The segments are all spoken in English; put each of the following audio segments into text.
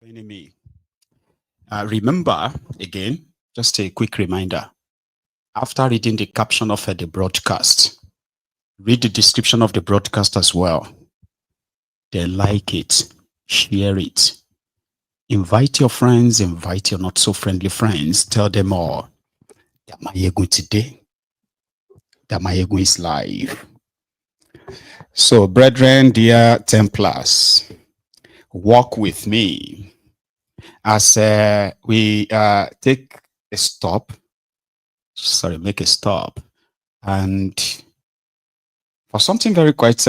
Enemy. Remember, again, just a quick reminder. After reading the caption of the broadcast, read the description of the broadcast as well. Then like it, share it. Invite your friends, invite your not so friendly friends. Tell them all that MAIYEGUN today, that MAIYEGUN is live. So, brethren, dear Templars, walk with me as we take a stop. Sorry, make a stop. And for something very quite,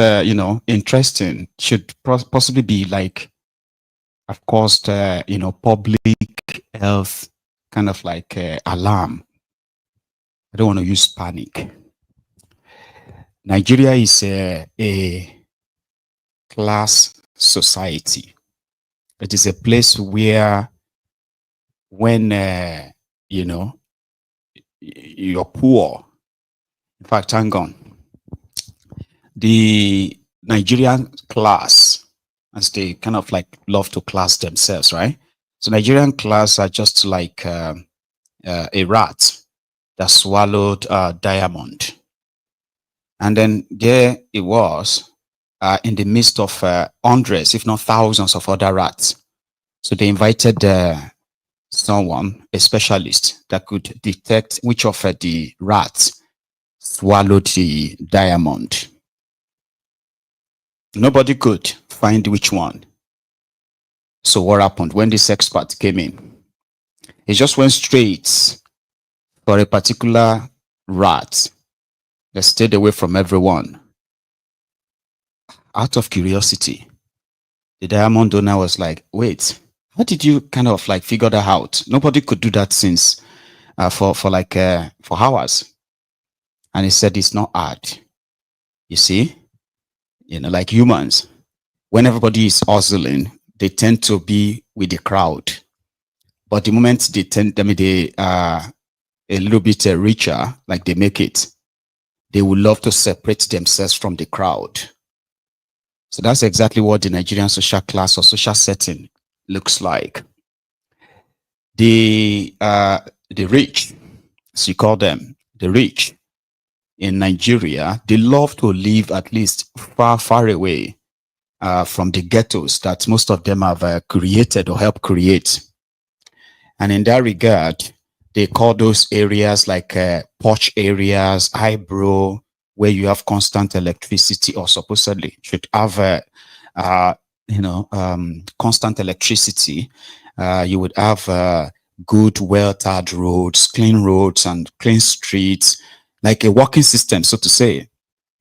interesting, should possibly be like, of course, public health kind of like alarm. I don't want to use panic. Nigeria is a class society. It is a place where when, you're poor, in fact, hang on, the Nigerian class, as they kind of like love to class themselves, right? So Nigerian class are just like a rat that swallowed diamond. And then there it was in the midst of hundreds, if not thousands of other rats. So they invited someone, a specialist, that could detect which of the rats swallowed the diamond. Nobody could find which one. So what happened when this expert came in? He just went straight for a particular rat that stayed away from everyone. Out of curiosity, the diamond owner was like, wait, how did you kind of like figure that out? Nobody could do that since for hours. And he said, it's not hard. You see, like humans, when everybody is hustling, they tend to be with the crowd. But the moment they are a little bit richer, like they make it, they would love to separate themselves from the crowd. So that's exactly what the Nigerian social class or social setting looks like. The rich, as you call them, the rich in Nigeria, they love to live at least far away from the ghettos that most of them have created or helped create. And in that regard, they call those areas like posh areas, highbrow, where you have constant electricity, or supposedly should have constant electricity. You would have good, well-tarred roads, and clean streets, like a working system, so to say,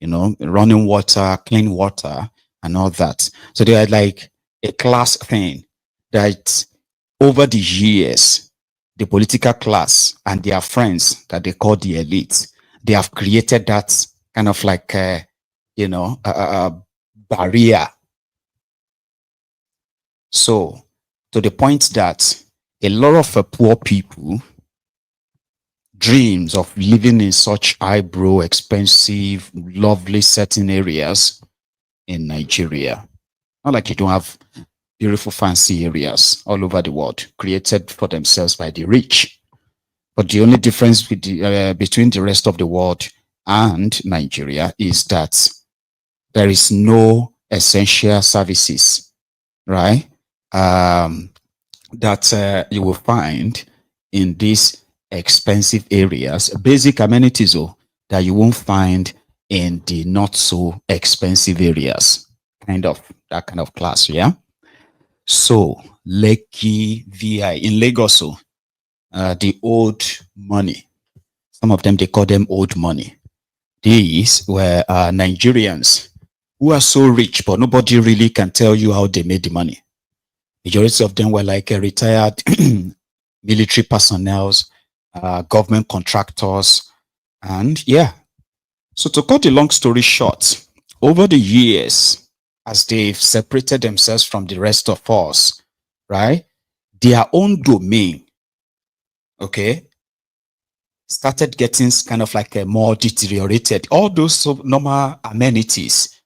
running water, clean water, and all that. So they are like a class thing that over the years, the political class and their friends that they call the elite, they have created that kind of like, barrier. So to the point that a lot of poor people dreams of living in such highbrow, expensive, lovely certain areas in Nigeria. Not like you don't have beautiful, fancy areas all over the world created for themselves by the rich. But the only difference with between the rest of the world and Nigeria is that there is no essential services, right? That you will find in these expensive areas, basic amenities that you won't find in the not so expensive areas, that kind of class, yeah. So Lekki VI in Lagos, the old money, some of them they call them old money. These were Nigerians who are so rich, but nobody really can tell you how they made the money. Majority of them were like retired military personnel, government contractors, and yeah. So to cut the long story short, over the years, as they've separated themselves from the rest of us, right, their own domain, okay, started getting kind of like a more deteriorated. All those normal amenities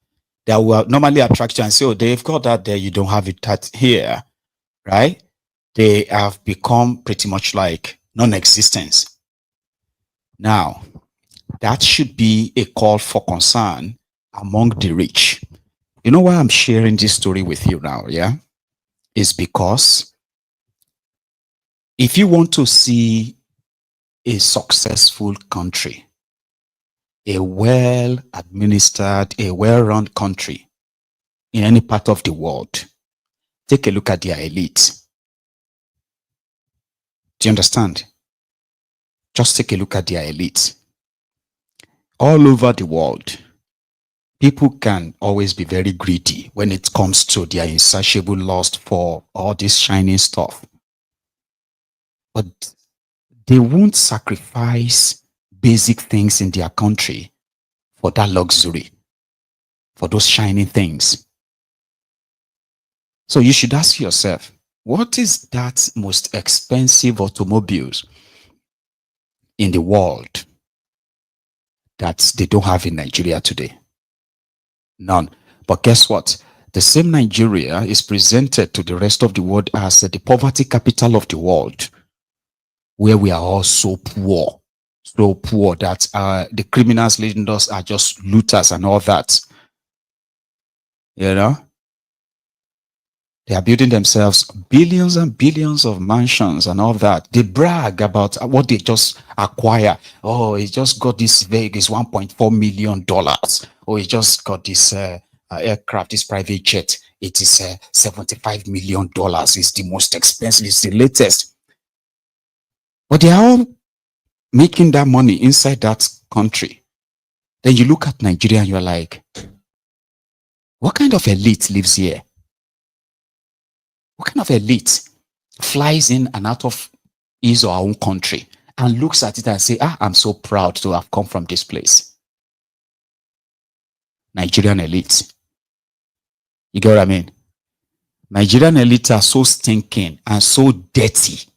that will normally attract you and say, oh, they've got that there, you don't have it that here. right? They have become pretty much like non-existent. Now, that should be a call for concern among the rich. You know why I'm sharing this story with you now, yeah? Is because if you want to see a successful country, a well-administered, a well-run country in any part of the world, take a look at their elite. Do you understand? Just take a look at their elite. All over the world, people can always be very greedy when it comes to their insatiable lust for all this shiny stuff. But they won't sacrifice basic things in their country for that luxury, for those shiny things. So you should ask yourself, what is that most expensive automobiles in the world that they don't have in Nigeria today? None. But guess what? The same Nigeria is presented to the rest of the world as the poverty capital of the world, where we are all so poor that the criminals leading us are just looters and all that. You know? They are building themselves billions and billions of mansions and all that. They brag about what they just acquire. Oh, he just got this Vegas $1.4 million. Oh, he just got this aircraft, this private jet. It is $75 million. It's the most expensive. It's the latest. But they are all making that money inside that country. Then you look at Nigeria and you're like, what kind of elite lives here? What kind of elite flies in and out of his or her own country and looks at it and say, I'm so proud to have come from this place? Nigerian elite. You get what I mean? Nigerian elites are so stinking and so dirty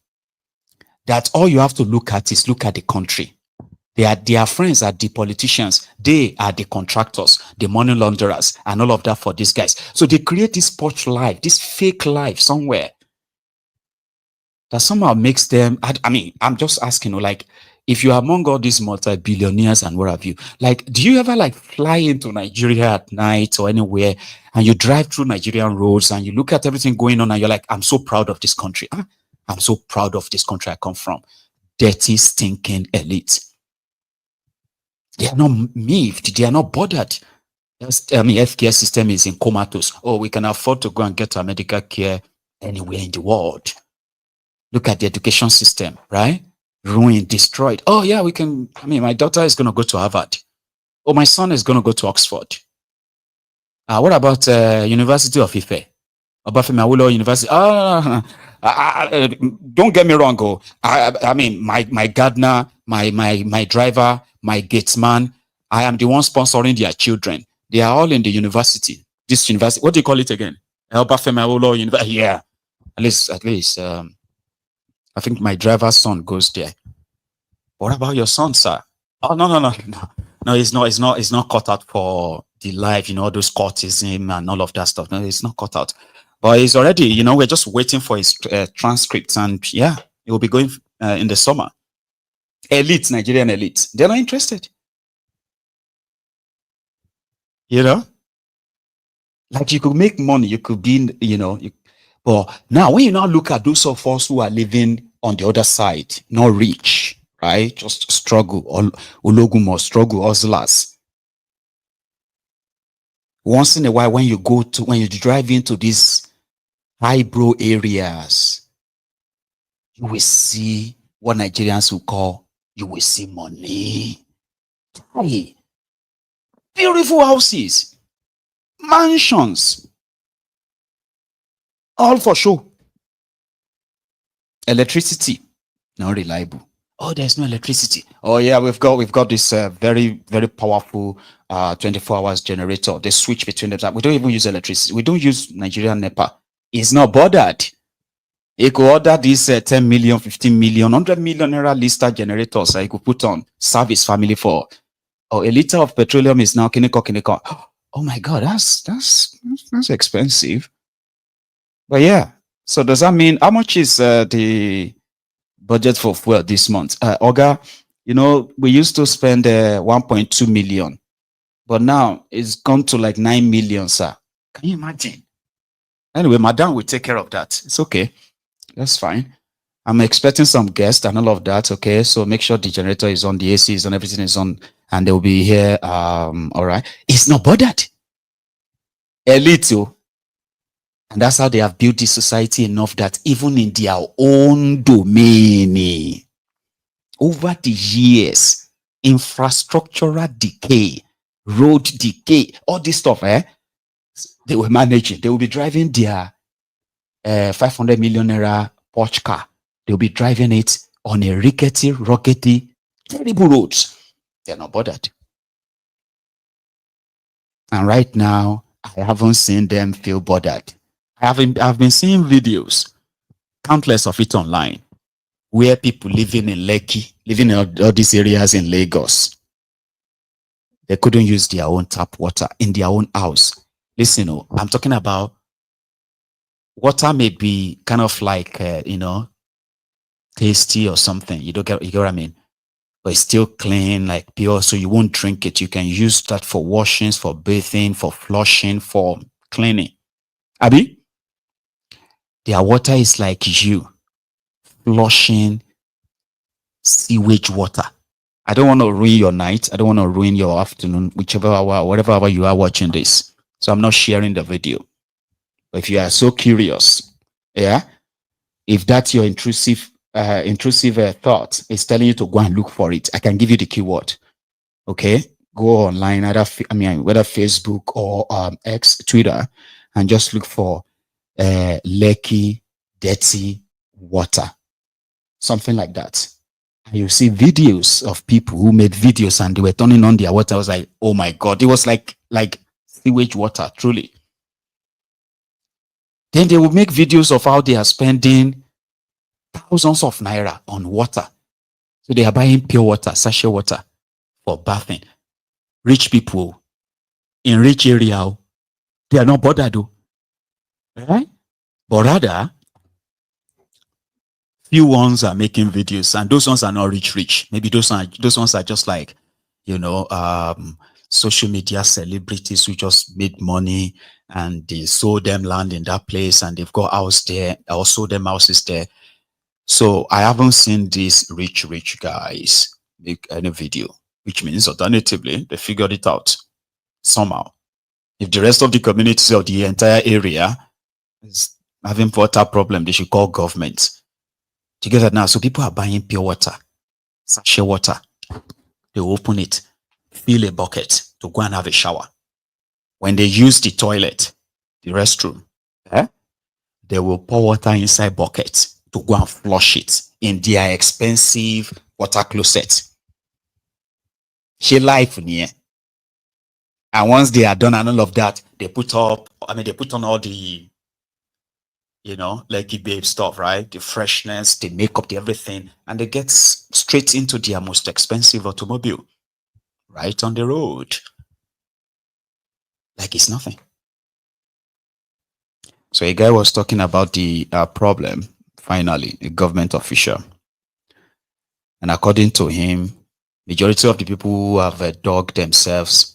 that all you have to look at is look at the country. Their friends are the politicians. They are the contractors, the money launderers, and all of that for these guys. So they create this porch life, this fake life somewhere that somehow makes them, I mean, I'm just asking, like, if you're among all these multi-billionaires and what have you, like, do you ever like fly into Nigeria at night or anywhere and you drive through Nigerian roads and you look at everything going on and you're like, I'm so proud of this country. I'm so proud of this country I come from. Dirty, stinking elite. They are not miffed. They are not bothered. I mean, healthcare system is in comatose. Oh, we can afford to go and get our medical care anywhere in the world. Look at the education system, right? Ruined, destroyed. Oh, yeah, we can. I mean, my daughter is going to go to Harvard. Oh, my son is going to go to Oxford. What about University of Ife? Obafemi Awolowo University? Don't get me wrong. Oh, I mean, my gardener, my driver, my gatesman, I am the one sponsoring their children. They are all in the university. This university, what do you call it again? Obafemi Awolowo University. Yeah, at least. I think my driver's son goes there. What about your son, sir? Oh, no, it's not cut out for the life, those courtism and all of that stuff. No, it's not cut out. But he's already, we're just waiting for his transcripts, and yeah, he will be going in the summer. Elite, Nigerian elite, they're not interested. Like you could make money, you could be, but now when you now look at those of us who are living on the other side, not rich, right? Just struggle, Ologumo, struggle, hustlers. Once in a while, when you drive into these highbrow areas, you will see what Nigerians will call, you will see money. Hey, beautiful houses, mansions, all for show. Electricity, not reliable. Oh, there's no electricity. Oh yeah, we've got this very, very powerful 24 hours generator. They switch between them. We don't even use electricity. We don't use Nigerian NEPA. It's not bothered. He could order this 10 million, 15 million, 100 million naira lister generators he could put on, serve his family for. Oh, a liter of petroleum is now kiniko. Oh my God, that's expensive. But yeah, So does that mean how much is the budget for fuel this month? Oga, you know, we used to spend 1.2 million, but now it's gone to like 9 million, sir. Can you imagine? Anyway, madam will take care of that. It's okay. That's fine. I'm expecting some guests and all of that. Okay. So make sure the generator is on, the AC is on, everything is on, and they'll be here. All right. It's not bothered. A little. And that's how they have built this society enough that even in their own domain, over the years, infrastructural decay, road decay, all this stuff, they were managing. They will be driving their 500 million naira Porsche car. They'll be driving it on a rickety, rockety, terrible roads. They're not bothered. And right now, I haven't seen them feel bothered. I've been seeing videos, countless of it online, where people living in Lekki, living in all these areas in Lagos, they couldn't use their own tap water in their own house. Listen, I'm talking about water may be kind of like, tasty or something. You get what I mean? But it's still clean, like pure, so you won't drink it. You can use that for washings, for bathing, for flushing, for cleaning. Abi, their water is like you flushing sewage water. I don't want to ruin your night. I don't want to ruin your afternoon, whichever hour, whatever hour you are watching this. So I'm not sharing the video. But if you are so curious, yeah, if that's your intrusive thought, is telling you to go and look for it, I can give you the keyword. Okay, go online, whether Facebook or X, Twitter, and just look for Lekki dirty water, something like that. And you see videos of people who made videos and they were turning on their water. I was like, oh my God, it was like sewage water, truly. Then they will make videos of how they are spending thousands of naira on water. So they are buying pure water, sachet water for bathing. Rich people in rich area, they are not bothered though. Right? But rather, few ones are making videos, and those ones are not rich. Maybe those ones are just like, social media celebrities who just made money and they sold them land in that place and they've got house there, or sold them houses there. So I haven't seen these rich guys make any video, which means alternatively, they figured it out somehow. If the rest of the communities of the entire area is having water problem, they should call government. Do you get that now? So people are buying pure water, sachet water. They open it, fill a bucket to go and have a shower. When they use the toilet, the restroom, they will pour water inside buckets to go and flush it in their expensive water closet. She life near. And once they are done and all of that, they put on all the, like babe stuff, right? The freshness, the makeup, the everything, and they get straight into their most expensive automobile, right on the road. Like it's nothing. So a guy was talking about the problem, finally, a government official. And according to him, majority of the people who have dug themselves,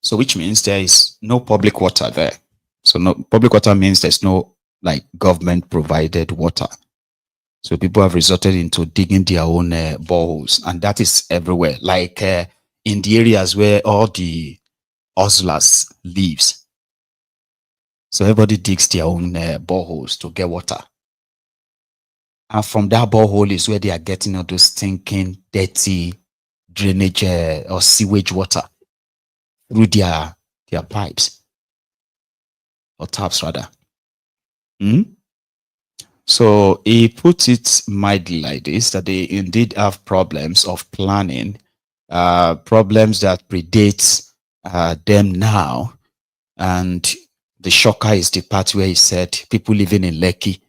so which means there is no public water there. So no public water means there's no like government provided water. So people have resorted into digging their own boreholes, and that is everywhere. Like in the areas where all the hustlers lives. So everybody digs their own boreholes to get water. And from that borehole is where they are getting all those stinking, dirty drainage or sewage water through their pipes or taps rather. So he put it mildly like this, that they indeed have problems of planning, problems that predate them now. And the shocker is the part where he said people living in Lekki,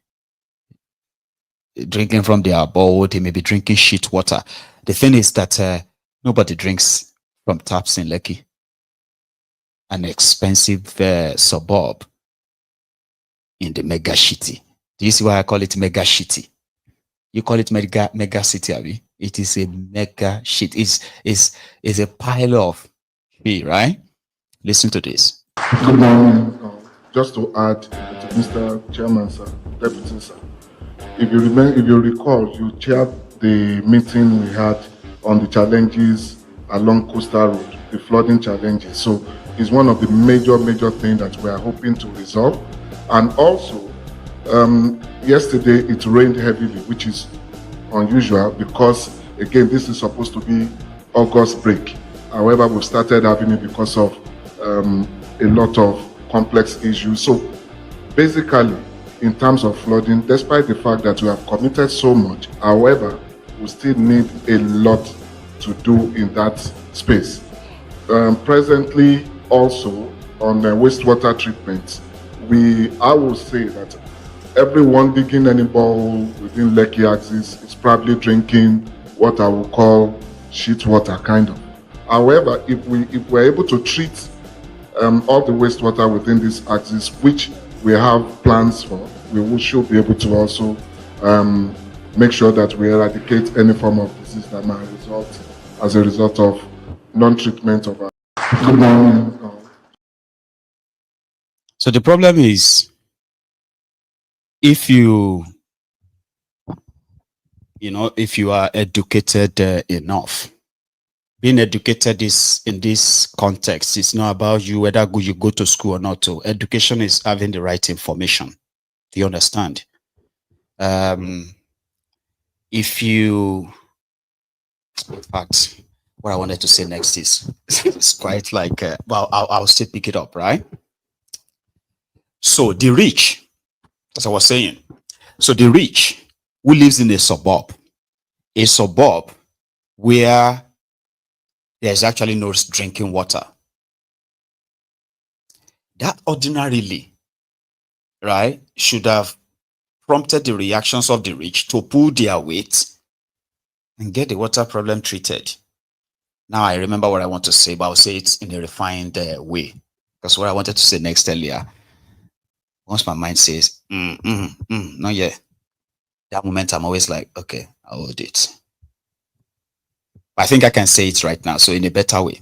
drinking from their bowl, they may be drinking shit water. The thing is that nobody drinks from taps in Lekki, an expensive suburb in the mega city. Do you see why I call it mega shitty? You call it mega city, Abby. It is a mega shit. It's a pile of shit, right? Listen to this. Good morning. Just to add to Mr. Chairman, sir, Deputy, sir. If you remember, if you recall, you chaired the meeting we had on the challenges along Coastal Road, the flooding challenges. So it's one of the major things that we are hoping to resolve. And also, yesterday it rained heavily, which is unusual because, again, this is supposed to be August break. However, we started having it because of a lot of complex issues. So basically, in terms of flooding, despite the fact that we have committed so much, however, we still need a lot to do in that space. Presently, also on wastewater treatment, I will say that everyone digging any borehole within Lekki axis is probably drinking what I will call shit water, kind of. However, if we're able to treat all the wastewater within this axis, which we have plans for, should be able to also make sure that we eradicate any form of disease that might result as a result of non-treatment of our. Good morning. So the problem is, if you are educated enough, being educated is in this context. It's not about you whether you go to school or not. To education is having the right information. Do you understand? If you, in fact, what I wanted to say next is it's quite like well, I'll still pick it up, right? So the rich, as I was saying, so the rich who lives in a suburb where there's actually no drinking water, that ordinarily, right, should have prompted the reactions of the rich to pull their weight and get the water problem treated. Now I remember what I want to say, but I'll say it in a refined way. Because what I wanted to say next earlier, once my mind says, not yet, that moment I'm always like, okay, I'll hold it. I think I can say it right now, so in a better way.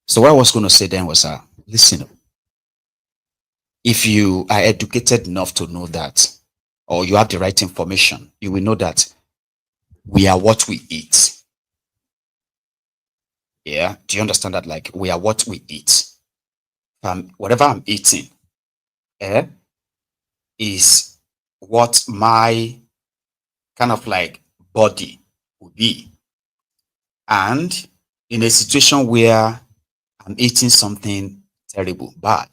So what I was going to say then was, listen, if you are educated enough to know that, or you have the right information, you will know that we are what we eat. Yeah, do you understand that? Like, we are what we eat. Whatever I'm eating, is what my kind of like body will be. And in a situation where I'm eating something terrible, bad,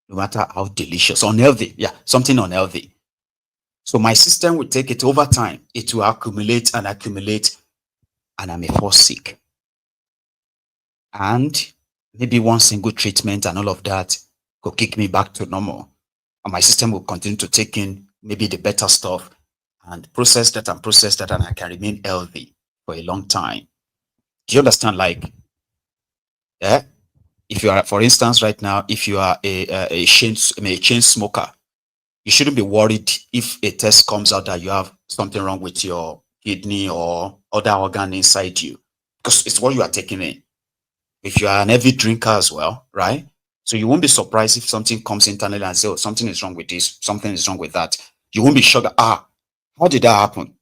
no matter how delicious, unhealthy, something unhealthy. So my system will take it over time. It will accumulate, and I may fall sick. And maybe one single treatment and all of that could kick me back to normal. And my system will continue to take in maybe the better stuff and process that, and I can remain healthy for a long time. Do you understand? Like, if you are, for instance, right now, if you are a chain smoker, you shouldn't be worried if a test comes out that you have something wrong with your kidney or other organ inside you, because it's what you are taking in. If you are an heavy drinker as well, right? So you won't be surprised if something comes internally and say, oh, something is wrong with this, something is wrong with that. You won't be sure that, how did that happen?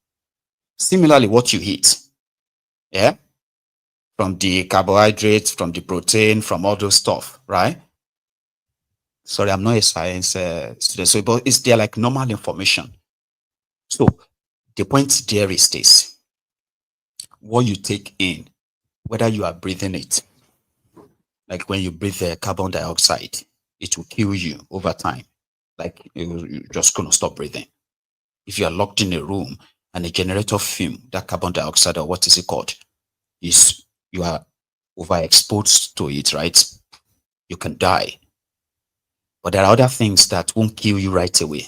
Similarly, what you eat, from the carbohydrates, from the protein, from all those stuff, right? Sorry, I'm not a science student, so but it's there like normal information. So the point there is this: what you take in, whether you are breathing it, like when you breathe carbon dioxide, it will kill you over time. Like you're just gonna stop breathing. If you are locked in a room and a generator fume, that carbon dioxide, or what is it called, is you are overexposed to it, right? You can die. But there are other things that won't kill you right away.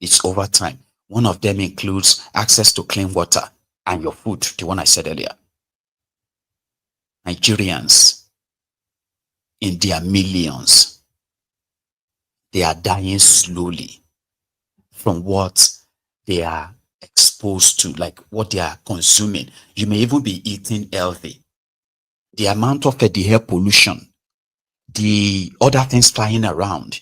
It's over time. One of them includes access to clean water and your food, the one I said earlier. Nigerians, in their millions, they are dying slowly from what they are exposed to, like what they are consuming. You may even be eating healthy. The amount of the air pollution, the other things flying around,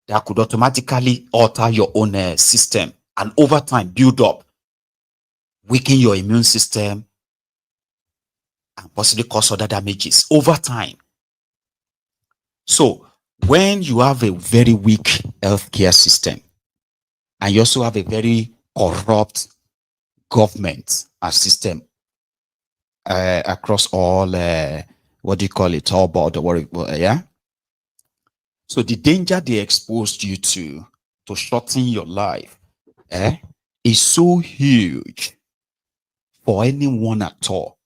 that could automatically alter your own system, and over time build up, weaken your immune system, and possibly cause other damages over time. So when you have a very weak healthcare system, and you also have a very corrupt government system across all, what do you call it, all about the world, yeah? So the danger they exposed you to shorten your life is so huge for anyone at all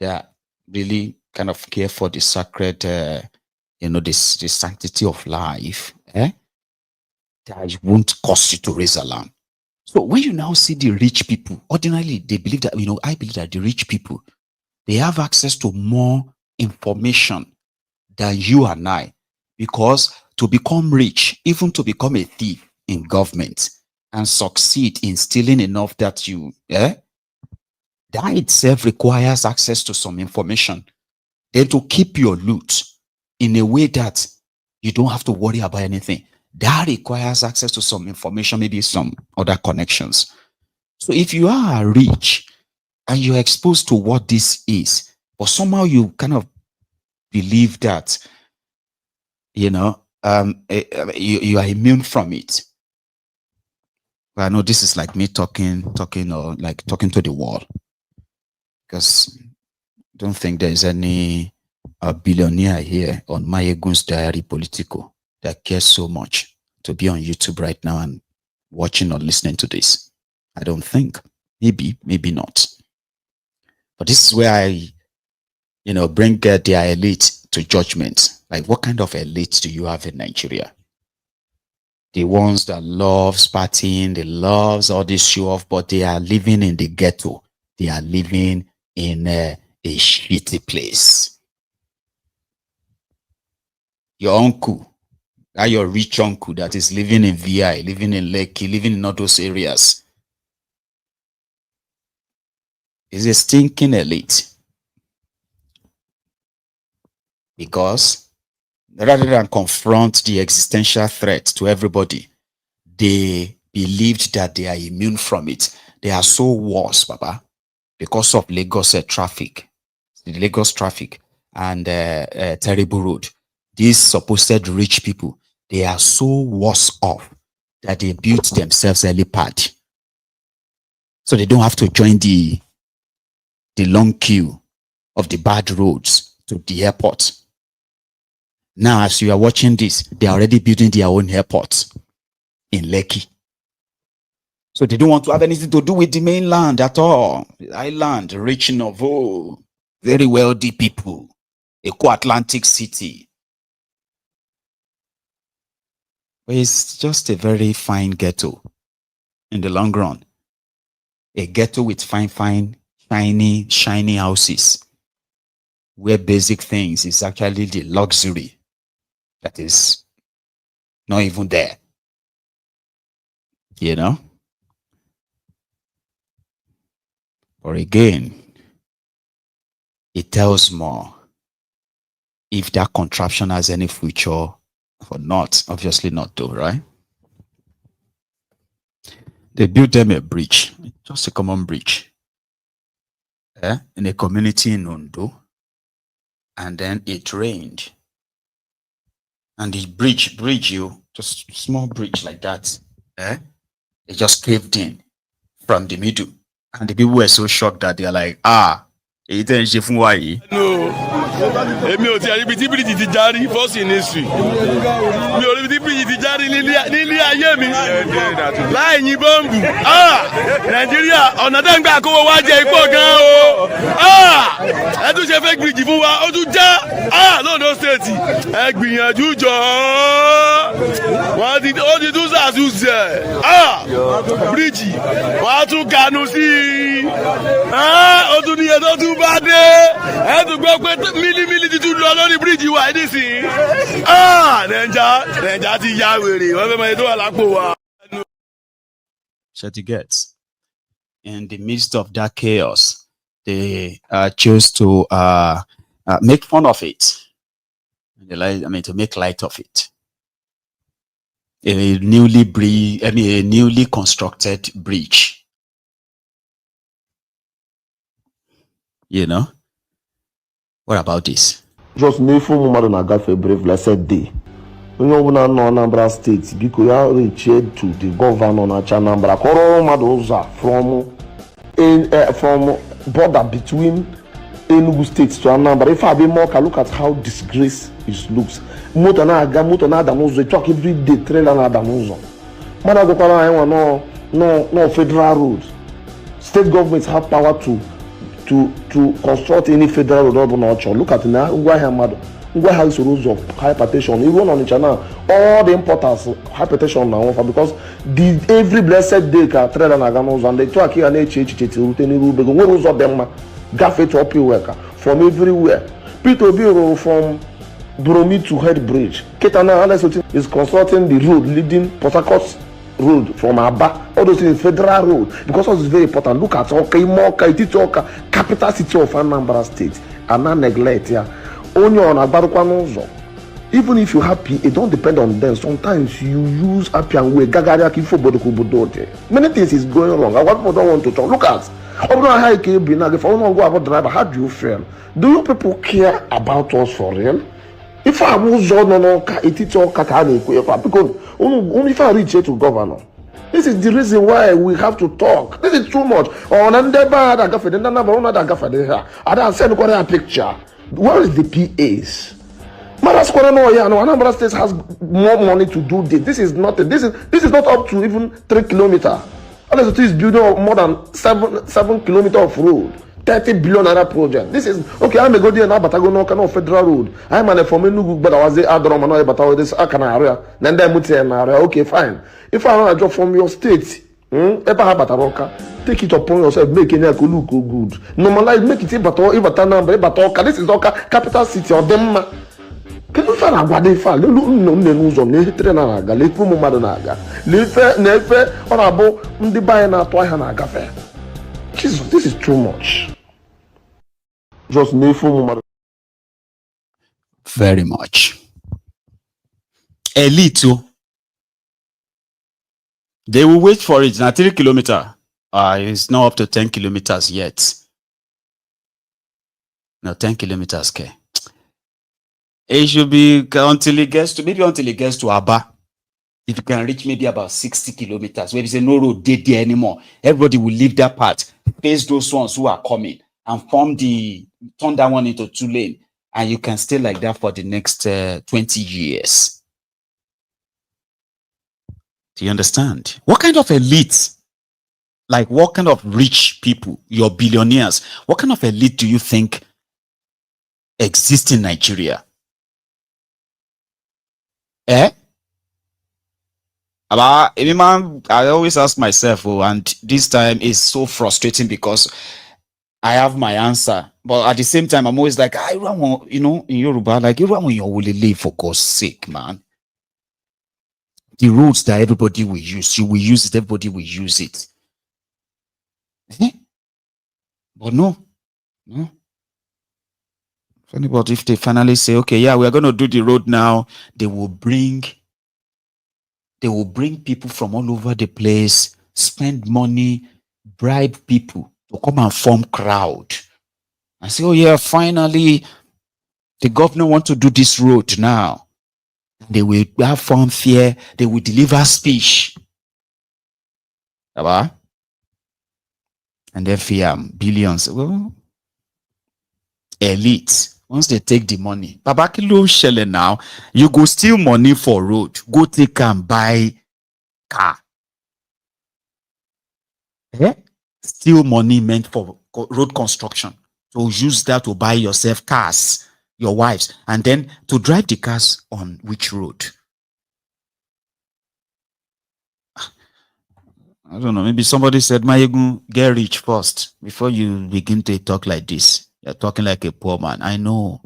that really kind of care for the sacred, the sanctity of life, that it won't cost you to raise alarm. So when you now see the rich people, ordinarily they believe that, I believe that the rich people, they have access to more information than you and I, because to become rich, even to become a thief in government and succeed in stealing enough that you, that itself requires access to some information. Then to keep your loot in a way that you don't have to worry about anything, that requires access to some information, maybe some other connections. So if you are rich and you're exposed to what this is, but somehow you kind of believe that, you are immune from it. Well, I know this is like me talking or like talking to the wall, because I don't think there's any billionaire here on MAIYEGUN'S diary Politico that cares so much to be on YouTube right now and watching or listening to this. I don't think. Maybe not. But this is where I, bring their elite to judgment. Like, what kind of elite do you have in Nigeria? The ones that loves partying, they loves all this show off, but they are living in the ghetto. They are living in a shitty place. Your uncle, that your rich uncle that is living in VI, living in Lekki, living in all those areas, is a stinking elite. Because rather than confront the existential threat to everybody, they believed that they are immune from it. They are so worse, Baba, because of Lagos traffic, the Lagos traffic and terrible road. These supposed rich people, they are so worse off that they built themselves a helipad, so they don't have to join the long queue of the bad roads to the airport. Now, as you are watching this, they are already building their own airport in Lekki. So they don't want to have anything to do with the mainland at all. The island, rich enough, very wealthy people, Eco Atlantic city. But it's just a very fine ghetto in the long run. A ghetto with fine, shiny houses, where basic things is actually the luxury that is not even there. Or again, it tells more if that contraption has any future or not. Obviously not though, right? They built them a bridge, just a common bridge, in a community in Ondo, and then it rained. And the bridge, just small bridge like that, it just caved in from the middle. And the people were so shocked that they're like, èyí tẹ́ ń ṣe fún wa yìí. No, èmi ò tiẹ̀ rí ibi tí bíríjì ti járí first in history. Mi ò rí ibi tí bíríjì ti járí nílé ayé mi. Láì yín bọ́ǹbù. Nàìjíríà ọ̀nà tẹ́ ń gbà kówó wá jẹ ipò gan o. Ẹ tún ṣe fake bíríjì fún wa, ó tún já. Lóńdó state, ẹ gbìyànjú jọ. Ó ti tún ṣàtúnṣe. Bíríjì, wàá tún kanu sí i. Ó tún níye tó tún bá dé ẹ tún gbọ́ pé mílímílí ti tún lọ lórí bíríìjì wa nísìnyí. Nàìjà ti ya wèrè wọ́n fẹ́ mọ ètò àlápò wa. Shall you get? In the midst of that chaos, they chose to make fun of it. To make light of it. A newly constructed bridge. You know? What about this? Just n'efu ụmụ mmadụ na-agafe brave blessed day. Onye ọbụla nọ Anambra steeti biko ya reach to the governor na-acha Anambra kọrọ mmadụ ụzọ from border between Enugu state to Anambra. If I be more, look at how disgrace it looks. Moto na-ada n'ụzọ, talk every day, trailer na-ada n'ụzọ. Mmadụ agụkwara anyị nwa no federal road. State governments have power to construct any federal road or not. Look at now, Ngwa has rules of hypertension. Even on the now, all the importers hypertension now because every blessed day can trailer na ganos and they talk here and rules of them gaffet up worker from everywhere. Peter Biro from Bromi to Head Bridge. Ketana is constructing the road leading Port Harcourt road from Aba. All those things federal road because it's very important. Look at capital city of Anambra State and not neglect here. Only on Abarukwanozo. Even if you're happy, it don't depend on them. Sometimes you use happy and way. Many things is going wrong. I don't want to talk. Look at how do you feel? Do you people care about us for real? If I was because only if I reach here to governor. This is the reason why we have to talk. This is too much. I don't send a picture. Where is the PAs? Anambra State has more money to do this. This is nothing. This is not up to even 3 kilometers. Unless it is building more than 7 kilometers of road. 30 billion naira project. This is okay. I'm a go there now, but I go no federal road. I'm an from Enugu, but I was there. I don't know, but I was this area. Then they move area. Okay, fine. If I want a job from your state, take it upon yourself, make it look good. Normalize, make it this is capital city of them. Can you find a guade fall? News on the train naga, let me madanaga. Nefe or abo the buy na toihanaga fair. Jesus, this is too much. Just very much. A little. They will wait for it. Now 3 kilometers. It's not up to 10 kilometers yet. No, 10 kilometers. Okay. It should be until it gets to Aba. If you can reach maybe about 60 kilometers, where there's no road there anymore, everybody will leave that part, face those ones who are coming, and turn that one into 2 lane, and you can stay like that for the next 20 years. Do you understand? What kind of elite, like what kind of rich people, your billionaires, what kind of elite do you think exists in Nigeria? I always ask myself, and this time is so frustrating because I have my answer, but at the same time, I'm always like, in Yoruba, like, you will live for God's sake, man. The roads that everybody will use, you will use it, everybody will use it. But no. Funny, but if they finally say, okay, yeah, we're going to do the road now, they will bring people from all over the place, spend money, bribe people to come and form crowd and say, oh yeah, finally the governor wants to do this road now. They will have fun fear, they will deliver speech. And then fear billions. Well, elite. Once they take the money, Babakilo Shelle now, you go steal money for road. Go take and buy car. Steal money meant for road construction. So use that to buy yourself cars, your wives, and then to drive the cars on which road? I don't know. Maybe somebody said, Mayegun, get rich first before you begin to talk like this. You're talking like a poor man. I know.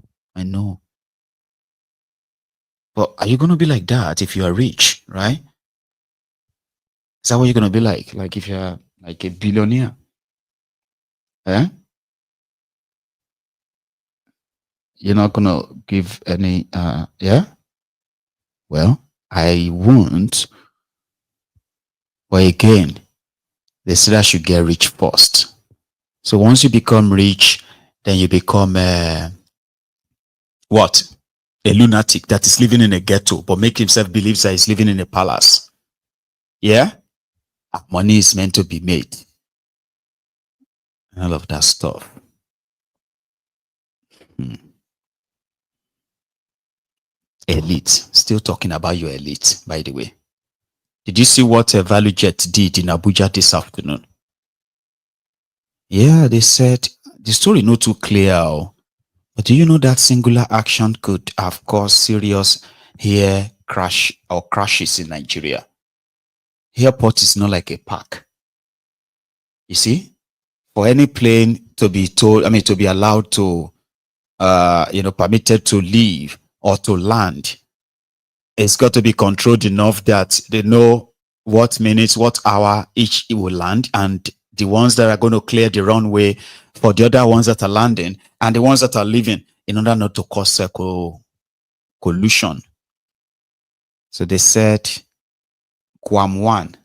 But are you going to be like that if you are rich, right? Is that what you're gonna be like? Like if you're like a billionaire? Eh? You're not gonna give any yeah? Well, I won't. But again, they said I should get rich first. So once you become rich, then you become what? A lunatic that is living in a ghetto, but make himself believe that he's living in a palace. Yeah? Money is meant to be made. All of that stuff. Elite. Still talking about your elite, by the way. Did you see what Value Jet did in Abuja this afternoon? Yeah, they said the story not too clear. But do you know that singular action could have caused serious air crash or crashes in Nigeria? Airport is not like a park. You see, for any plane to be told, to be allowed to, permitted to leave or to land, it's got to be controlled enough that they know what minutes, what hour each it will land, and the ones that are going to clear the runway for the other ones that are landing and the ones that are leaving, in order not to cause collusion. So they said Kwam1,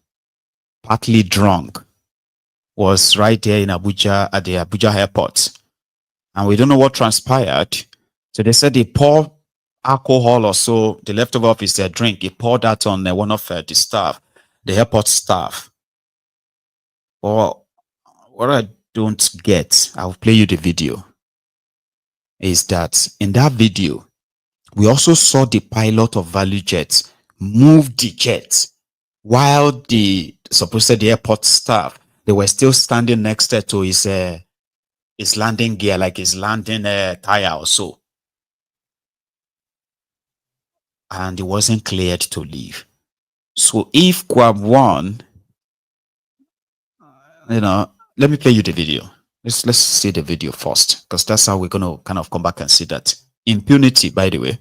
partly drunk, was right there in Abuja at the Abuja airport. And we don't know what transpired. So they said they poured alcohol or so, the leftover of his drink, he poured that on one of the staff, the airport staff. Well, what I don't get, I'll play you the video, is that in that video, we also saw the pilot of Value Jet move the jet while the supposed airport staff, they were still standing next to his landing gear, like his landing tire or so. And he wasn't cleared to leave. So if Kwam1, let me play you the video. Let's see the video first, because that's how we're going to kind of come back and see that. Impunity, by the way.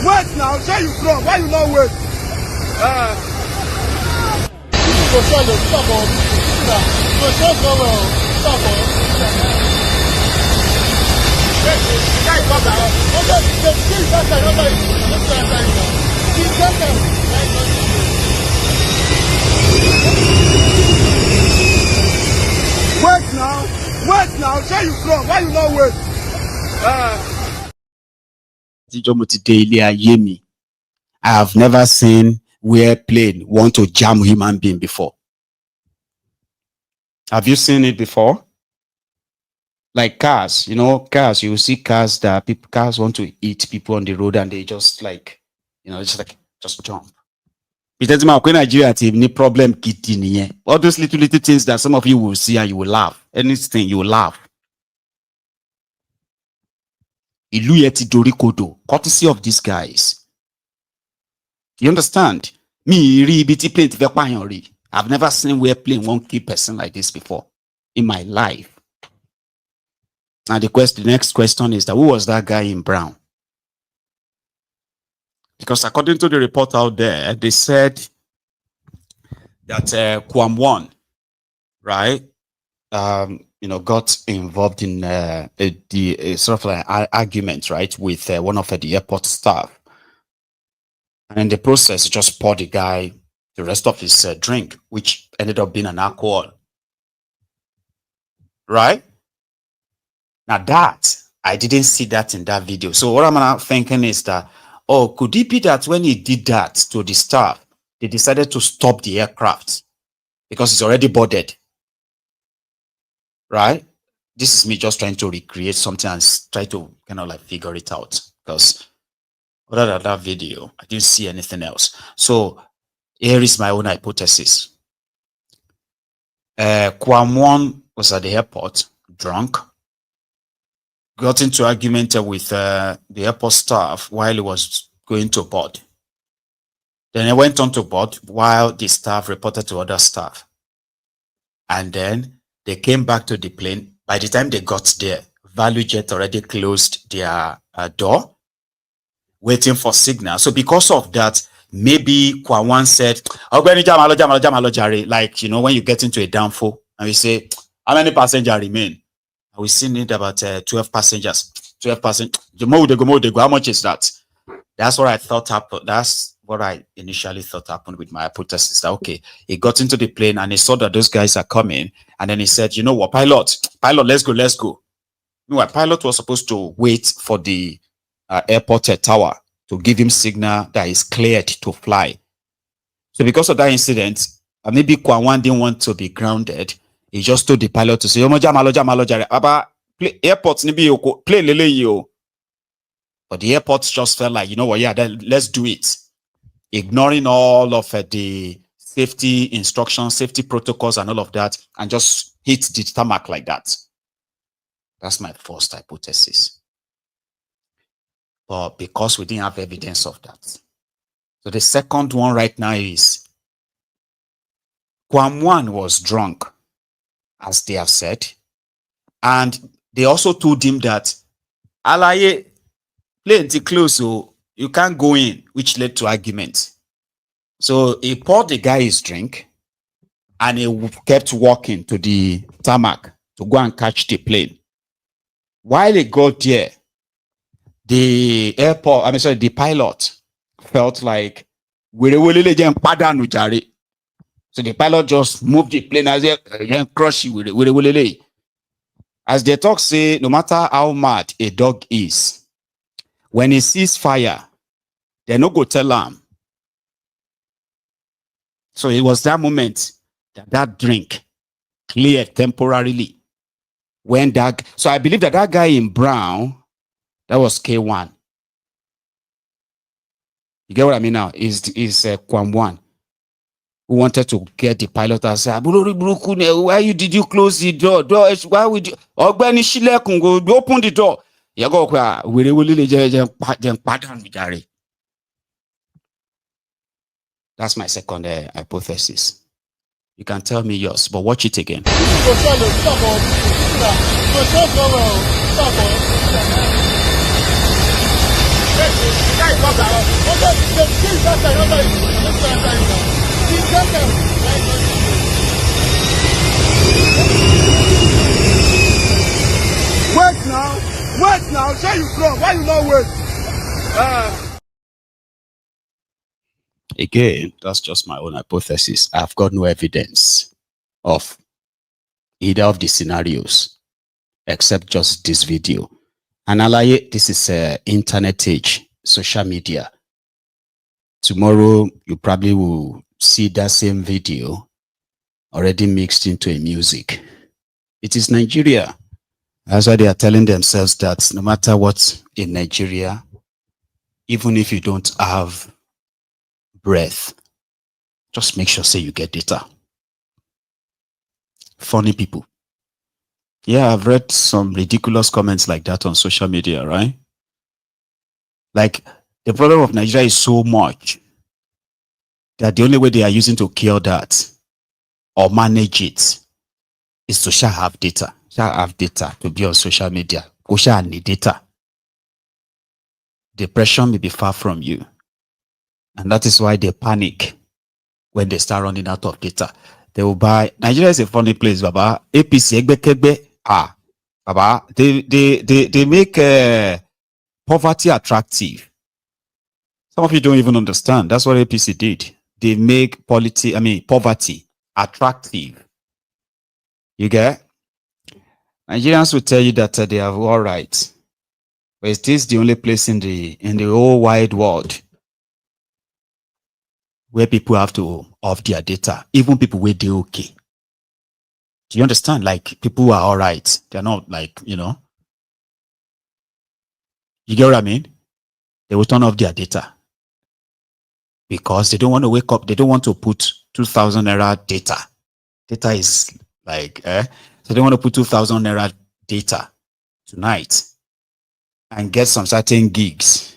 Wait now, where you from? Why you not wait? Wait now, where you from? Why you not wait? I have never seen where plane want to jam human being before. Have you seen it before? Like cars, cars, you see cars that cars want to eat people on the road and they just like, just jump. Because Nigeria any problem all those little things that some of you will see and you will laugh. Anything you will laugh. Courtesy of these guys. You understand? I've never seen where plane won't keep person like this before in my life. Now the next question is that who was that guy in brown? Because according to the report out there, they said that Kwam1, right, got involved in the sort of like argument, right, with one of the airport staff. And in the process, just poured the guy the rest of his drink, which ended up being an alcohol. Right? Now that, I didn't see that in that video. So what I'm now thinking is that, could it be that when he did that to the staff, they decided to stop the aircraft because it's already boarded? Right? This is me just trying to recreate something and try to kind of like figure it out, because other than that video, I didn't see anything else. So here is my own hypothesis. Kwam1 was at the airport, drunk, got into argument with the airport staff while he was going to board. Then they went on to board while the staff reported to other staff. And then they came back to the plane. By the time they got there, ValueJet already closed their door, waiting for signal. So because of that, maybe Kwawan said, like, you know, when you get into a downfall and we say, how many passengers remain? We still need about 12 passengers. 12 passengers. The more they go, how much is that? That's what I thought happened. That's what I initially thought happened with my hypothesis. That, okay, he got into the plane and he saw that those guys are coming. And then he said, you know what, pilot, let's go. Meanwhile, pilot was supposed to wait for the airport tower to give him signal that is cleared to fly. So because of that incident, maybe Kwawan didn't want to be grounded. He just told the pilot to say, airports play lele yo. But the airports just felt like, you know what, yeah, let's do it. Ignoring all of the safety instructions, safety protocols and all of that, and just hit the tarmac like that. That's my first hypothesis. But because we didn't have evidence of that. So the second one right now is Kwamwan was drunk, as they have said. And they also told him that Alaye, plenty close, so you can't go in, which led to arguments. So he poured the guy his drink and he kept walking to the tarmac to go and catch the plane. While he got there, the pilot felt like, so the pilot just moved the plane as they crush you. As they talk, say, no matter how mad a dog is, when he sees fire, they no go tell him. So it was that moment that drink cleared temporarily. So I believe that guy in brown, that was K1. You get what I mean now? Is Kwamwan, who wanted to get the pilot and say, why did you close the door? Why would you open the door? That's my second hypothesis. You can tell me yours, but watch it again. Wait now, say you come, why you not wait? Again, that's just my own hypothesis. I've got no evidence of either of the scenarios except just this video. And Alaye, this is internet age, social media. Tomorrow, you probably will see that same video already mixed into a music. It is Nigeria. That's why they are telling themselves that no matter what in Nigeria, even if you don't have breath, just make sure say you get data. Funny people. Yeah, I've read some ridiculous comments like that on social media, right? Like, the problem of Nigeria is so much that the only way they are using to cure that or manage it is to shall have data. Shall have data to be on social media. Go shall need data. Depression may be far from you. And that is why they panic when they start running out of data. They will buy. Nigeria is a funny place, Baba. APC, Egbe, Baba. They make poverty attractive. Some of you don't even understand. That's what APC did. They make poverty attractive. You get? Nigerians will tell you that they have all rights. But is this the only place in the whole wide world where people have to off their data? Even people where they're okay. Do you understand? Like, people are all right. They're not like, you know. You get what I mean? They will turn off their data. Because they don't want to wake up. They don't want to put 2,000 naira data. Data is like, so they want to put 2,000 naira data tonight and get some certain gigs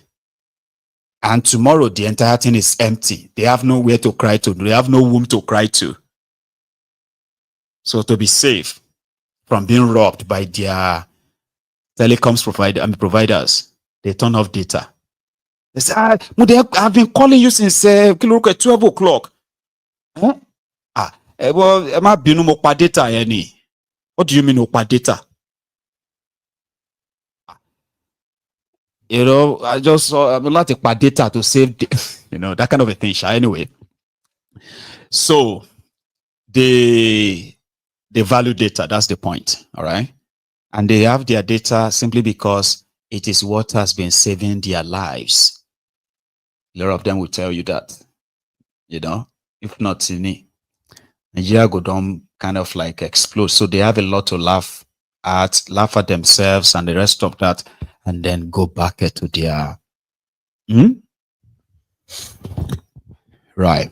And tomorrow, the entire thing is empty. They have nowhere to cry to. They have no womb to cry to. So to be safe from being robbed by their telecoms providers, they turn off data. They say, I've been calling you since 12 o'clock. Huh? Well, data. What do you mean data? You know, I just saw I'm not take data to save, you know, that kind of a thing. Anyway, so they value data. That's the point. All right, and they have their data simply because it is what has been saving their lives. A lot of them will tell you that. You know, if not, Nigeria go down kind of like explode. So they have a lot to laugh at themselves and the rest of that, and then go back to their right.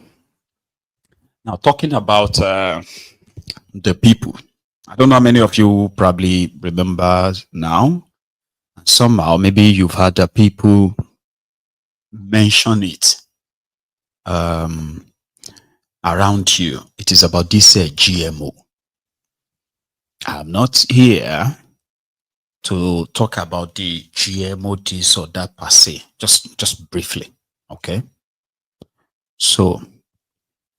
Now talking about the people, I don't know how many of you probably remember now. Somehow maybe you've had the people mention it around you. It is about this GMO. I'm not here to talk about the GMO this or that per se, just briefly, okay? So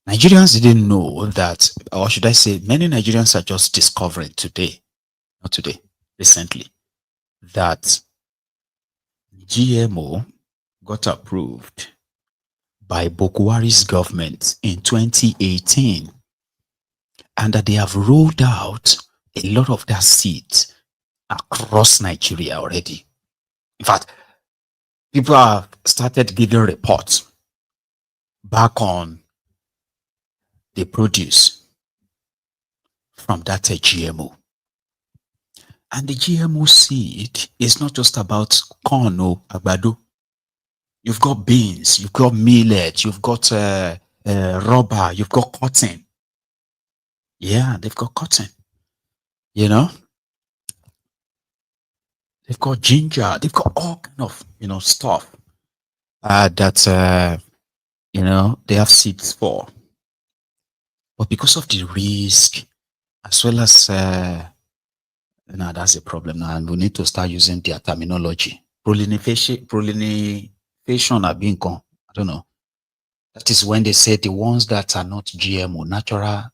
Nigerians didn't know that, or should I say, many Nigerians are just discovering today, not today, recently, that GMO got approved by Buhari's government in 2018, and that they have rolled out a lot of that seeds across Nigeria already. In fact, people have started giving reports back on the produce from that GMO. And the GMO seed is not just about corn or agbado. You've got beans, you've got millet, you've got rubber, you've got cotton. Yeah, they've got cotton. You know, they've got ginger, they've got all kind of, stuff that, they have seeds for. But because of the risk, as well as, that's a problem now, and we need to start using their terminology. Pollination are being gone. I don't know. That is when they say the ones that are not GMO, natural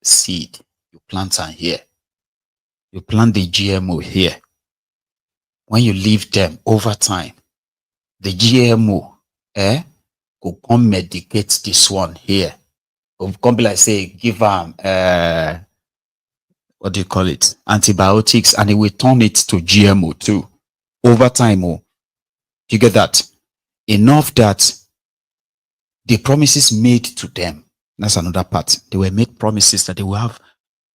seed, you plant them here. You plant the GMO here. When you leave them over time, the GMO will come medicate this one here. Will come be like, say, give them what do you call it? Antibiotics, and it will turn it to GMO too. Over time, you get that? Enough that the promises made to them, that's another part. They were made promises that they will have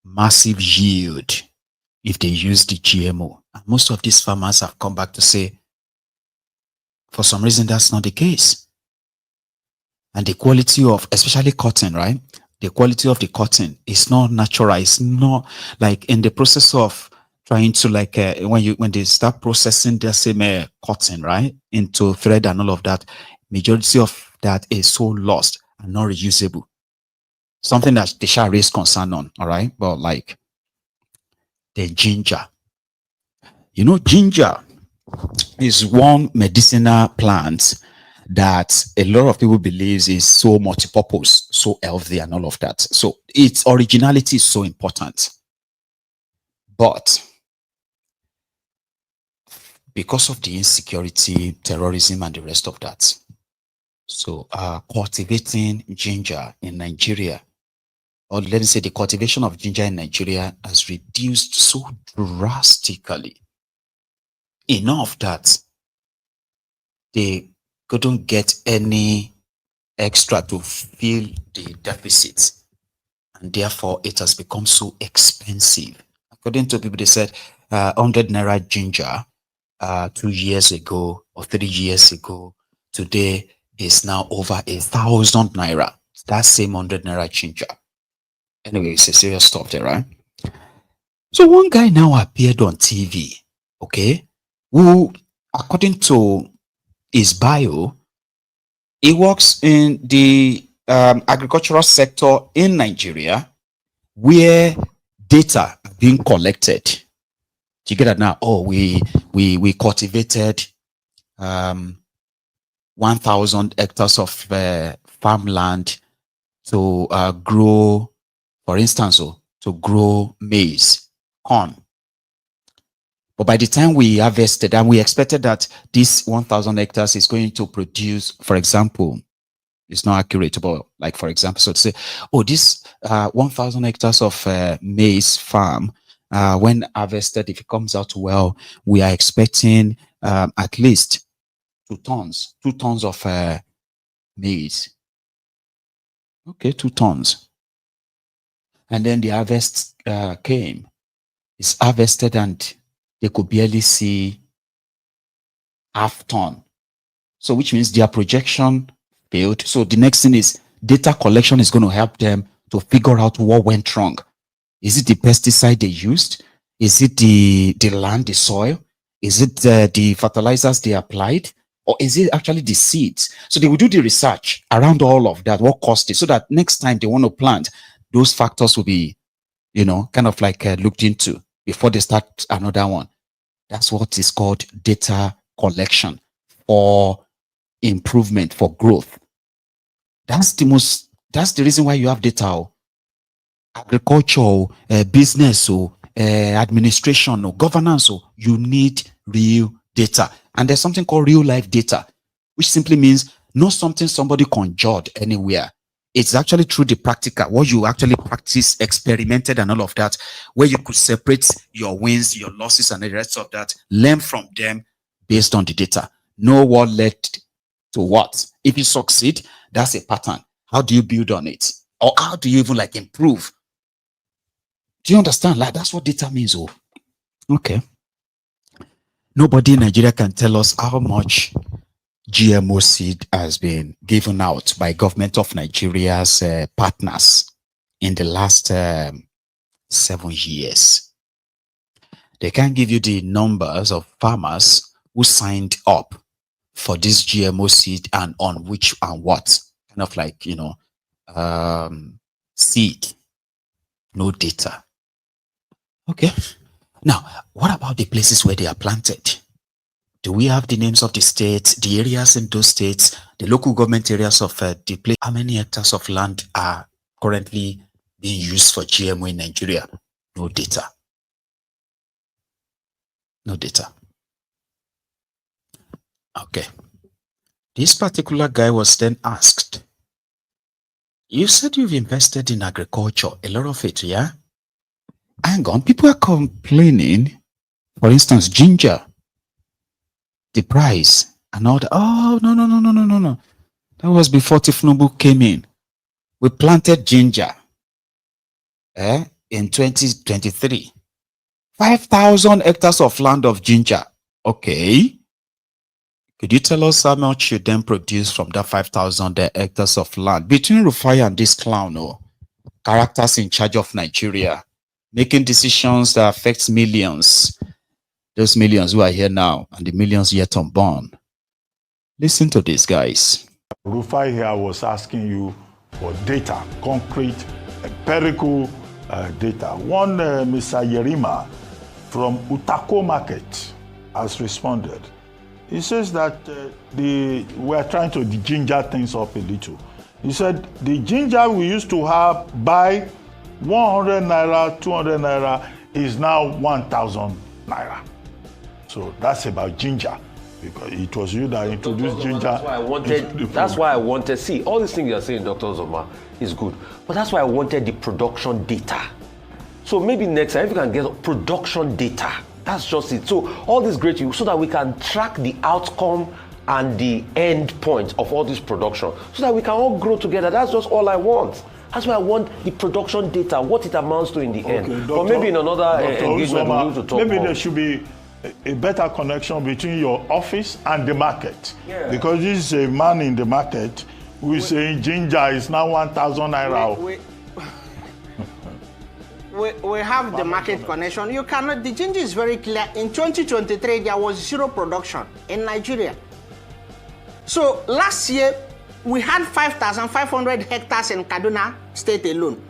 massive yield if they use the GMO. And most of these farmers have come back to say, for some reason, that's not the case. And the quality of, especially cotton, right? The quality of the cotton is not natural. It's not like in the process of trying to when they start processing the same cotton, right, into thread and all of that, majority of that is so lost and not reusable. Something that they shall raise concern on, all right? But like the ginger. Ginger is one medicinal plant that a lot of people believe is so multi-purpose, so healthy and all of that. So its originality is so important. But because of the insecurity, terrorism, and the rest of that, so cultivating ginger in Nigeria, or let me say the cultivation of ginger in Nigeria has reduced so drastically, enough that they couldn't get any extra to fill the deficit, and therefore it has become so expensive. According to people, they said 100 naira ginger 2 years ago or 3 years ago, today is now over 1,000 naira. That same 100 naira ginger. Anyway, it's a serious stuff there, right? So one guy now appeared on TV, okay, who, according to his bio, He works in the agricultural sector in Nigeria, where data are being collected. Do you get that now? Oh, we cultivated 1,000 hectares of farmland to grow, for instance, to grow maize, corn. But by the time we harvested, and we expected that this 1,000 hectares is going to produce, for example, it's not accurate, but like, for example, so to say, oh, this 1,000 hectares of maize farm, when harvested, if it comes out well, we are expecting at least 2 tons of maize. Okay, 2 tons. And then the harvest came. It's harvested and they could barely see half ton. So which means their projection failed. So the next thing is data collection is going to help them to figure out what went wrong. Is it the pesticide they used? Is it the land, the soil? Is it the fertilizers they applied? Or is it actually the seeds? So they will do the research around all of that, what caused it, so that next time they want to plant, those factors will be, kind of like looked into before they start another one. That's what is called data collection for improvement, for growth. That's the reason why you have data. Agriculture, business, administration, governance, you need real data. And there's something called real life data, which simply means not something somebody conjured anywhere. It's actually through the practical, what you actually practice, experimented and all of that, where you could separate your wins, your losses and the rest of that, learn from them based on the data. Know what led to what. If you succeed, that's a pattern. How do you build on it? Or how do you even improve? Do you understand? That's what data means. Oh, okay. Nobody in Nigeria can tell us how much GMO seed has been given out by government of Nigeria's partners in the last 7 years. They can't give you the numbers of farmers who signed up for this GMO seed and on which and what. Kind of like, seed. No data. Okay. Now, what about the places where they are planted? Do we have the names of the states, the areas in those states, the local government areas of the place? How many hectares of land are currently being used for GMO in Nigeria? No data. No data. Okay. This particular guy was then asked, you said you've invested in agriculture, a lot of it, yeah? Hang on, people are complaining. For instance, ginger, the price and all that. Oh, no. That was before Tinubu came in. We planted ginger in 2023. 5,000 hectares of land of ginger. Okay. Could you tell us how much you then produce from that 5,000 hectares of land? Between Rufai and this clown, characters in charge of Nigeria, making decisions that affect millions. Those millions who are here now and the millions yet unborn. Listen to these guys. Rufai here was asking you for data, concrete, empirical data. One Mr. Yerima from Utako Market has responded. He says that we are trying to ginger things up a little. He said the ginger we used to have by 100 naira, 200 naira is now 1,000 naira. So that's about ginger, because it was you that introduced ginger. That's why I wanted. See, all these things you're saying, Dr. Zoma, is good, but that's why I wanted the production data. So maybe next time if you can get production data, that's just it. So all this great, so that we can track the outcome and the end point of all this production, so that we can all grow together. That's just all I want. That's why I want the production data, what it amounts to in the end. But maybe in another engagement we need to talk maybe more. There should be a better connection between your office and the market. Yeah. Because this is a man in the market who is saying ginger is now 1,000 naira. We have the market connection. You cannot, the ginger is very clear. In 2023, there was zero production in Nigeria. So last year, we had 5,500 hectares in Kaduna State alone.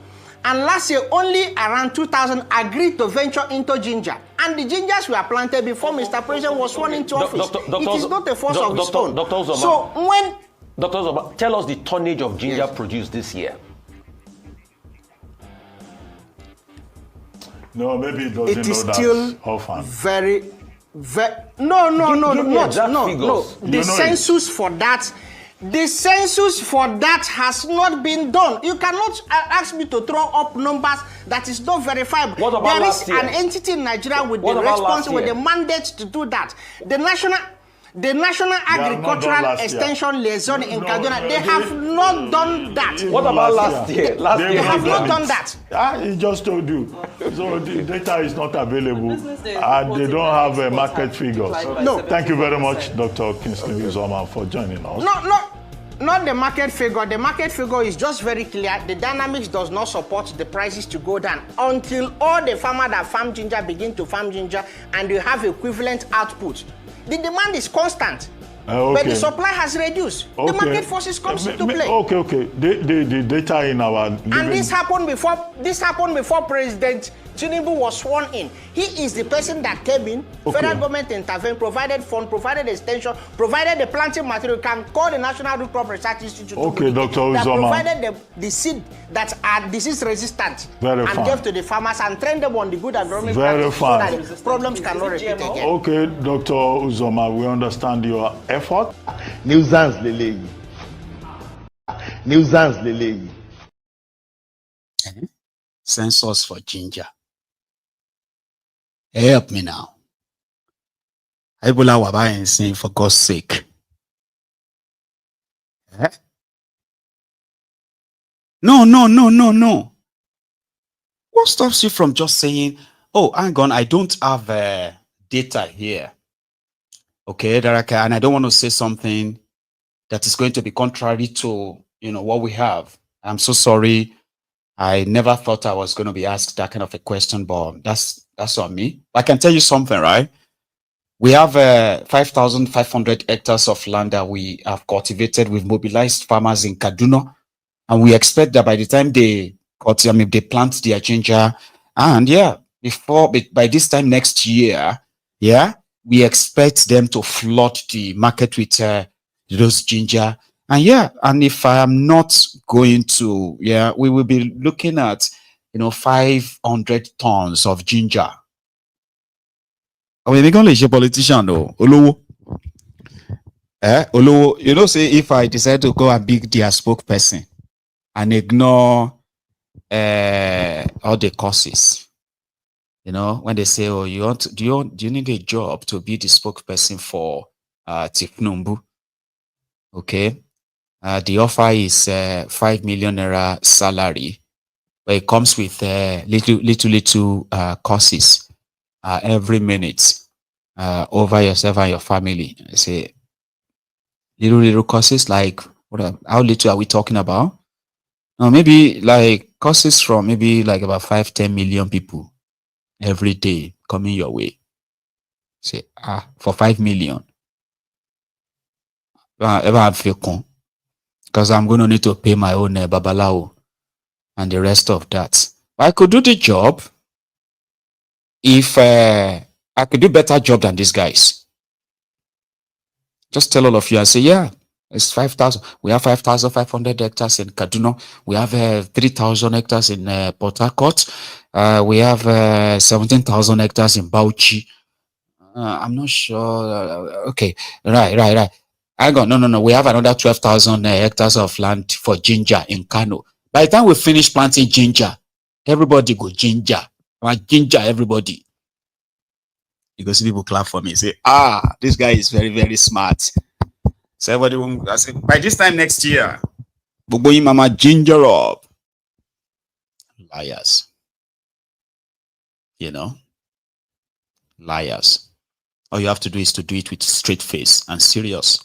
And last year, only around 2,000 agreed to venture into ginger. And the gingers were planted before Mr. President was sworn into office. It is not a force of his own. So when... Dr. Zoma, tell us the tonnage of ginger produced this year. No, maybe it doesn't it is know still that offhand. very no. The census for that has not been done. You cannot ask me to throw up numbers that is not verifiable. What about there is last year? An entity in Nigeria with the response, with the mandate to do that. The National Agricultural Extension Liaison in Kaduna, they have not done that. What about last year? They have not done that. He just told you. So the data is not available and they don't have market figures. No. Thank you very much, Dr. Kingsley Uzoma, for joining us. Not the market figure. The market figure is just very clear. The dynamics does not support the prices to go down until all the farmers that farm ginger begin to farm ginger and they have equivalent output. The demand is constant, but the supply has reduced. The market forces comes into play. Okay. The data in our and this happened before President Tinubu was sworn in. He is the person that came in. Federal government intervened, provided fund, provided extension, provided the planting material. Can call the National Root Crop Research Institute. Okay, Dr. Uzoma. That provided the seed that are disease resistant and gave to the farmers and trained them on the good agronomic practices so that the problems cannot repeat again. Okay, Dr. Uzoma, we understand your effort. Nuisance Lele. Census for ginger. Help me now. Ebola waba and saying for God's sake. No. What stops you from just saying, oh, hang on, I don't have data here. Okay, Daraka, and I don't want to say something that is going to be contrary to, what we have. I'm so sorry. I never thought I was going to be asked that kind of a question, but that's on me. I can tell you something, right? We have 5,500 hectares of land that we have cultivated. We've mobilized farmers in Kaduna, and we expect that by the time they plant their ginger, and by this time next year, we expect them to flood the market with those ginger. And if I am not going to, we will be looking at, 500 tons of ginger. I mean, we're a politician though. Olowo. Olowo, say if I decide to go and be their spokesperson and ignore all the courses, when they say, oh, do you need a job to be the spokesperson for Tinubu? Okay. The offer is 5 million naira salary, but it comes with little courses every minute over yourself and your family. I say little courses like how little are we talking about? No, maybe like courses from maybe like about 5-10 million people every day coming your way. Say for 5 million. Ever feel con? Because I'm going to need to pay my own babalao and the rest of that. But I could do the job if I could do better job than these guys. Just tell all of you and say, it's 5,000. We have 5,500 hectares in Kaduna. We have 3,000 hectares in Port Harcourt. We have 17,000 hectares in Bauchi. I'm not sure. Okay, right. Hang on, no. We have another 12,000 hectares of land for ginger in Kano. By the time we finish planting ginger, everybody go ginger. Ginger, everybody. You go see people clap for me. Say, this guy is very, very smart. So everybody will, I say, by this time next year, Boboyi Mama ginger up. Liars. Liars. All you have to do is to do it with straight face and serious.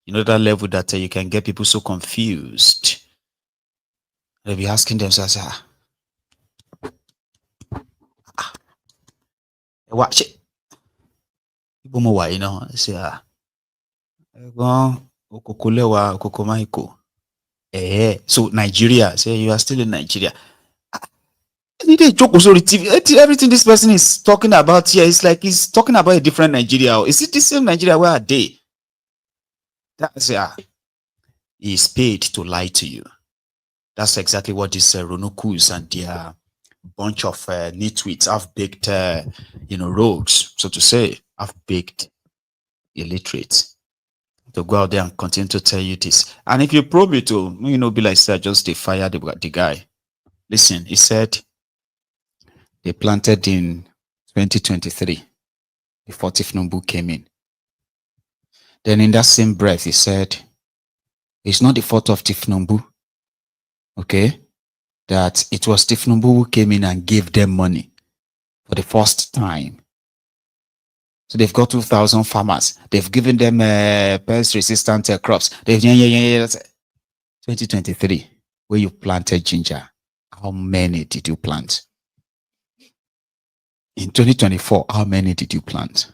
That level that you can get people so confused. They'll be asking themselves, what? Say, Okokolewa, Okokomaiko. So Nigeria, say you are still in Nigeria. Everything this person is talking about here is like he's talking about a different Nigeria. Is it the same Nigeria? Where are they? That's he's paid to lie to you. That's exactly what these Ronokus and their bunch of nitwits have baked, rogues, so to say, have baked illiterates to go out there and continue to tell you this. And if you probe it to, be like, sir, just they fire the guy. Listen, he said they planted in 2023 before Tinubu came in. Then in that same breath, he said, it's not the fault of Tinubu, okay, that it was Tinubu who came in and gave them money for the first time. So they've got 2,000 farmers. They've given them pest-resistant crops. 2023, where you planted ginger, how many did you plant? In 2024, how many did you plant?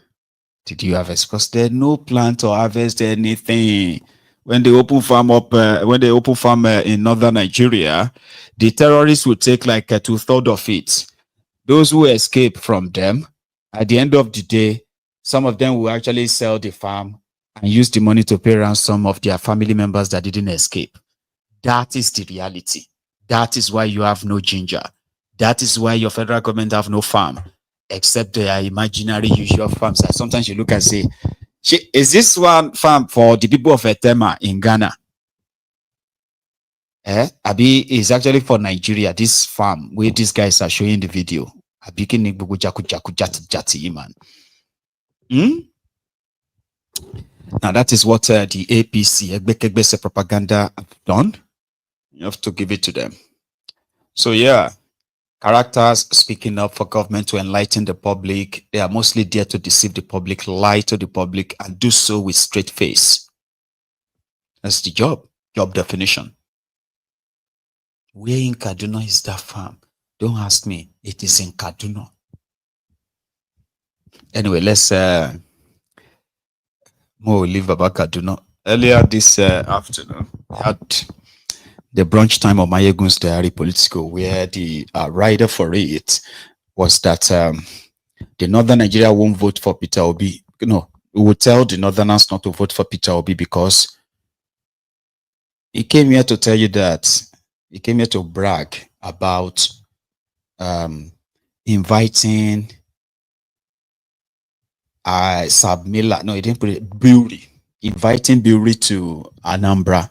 Did you harvest? Because there's no plant or harvest anything. When they open farm in northern Nigeria, the terrorists will take like 2/3 of it. Those who escape from them, at the end of the day, some of them will actually sell the farm and use the money to pay around some of their family members that didn't escape. That is the reality. That is why you have no ginger. That is why your federal government have no farm, except their imaginary usual farms. And sometimes you look and say, is this one farm for the people of Etema in Ghana? Abi is actually for Nigeria, this farm where these guys are showing the video. Now that is what the APC, Egbekebese propaganda have done. You have to give it to them. So yeah, characters speaking up for government to enlighten the public. They are mostly there to deceive the public, lie to the public, and do so with straight face. That's the job definition. Where in Kaduna is that farm? Don't ask me. It is in Kaduna. Anyway, let's more leave about Kaduna. Earlier this afternoon, we had the brunch time of MAIYEGUN'S diary Politico, where the rider for it was that the Northern Nigeria won't vote for Peter Obi. No, we will tell the Northerners not to vote for Peter Obi because he came here to tell you that he came here to brag about inviting Sabmila. No, he didn't put it. Buri, inviting Buri to Anambra.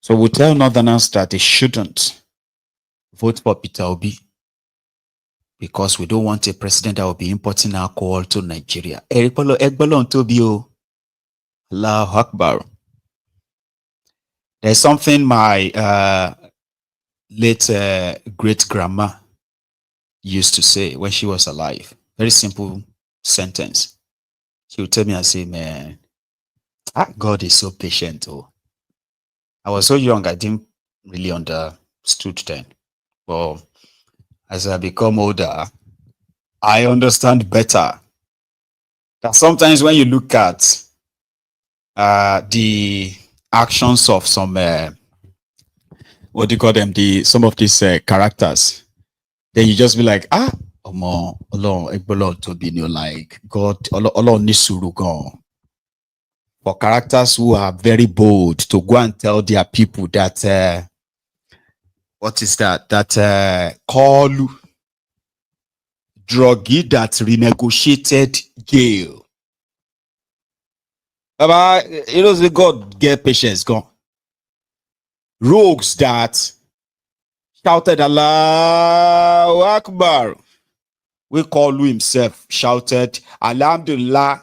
So we'll tell Northerners that they shouldn't vote for Peter Obi because we don't want a president that will be importing alcohol to Nigeria. Allahu Akbar. There's something my late great grandma used to say when she was alive. Very simple sentence. She would tell me and say, man, God is so patient. Oh. I was so young, I didn't really understood then. But as I become older, I understand better. That sometimes when you look at the actions of some, what do you call them? Some of these characters, then you just be like, like God, for characters who are very bold to go and tell their people that what is that? That call druggie that renegotiated jail. The God get patience gone. Rogues that shouted Allahu Akbar. We call himself shouted Alhamdulillah.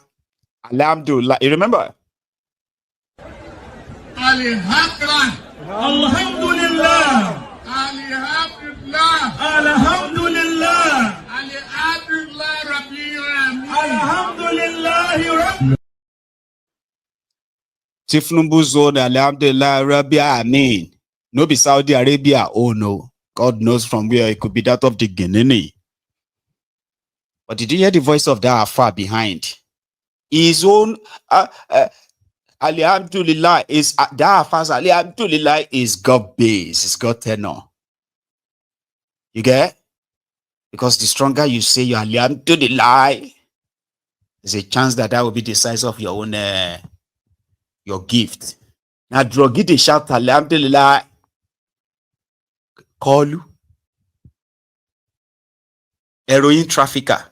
Alhamdulillah. You remember? Alhamdulillah. Alhamdulillah. Alhamdulillah. Alhamdulillah. Tinubu zone Alhamdulillah Rabbi Amin. No be Saudi Arabia. Oh no. God knows from where it could be that of the Guinea. But did you hear the voice of that far behind? His own Alhamdulillah is that fast. Alhamdulillah is God base. It's God tenor. You get? Because the stronger you say you Alhamdulillah, there's a chance that will be the size of your own your gift. Now, druggy they shout Alhamdulillah. Call you. Heroin trafficker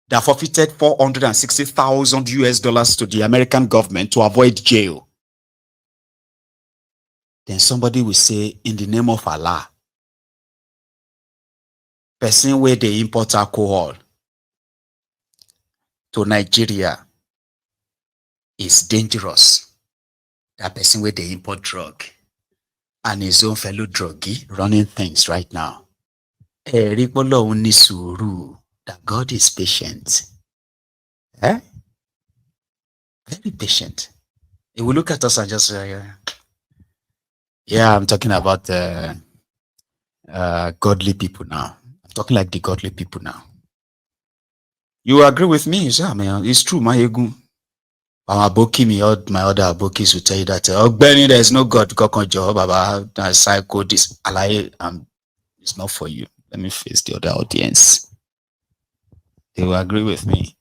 that forfeited $460,000 to the American government to avoid jail. Then somebody will say, in the name of Allah, person where they import alcohol to Nigeria is dangerous. That person where they import drug and his own fellow druggie running things right now. That God is patient. Very patient. He will look at us and just say, yeah, I'm talking about godly people now. I'm talking like the godly people now. You agree with me? Yeah, man, it's true, MAIYEGUN. My other abokis will tell you that Benny, there's no God. Baba, psycho, this it's not for you. Let me face the other audience. They will agree with me.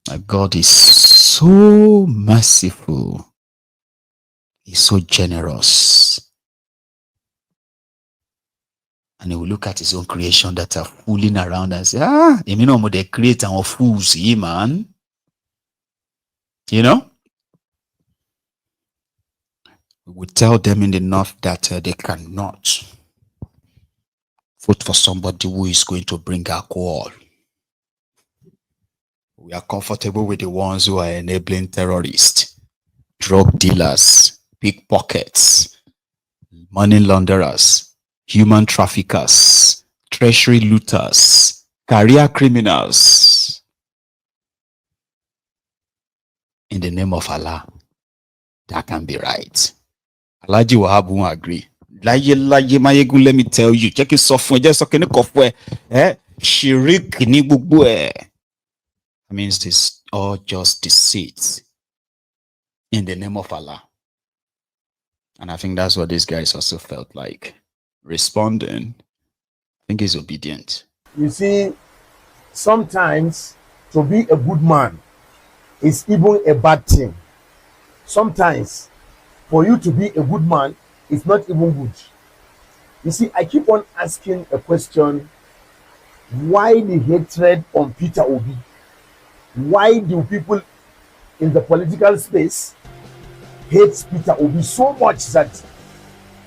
My God is so merciful. He's so generous. And he will look at his own creation that are fooling around and say, they create our fools, man. You know? We will tell them in the north that they cannot vote for somebody who is going to bring alcohol. We are comfortable with the ones who are enabling terrorists, drug dealers, pickpockets, money launderers, human traffickers, treasury looters, career criminals. In the name of Allah, that can be right. Alhaji Wahab won't agree. MAIYEGUN, let me tell you, check it software, just talking shirik ni gbogbo means this all just deceit in the name of Allah. And I think that's what these guys also felt like. Responding, I think he's obedient. You see, sometimes to be a good man is even a bad thing. Sometimes for you to be a good man is not even good. You see, I keep on asking a question: why the hatred on Peter Obi? Why do people in the political space hate Peter Obi so much that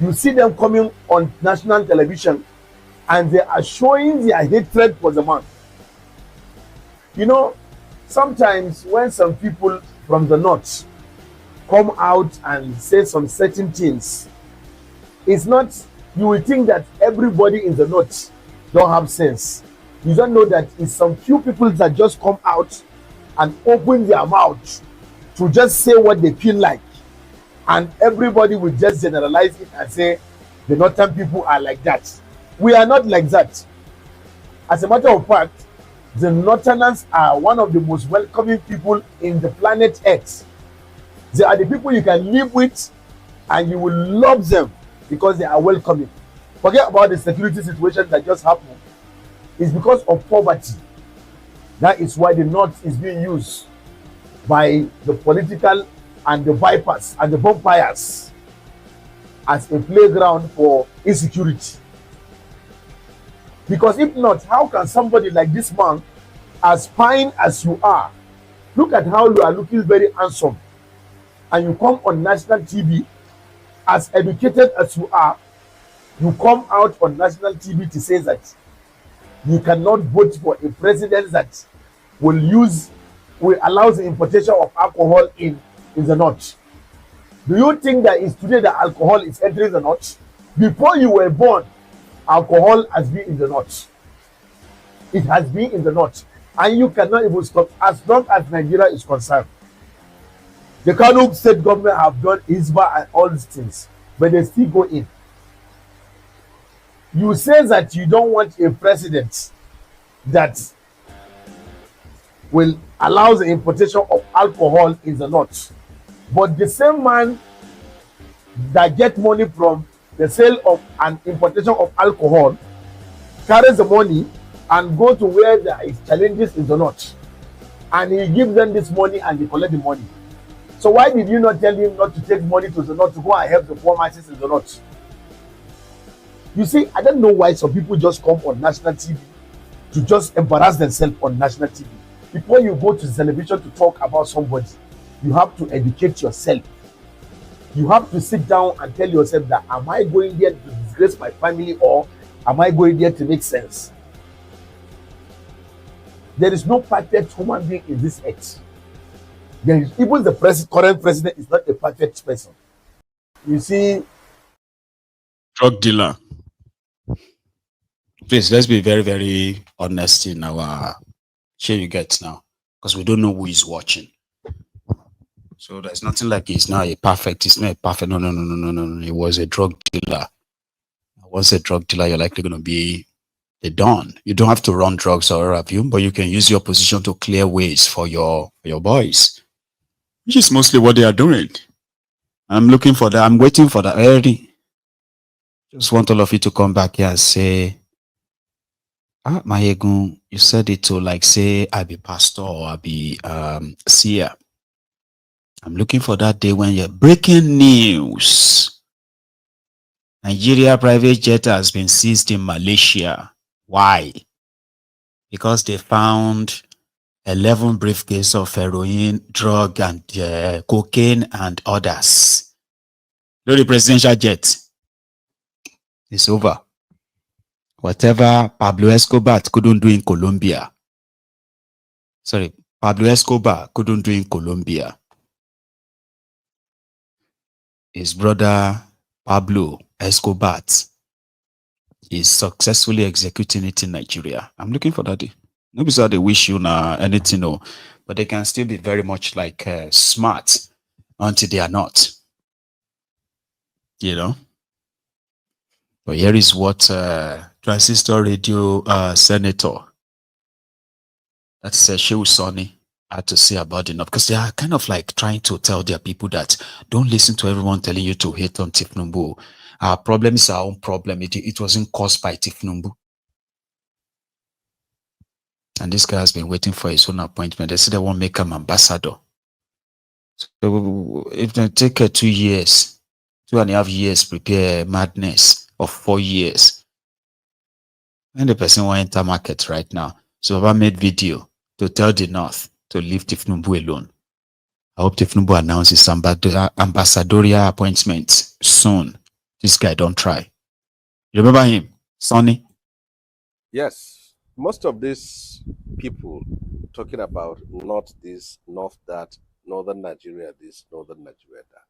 you see them coming on national television and they are showing their hatred for the man? You know, sometimes when some people from the north come out and say some certain things, it's not, you will think that everybody in the north don't have sense. You don't know that it's some few people that just come out and open their mouth to just say what they feel like, and everybody will just generalize it and say the northern people are like that. We are not like that. As a matter of fact, the northerners are one of the most welcoming people in the planet Earth. They are the people you can live with and you will love them because they are welcoming. Forget about the security situation that just happened. It's because of poverty. That is why the north is being used by the political and the vipers and the vampires as a playground for insecurity. Because if not, how can somebody like this man, as fine as you are, look at how you are looking very handsome, and you come on national TV, as educated as you are, you come out on national TV to say that you cannot vote for a president that will allow the importation of alcohol in the north. Do you think that it's today that alcohol is entering the north? Before you were born, alcohol has been in the north. It has been in the north, and you cannot even stop as long as Nigeria is concerned. The Kano state government have done Hizbah and all these things, but they still go in. You say that you don't want a president that will allow the importation of alcohol in the north, but the same man that get money from the sale of and importation of alcohol carries the money and go to where there is challenges in the north, and he gives them this money and they collect the money. So why did you not tell him not to take money to the north to go and help the poor masses in the north? You see, I don't know why some people just come on national TV to just embarrass themselves on national TV. Before you go to the television to talk about somebody, you have to educate yourself. You have to sit down and tell yourself that, am I going there to disgrace my family, or am I going there to make sense? There is no perfect human being in this earth. There is, even the current president is not a perfect person. You see, Drug dealer. Please, let's be very, very honest in our share you get now, because we don't know who is watching. So there's nothing like it's not a perfect, it's not a perfect. No. He was a drug dealer. Once a drug dealer, you're likely going to be the don. You don't have to run drugs or have you, but you can use your position to clear ways for your boys, which is mostly what they are doing. I'm looking for that. I'm waiting for that already. Just want all of you to come back here and say, Mayegun, you said it to like say I be pastor or I be seer. I'm looking for that day when you're breaking news. Nigeria private jet has been seized in Malaysia. Why? Because they found 11 briefcases of heroin, drug, and cocaine and others. No, the presidential jet. It's over. Whatever Pablo Escobar couldn't do in Colombia. Sorry, Pablo Escobar couldn't do in Colombia. His brother Pablo Escobar is successfully executing it in Nigeria. I'm looking for that day. Nobody said they wish you anything, no, but they can still be very much like smart until they are not. You know? But here is what Transistor Radio Senator, that's Shehu Sonny, had to say about it, because they are kind of like trying to tell their people that don't listen to everyone telling you to hate on Tinubu. Our problem is our own problem. It wasn't caused by Tinubu. And this guy has been waiting for his own appointment. They said they won't make him ambassador. So if they take 2 years, 2.5 years, prepare madness of 4 years, and the person will enter market right now. So Baba made video to tell the North to leave Tinubu alone. I hope Tinubu announces ambassadorial appointment soon. This guy don't try. You remember him? Sonny? Yes. Most of these people talking about not this, not that, northern Nigeria this, northern Nigeria that.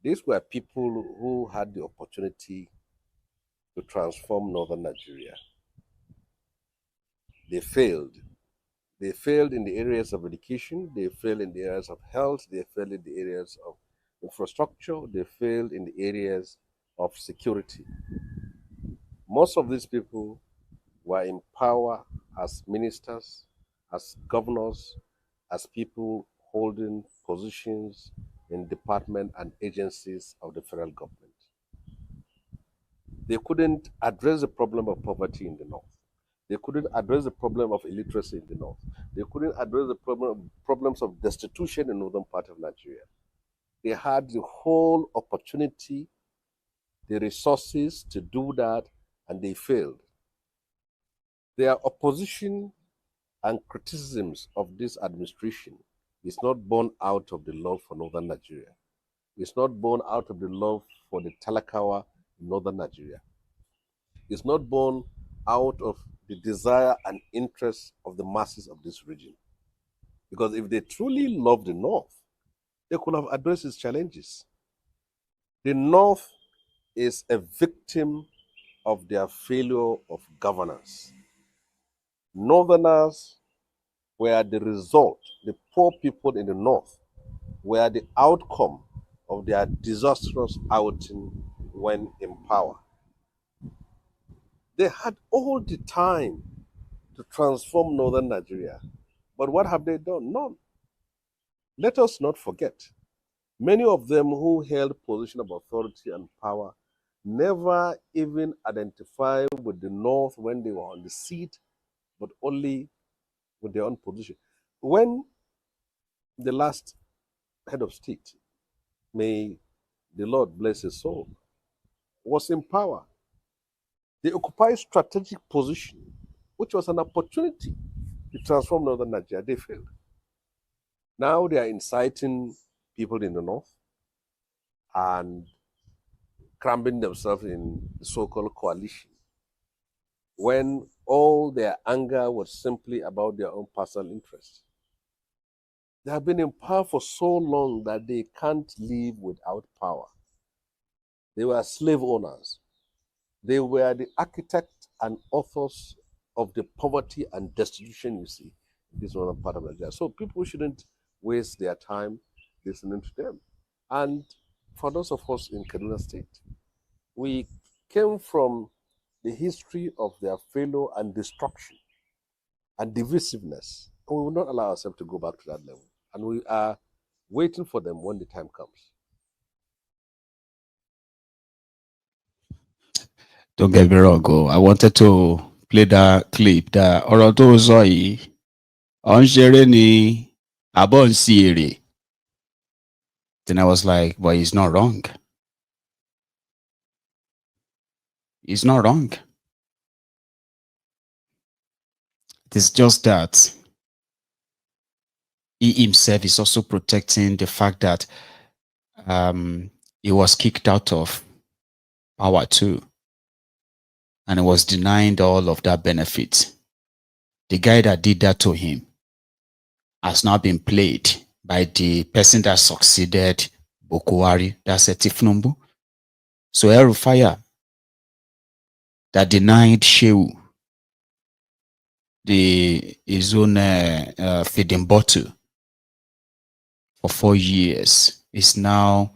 These were people who had the opportunity to transform northern Nigeria. They failed. They failed in the areas of education, they failed in the areas of health, they failed in the areas of infrastructure, they failed in the areas of security. Most of these people were in power as ministers, as governors, as people holding positions in department and agencies of the federal government. They couldn't address the problem of poverty in the north. They couldn't address the problem of illiteracy in the north. They couldn't address the problems of destitution in the northern part of Nigeria. They had the whole opportunity, the resources to do that, and they failed. Their opposition and criticisms of this administration is not born out of the love for northern Nigeria. It's not born out of the love for the Talakawa in northern Nigeria. It's not born out of the desire and interest of the masses of this region. Because if they truly love the North, they could have addressed its challenges. The North is a victim of their failure of governance. Northerners were the result, the poor people in the North were the outcome of their disastrous outing when in power. They had all the time to transform northern Nigeria. But what have they done? None. Let us not forget, many of them who held position of authority and power never even identified with the North when they were on the seat, but only with their own position. When the last head of state, may the Lord bless his soul, was in power, they occupied strategic position, which was an opportunity to transform northern Nigeria. They failed. Now they are inciting people in the north and cramming themselves in the so-called coalition, when all their anger was simply about their own personal interests. They have been in power for so long that they can't live without power. They were slave owners. They were the architects and authors of the poverty and destitution you see in this northern part of Nigeria. So people shouldn't waste their time listening to them. And for those of us in Kaduna State, we came from the history of their failure and destruction and divisiveness. And we will not allow ourselves to go back to that level. And we are waiting for them when the time comes. Don't get me wrong. I wanted to play that clip. That ọ̀rọ̀ tó sọ yìí, ọ̀ ń ṣeré ni àbọ̀ ń sí èrè. Then I was like, but he's not wrong. He's not wrong. It's just that he himself is also protecting the fact that he was kicked out of power too. And he was denied all of that benefit. The guy that did that to him has now been played by the person that succeeded Bokuwari, that's a Tinubu. So El-Rufai that denied Shehu his own feeding bottle for 4 years is now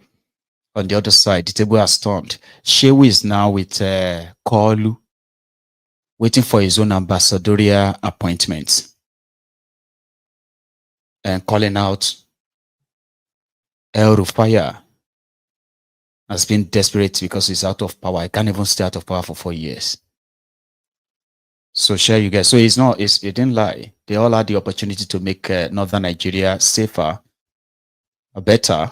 on the other side. The table has turned. Shehu is now with Kolu, waiting for his own ambassadorial appointments and calling out El-Rufai has been desperate because he's out of power. He can't even stay out of power for 4 years. So share you guys. So it didn't lie. They all had the opportunity to make northern Nigeria safer or better,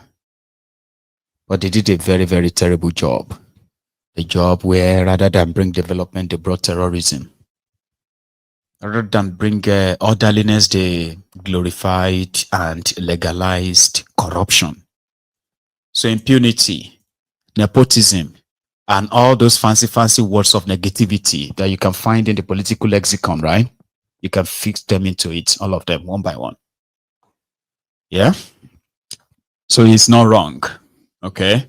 but they did a very, very terrible job. A job where rather than bring development, they brought terrorism. Rather than bring orderliness, they glorified and legalized corruption. So impunity, nepotism, and all those fancy words of negativity that you can find in the political lexicon, right? You can fix them into it, all of them, one by one. Yeah? So he's not wrong, okay?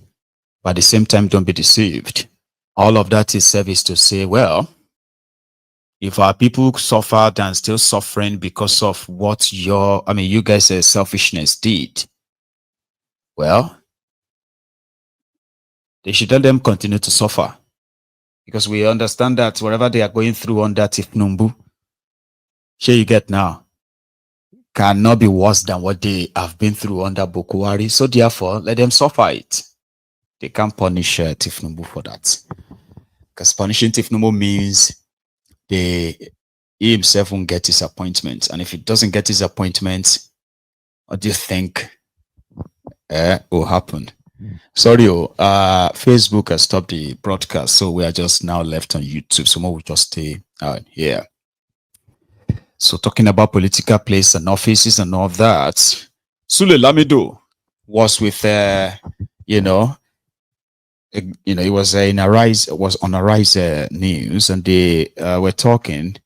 But at the same time, don't be deceived. All of that is service to say, well, if our people suffered and still suffering because of what you guys' selfishness did, well, they should let them continue to suffer. Because we understand that whatever they are going through under Tinubu, here you get now, cannot be worse than what they have been through under Bokuwari. So therefore, let them suffer it. They can't punish Tinubu for that. Because punishing Tinubu means he himself won't get his appointment. And if he doesn't get his appointment, what do you think will happen? Sorry, Facebook has stopped the broadcast, so we are just now left on YouTube. So we'll just stay here. So talking about political places and offices and all that, Sule Lamido was with, he was on Arise News, and they were talking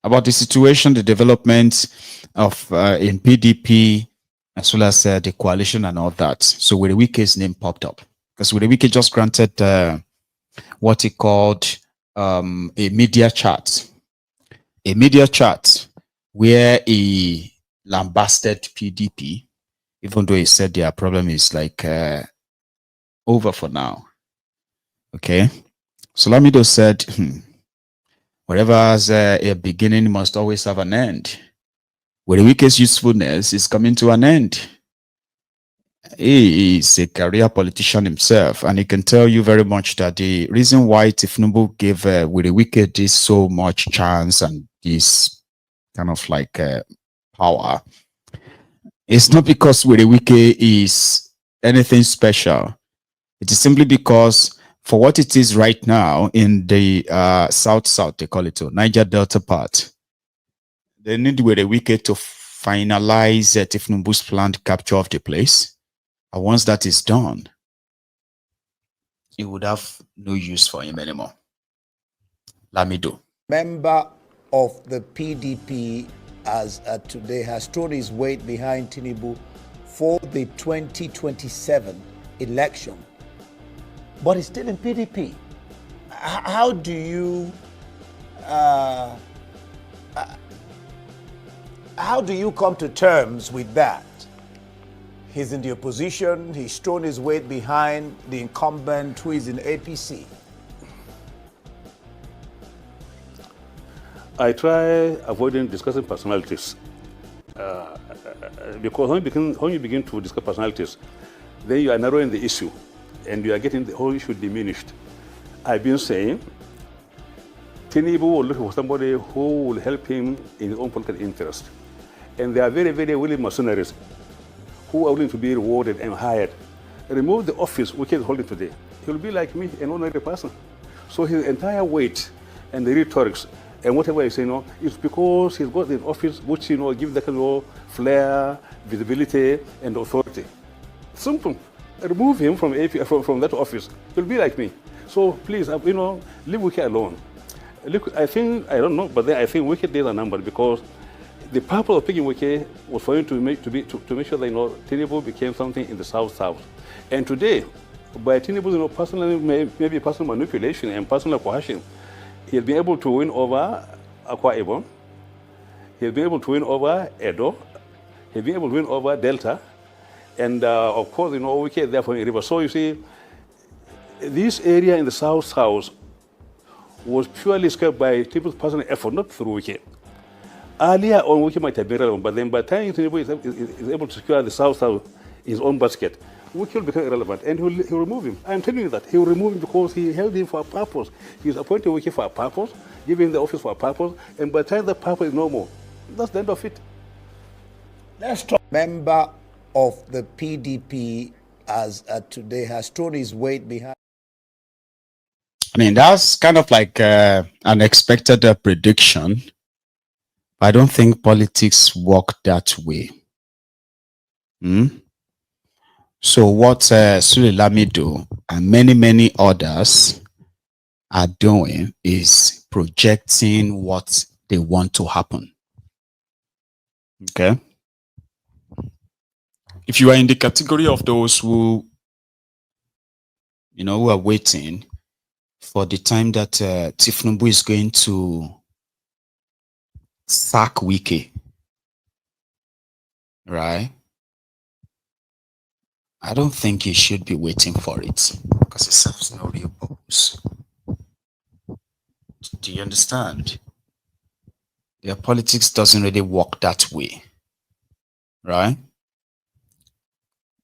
about the situation, the development of in PDP, as well as the coalition and all that. So Werewike's name popped up because Werewike just granted what he called a media chat. A media chat where he lambasted PDP, even though he said their problem is like over for now. Okay. So Lamido said, Whatever has a beginning must always have an end. Werewike's usefulness is coming to an end. He is a career politician himself, and he can tell you very much that the reason why Tinubu gave Werewike this so much chance and this kind of like power, it's not because Werewike is anything special. It is simply because for what it is right now in the south, they call it Niger Delta part, they need Werewike to finalize Tinubu's planned capture of the place. And once that is done, it would have no use for him anymore. Lamido. Member of the PDP as today has thrown his weight behind Tinubu for the 2027 election, but he's still in PDP. How do you come to terms with that? He's in the opposition, he's thrown his weight behind the incumbent who is in APC. I try avoiding discussing personalities because when you begin to discuss personalities, then you are narrowing the issue and you are getting the whole issue diminished. I've been saying Tinubu will look for somebody who will help him in his own political interest. And they are very, very willing mercenaries who are willing to be rewarded and hired. Remove the office which he is holding today. He will be like me, an ordinary person. So his entire weight and the rhetorics and whatever I say, is because he's got the office which, gives that kind of flair, visibility, and authority. Simple. Remove him from that office. He'll be like me. So please, leave Wiki alone. Look, I don't know, but then I think Wiki days are numbered because the purpose of picking Wiki was for him to make sure that Tinubu became something in the South. And today, by Tinubu's personal, maybe personal manipulation and personal coercion, he has been able to win over Akwa Ibom. He has been able to win over Edo. He has been able to win over Delta. And of course, Wiki is there for a river. So you see, this area in the South was purely scaled by Tinubu's personal effort, not through Wiki. Earlier on, Wiki might have been relevant, but then by the time Tinubu is able to secure the South in his own basket, Wiki will become irrelevant, and he'll remove him. I'm telling you that. He will remove him because he held him for a purpose. He's appointed Wiki for a purpose, giving him the office for a purpose, and by the time the purpose is no more, that's the end of it. Let's talk. Member of the PDP as today has thrown his weight behind. I mean, that's kind of like an expected prediction. I don't think politics work that way. So what Sule Lamido and many others are doing is projecting what they want to happen. Okay? If you are in the category of those who, who are waiting for the time that Tinubu is going to sack Wiki, right? I don't think you should be waiting for it because it serves no real purpose. Do you understand? Their politics doesn't really work that way, right?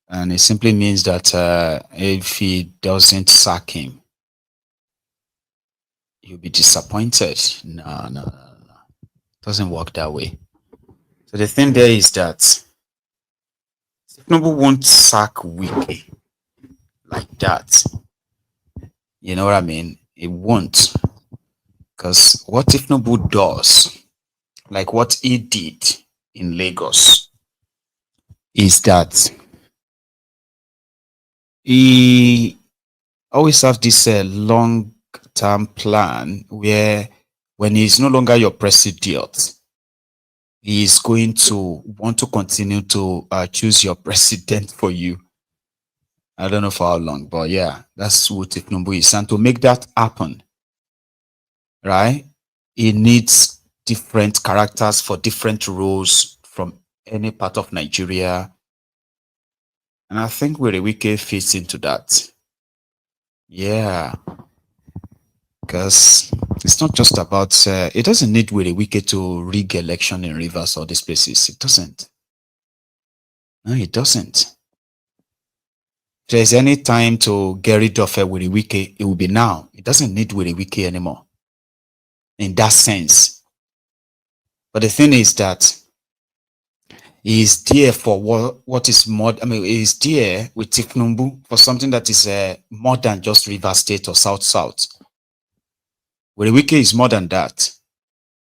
And it simply means that if he doesn't sack him, you'll be disappointed. No. It doesn't work that way. So the thing there is that Tinubu won't sack Wiki like that. You know what I mean? It won't. Because what Tinubu does, like what he did in Lagos, is that he always have this long-term plan where when he's no longer your president, he is going to want to continue to choose your president for you. I don't know for how long, but yeah, that's what Tinubu is. And to make that happen, right, he needs different characters for different roles from any part of Nigeria. And I think Werewike fits into that. Yeah. because it's not just about, it doesn't need with a wicked to rig election in Rivers or these places. It doesn't. No, it doesn't. If there's any time to get rid of a Willy Wiki, it will be now. It doesn't need Willy Wiki anymore. In that sense. But the thing is that he's there for what is more, I mean, he's there with Tinubu for something that is more than just River State or South. Willy Wiki is more than that.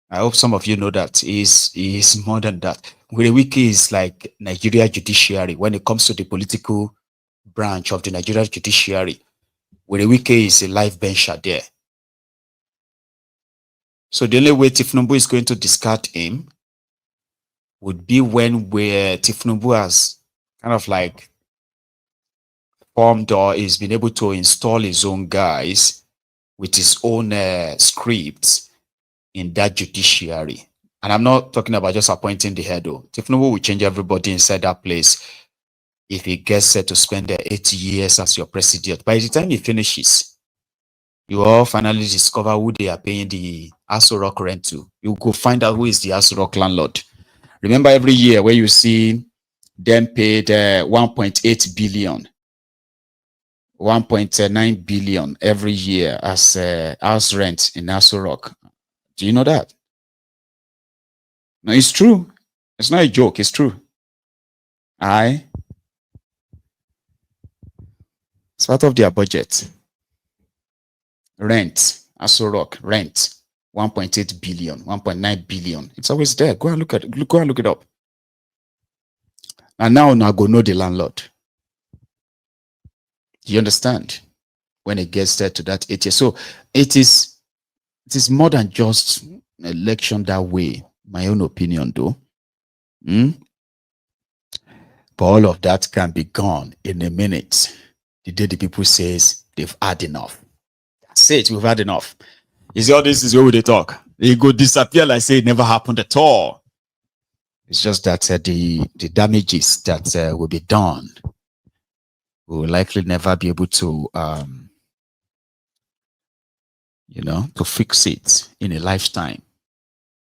I hope some of you know that he is more than that. Willy Wiki is like Nigeria judiciary when it comes to the political branch of the Nigeria judiciary. Willy Wiki is a live bencher there. So the only way Tinubu is going to discard him would be when Tinubu has kind of like formed or is been able to install his own guys with his own scripts in that judiciary. And I'm not talking about just appointing the head. Tinubu will change everybody inside that place if he gets set to spend 8 years as your president. By the time he finishes, you all finally discover who they are paying the Aso Rock rent to. You go find out who is the Aso Rock landlord. Remember every year where you see them paid 1.8 billion, 1.9 billion every year as house rent in Aso Rock. Do you know that? No, it's true. It's not a joke. It's true. It's part of their budget. Rent, Aso Rock, rent, 1.8 billion, 1.9 billion. It's always there. Go and look at it. Go and look it up. And now go know the landlord. Do you understand? When it gets there to that 8 years. So it is more than just election that way. My own opinion though. But all of that can be gone in a minute. The day the people says they've had enough. That's it, we've had enough. You see, all this is where they talk. They go disappear like say it never happened at all. It's just that the damages that will be done will likely never be able to to fix it in a lifetime.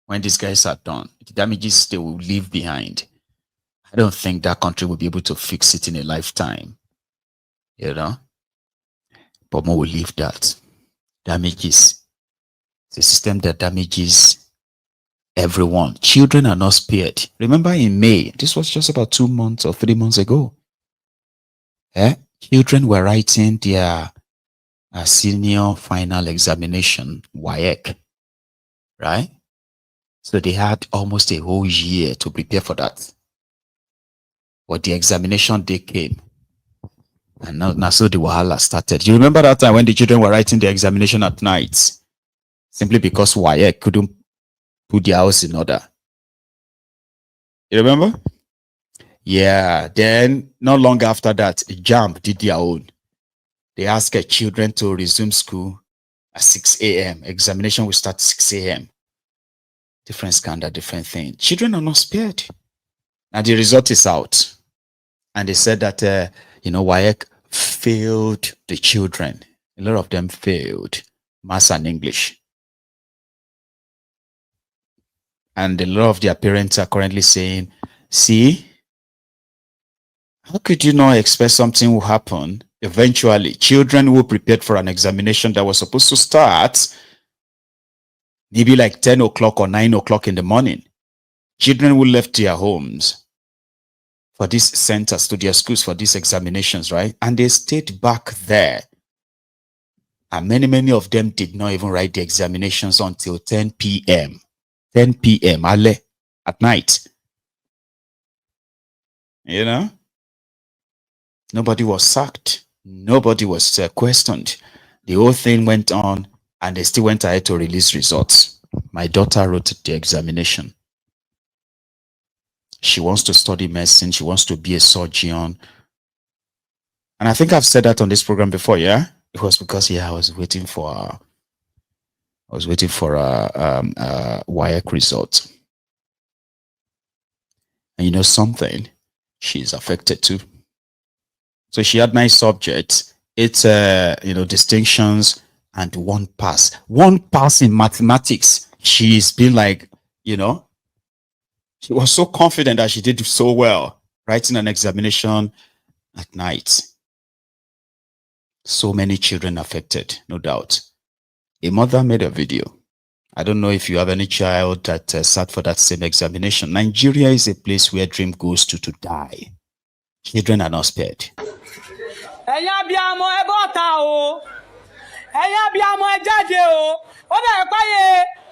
When these guys are done, the damages they will leave behind, I don't think that country will be able to fix it in a lifetime. But more will leave that. Damages. The system that damages everyone. Children are not spared. Remember in May, this was just about 2 months or 3 months ago. Children were writing their senior final examination, WAEC, right? So they had almost a whole year to prepare for that. But the examination day came. And now so the wahala started. You remember that time when the children were writing the examination at night? Simply because WAEC couldn't put their house in order. You remember? Yeah, then not long after that, JAMB did their own. They asked children to resume school at 6 a.m. Examination will start 6 a.m. Different scandal, different thing. Children are not spared. And the result is out. And they said that, WAEC failed the children. A lot of them failed Maths and English. And a lot of their parents are currently saying, see, how could you not expect something will happen? Eventually, children who prepared for an examination that was supposed to start maybe like 10 o'clock or 9 o'clock in the morning. Children who left their homes for these centers to their schools for these examinations, right? And they stayed back there. And many of them did not even write the examinations until 10 p.m. 10 p.m. at night. Nobody was sacked. Nobody was questioned. The whole thing went on and they still went ahead to release results. My daughter wrote the examination. She wants to study medicine. She wants to be a surgeon. And I think I've said that on this program before, yeah? It was because, I was waiting for a WAEC result. And something? She's affected too. So she had 9 subjects, 8, distinctions, and one pass in mathematics. She's been like, you know, she was so confident that she did so well, writing an examination at night. So many children affected, no doubt. A mother made a video. I don't know if you have any child that sat for that same examination. Nigeria is a place where dream goes to die. Children are not spared.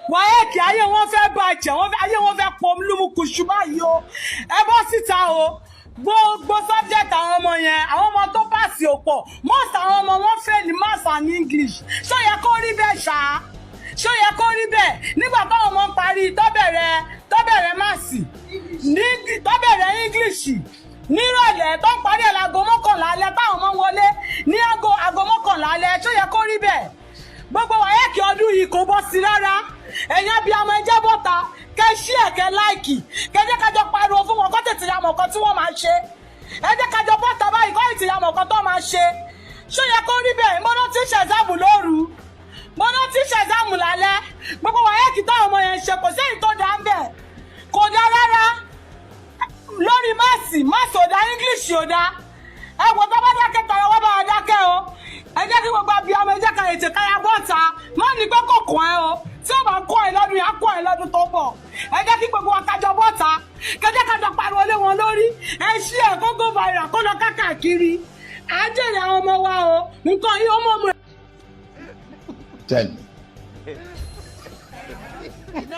Wáyéèkì ayé wọn fẹ́ bàjẹ́ ayé wọn fẹ́ pọ̀ lùmùkùṣù báyìí o ẹ bọ́ síta o gbogbo subject àwọn ọmọ yẹn àwọn ọmọ tó pàṣẹ òpọ̀ most àwọn ọmọ wọn fail maths and English ṣó yẹ kó rí bẹ́ẹ̀ ṣá ṣó yẹ kó rí bẹ́ẹ̀ nígbà táwọn ọmọ ń parí tó bẹ̀rẹ̀ maths tó bẹ̀rẹ̀ English nírọ̀lẹ́ tó ń parí ẹ̀ láago mọ́kànlá alẹ́ táwọn ọmọ wọlé ní aago mọ́kànlá alẹ́ ṣó yẹ kó rí bẹ́ẹ̀ gbogbo wáyéèkì ọdún yìí kò bọ́ sí rárá ẹ̀yin abiyamọ ẹjẹ́ bọ́ta kẹ́ ṣí ẹ̀kẹ́ láìkì kẹ́jẹ́ kájọ pariwo fún wọn kó tètè ya mọ̀ kan tí wọ́n máa ṣe ẹjẹ́ kájọ bọ́ta báyìí kó tètè ya mọ̀ kan tó máa ṣe ṣó yẹ kó rí bẹ́ẹ̀ mọ́nà tí ṣẹ̀záàmù lóru mọ́nà tí ṣẹ̀záàmù lálẹ́ gbogbo wáyéèkì táwọn ọmọ yẹn ṣe kò sí èyí tó dá ń bẹ̀ kò dá rárá lórí máàsì ò dá English ò dá ẹ̀wọ̀n tó bá dákẹ́ tọrọ wọ́n bá wà dákẹ́ o ẹ jẹ́ kí gbogbo abiyamọ ẹ jẹ́ ká ètè káyà bọ́ta má ní pé kò kàn ẹ́ o tí ó bá kọ́ ẹ lọ́dún yà kọ́ ẹ lọ́dún tó bọ̀ ẹ jẹ́ kí gbogbo akájọ bọ́ta kẹjẹ́ kájọ pariwo lé wọn lórí ẹ ṣí ẹ kó go viral kó lọ káàkiri àjẹrẹ àwọn ọmọ wa o nǹkan yìí ó mọ̀ mọ́.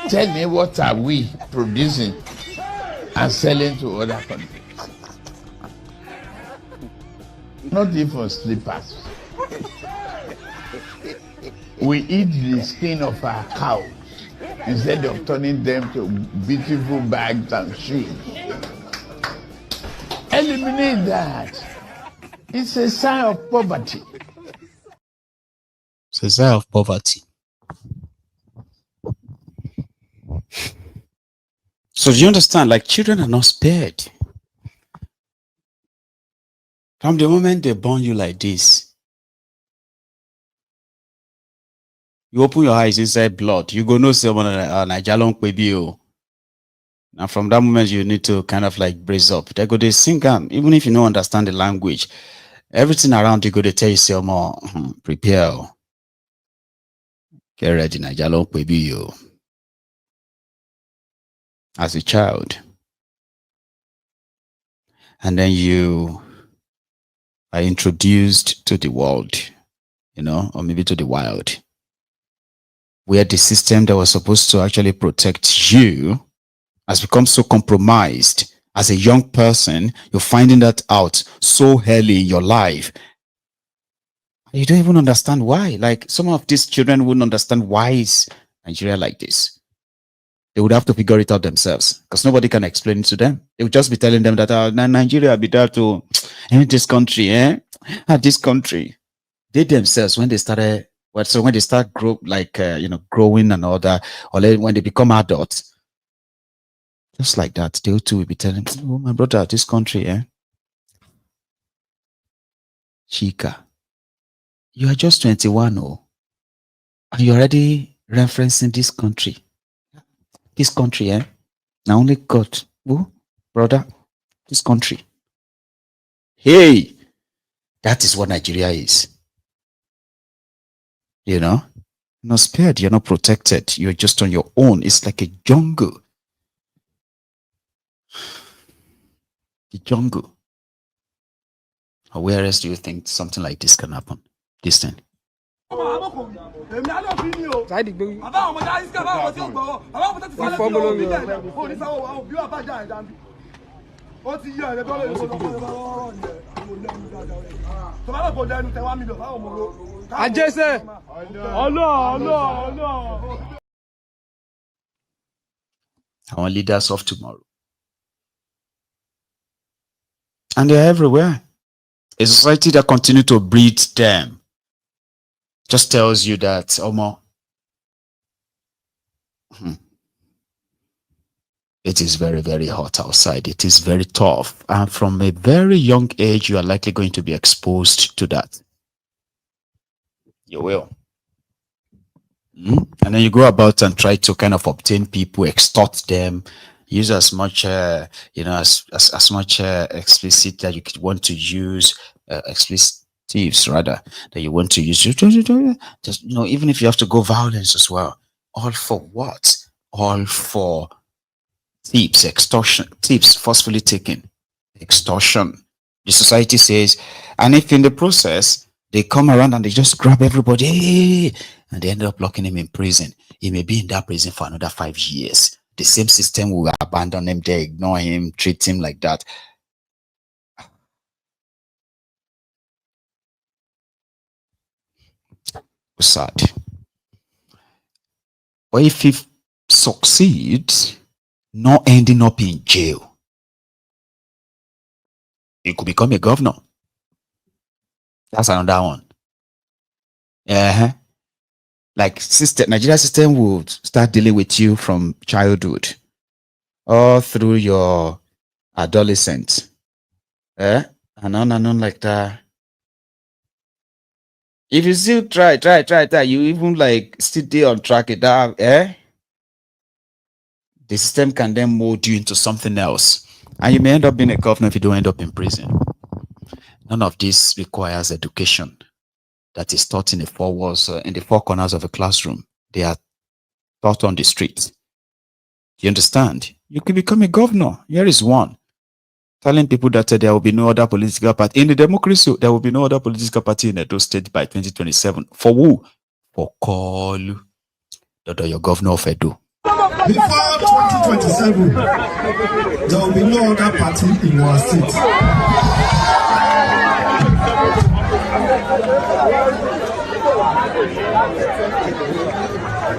Tell me what are we producing and selling to other countries? Not even slippers. We eat the skin of our cows instead of turning them to beautiful bags and shoes. Eliminate that. It's a sign of poverty. It's a sign of poverty. So do you understand? Like, children are not spared. From the moment they born you like this, you open your eyes inside blood, you go know someone Nigeria baby. Now from that moment you need to kind of like brace up. They go they sing even if you don't understand the language, everything around you go they tell you say more prepare. Get ready, Nigeria baby. As a child. And then you are introduced to the world, you know, or maybe to the wild, where the system that was supposed to actually protect you has become so compromised. As a young person, you're finding that out so early in your life. You don't even understand why. Like, some of these children wouldn't understand why is Nigeria like this. They would have to figure it out themselves because nobody can explain it to them. They would just be telling them that Nigeria be there to this country, this country. They themselves, when they started, so when they start growing and all that, or when they become adults, just like that, they too will be telling, oh, my brother, this country, Chica, you are just 21, and you're already referencing this country. This country, now only God, brother, this country. Hey, that is what Nigeria is. You know, you're not spared, you're not protected, you're just on your own. It's like a jungle. The jungle. Where else do you think something like this can happen? This thing. Our leaders of tomorrow. And they're everywhere. A society that continues to breed them just tells you that, Omo, it is very, very hot outside. It is very tough. And from a very young age, you are likely going to be exposed to that. You will. And then you go about and try to kind of obtain people, extort them, use as much, as much explicit that you could want to use, expletives rather, that you want to use. Just, even if you have to go violence as well. All for what? All for tips, extortion, tips forcefully taken, extortion. The society says, and if in the process, they come around and they just grab everybody and they end up locking him in prison. He may be in that prison for another 5 years. The same system will abandon him, they ignore him, treat him like that. Sad. But if he succeeds, not ending up in jail, he could become a governor. That's another one. Like Nigeria system would start dealing with you from childhood all through your adolescence. And on like that. If you still try, you even like still stay on track it down, the system can then mold you into something else. And you may end up being a governor if you don't end up in prison. None of this requires education that is taught in the four walls, in the four corners of a classroom. They are taught on the streets. You understand? You can become a governor. Here is one. Telling people that there will be no other political party. In the democracy, there will be no other political party in Edo State by 2027. For who? For Kolu. Your governor of Edo. Before 2027, there will be no other party in our state.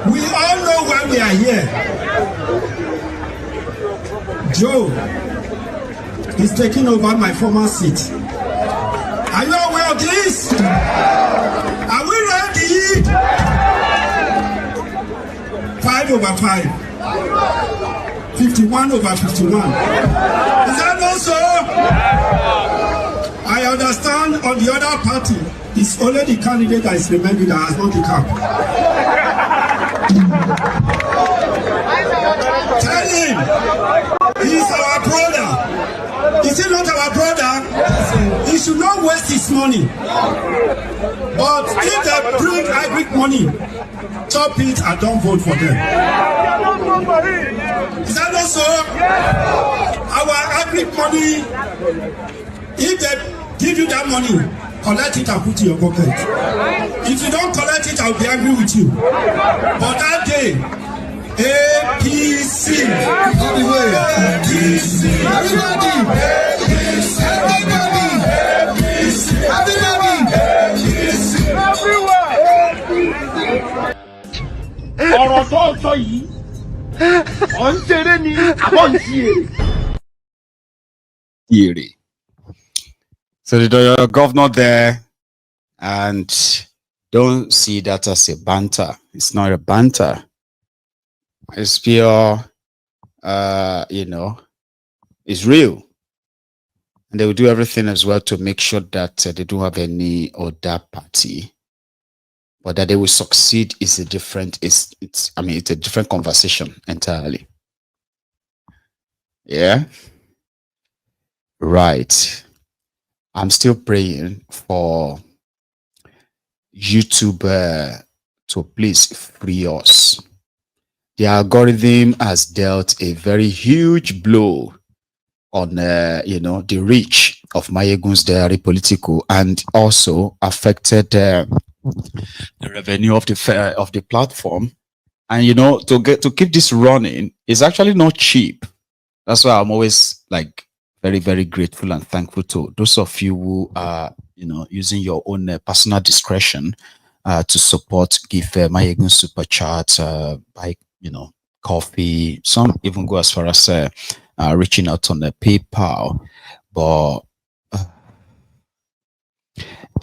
We all know why we are here. Joe is taking over my former seat. Are you aware of this? Are we ready? 5/5. 51/51. Is that not so? I understand on the other party, it's only the candidate that is remaining that has not the cap. Tell him, he's our brother. Is he not our brother? He should not waste his money. But if they bring agric money, chop it and don't vote for them. Is that not so? Our agric money, if they give you that money, collect it and put it in your pocket. If you don't collect it, I'll be angry with you. But that day, APC. Everybody. APC. Everybody. APC. Everybody. APC. Everybody. APC. Everywhere. Ọ̀rọ̀ tó sọ yìí, ọ̀ ń ṣeré ni àbọ̀ ń ṣe èrè. So the governor there, and don't see that as a banter. It's not a banter. It's pure, it's real. And they will do everything as well to make sure that they don't have any other party. But that they will succeed is a different, it's a different conversation entirely. Yeah. Right. I'm still praying for YouTube to please free us. The algorithm has dealt a very huge blow on the reach of MAIYEGUN'S diary Politico, and also affected the revenue of the platform. And to keep this running is actually not cheap. That's why I'm always like very, very grateful and thankful to those of you who are using your own personal discretion to support, give MAIYEGUN super chat, buy coffee. Some even go as far as reaching out on the PayPal. But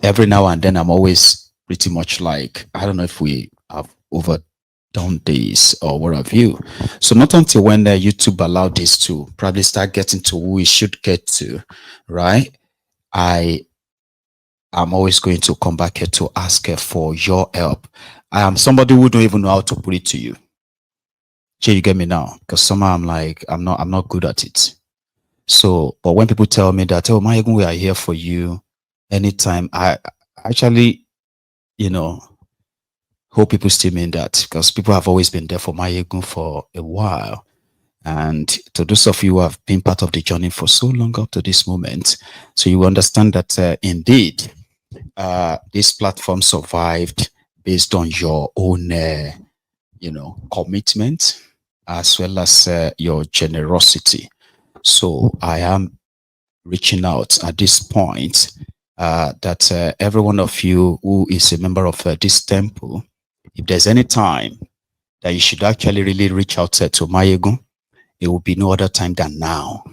every now and then I'm always pretty much like, I don't know if we have overdone this or what have you. So not until when YouTube allowed this to probably start getting to who we should get to, right? I'm always going to come back here to ask for your help. I am somebody who don't even know how to put it to you. Jay, you get me now? Because somehow I'm like, I'm not good at it. So, but when people tell me that, oh, Mayegun, we are here for you anytime, I actually, you know, hope people still mean that, because people have always been there for Mayegun for a while. And to those of you who have been part of the journey for so long up to this moment, so you understand that indeed, this platform survived based on your own, you know, commitment, as well as your generosity. So I am reaching out at this point that every one of you who is a member of this temple, if there's any time that you should actually really reach out to Mayegun, it will be no other time than now.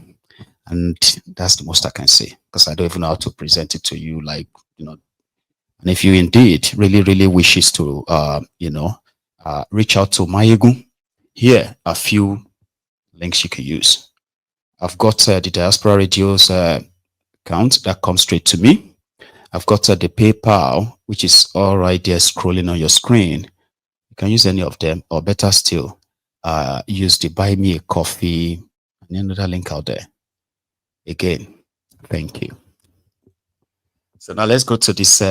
And that's the most I can say, because I don't even know how to present it to you, like, you know. And if you indeed really wishes to, you know, reach out to Mayegun, here are a few links you can use. I've got the Diaspora Radio's account that comes straight to me. I've got the PayPal, which is all right there scrolling on your screen. You can use any of them, or better still, use the Buy Me a Coffee and another link out there. Again, thank you. So now let's go to this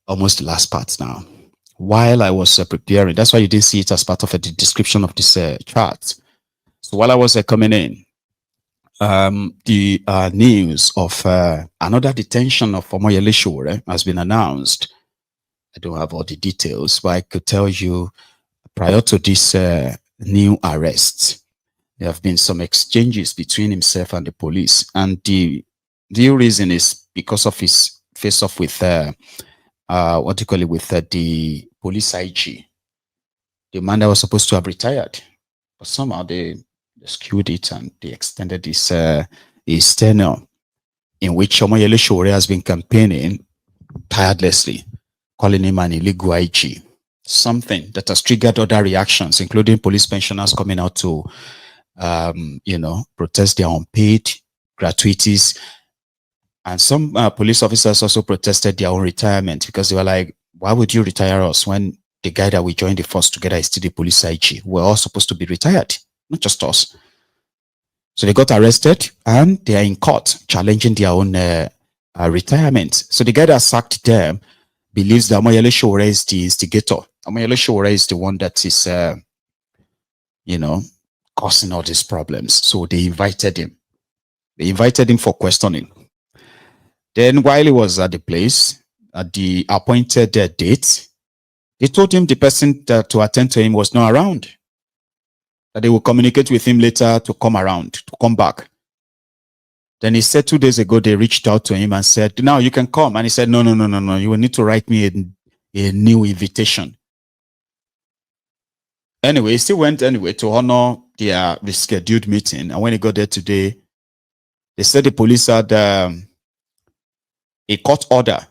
almost the last part now. While I was preparing, that's why you didn't see it as part of the description of this chart. So while I was coming in, the news of another detention of Omoyele Sowore has been announced. I don't have all the details, but I could tell you prior to this new arrest, there have been some exchanges between himself and the police. And the real reason is because of his face-off with, what do you call it, with the police IG. The man that was supposed to have retired. But somehow they skewed it and they extended his tenure, in which Omoyele Sowore has been campaigning tirelessly, calling him an illegal IG. Something that has triggered other reactions, including police pensioners coming out to, you know, protest their unpaid gratuities. And some police officers also protested their own retirement, because they were like, why would you retire us when the guy that we joined the force together is still the police IG? We're all supposed to be retired, not just us. So they got arrested and they are in court challenging their own retirement. So the guy that sacked them believes that Omoyele Sowore is the instigator. Omoyele Sowore is the one that is, you know, causing all these problems. So they invited him. They invited him for questioning. Then while he was at the place, at the appointed date, they told him the person to attend to him was not around. That they will communicate with him later to come around, to come back. Then he said 2 days ago, they reached out to him and said, now you can come. And he said, no, you will need to write me a new invitation. Anyway, he still went anyway to honor their rescheduled meeting. And when he got there today, they said the police had a court order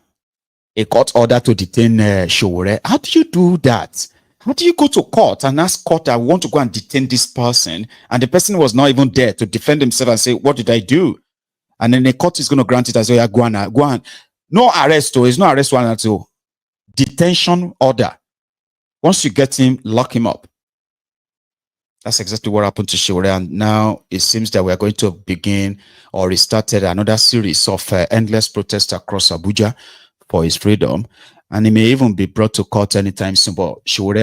to detain Sowore. How do you do that? How do you go to court and ask court, I want to go and detain this person, and the person was not even there to defend himself and say, what did I do? And then the court is going to grant it as well. Go on. No arrest, though. It's no arrest warrant, so detention order. Once you get him, lock him up. That's exactly what happened to Sowore. And now it seems that we are going to begin or restarted another series of endless protests across Abuja for his freedom. And he may even be brought to court anytime soon. But Sowore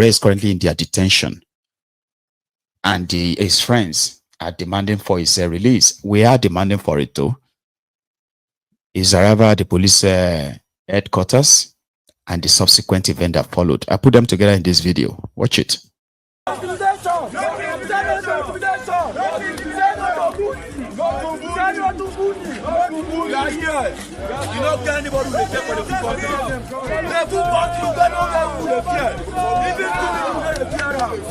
is currently in their detention. And his friends are demanding for his release. We are demanding for it too. His arrival at the police headquarters and the subsequent event that followed. I put them together in this video. Watch it. You don't get anybody who care for the food country. The food country, you don't know who they fear. Even to the Politico.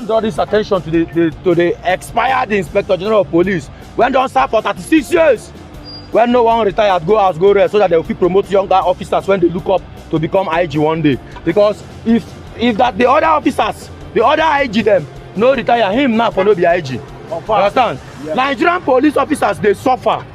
draw this attention to the expired Inspector General of Police when don't serve for 36 years. When no one retired, go out, go rest, so that they will promote younger officers when they look up to become IG one day. Because if that the other officers, the other IG them, no retire him now for no be IG. Understand? Yeah. Nigerian police officers, they suffer.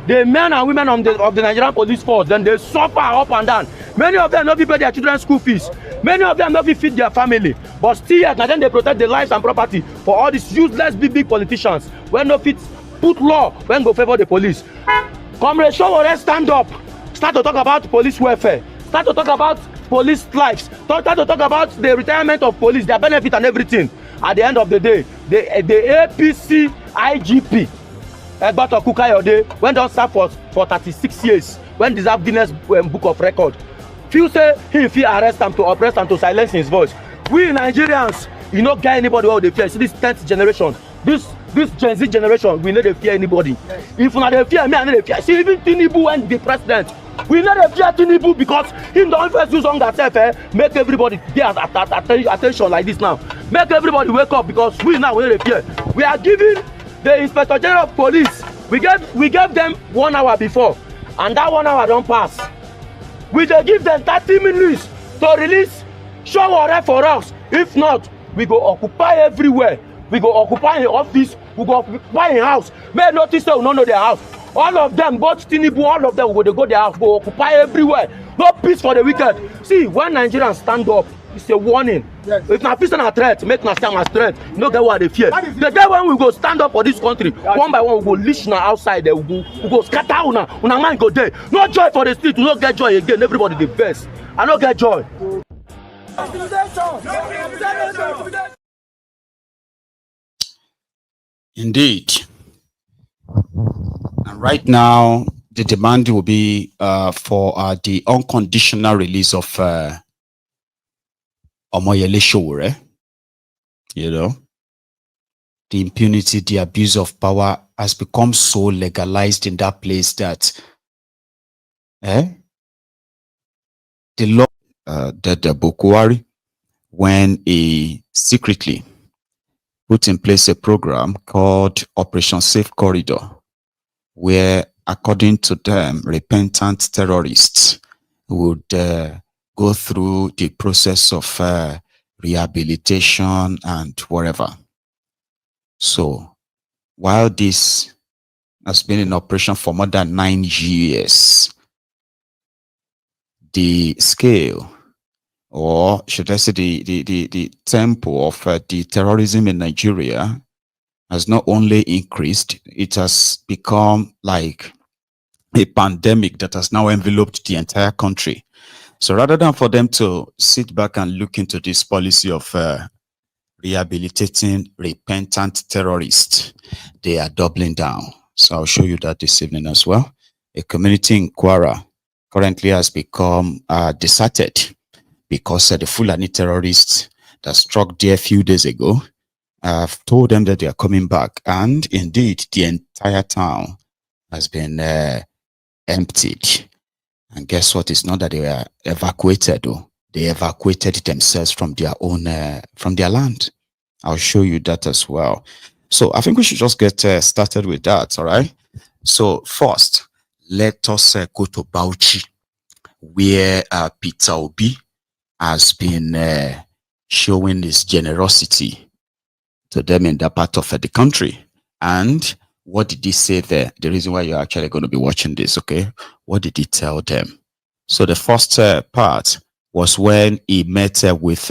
The men and women of the Nigerian police force, then they suffer up and down. Many of them don't pay their children's school fees. Many of them don't feed their family. But still yet, now then they protect their lives and property for all these useless big politicians. When no fit put law, when go favor the police. Comrade Showore, stand up. Start to talk about police welfare. Start to talk about police lives. Start to talk about the retirement of police, their benefit and everything. At the end of the day, the APC IGP, Egbato Kukayode, when don't serve for 36 years, when deserve Guinness Book of Record. Few say he arrest them to oppress and to silence his voice. We Nigerians, you not get anybody who they fear. See this 10th generation, this Gen Z generation, we never fear anybody. If we not fear me, I never fear. See, even Tinubu when the president, we never fear Tinubu because he don't first use on that make everybody get attention like this now. Make everybody wake up because we now we never fear. We are giving the Inspector General of Police. We gave them 1 hour before, and that 1 hour don't pass. We dey give them 30 minutes to release Showore for us. If not, we go occupy everywhere. We go occupy in office, we go occupy in house. May notice they will not know their house. All of them, both Tinubu, all of them will go their house, go occupy everywhere. No peace for the wicked. See, when Nigerians stand up, it's a warning. Yes. If na peace and a threat, make na stand as threat. You no get what they fear. The day when we go stand up for this country, one by one we go leash na outside there, we go scatter una mind go there. No joy for the street, we no get joy again. Everybody the best. I no get joy. Indeed. And right now, the demand will be for the unconditional release of Omoyele Showore. You know, the impunity, the abuse of power has become so legalized in that place that the law that the Bukwari, when he secretly put in place a program called Operation Safe Corridor, where, according to them, repentant terrorists would go through the process of rehabilitation and whatever. So, while this has been in operation for more than 9 years, the scale, or should I say the tempo of the terrorism in Nigeria has not only increased, it has become like a pandemic that has now enveloped the entire country. So rather than for them to sit back and look into this policy of rehabilitating repentant terrorists, they are doubling down. So I'll show you that this evening as well. A community in Kwara currently has become deserted because the Fulani terrorists that struck there a few days ago have told them that they are coming back. And indeed, the entire town has been emptied. And guess what? It's not that they were evacuated, though. They evacuated themselves from their own, from their land. I'll show you that as well. So I think we should just get started with that, all right? So first, let us go to Bauchi, where Peter Obi has been showing his generosity to them in that part of the country. And what did he say there? The reason why you're actually going to be watching this, okay? What did he tell them? So the first part was when he met with,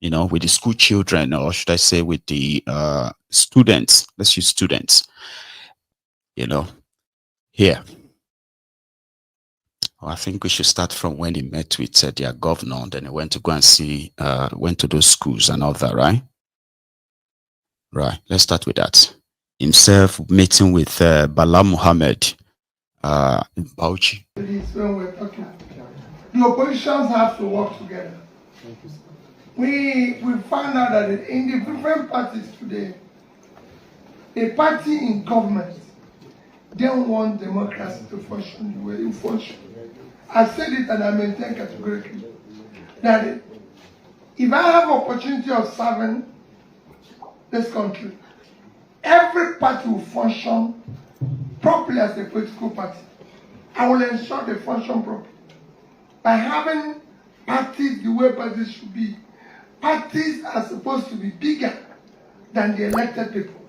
you know, with the school children, or should I say with the students. Let's use students, you know, here. I think we should start from when he met with their governor, and then he went to go and see, went to those schools and all that, right? Right, let's start with that. Himself meeting with Bala Muhammad in Bauchi. When we're talking, the oppositions have to work together. We found out that in the different parties today, a party in government don't want democracy to function the way it functions. I said it and I maintain categorically that if I have opportunity of serving this country, every party will function properly as a political party. I will ensure they function properly by having parties the way parties should be. Parties are supposed to be bigger than the elected people.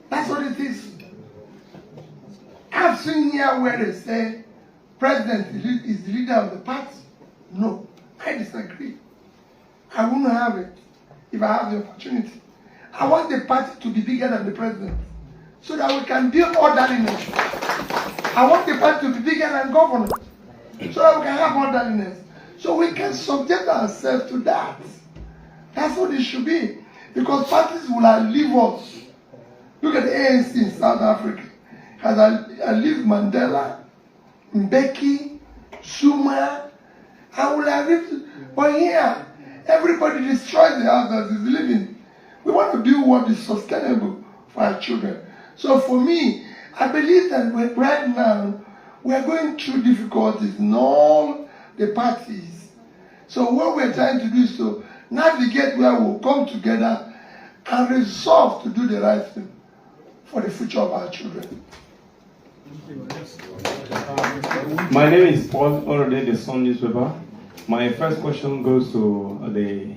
That's what it is. I've seen here where they say president is the leader of the party. No, I disagree. I wouldn't have it if I have the opportunity. I want the party to be bigger than the president so that we can build orderliness. I want the party to be bigger than government so that we can have orderliness. So we can subject ourselves to that. That's what it should be. Because parties will outlive us. Look at the ANC in South Africa. Has outlived Mandela, Mbeki, Zuma. I will outlive. But here, everybody destroys the house that is living. We want to build what is sustainable for our children. So for me, I believe that right now, we are going through difficulties in all the parties. So what we're trying to do is to navigate where we'll come together and resolve to do the right thing for the future of our children. My name is Paul Orode, the Sun newspaper. My first question goes to the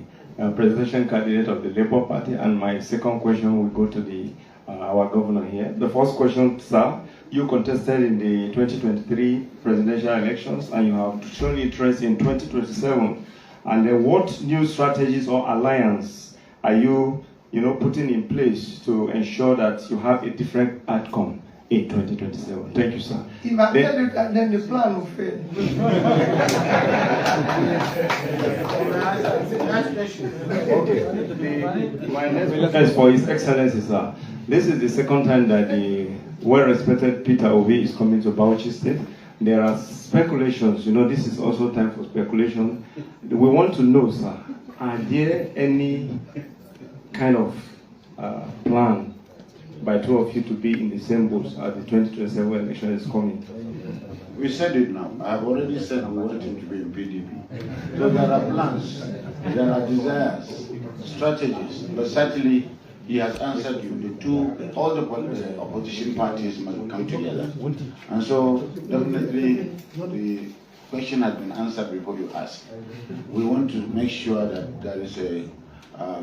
presidential candidate of the Labour Party, and my second question will go to our governor here. The first question, sir, you contested in the 2023 presidential elections, and you have shown interest in 2027. And then what new strategies or alliance are you, putting in place to ensure that you have a different outcome in 2027? Thank you, sir. If I tell you that, then the plan will fail. Okay. My next question is for His Excellency, sir. This is the second time that the well-respected Peter Obi is coming to Bauchi State. There are speculations, this is also time for speculation. We want to know, sir, are there any kind of plan by two of you to be in the same boat as the 2027 election is coming? We said it now. I have already said we want him to be in PDP. So there are plans, there are desires, strategies, but certainly he has answered you. All the opposition parties must come together. And so definitely the question has been answered before you ask. We want to make sure that there is a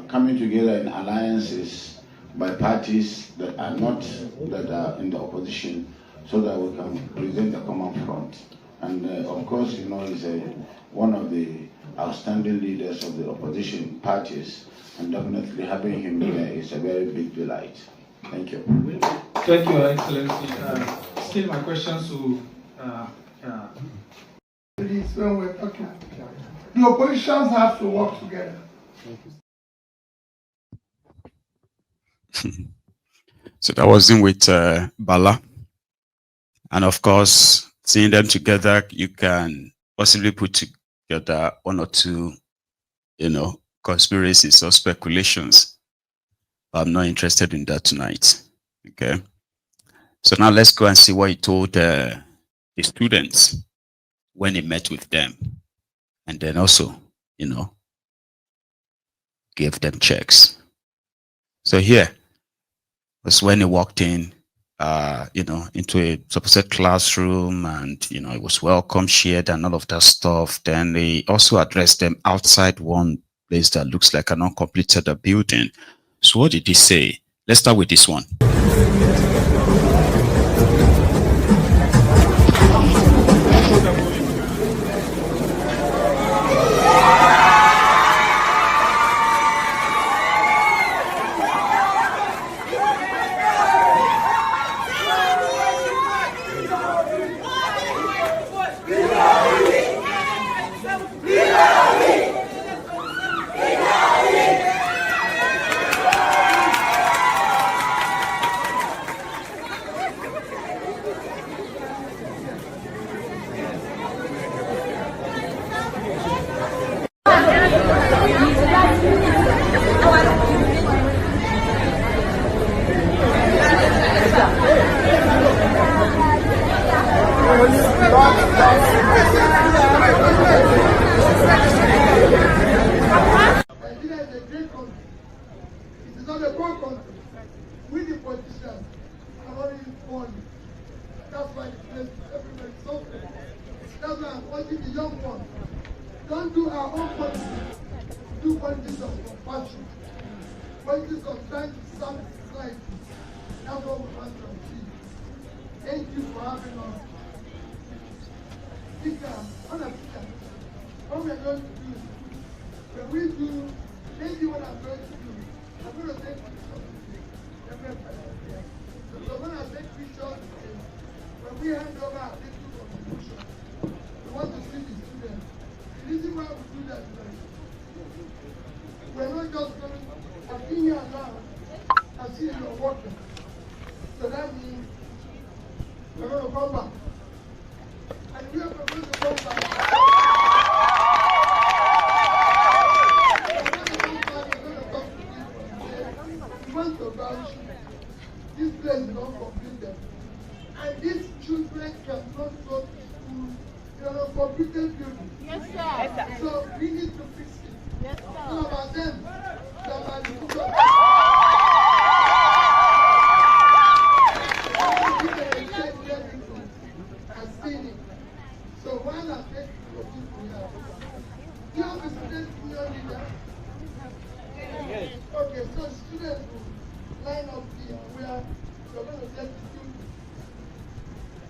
coming together in alliances by parties that are in the opposition, so that we can present a common front. And of course, he's one of the outstanding leaders of the opposition parties, and definitely having him here is a very big delight. Thank you. Thank you, Your Excellency. Still, my questions to This when we're talking. The oppositions have to work together. So that was in with Bala. And of course, seeing them together, you can possibly put together one or two, conspiracies or speculations. I'm not interested in that tonight. Okay. So now let's go and see what he told the students when he met with them. And then also, gave them checks. So here was when he walked in, into a supposed classroom, and, it was welcome, shared, and all of that stuff. Then he also addressed them outside one place that looks like an uncompleted building. So what did he say? Let's start with this one. Don't do our own politics. Do politics of compassion. Politics of trying to serve society. That's what we want to achieve. Thank you for having us. Speaker, on a speaker, what we're going to do, when we do, maybe what I'm going to do, I'm going to take pictures today. So when I take pictures today, when we hand over our little contribution, we want to see the students. The reason why we do that is that we're not just going to, I've been here now, I see you're working. So that means we're going to come back. And we are going to come back. We want to abolish this place is not completed. And these children cannot go to school. They are not completed buildings. Yes, sir. Yes, sir. So we need to fix it. Yes, sir. All about them. They are my little So while I take your people here, do you have a student union leader? Yes. Okay, so students will line up here where you're going to get the students.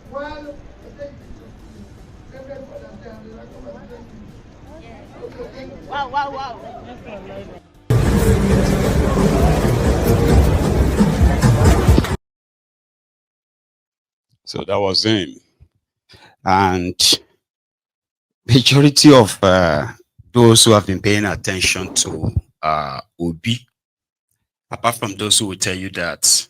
While I take the students, for them there, and then I come and take you. Yes. Okay, thank you. Wow, wow, wow. So that was him. And majority of those who have been paying attention to Obi, apart from those who will tell you that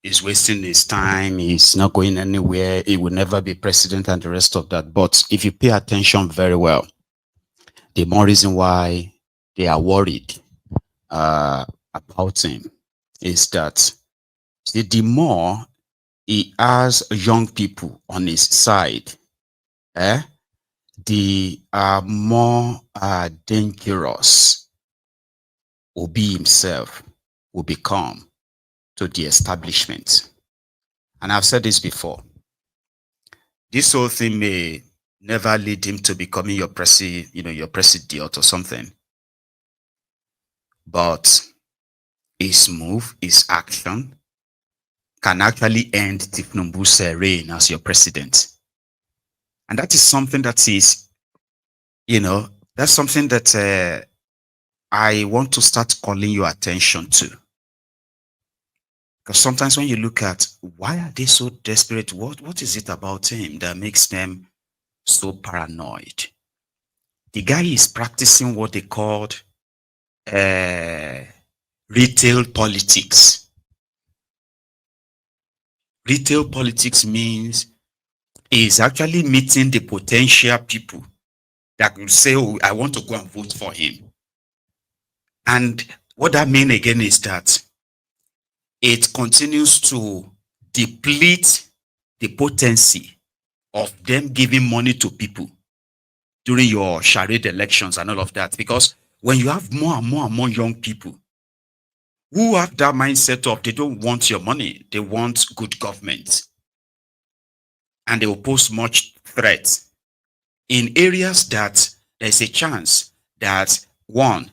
he's wasting his time, he's not going anywhere, he will never be president and the rest of that. But if you pay attention very well, the more reason why they are worried about him is that the more he has young people on his side, the more dangerous Obi himself will become to the establishment. And I've said this before. This whole thing may never lead him to becoming your your president or something. But his move, his action can actually end Tinubu's reign as your president. And that is something that is, that's something that I want to start calling your attention to. Because sometimes when you look at why are they so desperate, what is it about him that makes them so paranoid? The guy is practicing what they called retail politics. Retail politics means he's actually meeting the potential people that will say, oh, I want to go and vote for him. And what that means again is that it continues to deplete the potency of them giving money to people during your charade elections and all of that. Because when you have more and more and more young people who have that mindset of they don't want your money, they want good government. And they will pose much threat in areas that there's a chance that one,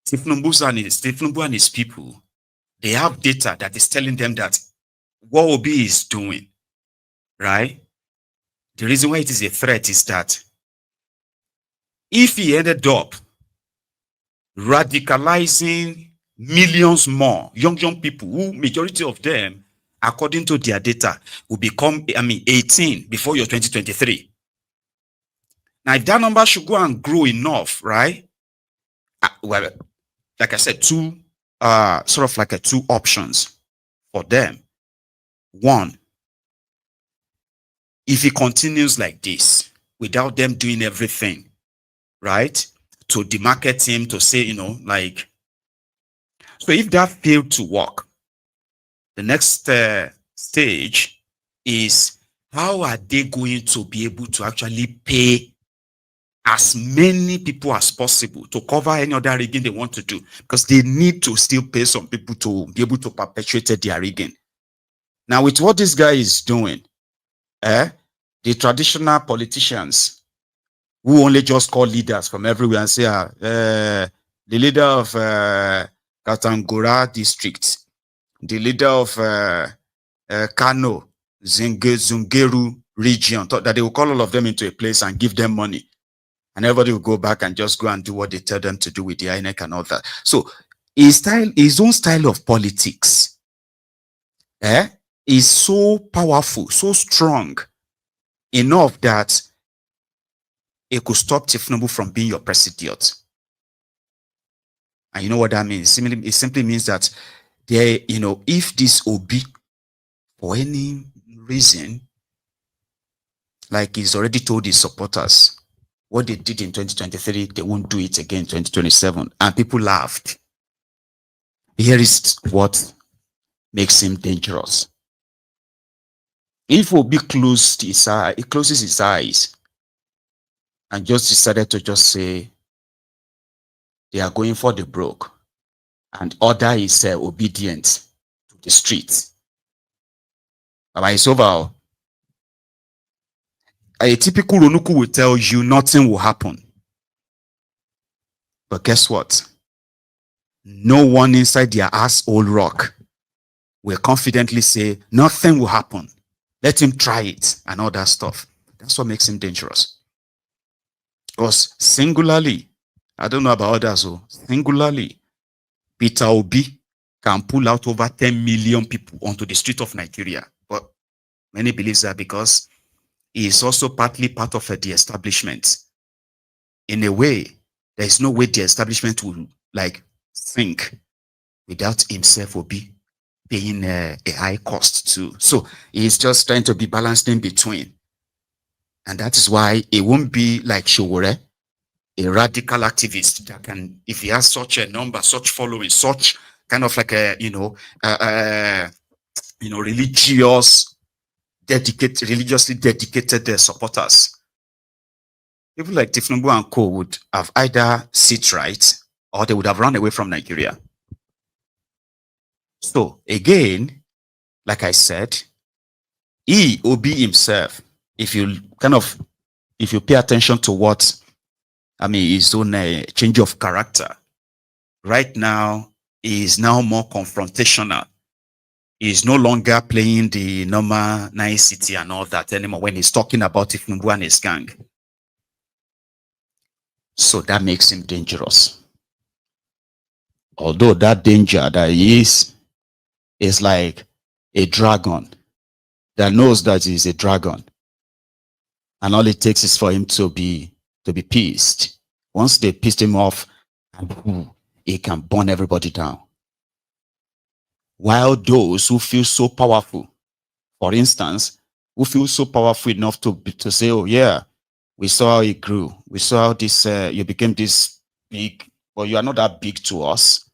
Tinubu and his people, they have data that is telling them that what Obi is doing, right? The reason why it is a threat is that if he ended up radicalizing millions more young people, who majority of them, according to their data, will become 18 before your 2023. Now, if that number should go and grow enough, right? Well, like I said, two options for them. One, if he continues like this, without them doing everything, right, to demarket him, to say, so if that failed to work, the next stage is how are they going to be able to actually pay as many people as possible to cover any other rigging they want to do, because they need to still pay some people to be able to perpetuate their rigging. Now, with what this guy is doing, the traditional politicians, who only just call leaders from everywhere and say, the leader of Katangura district, the leader of Kano, Zungeru region, thought that they will call all of them into a place and give them money. And everybody will go back and just go and do what they tell them to do with the INEC and all that. So his own style of politics is so powerful, so strong, enough that it could stop Tinubu from being your president. And you know what that means? It simply means that there, if this Obi, for any reason, like he's already told his supporters, what they did in 2023, they won't do it again in 2027. And people laughed. Here is what makes him dangerous. If Obi closes his eyes and just decided to just say they are going for the broke and order is obedient to the streets, it's over. A typical Ronuku will tell you nothing will happen. But guess what? No one inside their asshole rock will confidently say nothing will happen. Let him try it and all that stuff. That's what makes him dangerous. Because singularly, I don't know about others, so singularly, Peter Obi can pull out over 10 million people onto the street of Nigeria. But many believe that because he is also partly part of the establishment. In a way, there is no way the establishment will think without himself Obi paying a high cost too. So he's just trying to be balanced in between. And that is why it won't be like Showore, a radical activist that can, if he has such a number, such following, such kind of like a, religiously dedicated supporters. People like Tinubu and co would have either sit right or they would have run away from Nigeria. So again, like I said, Obi himself, if you pay attention to what, his own change of character, right now, he is now more confrontational. He is no longer playing the normal nicety and all that anymore when he's talking about Tinubu and his gang. So that makes him dangerous. Although that danger that he is like a dragon that knows that he's a dragon. And all it takes is for him to be pissed. Once they pissed him off, he can burn everybody down. While those who feel so powerful, for instance, who feel so powerful enough to say, oh yeah, we saw how it grew. We saw how this, you became this big, but you are not that big to us.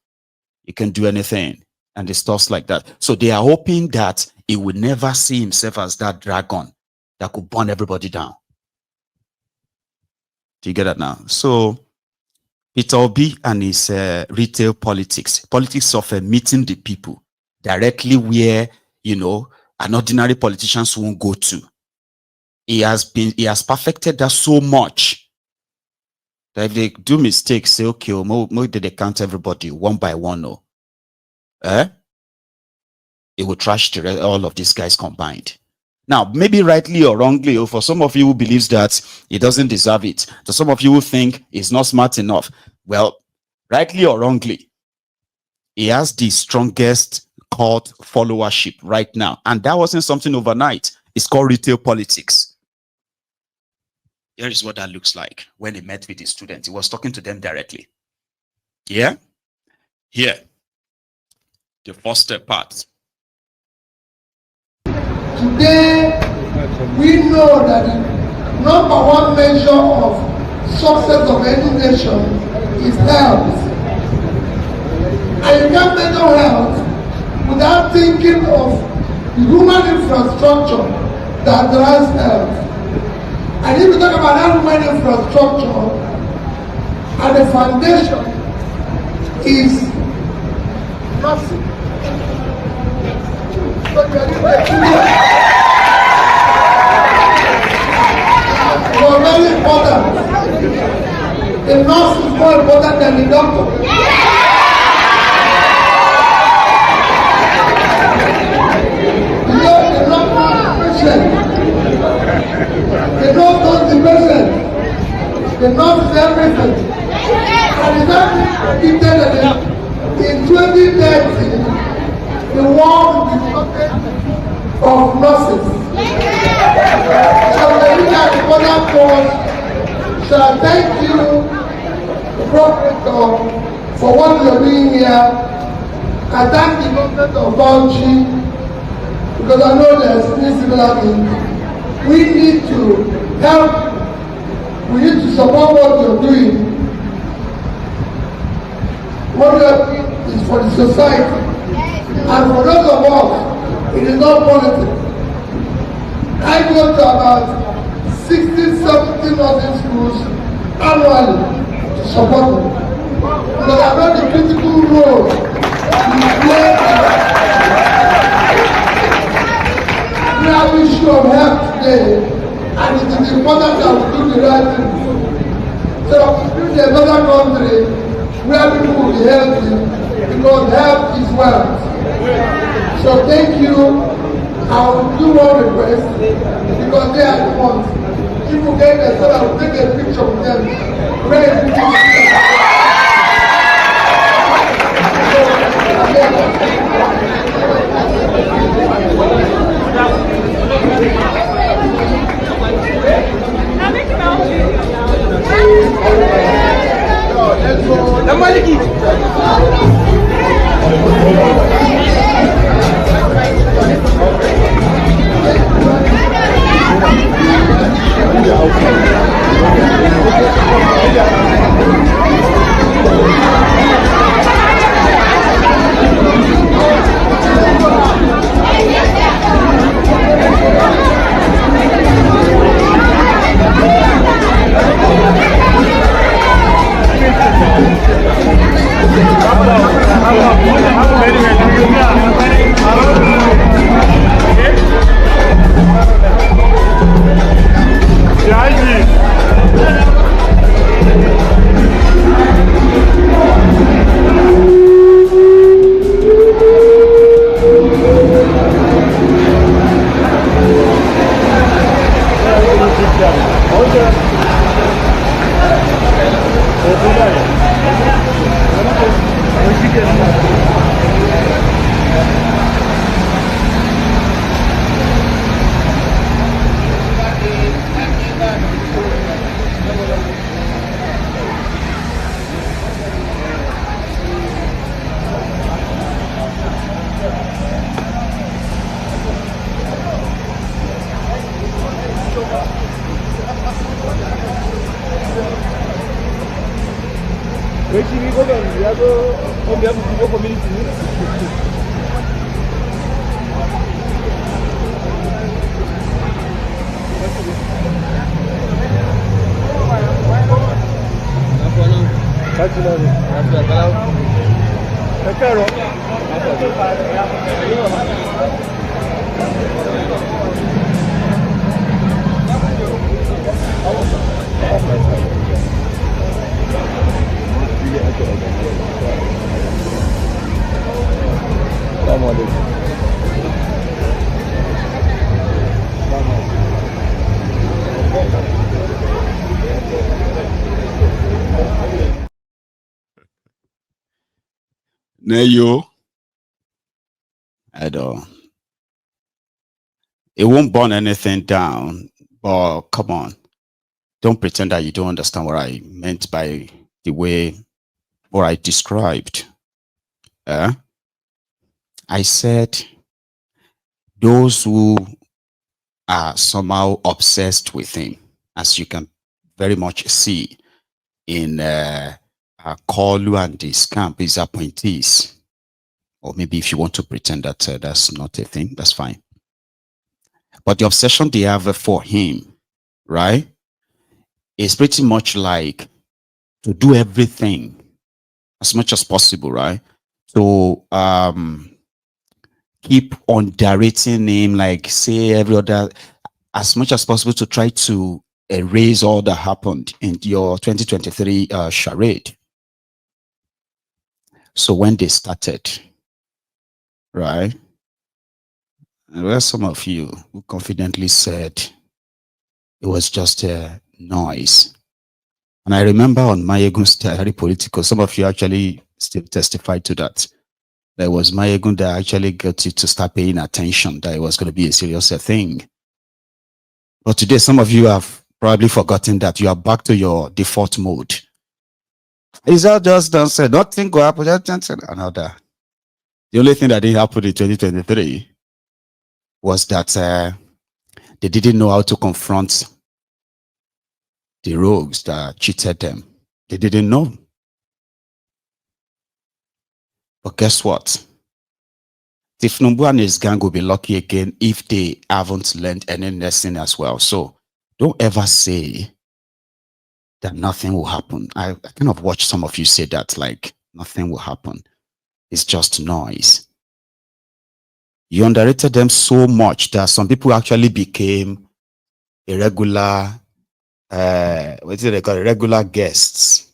You can do anything. And the stuffs like that. So they are hoping that he will never see himself as that dragon that could burn everybody down. Do you get that now? So Peter Obi and his retail politics of meeting the people directly where, an ordinary politicians won't go to. He has perfected that so much that if they do mistakes, say, okay, did they count everybody one by one? No. It will trash all of these guys combined. Now, maybe rightly or wrongly, or for some of you who believes that he doesn't deserve it, to some of you who think he's not smart enough, well, rightly or wrongly, he has the strongest cult followership right now. And that wasn't something overnight. It's called retail politics. Here is what that looks like when he met with his students. He was talking to them directly. Yeah? Here. The first part. Today, we know that the number one measure of success of any nation is health. And you can't measure health without thinking of the human infrastructure that drives health. And if you talk about that human infrastructure, and the foundation is nothing. Very important. The nurse is more important than the doctor. You know, the doctor is the patient. The doctor is the patient. The nurse is everything. And it's actually that in 2030, the world will be shortage of nurses. So the leader of the mother force shall thank you, Prophet, for what you are doing here. I thank the government of Bauchi because I know there is similar things. We need to help. We need to support what you are doing. What you are doing is for the society. And for those of us, it is not politics. I go to about 60, 70 nursing schools annually to support them. Because I know the critical role you play in the issue of health today, and it is important that we do the right thing. So we build another country where people will be healthy, because health is wealth. So thank you. I will do one request because they are the ones. People get there, so I will take a picture with them. Neyo, I don't. It won't burn anything down, but come on. Don't pretend that you don't understand what I meant by the way what I described. I said those who are somehow obsessed with him, as you can very much see in Kolu and his camp, his appointees. Or maybe if you want to pretend that that's not a thing, that's fine. But the obsession they have for him, right, is pretty much like to do everything as much as possible, right? So keep on directing him, like say every other, as much as possible to try to erase all that happened in your 2023 charade. So when they started, right, there were some of you who confidently said it was just a noise. And I remember on MAIYEGUN'S Politico, some of you actually still testified to that. There was MAIYEGUN that actually got you to start paying attention, that it was going to be a serious thing. But today, some of you have probably forgotten that you are back to your default mode. Is that just done said? Nothing go happen, just another. The only thing that didn't happen in 2023 was that they didn't know how to confront the rogues that cheated them. They didn't know. But guess what? Tinubu and his gang will be lucky again if they haven't learned any lesson as well. So don't ever say that nothing will happen. I kind of watched some of you say that, like, nothing will happen. It's just noise. You underrated them so much that some people actually became irregular, what do they call it, regular guests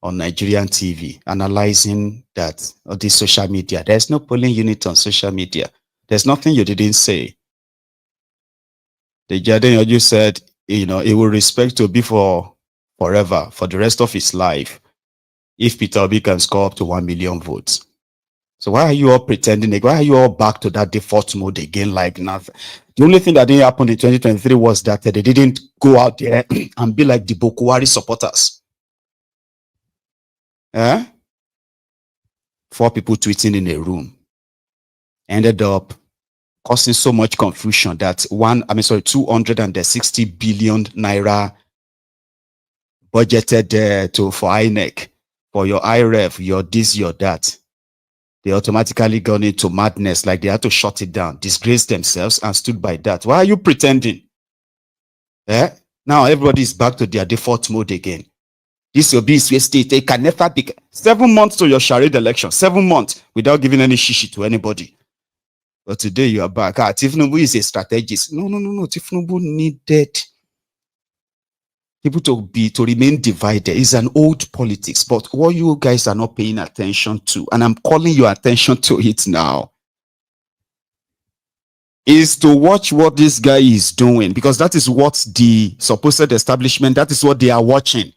on Nigerian TV, analyzing that on this social media. There's no polling unit on social media. There's nothing you didn't say. The Jaden you said, you know, it will respect to be for forever, for the rest of his life, if Peter Obi can score up to 1 million votes. So why are you all pretending? Why are you all back to that default mode again like nothing? The only thing that didn't happen in 2023 was that they didn't go out there and be like the Boko Haram supporters. 4 people tweeting in a room ended up causing so much confusion that 260 billion naira budgeted for INEC, for your IREF, your this, your that. They automatically gone into madness, like they had to shut it down, disgrace themselves, and stood by that. Why are you pretending? Now everybody is back to their default mode again. This will be state. They can never be 7 months to your charade election, 7 months without giving any shishi to anybody. But today you are back. Tinubu is a strategist. No. Tinubu needed people to remain divided. It's an old politics, but what you guys are not paying attention to, and I'm calling your attention to it now, is to watch what this guy is doing, because that is what the supposed establishment, that is what they are watching.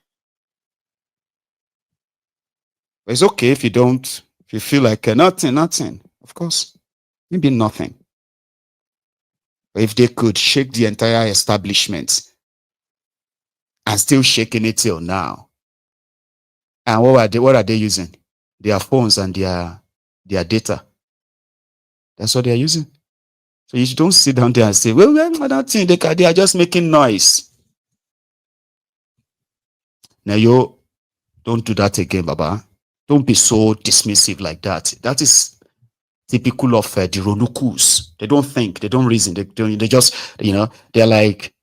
But it's okay if you feel like nothing, of course, maybe nothing. But if they could shake the entire establishment and still shaking it till now. And what are they using? Their phones and their data. That's what they're using. So you don't sit down there and say, well, nothing. They are just making noise. Now you don't do that again, Baba. Don't be so dismissive like that. That is typical of the Ronukus. They don't think, they don't reason. They just, they're like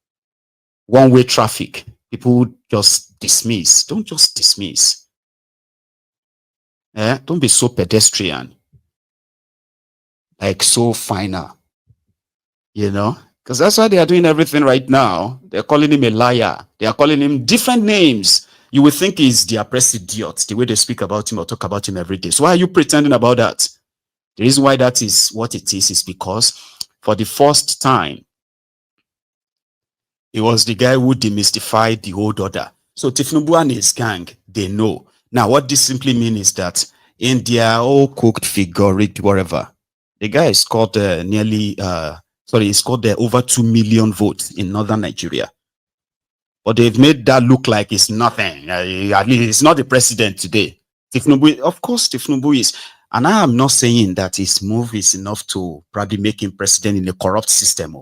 one-way traffic. People just dismiss. Don't just dismiss. Don't be so pedestrian. Like so final. Because that's why they are doing everything right now. They're calling him a liar. They are calling him different names. You would think he's their press idiot, the way they speak about him or talk about him every day. So why are you pretending about that? The reason why that is what it is because for the first time, it was the guy who demystified the old order. So Tinubu and his gang, they know. Now, what this simply means is that in their all cooked figure, whatever, the guy is scored he scored over 2 million votes in northern Nigeria. But they've made that look like it's nothing. At least it's not the president today. Tinubu, of course, Tinubu is. And I am not saying that his move is enough to probably make him president in a corrupt system.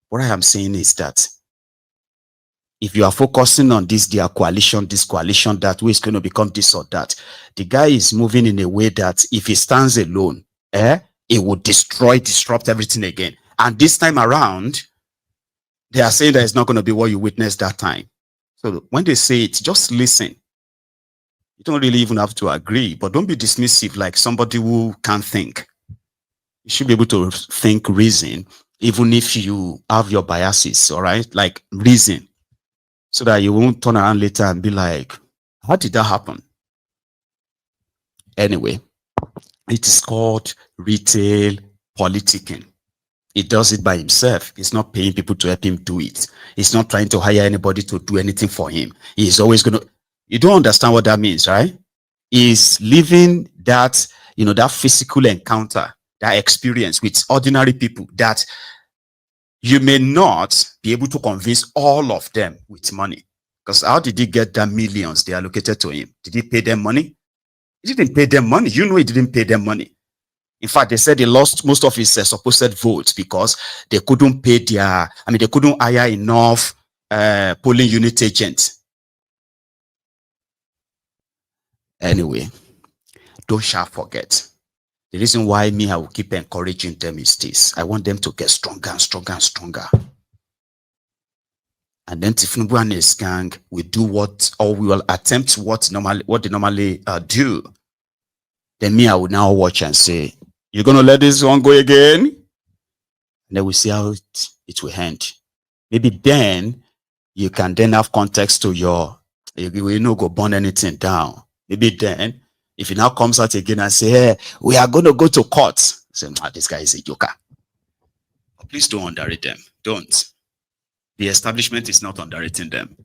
What I am saying is that if you are focusing on this coalition, that way is going to become this or that. The guy is moving in a way that if he stands alone, it will disrupt everything again. And this time around, they are saying that it's not going to be what you witnessed that time. So when they say it, just listen. You don't really even have to agree, but don't be dismissive like somebody who can't think. You should be able to think, reason, even if you have your biases, all right? Like reason. so that you won't turn around later and be like, how did that happen? Anyway, it is called retail politicking. He does it by himself. He's not paying people to help him do it. He's not trying to hire anybody to do anything for him. He's always going to, you don't understand what that means, right? He's living that, that physical encounter, that experience with ordinary people that you may not be able to convince all of them with money. Because how did he get the millions they allocated to him? Did he pay them money? He didn't pay them money. You know he didn't pay them money. In fact, they said he lost most of his supposed votes because they couldn't pay they couldn't hire enough polling unit agents. Anyway, don't shall forget. The reason why I will keep encouraging them is this. I want them to get stronger and stronger and stronger. And then Tinubu and his gang will do we will attempt what they normally do. Then I will now watch and say, you're going to let this one go again? And then we see how it will end. Maybe then you can then have context to you will not go burn anything down. Maybe then, if it now comes out again and say, hey, we are going to go to court. Say, this guy is a joker. Please don't underrate them. Don't. The establishment is not underrating them.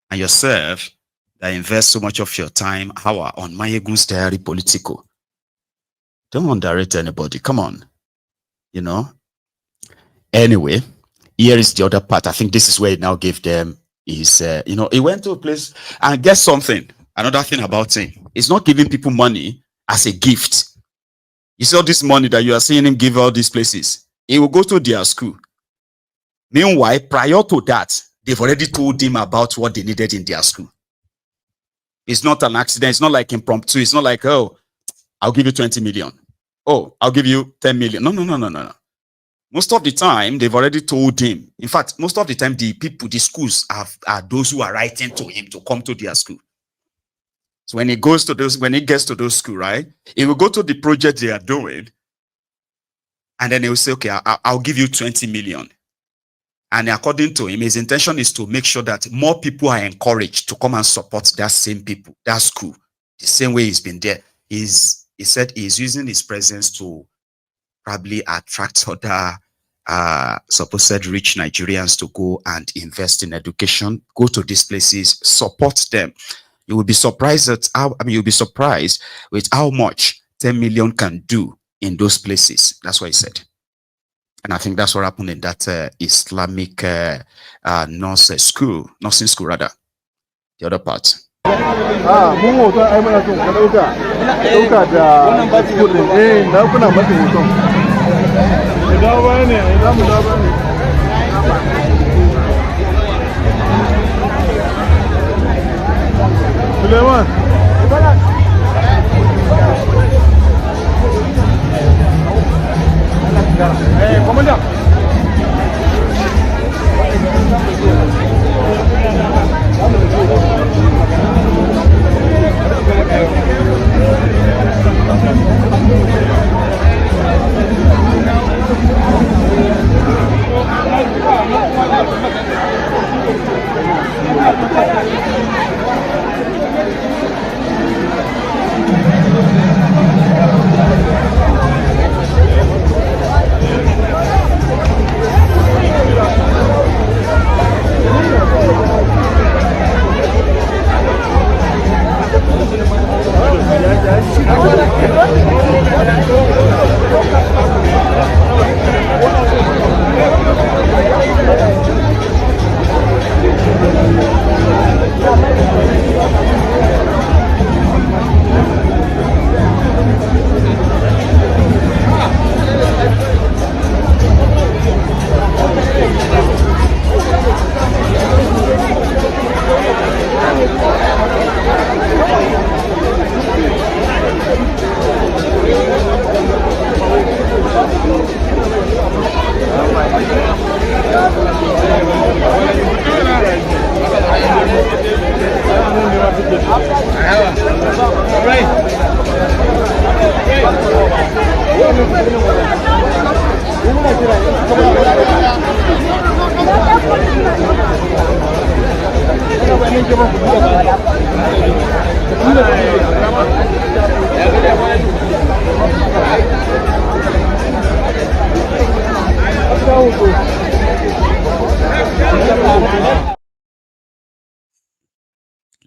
And yourself, that invest so much of your time, hour on MAIYEGUN'S diary Politico. Don't underrate anybody. Come on. Anyway, here is the other part. I think this is where he now gave them his, he went to a place and guess something. Another thing about him. He's not giving people money as a gift. You see all this money that you are seeing him give all these places. He will go to their school. Meanwhile, prior to that, they've already told him about what they needed in their school. It's not an accident. It's not like impromptu. It's not like, oh, I'll give you 20 million. Oh, I'll give you 10 million. No. Most of the time, they've already told him. In fact, most of the time, the schools are those who are writing to him to come to their school. So when he gets to those schools, right, he will go to the project they are doing, and then he will say, okay, I'll give you 20 million. And according to him, his intention is to make sure that more people are encouraged to come and support that same people, that school, the same way he's been there. He said he's using his presence to probably attract other supposed rich Nigerians to go and invest in education, go to these places, support them. You will be surprised you'll be surprised with how much 10 million can do in those places. That's what he said. And I think that's what happened in that Islamic nursing school rather. The other part. Suleiman. Komandan.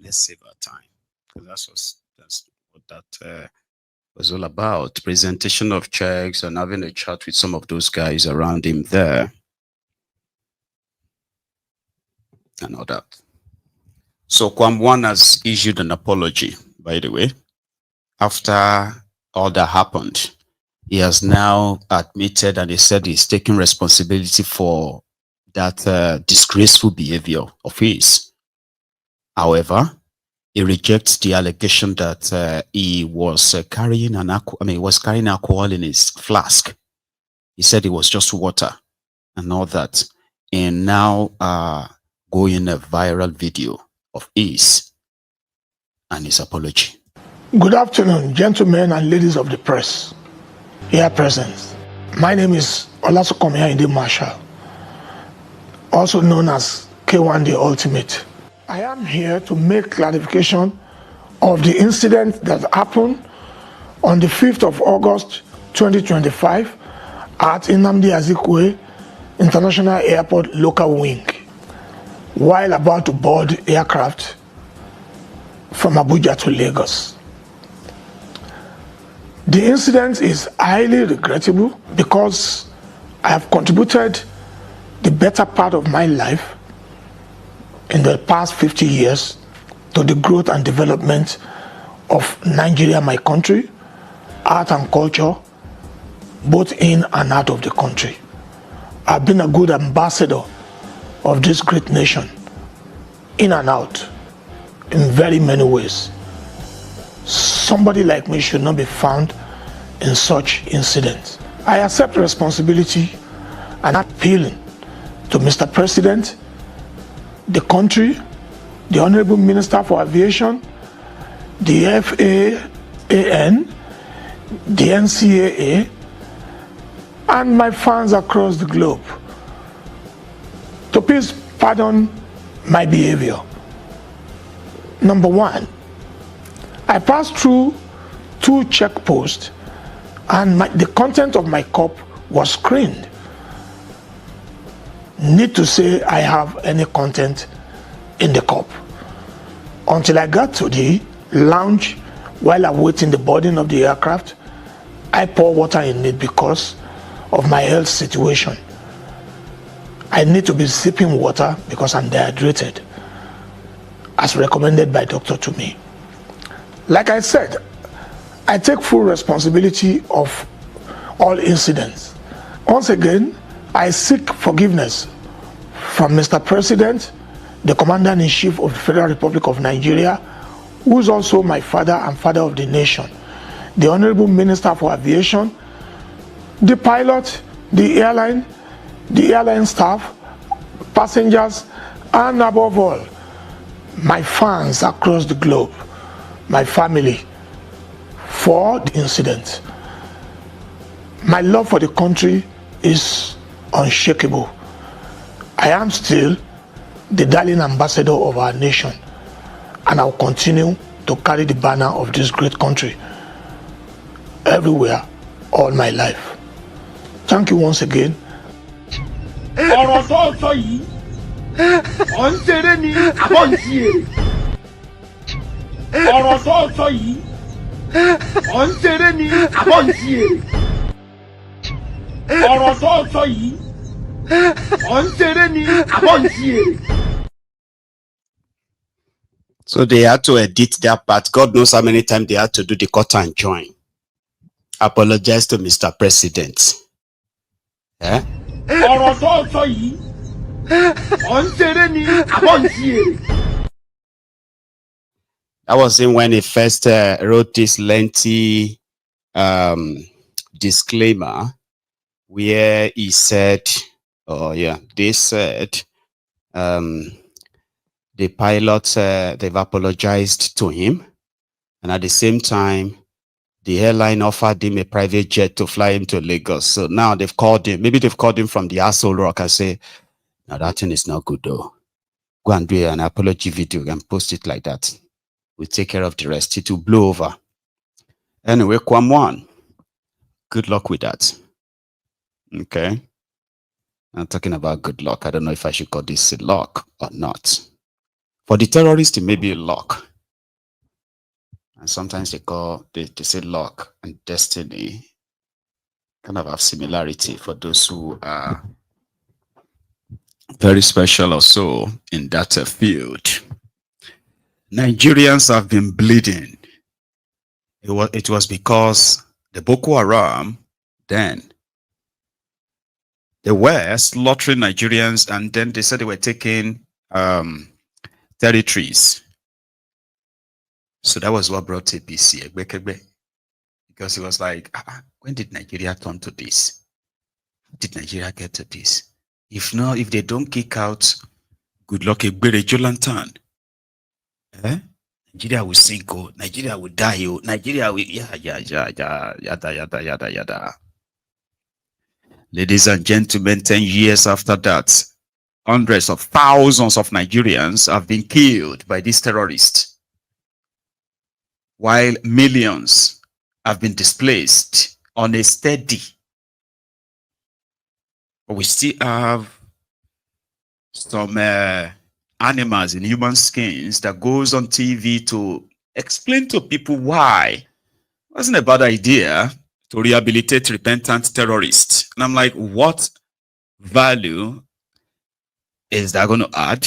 Let's save our time, because that's what that was all about. Presentation of checks and having a chat with some of those guys around him there and all that. So Kwam1 has issued an apology, by the way. After all that happened, he has now admitted and he said he's taking responsibility for that disgraceful behavior of his. However, he rejects the allegation that he was carrying alcohol in his flask. He said it was just water and all that. And now going a viral video of his and his apology. Good afternoon, gentlemen and ladies of the press here present. My name is Olasokomi Inde Marshall, also known as K1 the Ultimate. I am here to make clarification of the incident that happened on the 5th of August 2025 at Nnamdi Azikiwe International Airport local wing while about to board aircraft from Abuja to Lagos. The incident is highly regrettable because I have contributed the better part of my life in the past 50 years to the growth and development of Nigeria, my country, art and culture, both in and out of the country. I've been a good ambassador of this great nation, in and out, in very many ways. Somebody like me should not be found in such incidents. I accept responsibility and appealing to Mr. President, the country, the Honorable Minister for Aviation, the FAAN, the NCAA, and my fans across the globe to please pardon my behavior. Number one, I passed through 2 checkposts and the content of my cup was screened. Need to say I have any content in the cup. Until I got to the lounge while awaiting the boarding of the aircraft, I pour water in it because of my health situation. I need to be sipping water because I'm dehydrated, as recommended by doctor to me. Like I said, I take full responsibility of all incidents. Once again, I seek forgiveness from Mr. President, the Commander-in-Chief of the Federal Republic of Nigeria, who is also my father and father of the nation, the Honorable Minister for Aviation, the pilot, the airline staff, passengers, and above all, my fans across the globe, my family, for the incident. My love for the country is unshakable. I am still the darling ambassador of our nation, and I'll continue to carry the banner of this great country everywhere all my life. Thank you once again. ọ̀rọ̀ tó sọ yìí ọ̀ ń ṣeré ní àbọ̀ ń ṣí èrè. ọ̀rọ̀ tó sọ yìí ọ̀ ń ṣeré ní àbọ̀ ń ṣí èrè. ọ̀rọ̀ tó sọ yìí ọ̀ ń ṣeré ní àbọ̀ ń ṣí èrè. So they had to edit that part. God knows how many times they had to do the cut and join. Apologize to Mr. President. Eh? ọ̀rọ̀ tó sọ yìí ọ̀ ń ṣeré ní àbọ̀ ń ṣí èrè. That was him when he first wrote this lengthy disclaimer where he said, they said the pilots, they've apologized to him. And at the same time, the airline offered him a private jet to fly him to Lagos. So now they've called him. Maybe they've called him from the Aso Rock and say, "No, that thing is not good though. Go and do an apology video and post it like that. We'll take care of the rest. It will blow over." Anyway, Kwamwan, good luck with that. Okay. I'm talking about good luck. I don't know if I should call this a luck or not. For the terrorists, it may be a luck. And sometimes they say luck and destiny kind of have similarity for those who are very special or so in that field. Nigerians have been bleeding. It was because the Boko Haram then, they were slaughtering Nigerians, and then they said they were taking territories. So that was what brought APC, because it was like, when did Nigeria turn to this? How did Nigeria get to this? If not, if they don't kick out good luck, Jolantan, Nigeria will sink, oh, Nigeria will die, oh, Nigeria will, yada. Ladies and gentlemen, 10 years after that, hundreds of thousands of Nigerians have been killed by these terrorists, while millions have been displaced on a steady. But we still have some animals in human skins that goes on TV to explain to people why it wasn't a bad idea to rehabilitate repentant terrorists. And I'm like, what value is that going to add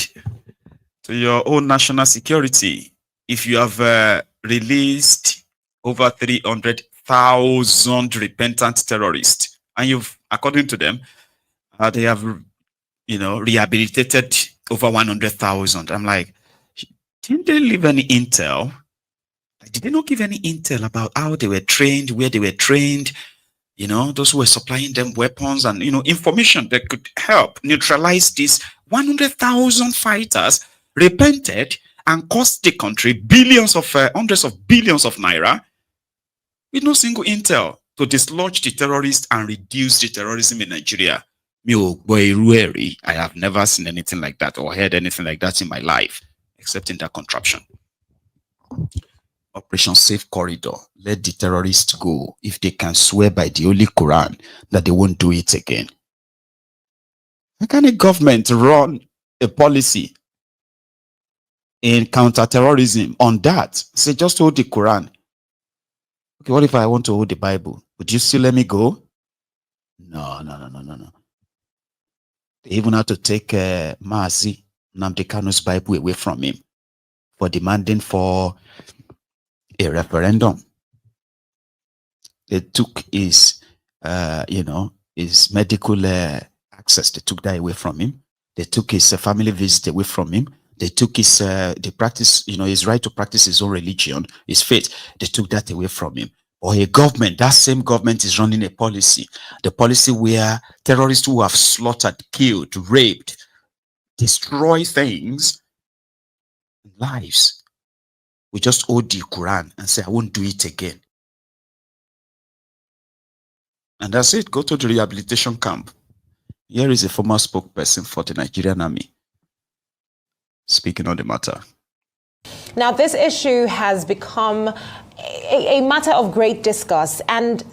to your own national security if you have released over 300,000 repentant terrorists, and you've, according to them, they have, rehabilitated over 100,000. I'm like, didn't they leave any intel? Did they not give any intel about how they were trained, where they were trained? Those who were supplying them weapons and, information that could help neutralize these 100,000 fighters repented and cost the country hundreds of billions of naira with no single intel to dislodge the terrorists and reduce the terrorism in Nigeria. I have never seen anything like that or heard anything like that in my life, except in that contraption. Operation Safe Corridor. Let the terrorists go if they can swear by the Holy Quran that they won't do it again. How can a government run a policy in counterterrorism on that? Say, just hold the Quran. Okay, what if I want to hold the Bible? Would you still let me go? No. They even had to take Mazi Nnamdi Kanu's Bible away from him for demanding for a referendum. They took his, his medical access. They took that away from him. They took his family visit away from him. They took his his right to practice his own religion, his faith. They took that away from him. Or a government, that same government is running a policy. The policy where terrorists who have slaughtered, killed, raped, destroy things, lives, we just hold the Quran and say, I won't do it again. And that's it. Go to the rehabilitation camp. Here is a former spokesperson for the Nigerian army speaking on the matter. Now, this issue has become a matter of great discuss and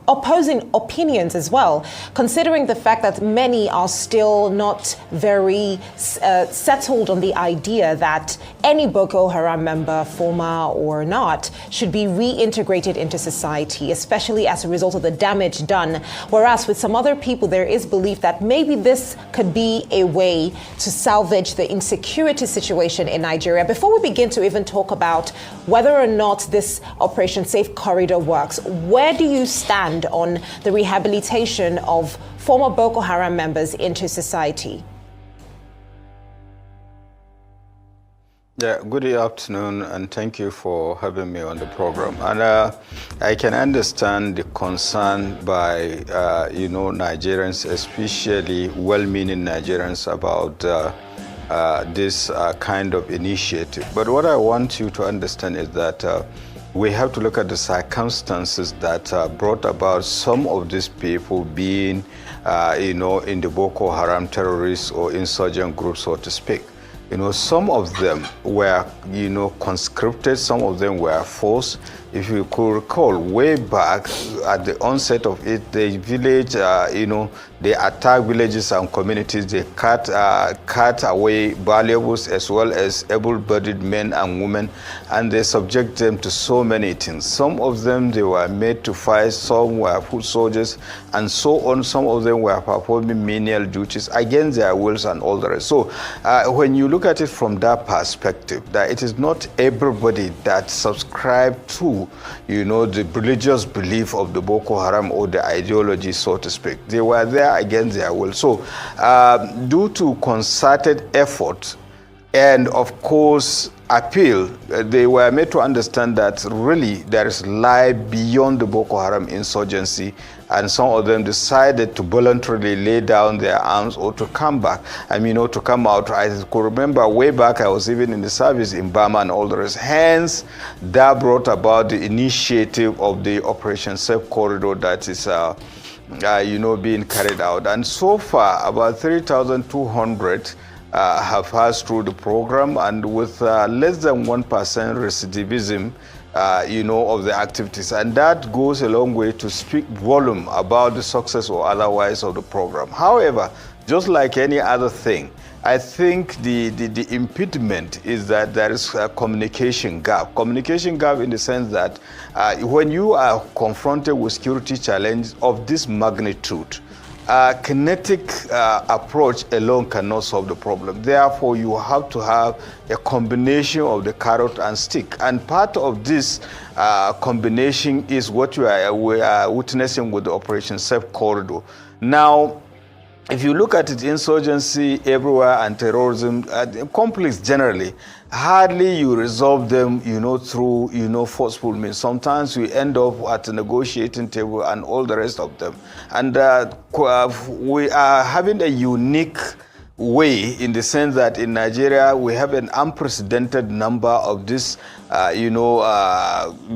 opposing opinions as well, considering the fact that many are still not very settled on the idea that any Boko Haram member, former or not, should be reintegrated into society, especially as a result of the damage done. Whereas with some other people, there is belief that maybe this could be a way to salvage the insecurity situation in Nigeria. Before we begin to even talk about whether or not this Operation Safe Corridor works, where do you stand on the rehabilitation of former Boko Haram members into society? Yeah, good afternoon, and thank you for having me on the program. And I can understand the concern by, Nigerians, especially well-meaning Nigerians, about this kind of initiative. But what I want you to understand is that we have to look at the circumstances that brought about some of these people being, in the Boko Haram terrorist or insurgent group, so to speak. Some of them were, conscripted, some of them were forced. If you could recall, way back at the onset of it, the village, they attack villages and communities. They cut away valuables as well as able-bodied men and women, and they subject them to so many things. Some of them, they were made to fight, some were foot soldiers, and so on. Some of them were performing menial duties against their wills and all the rest. So when you look at it from that perspective, that it is not everybody that subscribed to, the religious belief of the Boko Haram or the ideology, so to speak. They were there against their will. So due to concerted effort and, of course, appeal, they were made to understand that really there is life beyond the Boko Haram insurgency, and some of them decided to voluntarily lay down their arms or to come back. To come out. I could remember way back, I was even in the service in Burma and all the rest. Hence, that brought about the initiative of the Operation Safe Corridor that is being carried out. And so far, about 3,200 have passed through the program, and with less than 1% recidivism, of the activities. And that goes a long way to speak volume about the success or otherwise of the program. However, just like any other thing, I think the impediment is that there is a communication gap. Communication gap in the sense that when you are confronted with security challenge of this magnitude, kinetic approach alone cannot solve the problem. Therefore, you have to have a combination of the carrot and stick. And part of this combination is what we are witnessing with the Operation Safe Corridor. Now, if you look at it, insurgency everywhere and terrorism, conflicts generally, hardly you resolve them, through, forceful means. Sometimes we end up at a negotiating table and all the rest of them. And we are having a unique way in the sense that in Nigeria we have an unprecedented number of these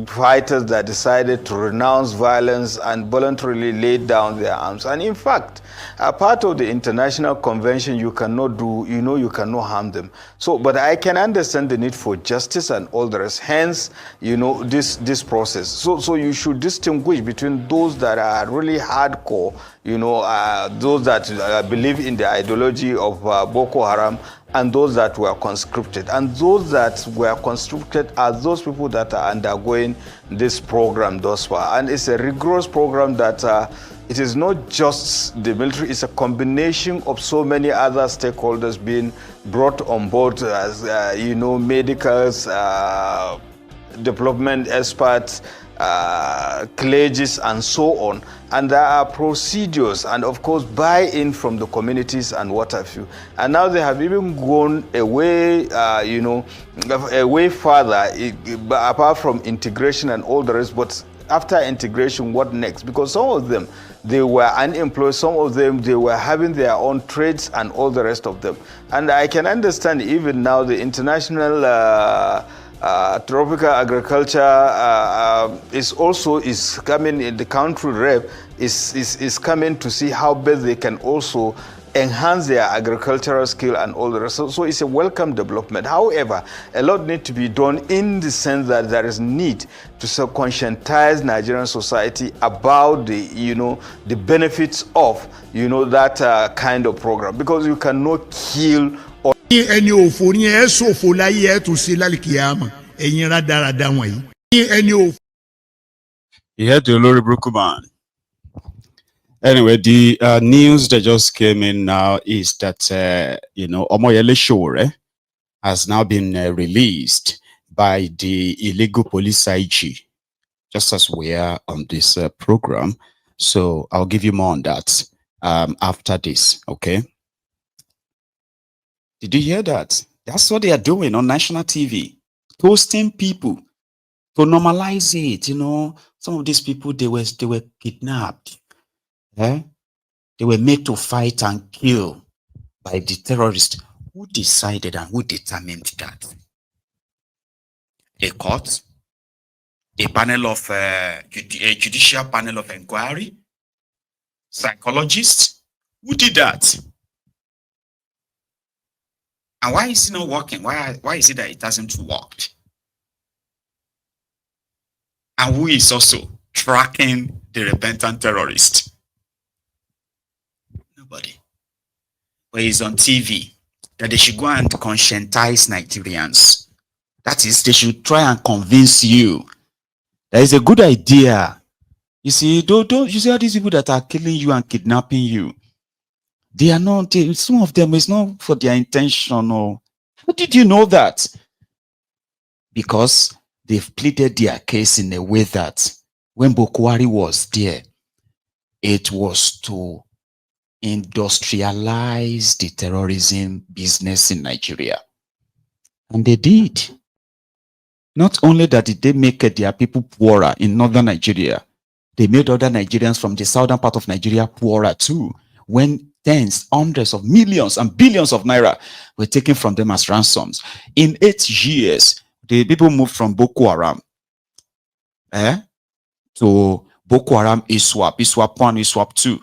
fighters that decided to renounce violence and voluntarily lay down their arms. And in fact, a part of the international convention, you cannot do, you cannot harm them. So, but I can understand the need for justice and all the rest. Hence, this process. So you should distinguish between those that are really hardcore, those that believe in the ideology of Boko Haram, and those that were conscripted. And those that were conscripted are those people that are undergoing this program thus far. And it's a rigorous program that it is not just the military, it's a combination of so many other stakeholders being brought on board as, medicals, development experts, clergies, and so on. And there are procedures and, of course, buy-in from the communities and what have you. And now they have even gone away, a way further, apart from integration and all the rest. But after integration, what next? Because some of them, they were unemployed. Some of them, they were having their own trades and all the rest of them. And I can understand even now the international tropical agriculture is coming in the country. Rep is coming to see how best they can also enhance their agricultural skill and all the rest. So it's a welcome development. However, a lot needs to be done in the sense that there is need to conscientize Nigerian society about the benefits of that kind of program, because you cannot kill or ẹni òfò ni ẹ ṣòfò láyé ẹ tún sí lálìkìyàmọ ẹ̀yin rádaràda wọ̀nyí. ẹni òfò. You heard the Olori Brukuman. Anyway, the news that just came in now is that Omoyele Sowore has now been released by the illegal police IG, just as we are on this program. So I'll give you more on that after this, okay? Did you hear that? That's what they are doing on national TV, toasting people to normalize it. Some of these people, they were kidnapped. They were made to fight and kill by the terrorists. Who decided and who determined that? A court? a panel of a judicial panel of inquiry, psychologists. Who did that? And why is it not working? Why is it that it hasn't worked? And who is also tracking the repentant terrorist? Nobody. But it's on TV that they should go and conscientize Nigerians. That is, they should try and convince you that it's a good idea. You see, don't you see all these people that are killing you and kidnapping you? They are not, some of them, it's not for their intention. Or how did you know that? Because they've pleaded their case in a way that when Bokwari was there, it was to industrialize the terrorism business in Nigeria. And they did. Not only that did they make their people poorer in northern Nigeria, they made other Nigerians from the southern part of Nigeria poorer too, when tens, hundreds of millions and billions of naira were taken from them as ransoms. In 8 years, the people moved from Boko Haram to Boko Haram ISWAP, ISWAP 1, ISWAP 2,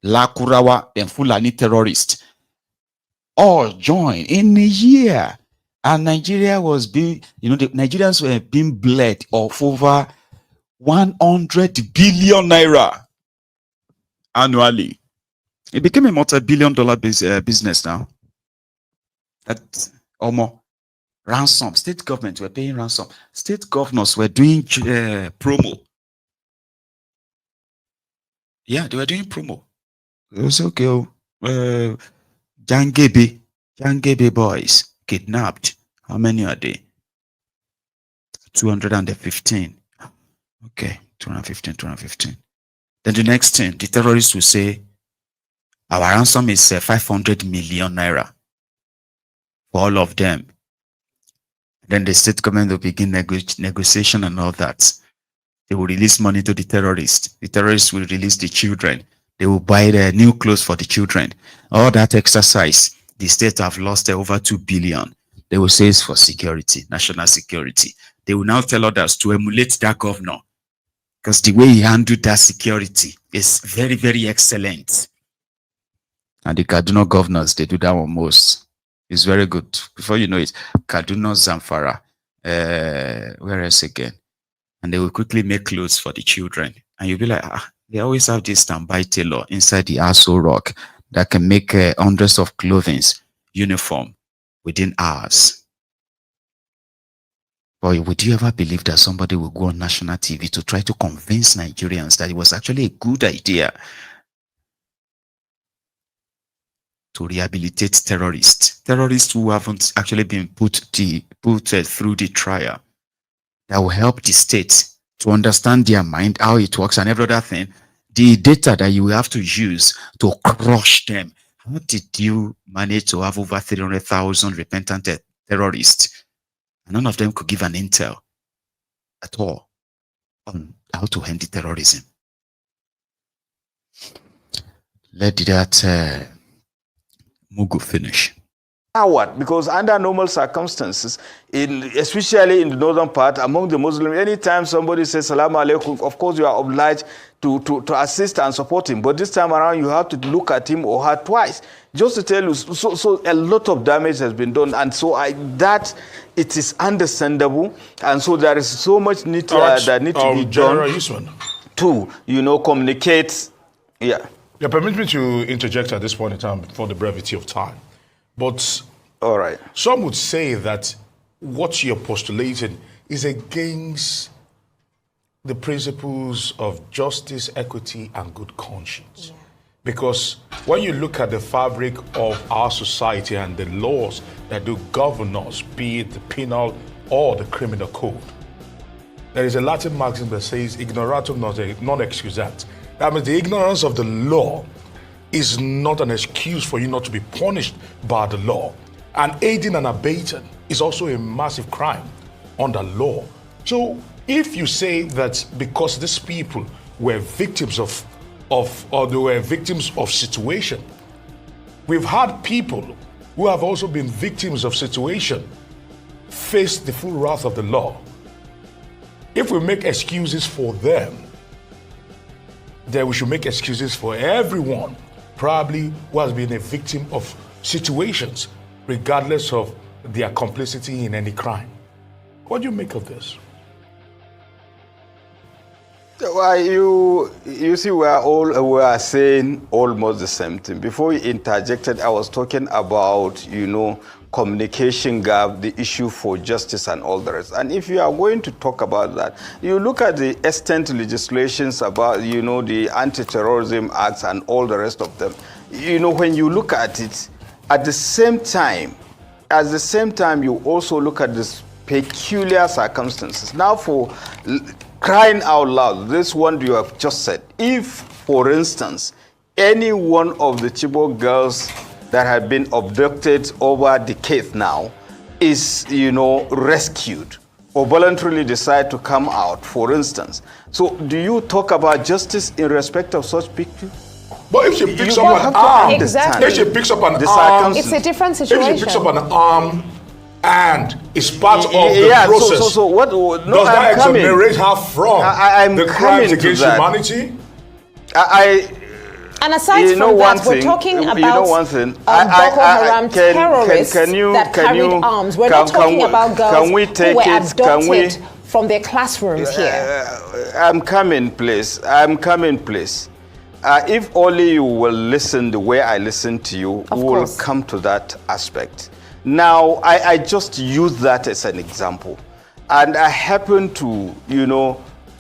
Lakurawa, and Fulani terrorists. All joined in a year. And Nigeria was being, the Nigerians were being bled of over 100 billion naira annually. It became a multi-billion-dollar business now. That almost ransom. State governments were paying ransom. State governors were doing promo. Yeah, they were doing promo. It was okay. Jangebe boys kidnapped. How many are they? 215. Okay, 215. Then the next thing, the terrorists will say, our ransom is 500 million naira for all of them. Then the state government will begin negotiation and all that. They will release money to the terrorists. The terrorists will release the children. They will buy the new clothes for the children. All that exercise, the state have lost over 2 billion. They will say it's for security, national security. They will now tell others to emulate that governor, because the way he handled that security is very, very excellent. And the Kaduna governors, they do that one most. It's very good. Before you know it, Kaduna, Zamfara, where else again? And they will quickly make clothes for the children. And you'll be like, they always have this standby tailor inside the Aso Rock that can make hundreds of clothing, uniform, within hours. Boy, would you ever believe that somebody will go on national TV to try to convince Nigerians that it was actually a good idea to rehabilitate terrorists who haven't actually been put through the trial, that will help the state to understand their mind, how it works, and every other thing. The data that you will have to use to crush them. How did you manage to have over 300,000 repentant terrorists? And none of them could give an intel at all on how to end the terrorism. Let that Mugu finish. Coward, because under normal circumstances, especially in the northern part, among the Muslims, anytime somebody says Salaam Alaikum, of course you are obliged to assist and support him. But this time around, you have to look at him or her twice. Just to tell you, so a lot of damage has been done. And so it is understandable. And so there is so much need that need to be done to, communicate. Yeah. Yeah, permit me to interject at this point in time for the brevity of time. But all right, some would say that what you're postulating is against the principles of justice, equity, and good conscience. Yeah. Because when you look at the fabric of our society and the laws that do govern us, be it the penal or the criminal code, there is a Latin maxim that says ignoratum non excusat. That means the ignorance of the law is not an excuse for you not to be punished by the law. And aiding and abetting is also a massive crime under law. So if you say that because these people were victims or they were victims of situation, we've had people who have also been victims of situation face the full wrath of the law. if we make excuses for them, then we should make excuses for everyone, probably who has been a victim of situations, regardless of their complicity in any crime. What do you make of this? Well, you see, we are saying almost the same thing. Before you interjected, I was talking about, communication gap, the issue for justice and all the rest. And if you are going to talk about that, you look at the extant legislations about, the anti-terrorism acts and all the rest of them. When you look at it, at the same time, you also look at this peculiar circumstances. Now, for crying out loud, this one you have just said, if, for instance, any one of the Chibok girls that have been abducted over decades now is, rescued or voluntarily decide to come out, for instance. So do you talk about justice in respect of such people? But if she picks up an arm, exactly. If she picks up an arm, it's a different situation. If she picks up an arm and is part of the process, so what? No, does that exonerate her from the crimes against humanity? And aside from that, we're talking about Boko Haram terrorists that carried arms. We're not talking about girls who were abducted from their classrooms here. I'm coming, please. If only you will listen the way I listen to you, we will come to that aspect. Now, I just use that as an example. And I happen to,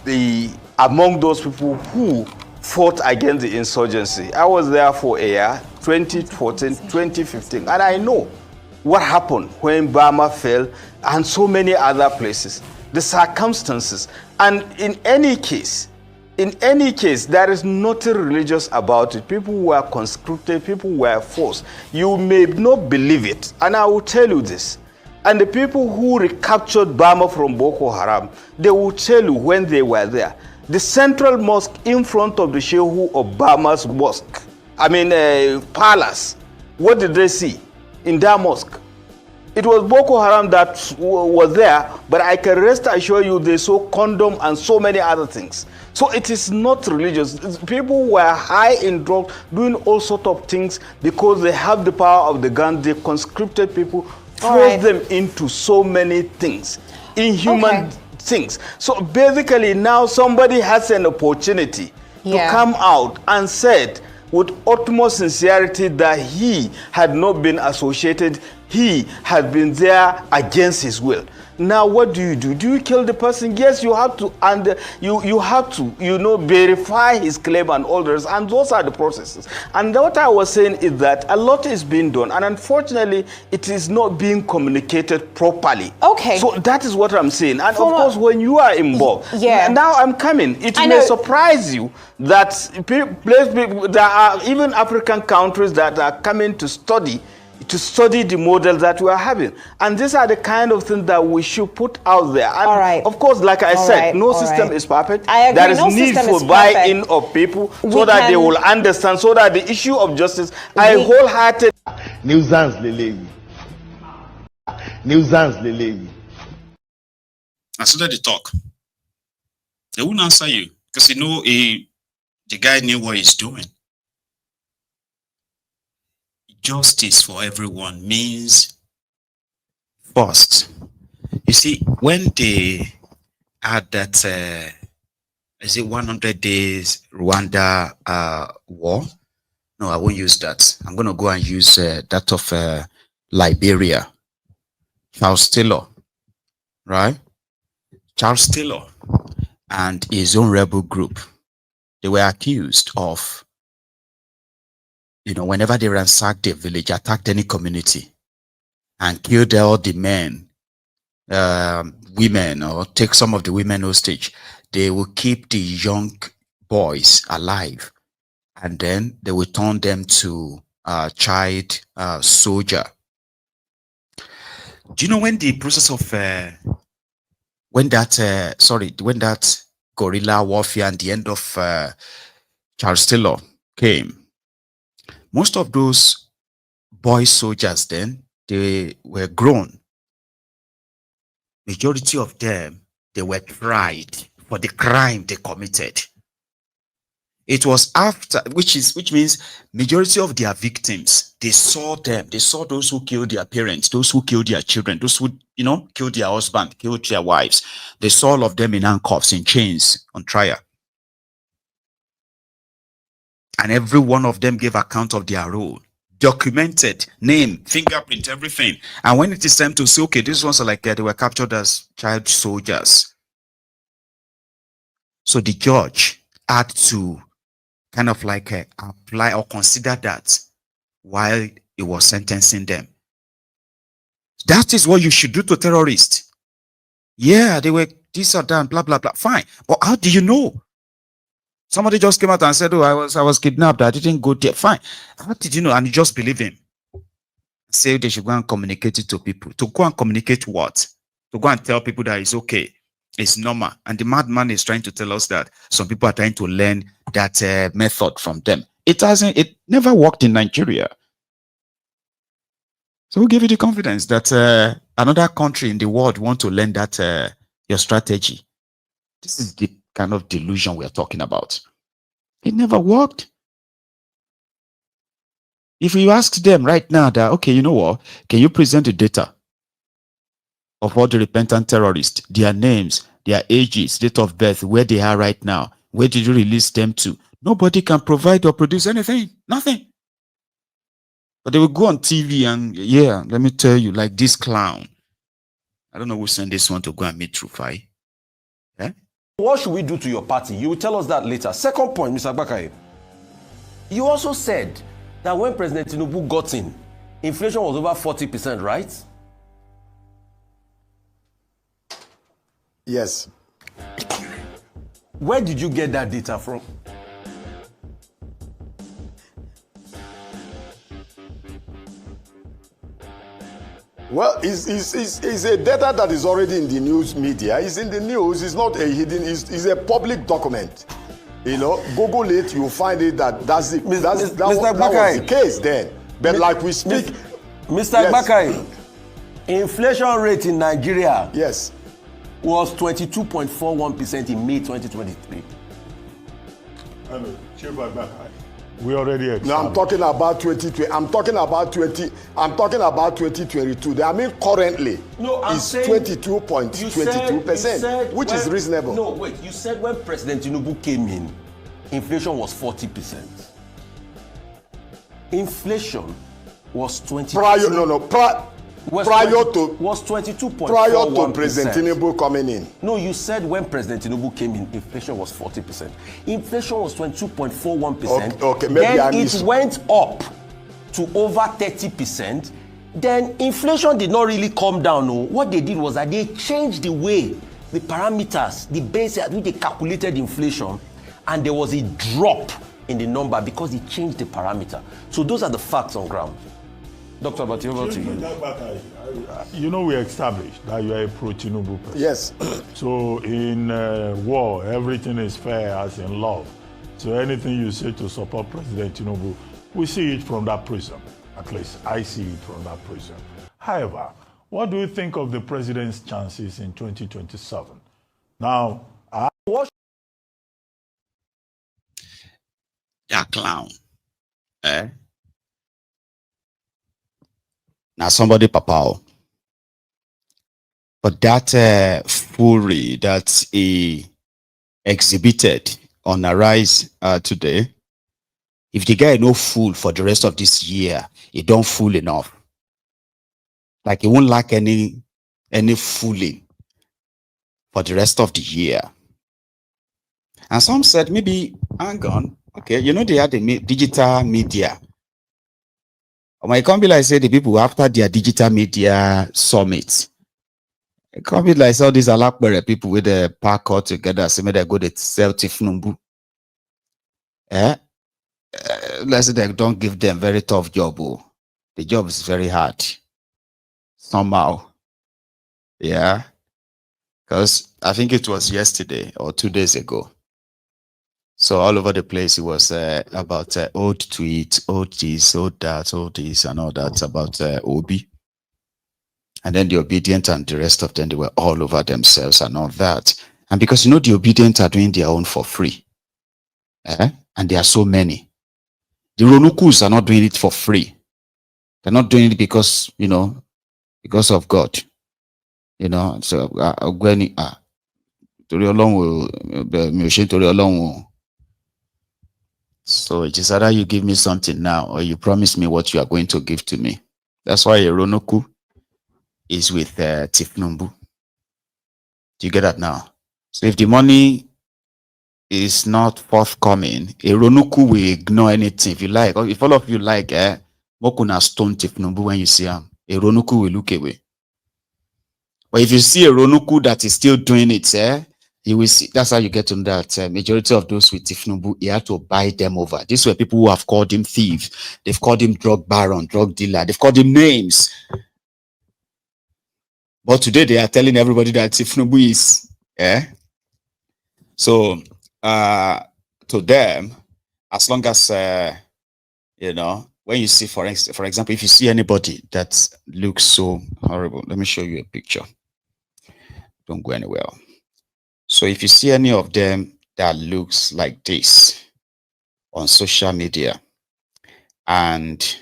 be among those people who fought against the insurgency. I was there for a year, 2014, 2015, and I know what happened when Burma fell and so many other places, the circumstances. And in any case, there is nothing religious about it. People were conscripted, people were forced. You may not believe it, and I will tell you this. And the people who recaptured Burma from Boko Haram, they will tell you when they were there. The central mosque in front of the Shehu of Burma's mosque, palace, what did they see in that mosque? It was Boko Haram that was there, but I can rest assure you they saw condom and so many other things. So it is not religious. People were high in drugs, doing all sorts of things because they have the power of the gun. They conscripted people, forced them into so many things, inhuman things. So basically now somebody has an opportunity to come out and said with utmost sincerity that he had not been associated, he had been there against his will. Now what do? Do you kill the person? Yes, you have to, and you have to, verify his claim and all this, and those are the processes. And what I was saying is that a lot is being done, and unfortunately, it is not being communicated properly. Okay. So that is what I'm saying. And of course, when you are involved, now I'm coming. It may surprise you that there are even African countries that are coming to study the model that we are having. And these are the kind of things that we should put out there. And of course, like I said, no system is perfect. I agree. There is need for buy-in of people so that they will understand, so that the issue of justice, I wholehearted. Nuisance Lelevi. Nuisance Lelevi. I started the talk. They won't answer you because the guy knew what he's doing. Justice for everyone means first. You see, when they had that, 100 days Rwanda war? No, I won't use that. I'm going to go and use that of Liberia. Charles Taylor, right? Charles Taylor and his own rebel group, they were accused of, whenever they ransacked a village, attacked any community, and killed all the men, women, or take some of the women hostage, they will keep the young boys alive, and then they will turn them to child soldier. Do you know when the process of when that guerrilla warfare and the end of Charles Taylor came? Most of those boy soldiers then, they were grown. Majority of them they were tried for the crime they committed. It was after, which means majority of their victims, they saw them. They saw those who killed their parents, those who killed their children, those who, killed their husband, killed their wives. They saw all of them in handcuffs, in chains, on trial. And every one of them gave account of their role. Documented, name, fingerprint, everything. And when it is time to say, okay, these ones are like, they were captured as child soldiers. So the judge had to kind of like apply or consider that while he was sentencing them. That is what you should do to terrorists. Yeah, they were this or that, blah, blah, blah. Fine. But how do you know? Somebody just came out and said, oh, I was kidnapped. I didn't go there. Fine. How did you know? And you just believe him. Say they should go and communicate it to people. To go and communicate what? To go and tell people that it's okay. It's normal. And the madman is trying to tell us that some people are trying to learn that method from them. It never worked in Nigeria. So who gave you the confidence that another country in the world want to learn that your strategy? This is the kind of delusion we're talking about. It never worked. If you ask them right now that, okay, you know what? Can you present the data of all the repentant terrorists, their names, their ages, date of birth, where they are right now? Where did you release them to? Nobody can provide or produce anything. Nothing. But they will go on TV and, yeah, let me tell you, like this clown. I don't know who sent this one to go and meet Rufai. Eh? What should we do to your party? You will tell us that later. Second point, Mr. Bakay. You also said that when President Tinubu got in, inflation was over 40%, right? Yes. Where did you get that data from? Well, it's a data that is already in the news media. It's in the news. It's not a hidden. It's a public document. You know, Google it. You'll find it. That's the that was the case then. But like we speak, Mr. Yes. Bakay, inflation rate in Nigeria. Yes. Was 22.41% in May 2023. We already established. No, I'm talking about 2020. I'm talking about 2022. I mean currently it's 22.22%, which is reasonable. No, wait. You said when President Tinubu came in, inflation was 40%. Inflation was 20%. Prior to was 22.41%. Prior to President Tinubu coming in. No, you said when President Tinubu came in, inflation was 40%. Inflation was 22.41%. Okay, maybe then it went up to over 30%. Then inflation did not really come down. No. What they did was that they changed the way, the parameters, the base at which they calculated inflation, and there was a drop in the number because they changed the parameter. So those are the facts on ground. Dr. Abati, over to you. You know, we established that you are a pro-Tinubu person. Yes. So in war, everything is fair as in love. So anything you say to support President Tinubu, we see it from that prism. At least I see it from that prism. However, what do you think of the president's chances in 2027? Now, that clown. Now somebody papao. But that fury that he exhibited on Arise today, if the guy no fool for the rest of this year, he don't fool enough. Like he won't lack any fooling for the rest of the year. And some said maybe, hang on, okay, you know they had the digital media. My can't be like say the people after their digital media summit. It can't be like all these Alakbere people with the pack all together, say they go to sell Tifnumbu. Let's say they don't give them very tough job. Oh. The job is very hard. Somehow. Yeah. Because I think it was yesterday or 2 days ago. So all over the place, it was about old tweets, old this, old that, old this, and all that about Obi. And then the obedient and the rest of them, they were all over themselves and all that. And because, you know, the obedient are doing their own for free. And there are so many. The Ronukus are not doing it for free. They're not doing it because, you know, because of God. You know, so when so it is either you give me something now or you promise me what you are going to give to me. That's why Eronoku is with Tinubu. Do you get that now? So if the money is not forthcoming, Eronoku will ignore anything. If you like, or if all of you like, Mokuna stone Tinubu when you see him, Eronoku will look away. But if you see a Ronuku that is still doing it, you will see. That's how you get to know that majority of those with Tinubu, he had to buy them over. These were people who have called him thief. They've called him drug baron, drug dealer. They've called him names. But today they are telling everybody that Tinubu is. So to them, as long as you know, when you see, for example, if you see anybody that looks so horrible, let me show you a picture. Don't go anywhere. So if you see any of them that looks like this on social media, and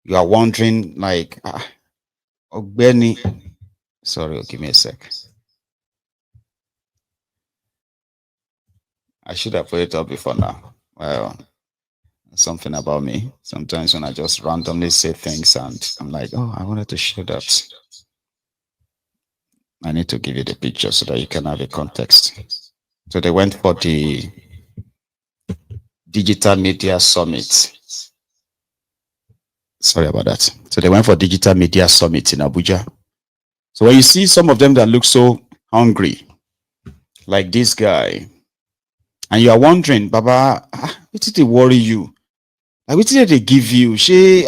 you are wondering, like, Benny, sorry, give me a sec. I should have put it up before now. Well, something about me. Sometimes when I just randomly say things and I'm like, oh, I wanted to show that. I need to give you the picture so that you can have a context. So they went for the Digital Media Summit. Sorry about that. So they went for Digital Media Summit in Abuja. So when you see some of them that look so hungry, like this guy, and you are wondering, Baba, what did they worry you? Like, what did they give you? So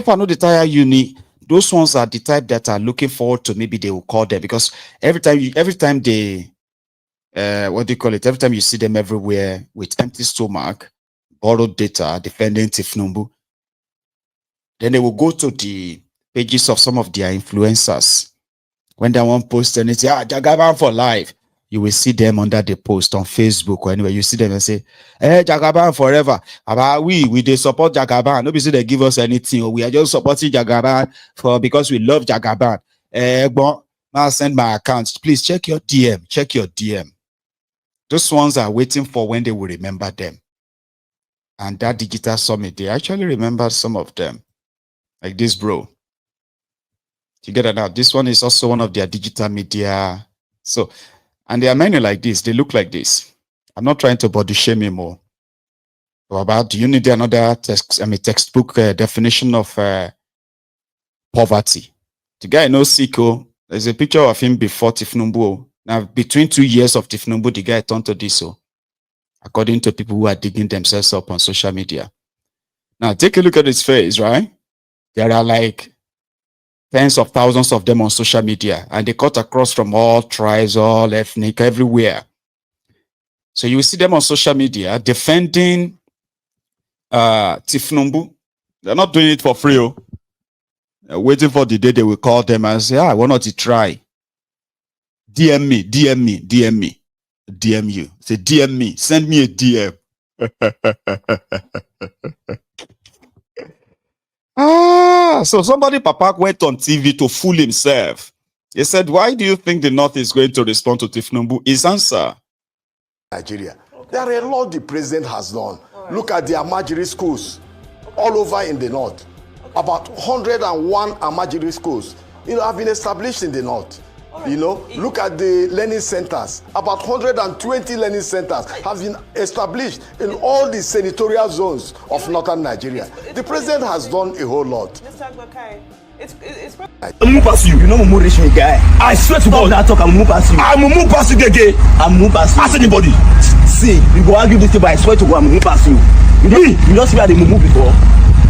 far, no, the tire uni. Those ones are the type that are looking forward to maybe they will call them, because every time they what do you call it? Every time you see them everywhere with empty stomach, borrowed data, defending Tinubu, then they will go to the pages of some of their influencers. When they want post and they say, Jagaban for life, you will see them under the post on Facebook or anywhere. You see them and say, Jagaban forever. We they support Jagaban. Nobody they give us anything, or we are just supporting Jagaban because we love Jagaban. Now send my account. Please check your DM. Check your DM. Those ones are waiting for when they will remember them. And that digital summit, they actually remember some of them. Like this bro. You get it now. This one is also one of their digital media. So, and there are many like this. They look like this. I'm not trying to body shame him more. About, do you need another textbook definition of poverty? The guy knows Siko. There's a picture of him before Tinubu. Now, between 2 years of Tinubu, the guy turned to this. According to people who are digging themselves up on social media. Now, take a look at his face, right? There are like tens of thousands of them on social media, and they cut across from all tribes, all ethnic, everywhere. So you will see them on social media defending Tinubu. They're not doing it for free. They're waiting for the day they will call them and say, why not you try? DM me, DM me, DM me, DM you. Say, DM me, send me a DM. So somebody, Papa, went on TV to fool himself. He said, why do you think the North is going to respond to Tinubu? His answer. Nigeria. There are a lot the president has done. Look at the Amajiri schools all over in the North. About 101 Amajiri schools, have been established in the North. Look at the learning centers. About 120 learning centers have been established in all the senatorial zones of northern Nigeria. The president has done a whole lot. I'm move past you. You know I'm more rich me guy. I swear to God, that talk I'm move past you. I'm move past you, Gege. I'm move past you. Ask anybody. See, you go argue this thing, but I swear to God, I'm move past you. Me, you don't see how they move before.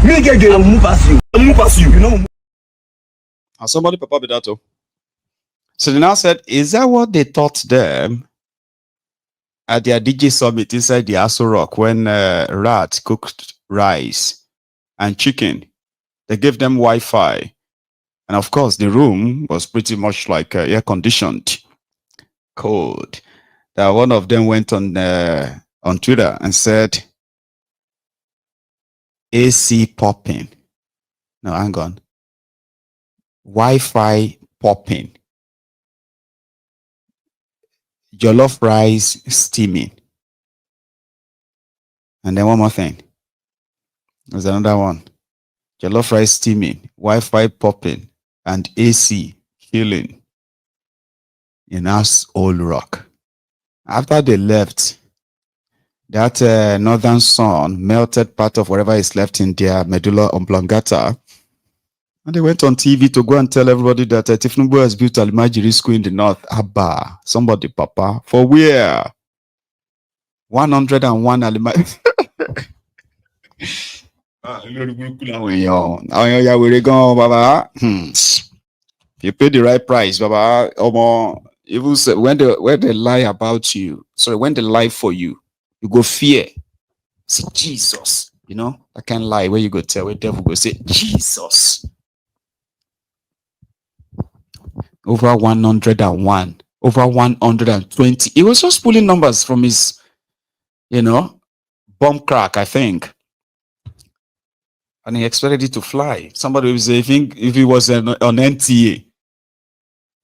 Me, Gege, I'm move past you. I'm move past you. You know. And somebody, Papa Bedato. So they now said, is that what they taught them at their DJ summit inside the Aso Rock when Rat cooked rice and chicken? They gave them Wi-Fi. And of course, the room was pretty much like air conditioned, cold. That one of them went on Twitter and said, AC popping. No, hang on. Wi-Fi popping. Jollof rice steaming. And then one more thing. There's another one. Jollof rice steaming, Wi-Fi popping, and AC healing in us old rock. After they left, that northern sun melted part of whatever is left in their medulla oblongata, and they went on TV to go and tell everybody that Tinubu has built Alimajiri school in the north. Abba, somebody, Papa, for where? 101 Alimajiri. You pay the right price, Baba. Even when they lie about you, sorry, when they lie for you, you go fear. Say Jesus, you know, I can't lie. Where you go tell, where devil go say Jesus. Over 101, over 120. He was just pulling numbers from his, you know, bomb crack, I think. And he expected it to fly. Somebody would say, if he was on NTA,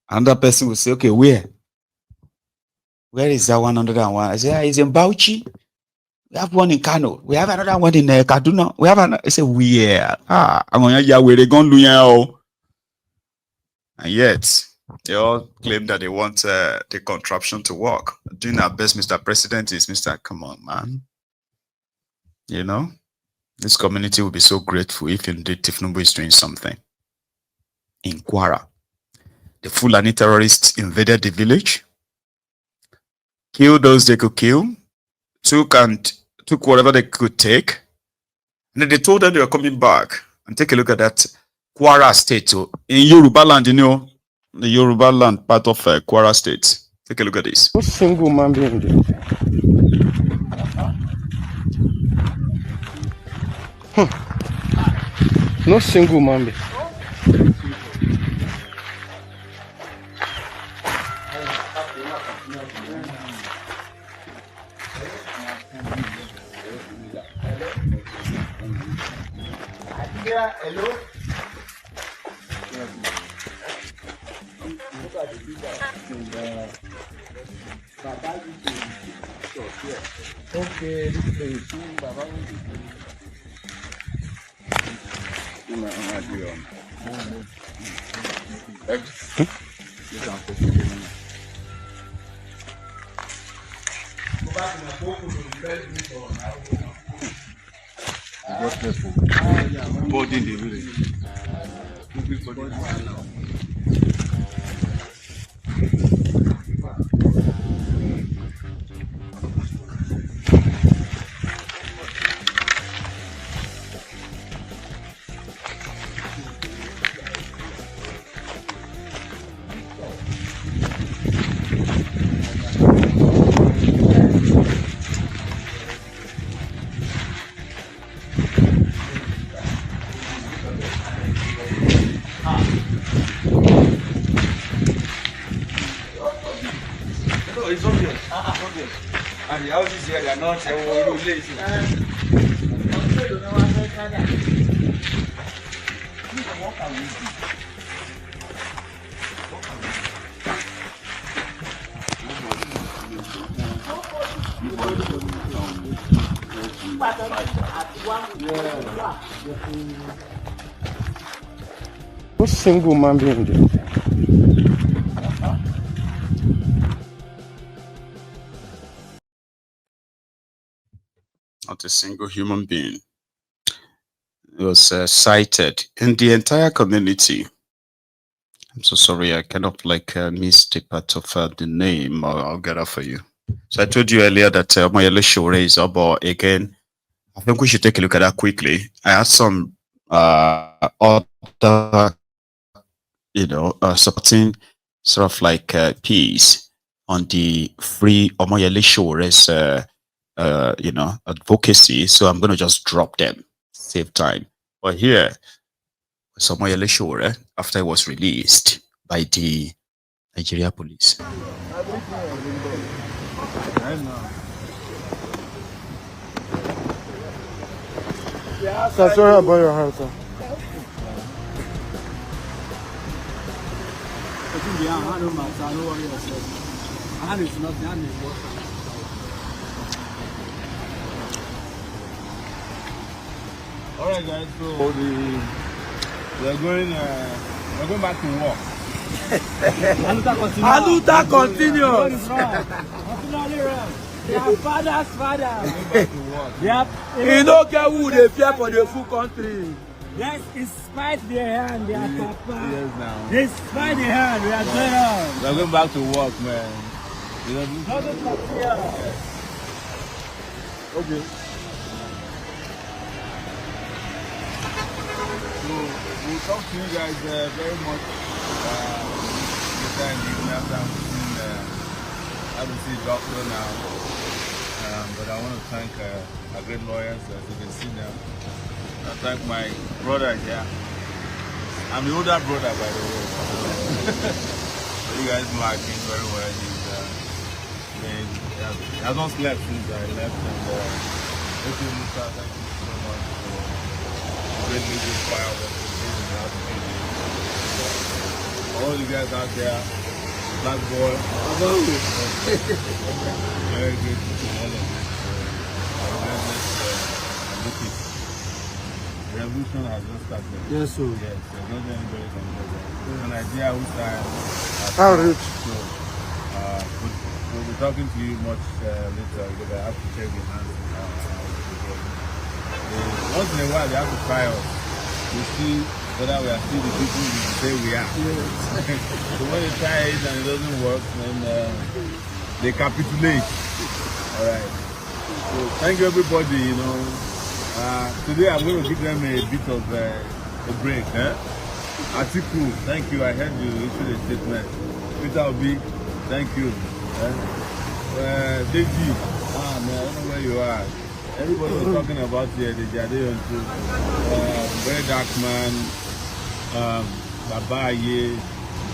another person would say, okay, where is that 101? I say, it's in Bauchi. We have one in Kano. We have another one in Kaduna. We have another. I say, where? I'm on Yahweh, and yet, they all claim that they want the contraption to work. Doing our best, Mr. President, is Mr. Come on, man. You know? This community will be so grateful if indeed Tinubu is doing something. In Kwara, the Fulani terrorists invaded the village, killed those they could kill, took whatever they could take, and then they told them they were coming back. And take a look at that Kwara state in Yoruba land, you know, the Yoruba land part of Kwara state. Take a look at this. What single man being there? No single man. Hello. Okay, this is And the houses here, they are not lazy. What single man being there? Not a single human being. It was cited in the entire community. I'm so sorry, I cannot miss the part of the name. I'll get that for you. So I told you earlier that Mayele Shore is up, but again, I think we should take a look at that quickly. I had some other, supporting sort of piece on the free Omoyele Shore's advocacy. So I'm going to just drop them, save time. But here, Omoyele Shore, after it was released by the Nigeria police. Sir, sorry about your hand, sir. All right, guys. So we're going back to work. Aluta continues. Their father's father. Yep. You don't get who they fear for the full country. Yes, despite their hand, their papa. Yes, now. Despite their hand, we are going on. We're going back to work, man. Okay. So we'll talk to you guys very much later in the evening after I'm seeing I will see doctor now. But I want to thank our great lawyers, as you can see now. I thank my brother here. I'm the older brother, by the way. You guys know I think very well. He has not slept since I left. And thank you, Mr. Thank you so much for great legal firework. All you guys out there, Black Boy. Very good to all of you. The revolution has just started. Yes, sir. Yes, there's not anybody can do that. An idea whose time How rich? So, we'll be talking to you much later because I have to check the hands. Once in a while, they have to try us to see whether we are still the people we say we are. Yes. So when they try it and it doesn't work, then they capitulate. All right. So thank you, everybody. You know, today I'm going to give them a bit of a break. Atiku, thank you. I heard you issue a statement. Peter Obi, thank you. Deji, man, I don't know where you are. Everybody was talking about you, Deji Adeyon too. Very dark man, Babaye,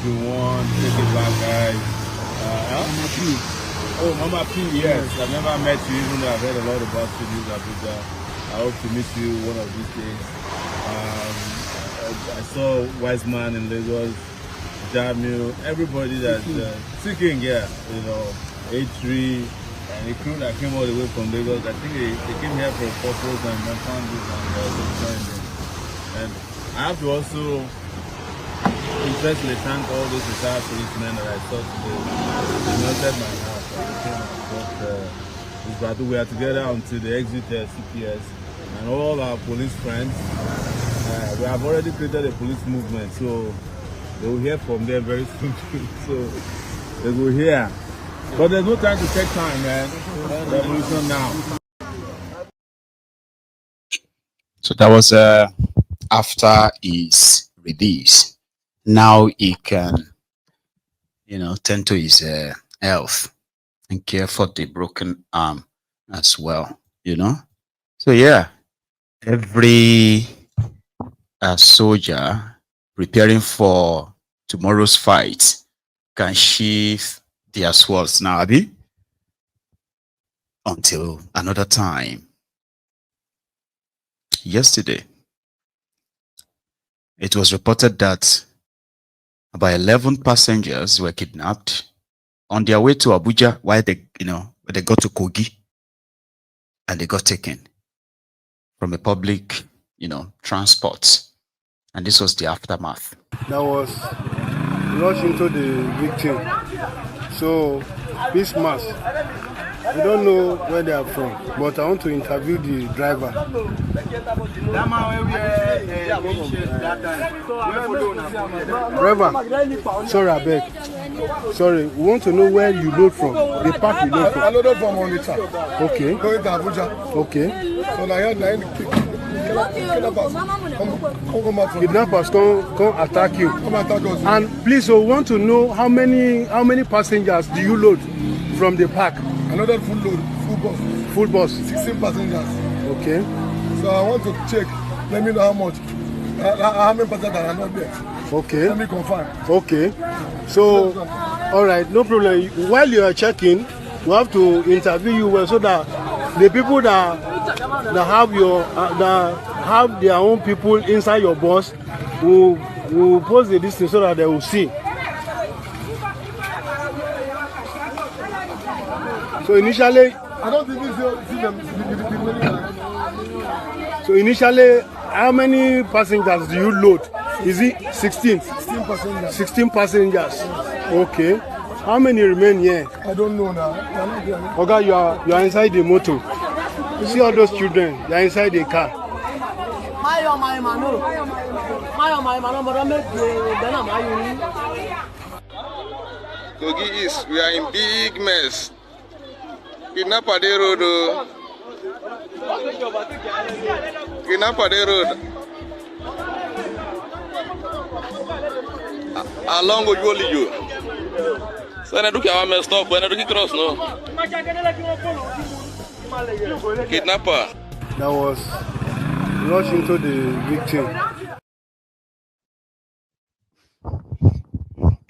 Juwon, take it back, guys. Mama P. Oh, Mama P, yes. I've never met you, even though I've heard a lot about you in Abuja. I hope to meet you one of these days. I saw Wise Man in Lagos, Jamil, everybody that's seeking, yeah, you know, A3, and the crew that came all the way from Lagos. I think they came here for a purpose and they found this and they joined them. And I have to also especially thank all those retired policemen that I saw today. They melted my heart. We are together until the exit CPS, and all our police friends. We have already created a police movement, so they will hear from them very soon. So they will hear. But there's no time to take time, man. Revolution now. So that was after his release. Now he can, you know, tend to his health and care for the broken arm as well, you know. So yeah, every soldier preparing for tomorrow's fight can sheath their swords now, Abi, until another time. Yesterday, it was reported that about 11 passengers were kidnapped on their way to Abuja while they got to Kogi, and they got taken from a public, transport. And this was the aftermath. That was rushed into the victim. So this mass, we don't know where they are from, but I want to interview the driver. Driver, sorry, I beg. Sorry, we want to know where you load from. The park you load from. I loaded from Onitsha. Okay. Going to Abuja. Okay. So now kidnappers come attack you. Come attack us. And please, we want to know how many passengers do you load from the park? Another full load, full bus. Full bus. 16 passengers. Okay. So I want to check. Let me know how much. How many passengers are not there? Okay. Let me confirm. Okay. So, all right, no problem. While you are checking, we have to interview you well so that the people that have your that have their own people inside your bus will post the distance so that they will see. So initially, I don't think see them. So initially, how many passengers do you load? Is it 16? 16 passengers. 16 passengers. Okay. How many remain here? I don't know now. Okay, you are inside the motor. You see all those children? They are inside the car. Kogi East, we are in big mess. Kidnapper Day Road. Kidnapper Day Road. Along with you. So I don't care what stop. When I don't cross no. Kidnapper. That was rushed into the victim.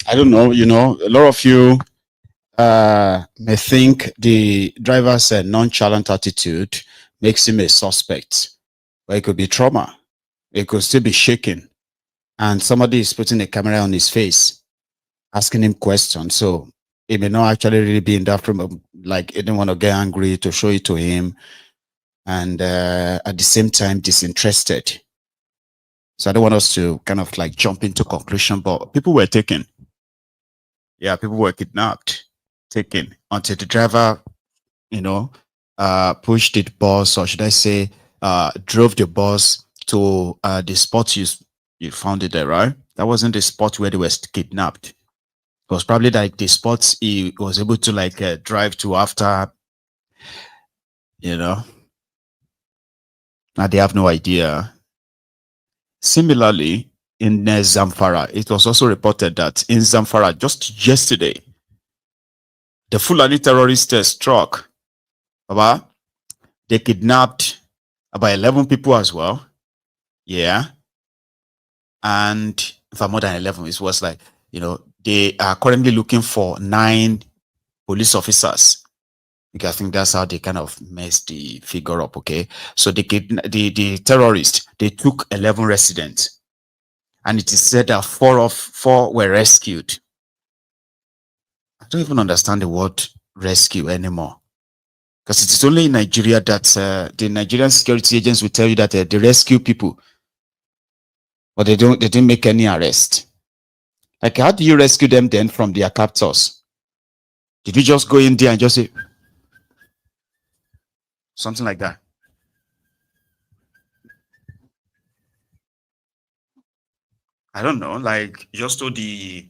I don't know, you know, a lot of you may think the driver's nonchalant attitude makes him a suspect, but it could be trauma. It could still be shaking, and somebody is putting a camera on his face, asking him questions. So it may not actually really be in that frame, like he didn't want to get angry to show it to him, and at the same time disinterested. So I don't want us to kind of like jump into conclusion, but people were taken. Yeah, people were kidnapped, taken until the driver, you know, pushed the bus, or should I say, drove the bus to the spot you found it there, right? That wasn't the spot where they were kidnapped. It was probably like the spots he was able to like drive to after, you know. Now they have no idea. Similarly, in Zamfara, it was also reported that in Zamfara, just yesterday, the Fulani terrorists struck. They kidnapped about 11 people as well. Yeah. And for more than 11, it was like, you know, they are currently looking for 9 police officers. Because I think that's how they kind of messed the figure up, okay? So the terrorists, they took 11 residents. And it is said that 4 were rescued. I don't even understand the word rescue anymore. Because it is only in Nigeria that the Nigerian security agents will tell you that they rescue people. But they didn't make any arrest. Like, how do you rescue them then from their captors? Did you just go in there and just say something like that? I don't know, like just to the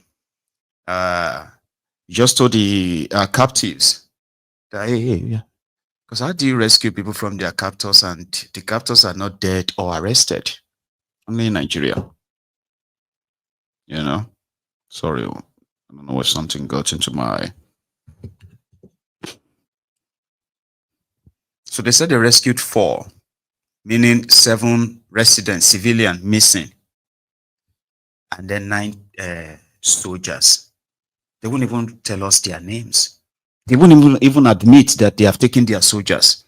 captives that, hey, yeah. Because how do you rescue people from their captors and the captors are not dead or arrested? Only in Nigeria. You know? Sorry, I don't know if something got into my eye. So they said they rescued 4, meaning 7 residents, civilian missing. And then 9 soldiers. They won't even tell us their names. They won't even admit that they have taken their soldiers.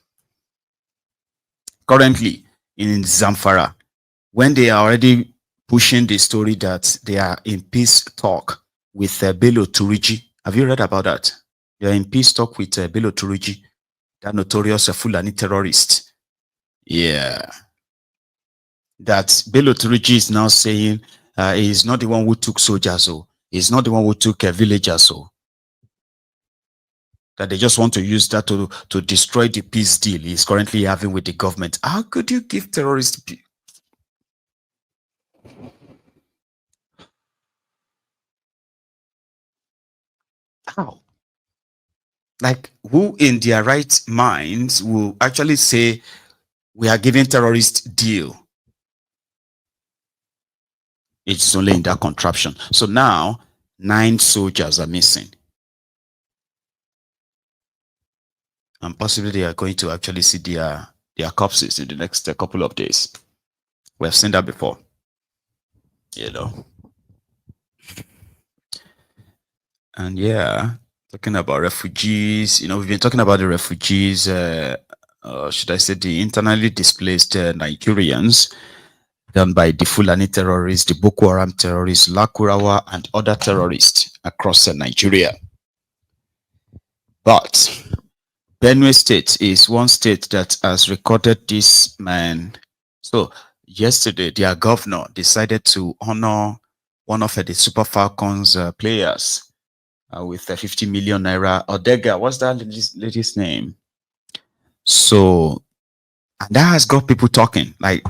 Currently in Zamfara, when they are already pushing the story that they are in peace talk with Bello Turiji. Have you read about that? They are in peace talk with Bello Turiji, that notorious Fulani terrorist. Yeah. That Bello Turiji is now saying he is not the one who took soldiers, so he's not the one who took villagers, so that they just want to use that to destroy the peace deal he's currently having with the government. How could you give terrorists? How? Like, who in their right minds will actually say we are giving terrorists deal? It's only in that contraption. So now 9 soldiers are missing. And possibly they are going to actually see their corpses in the next couple of days. We have seen that before. You know. And yeah, talking about refugees, we've been talking about the refugees, should I say the internally displaced Nigerians done by the Fulani terrorists, the Boko Haram terrorists, Lakurawa, and other terrorists across Nigeria. But Benue State is one state that has recorded this man. So yesterday, their governor decided to honor one of the Super Falcons players with 50 million naira. Odega, what's that lady's name? So, and that has got people talking like,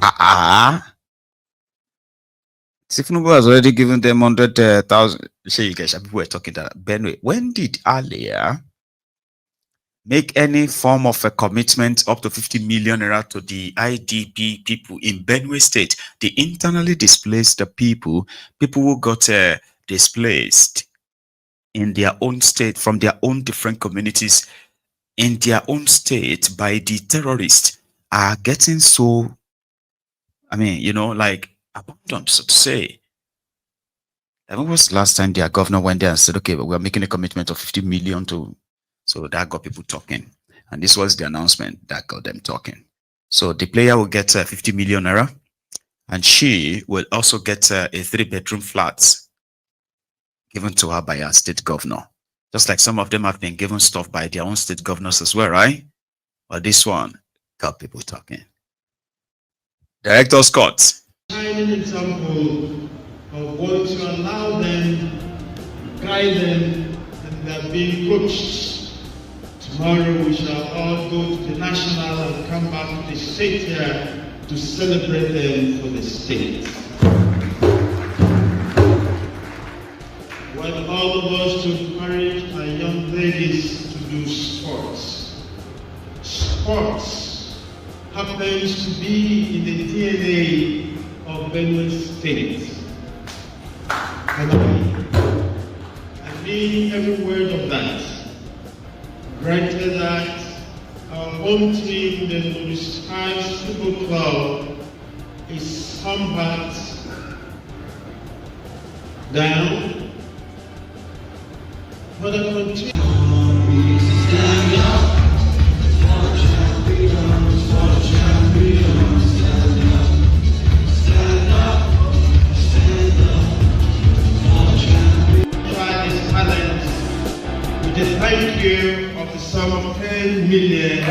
Tinubu has already given them 100,000. Say you guys, people were talking that Benue. When did Alia make any form of a commitment up to 50 million naira to the IDP people in Benue State, the internally displaced people who got displaced in their own state from their own different communities in their own state by the terrorists are getting so, like abandoned, so to say. When was the last time their governor went there and said, okay, we're making a commitment of 50 million to, so that got people talking. And this was the announcement that got them talking. So the player will get 50 million naira, and she will also get a 3-bedroom flat given to her by her state governor. Just like some of them have been given stuff by their own state governors as well, right? But this one got people talking. Director Scott. Shining example of what to allow them, guide them, and they are being coached. Tomorrow we shall all go to the national and come back to the state here to celebrate them for the state. Want all of us to encourage our young ladies to do sports. Sports happens to be in the DNA of Benue State. I mean every word of that. Granted that our home team, the Yorubas Football Club, is somewhat down, but I continue. Stand up. The thank you of the sum of 10 million.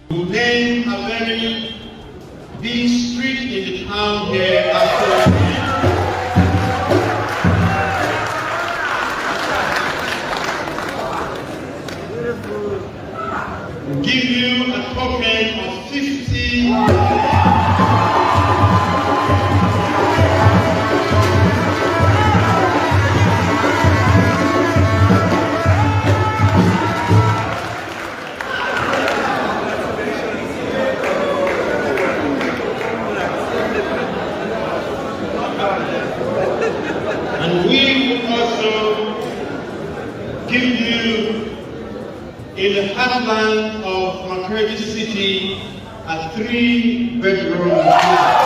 We name a very big street in the town here after give you a token of 50. And we will also give you, in the heartland of Makurdi City, a 3-bedroom flat.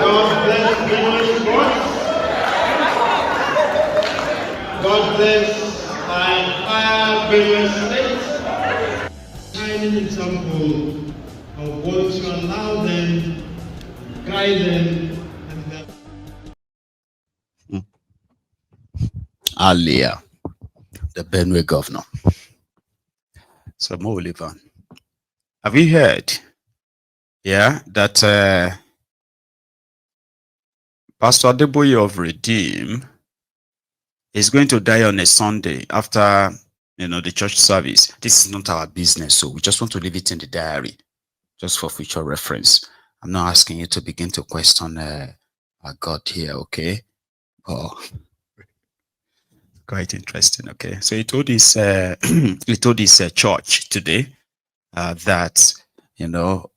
God bless Benue Sports. God bless my entire Benue State. Shining example of what to allow them, guide them, and Alia, the Benue governor. So, Mo Oliver, have you heard, that Pastor Adeboye of Redeem is going to die on a Sunday after, the church service? This is not our business, so we just want to leave it in the diary, just for future reference. I'm not asking you to begin to question our God here, okay? Oh, quite interesting. Okay, so he told his church today that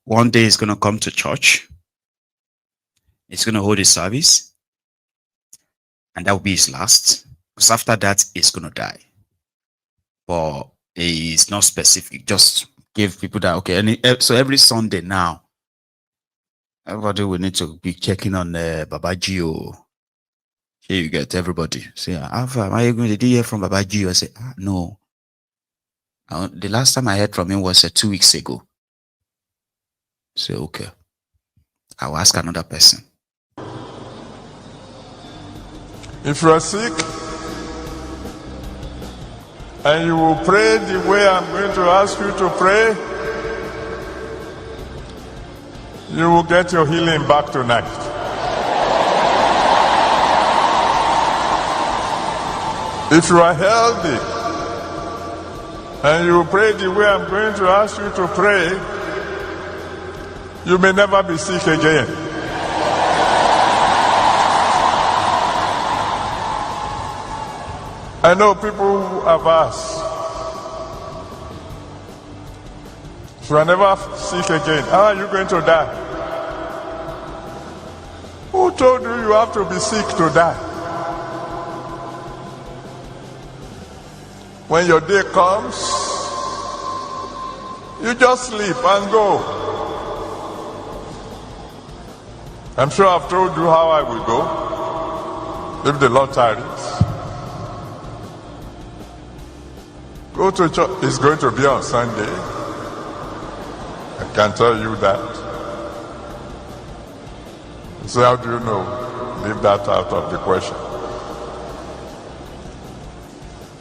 one day he's going to come to church. He's going to hold a service, and that will be his last. Because after that, he's going to die. But he's not specific. Just give people that, okay. So every Sunday now, everybody will need to be checking on Babaji. Here you get everybody. Say, am I going to hear from Babaji? I say, no. The last time I heard from him was 2 weeks ago. Say, okay. I'll ask another person. If you are sick and you will pray the way I'm going to ask you to pray, you will get your healing back tonight. If you are healthy and you will pray the way I'm going to ask you to pray, you may never be sick again. I know people who have asked, if you are never sick again, how are you going to die? Who told you you have to be sick to die? When your day comes, you just sleep and go. I'm sure I've told you how I will go, if the Lord tarries. Go to church. It's going to be on Sunday. I can tell you that. So how do you know? Leave that out of the question.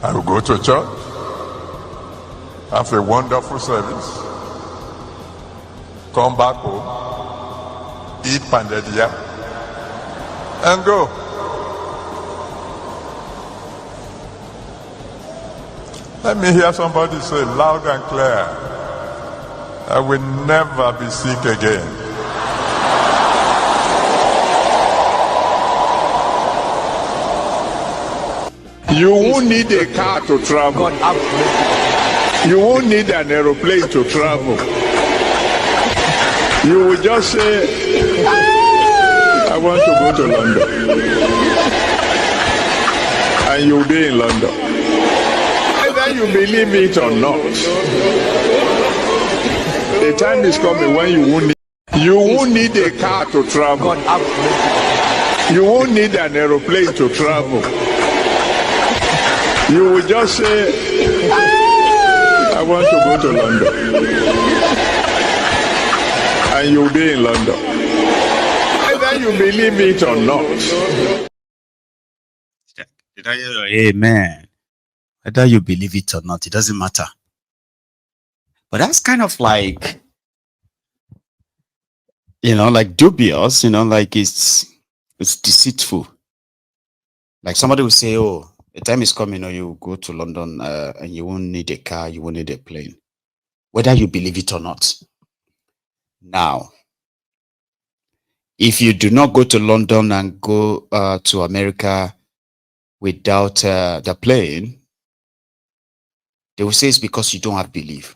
I will go to church, have a wonderful service, come back home, eat pounded yam, and go. Let me hear somebody say loud and clear, I will never be sick again. You won't need a car to travel. You won't need an aeroplane to travel. You will just say, I want to go to London. And you'll be in London. Whether you believe it or not, the time is coming when you won't need a car to travel. You won't need an aeroplane to travel. You will just say, I want to go to London. And you'll be in London. Whether you believe it or not. Did I hear you? Amen. Whether you believe it or not, it doesn't matter. But that's kind of like, like dubious, like it's deceitful. Like somebody will say, oh, the time is coming, you go to London and you won't need a car, you won't need a plane. Whether you believe it or not. Now, if you do not go to London and go to America without the plane, they will say it's because you don't have belief.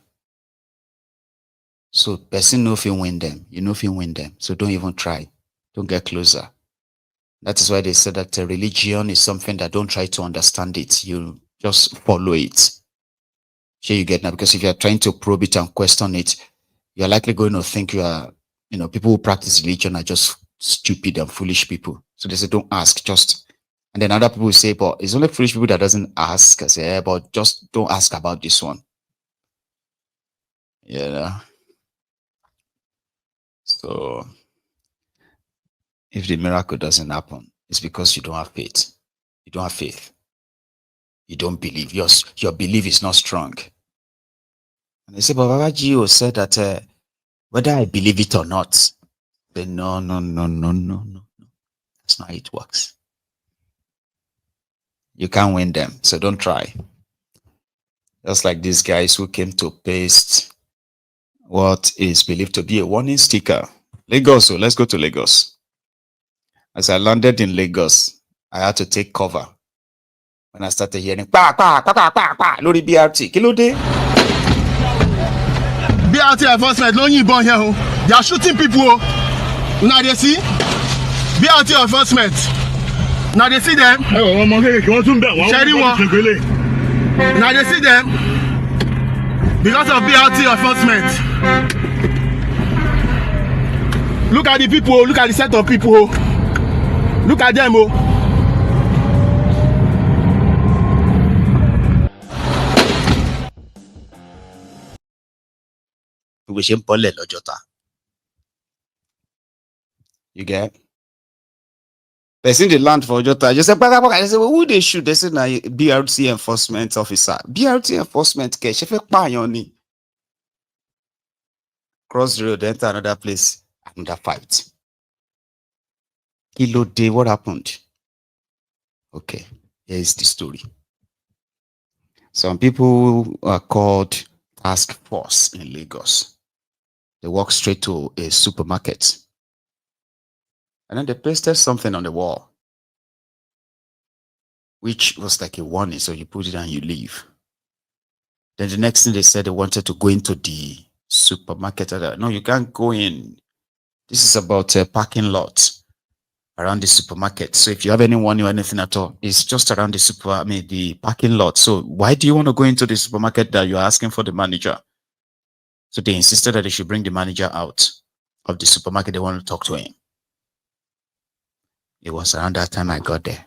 So person know if you win them, you know if you win them. So don't even try. Don't get closer. That is why they said that religion is something that don't try to understand it. You just follow it. Here you get now, because if you're trying to probe it and question it, you're likely going to think you are, people who practice religion are just stupid and foolish people. So they say, don't ask, just. And then other people will say, but it's only foolish people that doesn't ask. I say, but just don't ask about this one. So if the miracle doesn't happen, it's because you don't have faith. You don't have faith. You don't believe. Your belief is not strong. And they say, but Baba Gio said that whether I believe it or not, say, no. That's not how it works. You can't win them, so don't try. Just like these guys who came to paste what is believed to be a warning sticker. Lagos, so let's go to Lagos. As I landed in Lagos, I had to take cover when I started hearing Lori BRT. Kí ló dé? BRT enforcement no yìnbọn here o. They are shooting people o. Una dey see? BRT enforcement. Now they see them. Sherry one. Now they see them. Because of BRT enforcement. Look at the people. Look at the set of people. Look at them. Oh. You get? They seen the land for Jota. Just say, they say, well, who they shoot? They say, nah, BRT enforcement officer. BRT enforcement case. Cross the road, enter another place, another fight. Kilo day, what happened? Okay, here is the story. Some people are called task force in Lagos. They walk straight to a supermarket. And then they pasted something on the wall, which was like a warning. So you put it and you leave. Then the next thing they said, they wanted to go into the supermarket. No, you can't go in. This is about a parking lot around the supermarket. So if you have any warning or anything at all, it's just around the the parking lot. So why do you want to go into the supermarket that you're asking for the manager? So they insisted that they should bring the manager out of the supermarket. They want to talk to him. It was around that time I got there.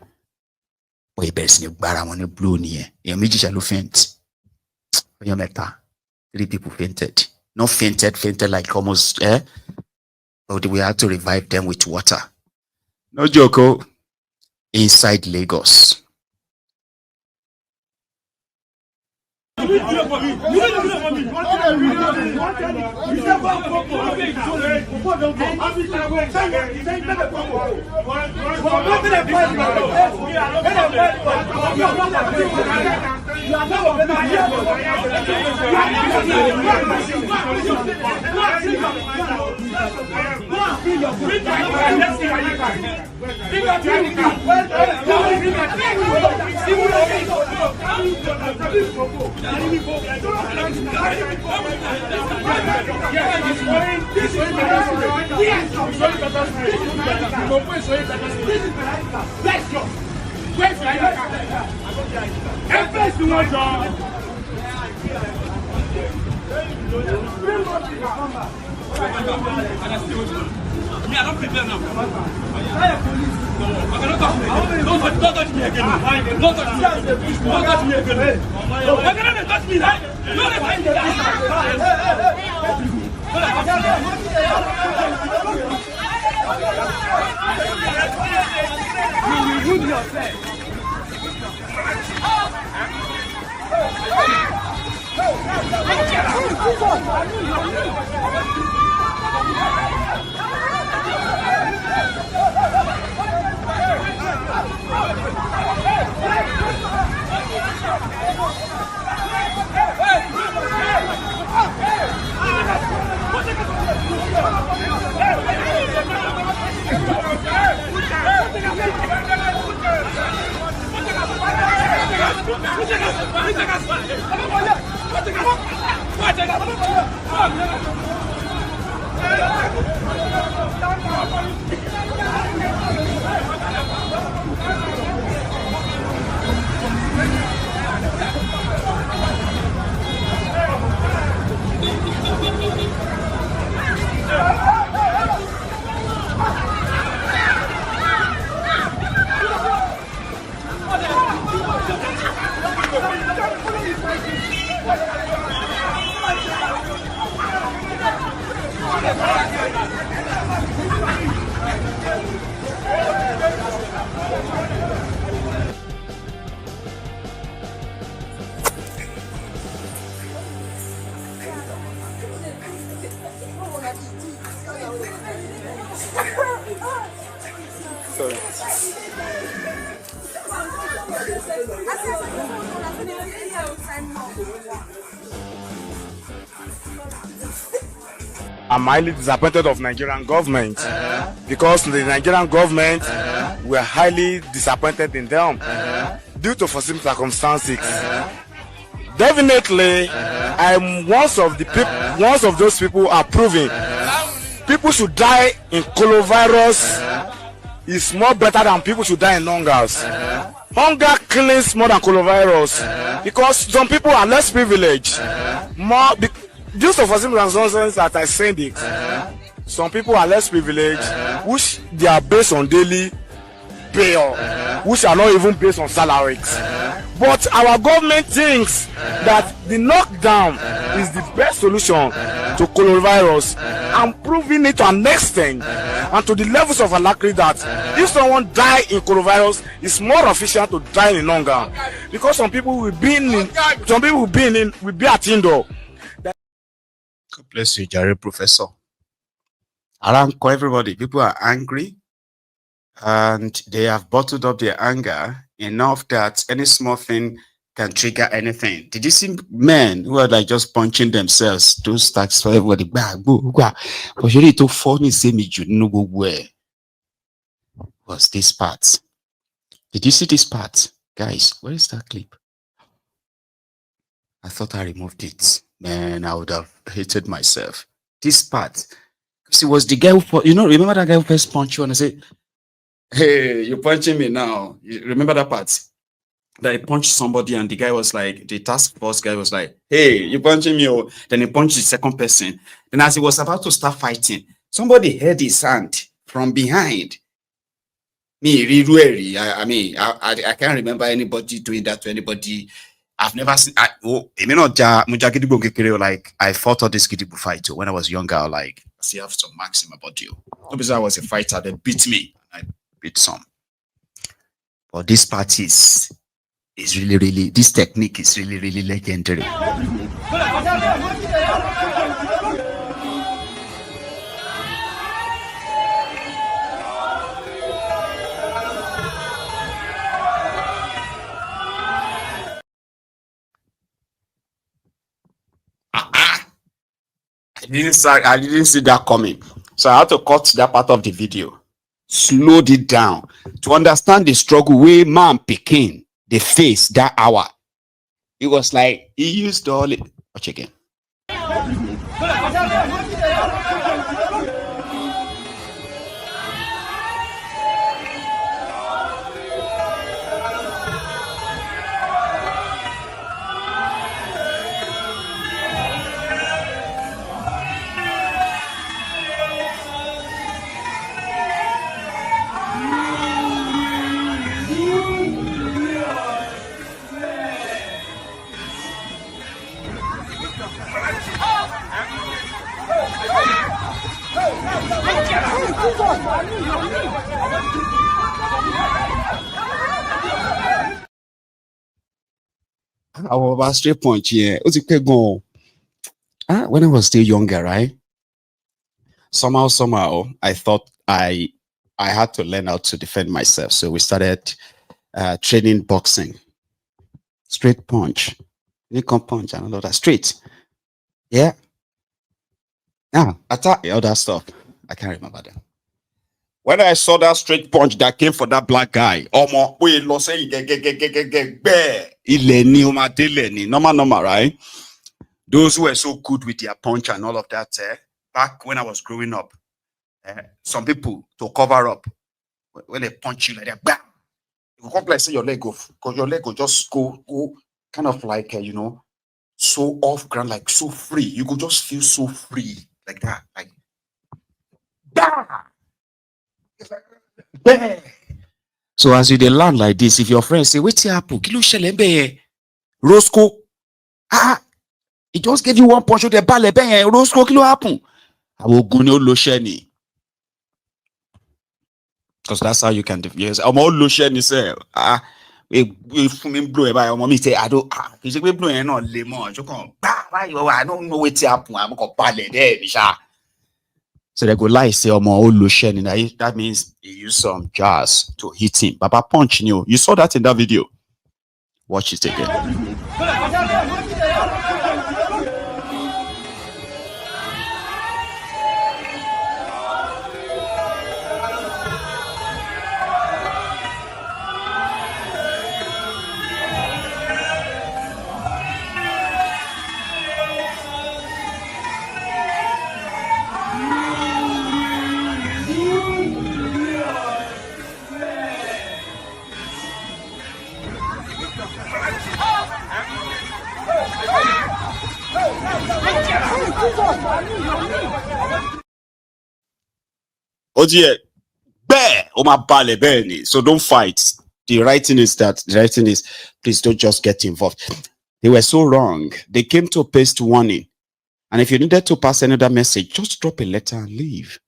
Boy, blue near. Faint. 3 people fainted. Not fainted like almost, but we had to revive them with water. No joke. Inside Lagos. I don't prepare now. Don't touch me again. Don't touch me. Don't touch me again. Don't touch me. You will ruin yourself. I'm highly disappointed of Nigerian government because the Nigerian government were highly disappointed in them due to foreseen circumstances. Definitely, I'm one of those people who are proving people should die in coronavirus is more better than people should die in hungers. Hunger kills more than coronavirus because some people are less privileged. Due to foreseen circumstances that I said it, some people are less privileged, which they are based on daily pay, which are not even based on salaries. But our government thinks that the lockdown is the best solution to coronavirus and proving it to an extent and to the levels of alacrity that if someone die in coronavirus, it's more efficient to die in hunger because some people will be at indoor. God bless you, Jerry, Professor. Around everybody, people are angry and they have bottled up their anger enough that any small thing can trigger anything. Did you see men who are like just punching themselves? Those stacks for everybody. But really too funny, say me, you know where was this part? Did you see this part? Guys, where is that clip? I thought I removed it. Man, I would have hated myself. This part. Because it was the guy who, remember that guy who first punched you and I said, hey, you're punching me now. You remember that part? That he punched somebody and the guy was like, the task force guy was like, hey, you're punching me. Then he punched the second person. Then as he was about to start fighting, somebody held his hand from behind. Me, really, I can't remember anybody doing that to anybody. I've never seen. I fought all this Gidigbo fight when I was younger. Like, I still have some marks in my body. Obviously, I was a fighter. They beat me. I beat some. But this part is really, this technique is really legendary. I didn't see that coming. So I had to cut that part of the video, slowed it down to understand the struggle way man picking the face that hour. It was like he used all it. Watch again. I was straight punch, yeah. When I was still younger, right? Somehow, I thought I had to learn how to defend myself. So we started training boxing. Straight punch. Nickel punch and all that. Straight. Yeah. Attack, all that stuff. I can't remember that. When I saw that straight punch that came for that black guy, normal, right? Those who were so good with their punch and all of that, back when I was growing up, some people to cover up, when they punch you like that, bam, you go like say your leg off, because your leg will just go kind of like so off ground, like so free. You could just feel so free like that, like that. So as you land like this, if your friends say, "Wait here, kilo shelembe, Roscoe, it just gave you one punch of the ballet, Roscoe, kilo happen." I will go no losheni. Because that's how you can yes. I'm all losheni say, if me blow by mommy say, I don't you say we blow no lemon, you come, I don't know what happen. I'm going ballet there, Bisha. So they go lie say that means he used some jars to hit him. Baba punch you. You saw that in that video. Watch it again. Oje, bear, Oma Bale Bernie. So don't fight. The writing is, please don't just get involved. They were so wrong. They came to paste warning. And if you needed to pass another message, just drop a letter and leave.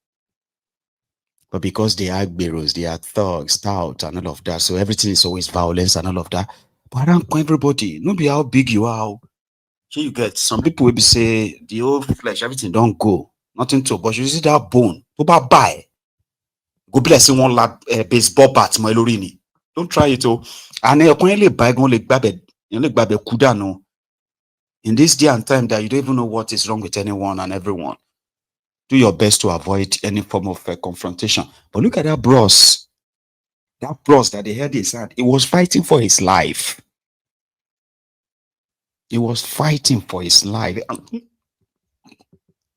But because they are bureaus, they are thugs, stout, and all of that, so everything is always violence and all of that. But I don't everybody, no be how big you are. So you get some people will be say the old flesh, everything don't go, nothing to. But you see that bone, buy. Go bless in one lab baseball bat, my lorini. Don't try it. And in this day and time that you don't even know what is wrong with anyone and everyone. Do your best to avoid any form of confrontation. But look at that bros. That bros that they had his hand. He was fighting for his life. He was fighting for his life.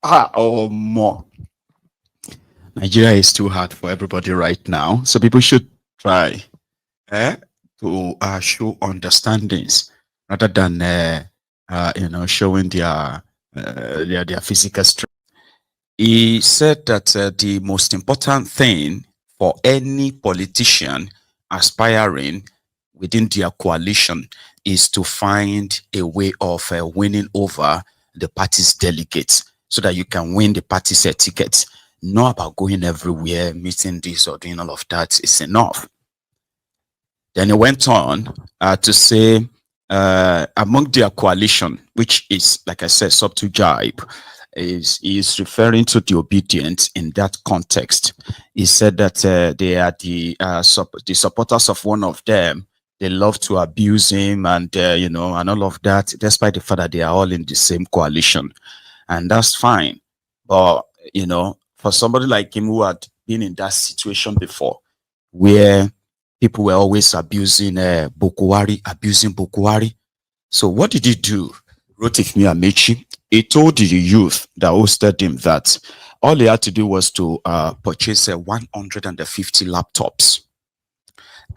More. Nigeria is too hard for everybody right now. So people should try to show understandings rather than showing their physical strength. He said that the most important thing for any politician aspiring within their coalition is to find a way of winning over the party's delegates so that you can win the party's tickets. Not about going everywhere, meeting this or doing all of that. It's enough. Then he went on to say among their coalition, which is, like I said, sub to jibe, is referring to the obedient in that context. He said that they are the supporters of one of them. They love to abuse him and and all of that, despite the fact that they are all in the same coalition, and that's fine. But for somebody like him who had been in that situation before, where people were always abusing Bokuwari. So what did he do? Rotifmi Amechi. He told the youth that hosted him that all he had to do was to purchase 150 laptops.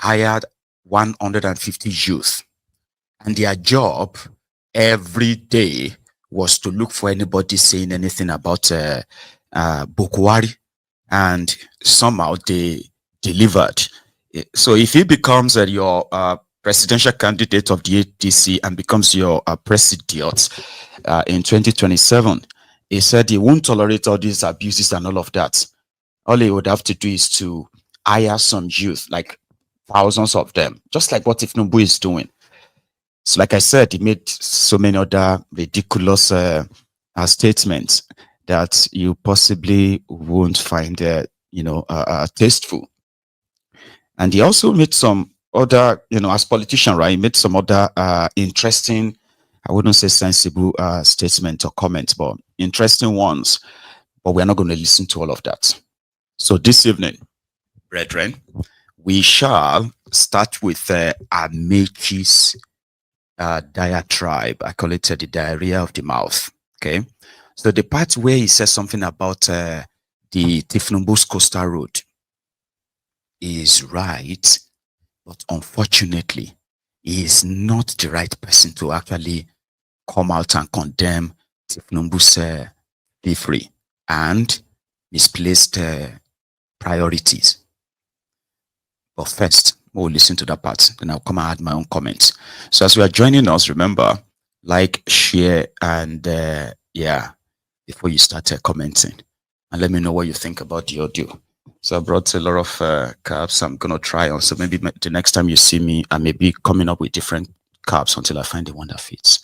Hired 150 youth. And their job every day was to look for anybody saying anything about Bokuwari. And somehow they delivered. So if he becomes your presidential candidate of the ADC and becomes your president in 2027, he said he won't tolerate all these abuses and all of that. All he would have to do is to hire some youth, like thousands of them, just like what Tinubu is doing. So like I said, he made so many other ridiculous statements that you possibly won't find tasteful. And he also made some other, as politician, right? He made some other interesting, I wouldn't say sensible statements or comments, but interesting ones. But we're not going to listen to all of that. So this evening, brethren, we shall start with Amechi's diatribe. I call it the diarrhea of the mouth. Okay. So the part where he says something about the Tinubu's Coastal Road is right, but unfortunately, he is not the right person to actually come out and condemn Tinubu's thievery and misplaced priorities. But first, we'll listen to that part, then I'll come and add my own comments. So as we are joining us, remember, like, share, and before you start commenting, and let me know what you think about the audio. So I brought a lot of caps I'm going to try on. So maybe the next time you see me, I may be coming up with different caps until I find the one that fits.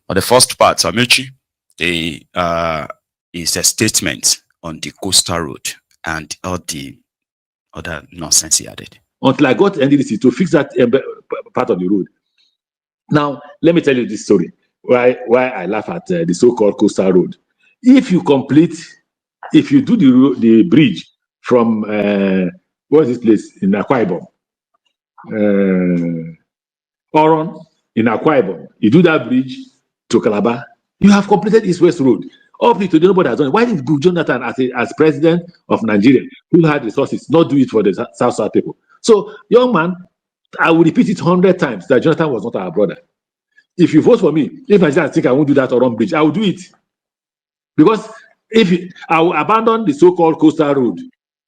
But the first part, Amechi, is a statement on the Coastal Road and all the other nonsense he added. Until I got NDDC to fix that part of the road. Now, let me tell you this story, why I laugh at the so-called Coastal Road. If you do the bridge from, what's this place in Akwa Ibom? Oron in Akwa Ibom. You do that bridge to Calabar, you have completed East-West Road. Up to nobody has done it. Why did Jonathan, as president of Nigeria, who had resources, not do it for the South people? So, young man, I will repeat it 100 times that Jonathan was not our brother. If you vote for me, if Nigerians think I won't do that Oron bridge, I will do it. Because I will abandon the so-called coastal road,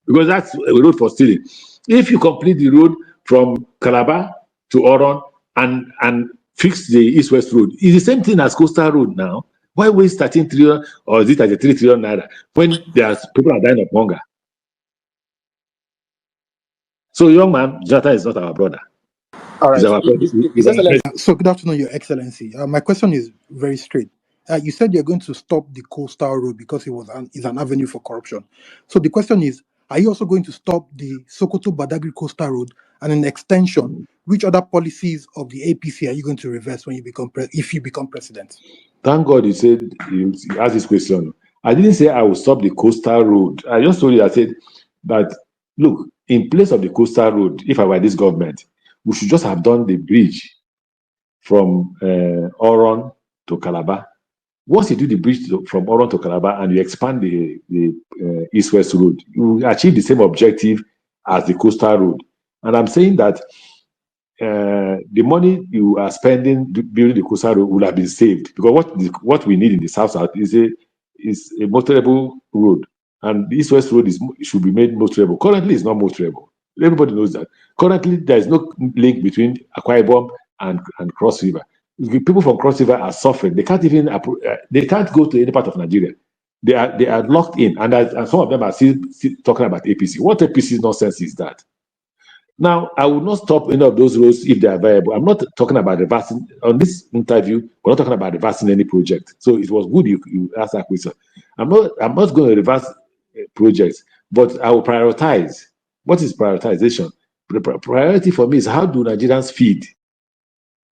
because that's a road for stealing. If you complete the road from Calabar to Oron and fix the east-west road, it's the same thing as coastal road now. Why waste 13 trillion or is it 33 trillion naira when there's people are dying of hunger? So, young man, Jata is not our brother. All right. He's our president. So good afternoon, Your Excellency. My question is very straight. You said you're going to stop the coastal road because it's an avenue for corruption. So the question is, are you also going to stop the Sokoto Badagry coastal road, and in extension, which other policies of the APC are you going to reverse when you if you become president? Thank God you said you asked this question. I didn't say I will stop the coastal road. I just told you, I said that, look, in place of the coastal road, if I were this government, we should just have done the bridge from Oron to Calabar. Once you do the bridge from Oron to Calabar and you expand the east-west road, you achieve the same objective as the coastal road. And I'm saying that the money you are spending building the coastal road will have been saved, because what we need in the south is a motorable road, and the east-west road should be made motorable. Currently, it's not motorable. Everybody knows that. Currently, there is no link between Akwa Ibom and Cross River. People from Cross River are suffering. They can't even they can't go to any part of Nigeria. They are locked in, and some of them are still talking about APC. What APC nonsense is that? Now, I will not stop any of those roads if they are viable. I'm not talking about reversing. On this interview, we're not talking about reversing any project. So it was good you asked that question. I'm not going to reverse projects, but I will prioritize. What is prioritization? The priority for me is, how do Nigerians feed?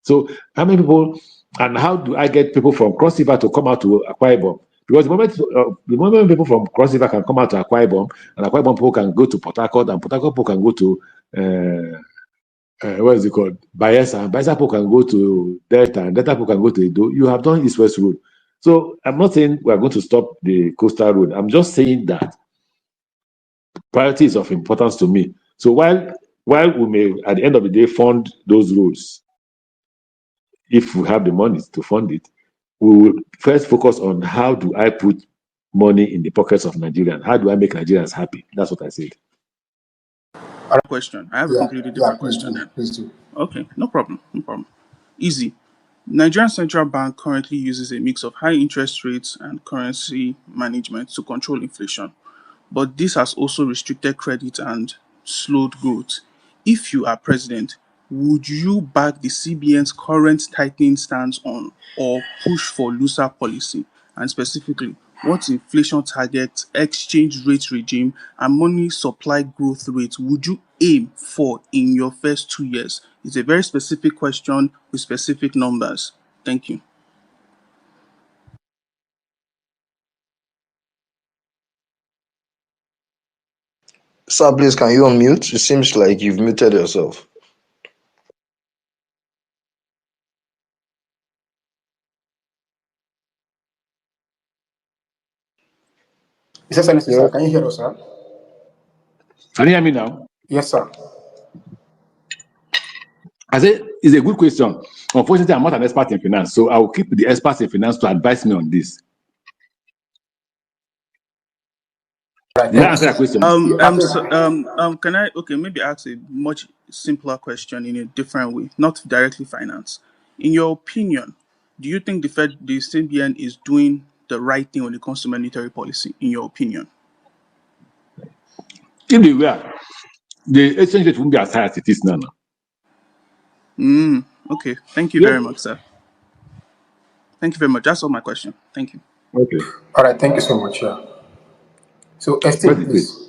So how many people, and how do I get people from Cross River to come out to Akwa Ibom? Because the moment people from Cross River can come out to Akwa Ibom, and Akwa Ibom people can go to Port Harcourt, and Port Harcourt people can go to what is it called? Bayelsa. Bayelsa people can go to Delta, and Delta people can go to Edo. You have done East-West Road. So I'm not saying we are going to stop the coastal road. I'm just saying that priority is of importance to me. So while we may, at the end of the day, fund those roads, if we have the money to fund it, we will first focus on how do I put money in the pockets of Nigerians? How do I make Nigerians happy? That's what I said. Question. I have a completely different question then. Please do. Okay, no problem. Easy. Nigerian Central Bank currently uses a mix of high interest rates and currency management to control inflation, but this has also restricted credit and slowed growth. If you are president, would you back the CBN's current tightening stance on, or push for looser policy? And specifically, what inflation target, exchange rate regime, and money supply growth rate would you aim for in your first 2 years? It's a very specific question with specific numbers. Thank you. Sir, please, can you unmute? It seems like you've muted yourself. His Excellency, sir, can you hear us, sir? Can you hear me now? Yes, sir. I said it's a good question. Unfortunately, I'm not an expert in finance, so I will keep the experts in finance to advise me on this. May I answer that question? Can I maybe ask a much simpler question in a different way, not directly finance. In your opinion, do you think the CBN is doing the right thing when it comes to monetary policy? In your opinion, If they were, the exchange rate won't be as high as it is now. Okay. Thank you very much, sir. Thank you very much. That's all my question. Thank you. Okay. All right. Thank you so much. Yeah. So, please.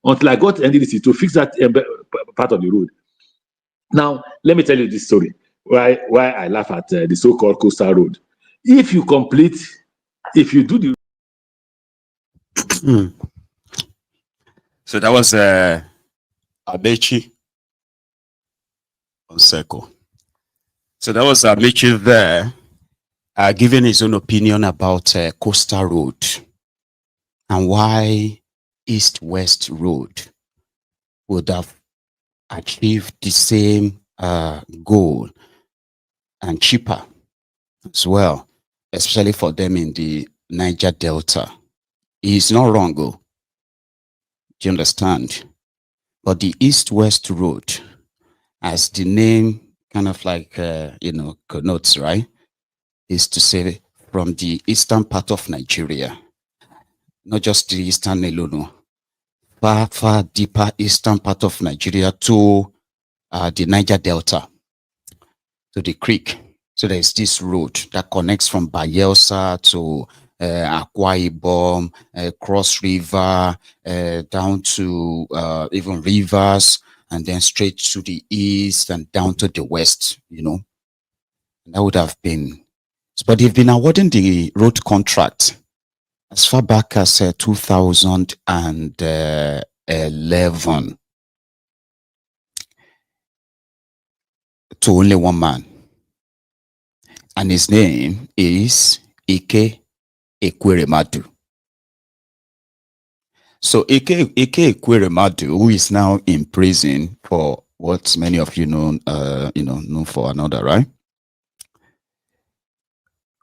Until I got NDDC to fix that part of the road. Now, let me tell you this story. Why I laugh at the so-called coastal road. If you do the So that was Amechi Onseko. So that was Amechi there, giving his own opinion about coastal road and why east-west road would have achieved the same goal and cheaper as well, especially for them in the Niger Delta. He's not wrong, oh. Do you understand? But the East-West Road, as the name kind of like, connotes, right, is to say from the eastern part of Nigeria, not just the eastern alone, far, far deeper eastern part of Nigeria to the Niger Delta, to the creek. So there's this road that connects from Bayelsa to Akwa Ibom, Cross River, down to even rivers, and then straight to the east and down to the west, And that would have been, but they've been awarding the road contract as far back as 2011 to only one man. And his name is Ike Ekweremadu. So Ike Ekweremadu, who is now in prison for what many of you know for another, right?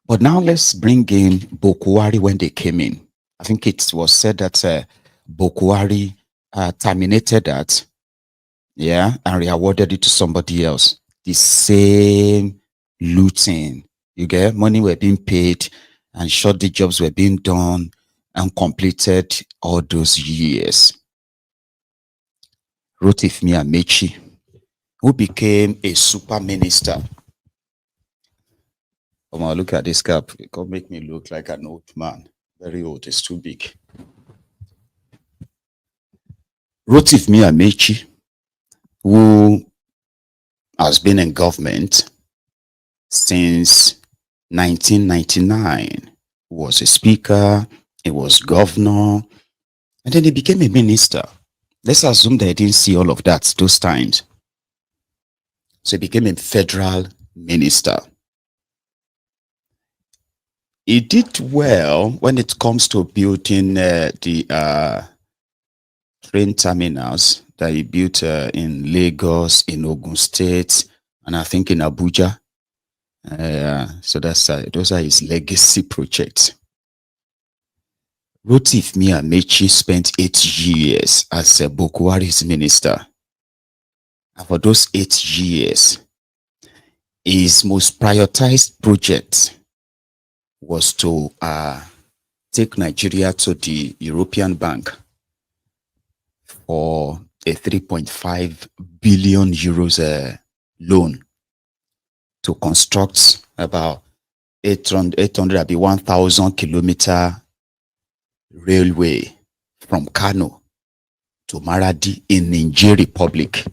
But now let's bring in Bokuwari when they came in. I think it was said that Bokuwari terminated that, and re-awarded it to somebody else. The same looting. You get money were being paid and short the jobs were being done and completed all those years. Rotifmi Amechi, who became a super minister. Look at this cap. It can make me look like an old man. Very old. It's too big. Rotifmi Amechi, who has been in government since 1999, was a speaker, he was governor, and then he became a minister. Let's assume that he didn't see all of that those times. So he became a federal minister. He did well when it comes to building the train terminals that he built in Lagos, in Ogun State, and I think in Abuja. So that's those are his legacy projects. Rotifmi Amechi spent 8 years as Bokuwari's minister. And for those 8 years, his most prioritized project was to take Nigeria to the European Bank for a 3.5 billion euros loan to construct about 1,000 kilometer railway from Kano to Maradi in Niger Republic.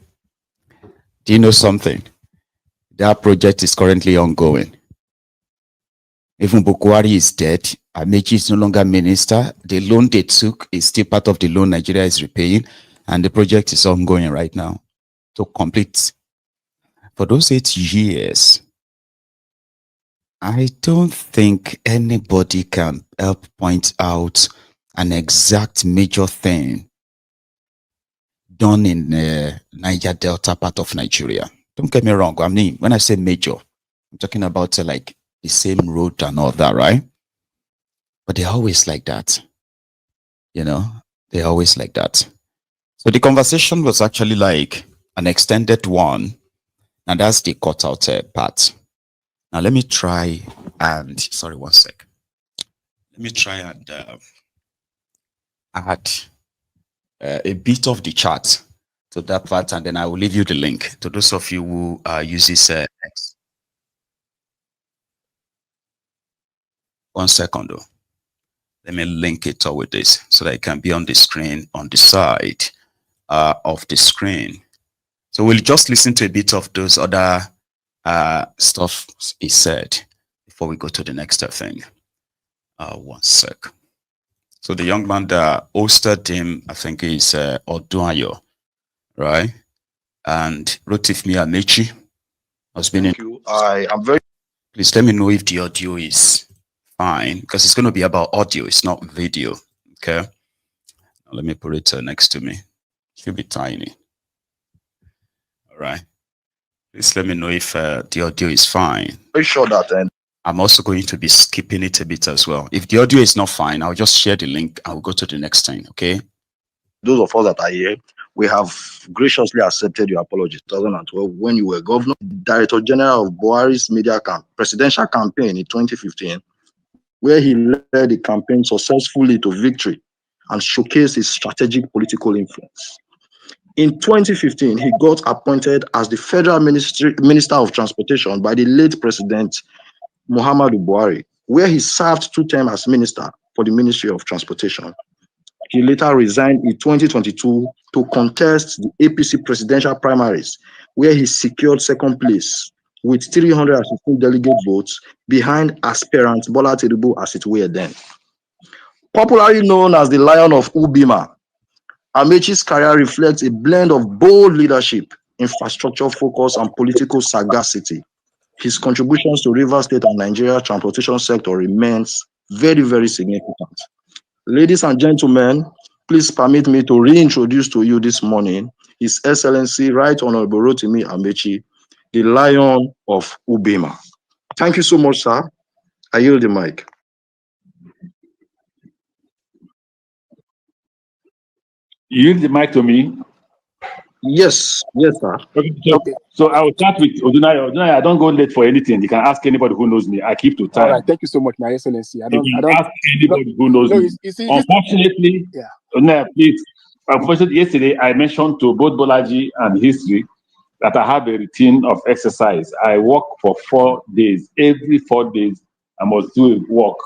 Do you know something? That project is currently ongoing. Even Bokuwari is dead. Amechi is no longer minister. The loan they took is still part of the loan Nigeria is repaying, and the project is ongoing right now to complete. For those 8 years, I don't think anybody can help point out an exact major thing done in Niger Delta part of Nigeria. Don't get me wrong. I mean, when I say major, I'm talking about like the same road and all that, right? But they're always like that. They're always like that. So the conversation was actually like an extended one, and that's the cut out part. Now let me try and, sorry, one sec. Let me try and add a bit of the chart to that part, and then I will leave you the link to those of you who use this X. 1 second though. Let me link it all with this so that it can be on the screen on the side of the screen. So we'll just listen to a bit of those other stuff he said before we go to the next thing. 1 sec. So the young man that hosted him, I think, is Odunayo, right? And Rotifmi Amechi has been in. I am very. Please let me know if the audio is fine, because it's going to be about audio, it's not video. Okay. Now let me put it next to me. It should be tiny. All right. Please let me know if the audio is fine. Very sure that I'm also going to be skipping it a bit as well. If the audio is not fine, I'll just share the link. I'll go to the next thing, okay? Those of us that are here, we have graciously accepted your apology. 2012, when you were governor, Director General of Buhari's presidential campaign in 2015, where he led the campaign successfully to victory and showcased his strategic political influence. In 2015, he got appointed as the Federal Minister of Transportation by the late President Muhammadu Buhari, where he served 2 terms as Minister for the Ministry of Transportation. He later resigned in 2022 to contest the APC presidential primaries, where he secured 2nd place with 316 delegate votes behind aspirant Bola Tinubu as it were then. Popularly known as the Lion of Ubima, Amaechi's career reflects a blend of bold leadership, infrastructure focus, and political sagacity. His contributions to Rivers State and Nigeria transportation sector remains very, very significant. Ladies and gentlemen, please permit me to reintroduce to you this morning His Excellency Right Honorable Rotimi Amaechi, the Lion of Ubima. Thank you so much, sir. I yield the mic. You yield the mic to me? Yes, sir. Okay. So I will start with Odunaya. Odunaya, I don't go late for anything. You can ask anybody who knows me. I keep to time. All right, thank you so much, my Excellency. I don't ask anybody who knows me. Unfortunately, Odunaya, please. Unfortunately, yesterday I mentioned to both Bolaji and History that I have a routine of exercise. I walk for 4 days. Every 4 days, I must do a walk.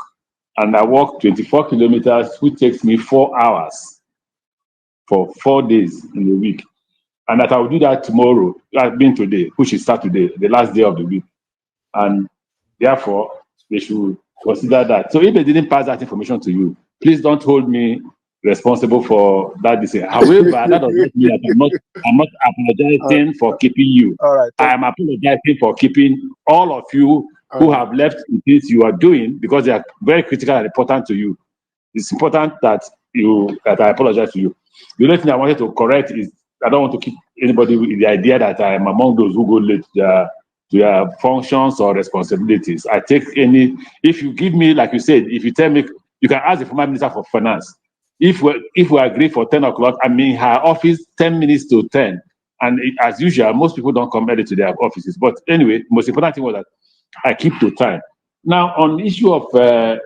And I walk 24 kilometers, which takes me 4 hours for 4 days in a week. And that I will do that tomorrow, that being today, which is Saturday, the last day of the week. And therefore, they should consider that. So if they didn't pass that information to you, please don't hold me responsible for that decision. However, that does not mean that I'm not apologizing for keeping you. I am apologizing for keeping all of you who have left the things you are doing because they are very critical and important to you. It's important that I apologize to you. The only thing I wanted to correct is I don't want to keep anybody with the idea that I am among those who go late to their functions or responsibilities. I take any, if you give me, like you said, if you tell me, you can ask the former Minister for Finance. If we agree for 10 o'clock, I'm in her office 10 minutes to 10. And as usual, most people don't come early to their offices. But anyway, the most important thing was that I keep to time. Now, on the issue of the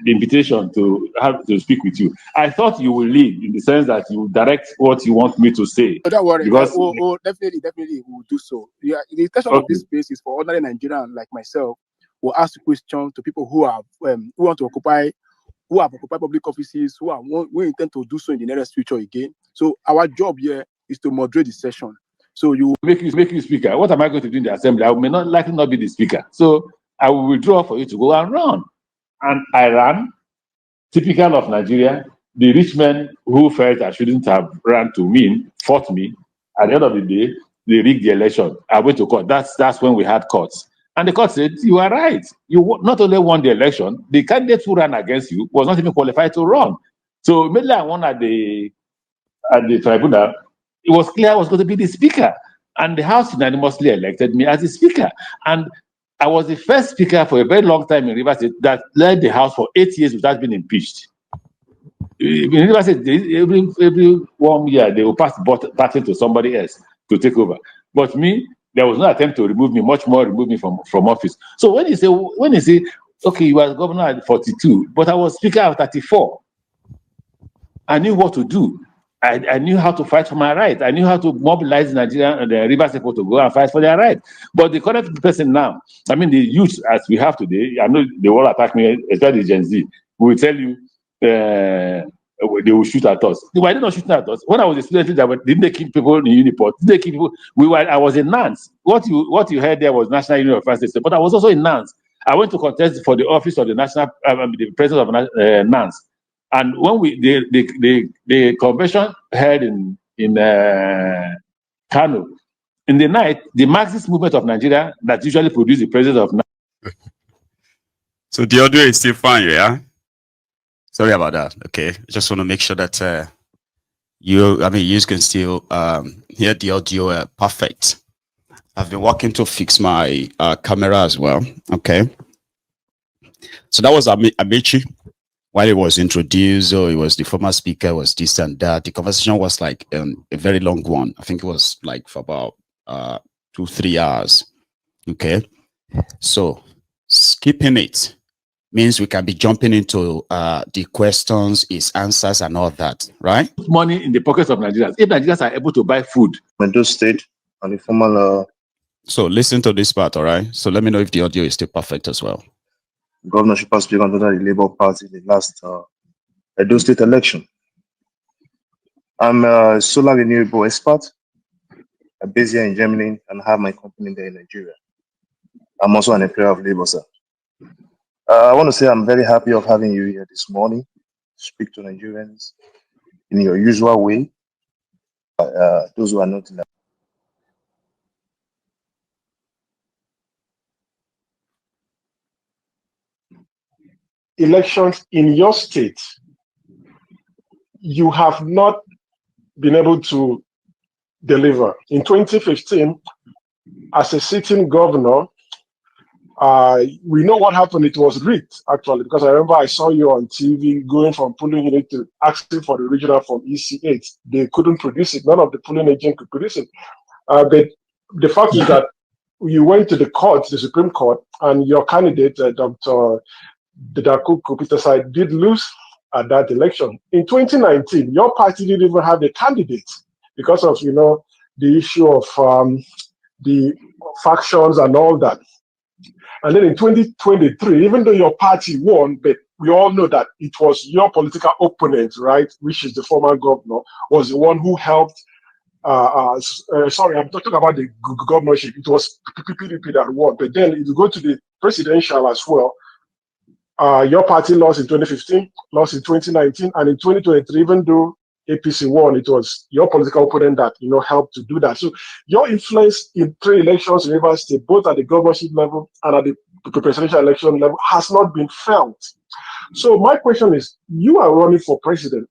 invitation to have to speak with you, I thought you will lead in the sense that you direct what you want me to say. Don't worry, because definitely we'll do so. Yeah, the intention of this space is for ordinary Nigerians like myself will ask questions to people who have who have occupied public offices, who intend to do so in the nearest future again. So our job here is to moderate the session. So you make you speaker. What am I going to do in the assembly? I may not likely not be the speaker. So I will withdraw for you to go and run. And I ran, typical of Nigeria. The rich men who felt I shouldn't have run to win fought me. At the end of the day, they rigged the election. I went to court. That's when we had courts. And the court said, you are right. You not only won the election, the candidate who ran against you was not even qualified to run. So immediately I won at the tribunal. It was clear I was going to be the speaker. And the House unanimously elected me as the speaker. And I was the first speaker for a very long time in Rivers State that led the House for 8 years without being impeached. In Rivers State, every 1 year, they will pass the baton to somebody else to take over. But me, there was no attempt to remove me, much more remove me from office. So when you say, okay, you were governor at 42, but I was speaker at 34, I knew what to do. I knew how to fight for my right. I knew how to mobilize Nigeria and the Rivers people to go and fight for their right. But the current person now, I mean, the youth as we have today, I know they will attack me, especially Gen Z. We will tell you they will shoot at us. Why did not shoot at us? When I was a student, didn't they keep people in Uniport? Didn't they keep people? I was in Nance. What you heard there was National Union of First State, but I was also in Nance. I went to contest for the office of the the president of Nance. And when the convention held in Kano, in the night, the Marxist movement of Nigeria that usually produces the president of Nigeria. So the audio is still fine, yeah? Sorry about that. Okay, just want to make sure that you can still hear the audio perfect. I've been working to fix my camera as well. Okay, So that was Amechi. While he was introduced, or he was the former speaker, was this and that. The conversation was like a very long one. I think it was like for about 2-3 hours. Okay. So skipping it means we can be jumping into the questions, his answers, and all that, right? Money in the pockets of Nigerians. If Nigerians are able to buy food, Meadow State and the former So listen to this part, all right? So let me know if the audio is still perfect as well. governorship aspirant under the Labour Party in the last Edo State election. I'm a solar renewable expert. I'm based here in Germany and have my company there in Nigeria. I'm also an employer of Labour, sir. I want to say I'm very happy of having you here this morning. Speak to Nigerians in your usual way. Those who are not in elections in your state, you have not been able to deliver. In 2015, as a sitting governor, we know what happened. It was rigged, actually, because I remember I saw you on TV going from polling unit to asking for the regional from EC8. They couldn't produce it. None of the polling agents could produce it. But the fact is that you went to the court, the Supreme Court, and your candidate, Dr. Dakuku Peter Side, did lose at that election. In 2019, your party didn't even have a candidate because of, the issue of the factions and all that. And then in 2023, even though your party won, but we all know that it was your political opponent, right, which is the former governor, was the one who helped. Sorry, I'm talking about the governorship. It was PDP that won. But then if you go to the presidential as well, your party lost in 2015, lost in 2019, and in 2023, even though APC won, it was your political opponent that helped to do that. So your influence in 3 elections in Rivers State, both at the governorship level and at the presidential election level, has not been felt. So my question is, you are running for president.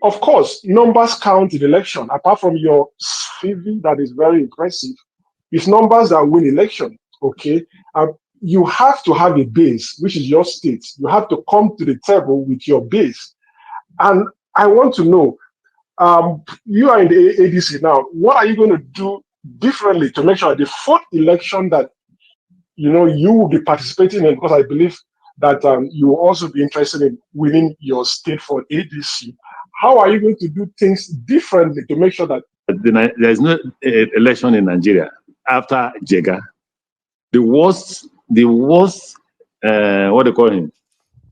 Of course, numbers count in election. Apart from your CV that is very impressive, it's numbers that win election. Okay, you have to have a base, which is your state. You have to come to the table with your base. And I want to know, you are in the ADC now. What are you going to do differently to make sure the 4th election that you will be participating in? Because I believe that you will also be interested in winning your state for ADC. How are you going to do things differently to make sure that there is no election in Nigeria after Jega? The worst, what do you call him?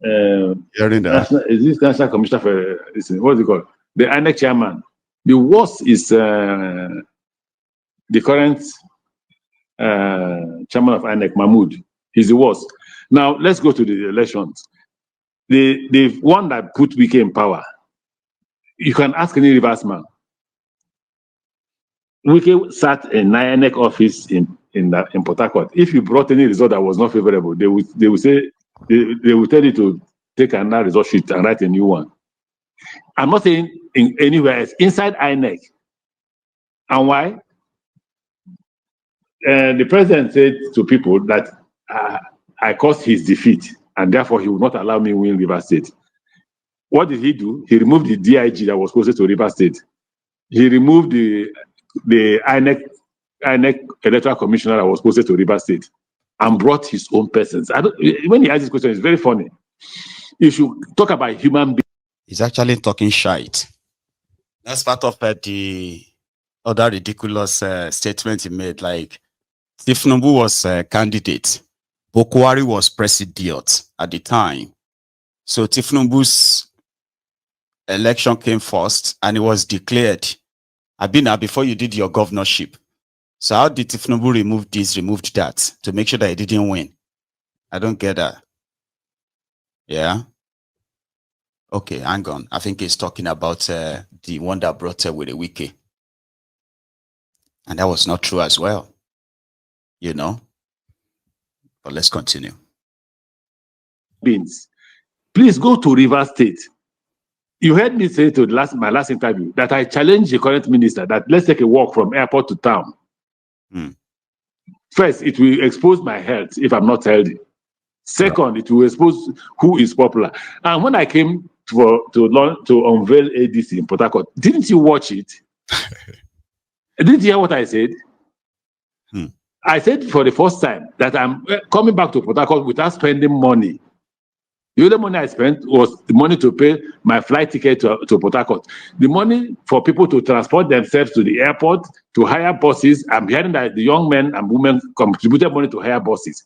Is this national commissioner for what do you call it? The INEC chairman? The worst is the current chairman of INEC, Mahmoud. He's the worst. Now let's go to the elections. The one that put Wike in power. You can ask any Rivers man. Wike sat in INEC office in Port Harcourt. If you brought any result that was not favorable, they would say they will tell you to take another result sheet and write a new one. I'm not saying in anywhere else, inside INEC. And why? The president said to people that I caused his defeat, and therefore he would not allow me to win Rivers State. What did he do? He removed the DIG that was closest to Rivers State. He removed the INEC electoral commissioner that was closest to Rivers State, and brought his own persons. When he asked this question, it's very funny. You should talk about human beings. He's actually talking shite. That's part of the other ridiculous statement he made. Like, Tinubu was a candidate. Bokwari was president at the time. So Tinubu's election came first, and it was declared. Abina, before you did your governorship. So how did Tinubu remove this, removed that, to make sure that he didn't win? I don't get that. Yeah? Okay, hang on. I think he's talking about the one that brought with a wiki. And that was not true as well. But let's continue. Please go to Rivers State. You heard me say to my last interview that I challenged the current minister that let's take a walk from airport to town. First, it will expose my health if I'm not healthy. Second, it will expose who is popular. And when I came to unveil ADC in Port Harcourt, didn't you watch it? Didn't you hear what I said? I said for the first time that I'm coming back to Port Harcourt without spending money. The only money I spent was the money to pay my flight ticket to Port Harcourt. The money for people to transport themselves to the airport, to hire buses. I'm hearing that the young men and women contributed money to hire buses.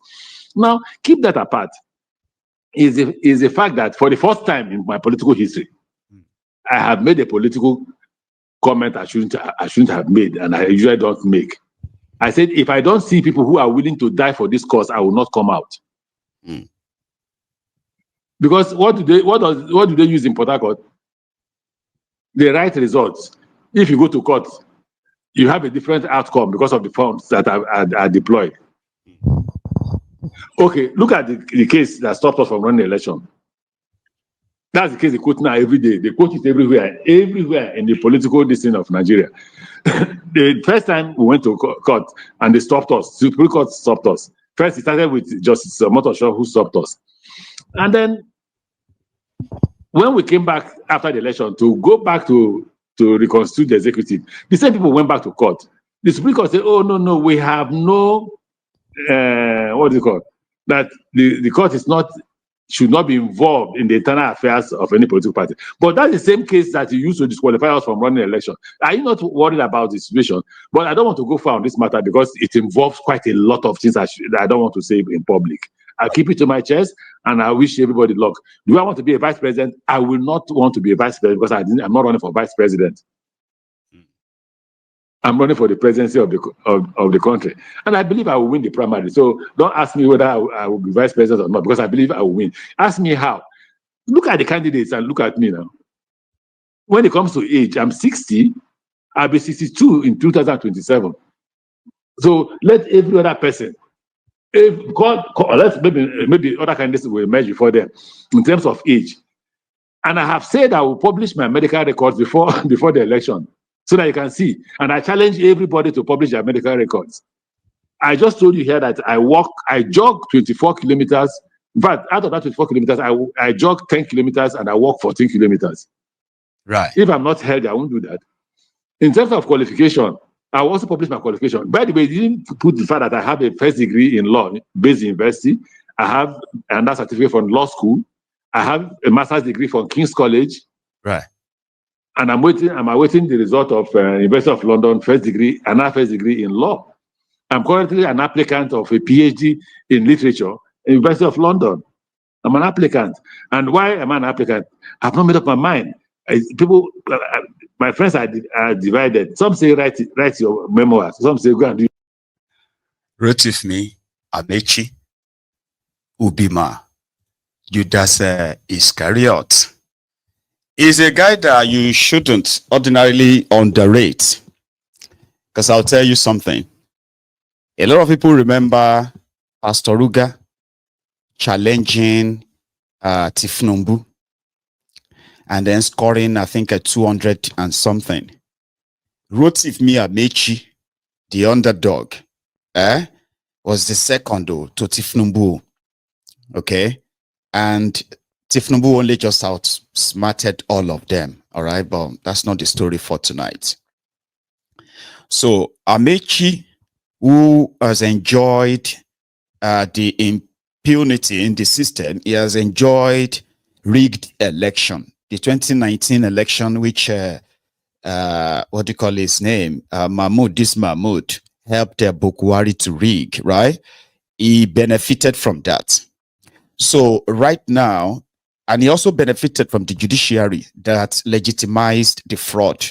Now, keep that apart. Is the fact that for the first time in my political history, I have made a political comment I shouldn't have made, and I usually don't make. I said, if I don't see people who are willing to die for this cause, I will not come out. Because what do they use in Port Harcourt? The right results. If you go to court, you have a different outcome because of the funds that are deployed. Okay, look at the case that stopped us from running the election. That's the case they quote now every day. They quote it everywhere in the political destiny of Nigeria. The first time we went to court and they stopped us, the Supreme Court stopped us. First, it started with Justice Motoshaw who stopped us. And then, when we came back after the election to go back to reconstitute the executive, the same people went back to court. The Supreme Court said, oh, no, we have no, what do you call it? That the court should not be involved in the internal affairs of any political party. But that's the same case that you used to disqualify us from running an election. Are you not worried about the situation? But I don't want to go far on this matter because it involves quite a lot of things that I don't want to say in public. I'll keep it to my chest and I wish everybody luck. Do I want to be a vice president? I will not want to be a vice president because I'm not running for vice president. I'm running for the presidency of the country. And I believe I will win the primary. So don't ask me whether I will be vice president or not, because I believe I will win. Ask me how. Look at the candidates and look at me now. When it comes to age, I'm 60. I'll be 62 in 2027. So let every other person, if God, maybe other candidates will emerge before them in terms of age. And I have said I will publish my medical records before the election, so that you can see. And I challenge everybody to publish their medical records. I just told you here that I jog 24 kilometers. In fact, out of that 24 kilometers, I jog 10 kilometers and I walk 14 kilometers. Right. If I'm not healthy, I won't do that. In terms of qualification, I will also publish my qualification. By the way, you didn't put the fact that I have a first degree in law based university. I have another certificate from law school. I have a master's degree from King's College. Right. And I'm awaiting the result of University of London first degree in law. I'm currently an applicant of a PhD in literature at University of London. I'm an applicant. And why am I an applicant? I've not made up my mind. People, my friends are divided. Some say write your memoirs. Some say go and do. Wrote with me, Amechi, Ubima, Judas Iscariot. Is a guy that you shouldn't ordinarily underrate. Because I'll tell you something. A lot of people remember Pastor Ruga challenging Tinubu and then scoring, I think, a 200 and something. Rotif Amechi, the underdog, was the second though to Tinubu. Okay? And Tinubu only just outsmarted all of them. All right, but that's not the story for tonight. So Amechi, who has enjoyed the impunity in the system, he has enjoyed rigged election. The 2019 election, which what do you call his name? Mahmoud helped Bukwari to rig, right? He benefited from that. So right now, and he also benefited from the judiciary that legitimized the fraud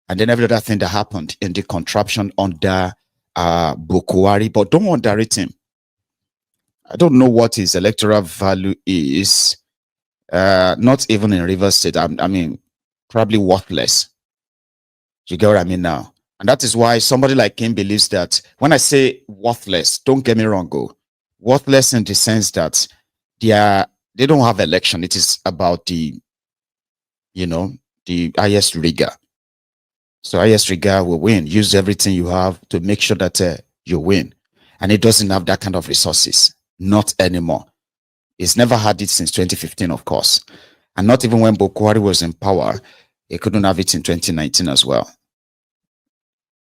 and then every other thing that happened in the contraption under Bukwari. But don't underrate him. I don't know what his electoral value is. Not even in Rivers State. I mean, probably worthless. You get what I mean now? And that is why somebody like him believes that when I say worthless, don't get me wrong, worthless in the sense that they don't have election. It is about the highest rigor. So highest rigor will win. Use everything you have to make sure that you win. And it doesn't have that kind of resources. Not anymore. It's never had it since 2015, of course. And not even when Buhari was in power, he couldn't have it in 2019 as well.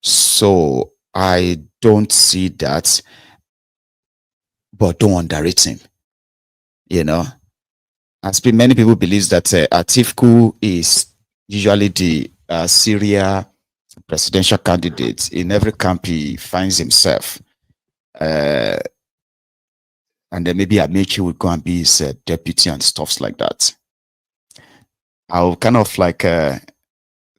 So I don't see that, but don't underrate him. You know, as many people believe that Atiku is usually the Syria presidential candidate. In every camp he finds himself. And then maybe Amechi would go and be his deputy and stuffs like that. I'll kind of like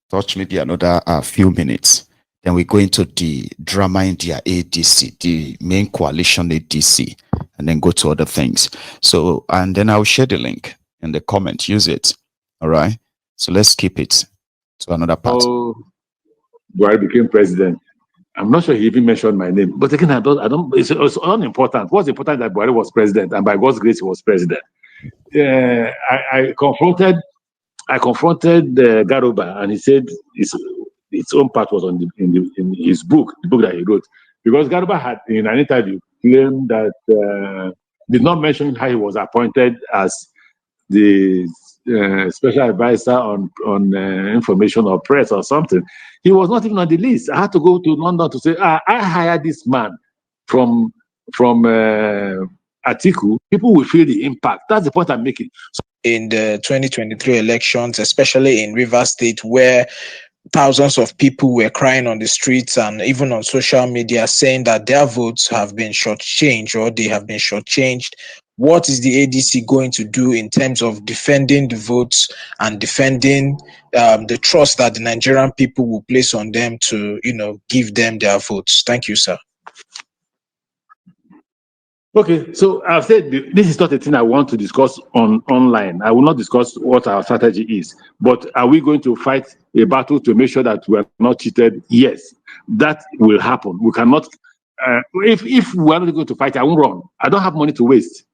touch maybe another few minutes. Then we go into the drama in their ADC, the main coalition ADC, and then go to other things. So, and then I'll share the link in the comment. Use it. All right. So let's keep it to another part. Oh, Buhari became president. I'm not sure he even mentioned my name, but again, I don't. It's unimportant. What's important that Buhari was president, and by God's grace, he was president. I confronted Garuba, and he said its own part was in his book, the book that he wrote, because Garuba had in an interview claimed that did not mention how he was appointed as the special advisor on information or press or something. He was not even on the list. I had to go to London to say, I hired this man from Atiku. People will feel the impact. That's the point I'm making. In the 2023 elections, especially in Rivers State, where thousands of people were crying on the streets and even on social media saying that their votes have been shortchanged or they have been shortchanged. What is the ADC going to do in terms of defending the votes and defending the trust that the Nigerian people will place on them to, give them their votes? Thank you, sir. Okay, so I've said this is not a thing I want to discuss online. I will not discuss what our strategy is. But are we going to fight a battle to make sure that we are not cheated? Yes, that will happen. We cannot. If we are not going to fight, I won't run. I don't have money to waste.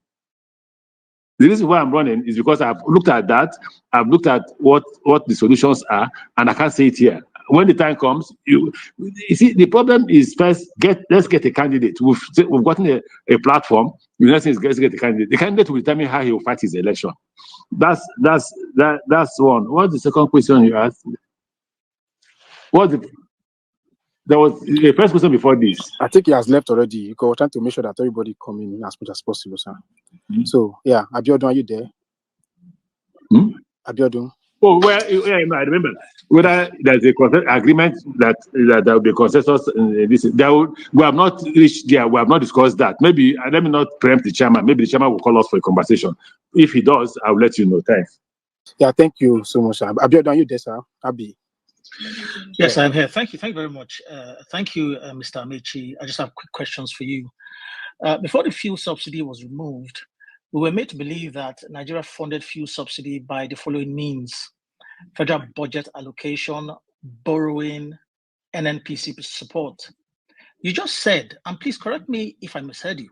The reason why I'm running is because I've looked at that. I've looked at what the solutions are, and I can't say it here. When the time comes, you see, the problem is first let's get a candidate. We've gotten a platform. The next thing is let's get a candidate. The candidate will determine how he will fight his election. That's one. What's the second question you asked? There was a first question before this. I think he has left already. We're trying to make sure that everybody come in as much as possible, sir. So yeah, Abiodun, are you there? Abiodun. Oh, well, yeah, I remember. Whether there's a agreement that there will be consensus in this, we have not reached there. We have not discussed that. Maybe let me not preempt the chairman. Maybe the chairman will call us for a conversation. If he does, I will let you know. Thanks. Yeah, thank you so much, sir. Abiodun, are you there, sir? Abi. Yes, I'm here. Thank you. Thank you very much. Thank you, Mr. Amechi. I just have quick questions for you. Before the fuel subsidy was removed, we were made to believe that Nigeria funded fuel subsidy by the following means: federal budget allocation, borrowing, NNPC support. You just said, and please correct me if I misheard you,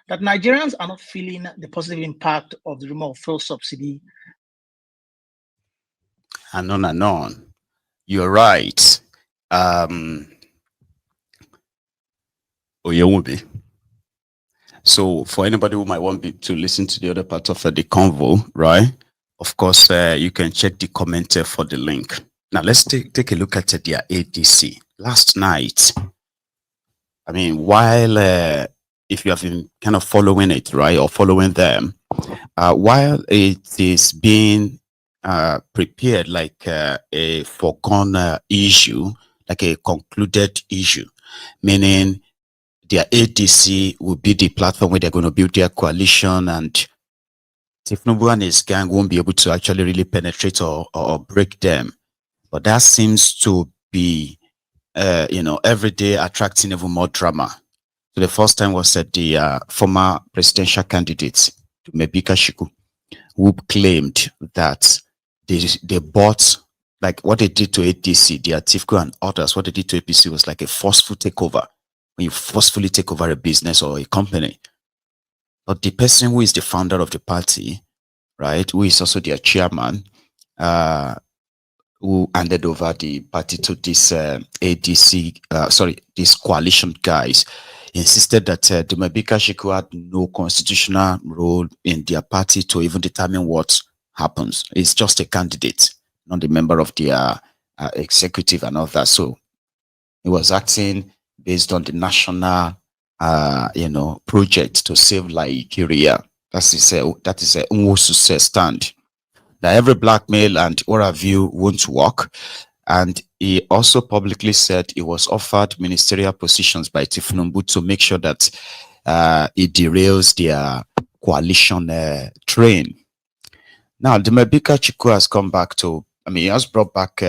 that Nigerians are not feeling the positive impact of the removal of fuel subsidy. And on and on. You're right. Oyewubi. So for anybody who might want to listen to the other part of the convo, right? Of course, you can check the comment for the link. Now let's take a look at their ADC. Last night, I mean, while if you have been kind of following it, right, or following them, while it is being prepared like a foregone issue, like a concluded issue, meaning their ADC will be the platform where they're going to build their coalition, and Tinubu and his gang won't be able to actually really penetrate or break them. But that seems to be, every day attracting even more drama. So the first time was that the former presidential candidate, Mebika Shiku, who claimed that they bought, like what they did to ADC, the Atiku and others, what they did to APC was like a forceful takeover. When you forcefully take over a business or a company. But the person who is the founder of the party, right, who is also their chairman, who handed over the party to this ADC, these coalition guys, insisted that Dumabika Shiku had no constitutional role in their party to even determine what happens. It's just a candidate, not a member of their executive and all that. So he was acting based on the national, project to save Nigeria. That is a Nwosu's stand. That every black male and what have you won't work. And he also publicly said he was offered ministerial positions by Tinubu to make sure that it derails their coalition train. Now, Dumabika Chiku has come back to, he has brought back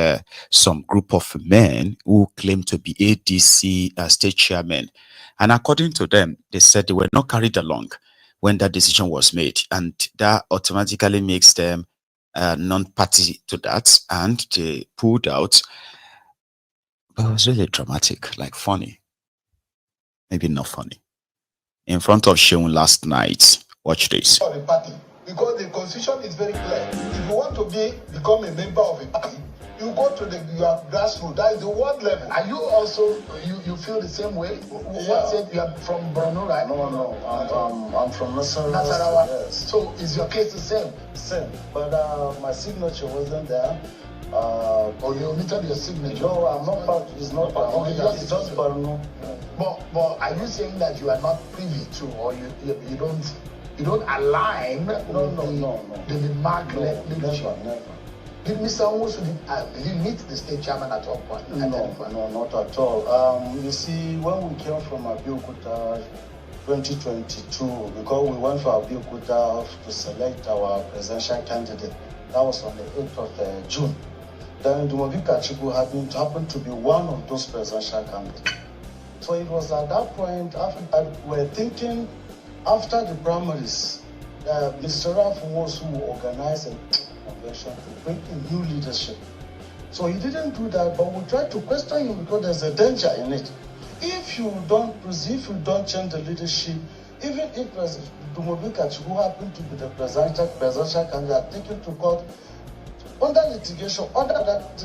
some group of men who claim to be ADC state chairmen. And according to them, they said they were not carried along when that decision was made. And that automatically makes them non-party to that. And they pulled out. But it was really dramatic, like funny. Maybe not funny. In front of Sheun last night. Watch this. Because the constitution is very clear. If you want to become a member of a party, you go to your grassroots. That is the world level. Are you also you feel the same way? Yeah. What said you are from Borno, right? No. I'm from Nasarawa. Yes. So is your case the same? Same. But my signature wasn't there. You omitted your signature. No, I'm not part. It's not part. Okay, it's just Borno. But are you saying that you are not privy to, or you don't align the mark leadership? Never. Did Mr. Nwosu did he meet the state chairman at all point? No, not at all. You see, when we came from Abeokuta 2022, because we went for Abeokuta to select our presidential candidate, that was on the 8th of June. Then Dumabika Chiku happened to be one of those presidential candidates. So it was at that point, we're thinking, after the primaries, Mr. Nwosu will organize a convention to bring in new leadership. So he didn't do that, but we tried to question him because there's a danger in it. If you don't change the leadership, even if Dumabika Chiku happened to be the presidential candidate taken to court, under litigation, under that,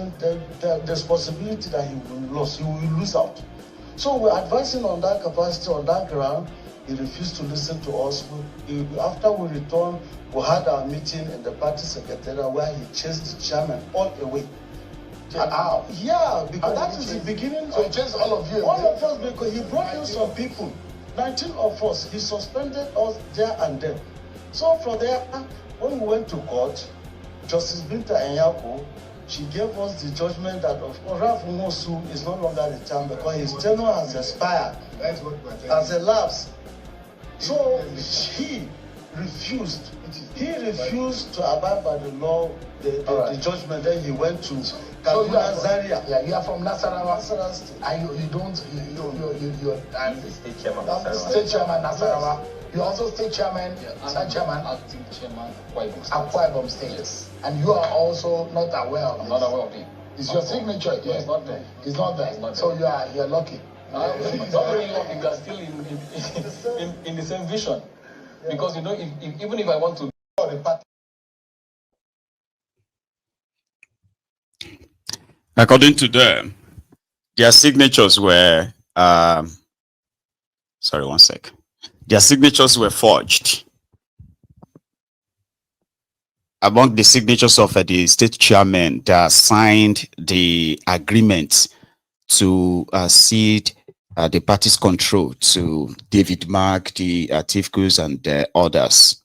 there's possibility that he will lose out. So we're advising on that capacity, on that ground. He refused to listen to us. After we returned, we had our meeting in the party secretariat where he chased the chairman all away. Yeah, because that is the beginning. So he chased all of you? All of us, because he brought in some people. 19 of us. He suspended us there and then. So from there, when we went to court, Justice Binta Enyako, she gave us the judgment that of course Ralph Nwosu is no longer the chairman because his tenure has expired. That's what has elapsed. So he refused. He refused to abide by the law, the judgment. Then he went to Kaduna Zaria. Yeah, you are from Nasarawa. And you're state chairman Nasarawa. You also state chairman, acting chairman, Akwa Ibom State. Yes. And you are also not aware of it. I'm not aware of it. It's your signature. No, it's not there. It's not there. It's not there. So you're lucky. Not very lucky. We are still in the same vision. Yeah. Because even if I want to according to them, their signatures were sorry, one sec. Their signatures were forged. Among the signatures of the state chairman that signed the agreement to cede the party's control to David Mark, the Tifkus, and others.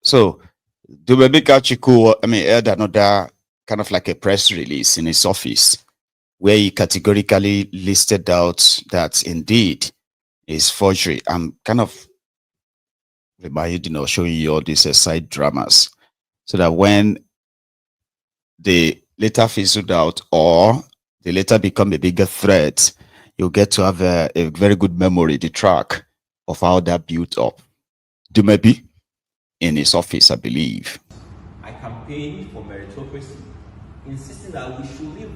So Dumabika Chiku, had another kind of like a press release in his office where he categorically listed out that indeed is forgery. I'm kind of showing you all these side dramas so that when they later fizzled out or they later become a bigger threat, you'll get to have a very good memory, the track of how that built up. Dumebi in his office, I believe. I campaigned for meritocracy, insisting that we should leave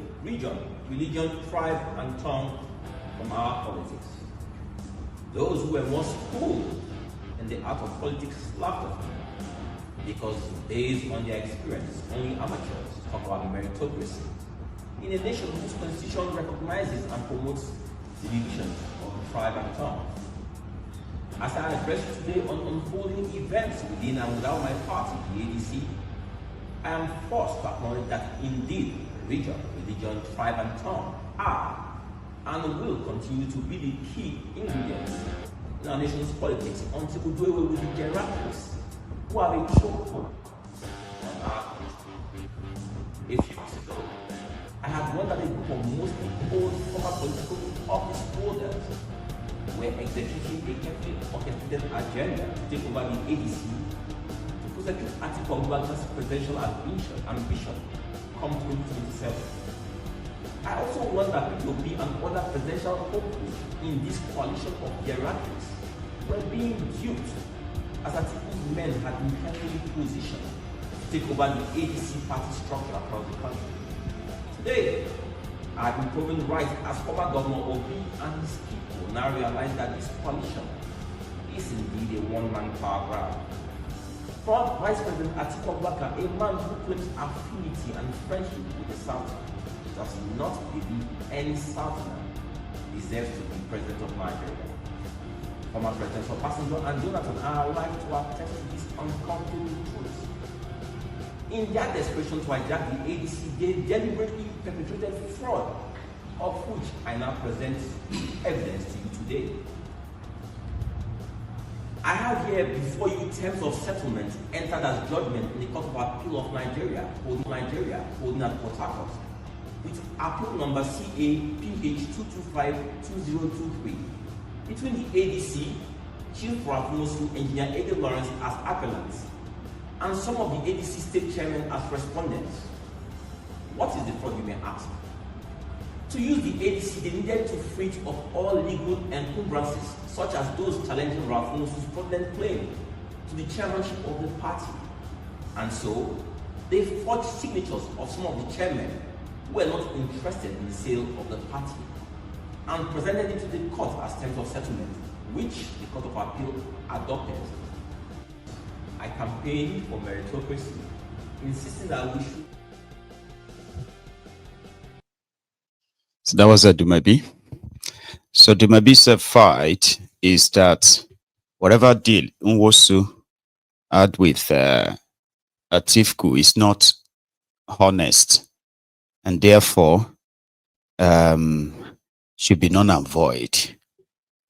religion, tribe, and tongue from our politics. Those who were more schooled in the art of politics laughed at me because based on their experience, only amateurs talk about meritocracy in a nation whose constitution recognizes and promotes the division of tribe, and tongue. As I address today on unfolding events within and without my party, the ADC, I am forced to acknowledge that indeed region, religion, tribe, and tongue are and will continue to be the key ingredients in our nation's politics until we do away with the hierarchies who have a chokehold on our country. A few weeks ago, I had learned that a group of mostly old former political office holders were executing a carefully orchestrated agenda to take over the ADC to prosecute Atiku Abubakar's presidential ambition come 2027. I also learned that PDP and other presidential hopefuls in this coalition of hierarchies were being duped as Atiku's men had been carefully positioned to take over the ADC party structure across the country. Today, I have been proven right as former Governor Obi and his people now realize that this coalition is indeed a one-man power grab. For Vice President Atiku Abubakar, a man who claims affinity and friendship with the South, does not believe any Southerner deserves to be president of Nigeria. Former Presidents Obasanjo and Jonathan are alive to attest to this uncomfortable truth. In their desperation to hijack the ADC, they deliberately perpetrated fraud, of which I now present evidence to you today. I have here before you terms of settlement entered as judgment in the Court of Appeal of Nigeria, holding at Port Harcourt, with appeal number CA-PH225-2023 between the ADC, Chief Rafunosu, Engineer Ede Lawrence as appellants, and some of the ADC state chairmen as respondents. What is the fraud, you may ask? To use the ADC, they needed to free it of all legal encumbrances, such as those challenging Rafunosu's fraudulent claim to the chairmanship of the party. And so, they forged signatures of some of the chairmen who were not interested in the sale of the party and presented it to the court as terms of settlement, which the Court of Appeal adopted. I campaigned for meritocracy, insisting that we should. So that was a Dumebi. So Dumebi's fight is that whatever deal Nwosu had with Atiku is not honest, and therefore should be null and void.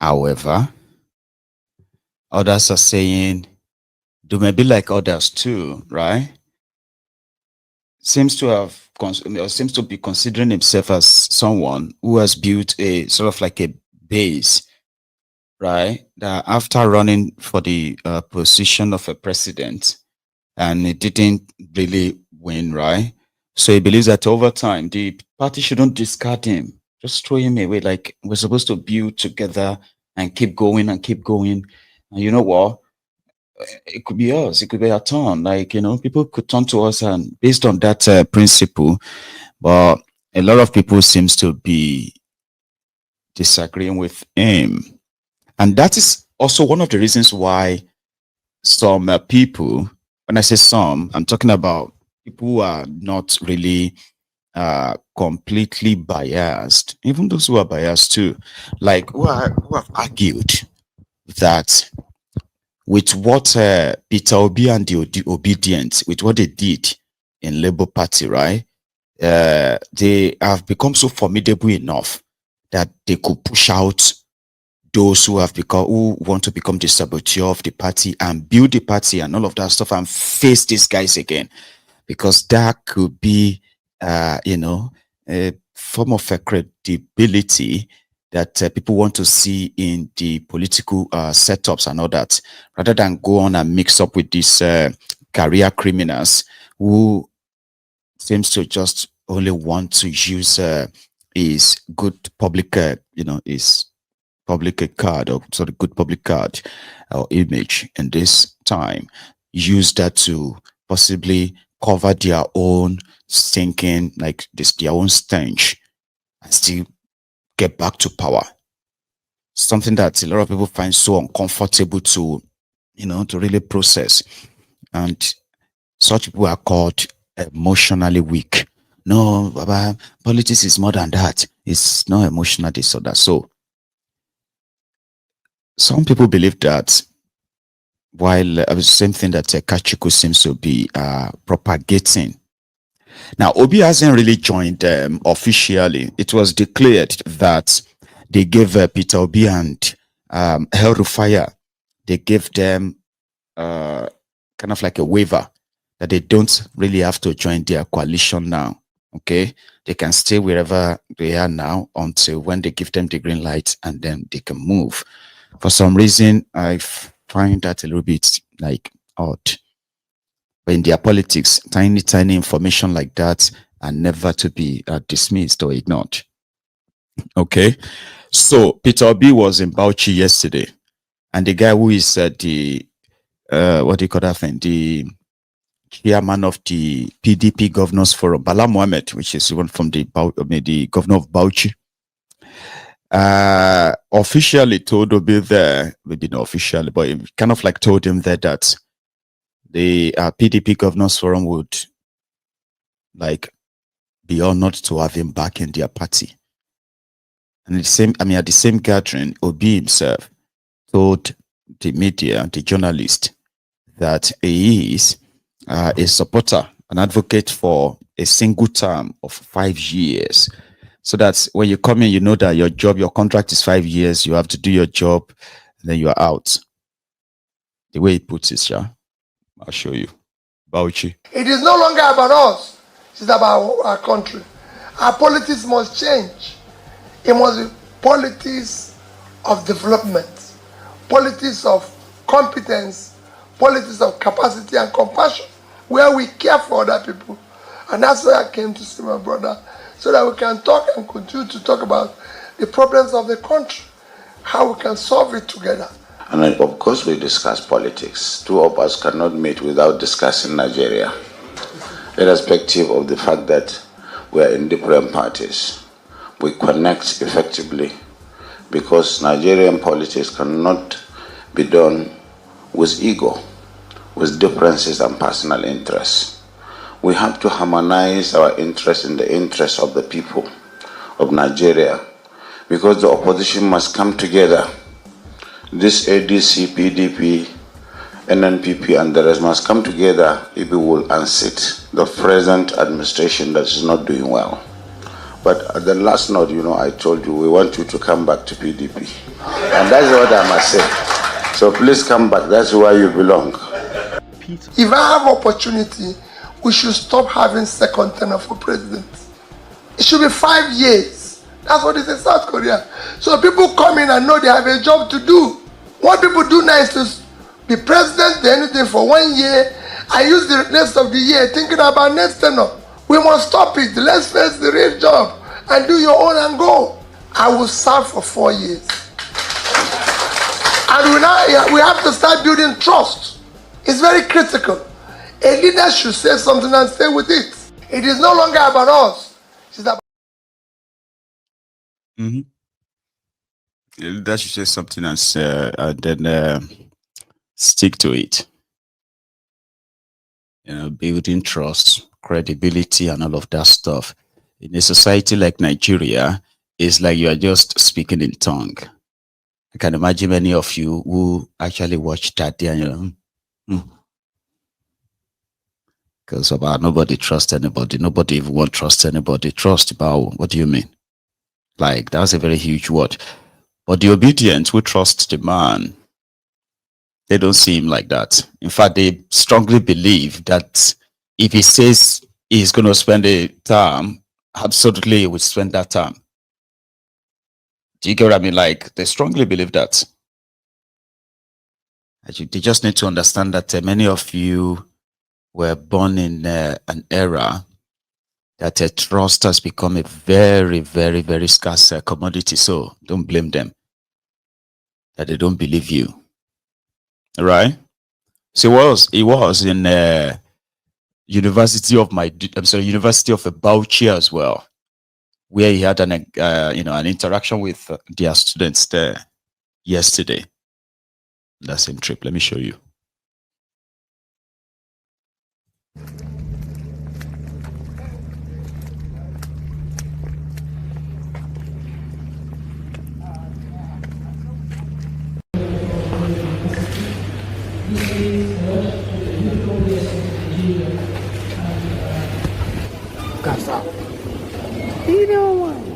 However, others are saying Dumebi, like others too, right? Seems to be considering himself as someone who has built a sort of like a base, right? That after running for the position of a president, and it didn't really win, right? So he believes that over time, the party shouldn't discard him, just throw him away. Like, we're supposed to build together and keep going and keep going. And you know what? It could be us, it could be our turn. Like, you know, people could turn to us and based on that principle, but a lot of people seems to be disagreeing with him. And that is also one of the reasons why some people, when I say some, I'm talking about people who are not really completely biased, even those who are biased too, like who have argued that with what Peter Obi and the Obedient, with what they did in Labour Party, right? They have become so formidable enough that they could push out those who want to become the saboteur of the party and build the party and all of that stuff and face these guys again, because that could be, you know, a form of a credibility that people want to see in the political setups and all that, rather than go on and mix up with these career criminals who seems to just only want to use his good public, you know, his public card, or sort of good public card or image in this time, use that to possibly cover their own stinking, like this, their own stench, and still get back to power. Something that a lot of people find so uncomfortable to, you know, to really process. And such people are called emotionally weak. No, Baba, politics is more than that. It's not emotional disorder. So some people believe that while the same thing that Kachuku seems to be propagating. Now, Obi hasn't really joined them officially. It was declared that they gave Peter Obi and El Rufaya, they gave them kind of like a waiver that they don't really have to join their coalition now. Okay, they can stay wherever they are now until when they give them the green light, and then they can move. For some reason, I find that a little bit like odd. But in their politics, tiny information like that are never to be dismissed or ignored. Okay, so Peter Obi was in Bauchi yesterday, and the guy who is the what do you call that thing? The chairman of the PDP Governors Forum, Bala Mohammed, which is one from the governor of Bauchi, officially told Obi there, maybe not officially, but it kind of like told him there that the PDP Governors Forum would like be honored to have him back in their party. And at the same gathering, Obi himself told the media, the journalist, that he is a supporter, an advocate for a single term of 5 years. So that when you come in, you know that your contract is 5 years, you have to do your job, and then you are out. The way he puts it, yeah. I'll show you. Bauchi. It is no longer about us. It's about our country. Our politics must change. It must be politics of development, politics of competence, politics of capacity and compassion, where we care for other people. And that's why I came to see my brother, so that we can talk and continue to talk about the problems of the country, how we can solve it together. And of course we discuss politics. Two of us cannot meet without discussing Nigeria, irrespective of the fact that we are in different parties. We connect effectively because Nigerian politics cannot be done with ego, with differences and personal interests. We have to harmonize our interests in the interests of the people of Nigeria, because the opposition must come together. This ADC, PDP, NNPP and the rest must come together if we will unseat the present administration that is not doing well. But at the last note, I told you we want you to come back to PDP. And that's what I must say. So please come back, that's where you belong. If I have opportunity, we should stop having second tenure for president. It should be 5 years. That's what it is in South Korea. So people come in and know they have a job to do. What people do now is to be president, do anything for 1 year. I use the rest of the year thinking about next tenure. We must stop it. Let's face the real job and do your own and go. I will serve for 4 years. And we have to start building trust. It's very critical. A leader should say something and stay with it. It is no longer about us. It's about That should say something and then stick to it. Building trust, credibility, and all of that stuff. In a society like Nigeria, it's like you are just speaking in tongue. I can imagine many of you who actually watch that and because about nobody trusts anybody, nobody even won't trust anybody. Trust about what do you mean? Like that's a very huge word. But the obedient who trust the man, they don't see him like that. In fact, they strongly believe that if he says he's going to spend a term, absolutely he will spend that term. Do you get what I mean? Like, they strongly believe that. They just need to understand that many of you were born in an era that trust has become a very, very, very scarce commodity. So don't blame them that they don't believe you. Right? So he was in University of Bauchi as well, where he had an interaction with their students there yesterday. That same trip. Let me show you. Casa. He don't want.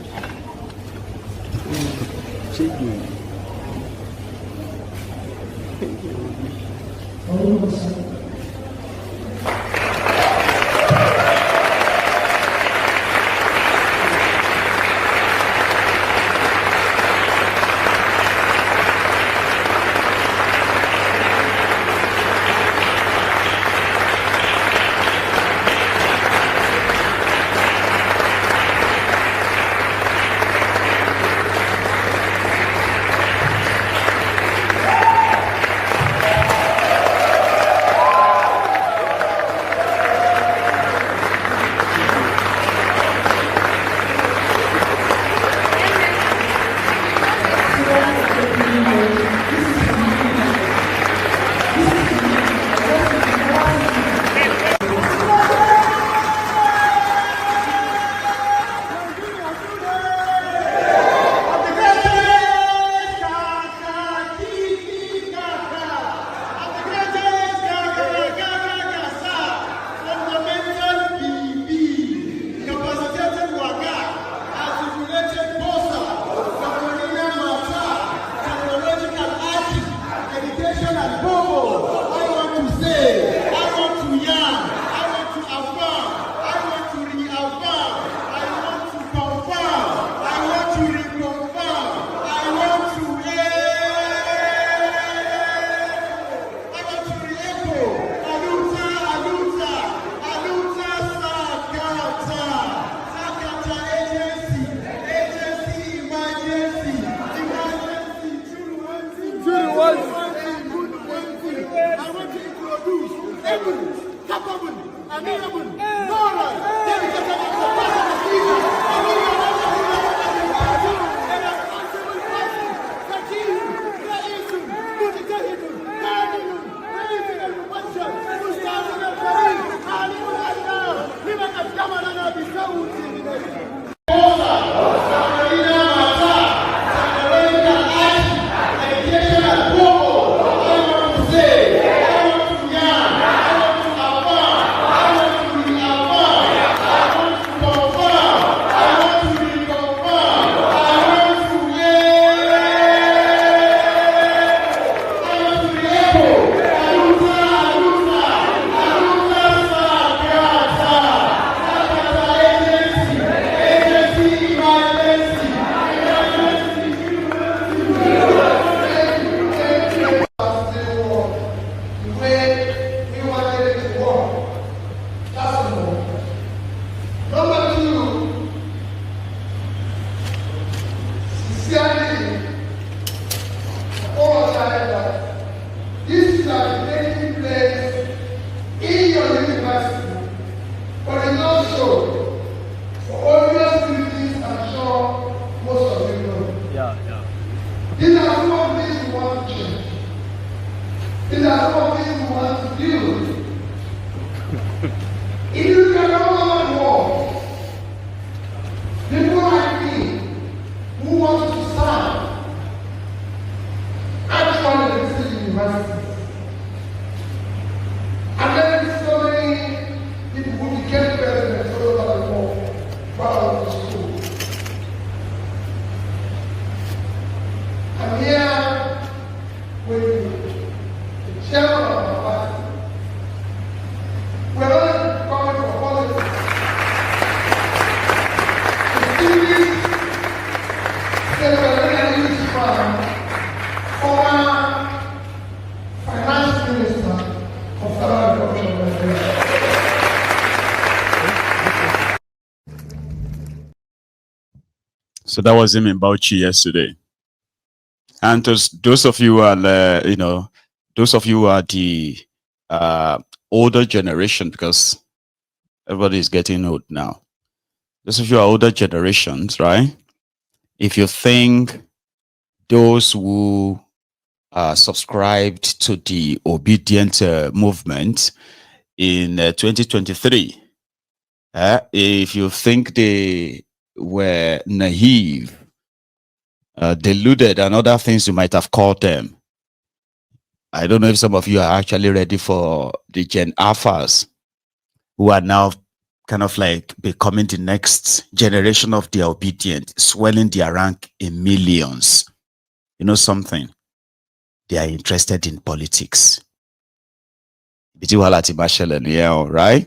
So that was him in Bauchi yesterday. And those of you who are, those of you who are the older generation, because everybody is getting old now. Those of you who are older generations, right? If you think those who subscribed to the obedient movement in 2023, if you think they were naive, deluded, and other things you might have called them, I don't know if some of you are actually ready for the Gen Alphas, who are now kind of like becoming the next generation of the obedient, swelling their rank in millions. You know something? They are interested in politics. Right?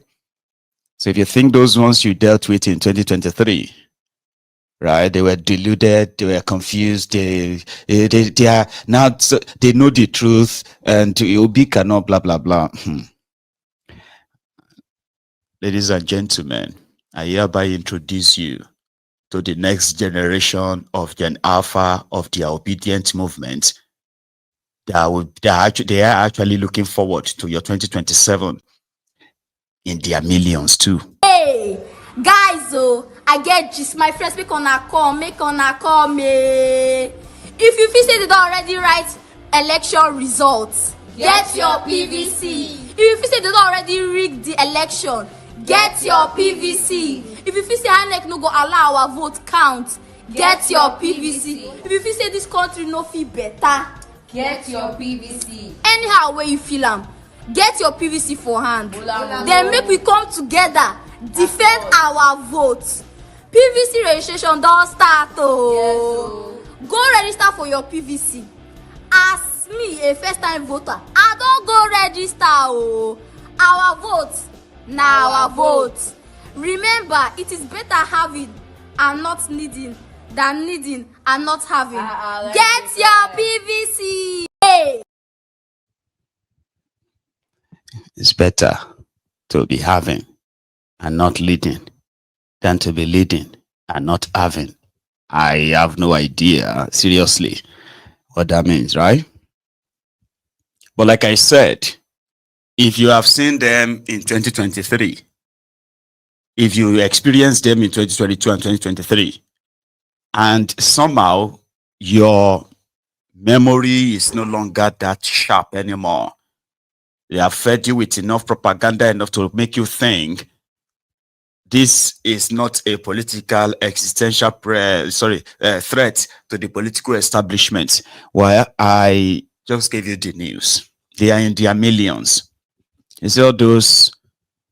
So if you think those ones you dealt with in 2023, right? They were deluded, they were confused, they are now, so they know the truth, and Obi cannot blah blah blah. Ladies and gentlemen, I hereby introduce you to the next generation of Gen Alpha of the obedient movement. They are actually looking forward to your 2027 in their millions too. Hey, guys, I get just my friends make on me. If you feel say they don't already write election results, get your PVC. If you feel say they don't already rig the election, get your PVC. If you feel say INEC no go allow our vote count, get your PVC. If you feel say this country no feel better, get your PVC. Anyhow where you feel get your PVC for hand. Then make we come together, defend our votes. PVC registration don't start. Go register for your PVC. As me, a first-time voter, I don't go register. Our votes, now our votes. Remember, it is better having and not needing than needing and not having. Get your PVC. Hey. It's better to be having and not leading than to be leading and not having. I have no idea, seriously, what that means, right? But like I said, if you have seen them in 2023, if you experienced them in 2022 and 2023, and somehow your memory is no longer that sharp anymore, they have fed you with enough propaganda enough to make you think this is not a political existential threat to the political establishment. Well, I just gave you the news. They are in their millions. You see all those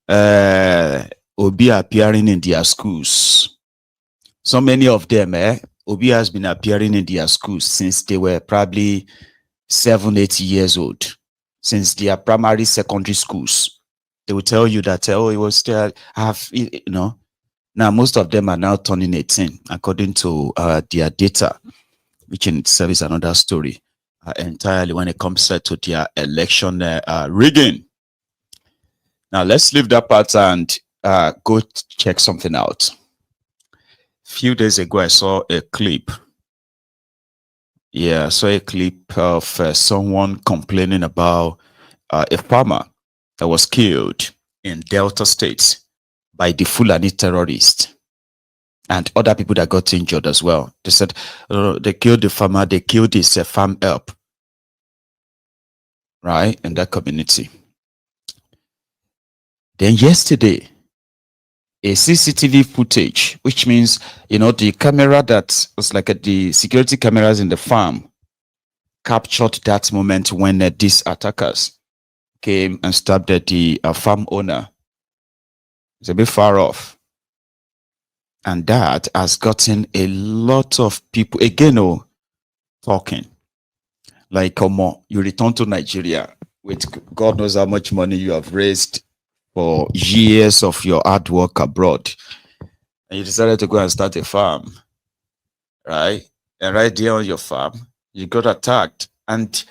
Obi appearing in their schools. So many of them, Obi has been appearing in their schools since they were probably 7-8 years old. Since their primary, secondary schools. They will tell you that, oh, it was still Now, most of them are now turning 18, according to their data, which in itself is another story entirely when it comes to their election rigging. Now, let's leave that part and go check something out. A few days ago, I saw a clip. Yeah, I saw a clip of someone complaining about a farmer that was killed in Delta State by the Fulani terrorists and other people that got injured as well. They said they killed the farmer, they killed his farm help, right, in that community. Then yesterday, a CCTV footage, which means, the camera that was like the security cameras in the farm, captured that moment when these attackers came and stabbed the farm owner. It's a bit far off. And that has gotten a lot of people, again, talking. Like, you return to Nigeria with God knows how much money you have raised for years of your hard work abroad, and you decided to go and start a farm, right? And right there on your farm, you got attacked and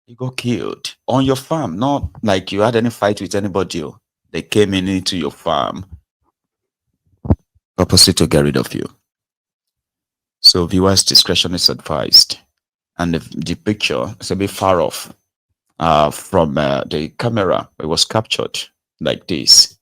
you got killed on your farm. Not like you had any fight with anybody. They came into your farm purposely to get rid of you. So viewers' discretion is advised. And the picture is a bit far off from the camera. It was captured like this.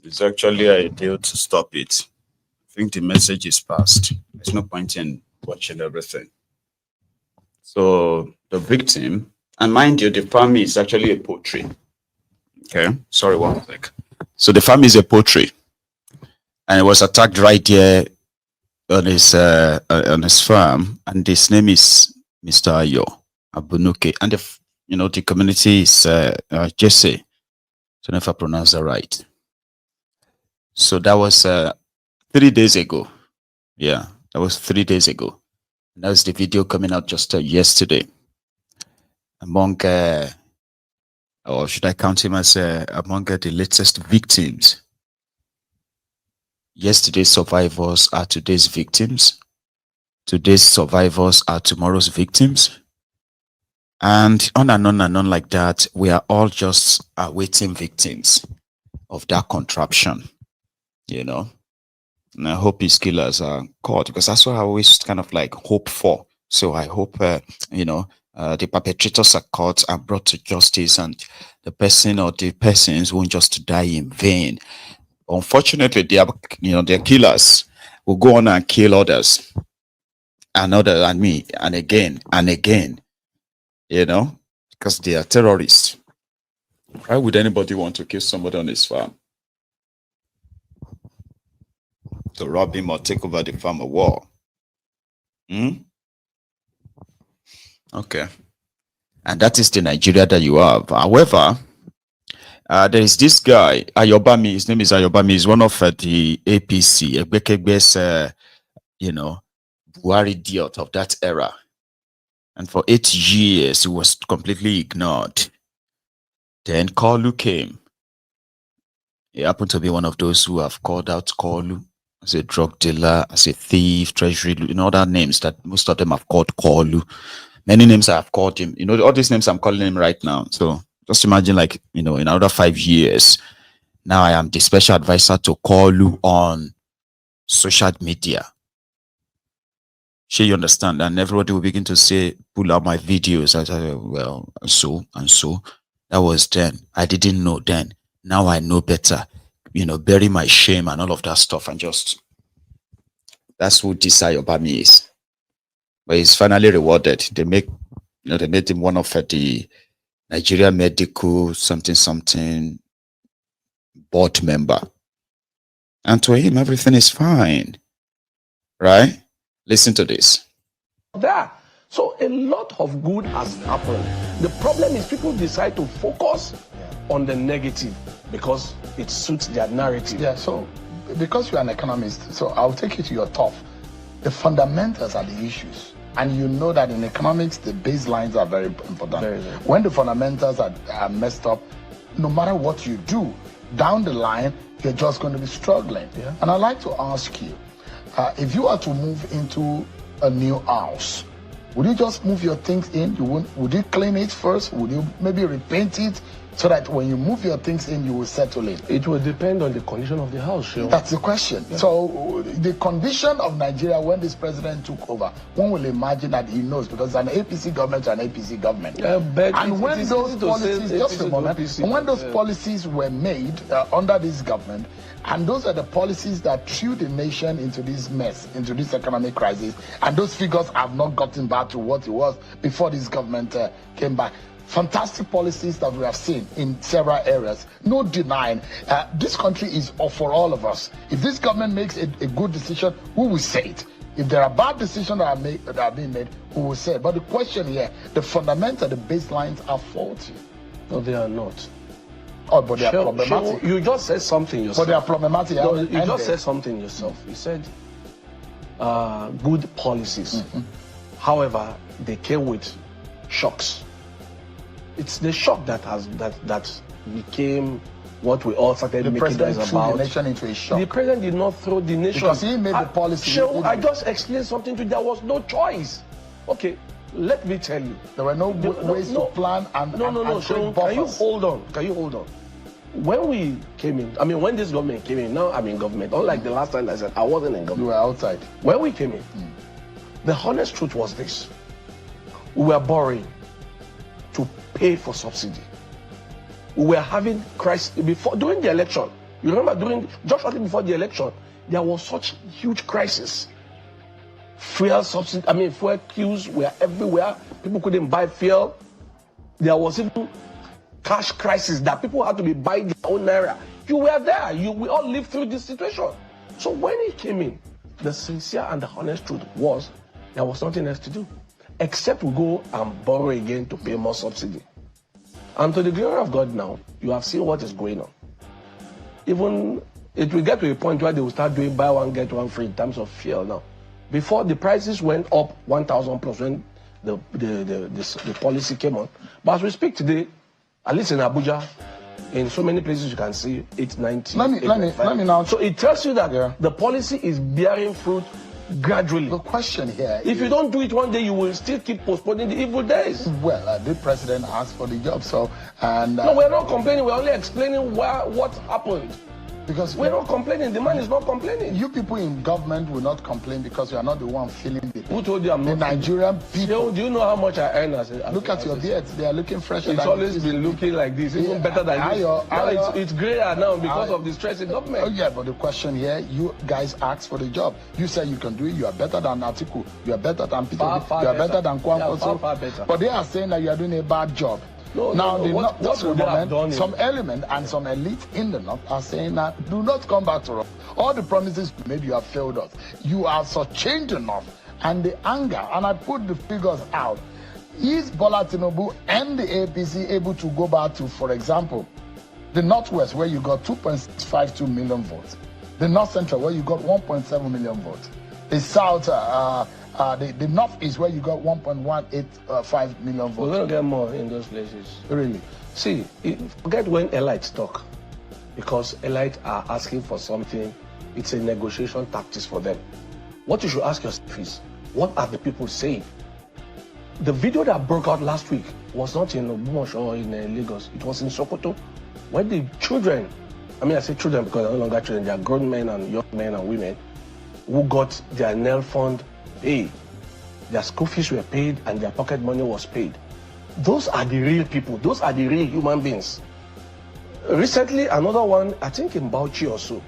It's actually ideal to stop it. I think the message is passed. There's no point in watching everything. So the victim, and mind you, the family is actually a poultry. Okay, sorry, one sec. So the family is a poultry, and it was attacked right there on his farm, and his name is Mr. Ayo Abunuke, and the community is Jesse. I don't know if I pronounce that right. So that was 3 days ago. Yeah, that was 3 days ago. And that was the video coming out just yesterday. Among, or should I count him as among the latest victims? Yesterday's survivors are today's victims. Today's survivors are tomorrow's victims. And on and on and on like that, we are all just awaiting victims of that contraption. And I hope his killers are caught, because that's what I always kind of like hope for. So I hope, the perpetrators are caught and brought to justice, and the person or the persons won't just die in vain. Unfortunately, their killers will go on and kill others, and me, and again, because they are terrorists. Why would anybody want to kill somebody on his farm? To rob him or take over the farm or war? Okay. And that is the Nigeria that you have. However, there is this guy, Ayobami. His name is Ayobami. He's one of the APC, Egbekegbe's, Buhari idiot of that era. And for 8 years, he was completely ignored. Then Kolu came. He happened to be one of those who have called out Kolu as a drug dealer, as a thief, treasury, other names that most of them have called Kolu. Many names I have called him. All these names I'm calling him right now. So just imagine, like, in another 5 years, now I am the special advisor to Kolu on social media. Sure, you understand? And everybody will begin to say, pull out my videos. I said, well, so. That was then. I didn't know then. Now I know better. Bury my shame and all of that stuff, and just, that's who this Ayobami is. But he's finally rewarded. They made him one of the Nigeria Medical something board member. And to him, everything is fine. Right? Listen to this. There. So a lot of good has happened. The problem is people decide to focus on the negative because it suits their narrative. Yeah, so because you're an economist, so I'll take you to your top. The fundamentals are the issues. And you know that in economics, the baselines are very important. Very, very. When the fundamentals are messed up, no matter what you do, down the line, you're just going to be struggling. Yeah. And I'd like to ask you, if you are to move into a new house, would you just move your things in? Would you clean it first? Would you maybe repaint it so that when you move your things in, you will settle in? It will depend on the condition of the house. Sure. That's the question. Yeah. So the condition of Nigeria when this president took over, one will imagine that he knows, because an APC government is an APC government. And when those policies, just a moment, and when those policies were made under this government, and those are the policies that threw the nation into this mess, into this economic crisis, and those figures have not gotten back to what it was before this government came back. Fantastic policies that we have seen in several areas. No denying, this country is for all of us. If this government makes a good decision, we will say it. If there are bad decisions that are being made, we will say it. But the question here, the fundamental, the baselines are faulty. No, they are not. Oh, but they are problematic. You just said something yourself. But they are problematic. No, you just said something yourself. You said good policies. However, they came with shocks. It's the shock that became what we all started The making president noise threw about. the nation into a shock. The president did not throw the nation. Because he made the policy. I just explained something to you. There was no choice. Okay, let me tell you. There were no ways to plan and Sean, can you hold on? Can you hold on? When we came in, I mean, when this government came in, now I'm in government. Unlike the last time I said I wasn't in government. You were outside. When we came in, the honest truth was this. We were borrowing to pay for subsidy. We were having crisis during the election. You remember just shortly before the election, there was such huge crisis. Fuel subsidy, fuel queues were everywhere. People couldn't buy fuel. There was even cash crisis that people had to be buying their own naira. You were there. We all lived through this situation. So when he came in, the sincere and the honest truth was there was nothing else to do except to go and borrow again to pay more subsidy. And to the glory of God now, you have seen what is going on. Even it will get to a point where they will start doing buy one, get one free in terms of fuel now. Before the prices went up 1,000 plus when the policy came on. But as we speak today, at least in Abuja, in so many places you can see 890. Let me now. So it tells you that the policy is bearing fruit gradually. The question here if you don't do it one day, you will still keep postponing the evil days. Well, the president asked for the job, so no, we're not complaining. We're only explaining what happened. Because we're not complaining. The man is not complaining. You people in government will not complain because you are not the one feeling it. Who told you I'm not? The Nigerian people. Do you know how much I earn as look at your beards. They are looking fresher. It's always been looking like this, even better than this. It's grayer now because of the stress in government. Oh yeah, but the question here, you guys asked for the job. You say you can do it. You are better than Atiku. You are better than Peter. You are better than Kwankwaso. Far better. But they are saying that you are doing a bad job. Some element and some elite in the north are saying that do not come back to us. All the promises you made, you have failed us. You are so changed enough. And the anger, and I put the figures out. Is Bola Tinubu and the APC able to go back to, for example, the Northwest where you got 2.652 million votes, the North Central where you got 1.7 million votes, the South, the Northeast where you got 1.185 million votes. We're going to get more in those places. Really? See, forget when elites talk. Because elites are asking for something, it's a negotiation tactics for them. What you should ask yourself is, what are the people saying? The video that broke out last week was not in Obumosh or in Lagos. It was in Sokoto, where the children, I say children because they're no longer children, they are grown men and young men and women who got their nail fund paid. Their school fees were paid and their pocket money was paid. Those are the real people. Those are the real human beings. Recently, another one, I think in Bauchi or so,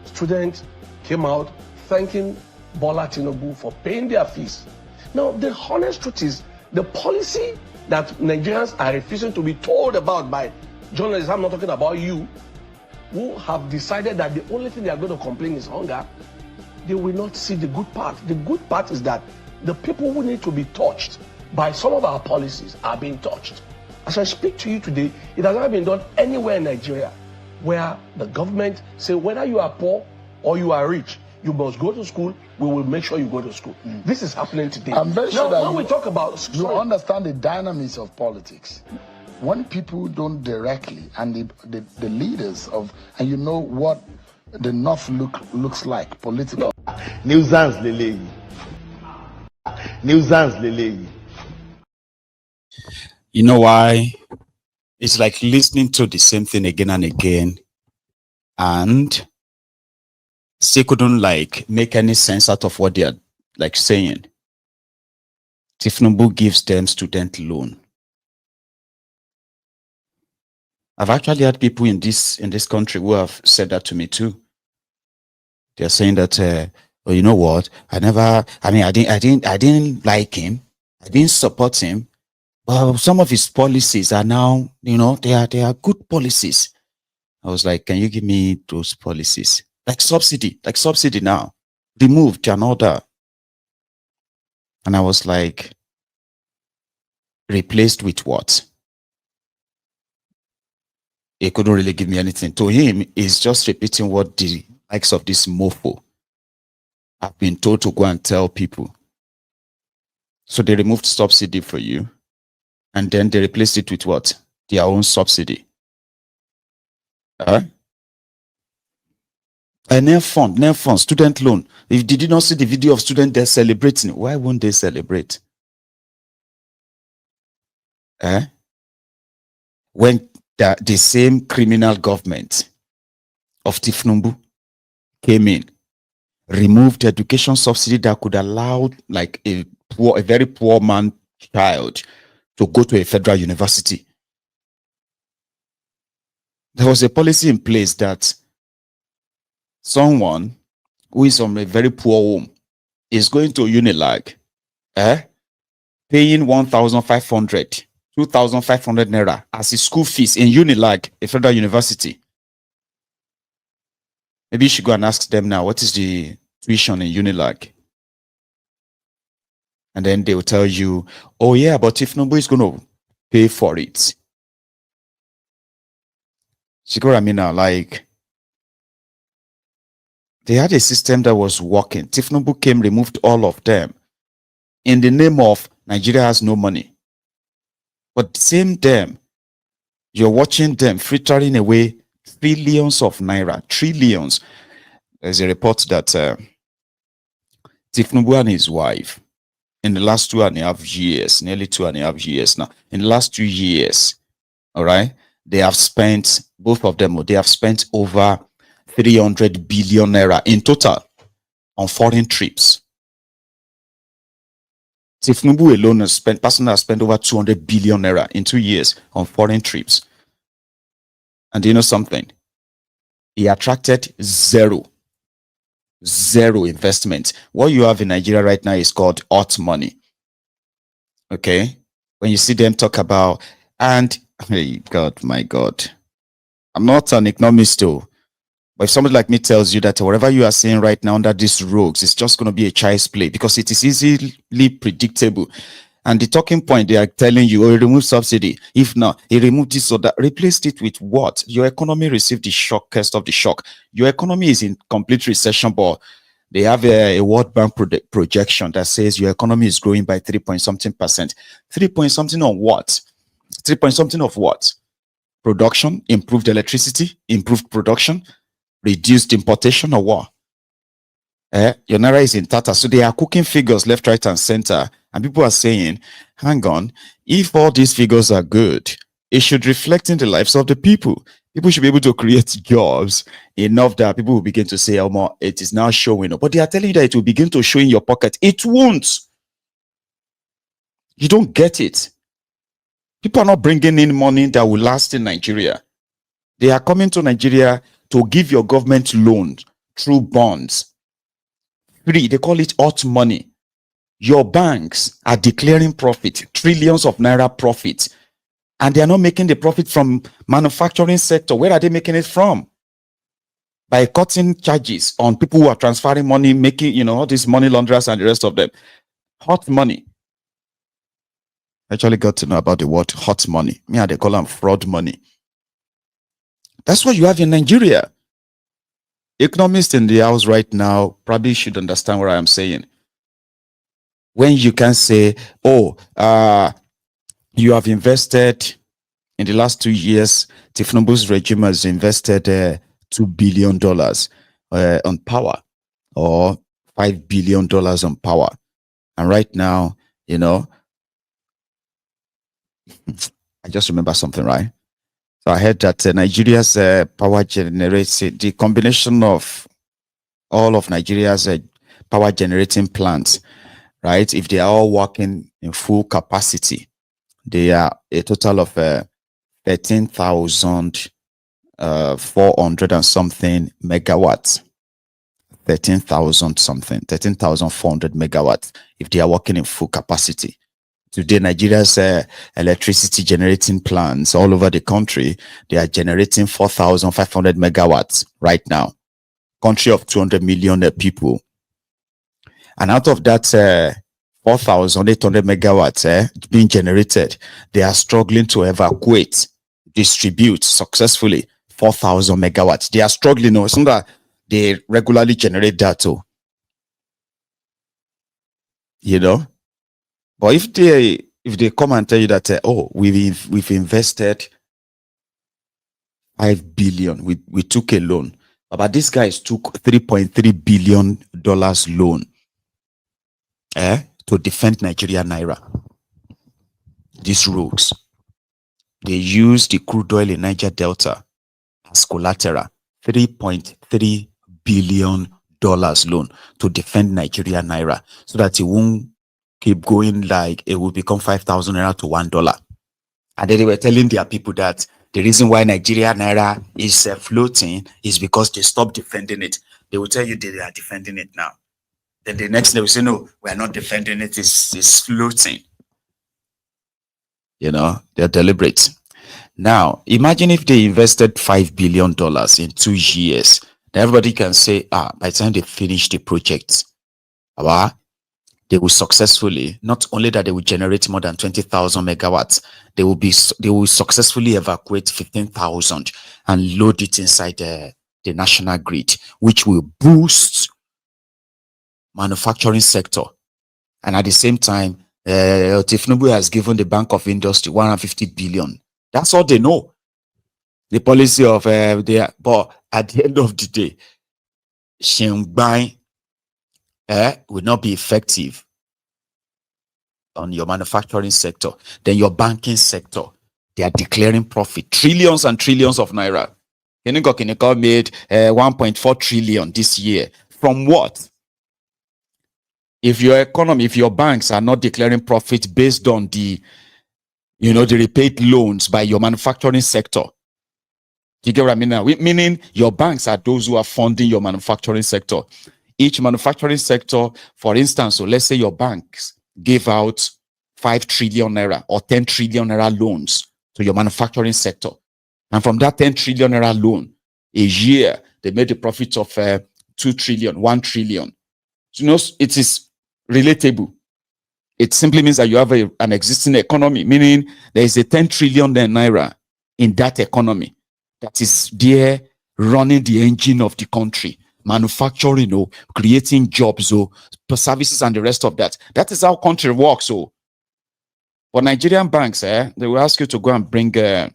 students came out thanking Bola Tinubu for paying their fees. Now, the honest truth is, the policy that Nigerians are refusing to be told about by journalists, I'm not talking about you, who have decided that the only thing they are going to complain is hunger, they will not see the good part. The good part is that the people who need to be touched by some of our policies are being touched. As I speak to you today, it has not been done anywhere in Nigeria where the government say whether you are poor or you are rich, you must go to school, we will make sure you go to school. This is happening today. I'm very sure now, that when we talk about... You understand the dynamics of politics. When people don't directly, and the leaders of, and you know what the North looks like, political. Nuisance Lele. Nuisance Lele. You know why? It's like listening to the same thing again and again, and still couldn't make any sense out of what they are saying. Tinubu gives them student loan. I've actually had people in this country who have said that to me too. They're saying that, well, you know what? I didn't like him. I didn't support him. Well, some of his policies are now, they are good policies. I was like, can you give me those policies? Like subsidy now, removed and all that. And I was like, replaced with what? He couldn't really give me anything. To him, he's just repeating what the likes of this mofo have been told to go and tell people. So they removed subsidy for you, and then they replaced it with what? Their own subsidy. NEM fund, student loan. If did you not see the video of students there celebrating, why won't they celebrate? When the same criminal government of Tinubu came in, removed education subsidy that could allow like a very poor man child to go to a federal university. There was a policy in place that someone who is from a very poor home is going to Unilag, paying 1,500, 2,500 naira as his school fees in Unilag, a federal university. Maybe you should go and ask them now, what is the tuition in Unilag? And then they will tell you, oh yeah, but if nobody is going to pay for it. See what I mean now? Like, they had a system that was working. Tinubu came, removed all of them in the name of Nigeria has no money. But same them, you're watching them filtering away trillions of naira, trillions. There's a report that Tinubu and his wife, in the last 2.5 years, nearly 2.5 years now, in the last 2 years, all right, they have spent, both of them, they have spent over 300 billion naira in total on foreign trips. Tinubu alone has spent, personally has spent over 200 billion naira in 2 years on foreign trips. And do you know something? He attracted zero investment. What you have in Nigeria right now is called hot money. Okay? When you see them talk about, and hey, God, my God, I'm not an economist though, but if somebody like me tells you that whatever you are saying right now under these rogues, it's just going to be a child's play because it is easily predictable. And the talking point, they are telling you, oh, remove subsidy. If not, he removed this or that. Replaced it with what? Your economy received the shockest of the shock. Your economy is in complete recession, but they have a World Bank projection that says your economy is growing by 3.something%. 3.something on what? 3.something of what? Production, improved electricity, improved production, reduced importation, or what? Your naira is in tata. So they are cooking figures left, right, and center. And people are saying, hang on, if all these figures are good, it should reflect in the lives of the people. People should be able to create jobs enough that people will begin to say, oh, it is now showing up. But they are telling you that it will begin to show in your pocket. It won't. You don't get it. People are not bringing in money that will last in Nigeria. They are coming to Nigeria to give your government loans through bonds. Free, they call it hot money. Your banks are declaring profit, trillions of naira profit, and they are not making the profit from manufacturing sector. Where are they making it from? By cutting charges on people who are transferring money, making, all these money launderers and the rest of them. Hot money. I actually got to know about the word hot money. Yeah, they call them fraud money. That's what you have in Nigeria. Economists in the house right now probably should understand what I am saying. When you can say, oh, you have invested in the last 2 years, Tinubu's regime has invested $2 billion on power, or $5 billion on power. And right now, I just remember something, right? So I heard that Nigeria's power generates, the combination of all of Nigeria's power generating plants, right? If they are all working in full capacity, they are a total of 13,400 and something megawatts. 13,400 megawatts if they are working in full capacity. Today, Nigeria's electricity generating plants all over the country, they are generating 4,500 megawatts right now. Country of 200 million people. And out of that 4,800 megawatts being generated, they are struggling to evacuate, distribute successfully 4,000 megawatts. They are struggling. It's not that they regularly generate that too. But if they come and tell you that, oh, we've invested 5 billion. We took a loan. But these guys took $3.3 billion loan to defend Nigeria Naira. These rogues, they used the crude oil in Niger Delta as collateral. $3.3 billion loan to defend Nigeria Naira so that it won't keep going, like it will become 5,000 naira to $1. And then they were telling their people that the reason why Nigeria Naira is floating is because they stopped defending it. They will tell you they are defending it now. Then the next day will say, no, we are not defending it, it's floating. You know, they're deliberate. Now, imagine if they invested $5 billion in 2 years. Then everybody can say, by the time they finish the project, they will successfully, not only that they will generate more than 20,000 megawatts, they will successfully evacuate 15,000 and load it inside the national grid, which will boost manufacturing sector. And at the same time, Tinubu has given the Bank of Industry 150 billion. That's all they know. The policy of but at the end of the day, Shengbang will not be effective on your manufacturing sector. Then your banking sector, they are declaring profit, trillions and trillions of naira. Kiniko made 1.4 trillion this year. From what? If your economy, if your banks are not declaring profit based on the repaid loans by your manufacturing sector, you get what I mean now? Meaning your banks are those who are funding your manufacturing sector. Each manufacturing sector, for instance, so let's say your banks gave out 5 trillion naira or 10 trillion naira loans to your manufacturing sector. And from that 10 trillion naira loan, a year, they made a profit of 2 trillion, 1 trillion. So, it is relatable. It simply means that you have an existing economy, meaning there is a 10 trillion naira in that economy that is there running the engine of the country, manufacturing, creating jobs, services and the rest of that. That is how country works. For Nigerian banks, they will ask you to go and bring, the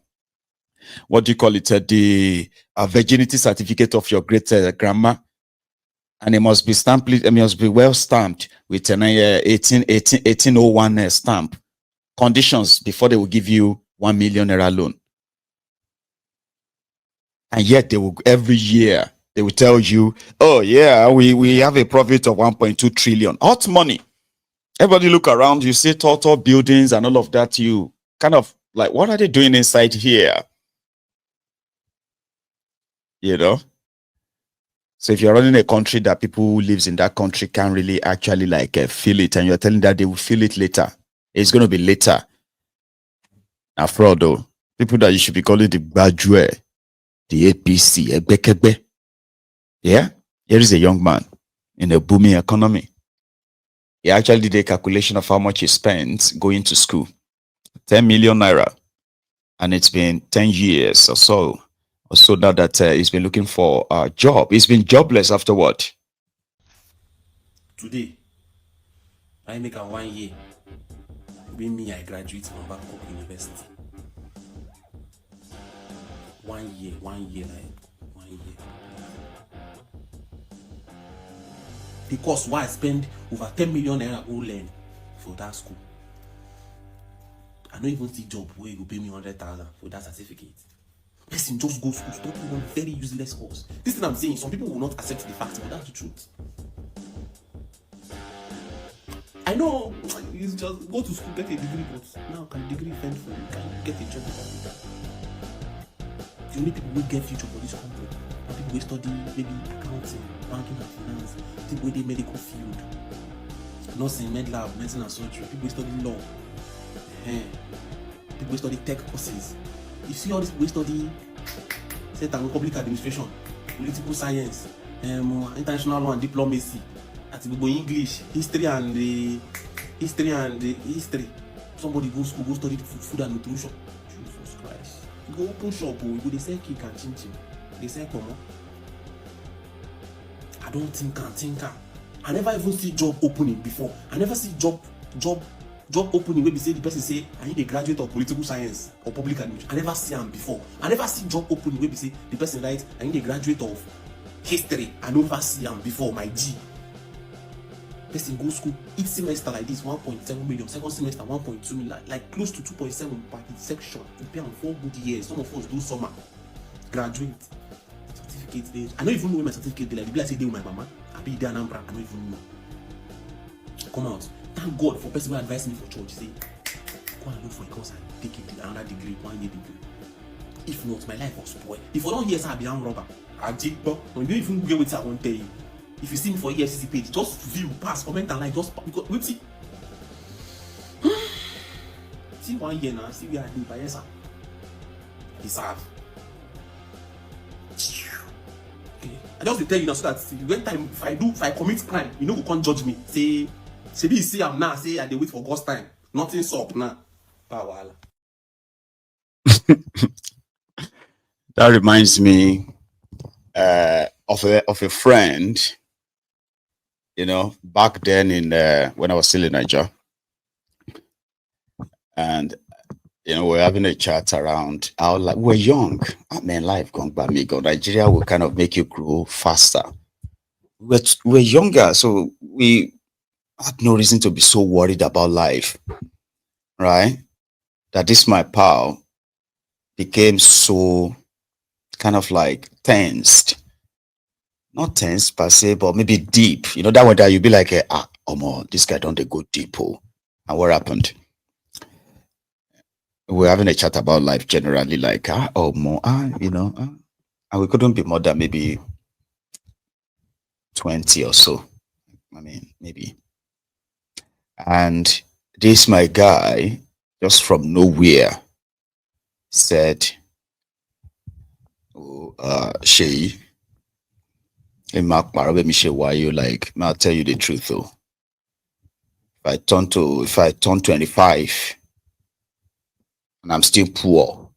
virginity certificate of your great grandma. And it must be stamped, it must be well stamped with an 1801 stamp. Conditions before they will give you 1 million naira loan. And yet they will, every year, they will tell you, oh yeah, we have a profit of 1.2 trillion. Hot money. Everybody look around, you see tall buildings and all of that. You kind of like, what are they doing inside here? So if you're running a country that people who lives in that country can't really actually feel it, and you're telling that they will feel it later, it's going to be later. Now, fraud though, people that you should be calling the Bajue, the APC, Ebekebe. Yeah, here is a young man in a booming economy. He actually did a calculation of how much he spent going to school. 10 million naira. And it's been 10 years or so now that he's been looking for a job. He's been jobless afterward. Today, I make a 1 year. When I graduate from Bangkok University. 1 year, 1 year. Because why I spend over 10 million naira go learn for that school. I don't even see job where you go pay me 100,000 for that certificate. Person just go school, stop doing very useless course. This thing I'm saying, some people will not accept the fact, but that's the truth. I know you just go to school, get a degree, but now can degree fend for you? Can you get a job without that? The only people who get future for this country are people who study maybe accounting, banking and finance, people in the medical field, nursing, med lab, medicine and surgery, people who study law, people who study tech courses. You see all these people who study public administration, political science, international law and diplomacy, English, history. Somebody go school, go study food and nutrition. Jesus Christ. You go open shop, you go they sell cake and chin chin. They sell pomo. I don't think. I never even see job opening before. I never see job job opening where we say the person say I need a graduate of political science or public administration. I never see them before. I never see job opening where we say the person writes I need a graduate of history. I never see them before. My G. Person go school each semester like this 1.7 million, second semester 1.2 million, like close to 2.7 per section. You pay on 4 good years. Some of us do summer. Graduate certificate there. I don't even know where my certificate is. Like the people I say they with my mama. I be there Anambra. I don't even know. Come out. Thank God for person who advised me for church. Say, go and look for a course and take another degree, 1 year degree. If not, my life was spoiled. If I don't hear I be a robber, I did but when you even get what I want to tell you. If you see me for EFCC page, just view, pass, comment and like, just because wait see. See 1 year now, see where I live by yes, sir. Deserve. Okay. I just tell you now so that when time if I commit crime, you know who can't judge me. Say you see I'm now, say I dey wait for God's time. Nothing's up now. Power. That reminds me of a friend, you know, back then in when I was still in Nigeria, and you know, we're having a chat around how like we're young. I mean, life gone by me. Go Nigeria will kind of make you grow faster. We're younger, so we had no reason to be so worried about life, right? That this my pal became so kind of like tensed. Not tense per se, but maybe deep. You know, that one that you'd be like, this guy don't they go deep. Oh. And what happened? We're having a chat about life generally, like, you know, and we couldn't be more than maybe 20 or so. I mean, maybe. And this, my guy, just from nowhere, said, Shay, why you like, I'll tell you the truth though. If I turn 25 and I'm still poor,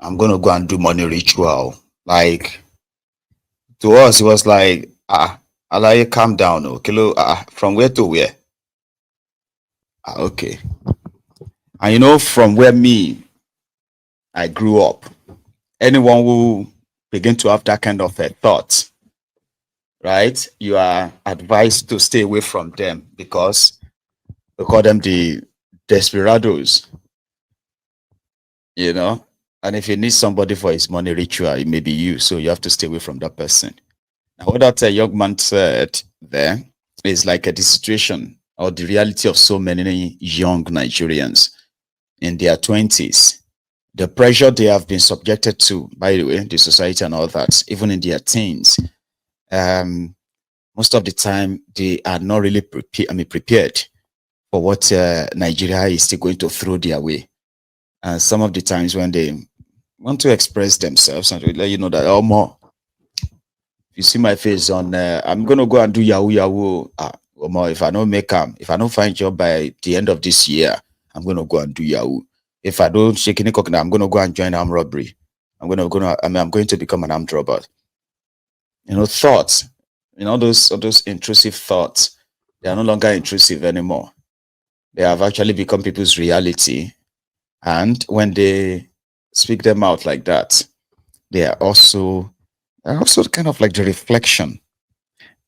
I'm gonna go and do money ritual. Like to us, it was like, I'll let you calm down, okay? From where to where? Okay. And you know, from where I grew up, anyone who begin to have that kind of a thought, right? You are advised to stay away from them because we call them the desperados, you know? And if you need somebody for his money ritual, it may be you. So you have to stay away from that person. Now, what that young man said there is like the situation or the reality of so many young Nigerians in their 20s. The pressure they have been subjected to, by the way, the society and all that, even in their teens, most of the time they are not really prepared for what Nigeria is still going to throw their way. And some of the times when they want to express themselves and to let you know that, more, you see my face on, I'm going to go and do Yahoo. If I don't if I don't find job by the end of this year, I'm going to go and do Yahoo. If I don't shake any coconut, I'm going to go and join armed robbery. I'm going to become an armed robber. You know, thoughts, you know, those intrusive thoughts, they are no longer intrusive anymore. They have actually become people's reality. And when they speak them out like that, they are also kind of like the reflection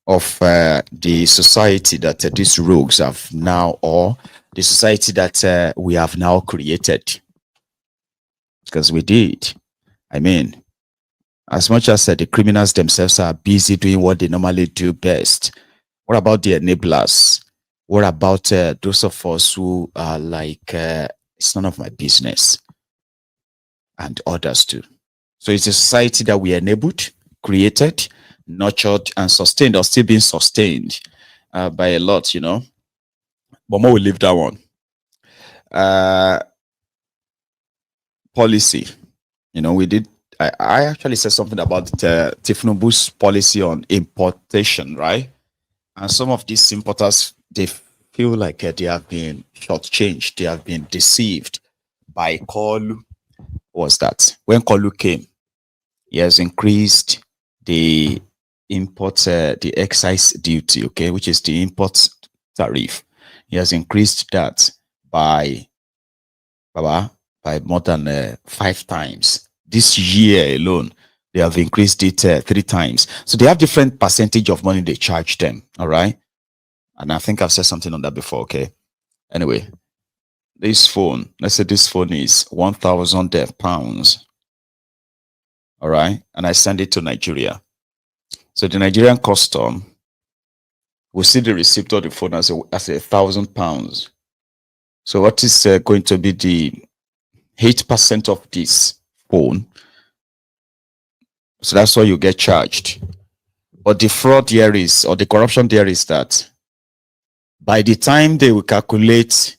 of the society that these rogues have now, or the society that we have now created. Because we did. I mean, as much as the criminals themselves are busy doing what they normally do best, what about the enablers? What about those of us who are like, it's none of my business, and others too? So it's a society that we enabled, created, nurtured, and sustained, or still being sustained by a lot, you know. But more will leave that one. Policy, you know, we did. I actually said something about Tinubu's policy on importation, right? And some of these importers, they feel like they have been shortchanged, they have been deceived by Kolu. What was that? When Kolu came, he has increased the import, the excise duty, okay, which is the import tariff. He has increased that by by more than 5 times. This year alone, they have increased it 3 times. So they have different percentage of money they charge them. All right. And I think I've said something on that before. Okay. Anyway, this phone, let's say this phone is 1,000 pounds. All right. And I send it to Nigeria. So the Nigerian custom will see the receipt of the phone as 1,000 pounds. So what is going to be the 8% of this phone? So that's why you get charged. But the fraud here is, or the corruption there is that by the time they will calculate,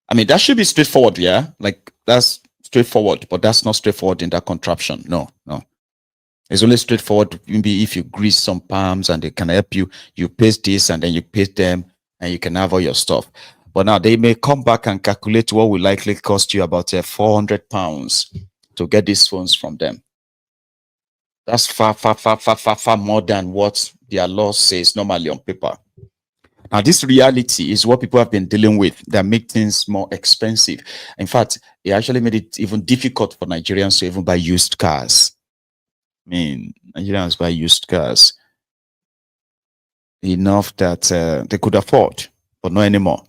I mean, that should be straightforward, yeah? Like, that's straightforward, but that's not straightforward in that contraption. No. It's only straightforward maybe if you grease some palms and they can help you. You paste this and then you paste them and you can have all your stuff. But now they may come back and calculate what will likely cost you about 400 pounds to get these phones from them. That's far more than what their law says normally on paper. Now, this reality is what people have been dealing with that make things more expensive. In fact, it actually made it even difficult for Nigerians to even buy used cars. I mean, Nigerians buy used cars enough that they could afford, but not anymore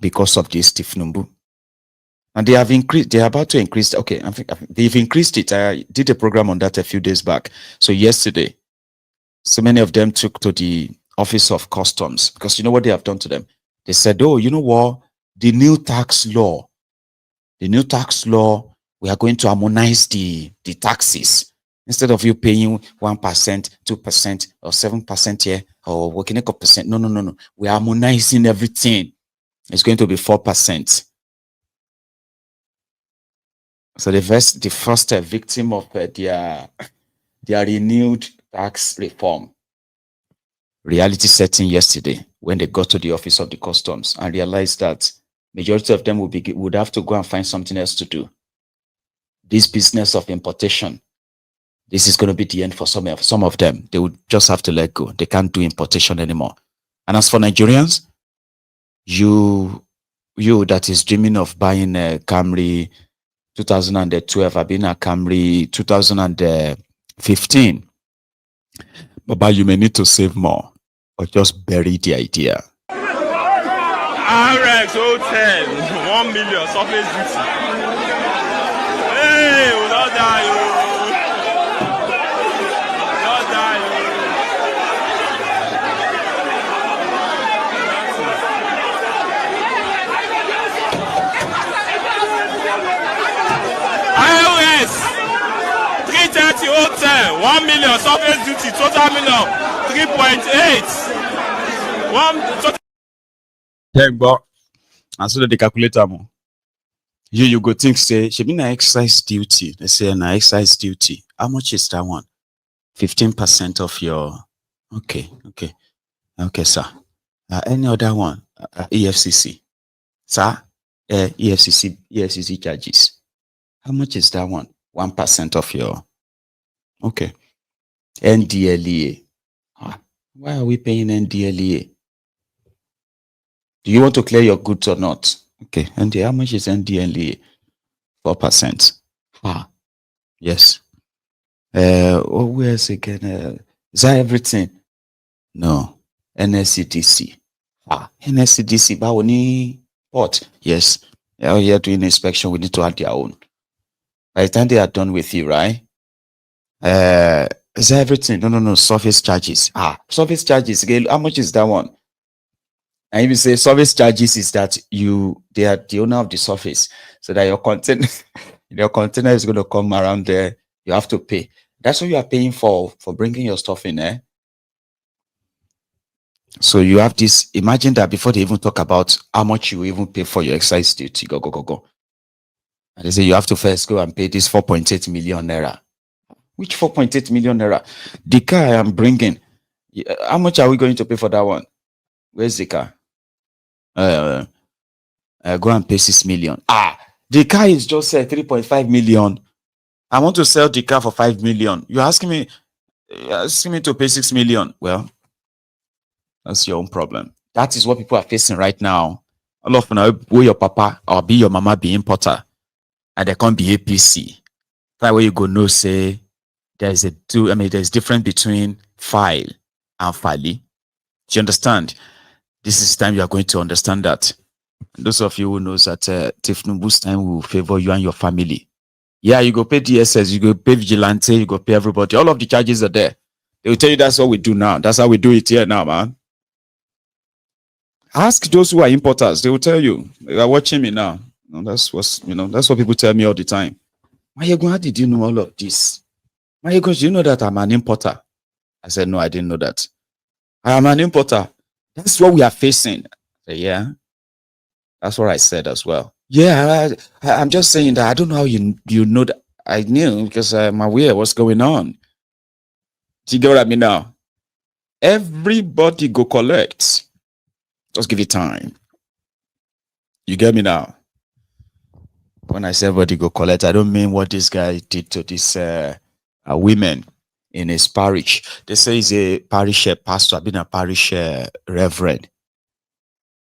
because of this Tinubu. And they have increased, they're about to increase. Okay, I think they've increased it. I did a program on that a few days back. So yesterday, so many of them took to the Office of Customs because you know what they have done to them? They said, oh, you know what? The new tax law, we are going to harmonize the taxes. Instead of you paying 1%, 2%, or 7% here, or working a percent. No. We are harmonizing everything. It's going to be 4%. So the first victim of their renewed tax reform reality setting yesterday when they got to the Office of the Customs and realized that majority of them would have to go and find something else to do. This business of importation, this is going to be the end for some of them. They would just have to let go. They can't do importation anymore. And as for Nigerians, you that is dreaming of buying a Camry 2012, I've been a Camry 2015. But you may need to save more or just bury the idea. RX 010, 1 million surface duty. Hey, will not die. IOS 330 010, 1 million surface duty, total million 3.8. And so the calculator more. You go think say she mean excise duty. They say an excise duty. How much is that one? 15% of your okay, sir. Any other one? EFCC. Sir? EFCC charges. How much is that one? 1% of your okay. NDLEA. Why are we paying NDLEA? Do you want to clear your goods or not? Okay, and how much is NDLEA? 4%. Yes. Where is again? Is that everything? No. NSCDC. NSCDC. Bawoni what? Yes. You're doing inspection. We need to add their own. By the time they are done with you, right? Is that everything? No. Service charges. Service charges. Again, how much is that one? And if you say service charges is that they are the owner of the surface, so that your container is going to come around there, you have to pay. That's what you are paying for bringing your stuff in there. So you have this. Imagine that before they even talk about how much you even pay for your excise duty, go. And they say you have to first go and pay this 4.8 million naira. Which 4.8 million naira? The car I am bringing, how much are we going to pay for that one? Where's the car? Go and pay 6 million. The car is just 3.5 million. I want to sell the car for 5 million. You're asking me to pay 6 million. Well, that's your own problem. That is what people are facing right now. All of now, will your papa or be your mama be importer, and they can't be APC. That way you go know say there's difference between file and fali. Do you understand? This is time you are going to understand that. And those of you who knows that Tinubu's time will favor you and your family. Yeah, you go pay DSS, you go pay vigilante, you go pay everybody. All of the charges are there. They will tell you that's what we do now. That's how we do it here now, man. Ask those who are importers. They will tell you. They are watching me now. That's what people tell me all the time. Mayegun, how did you know all of this? Mayegun, do you know that I'm an importer? I said, no, I didn't know that. I am an importer. That's what we are facing. I said, yeah. That's what I said as well. Yeah, I'm just saying that I don't know how you know that. I knew because I'm aware what's going on. Do you get what I mean now? Everybody go collect. Just give it time. You get me now? When I say everybody go collect, I don't mean what this guy did to these women in his parish. They say he's a parish pastor. I've been a parish reverend.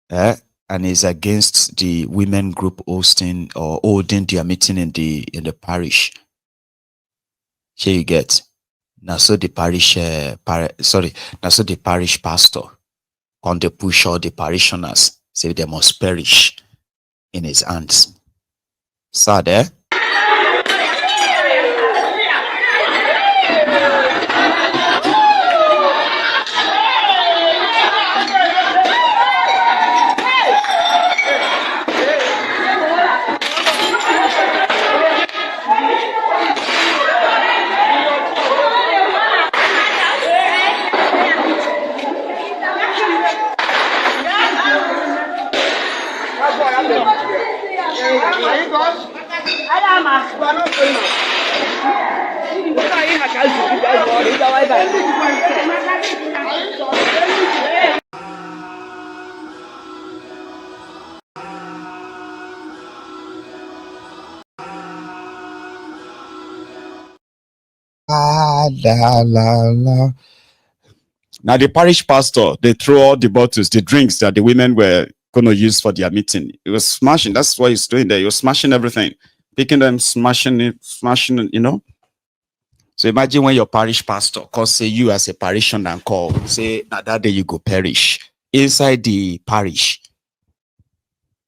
And is against the women group hosting or holding their meeting in the parish. Here you get. Now so the parish the parish pastor on the push all the parishioners say they must perish in his hands. Sad, eh? Now the parish pastor, they throw all the bottles, the drinks that the women were going to use for their meeting. It was smashing. That's what he's doing there. He was smashing everything, picking them, smashing it, you know. So imagine when your parish pastor calls, say you as a parishioner and call, say now that day you go perish inside the parish.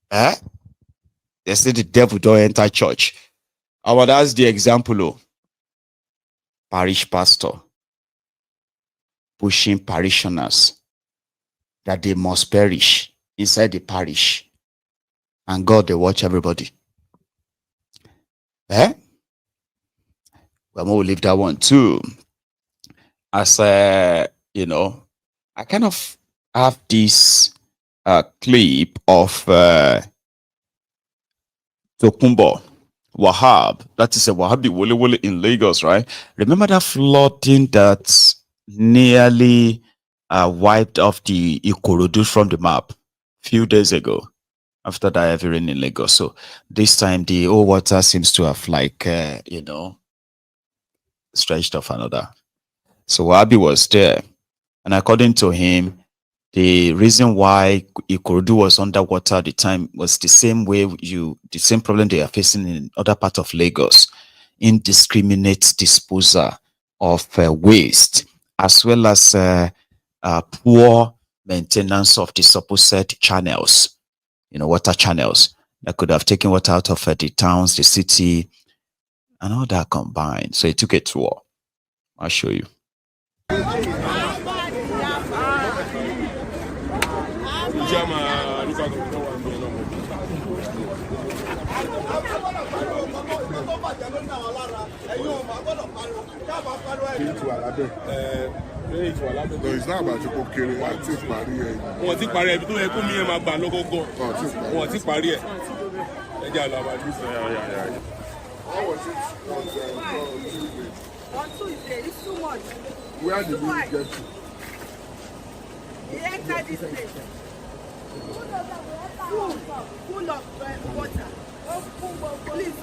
They say the devil don't enter church. But that's the example of parish pastor pushing parishioners that they must perish inside the parish, and God they watch everybody. Well, we'll leave that one too. As you know, I kind of have this clip of Tokumbo Wahab. That is a Wahabi Wole Wole in Lagos, right? Remember that flooding that nearly wiped off the Ikorodu from the map a few days ago after that heavy rain in Lagos. So this time the old water seems to have stretched off another. So Wahabi was there, and according to him, the reason why Ikorodu was underwater at the time was the same problem they are facing in other parts of Lagos: indiscriminate disposal of waste, as well as poor maintenance of the supposed channels, water channels that could have taken water out of the towns, the city, and all that combined. So he took a tour. I'll show you. No, it's not about your carry. I take party. Wọ́n ti parí ẹ̀ bí tó yẹ kó mi ẹ̀ máa gbà lọ́gọ́gọ́. Wọ́n ti parí ẹ̀. Ẹ jẹ́ àlọ́ àbájú sọ. How was it on Tuesday? It's too much. Where did we get to? We entered this place. Full of water. Please.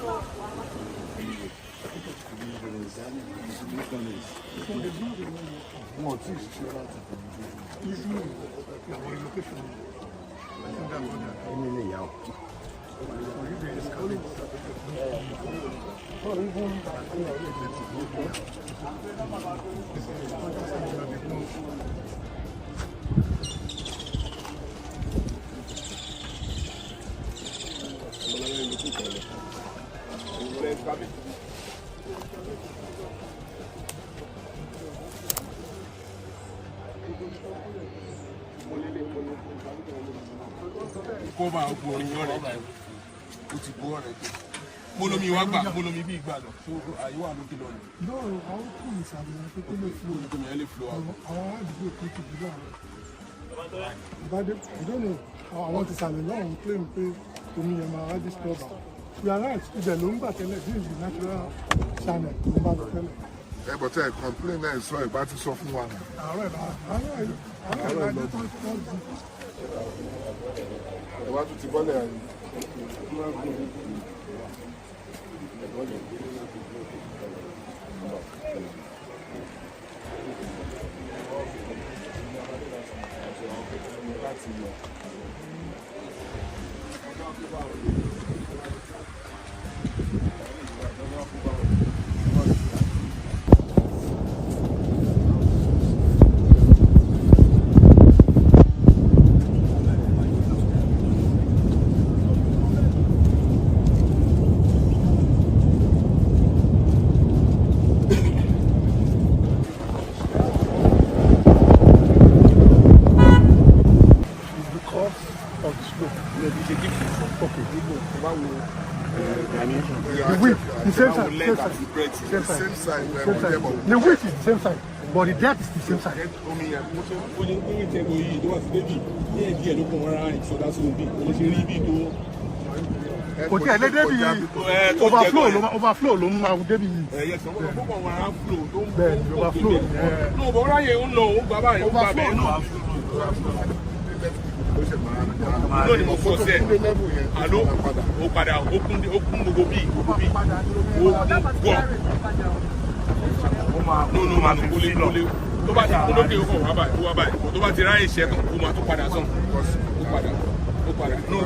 Molomi wa gba, molomi bi gba lọ. So ayi wa lókè lọ ni. No, àwọn kù ìsàlẹ̀ pé kó lè flow. Omi ẹ lè flow out. Àwọn àdúgbò pé kò bí láàrin. Ìbádé, I don't know. Àwọn ti sàlẹ̀ náà ń claim pé omi yẹn máa wá disturb am. We are right, ibẹ̀ ló ń gbà tẹ́lẹ̀, this is the natural channel tó ń bá lọ tẹ́lẹ̀. Ẹ bọ̀ tẹ́ ẹ complain náà sọ ìbá ti sọ fún wa nù. Àárọ̀ ìbájú tó ń di. Ìwà tó ti bọ́lẹ̀ ayé. The width is the same side, but the depth is the same side. Kò tí ẹ lé débi overflow ló ń máa débi yìí. Bẹ́ẹ̀ ni overflow. No, bọ̀ ráyè ń lọ, ó bàbá yẹn, ó bàbá yẹn náà. No ni mo fọ sí ẹ. Àló, ó padà, ó kún gbogbo bíi, ó kún gbọ́. No, máa fi kólé. Tó bá ti kún lókè, ó kọ̀ wá báyìí. Tó bá ti ráyè ṣẹ́ kan, ó máa tó padà sàn. Ó padà. No.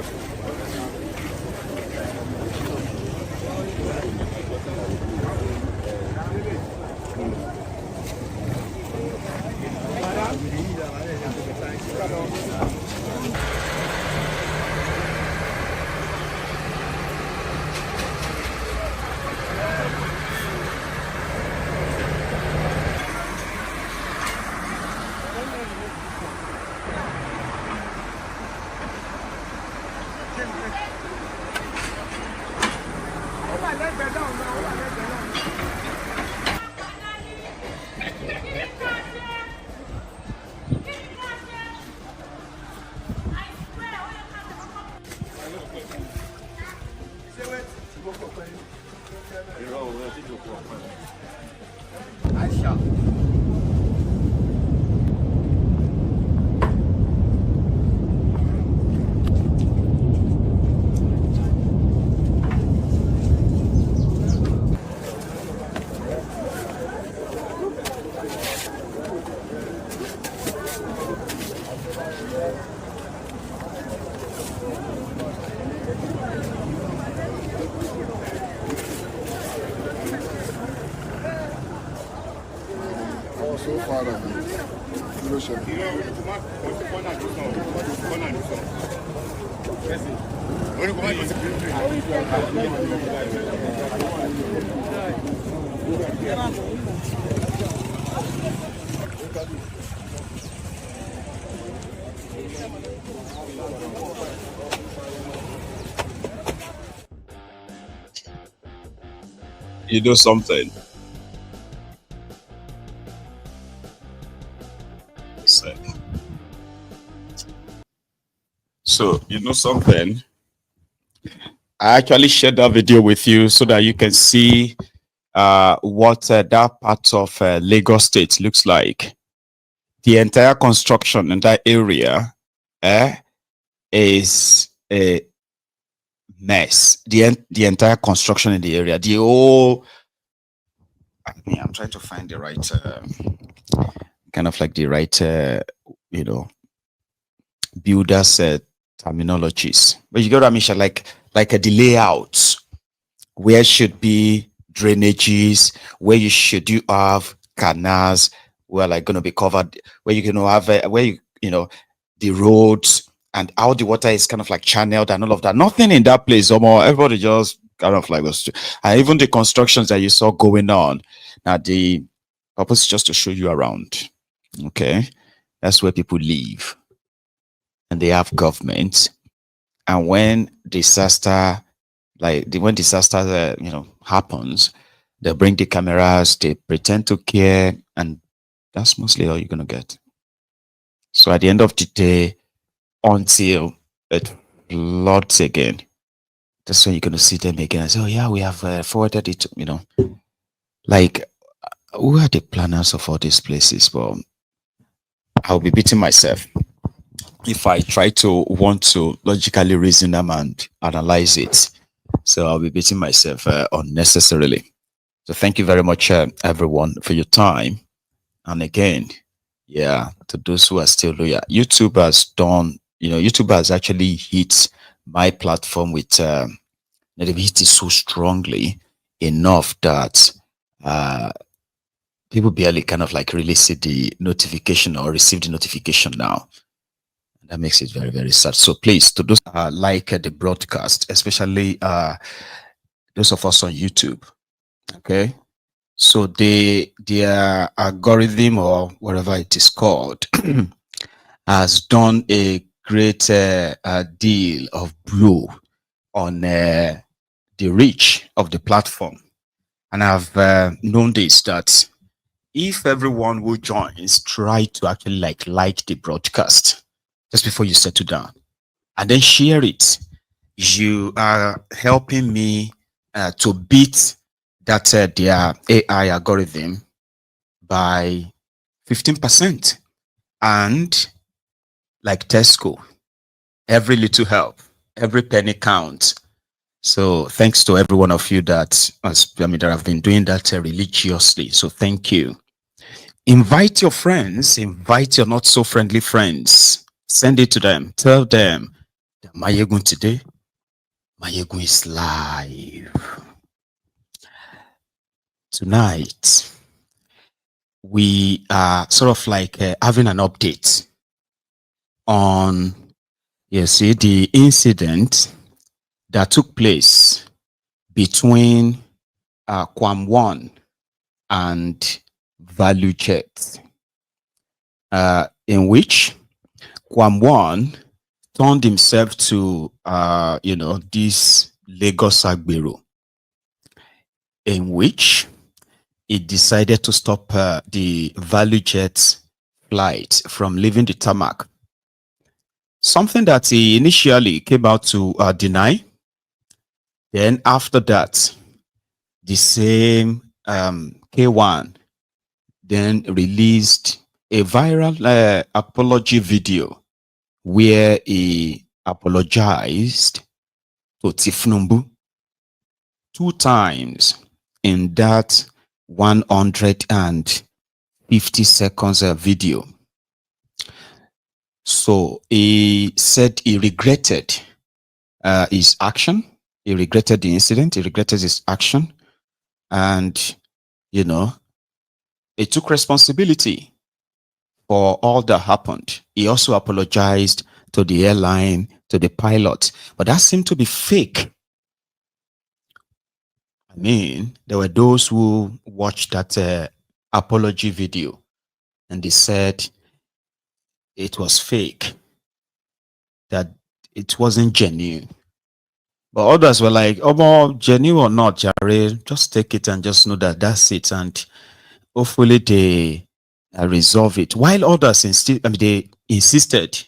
So far, you do something. So, you know something? I actually shared that video with you so that you can see what that part of Lagos State looks like. The entire construction in that area is a mess. The entire construction in the area, the whole. I'm trying to find the right kind of like the right, builders terminologies. But you get what I mean, Sha? Like a layout where should be drainages, where you have canals, where like going to be covered, where you're going to have where you know the roads and how the water is kind of like channeled and all of that. Nothing in that place, everybody just kind of like was, and even the constructions that you saw going on. Now the purpose is just to show you around. Okay, that's where people live, and they have government. And when disaster, happens, they bring the cameras, they pretend to care, and that's mostly all you're gonna get. So at the end of the day, until it floods again, that's when you're gonna see them again and say, "Oh yeah, we have forwarded it." Like who are the planners of all these places? Well, I'll be beating myself if I try to want to logically reason them and analyze it. So I'll be beating myself unnecessarily. So thank you very much, everyone, for your time. And again, yeah, to those who are still loyal, YouTube has done, YouTube has actually hit my platform with, they've hit it so strongly enough that people barely kind of like really see the notification or receive the notification now. And that makes it very, very sad. So please, to those like the broadcast, especially those of us on YouTube, okay? So their algorithm or whatever it is called has done a great deal of blow on the reach of the platform. And I've known this, that if everyone who joins try to actually like the broadcast just before you settle down and then share it, you are helping me to beat that their AI algorithm by 15%. And like Tesco, every little help, every penny counts. So thanks to every one of you that have been doing that religiously. So thank you. Invite your friends, invite your not so friendly friends. Send it to them. Tell them that MAIYEGUN today, MAIYEGUN is live. Tonight, we are sort of like having an update on, the incident that took place between Quam 1 and Value Jet, in which Quam 1 turned himself to, this Lagos Agbero, in which he decided to stop the Value Jet flight from leaving the tarmac. Something that he initially came out to deny. Then after that, the same K1 then released a viral apology video where he apologized to Tinubu 2 times in that 150 seconds video. So he said he regretted his action. He regretted the incident. He regretted his action. And, he took responsibility for all that happened. He also apologized to the airline, to the pilot. But that seemed to be fake. I mean, there were those who watched that apology video and they said it was fake, that it wasn't genuine. But others were like, oh, genuine or not, Charade, just take it and just know that that's it. And hopefully they resolve it. While others they insisted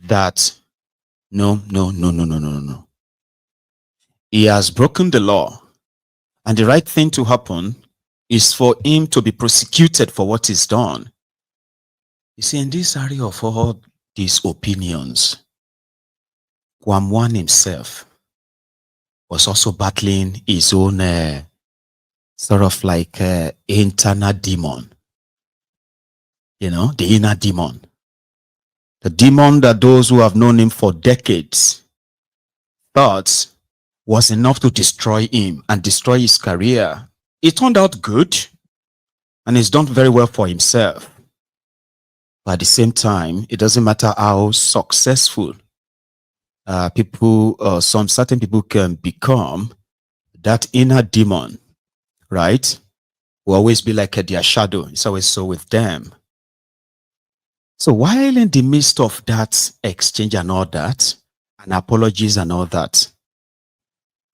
that no. He has broken the law. And the right thing to happen is for him to be prosecuted for what he's done. You see, in this area of all these opinions, Quam 1 himself was also battling his own sort of like internal demon. The inner demon. The demon that those who have known him for decades thought was enough to destroy him and destroy his career. It turned out good, and he's done very well for himself. But at the same time, it doesn't matter how successful some certain people can become, that inner demon, right, will always be like their shadow. It's always so with them. So while in the midst of that exchange and all that, and apologies and all that,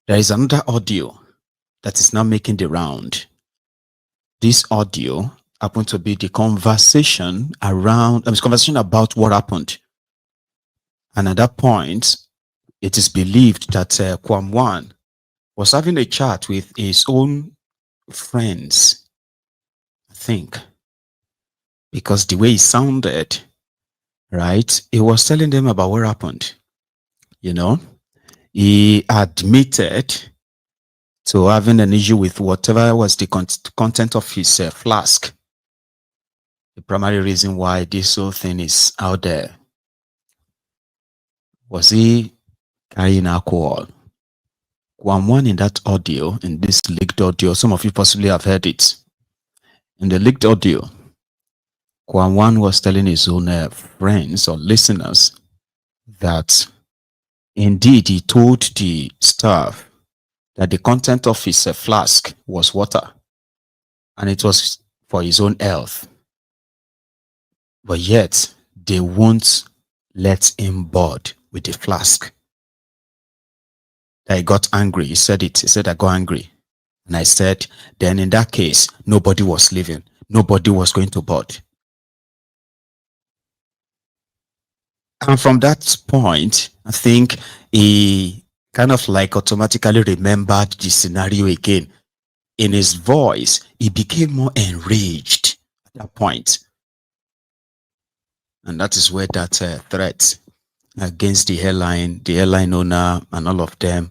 there is another audio that is now making the round. This audio happened to be the conversation about what happened. And at that point, it is believed that Kwamwan was having a chat with his own friends, I think, because the way he sounded, right, he was telling them about what happened. You know, he admitted to having an issue with whatever was the content of his flask. The primary reason why this whole thing is out there. Was he carrying alcohol? One in that audio, in this leaked audio, some of you possibly have heard it. In the leaked audio, Kwamwan was telling his own friends or listeners that indeed he told the staff that the content of his flask was water and it was for his own health. But yet, they won't let him board with the flask. I got angry. He said it. He said, I got angry. And I said, then in that case, nobody was leaving. Nobody was going to board. And from that point, I think he kind of like automatically remembered the scenario again. In his voice, he became more enraged at that point. And that is where that threat against the airline owner and all of them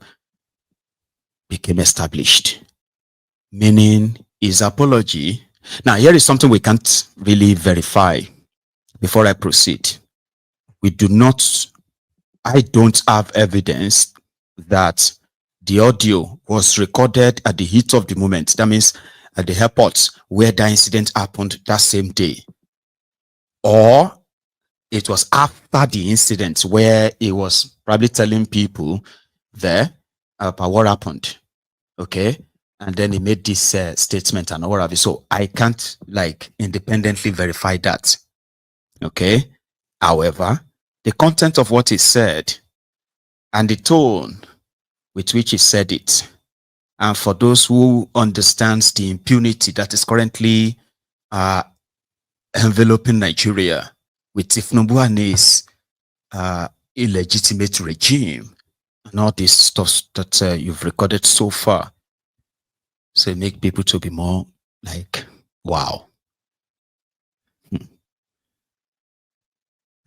became established. Meaning his apology. Now, here is something we can't really verify before I proceed. I don't have evidence that the audio was recorded at the heat of the moment. That means at the airport where the incident happened that same day. Or it was after the incident where he was probably telling people there about what happened. Okay. And then he made this statement and all of it. So I can't like independently verify that. Okay. However, the content of what he said and the tone with which he said it, and for those who understands the impunity that is currently enveloping Nigeria with Tinubu and his illegitimate regime and all this stuff that you've recorded so far, so make people to be more like, wow. And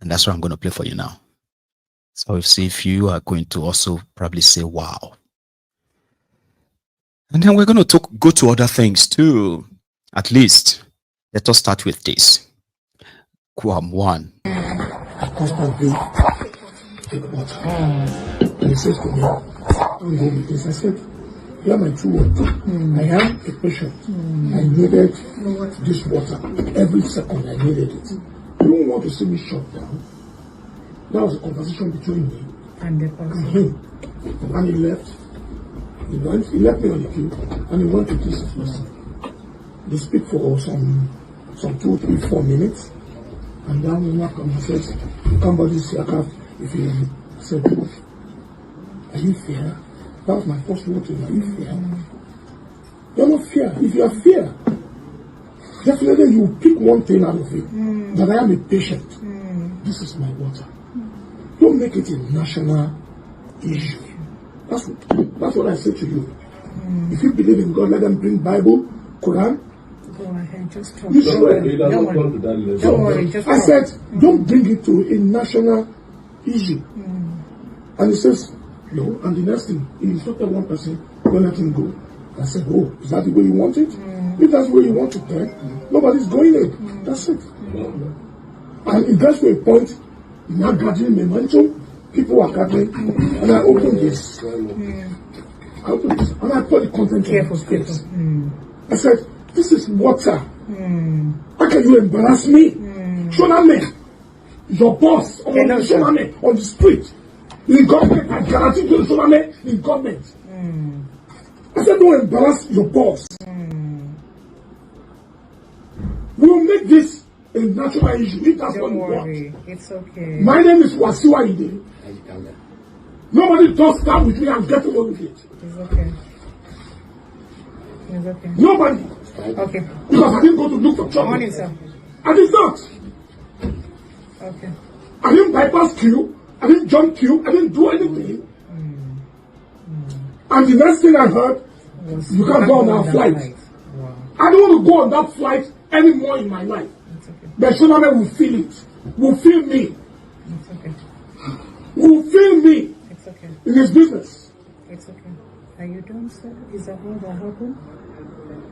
that's what I'm going to play for you now. So we'll see if you are going to also probably say, wow. And then we're going to go to other things too. At least, let us start with this. Kwamwan. I constantly take water. And he says to me, don't go with this. I said, you are my true water. I am a patient. I needed this water. Every second I needed it. You don't want to see me shut down. That was a conversation between me and him. And he left. He left me on the queue and he went to kiss his person. They speak for some 2, 3, 4 minutes. And then when I come, he says, somebody said, if you said, are you fair? That was my first word to him. Are you fair? You're not fair. If you are fair, definitely you pick one thing out of it. That I am a patient. This is my water. Don't make it a national issue. That's what I say to you. If you believe in God, let them bring Bible, Quran. Go ahead, just talk. You swear. Don't worry, I said, don't bring it to a national issue. And he says, no. And the next thing, he instructed one person, don't let him go. I said, oh, is that the way you want it? If that's the way you want it, then nobody's going in. That's it. And it gets to a point, Now gathering momentum, people are gathering, and I opened this. I opened this, and I put the content on the space. I said, this is water. How can you embarrass me? Shoname, your boss, Shoname, on the street. In government, I guarantee you Shoname in government. I said, don't embarrass your boss. We will make this a national issue if that's what you want. It's okay. My name is Wasiwa Ide. Nobody does that with me and get away with it. It's okay. It's okay. Nobody. Okay. Because I didn't go to look for trouble. Morning, sir. I did not. Okay. I didn't bypass queue. I didn't jump queue. I didn't do anything. And the next thing I heard, you can't go on that flight. Wow. I don't want to go on that flight anymore in my life. Okay. But Shoname will feel it. Will feel me. It's okay. Will feel me. It's okay. In his business. It's okay. Are you done, sir? Is that all that happened?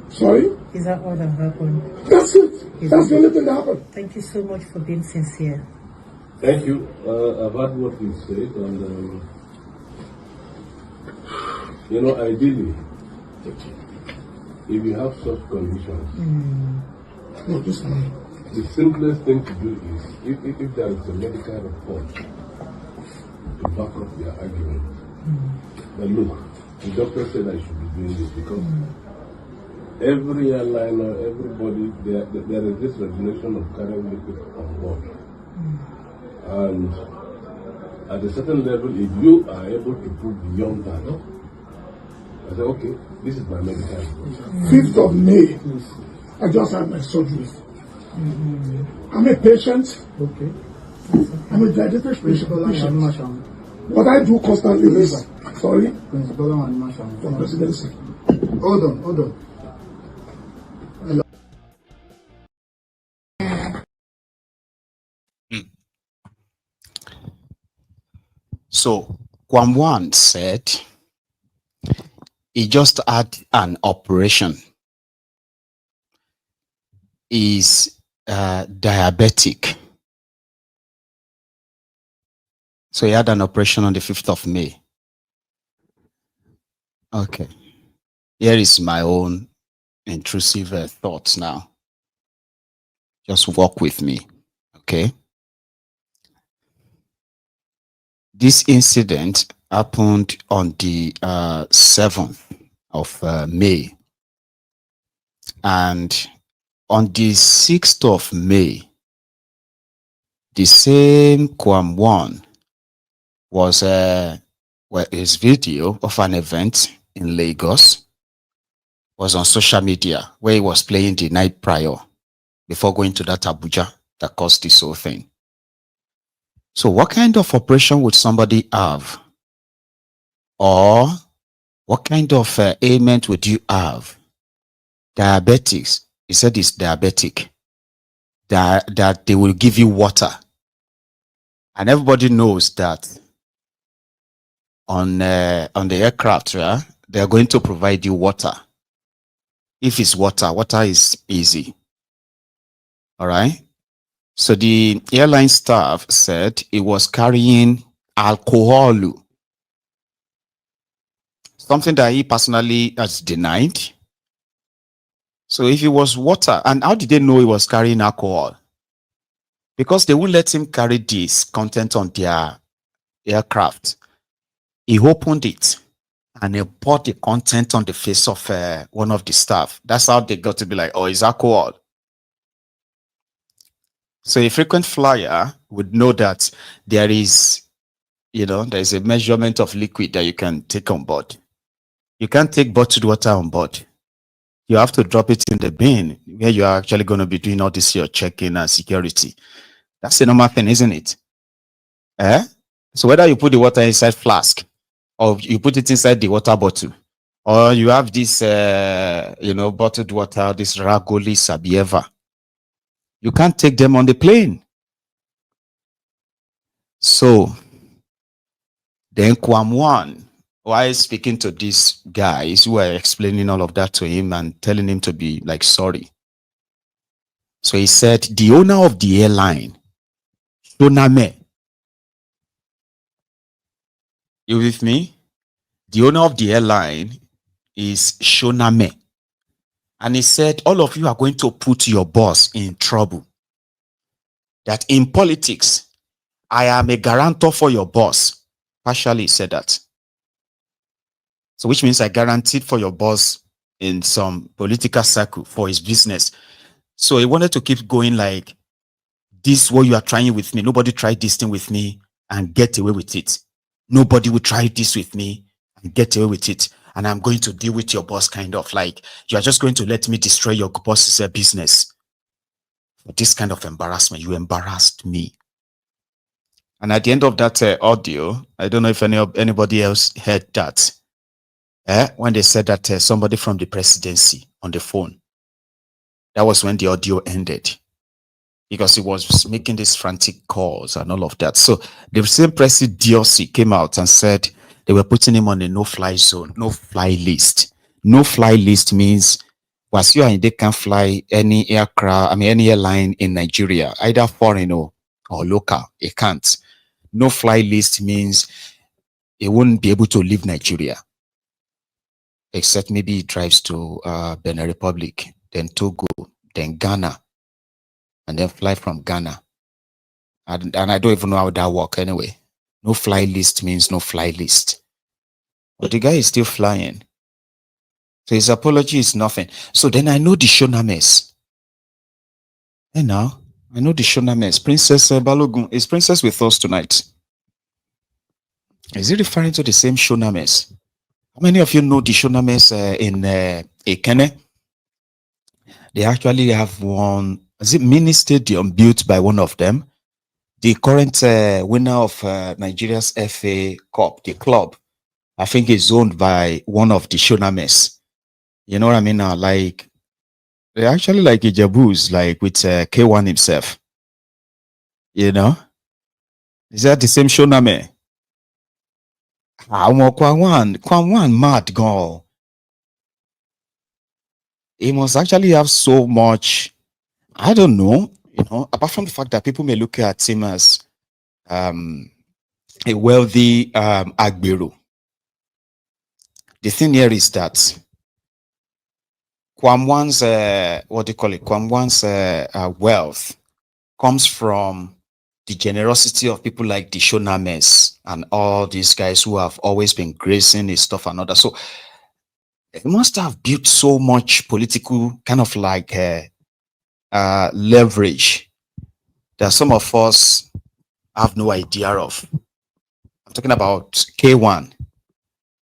Sorry? Is that all that happened? That's it. That's the only thing that happened. Thank you so much for being sincere. Thank you. I've heard what you said, and you know, ideally, if you have such conditions, the simplest thing to do is, if there is a medical report to back up your argument, then look, the doctor said I should be doing this because every airliner, everybody, there is this regulation of carrying liquid on board. And at a certain level, if you are able to prove beyond that, I say, okay, this is my medical report. 5th of May, I just had my surgery. I'm a patient. Okay. I'm a diabetic patient. What I do constantly is, sorry? For presidency. Hold on. So Kwamwan said he just had an operation. He's diabetic. So he had an operation on the 5th of May. Okay. Here is my own intrusive thoughts now. Just walk with me. Okay. This incident happened on the 7th of May. And on the 6th of May, the same Kwamwan was his video of an event in Lagos was on social media where he was playing the night prior before going to that Abuja that caused this whole thing. So what kind of operation would somebody have? Or what kind of ailment would you have? Diabetics. He said it's diabetic. That they will give you water. And everybody knows that on the aircraft, yeah, they are going to provide you water. If it's water, water is easy. All right. So the airline staff said it was carrying alcohol, something that he personally has denied. So if it was water, and how did they know he was carrying alcohol? Because they wouldn't let him carry this content on their aircraft. He opened it and he poured the content on the face of one of the staff. That's how they got to be like, oh, it's alcohol. So a frequent flyer would know that there is, there's a measurement of liquid that you can take on board. You can't take bottled water on board. You have to drop it in the bin where you're actually going to be doing all this, your checking and security. That's a normal thing, isn't it? So whether you put the water inside flask or you put it inside the water bottle, or you have this, bottled water, this Ragoli Sabieva, you can't take them on the plane. So then Kwamwan, while speaking to these guys who were explaining all of that to him and telling him to be like sorry. So he said the owner of the airline, Shoname, You with me? The owner of the airline is Shoname. And he said, all of you are going to put your boss in trouble. That in politics, I am a guarantor for your boss. Partially said that. So which means I guaranteed for your boss in some political circle for his business. So he wanted to keep going like, this what you are trying with me. Nobody tried this thing with me and get away with it. Nobody will try this with me and get away with it. And I'm going to deal with your boss kind of like, you are just going to let me destroy your boss's business. For this kind of embarrassment, you embarrassed me. And at the end of that audio, I don't know if anybody else heard that. When they said that somebody from the presidency on the phone, that was when the audio ended. Because he was making these frantic calls and all of that. So the same president DRC came out and said they were putting him on a no-fly zone, no-fly list. No-fly list means once you are in, they can't fly any aircraft, any airline in Nigeria, either foreign or local. It can't. No-fly list means he wouldn't be able to leave Nigeria, except maybe he drives to Benin Republic, then Togo, then Ghana, and then fly from Ghana. And I don't even know how that works anyway. No fly list means no fly list. But the guy is still flying. So his apology is nothing. So then I know the Shonames. And now, I know the Shonames. Princess Balogun. Is Princess with us tonight? Is he referring to the same Shonames? How many of you know the Shonames in Ekene? They actually have one, is it mini stadium built by one of them? The current winner of Nigeria's FA Cup, the club, I think is owned by one of the Shonames. You know what I mean now? Like, they're actually like Ijabus, like with K1 himself. You know? Is that the same Shoname? Kwan mad girl. He must actually have so much, I don't know, apart from the fact that people may look at him as a wealthy Agbero. The thing here is that Kwamwan's, Kwamwan's wealth comes from the generosity of people like the Shonames and all these guys who have always been gracing his stuff and all that. So it must have built so much political kind of like leverage that some of us have no idea of. I'm talking about K1,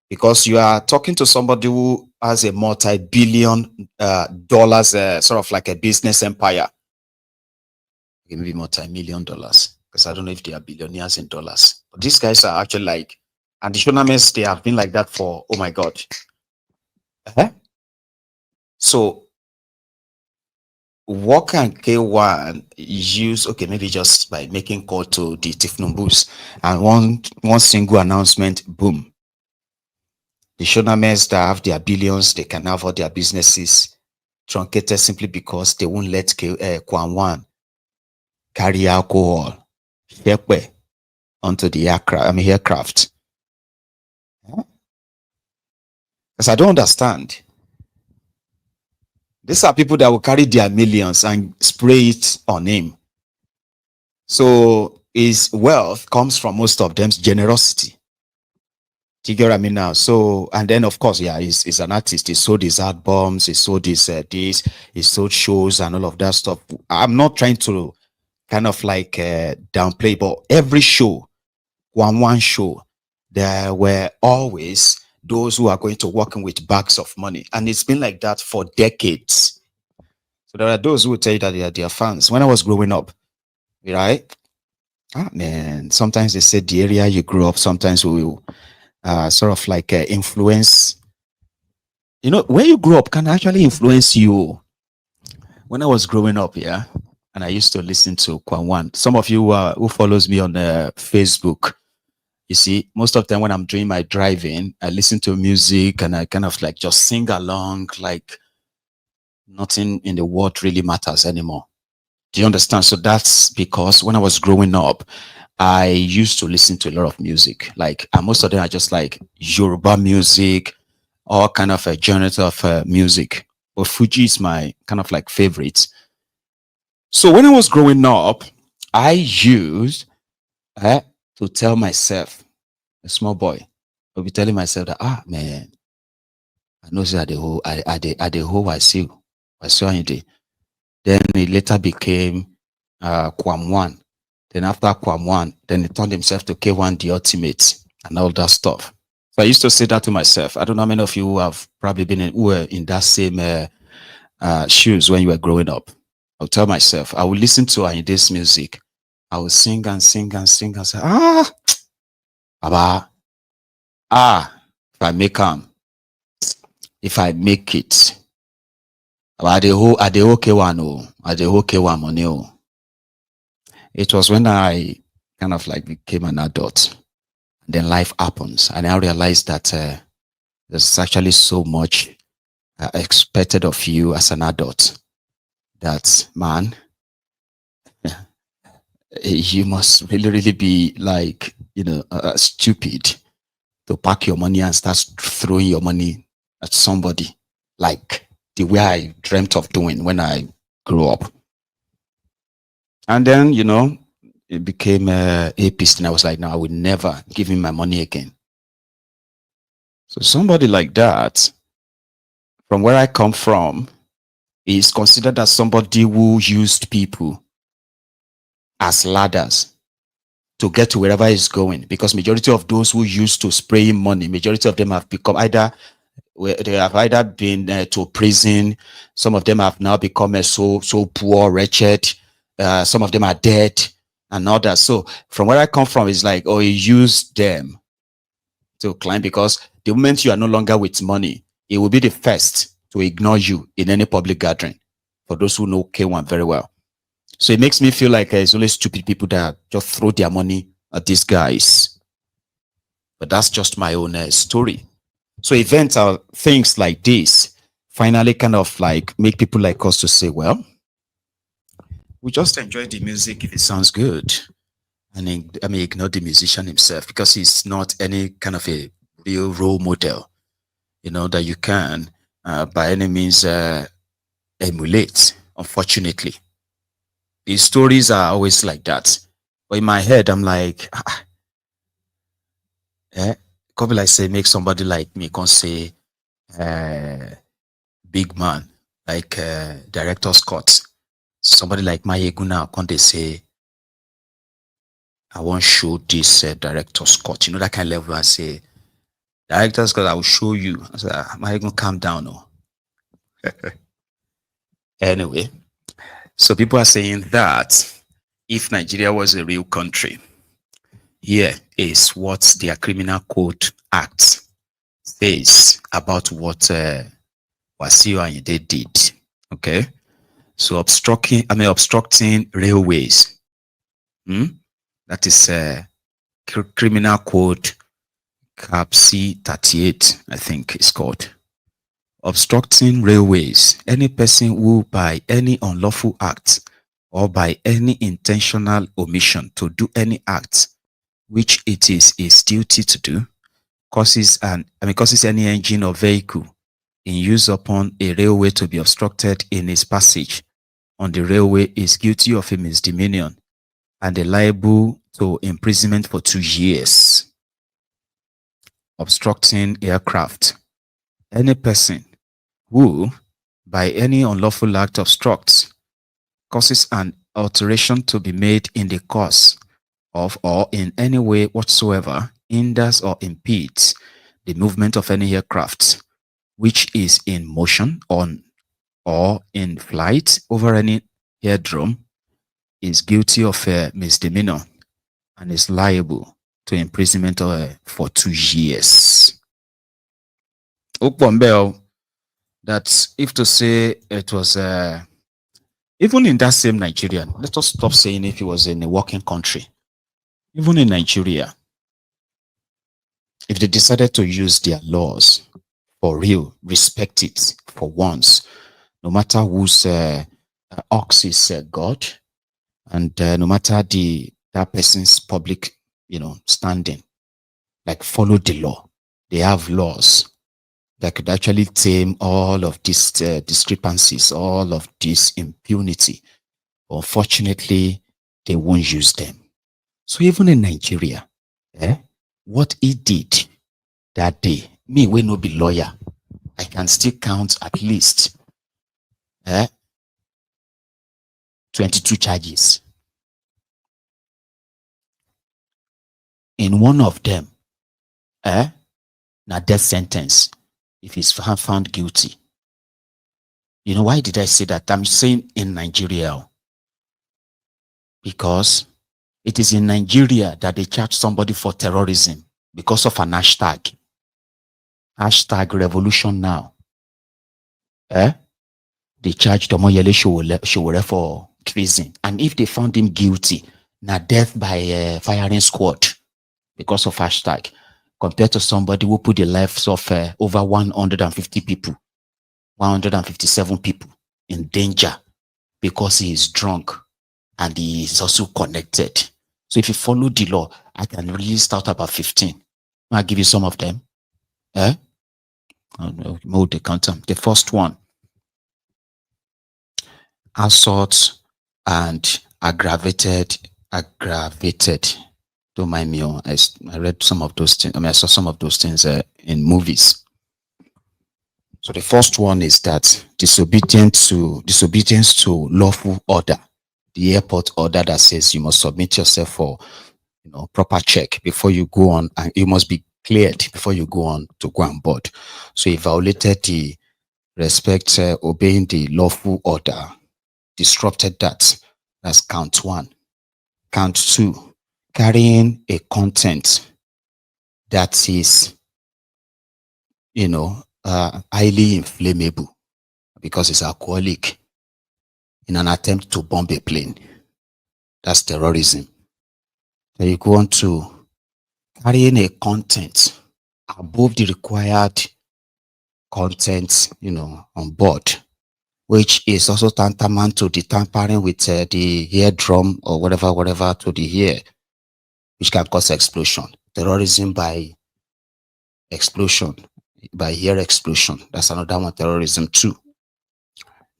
because you are talking to somebody who has a multi-billion dollars, sort of like a business empire. Maybe multi-million dollars, because I don't know if they are billionaires in dollars. But these guys are actually like, and the Shonames, they have been like that for, oh my God. So what can K1 use? Okay, maybe just by making call to the Tinubus and one single announcement, boom. The Shonames that have their billions, they can have all their businesses truncated simply because they won't let K1 carry alcohol onto the aircraft. Because I don't understand. These are people that will carry their millions and spray it on him. So his wealth comes from most of them's generosity. Do you get what I mean now? So, and then of course, yeah, he's an artist. He sold his albums, he sold his he sold shows and all of that stuff. I'm not trying to kind of like downplay, but every show, one show, there were always those who are going to working with bags of money. And it's been like that for decades. So there are those who will tell you that they are their fans. When I was growing up, right? Man, sometimes they say the area you grew up sometimes will sort of like influence. You know, where you grew up can actually influence you. When I was growing up, yeah, and I used to listen to Kwan. Some of you who follows me on Facebook, you see, most of the time when I'm doing my driving, I listen to music and I kind of like just sing along, like nothing in the world really matters anymore. Do you understand? So that's because when I was growing up, I used to listen to a lot of music. Like, and most of them are just like Yoruba music, all kind of a genre of music. But Fuji is my kind of like favorite. So when I was growing up, I used to tell myself, a small boy, I'll be telling myself that, man, I know that the whole I see you. Then it later became Kwam 1. Then after Kwam 1, then he turned himself to K1 the Ultimate and all that stuff. So I used to say that to myself. I don't know how many of you who have probably who were in that same shoes when you were growing up. I'll tell myself, I will listen to this music. I will sing and sing and sing and say, Baba, if I make it, I the okay one, I the okay one money. It was when I kind of like became an adult. Then life happens, and I realized that there's actually so much expected of you as an adult. That, man, you must really be like, stupid to pack your money and start throwing your money at somebody, like the way I dreamt of doing when I grew up. And then, it became a apist, and I was like, no, I would never give him my money again. So somebody like that, from where I come from, is considered as somebody who used people as ladders to get to wherever he's going, because majority of those who used to spray him money, majority of them have become they have either been to prison. Some of them have now become so poor, wretched. Some of them are dead and all that. So from where I come from, it's like, you use them to climb, because the moment you are no longer with money, it will be the first to ignore you in any public gathering, for those who know K1 very well. So it makes me feel like it's only stupid people that just throw their money at these guys. But that's just my own story. So events are things like this finally kind of like make people like us to say, well, we just enjoy the music if it sounds good. And ignore the musician himself, because he's not any kind of a real role model, that you can by any means emulate, unfortunately. These stories are always like that. But in my head, I'm like, could be like say, make somebody like me can say, big man, like Director Scott. Somebody like MAIYEGUN'S, can they say, I won't show this Director Scott, that kind of level, and say, Director Scott, I will show you. I said, MAIYEGUN, calm down. No. Anyway, so people are saying that if Nigeria was a real country, here is what their Criminal Code Act says about what Wasiu Ayinde did. Okay, so obstructing railways. That is Criminal Code Cap C38, I think it's called. Obstructing railways. Any person who by any unlawful act or by any intentional omission to do any act which it is his duty to do causes any engine or vehicle in use upon a railway to be obstructed in its passage on the railway is guilty of a misdemeanor and is liable to imprisonment for 2 years. Obstructing aircraft. Any person who, by any unlawful act obstructs, causes an alteration to be made in the course of or in any way whatsoever hinders or impedes the movement of any aircraft which is in motion on or in flight over any aerodrome is guilty of a misdemeanor and is liable to imprisonment for 2 years. That if to say it was even in that same Nigeria, let us stop saying if it was in a working country. Even in Nigeria, if they decided to use their laws for real, respect it for once, no matter whose ox is God, and no matter the that person's public, standing. Like follow the law. They have laws that could actually tame all of these discrepancies, all of this impunity. Unfortunately, they won't use them. So even in Nigeria, what he did that day, me will not be lawyer, I can still count at least 22 charges. In one of them, na death sentence if he's found guilty. You know, why did I say that? I'm saying in Nigeria. Because it is in Nigeria that they charge somebody for terrorism because of an hashtag. Hashtag revolution now. They charged Omoyele Sowore for treason. And if they found him guilty, na death by firing squad because of hashtag, compared to somebody who put the lives of over 150 people, 157 people in danger because he is drunk and he is also connected. So if you follow the law, I can really start about 15. I'll give you some of them. Mode the counter. The first one, assault and aggravated. Don't mind me. I read some of those things. I saw some of those things in movies. So the first one is that disobedience to lawful order. The airport order that says you must submit yourself for proper check before you go on, and you must be cleared before you go on to go on board. So he violated the respect, obeying the lawful order, disrupted that. That's count 1. Count 2, carrying a content that is, highly inflammable because it's alcoholic in an attempt to bomb a plane. That's terrorism. Then you go on to carrying a content above the required content, on board, which is also tantamount to the tampering with the eardrum or whatever to the ear, which can cause explosion. Terrorism by explosion, by ear explosion. That's another one, terrorism too.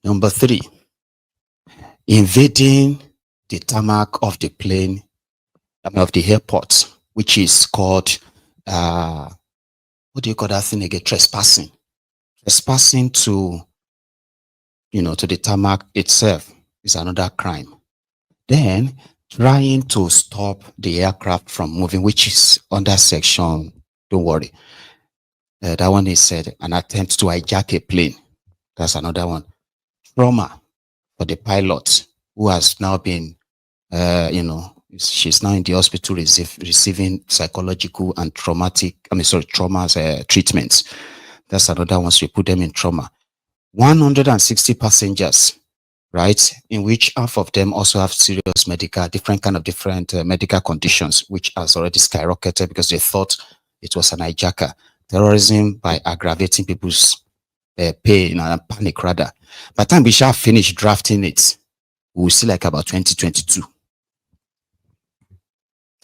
Number 3, invading the tarmac of the plane, of the airport, which is called, what do you call that thing again? Trespassing. Trespassing to, to the tarmac itself is another crime. Then trying to stop the aircraft from moving, which is under section, don't worry. That one is said an attempt to hijack a plane. That's another one. Trauma for the pilot who has now been, she's now in the hospital receiving psychological and trauma treatments. That's another one. So you put them in trauma. 160 passengers, right? In which half of them also have serious different medical conditions, which has already skyrocketed because they thought it was an hijacker. Terrorism by aggravating people's pain and panic rather. By the time we shall finish drafting it, we'll see like about 2022.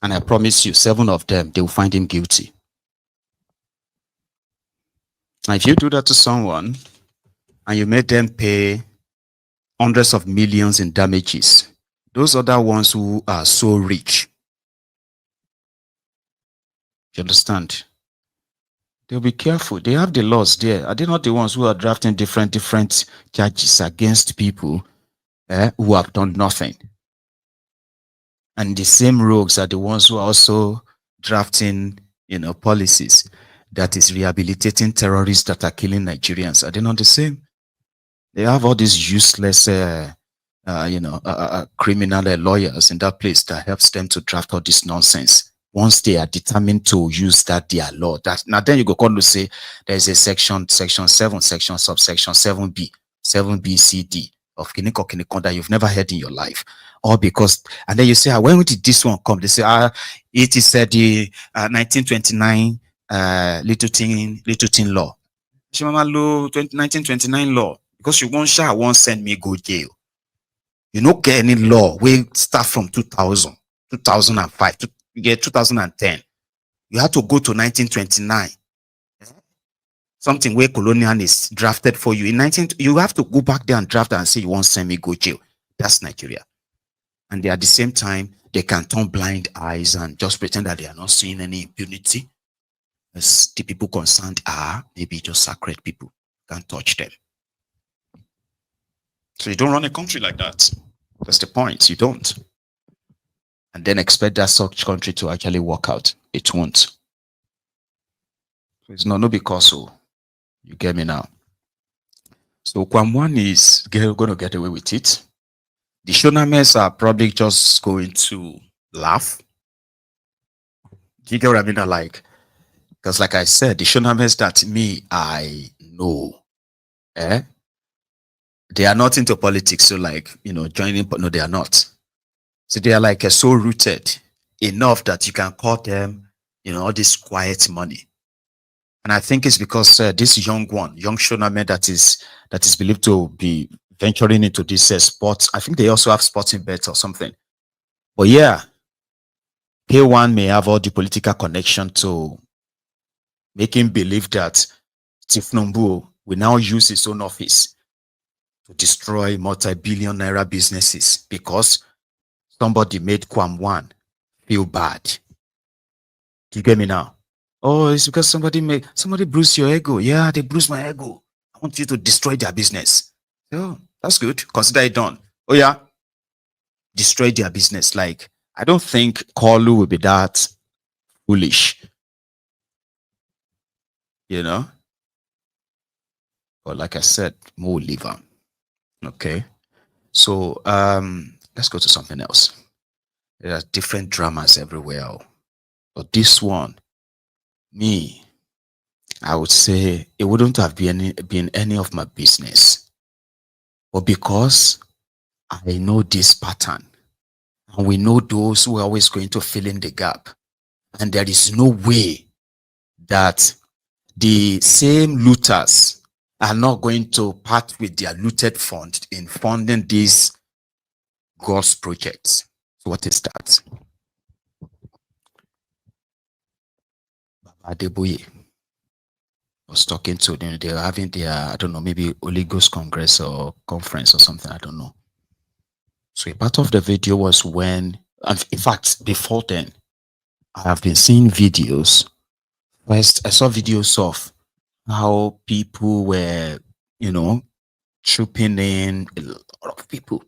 And I promise you, 7 of them, they will find him guilty. Now, if you do that to someone and you made them pay hundreds of millions in damages, those other ones who are so rich, you understand? They'll be careful. They have the laws there. Are they not the ones who are drafting different charges against people who have done nothing? And the same rogues are the ones who are also drafting, policies that is rehabilitating terrorists that are killing Nigerians. Are they not the same? They have all these useless, criminal lawyers in that place that helps them to draft all this nonsense. Once they are determined to use that their law, now then you go call to say there's a section 7, subsection 7B, 7B, of Kiniko that you've never heard in your life. Or because, and then you say, when did this one come? They say, it is the 1929 Little Thing law. Shimama law, 1929 law. Because you won't send me go jail. You don't get any law. We start from 2000. 2005, 2010. You have to go to 1929. Something where colonial is drafted for you. You have to go back there and draft and say you want semi go jail. That's Nigeria. And they, at the same time, they can turn blind eyes and just pretend that they are not seeing any impunity. As the people concerned are maybe just sacred people. Can't touch them. So you don't run a country like that. That's the point. You don't. And then expect that such country to actually work out. It won't. It's not because so. You get me now. So Kwamwan is going to get away with it. The Shonames are probably just going to laugh. Do you get what I mean? Like, because like I said, the Shonames that I know, they are not into politics. So like, joining, but no, they are not. So they are like so rooted enough that you can call them, all this quiet money. And I think it's because this young Shoname that is believed to be venturing into this sports. I think they also have sporting bets or something. But yeah, K1 may have all the political connection to make him believe that Tinubu will now use his own office to destroy multi-billion naira businesses because somebody made Kwamwan feel bad. Do you get me now? Oh, it's because somebody bruised your ego. Yeah, they bruised my ego. I want you to destroy their business. Oh, that's good. Consider it done. Oh yeah, destroy their business. Like, I don't think Kolu will be that foolish. But like I said, more liver. Okay. So let's go to something else. There are different dramas everywhere. But this one, I would say it wouldn't have been any of my business. But because I know this pattern, and we know those who are always going to fill in the gap, and there is no way that the same looters are not going to part with their looted fund in funding these God's projects. So what is that? Baba Adeboye was talking to them. They were having their, I don't know, maybe Holy Ghost Congress or conference or something. I don't know. So a part of the video was when, and in fact, before then, I have been seeing videos. First, I saw videos of how people were, trooping in, a lot of people.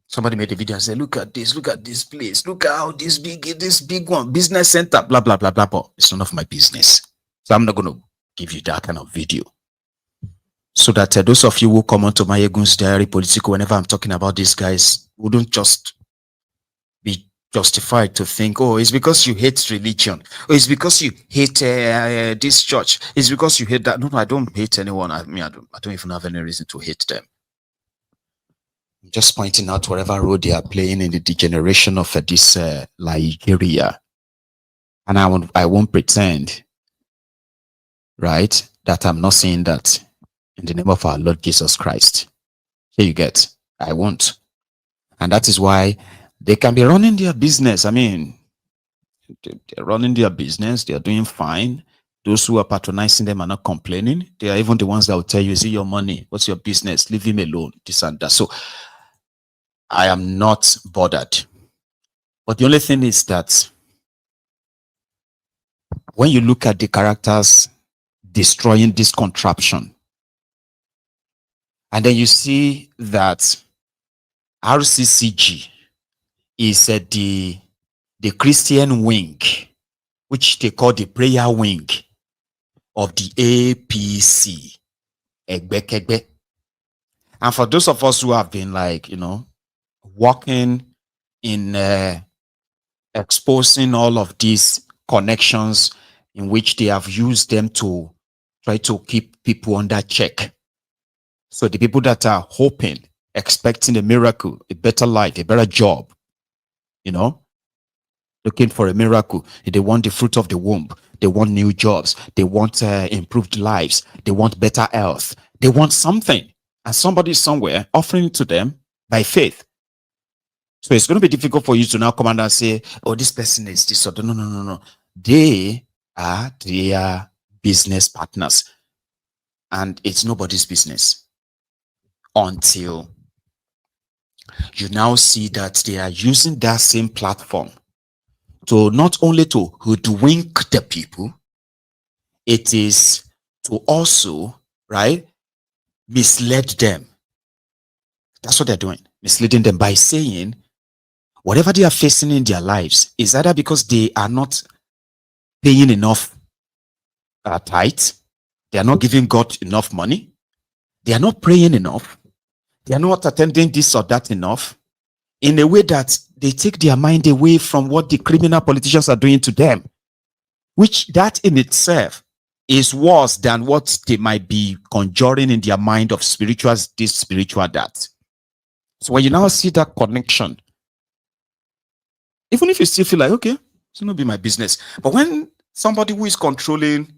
Somebody made a video and said, look at this place, look at how this big one, business center, blah, blah, blah, blah, blah. It's none of my business. So I'm not going to give you that kind of video. So that those of you who come onto MAIYEGUN'S diary, Politico, whenever I'm talking about these guys, wouldn't just be justified to think, oh, it's because you hate religion. Or it's because you hate this church. It's because you hate that. No, I don't hate anyone. I don't even have any reason to hate them. I'm just pointing out whatever role they are playing in the degeneration of this Nigeria. And I won't pretend, right, that I'm not saying that in the name of our Lord Jesus Christ. Here you get. I won't. And that is why they can be running their business. I mean, they're running their business. They're doing fine. Those who are patronizing them are not complaining. They are even the ones that will tell you, is it your money? What's your business? Leave him alone. This and that. So I am not bothered. But the only thing is that when you look at the characters destroying this contraption, and then you see that RCCG is the Christian wing, which they call the prayer wing of the APC. And for those of us who have been like, working in exposing all of these connections in which they have used them to try to keep people under check. So the people that are hoping, expecting a miracle, a better life, a better job, looking for a miracle, they want the fruit of the womb, they want new jobs, they want improved lives, they want better health, they want something, and somebody somewhere offering it to them by faith. So it's going to be difficult for you to now come and say, oh, this person is this or that. No. They are their business partners. And it's nobody's business until you now see that they are using that same platform to not only to hoodwink the people, it is to also, right, mislead them. That's what they're doing, misleading them by saying whatever they are facing in their lives is either because they are not paying enough tithe, they are not giving God enough money, they are not praying enough, they are not attending this or that enough, in a way that they take their mind away from what the criminal politicians are doing to them, which that in itself is worse than what they might be conjuring in their mind of spiritual this, spiritual that. So when you now see that connection, even if you still feel like, okay, it's not be my business. But when somebody who is controlling,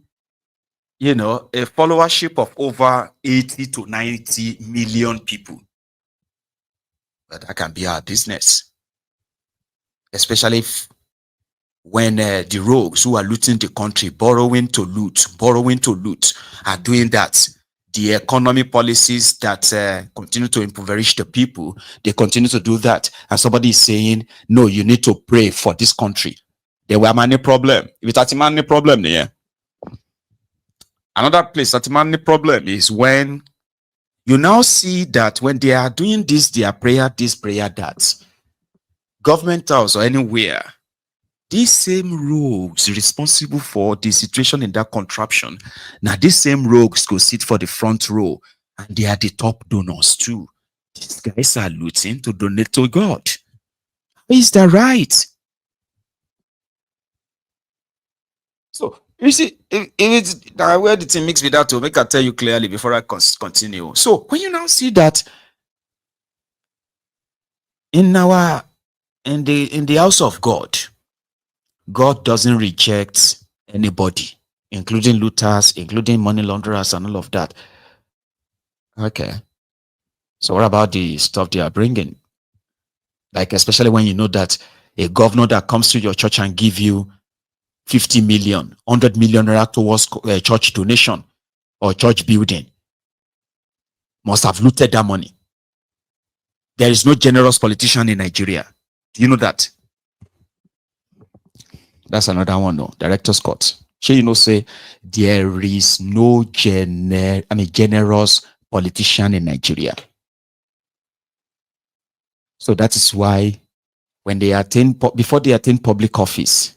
a followership of over 80 to 90 million people, that can be our business. Especially when the rogues who are looting the country, borrowing to loot, are doing that. The economy policies that continue to impoverish the people, they continue to do that. And somebody is saying, no, you need to pray for this country. There were many problems. If it's a money problem, yeah. Another place, that money problem is when you now see that when they are doing this, their prayer, this prayer, that, government house or anywhere, these same rogues responsible for the situation in that contraption, now these same rogues go sit for the front row, and they are the top donors too. These guys are looting to donate to God. Is that right? So you see, if it's where the thing mix with that to make I tell you clearly before I continue. So when you now see that in the house of God, God doesn't reject anybody, including looters, including money launderers and all of that. Okay. So what about the stuff they are bringing? Like, especially when you know that a governor that comes to your church and give you 50 million, 100 million towards church donation or church building must have looted that money. There is no generous politician in Nigeria. Do you know that? That's another one, no. Director's Court. Sure, say there is no generous politician in Nigeria. So that is why when they before they attain public office,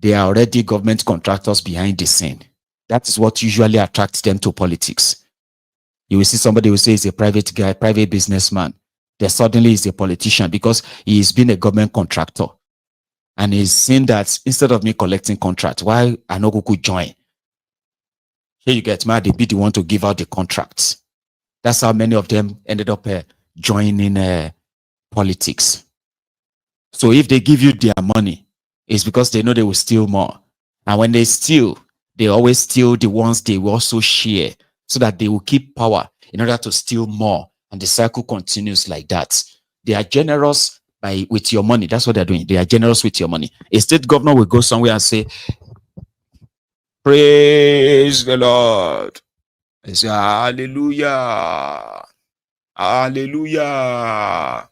they are already government contractors behind the scene. That is what usually attracts them to politics. You will see somebody who says he's a private guy, private businessman. Then suddenly he's a politician because he's been a government contractor. And he's seen that instead of me collecting contract, why I no go join? Here you get mad, they be the one to give out the contracts. That's how many of them ended up joining politics. So if they give you their money, it's because they know they will steal more. And when they steal, they always steal the ones they will also share so that they will keep power in order to steal more. And the cycle continues like that. They are generous with your money. That's what they're doing. They are generous with your money. A state governor will go somewhere and say, praise the Lord. They say, hallelujah. Hallelujah.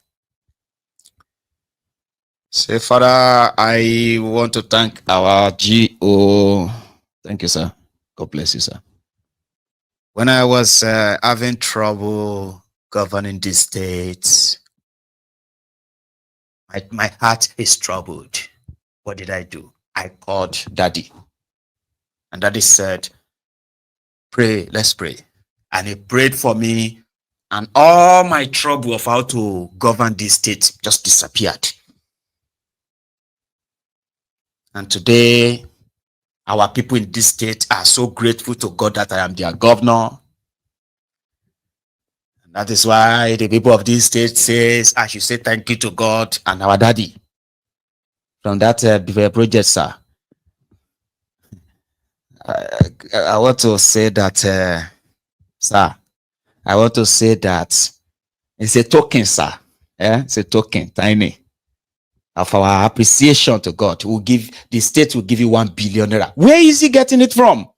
Say, Father, I want to thank our GO. Thank you, sir. God bless you, sir. When I was having trouble governing the states, my heart is troubled. What did I do? I called Daddy. And Daddy said, pray, let's pray. And he prayed for me. And all my trouble of how to govern this state just disappeared. And today, our people in this state are so grateful to God that I am their governor. And that is why the people of this state says, I should say thank you to God and our daddy. From that project, sir. I want to say that, sir, I want to say that it's a token, sir. It's a token, tiny, of our appreciation to God. The state will give you 1 billion naira. Where is he getting it from?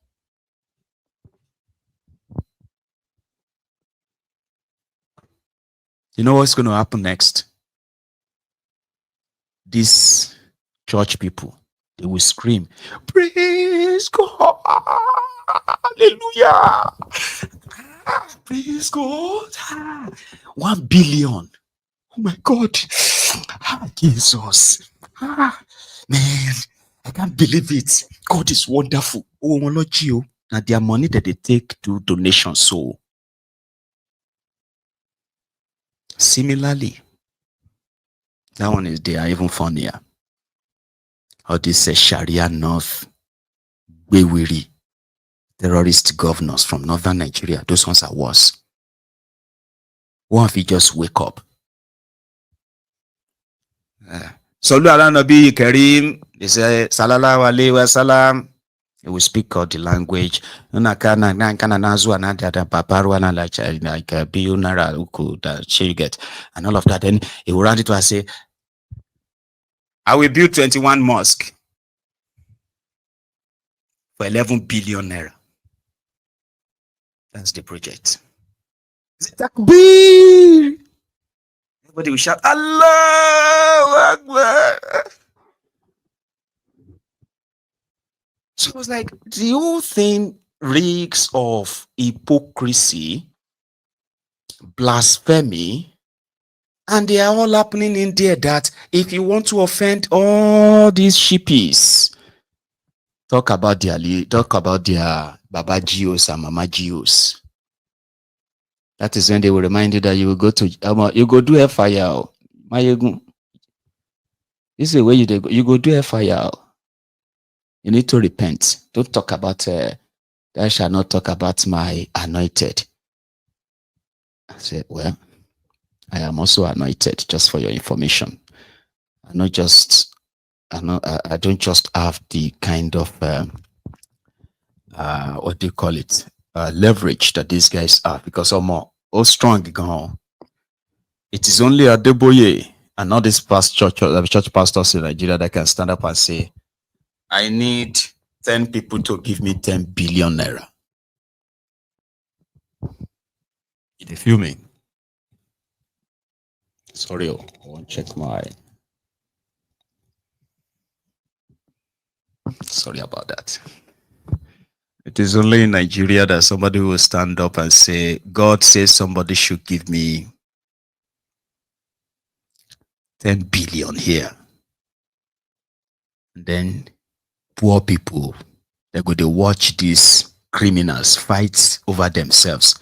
You know what's going to happen next? These church people, they will scream, praise God, hallelujah, praise God, 1 billion. Oh my God, Jesus, man, I can't believe it. God is wonderful. Oh, now their money that they take to donation. So similarly, that one is there, even funnier. Or this Sharia North, Bewiri, terrorist governors from northern Nigeria. Those ones are worse. One of you just wake up. Sallu ala Nabi Karim. They say, Sallallahu Alaihi Wasallam. They will speak out the language. You get, and all of that. Then he will run it to and say, I will build 21 mosques for 11 billion naira. That's the project. Takbir! Everybody will shout, Allahu Akbar! So it was like, the whole thing reeks of hypocrisy, blasphemy, and they are all happening in there that if you want to offend all these sheepies, talk about their Baba Gios and Mama Gios. That is when they will remind you that you will go to you go do a fire. Mayegun. This is the way you go do a fire. You need to repent. Don't talk about thou shall not talk about my anointed. I said, well, I am also anointed, just for your information. I don't just have the kind of what do you call it? Leverage that these guys have, because I'm strong gone. It is only Adeboye and not this church pastors in Nigeria that can stand up and say, I need 10 people to give me 10 billion naira. You feel me? Sorry, I want to check my. Sorry about that. It is only in Nigeria that somebody will stand up and say, God says somebody should give me 10 billion here. And then poor people, they go to watch these criminals fight over themselves.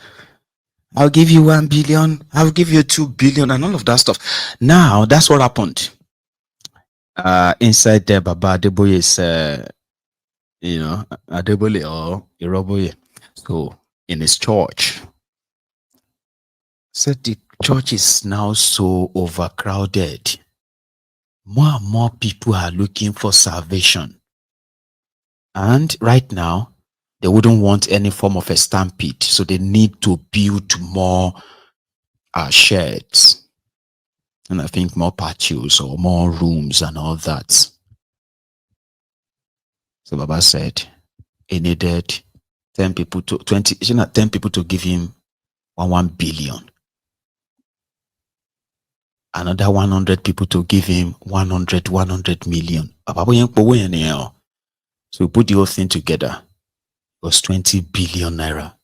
I'll give you 1 billion, I'll give you 2 billion, and all of that stuff. Now, that's what happened. Inside there, Baba Adeboye is, Adeboye or Iroboye. So, in his church, so the church is now so overcrowded. More and more people are looking for salvation. And right now, they wouldn't want any form of a stampede. So they need to build more sheds. And I think more patios or more rooms and all that. So Baba said he needed 10 people to 10 people to give him 1 billion. Another 100 people to give him 100 million. So we put the whole thing together. It was 20 billion naira.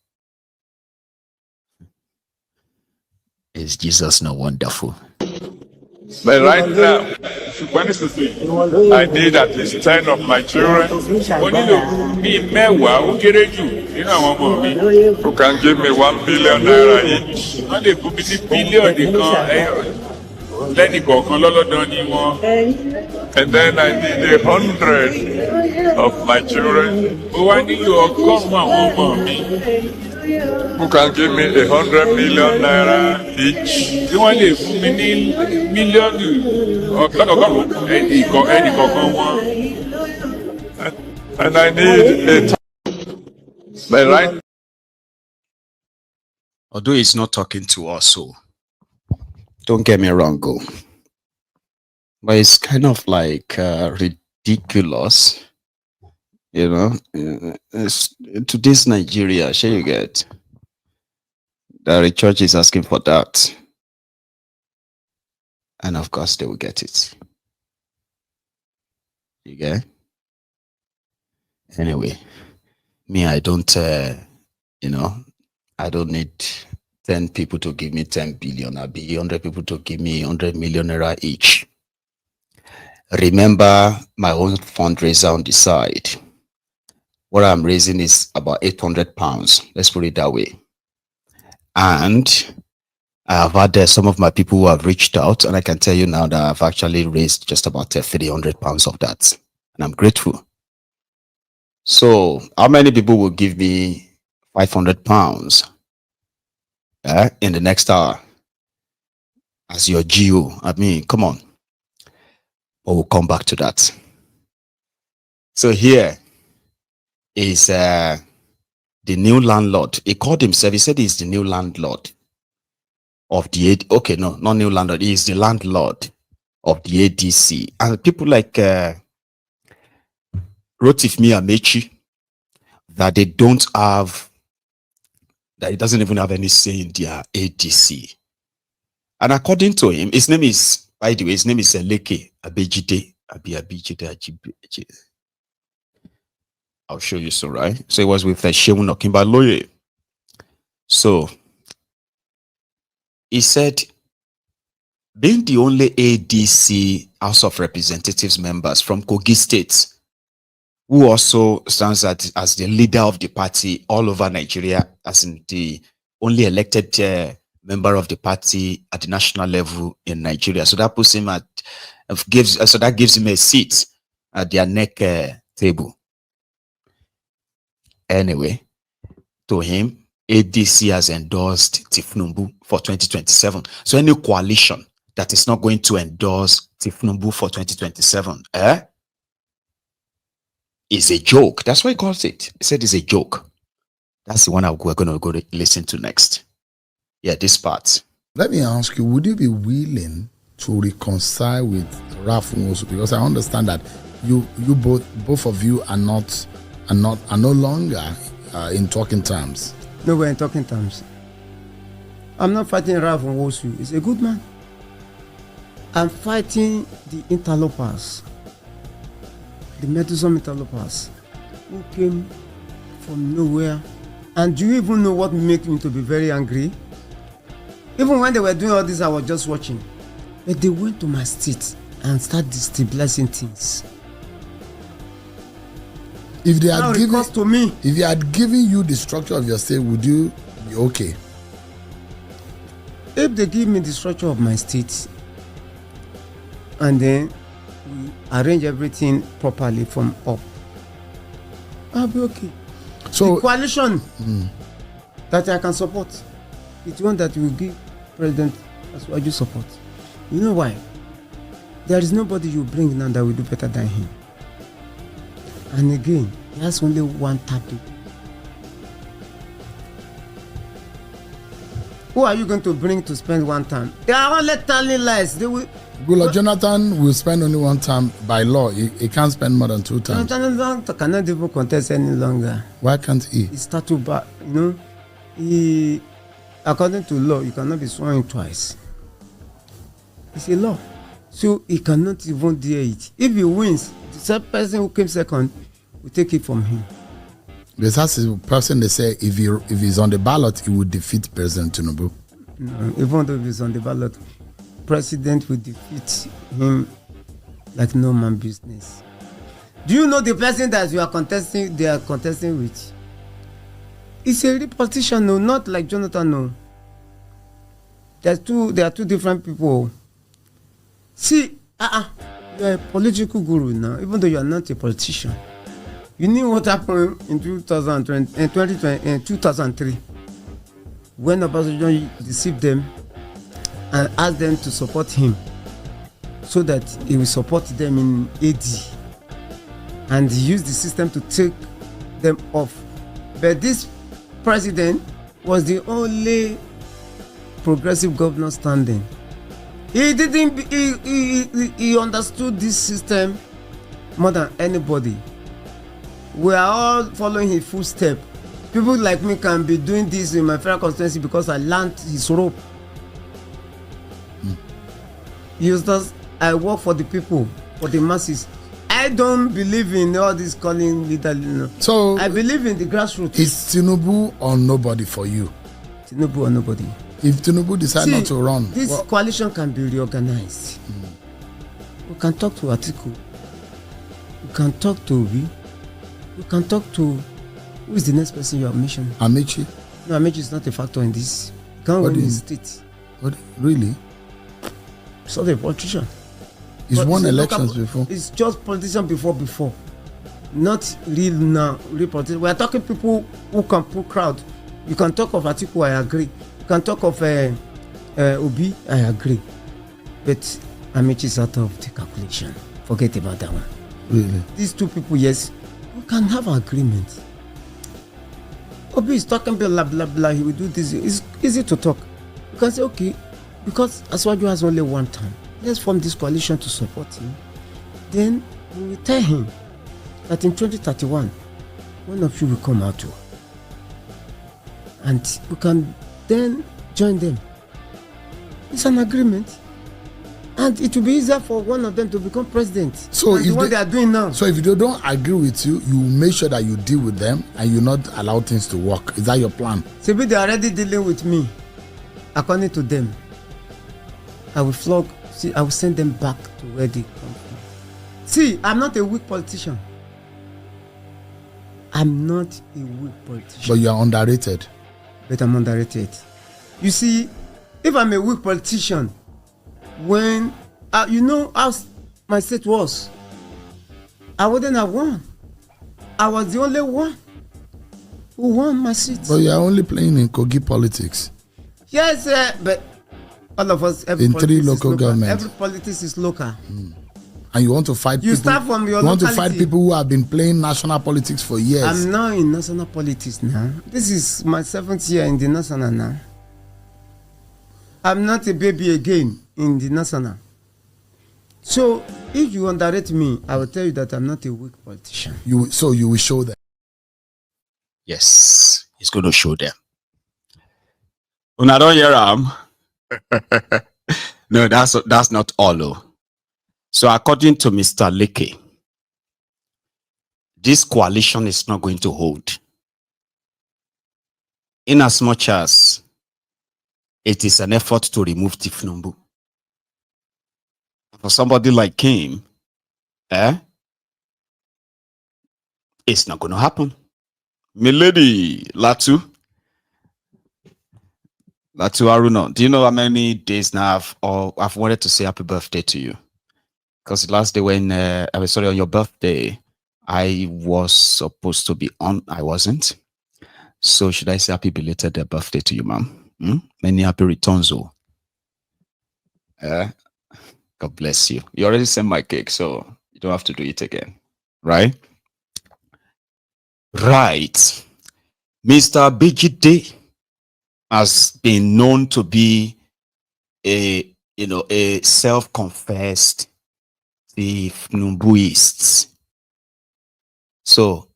Is Jesus not wonderful? But right now, I need at least 10 of my children. Who can give me 1 billion naira each? And then I need 100 of my children. Who can give me 100 million naira each? And I need a but right. Although he's not talking to us, so Don't get me wrong, go. But it's kind of like ridiculous, you know. Today's Nigeria, sure you get. The church is asking for that. And of course, they will get it. You get? Anyway, me, I don't, you know, I don't need 10 people to give me 10 billion. I'll be 100 people to give me 100 million naira each. Remember my own fundraiser on the side. What I'm raising is about 800 pounds. Let's put it that way. And I have had some of my people who have reached out, and I can tell you now that I've actually raised just about 300 pounds of that. And I'm grateful. So how many people will give me 500 pounds in the next hour as your GO? I mean, come on. But we'll come back to that. So here is the new landlord. He called himself, he said he's the new landlord of the okay, no, not new landlord, he is the landlord of the ADC. And people like Rotifmi Amechi, that they don't have, that he doesn't even have any say in their ADC. And according to him, his name is, by the way, his name is Leke Abejide. I'll show you so, right? So it was with Shemun Okimbaloye. So he said, being the only ADC House of Representatives members from Kogi State, who also stands as the leader of the party all over Nigeria, as in the only elected member of the party at the national level in Nigeria. So that puts him at, that gives him a seat at their neck table. Anyway, to him, ADC has endorsed Tinubu for 2027. So any coalition that is not going to endorse Tinubu for 2027, is a joke. That's why he calls it. He said it's a joke. That's the one we're going to go to listen to next. Yeah, this part. Let me ask you, would you be willing to reconcile with Ralph Nwosu? Because I understand that you both of you are no longer in talking terms. No, we're in talking terms. I'm not fighting Ralph Nwosu. He's a good man. I'm fighting the interlopers, the meddlesome interlopers who came from nowhere. And do you even know what made me to be very angry? Even when they were doing all this, I was just watching. But they went to my state and started destabilizing things. If they had given you the structure of your state, would you be okay? If they give me the structure of my state and then we arrange everything properly from up, I'll be okay. So the coalition that I can support, it's one that will give President Asuwaju support. You know why? There is nobody you bring now that will do better than him. And again, he has only one target. Who are you going to bring to spend one time? They are only telling lies. They will. Goodluck Jonathan will spend only one time by law. He can't spend more than 2 times. Jonathan cannot even contest any longer. Why can't he? He started back, you know. According to law, you cannot be sworn twice. It's a law. So he cannot even dare it. If he wins, the same person who came second will take it from him. There's a person they say if he's on the ballot, he would defeat President Tinubu. No, even though he's on the ballot, President will defeat him like no man business. Do you know the person that you are contesting? They are contesting with. It's a real politician, no, not like Jonathan, no. There are two different people. See, you are a political guru now, even though you are not a politician. You knew what happened in 2003 when Obasanjo deceived them and asked them to support him so that he will support them in AD, and he used the system to take them off. But this president was the only progressive governor standing. He didn't. He understood this system more than anybody. We are all following his footsteps. People like me can be doing this in my federal constituency because I learned his rope. Just I work for the people, for the masses. I don't believe in all this calling leader. No. So I believe in the grassroots. Is Tinubu or nobody for you? Tinubu or nobody. If Tinubu decides not to run, this coalition can be reorganized. We can talk to Atiku. We can talk to Obi. We can talk to who is the next person you have mentioned? Amechi. No, Amechi is not a factor in this. He can't win his state. What? Really? He's not a politician. He's won elections before. It's just politician before. Not real now, real politician. We are talking people who can pull crowd. You can talk of Atiku, I agree. You can talk of Obi, I agree. But Amechi is out of the calculation. Forget about that one. Really? These two people, yes, we can have an agreement. Obi is talking blah blah blah. He will do this. It's easy to talk. You can say okay, because Aswaju has only one term. Let's form this coalition to support him. Then we will tell him that in 2031, one of you will come out too. And we can then join them. It's an agreement. And it will be easier for one of them to become president. So if what they are doing now. So if they don't agree with you, you make sure that you deal with them and you not allow things to work. Is that your plan? See, they are already dealing with me. According to them, I will I will send them back to where they come from. See, I'm not a weak politician. I'm not a weak politician. But you are underrated. But I'm underrated. You see, if I'm a weak politician, when you know how my state was, I wouldn't have won. I was the only one who won my seat. But you are only playing in Kogi politics. Yes, but all of us, in 3 local governments. Every politics is local. And you want to fight you people. Start from your you want locality. to fight people who have been playing national politics for years. I'm now in national politics now. This is my 7th year in the national now. I'm not a baby again in the national. So if you underrate me, I will tell you that I'm not a weak politician. So you will show them. Yes, he's going to show them. Una don't hear No, that's not all. Oh. So according to Mr. Leke, this coalition is not going to hold. In as much as it is an effort to remove Tinubu. For somebody like him, it's not going to happen. Milady Latu Aruna, do you know how many days now I've wanted to say happy birthday to you? Because the last day when I was on your birthday, I was supposed to be on. I wasn't. So should I say happy belated birthday to you, ma'am? Many happy returns, oh. God bless you. You already sent my cake, so you don't have to do it again, right? Right. Mr. Bijide has been known to be a self-confessed Tinubuist. So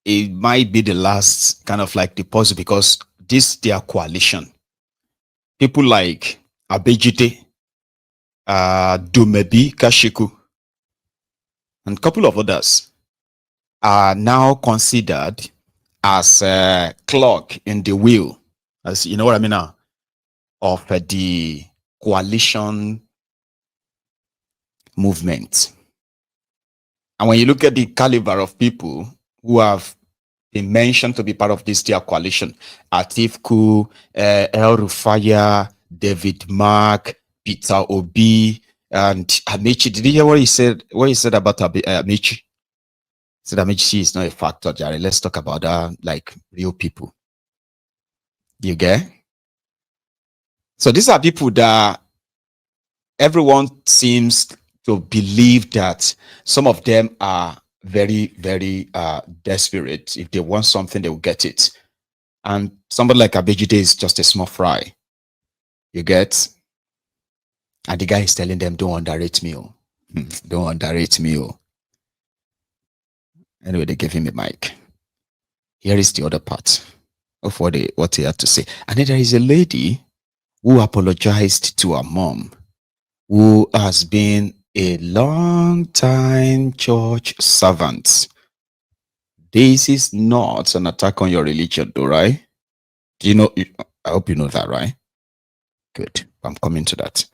it might be the last kind of like deposit because this their coalition. People like Abejide, Dumebi Kashiku, and a couple of others are now considered as a clog in the wheel, as you know what I mean now, of the coalition movement. And when you look at the caliber of people who have been mentioned to be part of this their coalition, Atiku, El Rufaya, David Mark, Peter Obi, and Amici. Did you hear what he said? What he said about Amici? He said Amici is not a factor, Jerry. Let's talk about like real people. You get? So these are people that everyone seems to believe that some of them are very, very desperate. If they want something, they will get it. And somebody like Abejide is just a small fry. You get? And the guy is telling them, don't underrate me. Oh. Don't underrate me. Oh. Anyway, they gave him a mic. Here is the other part of what he had to say. And then there is a lady who apologized to her mom, who has been a long time church servant. This is not an attack on your religion, though, right? Do you know? I hope you know that, right? Good. I'm coming to that.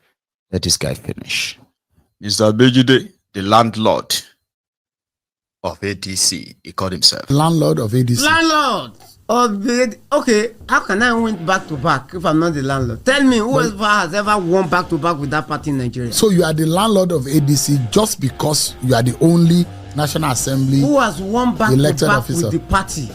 Let this guy finish. Mr. Bejide, the landlord of ADC, he called himself. Landlord of ADC. Landlord of ADC. Okay, how can I win back to back if I'm not the landlord? Tell me, whoever has ever won back to back with that party in Nigeria? So you are the landlord of ADC just because you are the only National Assembly who has won back elected to back officer with the party?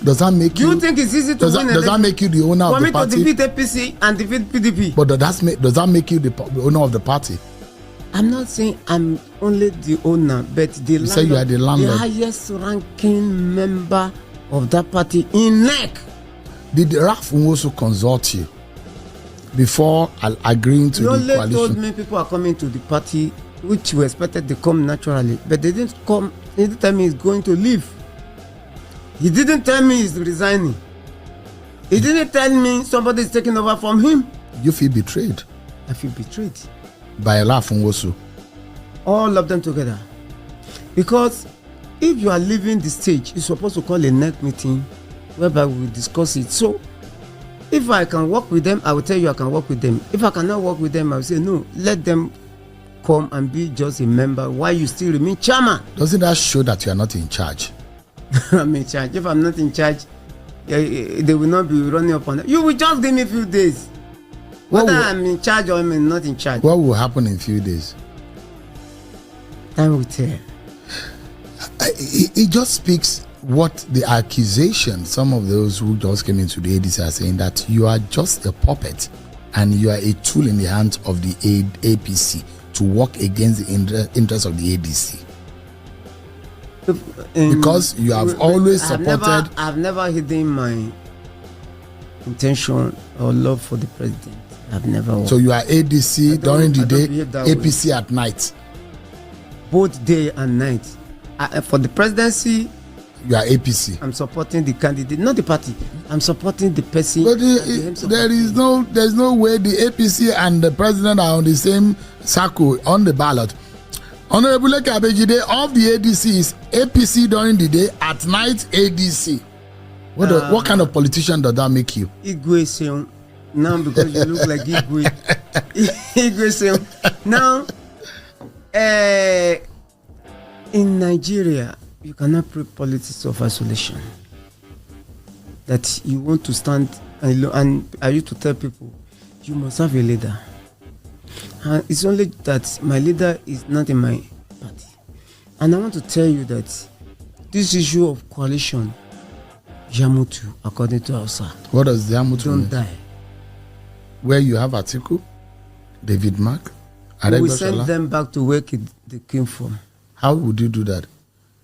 Does that make Do you think it's easy to win? Does that make you the owner of the party? For me to defeat APC and defeat PDP. But does that make you the owner of the party? I'm not saying I'm only the owner, but the say you are the landlord, the highest ranking member of that party in NEC. Did Raf also consult you before agreeing to the coalition? You only told me people are coming to the party, which we expected to come naturally, but they didn't come. He didn't tell me he's going to leave. He didn't tell me he's resigning. He didn't tell me somebody is taking over from him. You feel betrayed. I feel betrayed. By Lafunwosu. All of them together. Because if you are leaving the stage, you're supposed to call a NEC meeting whereby we discuss it. So if I can work with them, I will tell you I can work with them. If I cannot work with them, I will say no, let them come and be just a member while you still remain chairman. Doesn't that show that you are not in charge? I'm in charge. If I'm not in charge, they will not be running up on it. You will just give me a few days. Whether I'm in charge or I'm not in charge. What will happen in a few days? Time will tell. It just speaks what the accusation, some of those who just came into the ADC are saying, that you are just a puppet and you are a tool in the hands of the APC to work against the interests of the ADC. Because you have always supported. I've never hidden my intention or love for the president. I've never. So you are ADC during the day, APC at night. Both day and night. For the presidency, you are APC. I'm supporting the candidate, not the party. I'm supporting the person. But there's no way the APC and the president are on the same circle on the ballot. Honorable Kabejide of the ADC is APC during the day, at night ADC. What kind of politician does that make you? Igwe Seun. Now because you look like Igwe. Igwe Seun. Now, in Nigeria, you cannot play politics of isolation. That you want to stand and I used to tell people, you must have a leader. And it's only that my leader is not in my party. And I want to tell you that this issue of coalition, Yamutu, according to Hausa. What does Yamutu don't mean? Die. Where you have Atiku, David Mark, we send them back to where they came from. How would you do that?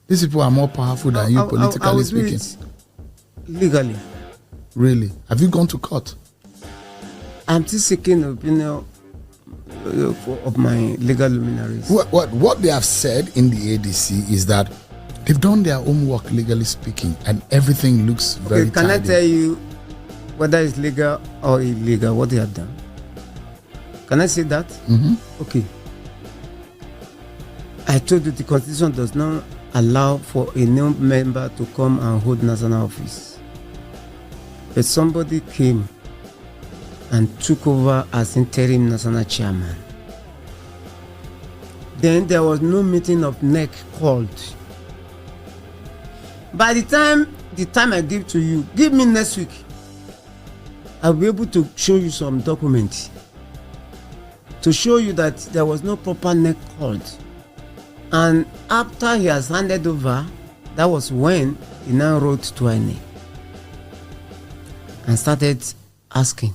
These people are more powerful than you, politically speaking. Legally. Really? Have you gone to court? I'm still seeking opinion of my legal luminaries. What they have said in the ADC is that they've done their homework, legally speaking, and everything looks very Can tidy. I tell you whether it's legal or illegal what they have done? Can I say that? Mm-hmm. Okay. I told you the constitution does not allow for a new member to come and hold national office. But somebody came and took over as interim national chairman. Then there was no meeting of NEC called. By the time I give to you, give me next week, I'll be able to show you some documents to show you that there was no proper NEC called. And after he has handed over, that was when he now wrote to INEC and started asking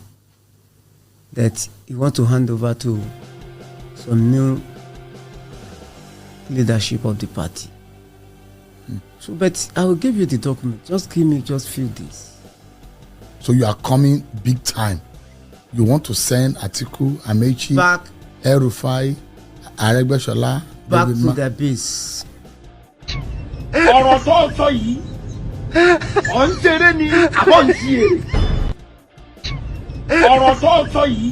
that he wants to hand over to some new leadership of the party. So, but I will give you the document. Just give me just few days. So you are coming big time You want to send Atiku, Amechi, back, El-Rufai, Aregbesola, back to the base. ọ̀rọ̀ tó sọ yìí ọ̀ ń ṣeré ni àbọ̀ ń ṣe èrè ọ̀rọ̀ tó sọ yìí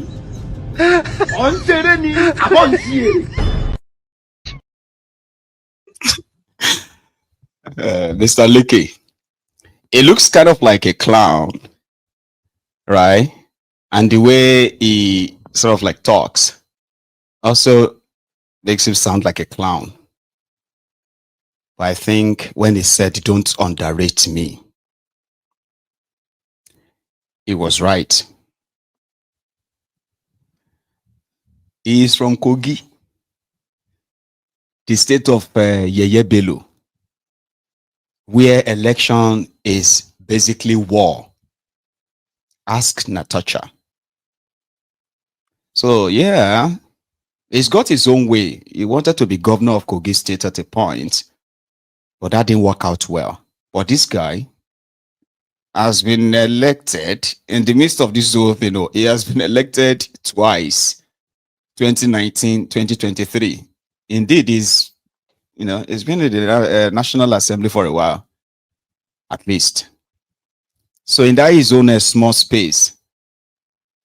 ọ̀ ń ṣeré ni àbọ̀ ń ṣe èrè. Mr. Leke, it looks kind of like a clown, right? And the way he sort of like talks also makes him sound like a clown. But I think when he said, "Don't underrate me," he was right. He is from Kogi, the state of Yeye Bello, where election is basically war. Ask Natasha. So yeah, he's got his own way. He wanted to be governor of Kogi State at a point, but that didn't work out well. But this guy has been elected in the midst of this whole thing. He has been elected twice, 2019, 2023. Indeed, he's been in the National Assembly for a while, at least. So in that his own small space,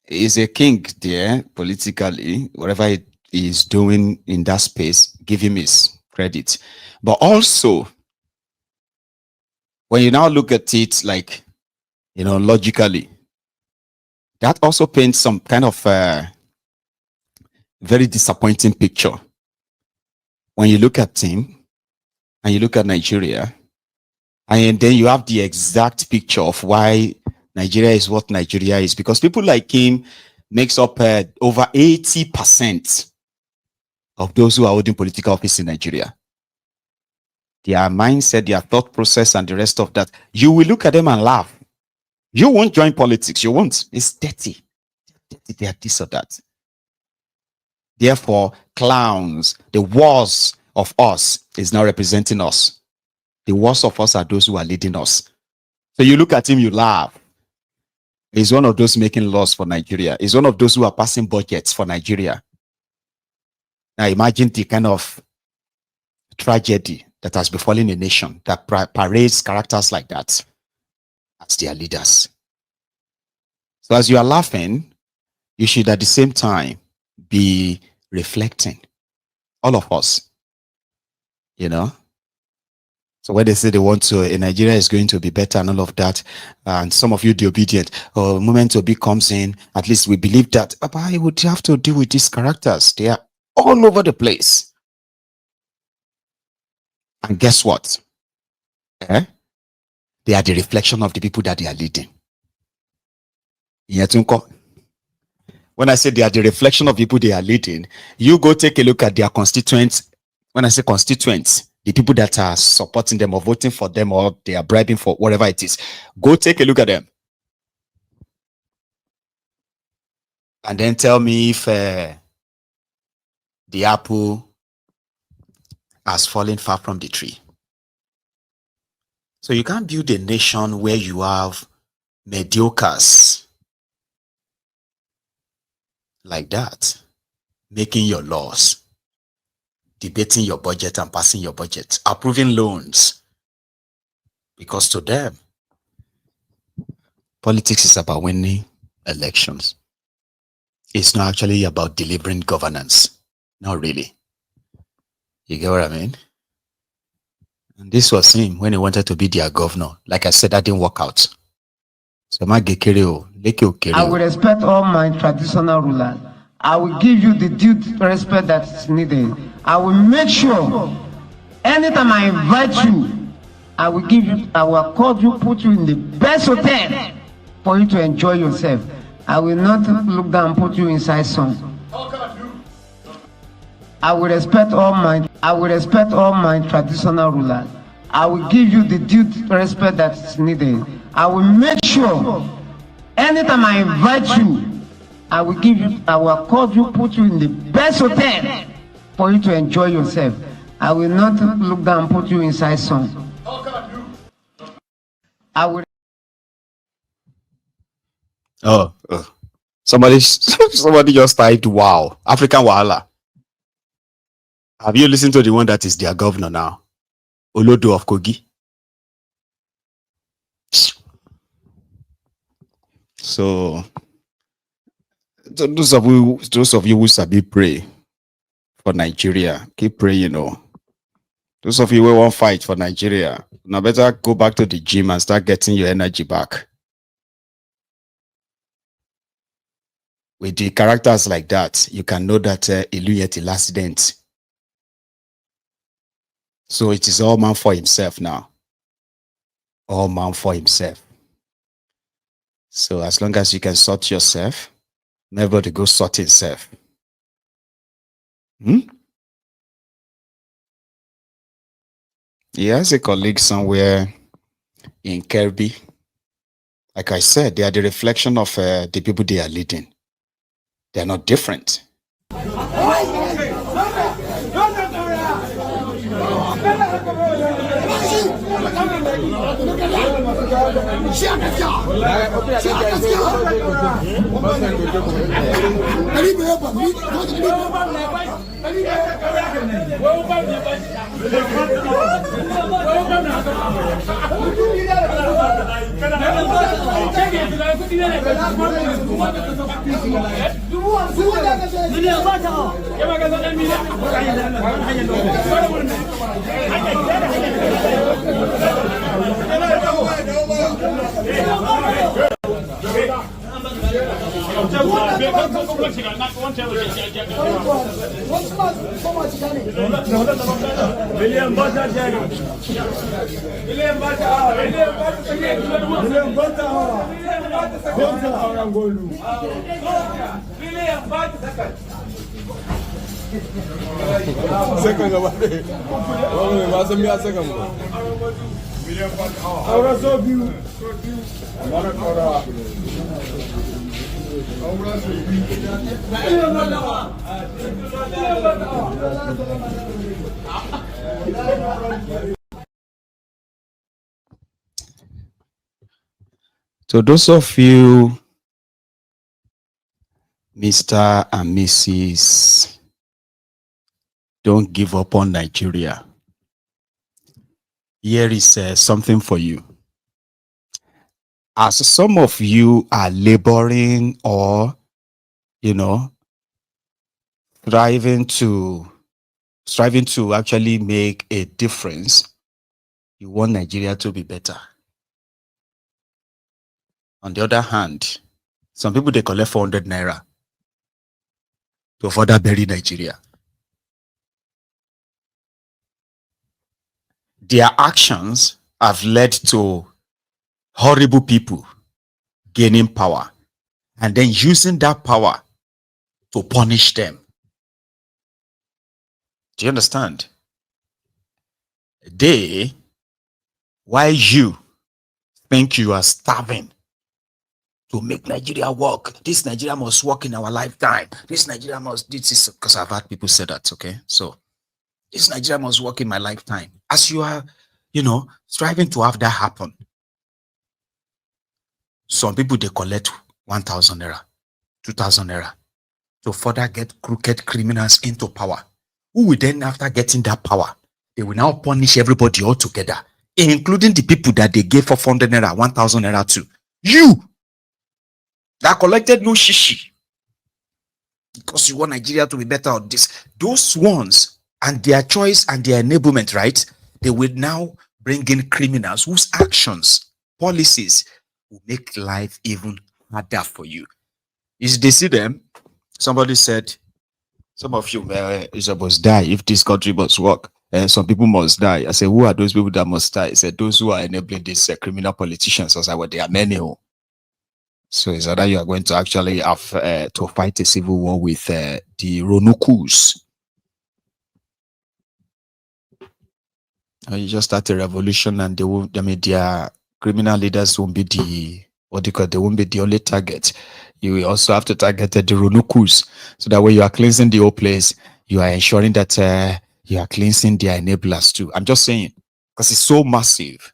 he's a king there politically. Whatever he is doing in that space, give him his credit. But also, when you now look at it like, logically, that also paints some kind of very disappointing picture. When you look at him and you look at Nigeria, and then you have the exact picture of why Nigeria is what Nigeria is, because people like him makes up over 80% of those who are holding political office in Nigeria. Their mindset, their thought process, and the rest of that, you will look at them and laugh. You won't join politics. You won't. It's dirty. They are this or that. Therefore, clowns, the worst of us is now representing us. The worst of us are those who are leading us. So you look at him, you laugh. He's one of those making laws for Nigeria. He's one of those who are passing budgets for Nigeria. Now imagine the kind of tragedy that has befallen a nation that parades characters like that as their leaders. So as you are laughing, you should at the same time be reflecting. All of us, So when they say they want to, Nigeria is going to be better and all of that, and some of you the obedient, or moment Obi comes in, at least we believe that, but I would have to deal with these characters. They are all over the place. And guess what? They are the reflection of the people that they are leading. When I say they are the reflection of people they are leading, you go take a look at their constituents. When I say constituents, the people that are supporting them or voting for them or they are bribing for whatever it is, go take a look at them. And then tell me if the apple has fallen far from the tree. So you can't build a nation where you have mediocres like that, making your laws, debating your budget and passing your budget, approving loans. Because to them, politics is about winning elections. It's not actually about delivering governance. Not really. You get what I mean? And this was him when he wanted to be their governor. Like I said, that didn't work out. So I will respect all my traditional rulers. I will give you the due respect that is needed. I will make sure anytime I invite you, I will accord you, put you in the best hotel for you to enjoy yourself. I will not look down and put you inside some. I will respect all my traditional rulers. I will give you the due respect that is needed. I will make sure anytime I invite you, I will accord you, put you in the best hotel for you to enjoy yourself. I will not look down and put you inside some. I will. Somebody just typed, wow, African Wahala. Have you listened to the one that is their governor now? Olodo of Kogi. So those of you who sabi pray for Nigeria, keep praying, Those of you who won't fight for Nigeria, now better go back to the gym and start getting your energy back. With the characters like that, you can know that Iluyeti lasident. So it is all man for himself now. All man for himself. So as long as you can sort yourself, never to go sort himself. He has a colleague somewhere in Kirby. Like I said, they are the reflection of the people they are leading. They are not different. So those of you, Mr. and Mrs., don't give up on Nigeria. Here is something for you. As some of you are laboring or, striving to actually make a difference, you want Nigeria to be better. On the other hand, some people, they collect 400 naira to further bury Nigeria. Their actions have led to horrible people gaining power and then using that power to punish them. Do you understand? Why you think you are starving to make Nigeria work? This Nigeria must work in our lifetime. This Nigeria must, this is because I've had people say that, okay? So this Nigeria must work in my lifetime. As you are, striving to have that happen, some people, they collect 1,000 naira, 2,000 naira to further get crooked criminals into power. Who will then, after getting that power, they will now punish everybody all together, including the people that they gave for 400 naira, 1,000 naira to. You that collected no shishi because you want Nigeria to be better on this. Those ones and their choice and their enablement, right? They will now bring in criminals whose actions, policies will make life even harder for you. Is they see them? Somebody said, some of you must die if this country must work. Some people must die. I said, who are those people that must die? I said, those who are enabling these criminal politicians. I said, well, there are many. So it's either you are going to actually have to fight a civil war with the Ronukus. You just start a revolution and they won't, their criminal leaders won't be they won't be the only target. You will also have to target the Ronukus. So that way you are cleansing the whole place. You are ensuring that you are cleansing their enablers too. I'm just saying, because it's so massive.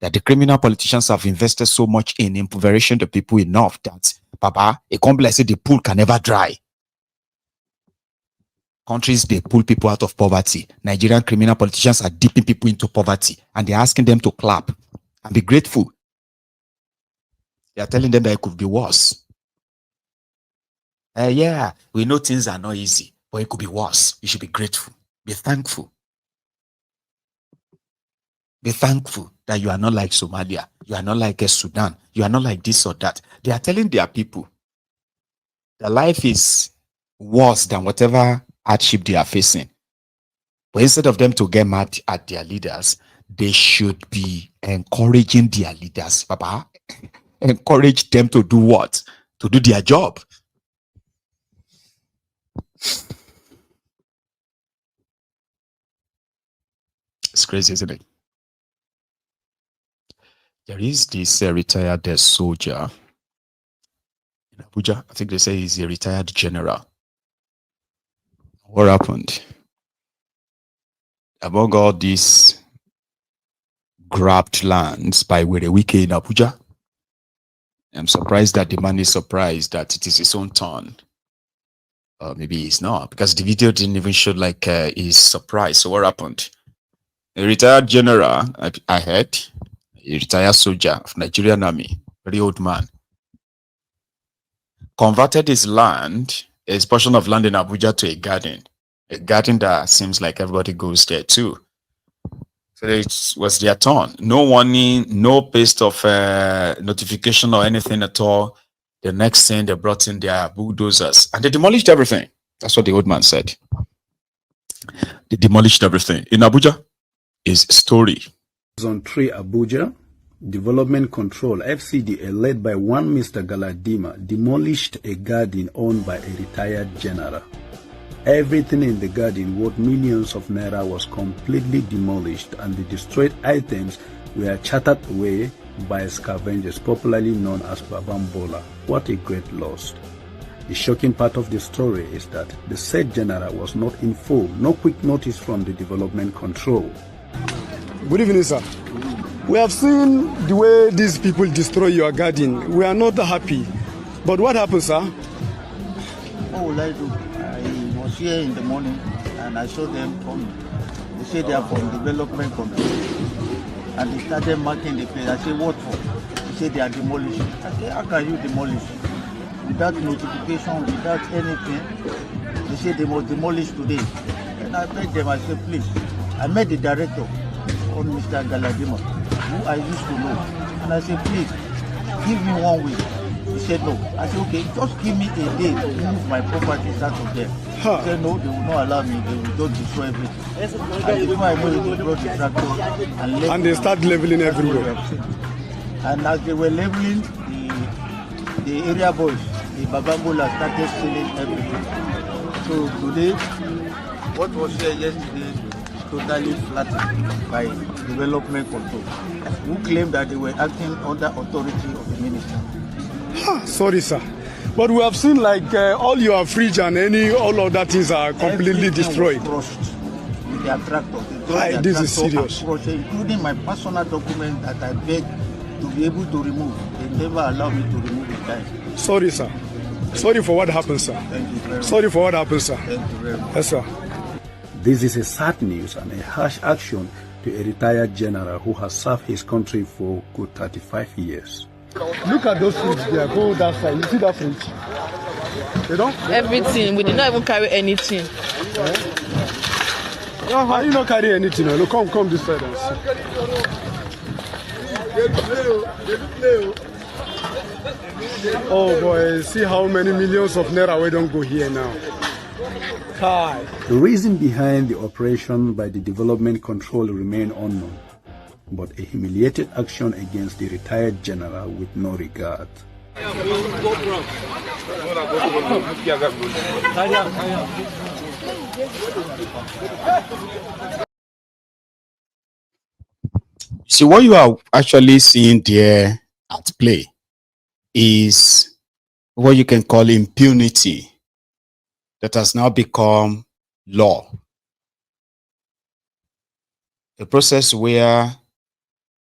that the criminal politicians have invested so much in impoverishing the people enough that, Baba, a complex say the pool can never dry. Countries, they pull people out of poverty. Nigerian criminal politicians are dipping people into poverty, and they're asking them to clap and be grateful. They are telling them that it could be worse. Yeah, we know things are not easy, but it could be worse. You should be grateful. Be thankful. Be thankful that you are not like Somalia. You are not like Sudan. You are not like this or that. They are telling their people that life is worse than whatever hardship they are facing. But instead of them to get mad at their leaders, they should be encouraging their leaders. Papa, encourage them to do what? To do their job. It's crazy, isn't it? There is this retired soldier in Abuja. I think they say he's a retired general. What happened? Among all these grabbed lands by Werewike in Abuja, I'm surprised that the man is surprised that it is his own turn. Maybe he's not, because the video didn't even show like he's surprised. So what happened? A retired general, I heard, a retired soldier of Nigerian army, very old man, converted his land, his portion of land in Abuja, to a garden that seems like everybody goes there too. So it was their turn. No warning, no paste of notification or anything at all. The next thing, they brought in their bulldozers and they demolished everything. That's what the old man said. They demolished everything. In Abuja is story. Zone 3 Abuja, Development Control, FCDA, led by one Mr. Galadima, demolished a garden owned by a retired general. Everything in the garden worth millions of naira was completely demolished, and the destroyed items were chattered away by scavengers, popularly known as Babambola. What a great loss. The shocking part of the story is that the said general was not informed, no quick notice from the development control. Good evening, sir. We have seen the way these people destroy your garden. We are not happy. But what happened, sir? What will I do? I was here in the morning and I saw them coming. They say they are from development control. And they started marking the place. I said, what for? They said they are demolishing. I said, how can you demolish? Without notification, without anything. They said they must demolish today. And I begged them, I said, please. I met the director, on Mr. Galadima, who I used to know. And I said, please, give me 1 week. He said, no. I said, okay, just give me a day to move my properties out of there. He said, no, they will not allow me. They will just destroy everything. And before I know it, they brought the tractor and they start leveling everywhere. And as they were leveling, the area boys, the Babambola, started stealing everything. So today, what was here yesterday, totally flattened by development control, who claimed that they were acting under authority of the minister. Sorry, sir. But we have seen like all your fridge and all other things are completely destroyed. Crushed with their tractor. This is serious. Crushed, including my personal document that I begged to be able to remove. They never allowed me to remove it time. Sorry, sir. Sorry for what happened, sir. Thank you very much. Sorry for what happened, sir. Thank you very much. Yes, sir. This is a sad news and a harsh action to a retired general who has served his country for good 35 years. Look at those fridge there. Go that side. You see that fridge? You know? Everything. We did not even carry anything. How you not carry anything? Look, come this side and see. Oh boy, see how many millions of naira we don't go here now. Kai. The reason behind the operation by the development control remain unknown, but a humiliated action against the retired general with no regard. See, what you are actually seeing there at play is what you can call impunity that has now become law. A process where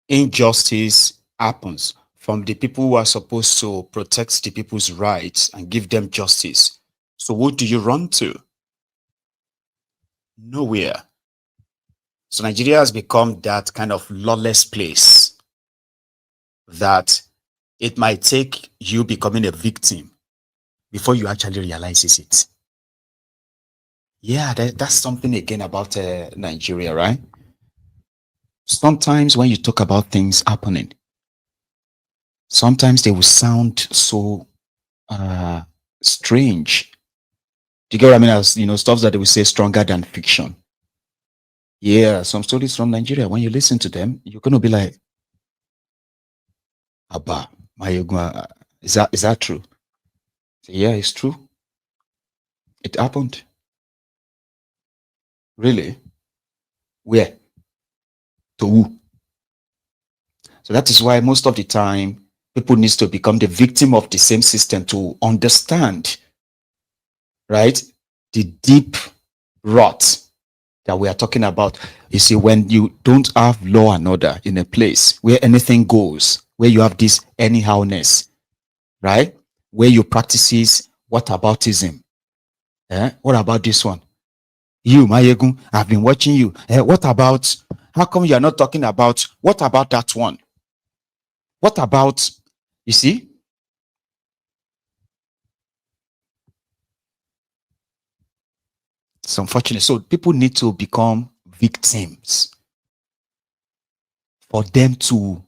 injustice happens from the people who are supposed to protect the people's rights and give them justice. So what do you run to? Nowhere. So Nigeria has become that kind of lawless place that it might take you becoming a victim before you actually realizes it. Yeah, that's something again about Nigeria, right? Sometimes when you talk about things happening, sometimes they will sound so strange. Do you get what I mean? As you know, stuff that they will say stronger than fiction. Yeah, some stories from Nigeria, when you listen to them, you're gonna be like, Abba, MAIYEGUN, is that true? Yeah, it's true. It happened. Really? Where? To who? So that is why most of the time people need to become the victim of the same system to understand, right, the deep rot that we are talking about. You see, when you don't have law and order in a place where anything goes, where you have this anyhowness, right, where you practices whataboutism. What about this one? You, MAIYEGUN, I've been watching you. What about, how come you are not talking about, what about that one? What about, you see? It's unfortunate. So people need to become victims for them to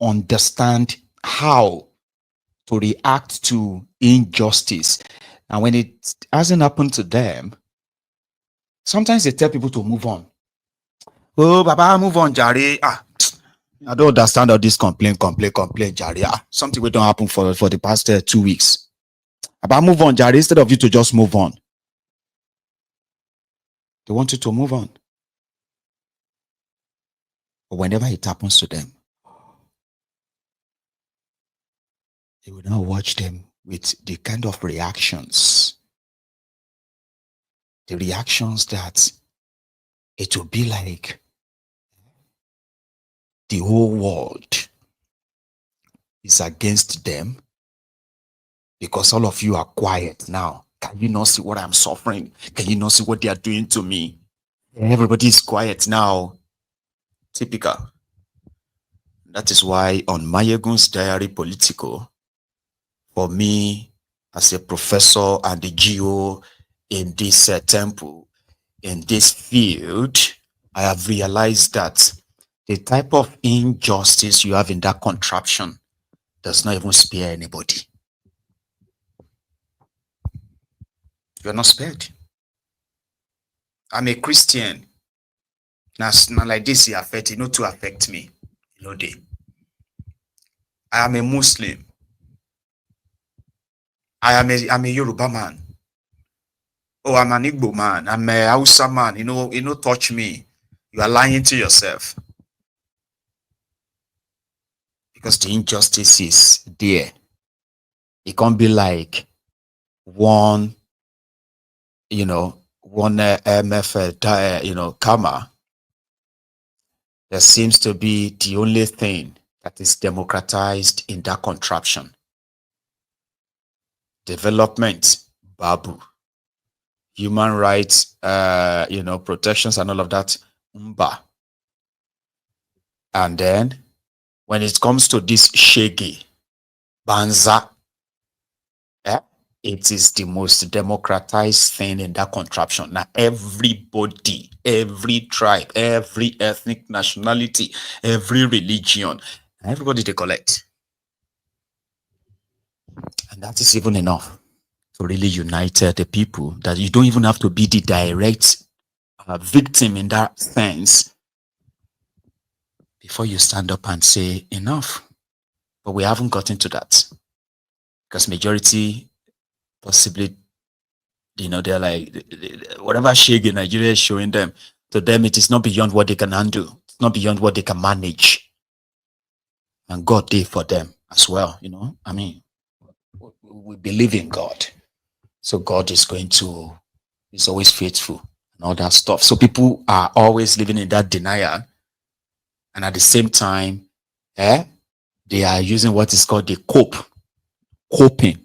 understand how to react to injustice. And when it hasn't happened to them, sometimes they tell people to move on. Oh, Baba, move on, Jare. I don't understand all this complaint, Jare. Something will don't happen for the past 2 weeks. Baba, move on, Jare, instead of you to just move on. They want you to move on. But whenever it happens to them, they will now watch them with the kind of reactions. The reactions that it will be like the whole world is against them because all of you are quiet now. Can you not see what I'm suffering? Can you not see what they are doing to me? Everybody is quiet now. Typical. That is why on MAIYEGUN'S diary Politico, for me as a professor and the GO in this temple, in this field, I have realized that the type of injustice you have in that contraption does not even spare anybody. You are not spared. I'm a Christian. Now like this, it affect you, not to affect me. You know, I am a Muslim. I'm a Yoruba man. Oh, I'm an Igbo man. I'm a Hausa man. You know, touch me. You are lying to yourself. Because the injustice is there. It can't be like one MF, karma. There seems to be the only thing that is democratized in that contraption. Development, babu. Human rights, protections and all of that, mba. And then, when it comes to this shaggy, banza, it is the most democratized thing in that contraption. Now, everybody, every tribe, every ethnic nationality, every religion, everybody they collect. And that is even enough to really unite the people, that you don't even have to be the direct victim in that sense before you stand up and say enough. But we haven't gotten to that because majority possibly, they're like, whatever shake in Nigeria is showing them, to them it is not beyond what they can handle. It's not beyond what they can manage. And God did for them as well, I mean, we believe in God. So God is always faithful and all that stuff. So people are always living in that denial And at the same time, they are using what is called the coping,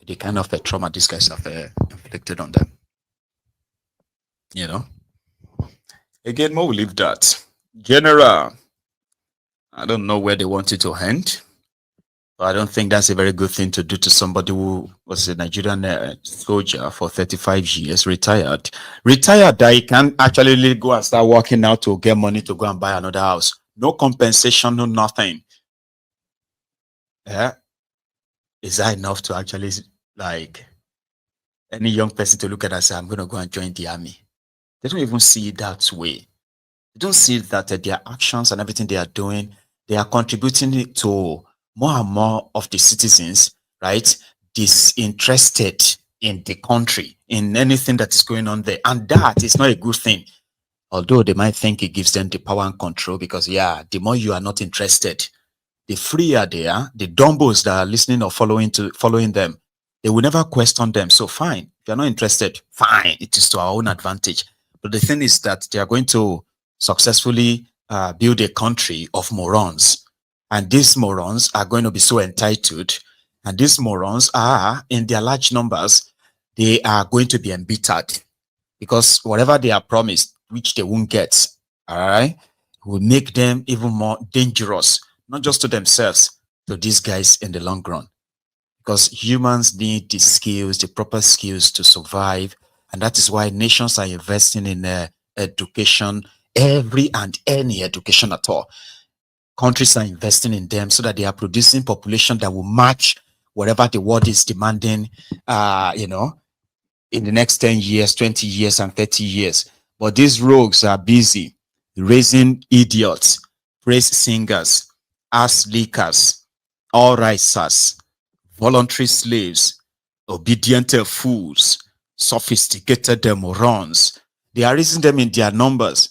the kind of trauma these guys have inflicted on them. You know? Again, more will leave that. General, I don't know where they want it to end. But I don't think that's a very good thing to do to somebody who was a Nigerian soldier for 35 years, retired. Retired that he can actually go and start working now to get money to go and buy another house. No compensation, no nothing. Yeah. Is that enough to actually, like, any young person to look at and say, I'm going to go and join the army? They don't even see it that way. They don't see that their actions and everything they are doing, they are contributing to more and more of the citizens, right, disinterested in the country, in anything that is going on there. And that is not a good thing. Although they might think it gives them the power and control, because, yeah, the more you are not interested, the freer they are, the dumbos that are listening or following them, they will never question them. So fine, if you're not interested, fine, it is to our own advantage. But the thing is that they are going to successfully build a country of morons. And these morons are going to be so entitled. And these morons are, in their large numbers, they are going to be embittered. Because whatever they are promised, which they won't get, all right, will make them even more dangerous, not just to themselves, to these guys in the long run. Because humans need the skills, the proper skills to survive. And that is why nations are investing in education, every and any education at all. Countries are investing in them so that they are producing population that will match whatever the world is demanding, you know, in the next 10 years, 20 years, and 30 years. But these rogues are busy raising idiots, praise singers, ass leakers, all risers, voluntary slaves, obedient fools, sophisticated morons. They are raising them in their numbers.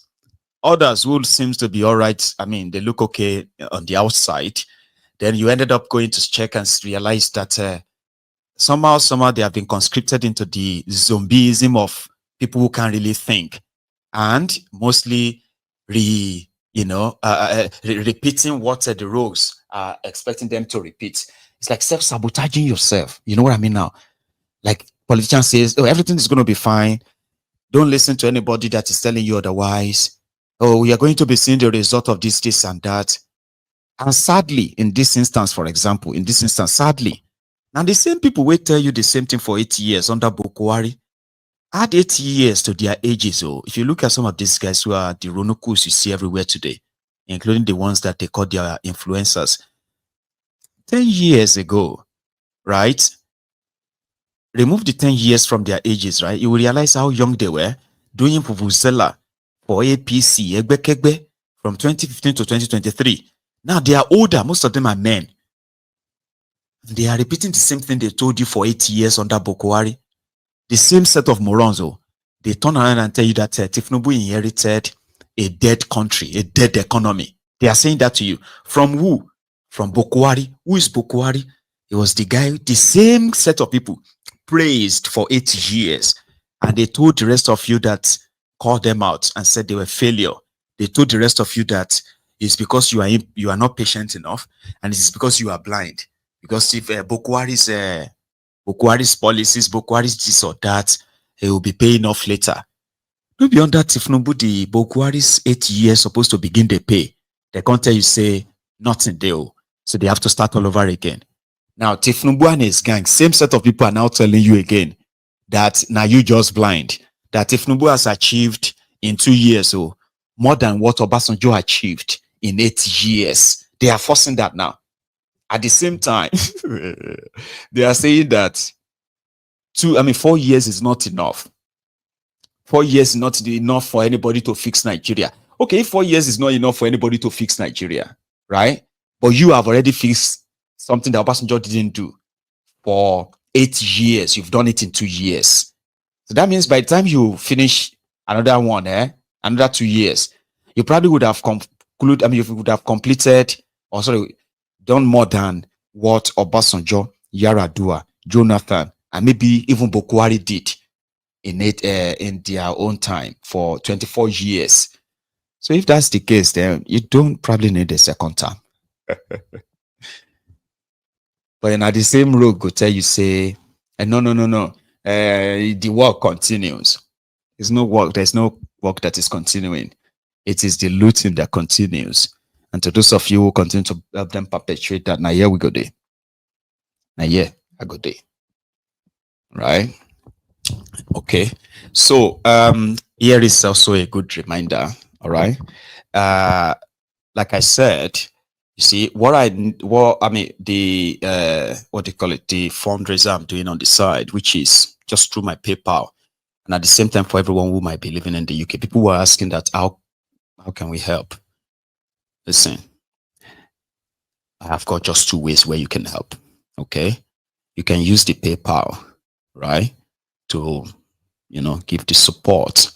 Others who seems to be all right, I mean, they look okay on the outside. Then you ended up going to check and realize that somehow they have been conscripted into the zombieism of people who can't really think, and mostly repeating what the rogues are expecting them to repeat. It's like self-sabotaging yourself. You know what I mean now? Like politician says, oh, everything is going to be fine. Don't listen to anybody that is telling you otherwise. Oh, we are going to be seeing the result of this, and that. And sadly, in this instance, for example, sadly, now the same people will tell you the same thing for 8 years under Bukwari. Add 8 years to their ages. Oh, if you look at some of these guys who are the Ronokus you see everywhere today, including the ones that they call their influencers, 10 years ago, right? Remove the 10 years from their ages, right? You will realize how young they were doing Vuvuzela for APC, Egbekegbe, from 2015 to 2023. Now they are older. Most of them are men. They are repeating the same thing they told you for 8 years under Bukwari. The same set of morons. Oh, they turn around and tell you that Tinubu inherited a dead country, a dead economy. They are saying that to you. From who? From Bukwari. Who is Bukwari? It was the guy, the same set of people praised for 8 years. And they told the rest of you that, called them out and said they were failure. They told the rest of you that it's because you are not patient enough, and it's because you are blind. Because if Bukwari's policies, Bukwari's this or that, he will be paying off later. No beyond that, Tinubu, the Bukwari's 8 years supposed to begin the pay. They can't tell you, say, nothing there. So they have to start all over again. Now, Tinubu and his gang, same set of people are now telling you again that now you just blind. That Tinubu has achieved in 2 years more than what Obasanjo achieved in 8 years. They are forcing that now. At the same time, they are saying that 4 years is not enough. 4 years is not enough for anybody to fix Nigeria. Okay, if 4 years is not enough for anybody to fix Nigeria, right? But you have already fixed something that Obasanjo didn't do for 8 years. You've done it in 2 years. So that means by the time you finish another one, another 2 years, you probably would have completed, done more than what Obasanjo, Yaradua, Jonathan, and maybe even Bukwari did in their own time for 24 years. So if that's the case, then you don't probably need a second term. But at the same road go tell you say, no. The work continues. There's no work. There's no work that is continuing. It is the looting that continues. And to those of you who continue to help them perpetuate that, now here we go there. Now here I go there. Right? Okay. So here is also a good reminder. All right. Like I said, you see what I mean, the what do you call it, the fundraiser I'm doing on the side, which is just through my PayPal, and at the same time for everyone who might be living in the UK, people were asking that how can we help? Listen, I have got just two ways where you can help. Okay, you can use the PayPal, right, to give the support,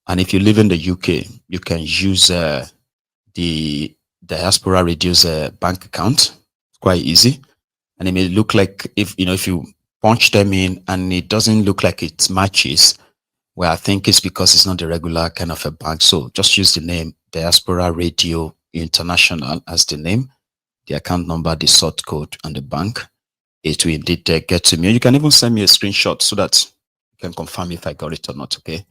and if you live in the UK, you can use the Diaspora Radio's bank account. It's quite easy, and it may look like if you punch them in and it doesn't look like it matches, well, I think it's because it's not the regular kind of a bank. So just use the name Diaspora Radio International as the name, the account number, the sort code, and the bank. It will indeed get to me. You can even send me a screenshot so that you can confirm if I got it or not. Okay.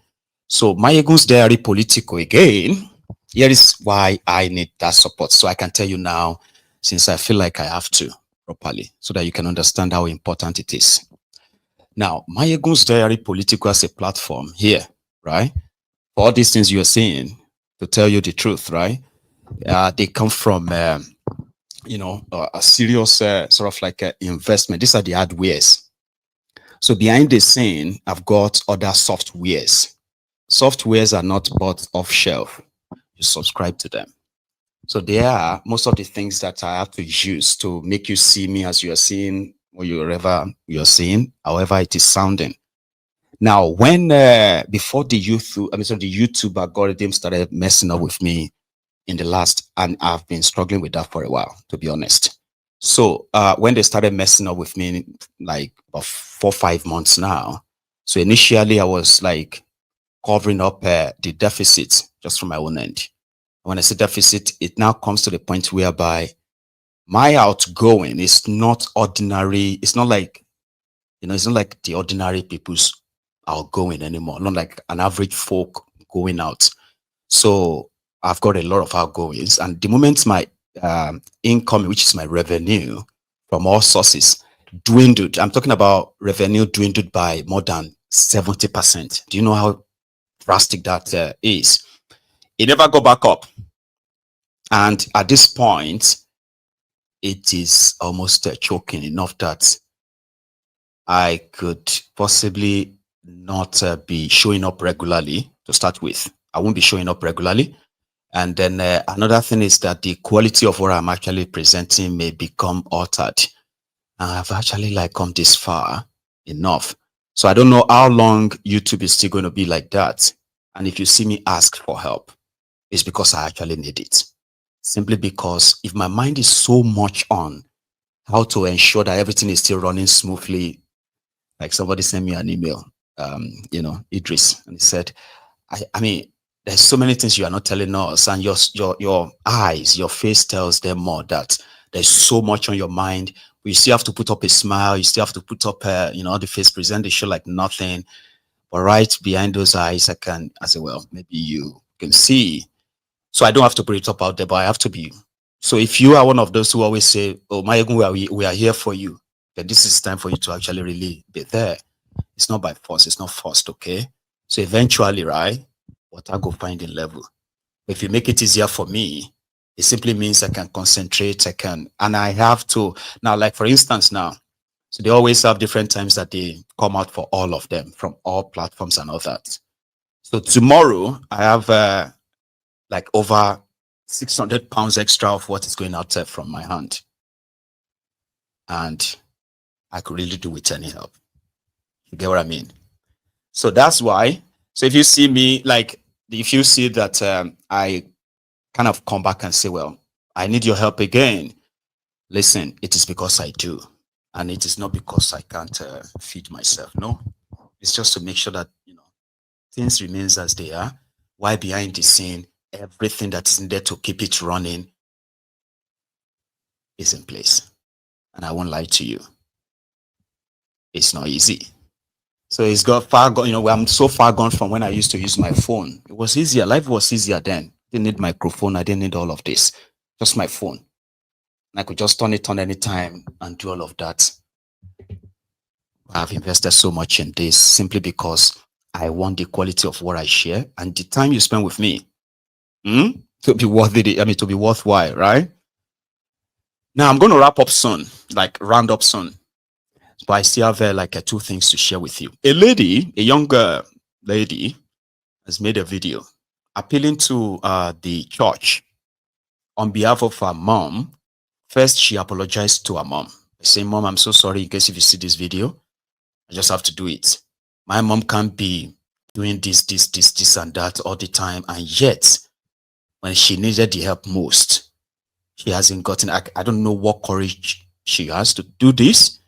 So MAIYEGUN'S Diary Politico again. Here is why I need that support. So I can tell you now, since I feel like I have to properly, so that you can understand how important it is. Now, MAIYEGUN'S Diary Politico as a platform here, right? For all these things you're saying, to tell you the truth, right? They come from, a serious sort of like investment. These are the hardwares. So behind the scene, I've got other softwares. Softwares are not bought off shelf. You subscribe to them. So they are most of the things that I have to use to make you see me as you are seeing or wherever you're seeing, however it is sounding. Now, when before the YouTube algorithm started messing up with me in the last, and I've been struggling with that for a while, to be honest. So when they started messing up with me, like about 4 or 5 months now. So initially I was like covering up the deficit just from my own end. When I say deficit, it now comes to the point whereby my outgoing is not ordinary. It's not like, it's not like the ordinary people's outgoing anymore. Not like an average folk going out. So I've got a lot of outgoings. And the moment my income, which is my revenue from all sources, dwindled, I'm talking about revenue dwindled by more than 70%. Do you know how drastic that is? It never go back up. And at this point, it is almost choking enough that I could possibly not be showing up regularly to start with. I won't be showing up regularly. And then another thing is that the quality of what I'm actually presenting may become altered. I've actually come this far enough. So I don't know how long YouTube is still going to be like that. And if you see me ask for help, it's because I actually need it. Simply because if my mind is so much on how to ensure that everything is still running smoothly, like somebody sent me an email, Idris, and he said, I mean, there's so many things you are not telling us, and your eyes, your face tells them more that there's so much on your mind. But you still have to put up a smile. You still have to put up, the face, present the show like nothing. But right behind those eyes, I say, well, maybe you can see. So I don't have to put it up out there, but I have to be. So if you are one of those who always say, oh, MAIYEGUN, we are here for you, then this is time for you to actually really be there. It's not by force. It's not forced, okay? So eventually, right, what I go find in level. If you make it easier for me, it simply means I can concentrate, and I have to. Now, like for instance now, so they always have different times that they come out for all of them from all platforms and all that. So tomorrow, I have like over 600 pounds extra of what is going out there from my hand. And I could really do with any help. You get what I mean? So that's why. So if you see me, like, if you see that I kind of come back and say, well, I need your help again. Listen, it is because I do. And it is not because I can't feed myself. No, it's just to make sure that, things remains as they are. While behind the scene, everything that is needed to keep it running is in place. And I won't lie to you, it's not easy. So it's got far gone, I'm so far gone from when I used to use my phone. It was easier. Life was easier then. Didn't need microphone. I didn't need all of this. Just my phone. And I could just turn it on anytime and do all of that. I've invested so much in this simply because I want the quality of what I share and the time you spend with me to be worthy. To be worthwhile, right? Now I'm going to wrap up soon, like round up soon. But I still have like two things to share with you. A younger lady, has made a video appealing to the church on behalf of her mom. First, she apologized to her mom, saying, "Mom, I'm so sorry. In case if you see this video, I just have to do it. My mom can't be doing this, and that all the time. And yet, when she needed the help most, she hasn't gotten. I don't know what courage she has to do this.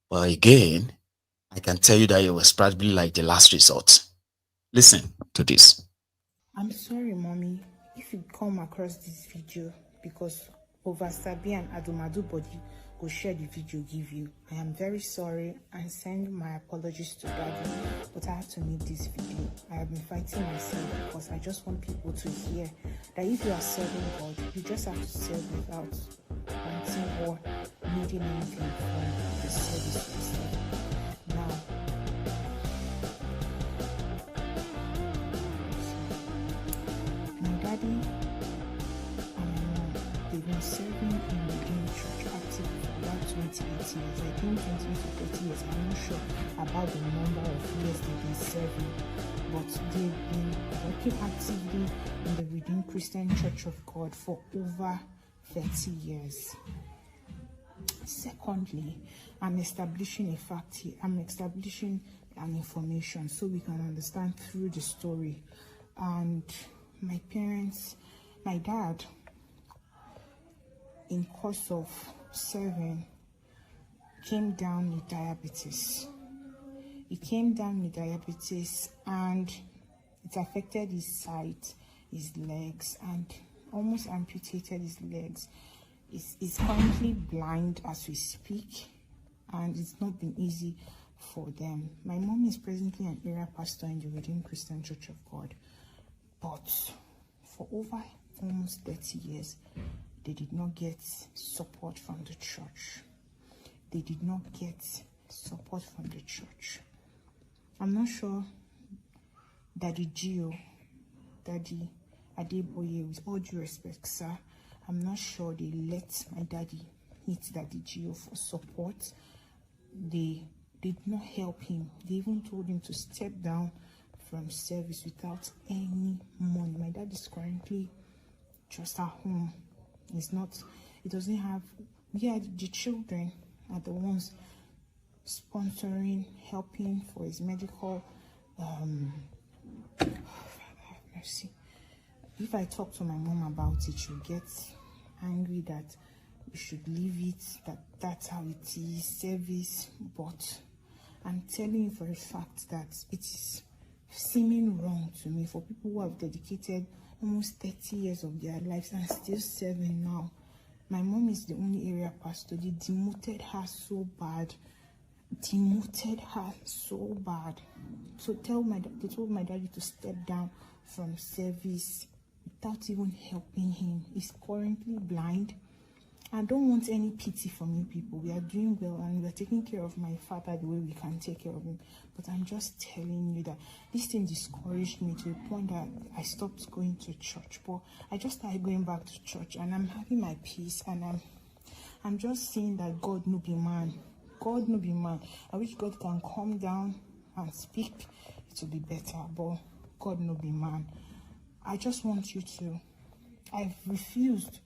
But again, I can tell you that it was probably like the last resort. Listen to this. I'm sorry, mommy, if you come across this video because Oversabi and Adumadu body go share the video give you. I am very sorry and send my apologies to daddy, but I have to make this video. I have been fighting myself because I just want people to hear that if you are serving God, you just have to serve without wanting or needing anything from the service yourself. Now, my daddy and my mom, they've been serving in the church active for about 28 years. I think 20 to 30 years. I'm not sure about the number of years they've been serving, but they've been working actively in the Redeemed Christian Church of God for over 30 years. Secondly, I'm establishing a fact here. I'm establishing an information so we can understand through the story. And my parents, my dad, in course of serving, came down with diabetes. He came down with diabetes and it affected his sight, his legs, and almost amputated his legs. He's currently blind as we speak, and it's not been easy for them. My mom is presently an area pastor in the Redeemed Christian Church of God, but for over almost 30 years, they did not get support from the church. They did not get support from the church. I'm not sure Daddy Gio, Daddy Adeboye, with all due respect, sir, I'm not sure they let my daddy meet Daddy Gio for support. They did not help him. They even told him to step down from service without any money. My dad is currently just at home. It doesn't have, the children are the ones sponsoring, helping for his medical, mercy. If I talk to my mom about it, she'll get angry that we should leave it, that's how it is, service. But I'm telling you for a fact that it is seeming wrong to me for people who have dedicated almost 30 years of their lives and still serving now. My mom is the only area pastor. They demoted her so bad. So they told my daddy to step down from service without even helping him. He's currently blind. I don't want any pity from you people. We are doing well and we are taking care of my father the way we can take care of him. But I'm just telling you that this thing discouraged me to the point that I stopped going to church. But I just started going back to church and I'm having my peace, and I'm just seeing that God no be man. God no be man. I wish God can come down and speak. It will be better. But God no be man. I just want you to, I've refused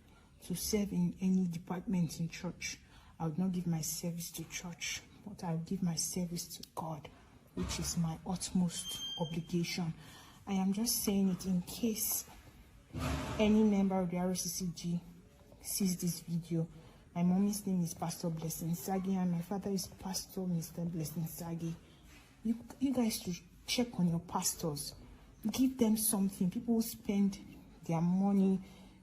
to serve in any department in church. I would not give my service to church, but I will give my service to God, which is my utmost obligation. I am just saying it in case any member of the RCCG sees this video. My mommy's name is Pastor Blessing Sagi and my father is Pastor Mr. Blessing Sagi. You guys should check on your pastors. Give them something. People spend their money.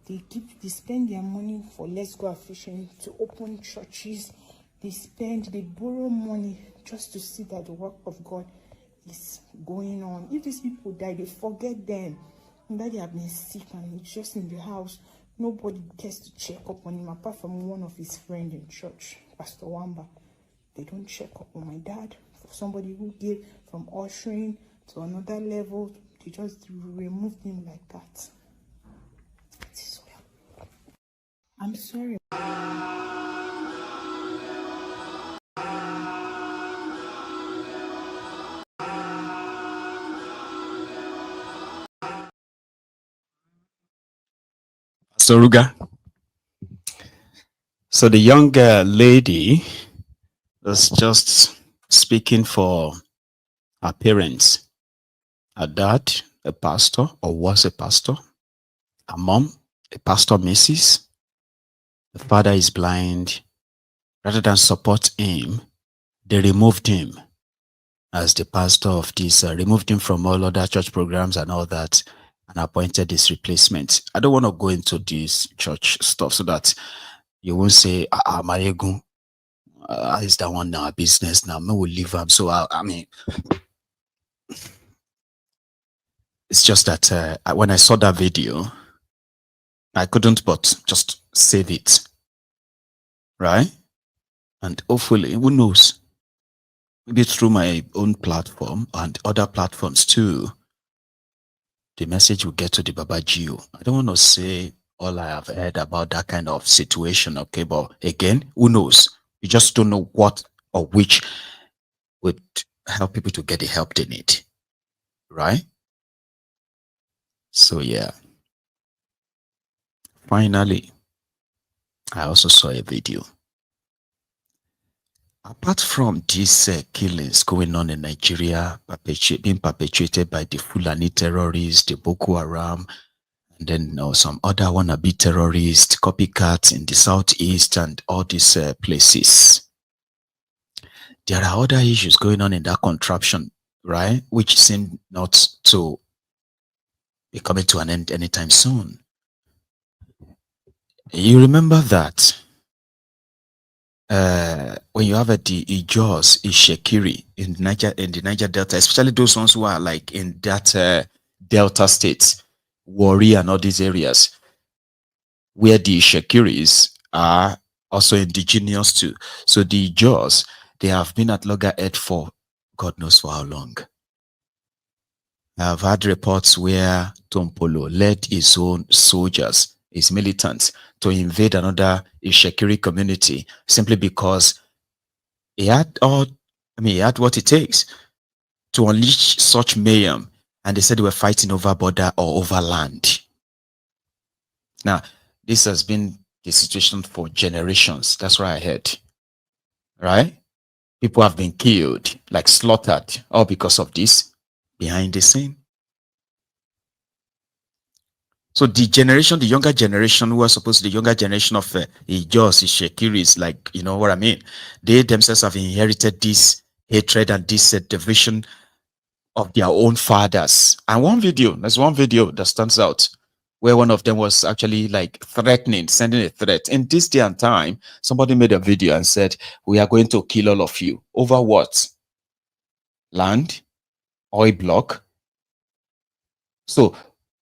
They spend their money for let's go fishing, to open churches. They borrow money just to see that the work of God is going on. If these people die, they forget them. And that they have been sick and he's just in the house. Nobody cares to check up on him apart from one of his friends in church, Pastor Wamba. They don't check up on my dad. For somebody who gave from ushering to another level, they just removed him like that. It is well. I'm sorry. Soruga. So the young lady was just speaking for her parents. Her dad, a pastor, or was a pastor. Her mom, a pastor, Mrs. The father is blind. Rather than support him, they removed him as the pastor of this, removed him from all other church programs and all that, and appointed his replacement. I don't want to go into this church stuff so that you won't say, MAIYEGUN is that one now, business now, me will leave him. So, I mean, it's just that when I saw that video, I couldn't but just save it. Right? And hopefully, who knows? Maybe through my own platform and other platforms too, the message will get to the Babajio. I don't want to say all I have heard about that kind of situation, okay? But again, who knows? You just don't know what or which would help people to get the help they need, right? So yeah. Finally, I also saw a video. Apart from these killings going on in Nigeria, being perpetrated by the Fulani terrorists, the Boko Haram, and then some other wannabe terrorists, copycats in the southeast and all these places, there are other issues going on in that contraption, right? Which seem not to be coming to an end anytime soon. You remember that when you have the Ijos, Ishekiri in the Niger Delta, especially those ones who are like in that Delta states, Warri and all these areas, where the Ishekiris are also indigenous too. So the Ijos, they have been at loggerhead for God knows for how long. I've had reports where Tompolo led his own soldiers, his militants, to invade another Ishekiri community simply because he had he had what it takes to unleash such mayhem, and they said they were fighting over border or over land. Now, this has been the situation for generations. That's what I heard. Right? People have been killed, like slaughtered, all because of this behind the scene. So the generation, the younger generation who are supposed to, the younger generation of Ijos, Ishekiris, like, you know what I mean? They themselves have inherited this hatred and this division of their own fathers. And there's one video that stands out where one of them was actually like threatening, sending a threat. In this day and time, somebody made a video and said, we are going to kill all of you. Over what? Land? Oil block? So,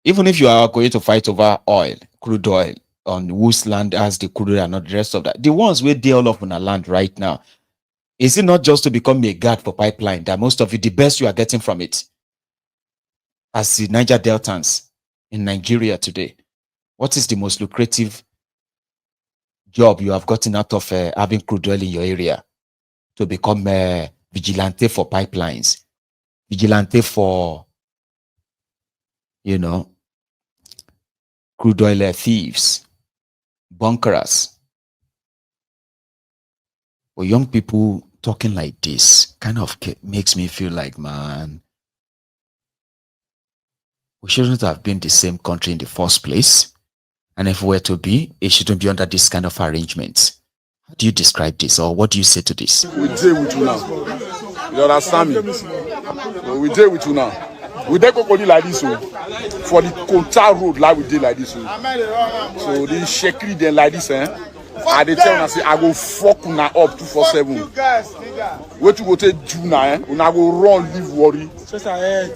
even if you are going to fight over oil, crude oil, on whose land has the crude oil and not the rest of that, the ones where they all up on our land right now, is it not just to become a guard for pipeline that most of it, the best you are getting from it, as the Niger Deltans in Nigeria today? What is the most lucrative job you have gotten out of having crude oil in your area? To become a vigilante for pipelines, vigilante for, you know, crude oil thieves, bunkerers. For young people talking like this kind of makes me feel like, man, we shouldn't have been the same country in the first place. And if we were to be, it shouldn't be under this kind of arrangements. How do you describe this, or what do you say to this? We deal with you now. You understand me? We deal with you now. We dey go like this, so for the Kota road, like we did like this, so the shekri then like this, I dey tell una say I go fuck una up 247. Wait to go take do now, una go run, leave worry.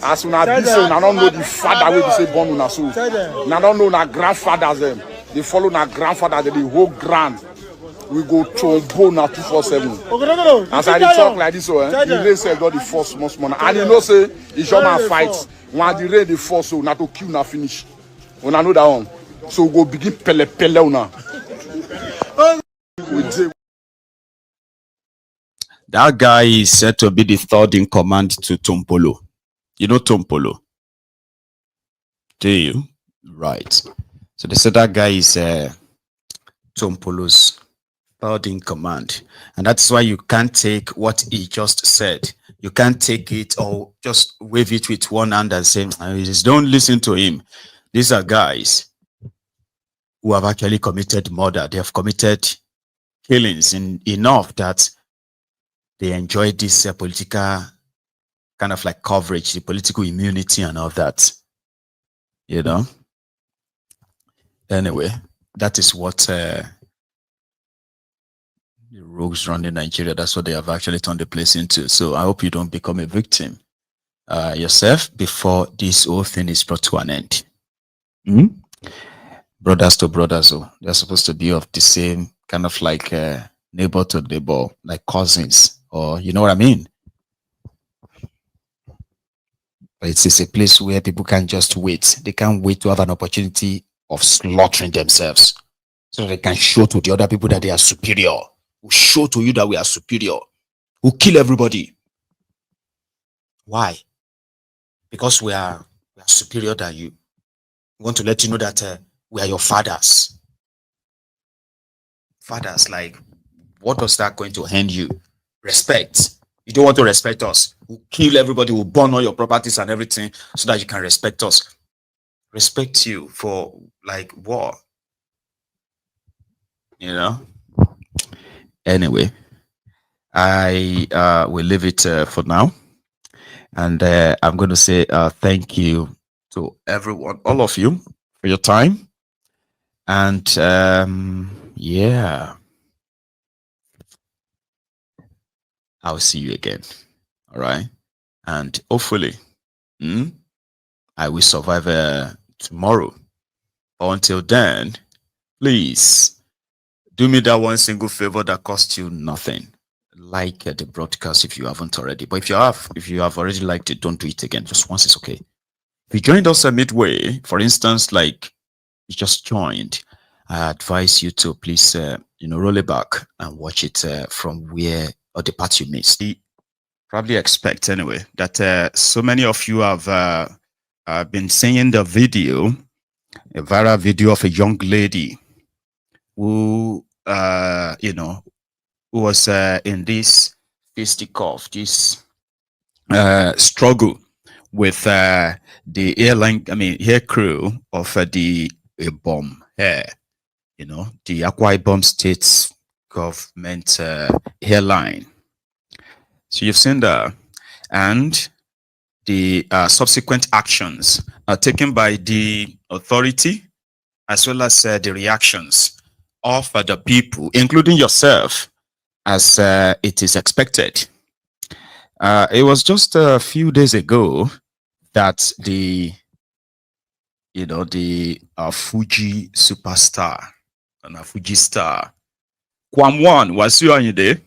As una be say, una don't know the father wey be say born una so. Una don't know na grandfathers them. They follow na grandfather, the whole grand. We go trombone na 247. As I dey talk like this, so the rain self got the first most money. And you know say it's your man fights. When the rain the force, so na to kill na finish. Una know that one. So we go begin pele una. That guy is said to be the third in command to Tompolo. You know Tompolo? Do you? Right. So they said that guy is Tompolo's third in command. And that's why you can't take what he just said. You can't take it or just wave it with one hand and say, don't listen to him. These are guys who have actually committed murder. They have committed killings enough that they enjoy this political kind of like coverage, the political immunity and all that. You know? Anyway, that is what the rogues run in Nigeria. That's what they have actually turned the place into. So I hope you don't become a victim yourself before this whole thing is brought to an end. Brothers to brothers, they're supposed to be of the same kind of like neighbor to neighbor, like cousins, or you know what I mean? But it's a place where people can just wait. They can't wait to have an opportunity of slaughtering themselves so they can show to the other people that they are superior. Who show to you that we are superior. Who kill everybody. Why? Because we are superior than you. We want to let you know that we are your fathers. Fathers, like, what does that going to hand you? Respect. You don't want to respect us. We'll kill everybody. We'll burn all your properties and everything so that you can respect us. Respect you for, like, what? You know? Anyway, I will leave it for now. And I'm going to say thank you to everyone, all of you, for your time. And yeah, I'll see you again. All right. And hopefully, I will survive tomorrow. But until then, please do me that one single favor that costs you nothing. Like the broadcast if you haven't already. But if you have already liked it, don't do it again. Just once is okay. If you joined us midway, for instance, like you just joined, I advise you to please, roll it back and watch it from where or the part you missed. You probably expect anyway that so many of you have been seeing the video, a viral video of a young lady who, who was in this fisticuff, this struggle with the hair crew of the bomb hair, the Akwa Ibom State government hairline. So you've seen that, and the subsequent actions are taken by the authority, as well as the reactions of the people, including yourself, as it is expected. It was just a few days ago that the Fuji superstar and a Fuji star, Kwamwan Wasiu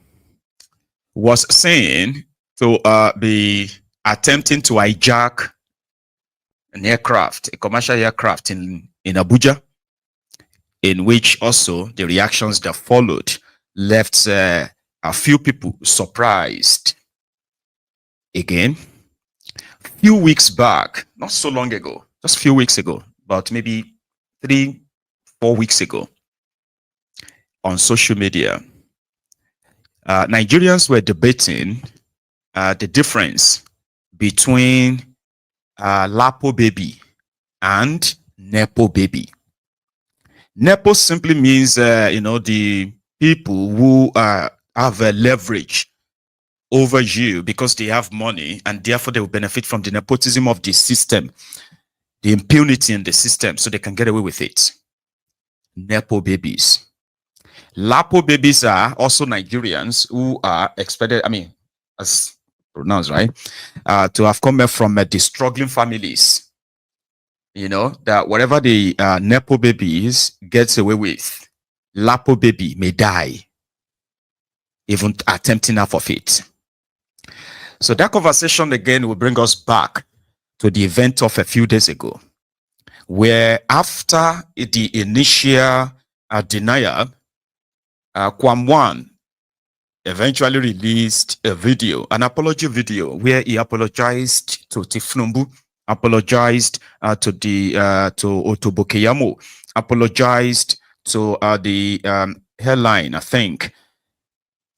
was saying to be attempting to hijack an aircraft, a commercial aircraft in Abuja, in which also the reactions that followed left a few people surprised. Again, few weeks back, not so long ago, just a few weeks ago, about maybe 3-4 weeks ago, on social media, Nigerians were debating the difference between Lapo baby and Nepo baby. Nepo simply means, the people who have a leverage over you because they have money, and therefore they will benefit from the nepotism of the system, the impunity in the system, so they can get away with it. Nepo babies. Lapo babies are also Nigerians who are expected, I mean, as pronounced, right, to have come from the struggling families. You know, that whatever the Nepo babies gets away with, Lapo baby may die, even attempting half of it. So that conversation again will bring us back to the event of a few days ago, where after the initial denial, Kwamwan eventually released a video, an apology video, where he apologized to Tinubu, apologized to Otobokeyamo, apologized to the airline, I think,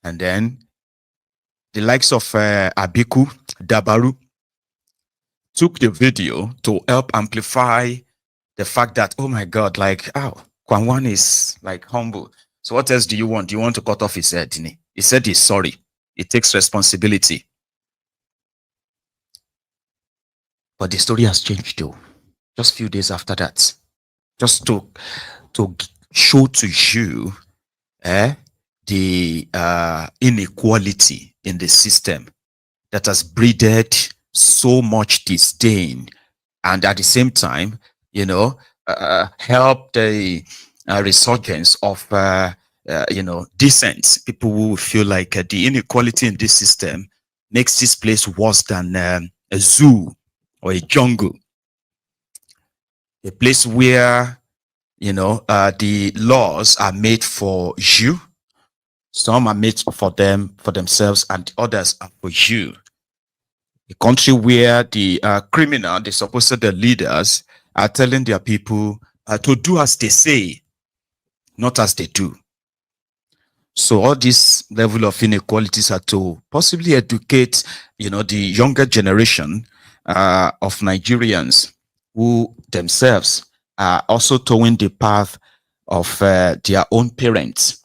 and then the likes of Abiku, Dabaru took the video to help amplify the fact that, oh my God, like, Kwamwan is like humble. So what else do you want? Do you want to cut off his head? He said he's sorry. He takes responsibility. But the story has changed though. Just a few days after that. Just to show to you the inequality in the system that has breeded so much disdain, and at the same time, you know, helped the resurgence of dissent. People who feel like the inequality in this system makes this place worse than a zoo or a jungle, a place where, you know, the laws are made for you. Some are made for them, for themselves, and others are for you. A country where the criminal, the supposed leaders, are telling their people to do as they say, not as they do. So all this level of inequalities are to possibly educate, you know, the younger generation of Nigerians who themselves are also towing the path of their own parents,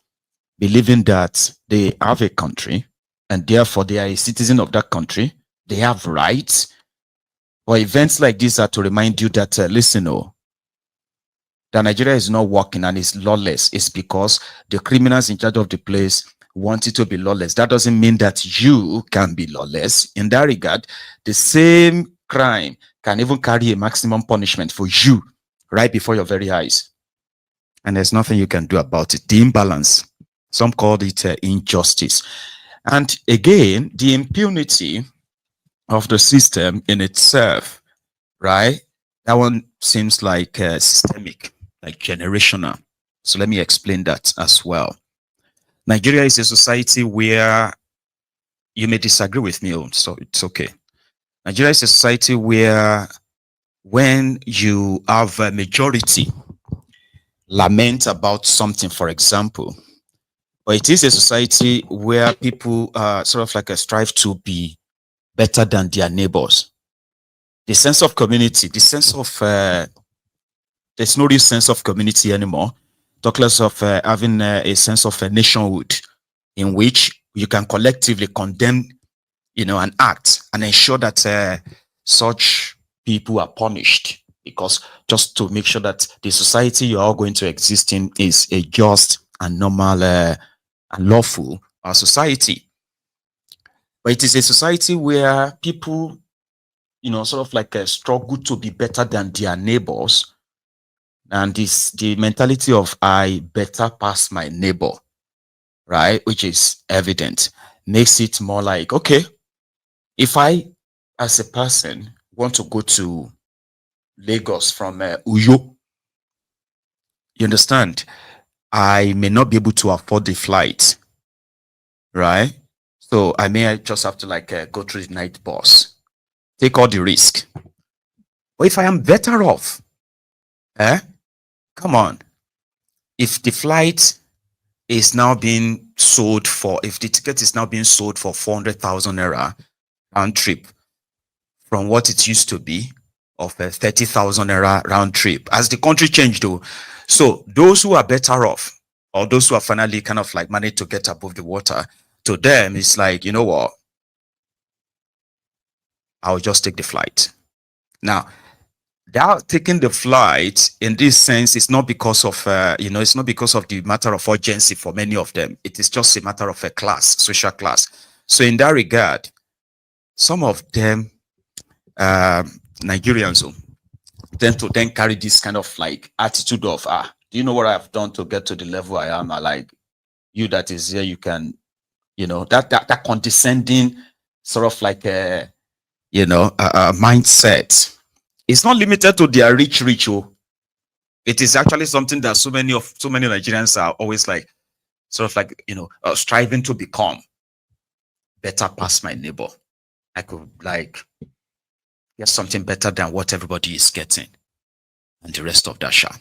believing that they have a country and therefore they are a citizen of that country. They have rights. But events like this are to remind you that, listen, that Nigeria is not working and is lawless. It's because the criminals in charge of the place want it to be lawless. That doesn't mean that you can be lawless. In that regard, the same crime can even carry a maximum punishment for you right before your very eyes. And there's nothing you can do about it. The imbalance. Some called it injustice. And again, the impunity of the system in itself, right? That one seems like systemic, like generational. So let me explain that as well. Nigeria is a society where you may disagree with me, so it's okay. Nigeria is a society where when you have a majority lament about something, for example, but it is a society where people sort of like strive to be better than their neighbors. The sense of community, the sense of, there's no real sense of community anymore. Talk less of having a sense of nationhood in which you can collectively condemn, you know, an act and ensure that such people are punished, because just to make sure that the society you are all going to exist in is a just and normal and lawful society. But it is a society where people, you know, sort of like struggle to be better than their neighbors. And this, the mentality of I better pass my neighbor, right, which is evident, makes it more like, okay, if I, as a person, want to go to Lagos from Uyo, you understand, I may not be able to afford the flight, right? So I may just have to like go through the night bus, take all the risk. But if I am better off, come on, if the flight is now being sold for, if the ticket is now being sold for 400,000 naira round trip from what it used to be of 30,000 naira round trip, as the country changed though. So those who are better off, or those who are finally kind of like managed to get above the water, to them it's like, you know what, I'll just take the flight. Now, that taking the flight in this sense is not because of, it's not because of the matter of urgency for many of them. It is just a matter of a class, social class. So in that regard, some of them, Nigerians, tend to then carry this kind of like attitude of, do you know what I've done to get to the level I am? Like, you that is here, you can, that condescending sort of like a mindset. It's not limited to their rich. It is actually something that so many Nigerians are always like, sort of like, striving to become better past my neighbor. I could like get something better than what everybody is getting, and the rest of that shit.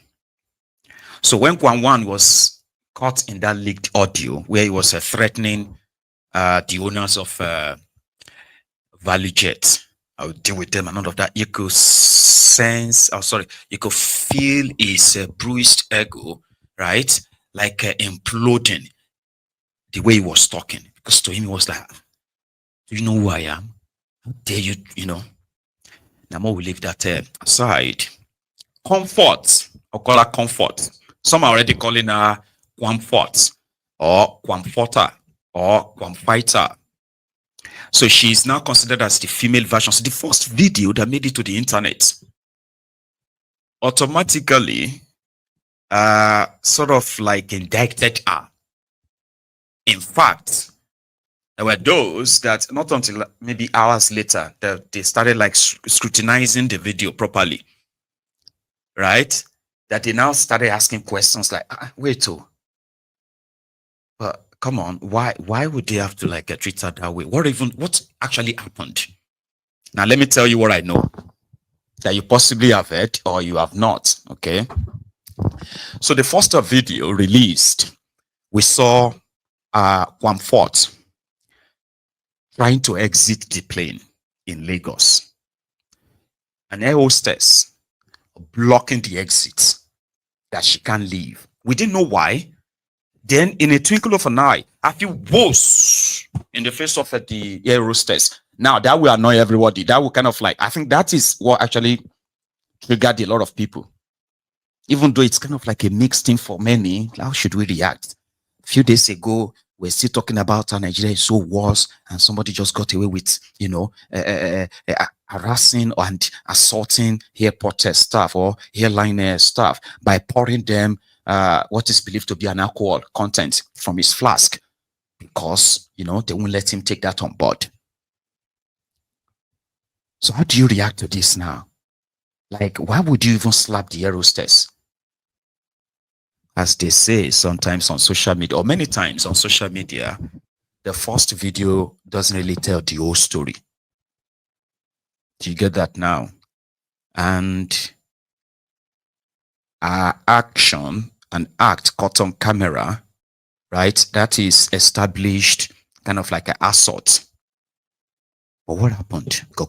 So when Kwan was caught in that leaked audio where he was threatening the owners of Value Jet, I'll deal with them and all of that, you could you could feel his bruised ego, right? Like imploding the way he was talking. Because to him, he was like, do you know who I am? How dare you, Now, more we leave that aside. Comfort, I'll call her comfort. Some are already calling her Comfort, or Comforter, or Comfighter. So she's now considered as the female version. So the first video that made it to the internet automatically sort of like indicted her. In fact, there were those that not until maybe hours later that they started like scrutinizing the video properly, right? That they now started asking questions like, wait, but come on, why would they have to like treat her that way? What actually happened? Now let me tell you what I know that you possibly have heard or you have not. Okay. So the first video released, we saw Comfort trying to exit the plane in Lagos. An air hostess blocking the exit that she can't leave. We didn't know why. Then, in a twinkle of an eye, a few woes in the face of the air hostess. Now, that will annoy everybody. That will kind of like, I think that is what actually triggered a lot of people. Even though it's kind of like a mixed thing for many, how should we react? A few days ago, we're still talking about how Nigeria is so worse, and somebody just got away with, harassing and assaulting airport staff or airline staff by pouring them what is believed to be an alcohol content from his flask because, they won't let him take that on board. So how do you react to this now? Like, why would you even slap the air hostess? As they say sometimes on social media, or many times on social media, the first video doesn't really tell the whole story. Do you get that now? And our action, an act caught on camera, right? That is established kind of like an assault. But what happened? Go.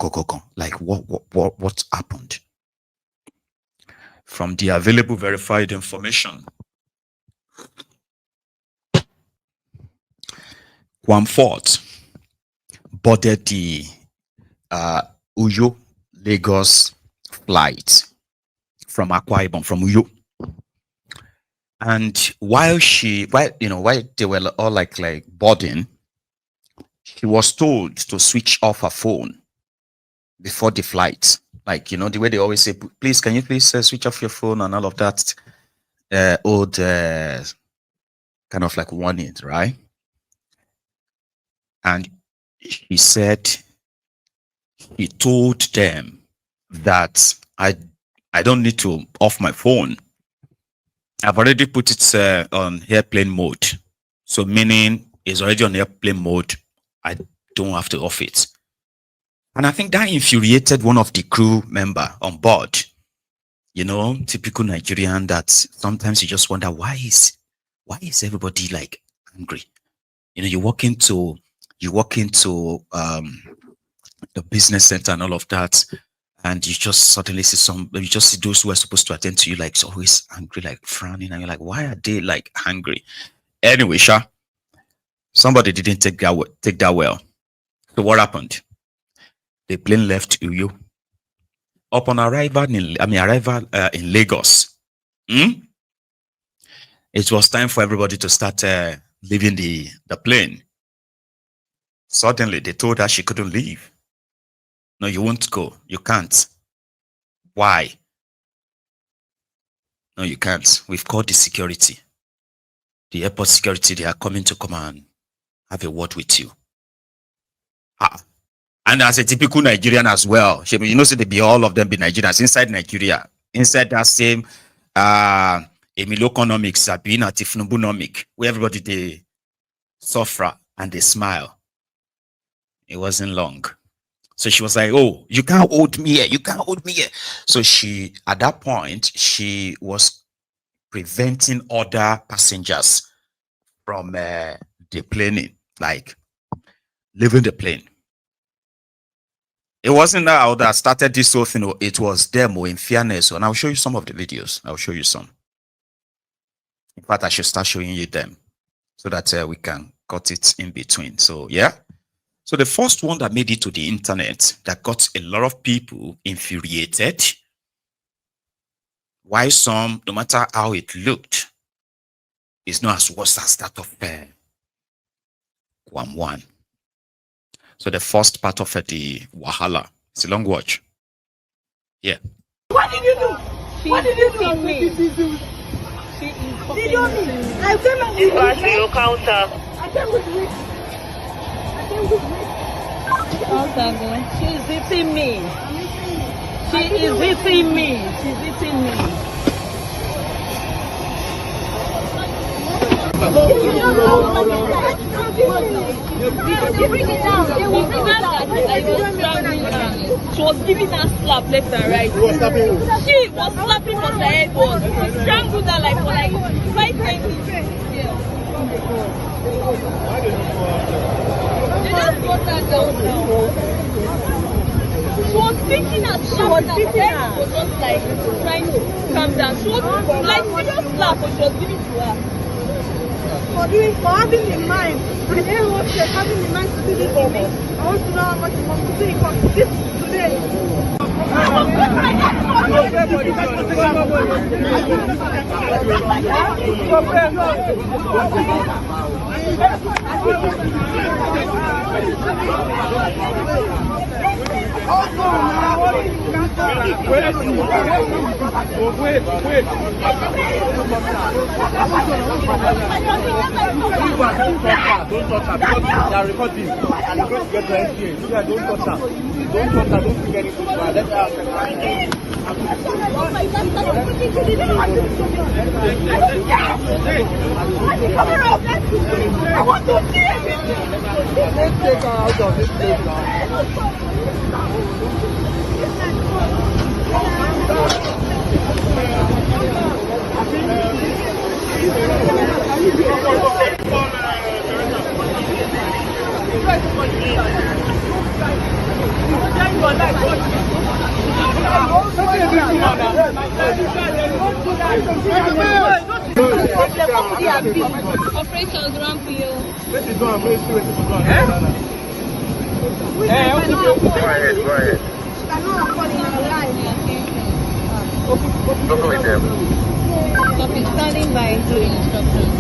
Like what happened? From the available verified information, Comfort boarded the Uyo Lagos flight from Akwa Ibom, from Uyo. And while they were all like boarding, she was told to switch off her phone before the flight. Like, the way they always say, please, can you please switch off your phone and all of that old kind of like warning, right? And he said, he told them that I don't need to off my phone. I've already put it on airplane mode. So meaning it's already on airplane mode. I don't have to off it. And I think that infuriated one of the crew member on board. Typical Nigerian that sometimes you just wonder, why is everybody like angry? You walk into the business center and all of that, and you just suddenly see those who are supposed to attend to you like always angry, like frowning, and you're like, why are they like angry? Anyway, somebody didn't take that well. So what happened? The plane left Uyo. Upon arrival in Lagos, it was time for everybody to start leaving the plane. Suddenly, they told her she couldn't leave. No, you won't go. You can't. Why? No, you can't. We've called the security. The airport security, they are coming to come and have a word with you. And as a typical Nigerian as well, you know, so they be all of them be Nigerians inside Nigeria, inside that same Emilio economics, being a Tinubu, where everybody they suffer and they smile. It wasn't long. So she was like, oh, you can't hold me here. You can't hold me here. So she, at that point, she was preventing other passengers from deplaning, like leaving the plane. It wasn't now that started this whole thing. It was them, in fairness. And I'll show you some of the videos. I'll show you some. In fact, I should start showing you them so that we can cut it in between. So, yeah. So the first one that made it to the internet that got a lot of people infuriated, why some, no matter how it looked, is not as worse as that of Guam 1. So the first part of the Wahala, it's a long watch. Yeah. What did you do? What did you do? Did you mean? I came and you counter. I came with you. She's hitting me. She is hitting me. She's hitting me. They bring it down. They will bring it down. She was giving her slap left and right. She was slapping on the head. She strangled her like for 5 minutes. They just got her down. She was beating her. She was just like trying to calm down. She was like serious slap, but she was giving to her. For having in mind, and everyone said having in mind to do this for me. I want to know how much you want to do it for this today. Don't touch her because they are recording and you're going to get the NCA. Don't touch her. Don't touch her. Don't forget it. Let her I want to see it. Let's take her out of this place now. Operations run for you. Let it go. I'm going to do it. Go ahead. Go with them. Standing by to instructions.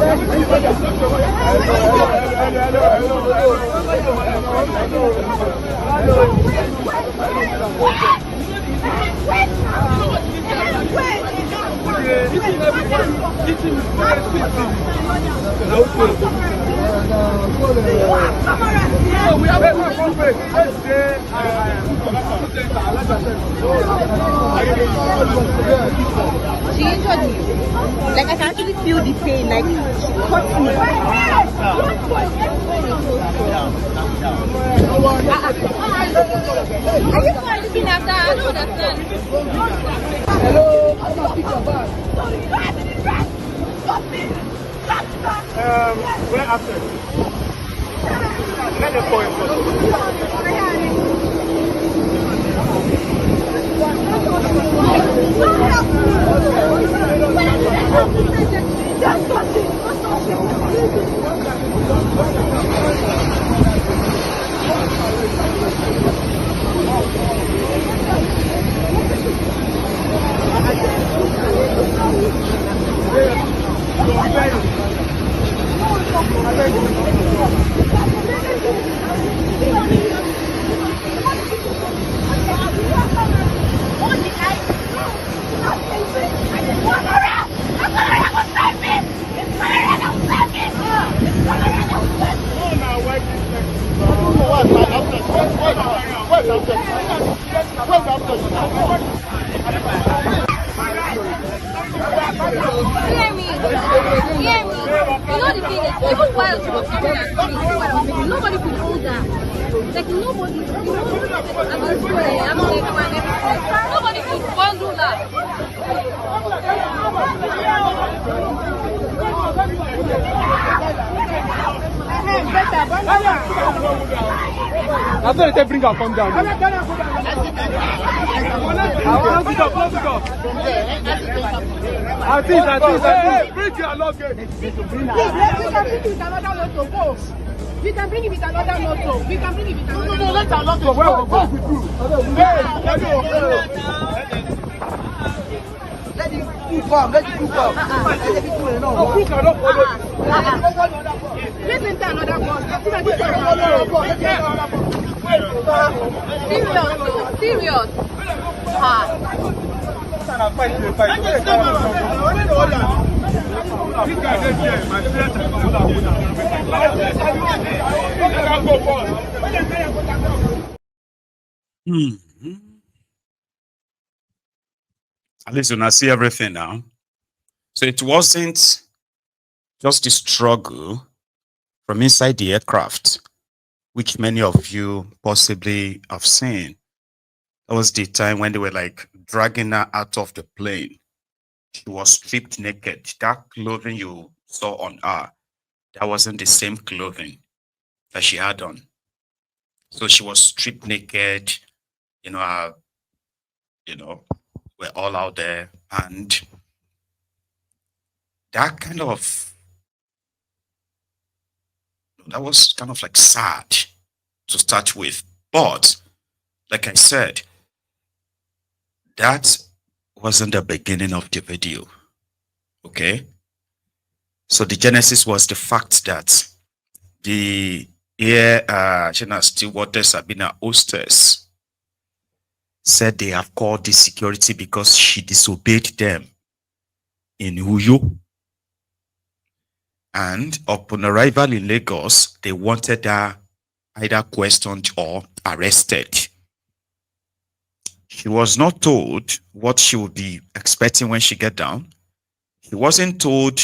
She injured me. Like I can actually feel the pain. Like she cut me. Are you looking at that? I don't understand. Hello, I'm gonna pick your bag. Where after? Let the point. Hear me. Hear me. You know the thing is, even while she was coming and coming, nobody could hold her. Like nobody, you know, nobody could bundle her. I thought they bring her come down. At least. Bring your luggage. We can bring it with another motor. We can bring it with another motor. No, let her luggage. Well, go with you. Let it come. Let it come. No, who cannot follow? Let's enter another bus. Serious. At least you now see everything now. So it wasn't just the struggle from inside the aircraft, which many of you possibly have seen. That was the time when they were like dragging her out of the plane. She was stripped naked. That clothing you saw on her, that wasn't the same clothing that she had on. So she was stripped naked, we're all out there. And that was kind of like sad to start with. But like I said, that wasn't the beginning of the video. Okay? So the genesis was the fact that the stewardess Sabina hostess said they have called the security because she disobeyed them in Uyo. And upon arrival in Lagos, they wanted her either questioned or arrested. She was not told what she would be expecting when she get down. She wasn't told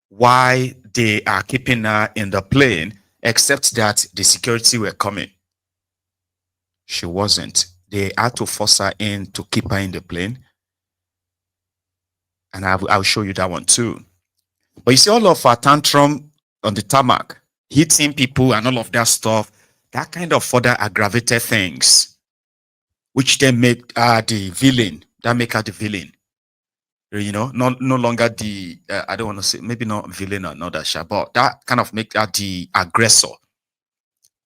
why they are keeping her in the plane, except that the security were coming. She wasn't. They had to force her in to keep her in the plane. And I'll show you that one too. But you see all of her tantrum on the tarmac, hitting people and all of that stuff, that kind of further aggravated things, which then make her the villain. That make her the villain. No longer the, I don't want to say, maybe not villain or not that, but that kind of make her the aggressor.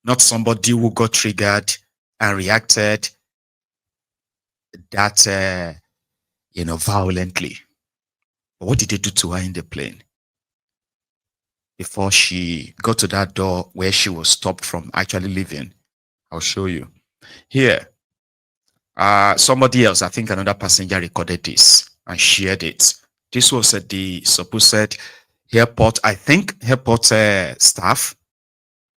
Not somebody who got triggered and reacted that, violently. But what did they do to her in the plane? before she got to that door where she was stopped from actually leaving. I'll show you. Here, somebody else, I think another passenger recorded this and shared it. This was the supposed airport, I think airport staff,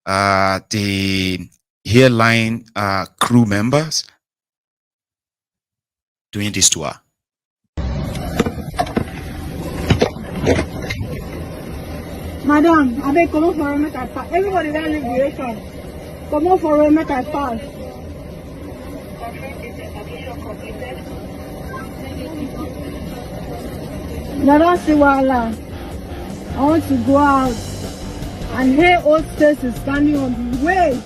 the airline crew members doing this to her. Madam, I beg come on for a make I pass. Everybody that live the ration. Come on for a make I pass. I don't see wahala. I want to go out. And here old space is standing on the way.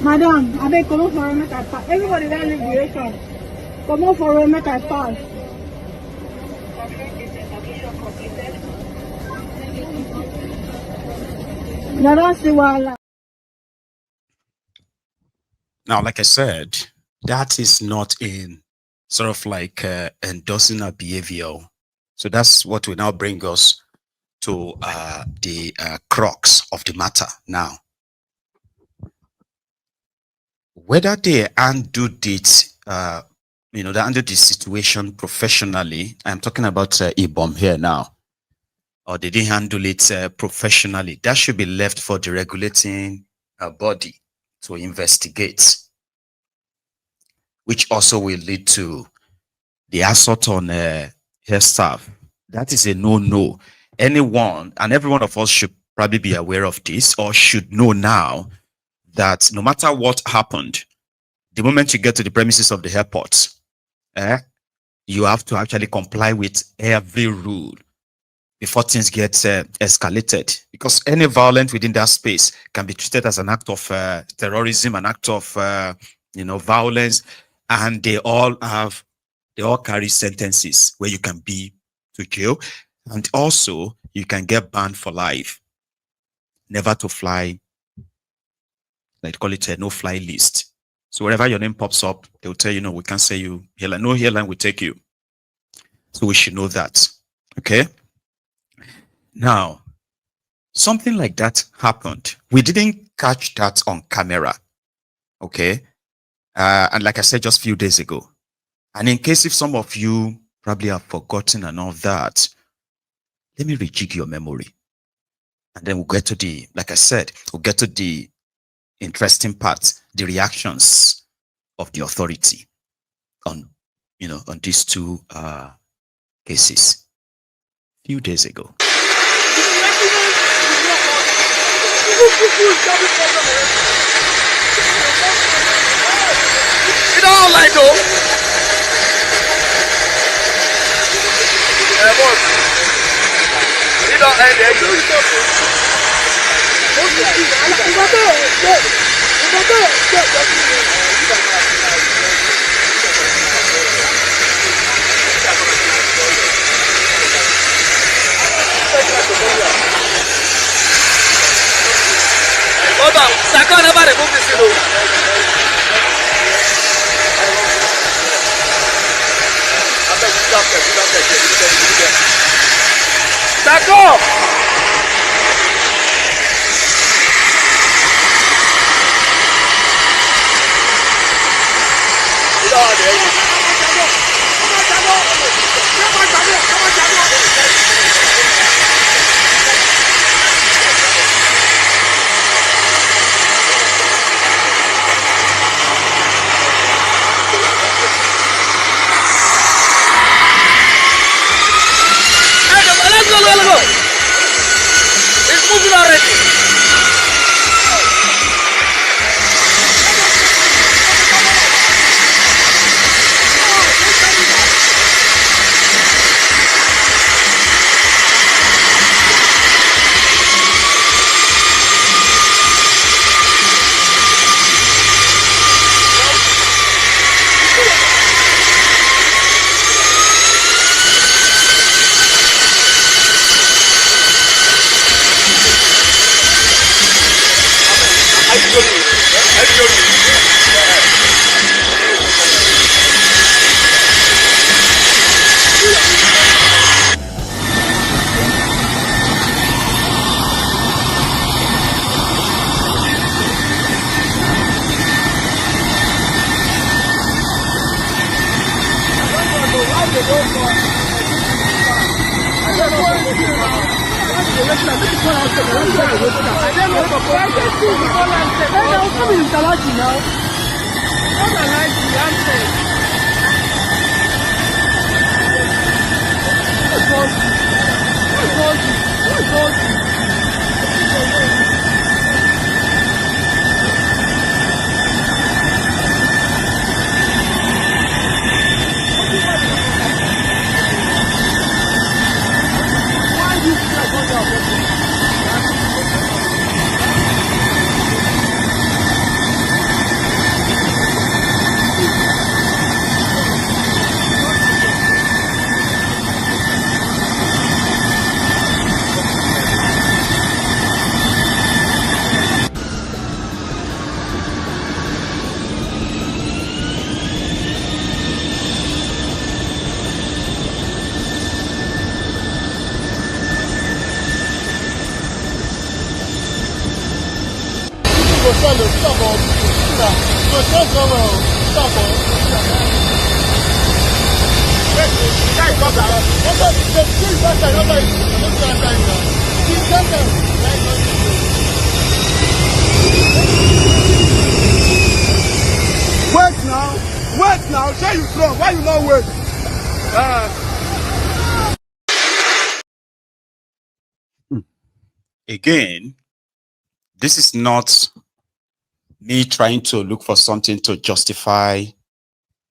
Madam, I beg come on for a make I pass. Everybody that live the ration. Come on for a make I pass. I don't see wahala. Now, like I said, that is not in sort of like endorsing a behavior. So that's what will now bring us to the crux of the matter now. Whether they handled it, they handled the situation professionally. I'm talking about Ibom here now, or they didn't handle it professionally. That should be left for the regulating body to investigate, which also will lead to the assault on her staff. That is a no-no. Anyone and every one of us should probably be aware of this, or should know now, that no matter what happened, the moment you get to the premises of the airport, you have to actually comply with every rule before things get escalated. Because any violence within that space can be treated as an act of terrorism, an act of violence, and they all carry sentences where you can be to jail, and also you can get banned for life, never to fly. They call it a no-fly list. So wherever your name pops up, they'll tell you, no, we can't say you airline. No airline will take you. So we should know that. Okay? Now, something like that happened. We didn't catch that on camera. Okay? And like I said just a few days ago. And in case if some of you probably have forgotten and all that, let me rejig your memory. And then we'll get to the, like I said, we'll get to the interesting part, the reactions of the authority on these two cases a few days ago. You don't like though. You don't end it. Hold on, Saka never remove this, you know. Saka! go. It's moving already. Wait now, say you strong. Why you not wait? Again, this is not me trying to look for something to justify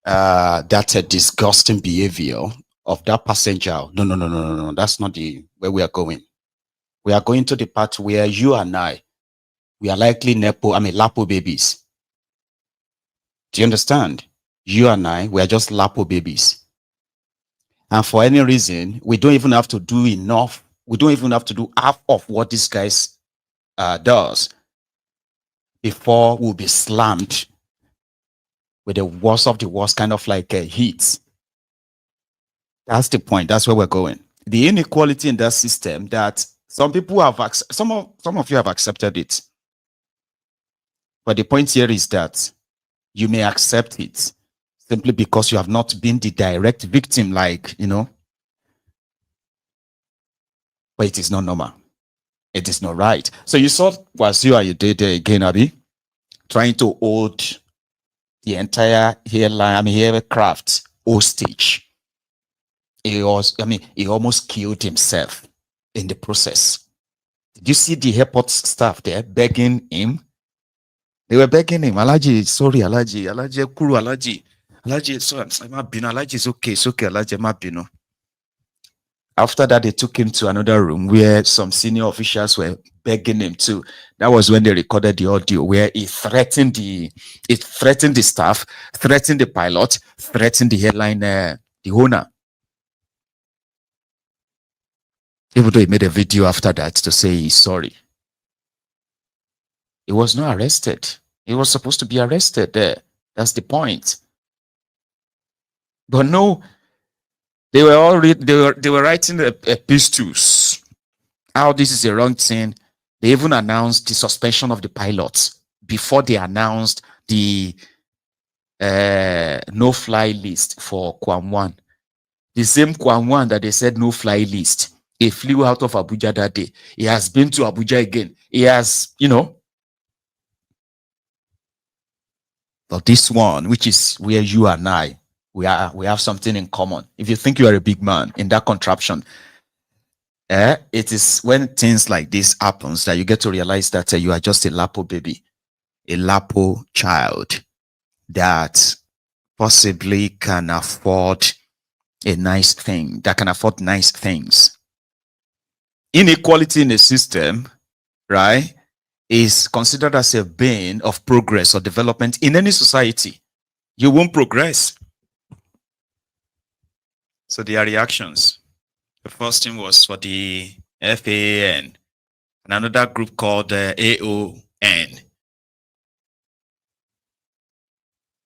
that disgusting behavior of that passenger. No. That's not where we are going. We are going to the part where you and I, we are likely Lapo babies. Do you understand? You and I, we are just Lapo babies. And for any reason, we don't even have to do enough. We don't even have to do half of what this guy does before we'll be slammed with the worst of the worst kind of like hits. That's the point. That's where we're going. The inequality in that system that some people have, some of you have accepted it. But the point here is that you may accept it simply because you have not been the direct victim, like, but it is not normal. It is not right. So you saw you did again, Abi, trying to hold the entire aircraft hostage. He almost killed himself in the process. Did you see the airport staff there begging him? They were begging him, Alaji, sorry, Alaji, Kuru, Alaji, sorry, Alaji, it's okay, Alaji, Mabino. After that, they took him to another room where some senior officials were begging him to. That was when they recorded the audio where he threatened the staff, threatened the pilot, threatened the airline, the owner. Even though he made a video after that to say he's sorry. He was not arrested. He was supposed to be arrested there. That's the point. But no, they were writing epistles. How this is a wrong thing. They even announced the suspension of the pilots before they announced the no-fly list for Kwam1. The same Kwam1 that they said no-fly list. He flew out of Abuja that day. He has been to Abuja again. He has, But this one, which is where you and I, we have something in common. If you think you are a big man in that contraption, It is when things like this happens that you get to realize that you are just a Lapo baby, a Lapo child that possibly can afford a nice thing, that can afford nice things. Inequality in a system, right, is considered as a bane of progress or development in any society. You won't progress. So their reactions. The first thing was for the FAN and another group called AON.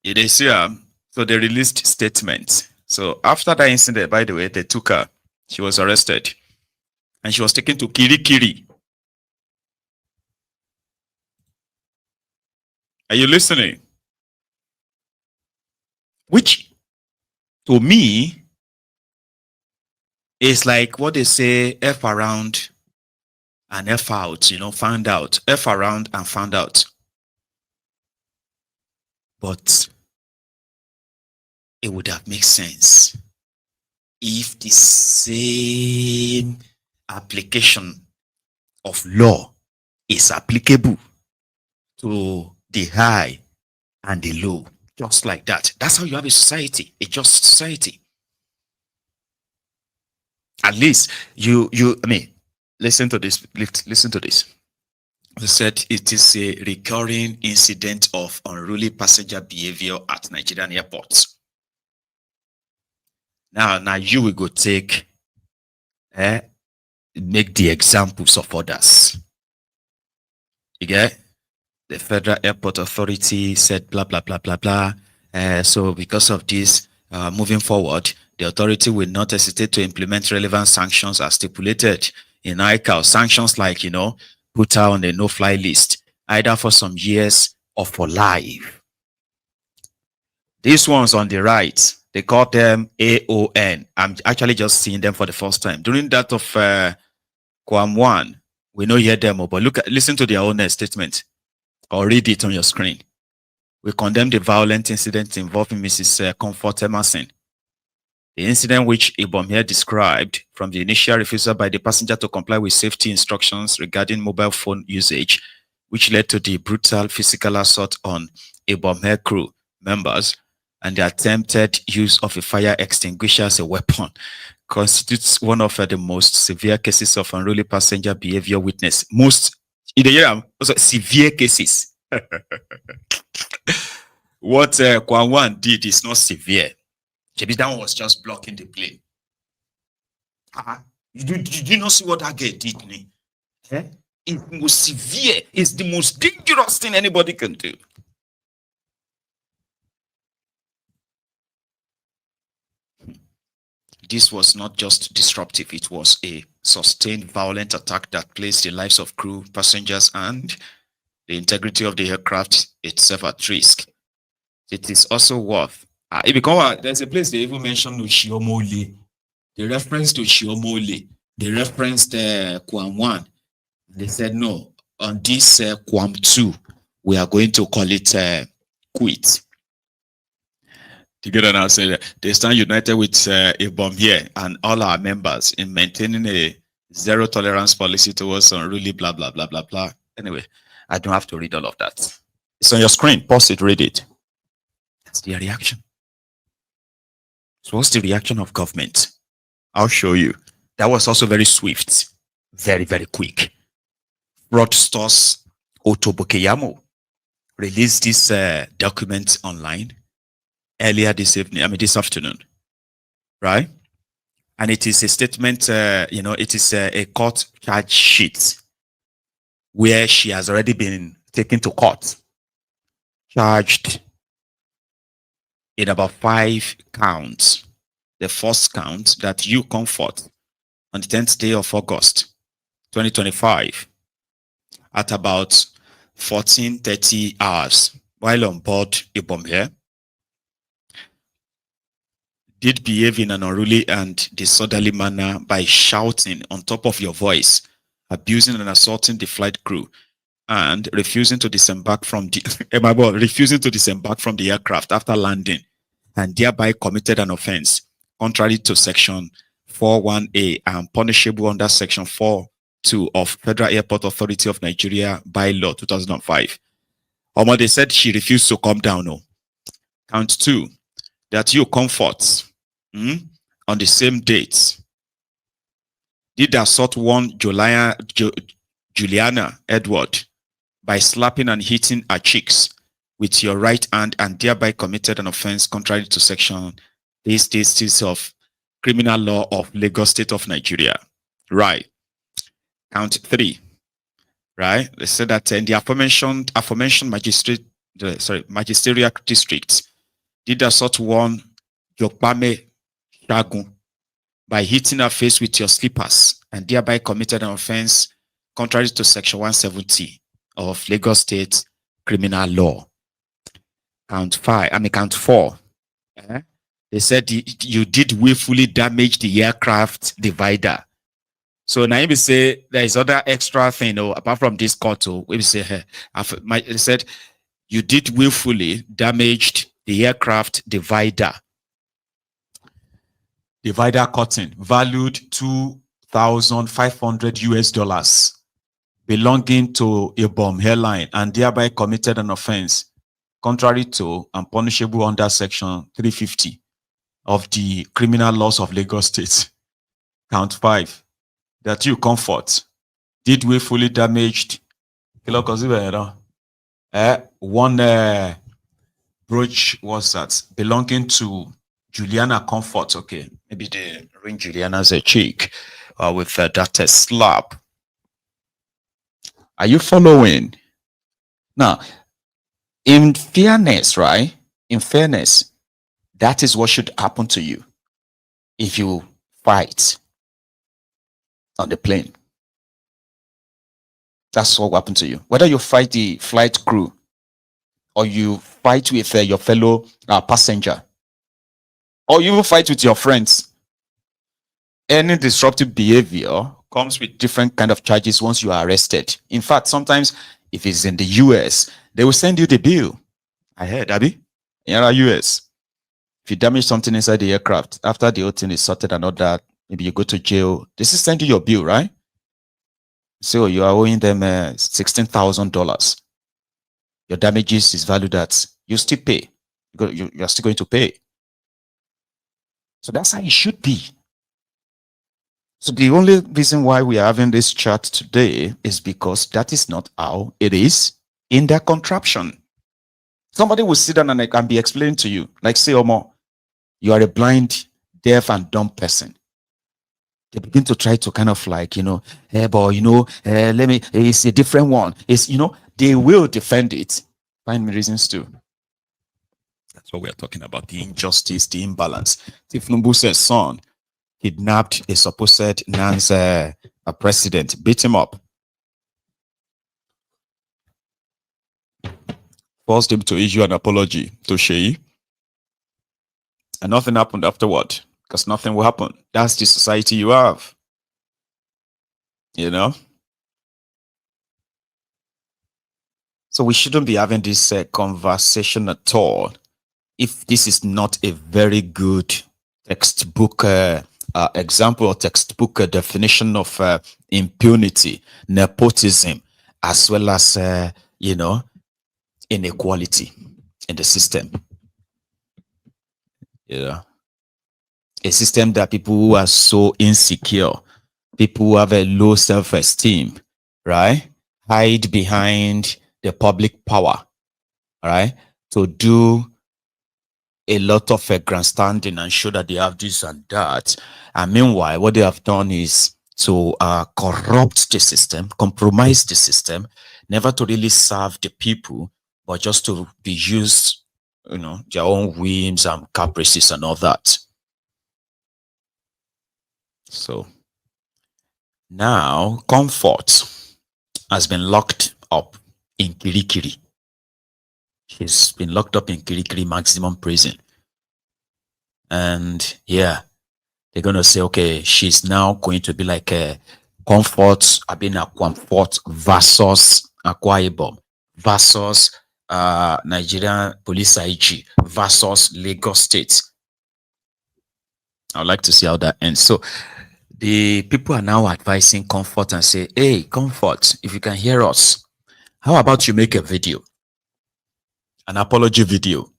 They see her, so they released statements. So after that incident, by the way, they took her. She was arrested. And she was taken to Kirikiri. Are you listening? Which, to me, is like what they say, F around and F out, found out. F around and found out. But it would have made sense if the same application of law is applicable to the high and the low, just like that. That's how you have a society, a just society. At least listen to this. Listen to this. They said it is a recurring incident of unruly passenger behavior at Nigerian airports. Now you will go take, make the examples of others. You get? The Federal Airport Authority said blah, blah, blah, blah, blah. So because of this, moving forward, the authority will not hesitate to implement relevant sanctions as stipulated in ICAO. Sanctions like, put her on a no-fly list, either for some years or for life. These ones on the right, they call them AON. I'm actually just seeing them for the first time. During that of Quam 1, we don't hear them, but listen to their own statement or read it on your screen. We condemn the violent incident involving Mrs. Comfort Emerson. The incident which Ibom here described, from the initial refusal by the passenger to comply with safety instructions regarding mobile phone usage, which led to the brutal physical assault on Ibom here crew members, and the attempted use of a fire extinguisher as a weapon, constitutes one of the most severe cases of unruly passenger behavior witnessed. Severe cases. What Kwan did is not severe. That one was just blocking the plane. You not see what that guy did? It's most severe. It's the most dangerous thing anybody can do. This was not just disruptive, it was a sustained violent attack that placed the lives of crew, passengers, and the integrity of the aircraft itself at risk. It is also worth. There's a place they even mentioned Ushiomole. They referenced to Ushiomole. They referenced Quam 1. They said, no, on this Quam 2, we are going to call it quit. Together now, say they stand united with Ibom here and all our members in maintaining a zero tolerance policy towards unruly blah, blah, blah, blah, blah. Anyway, I don't have to read all of that. It's on your screen. Pause it, read it. That's their reaction. So what's the reaction of government? I'll show you. That was also very swift. Very, very quick. Fraudsters Otobokeyamo released this document online earlier this afternoon, right? And it is a statement, it is a court charge sheet where she has already been taken to court, charged in about 5 counts. The first count that you comfort on the 10th day of August, 2025, at about 14:30 hours, while on board Ibom here, did behave in an unruly and disorderly manner by shouting on top of your voice, abusing and assaulting the flight crew, and refusing to disembark from the aircraft after landing, and thereby committed an offense contrary to section 41A and punishable under Section 4(2) of Federal Airport Authority of Nigeria bylaw 2005. They said she refused to come down. No. Count 2, that you comfort on the same date did assault one Juliana Edward by slapping and hitting her cheeks with your right hand and thereby committed an offense contrary to Section 8 of Criminal Law of Lagos State of Nigeria. Right. Count 3. Right. They said that in the aforementioned magisterial district did assault one Jokpame Shagun by hitting her face with your slippers and thereby committed an offense contrary to Section 170 of Lagos State Criminal Law. Count 4. They said you did willfully damage the aircraft divider. So now you say there is other extra thing, apart from this court, we say they said you did willfully damaged the aircraft divider curtain valued $2,500 belonging to a bomb airline and thereby committed an offense contrary to and punishable under Section 350 of the Criminal Laws of Lagos State. Count 5, that you comfort did willfully damaged one brooch was that belonging to Juliana Comfort. Okay, maybe they ring Juliana's a cheek with that slap. Are you following? Now, in fairness, right? In fairness, that is what should happen to you if you fight on the plane. That's what will happen to you. Whether you fight the flight crew or you fight with your fellow passenger, or you fight with your friends, any disruptive behavior comes with different kind of charges once you are arrested. In fact, sometimes if it's in the US, they will send you the bill. I heard, Abby, in the US. If you damage something inside the aircraft, after the whole thing is sorted and all that, maybe you go to jail, they still send you your bill, right? So you are owing them $16,000. Your damages is valued at, you still pay. You are still going to pay. So that's how it should be. So the only reason why we are having this chat today is because that is not how it is in their contraption. Somebody will sit down and I can be explaining to you, like say, Omo, you are a blind, deaf, and dumb person. They begin to try to kind of like, but it's a different one. It's, they will defend it. Find me reasons too. That's what we are talking about, the injustice, the imbalance. Tinubu's son kidnapped a supposed Nan's president, beat him up, forced him to issue an apology to Sheyi, and nothing happened afterward, because nothing will happen. That's the society you have. So we shouldn't be having this conversation at all if this is not a very good textbook example or textbook definition of impunity, nepotism, as well as, inequality in the system. A system that people who are so insecure, people who have a low self-esteem, right, hide behind the public power, right, to do a lot of grandstanding and show that they have this and that. And meanwhile, what they have done is to corrupt the system, compromise the system, never to really serve the people, but just to be used, their own whims and caprices and all that. So now Comfort has been locked up in Kirikiri. She's been locked up in Kirikiri maximum prison. And yeah, they're going to say, okay, she's now going to be like a Comfort versus Akwa Ibom versus Nigerian Police IG versus Lagos State. I would like to see how that ends. So the people are now advising Comfort and say, hey, Comfort, if you can hear us, how about you make a video, an apology video?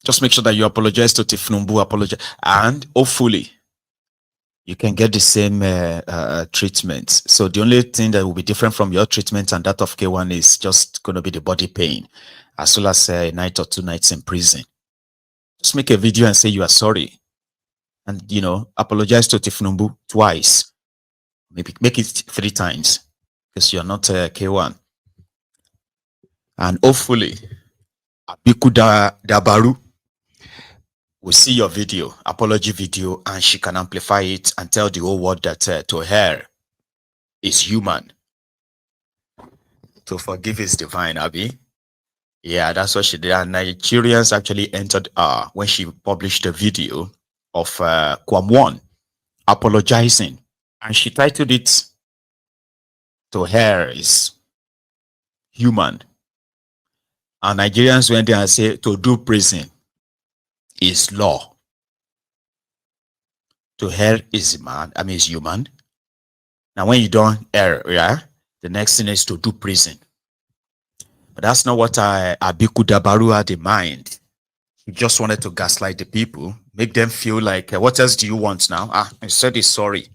Just make sure that you apologize to Tinubu, apologize, and hopefully you can get the same treatment. So the only thing that will be different from your treatment and that of K1 is just going to be the body pain, as well as a night or 2 nights in prison. Just make a video and say you are sorry. And, you know, apologize to Tinubu twice. Maybe make it 3 times because you're not K1. And hopefully, Abiku Dabaru will see your video, apology video, and she can amplify it and tell the whole world that to her is human. To forgive is divine, Abi. Yeah, that's what she did. And Nigerians actually entered when she published a video of Kwam1 apologizing. And she titled it, to her is human. And Nigerians went there and said, to do prison is law. To her is man, I mean is human. Now when you don't err, yeah, the next thing is to do prison. But that's not what Abiku Dabaru had in mind. He just wanted to gaslight the people, make them feel like, what else do you want now? I said he's sorry.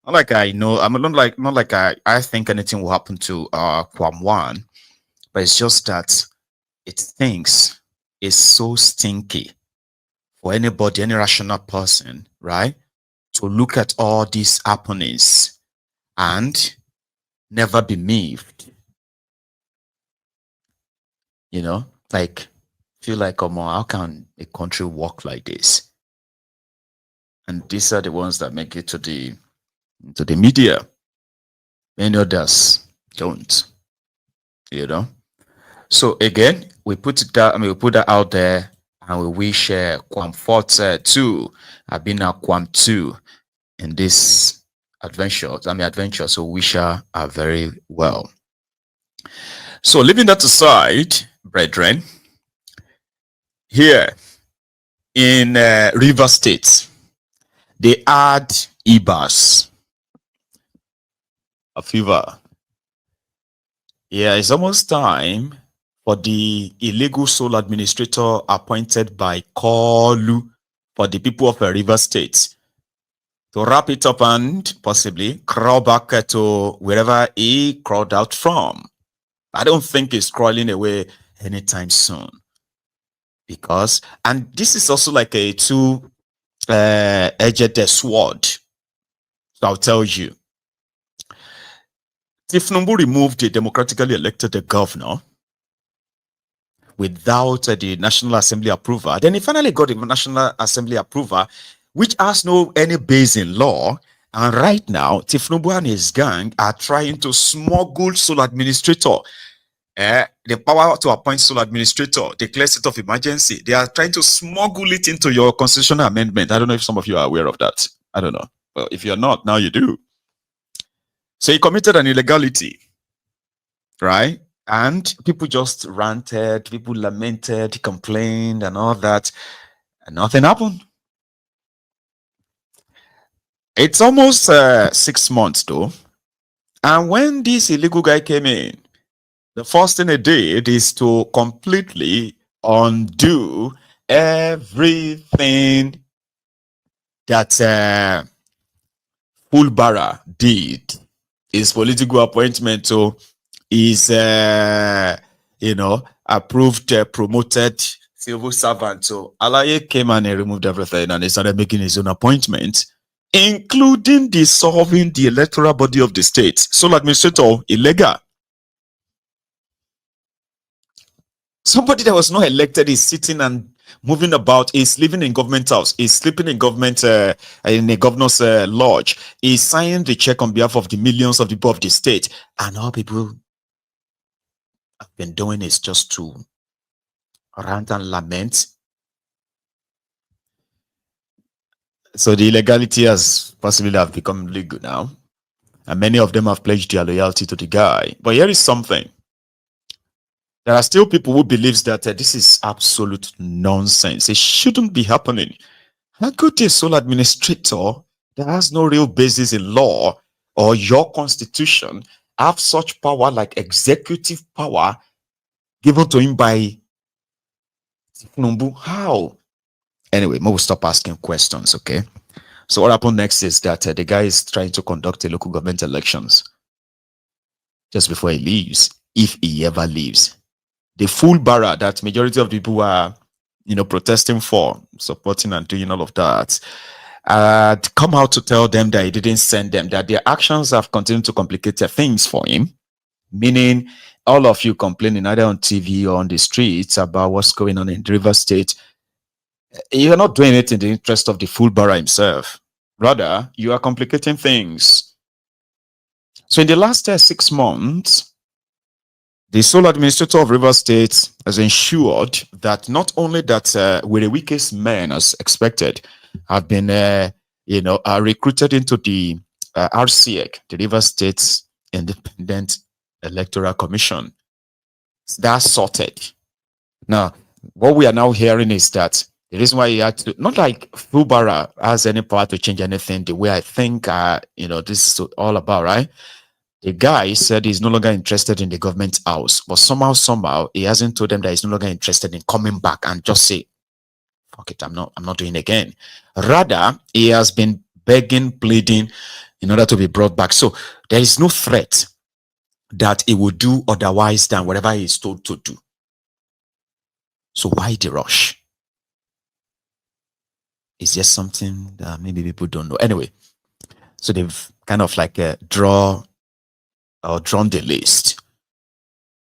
Not like I know, I'm not like I think anything will happen to Kwam1, but it's just that it thinks it's so stinky for anybody, any rational person, right, to look at all these happenings and never be moved. You know, like feel like, oh, how can a country work like this? And these are the ones that make it to the media. Many others don't. You know. So again, we put that. I mean, we put that out there, and we wish Kwam 2, Abina Kwam 2 in this adventure. So we wish her very well. So leaving that aside, brethren, here in River State, they add IBAS, a fever. Yeah, it's almost time for the illegal sole administrator appointed by Kolu for the people of River State to wrap it up and possibly crawl back to wherever he crawled out from. I don't think he's crawling away anytime soon. Because, and this is also like a two-edged sword. So I'll tell you. Tinubu removed the democratically elected governor without the National Assembly approval. Then he finally got the National Assembly approval, which has no any base in law. And right now, Tinubu and his gang are trying to smuggle sole administrator. The power to appoint sole administrator, declare state of emergency. They are trying to smuggle it into your constitutional amendment. I don't know if some of you are aware of that. I don't know. Well, if you're not, now you do. So he committed an illegality, right? And people just ranted, people lamented, complained, and all that, and nothing happened. It's almost 6 months though, and when this illegal guy came in, the first thing he did is to completely undo everything that Fulbara did. His political appointment to his, approved, promoted civil servant. So Alaye came and he removed everything and he started making his own appointments, including dissolving the electoral body of the state. Sole administrator, illegal. Somebody that was not elected is sitting and moving about, is living in government house, is sleeping in government in a governor's lodge, is signing the check on behalf of the millions of people of the state, and all people have been doing is just to rant and lament. So the illegality has possibly have become legal now, and many of them have pledged their loyalty to the guy. But here is something. There are still people who believes that this is absolute nonsense. It shouldn't be happening. How could a sole administrator that has no real basis in law or your constitution have such power like executive power given to him by Tinubu? How? Anyway, we'll stop asking questions, okay? So what happened next is that the guy is trying to conduct a local government elections just before he leaves, if he ever leaves. The full bara that majority of people are, protesting for, supporting and doing all of that, come out to tell them that he didn't send them, that their actions have continued to complicate things for him, meaning all of you complaining either on TV or on the streets about what's going on in the River State. You're not doing it in the interest of the full bara himself. Rather, you are complicating things. So in the last 6 months, the sole administrator of River State has ensured that not only that with the weakest men, as expected, have been recruited into the RCEC, the River State Independent Electoral Commission. That's sorted. Now, what we are now hearing is that the reason why he had to, not like Fubara has any power to change anything the way I think, this is all about, right? The guy said he's no longer interested in the government house, but somehow, he hasn't told them that he's no longer interested in coming back and just say, fuck it, I'm not doing it again. Rather, he has been begging, pleading in order to be brought back. So there is no threat that he will do otherwise than whatever he is told to do. So why the rush? Is there something that maybe people don't know? Anyway, so they've kind of like drawn the list.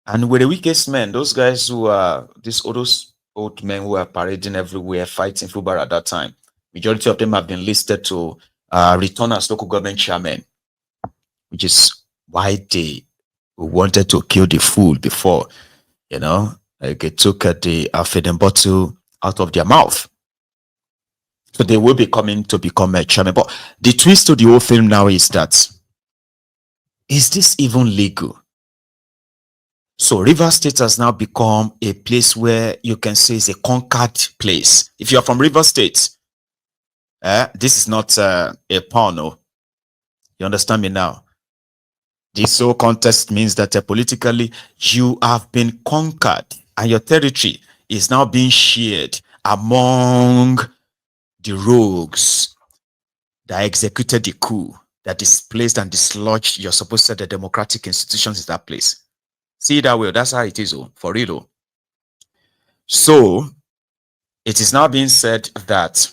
And with the weakest men, those guys who are those old men who are parading everywhere, fighting Fubara at that time, majority of them have been listed to return as local government chairmen, which is why they wanted to kill the fool before, like it took the feeding bottle out of their mouth. So they will be coming to become a chairman. But the twist to the whole film now is that, is this even legal? So River State has now become a place where you can say it's a conquered place. If you're from River State, this is not a porno. You understand me now? This whole contest means that politically you have been conquered and your territory is now being shared among the rogues that executed the coup, that displaced and dislodged your supposed the democratic institutions in that place. See it that way. That's how it is, for real. So it is now being said that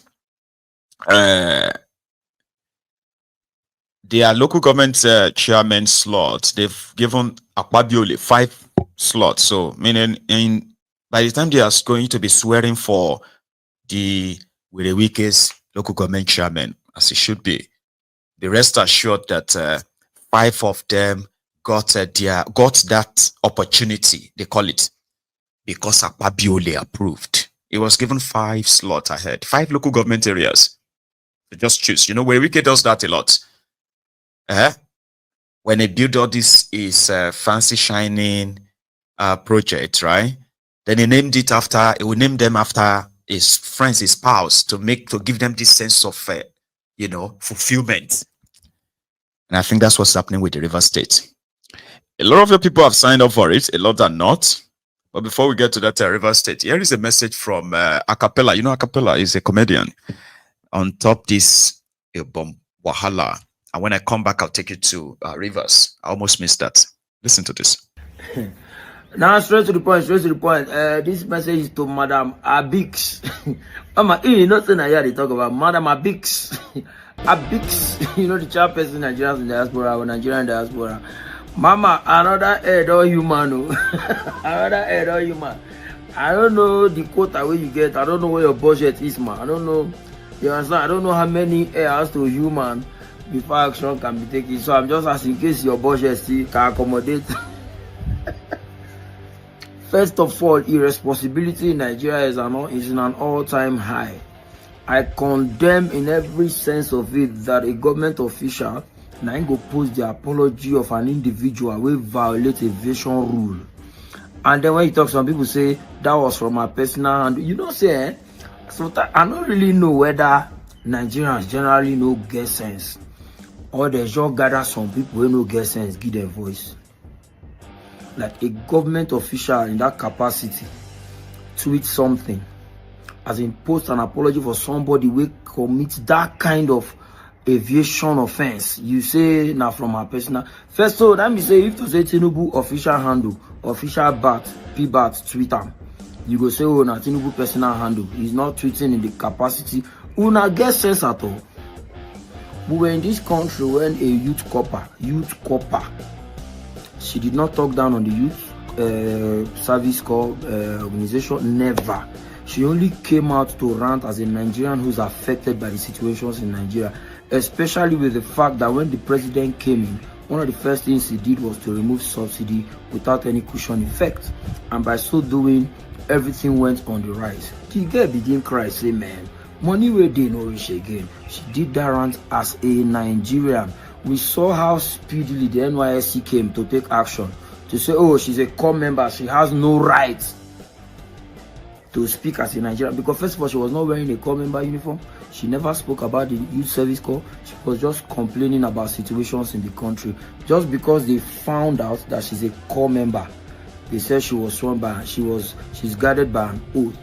their local government chairman slots, they've given Akpabiole 5 slots. So meaning by the time they are going to be swearing for the weakest local government chairman, as it should be, the rest assured that 5 of them got that opportunity, they call it, because Akpabiole approved. It was given 5 slots ahead, 5 local government areas. So just choose. Wike does that a lot. When they build all this is fancy shining project, right? Then he named it after, he will name them after his friends, his pals, to give them this sense of fulfillment. And I think that's what's happening with the River State. A lot of the people have signed up for it, a lot are not. But before we get to that River State, here is a message from Acapella. Acapella is a comedian. On top this Wahala. And when I come back, I'll take you to Rivers. I almost missed that. Listen to this. Now, straight to the point. This message is to Madam Abix. Mama, nothing I hear they talk about. Madam Abix. Abix. The chairperson Nigerians in diaspora or Nigerian diaspora. Mama, another head or human. Another head or human. I don't know the quota where you get. I don't know where your budget is, man. I don't know. You understand? I don't know how many heirs to human before action can be taken. So I'm just asking in case your budget still can accommodate. First of all, irresponsibility in Nigeria is in an all-time high. I condemn in every sense of it that a government official now go post the apology of an individual will violate evasion rule. And then when you talk, some people say that was from my personal hand. You know, say, sometimes I don't really know whether Nigerians generally know get sense, or they just gather some people who know get sense, give their voice. Like a government official in that capacity tweet something, as in post an apology for somebody who commits that kind of aviation offense. You say now from her personal. First, so let me say, if to say Tinubu official handle, official P-bat Twitter, you go say, oh, na Tinubu personal handle. He's not tweeting in the capacity. Una get sense at all. But we're in this country when a youth copper, she did not talk down on the youth service corps organization, never. She only came out to rant as a Nigerian who's affected by the situations in Nigeria, especially with the fact that when the president came in, one of the first things he did was to remove subsidy without any cushion effect. And by so doing, everything went on the rise. The girl began cry, say, man, money where they no reach again. She did that rant as a Nigerian. We saw how speedily the NYSC came to take action, to say, oh, she's a core member, she has no right to speak as a Nigerian. Because first of all, she was not wearing a core member uniform. She never spoke about the youth service corps. She was just complaining about situations in the country. Just because they found out that she's a core member, they said she was sworn by, she's guarded by an oath.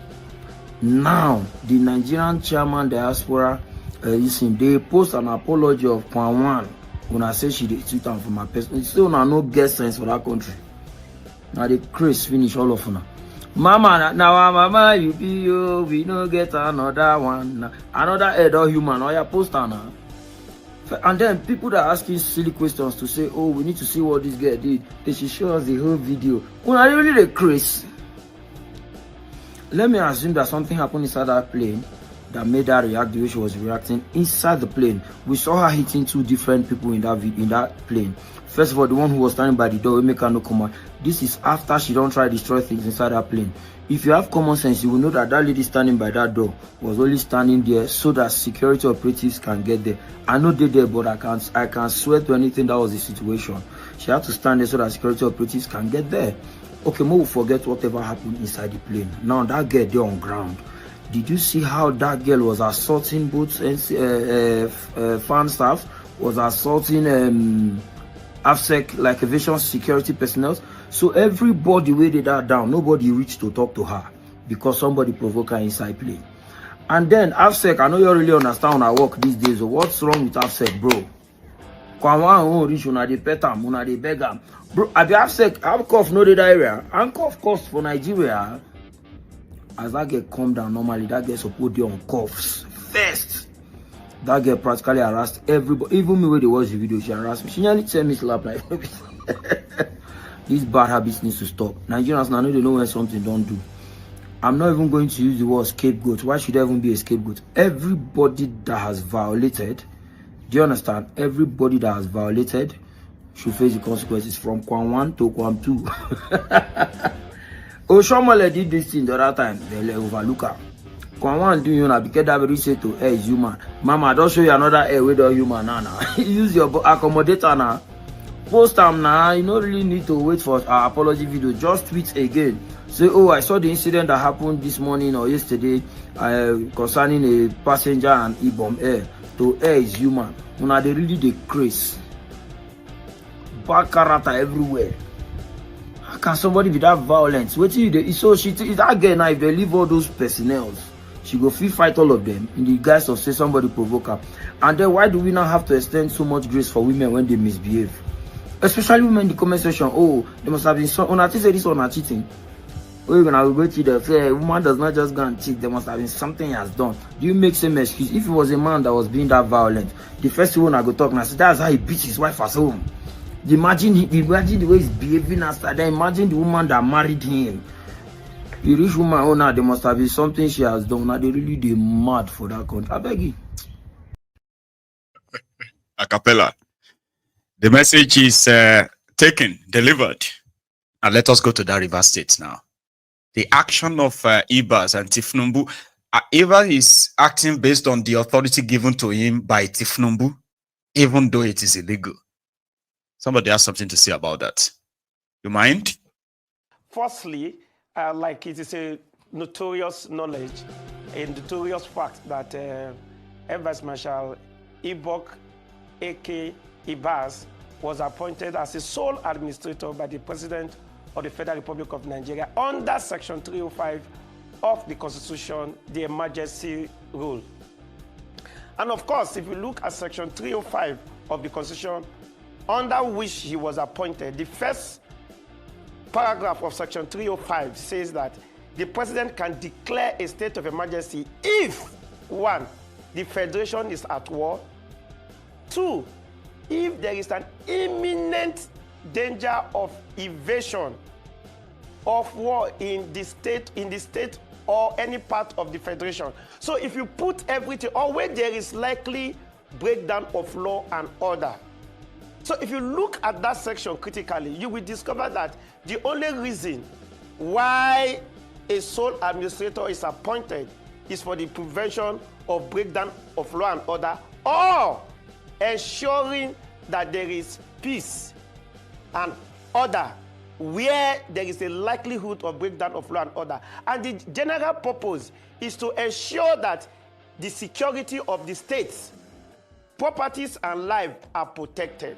Now, the Nigerian chairman diaspora, listen, they post an apology of Kwanwan when I say she did tweet from my person. It's still no get sense for that country. Now the craze finish all of now. Mama, now mama, you be you, we no get another one. Another head or human, or your poster now. And then people that are asking silly questions to say, oh, we need to see what this girl did. They should show us the whole video. When I really the craze. Let me assume that something happened inside that plane that made her react the way she was reacting inside the plane. We saw her hitting two different people in that plane. First of all, the one who was standing by the door, we make her no command. This is after she don't try to destroy things inside that plane. If you have common sense, you will know that that lady standing by that door was only standing there so that security operatives can get there. I know they're there, but I can't swear to anything that was the situation. She had to stand there so that security operatives can get there. Okay, we'll forget whatever happened inside the plane. Now that girl there on ground. Did you see how that girl was assaulting both fan staff, was assaulting AFSEC, like aviation security personnel? So everybody weighted that down. Nobody reached to talk to her because somebody provoked her inside plane. And then AFSEC, I know you really understand when I work these days. So what's wrong with AFSEC, bro? Bro, I be AFSEC, handcuff no that area. Handcuff cost for Nigeria. As that girl come down normally, that girl supposed to be on cuffs first. That girl practically harassed everybody. Even me when they watch the video, she harassed me. She nearly tell me slap like these bad habits needs to stop. Nigerians now know they know when something don't do. I'm not even going to use the word scapegoat. Why should there even be a scapegoat? Everybody that has violated, do you understand? Everybody that has violated should face the consequences from Kwan 1 to Kwan 2. Oshomole did this thing the other time. They overlook her. Kwan 1 do you know because that very say to is human. Mama, I don't show you another air with a human now. Use your accommodator now. Post them now. You don't really need to wait for our apology video. Just tweet again. Say, oh, I saw the incident that happened this morning or yesterday concerning a passenger and E-bomb air. To air is human. Una they really the craze. Bad character everywhere. How can somebody be that violent? Wait till you so she that girl now, if they leave all those personnel, she go feel fight all of them in the guise of say somebody provoke her. And then why do we now have to extend so much grace for women when they misbehave? Especially women in the comment section. Oh, they must have been so on say this one are cheating. Oh, you're gonna go to the say a woman does not just go and cheat, there must have been something he has done. Do you make same excuse? If it was a man that was being that violent, the first one I go talk and I say that's how he beat his wife at home. Imagine the way he's behaving after that. Imagine the woman that married him. The rich woman, oh now there must have been something she has done. Now they really they mad for that country. I beg you. Acapella. The message is taken, delivered. And let us go to that River State now. The action of Ibas and Tinubu. Eva is acting based on the authority given to him by Tinubu, even though it is illegal. Somebody has something to say about that. You mind? Firstly, like it is a notorious knowledge, a notorious fact that Air Vice Marshal Ibok A.K. Ibas was appointed as a sole administrator by the President of the Federal Republic of Nigeria under Section 305 of the Constitution, the emergency rule. And of course, if you look at Section 305 of the Constitution, under which he was appointed, the first paragraph of Section 305 says that the President can declare a state of emergency if, 1, the Federation is at war, 2, if there is an imminent danger of evasion of war in the state or any part of the Federation. So if you put everything, or where there is likely breakdown of law and order. So if you look at that section critically, you will discover that the only reason why a sole administrator is appointed is for the prevention of breakdown of law and order, or ensuring that there is peace and order where there is a likelihood of breakdown of law and order. And the general purpose is to ensure that the security of the states, properties and life are protected.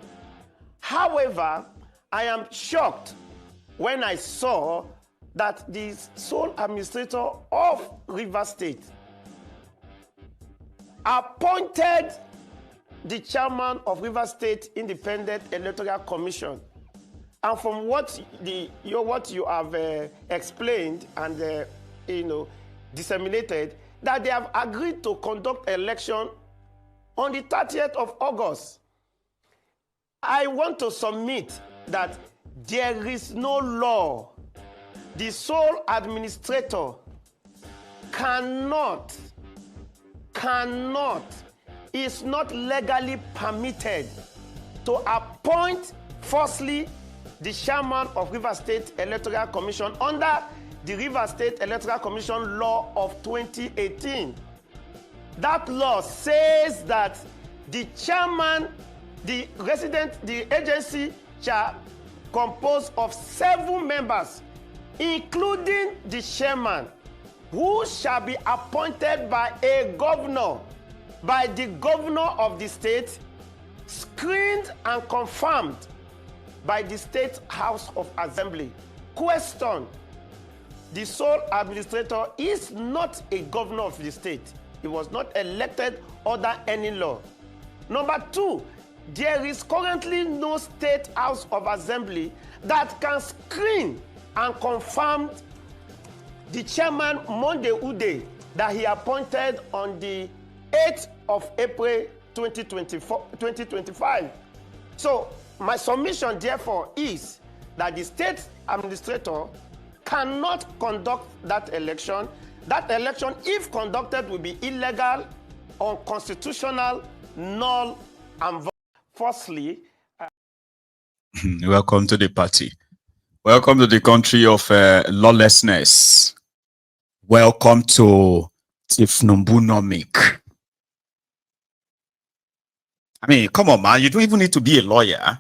However, I am shocked when I saw that the sole administrator of Rivers State appointed the chairman of Rivers State Independent Electoral Commission. And from what you have explained and disseminated, that they have agreed to conduct election on the 30th of August. I want to submit that there is no law. The sole administrator is not legally permitted to appoint, firstly, the chairman of Rivers State Electoral Commission under the Rivers State Electoral Commission law of 2018. That law says that the chairman, the agency shall compose of 7 members, including the chairman, who shall be appointed by a governor, by the governor of the state, screened and confirmed by the State House of Assembly. Question: the sole administrator is not a governor of the state. He was not elected under any law. Number 2, there is currently no State House of Assembly that can screen and confirm the chairman Monday Ude that he appointed on the 8th of April 2025. So my submission, therefore, is that the state administrator cannot conduct that election. That election, if conducted, will be illegal, unconstitutional, null, and void. Firstly, welcome to the party. Welcome to the country of lawlessness. Welcome to Tifnumbunomic. I mean, come on, man. You don't even need to be a lawyer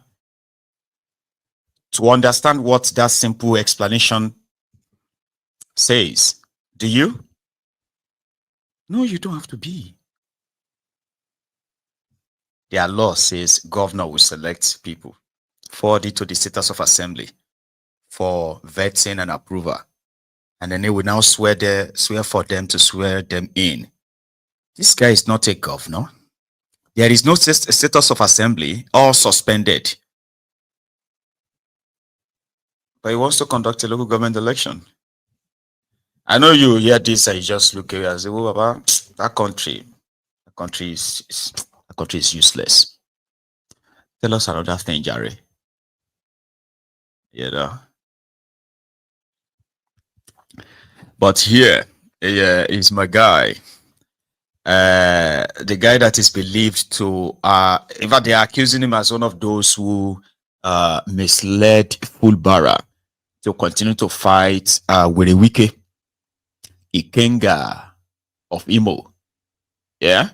to understand what that simple explanation says. Do you? No, you don't have to be. Their law says governor will select people, forward it to the status of assembly for vetting and approval. And then they will now swear for them to swear them in. This guy is not a governor. There is no status of assembly or suspended. But he wants to conduct a local government election. I know you hear this and you just look at it and say, oh, Baba, that country is useless. Tell us another thing, Jerry. You know. But here is my guy. The guy that is believed to, in fact, they are accusing him as one of those who misled Fulbara to continue to fight Werewike Ikenga of Imo. Yeah?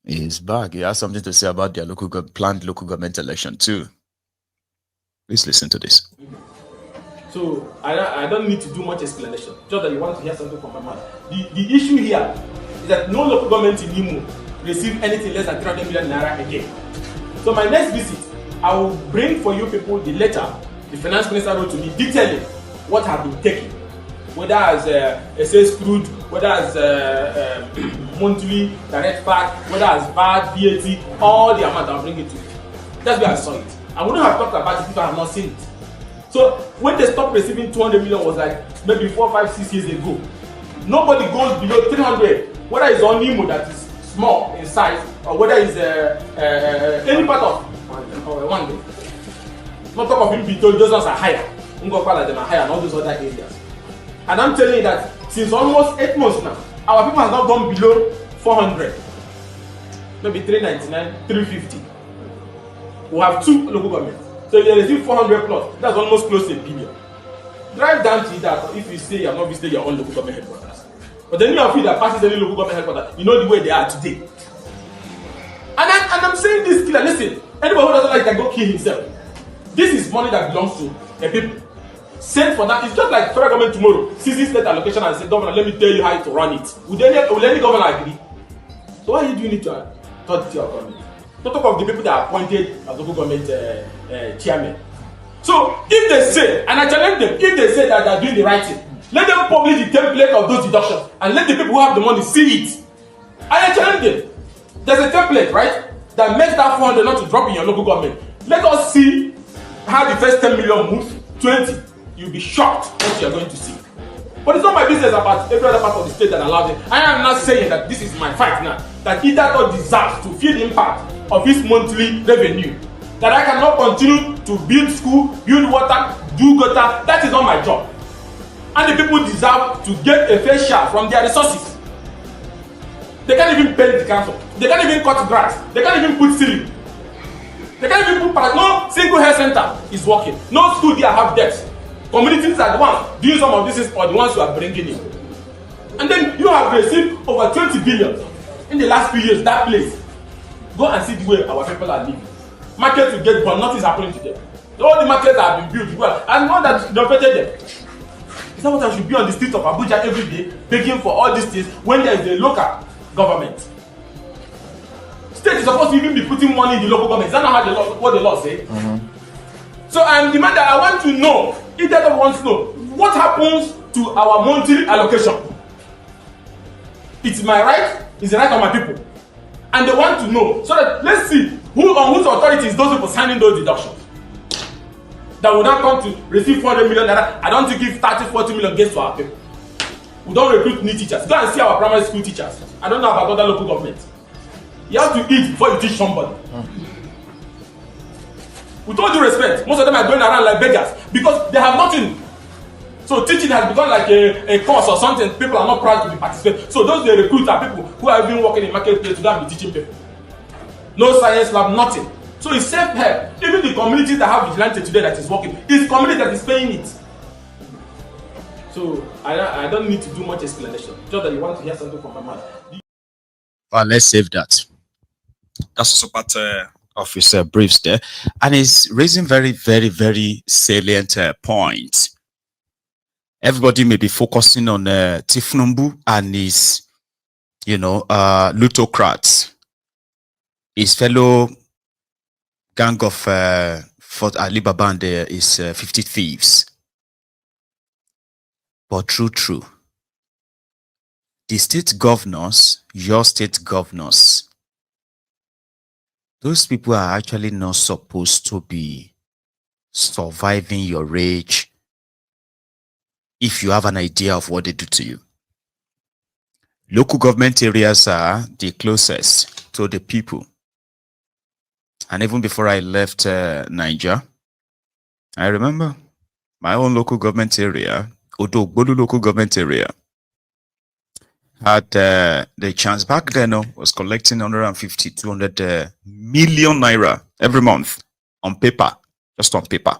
He's back. He has something to say about their planned local government election too. Please listen to this. So I don't need to do much explanation. Just that you want to hear something from my mouth. The issue here is that no local government in Imo receive anything less than 300 million naira again. So my next visit, I will bring for you people the letter the finance minister wrote to me detailing what have been taken, whether as sales crude, whether as monthly direct VAT, whether as VAT, VAT, all the amount I'll bring it to you. That's where I saw it. I wouldn't have talked about it if I had not seen it. So when they stopped receiving 200 million was like maybe 4, 5, 6 years ago. Nobody goes below 300, whether it's on Imo that is small in size or whether it's any part of one day. Not talk of him because those ones are higher. Ngopala them are higher and all those other areas. And I'm telling you that since almost 8 months now, our people have not gone below 400. Maybe 399, 350. We have 2 local governments. So if they receive 400 plus, that's almost close to $1 billion. Drive down to that if you say you have not visited your own local government headquarters. But then you have that passes any local government headquarters, you know the way they are today. And I'm saying this clear. Listen, anybody who doesn't like can go kill himself. This is money that belongs to the people. Send for that. It's just like federal government tomorrow seizes state allocation and say, Governor, let me tell you how to run it. Will any governor agree? So why are you doing it to third tier government? Don't talk of the people that are appointed as local government chairmen. So if they say, and I challenge them, if they say that they are doing the right thing, let them publish the template of those deductions and let the people who have the money see it. And I challenge them. There's a template, right, that makes that 400 not to drop in your local government. Let us see how the first 10 million moves, 20. You'll be shocked what you're going to see. But it's not my business about every other part of the state that allows it. I am not saying that this is my fight now. That either deserves to feel the impact of his monthly revenue. That I cannot continue to build school, build water, do gutter. That is not my job. And the people deserve to get a fair share from their resources. They can't even paint the council. They can't even cut grass. They can't even put ceiling. They can't even put no single health center is working. No school there have debts. Communities are the ones doing some of this or the ones who are bringing in. And then you have received over 20 billion in the last few years. That place. Go and see the way our people are living. Markets will get gone, nothing's happening to them. All the markets have been built well, and not that renovated them. Is that what I should be on the streets of Abuja every day, begging for all these things when there is a local government? State is supposed to even be putting money in the local government. Is that not how what the law say? So I am demanding, I want to know, if that wants to know, what happens to our monthly allocation? It's my right, it's the right of my people. And they want to know, so that let's see who on whose authority is those people signing those deductions. That will not come to receive 400 million naira. I don't want to give 30-40 million gets to our people. We don't recruit new teachers. Go and see our primary school teachers. I don't know about other local governments. You have to eat before you teach somebody. With all due respect, most of them are going around like beggars because they have nothing. So teaching has become like a course or something. People are not proud to be participating. So those they recruit are people who have been working in marketplace to go and be teaching people. No science lab, nothing. So it's self-help. Even the communities that have vigilante today that is working, it's community that is paying it. So I don't need to do much explanation. Just that you want to hear something from my mouth. Well, let's save that. That's also part of his briefs there. And he's raising very, very, very salient points. Everybody may be focusing on Tinubu and his, plutocrats. His fellow gang of Fort Alibaba and his 50 thieves. But true, the state governors, your state governors, those people are actually not supposed to be surviving your rage if you have an idea of what they do to you. Local government areas are the closest to the people. And even before I left Niger, I remember my own local government area, Odogbolu local government area, had the chance back then was collecting 150, 200 million naira every month on paper, just on paper.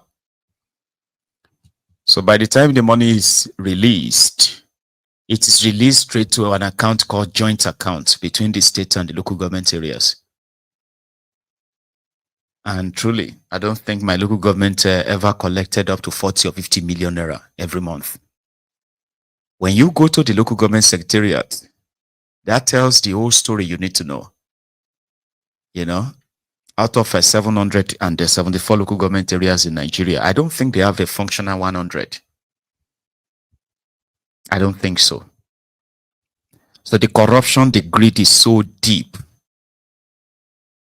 So by the time the money is released, it is released straight to an account called joint account between the state and the local government areas. And truly, I don't think my local government ever collected up to 40 or 50 million naira every month. When you go to the local government secretariat, that tells the whole story you need to know. You know, out of 774 local government areas in Nigeria, I don't think they have a functional 100. I don't think so. So the corruption, the greed is so deep,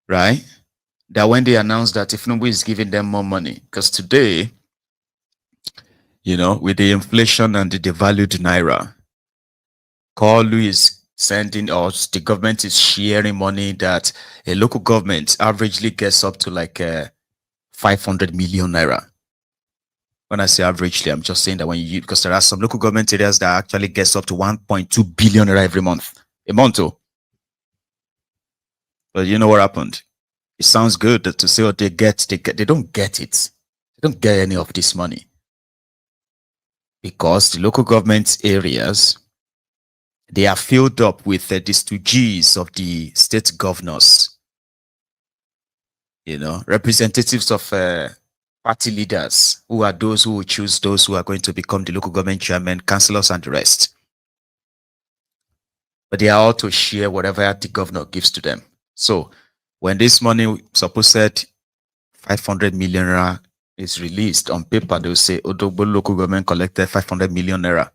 right? That when they announce that if nobody is giving them more money, because today, you know, with the inflation and the devalued naira, Kalu is sending us, the government is sharing money that a local government averagely gets up to like 500 million naira. When I say averagely, I'm just saying that when you, because there are some local government areas that actually gets up to 1.2 billion naira every month. A month, oh. But you know what happened? It sounds good to say what they get. They don't get it. They don't get any of this money. Because the local government areas, they are filled up with the stooges of the state governors. You know, representatives of party leaders, who are those who will choose those who are going to become the local government chairman, councillors, and the rest. But they are all to share whatever the governor gives to them. So when this money, supposed 500 million naira is released on paper, they'll say Odogbo local government collected 500 million naira.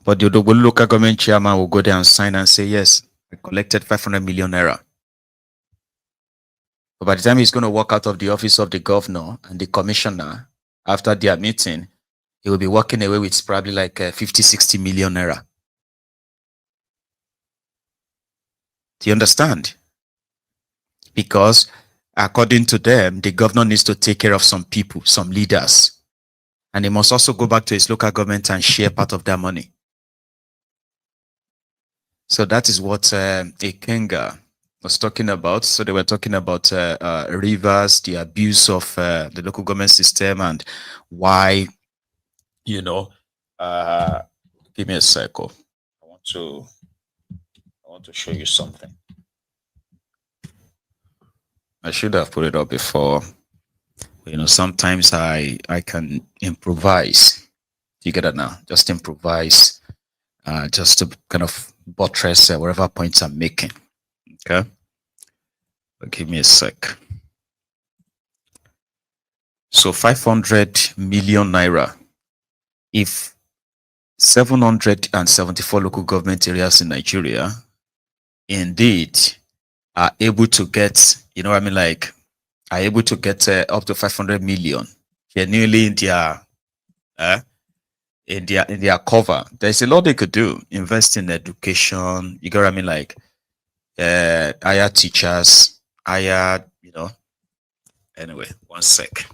But the Odogbo local government chairman will go there and sign and say, yes, I collected 500 million naira. But by the time he's going to walk out of the office of the governor and the commissioner after their meeting, he will be walking away with probably like 50, 60 million naira. Do you understand? Because according to them, the governor needs to take care of some people, some leaders. And he must also go back to his local government and share part of their money. So that is what Ikenga was talking about. So they were talking about Rivers, the abuse of the local government system, and why, you know, give me a circle. I want to show you something. I should have put it up before. You know, sometimes I can improvise. You get it now? Just improvise, just to kind of buttress whatever points I'm making. Okay, but give me a sec. So 500 million naira. If 774 local government areas in Nigeria indeed are able to get, you know what I mean, like, are able to get up to 500 million genuinely in their cover, there's a lot they could do. Invest in education, you get what I mean, like hire teachers, hire, you know. Anyway, one sec.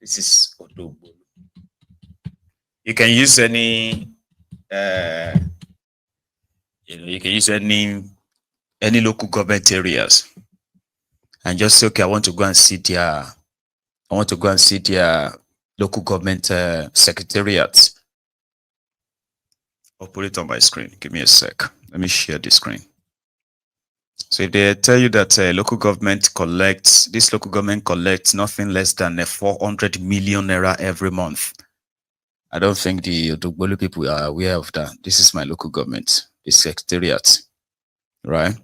This is Odogbo. You can use any you know, you can use any local government areas and just say, okay, I want to go and see their local government secretariat. I'll put it on my screen. Give me a sec. Let me share the screen. So if they tell you that local government collects nothing less than 400 million naira every month, I don't think the Odogbolu people are aware of that. This is my local government, the secretariat, right?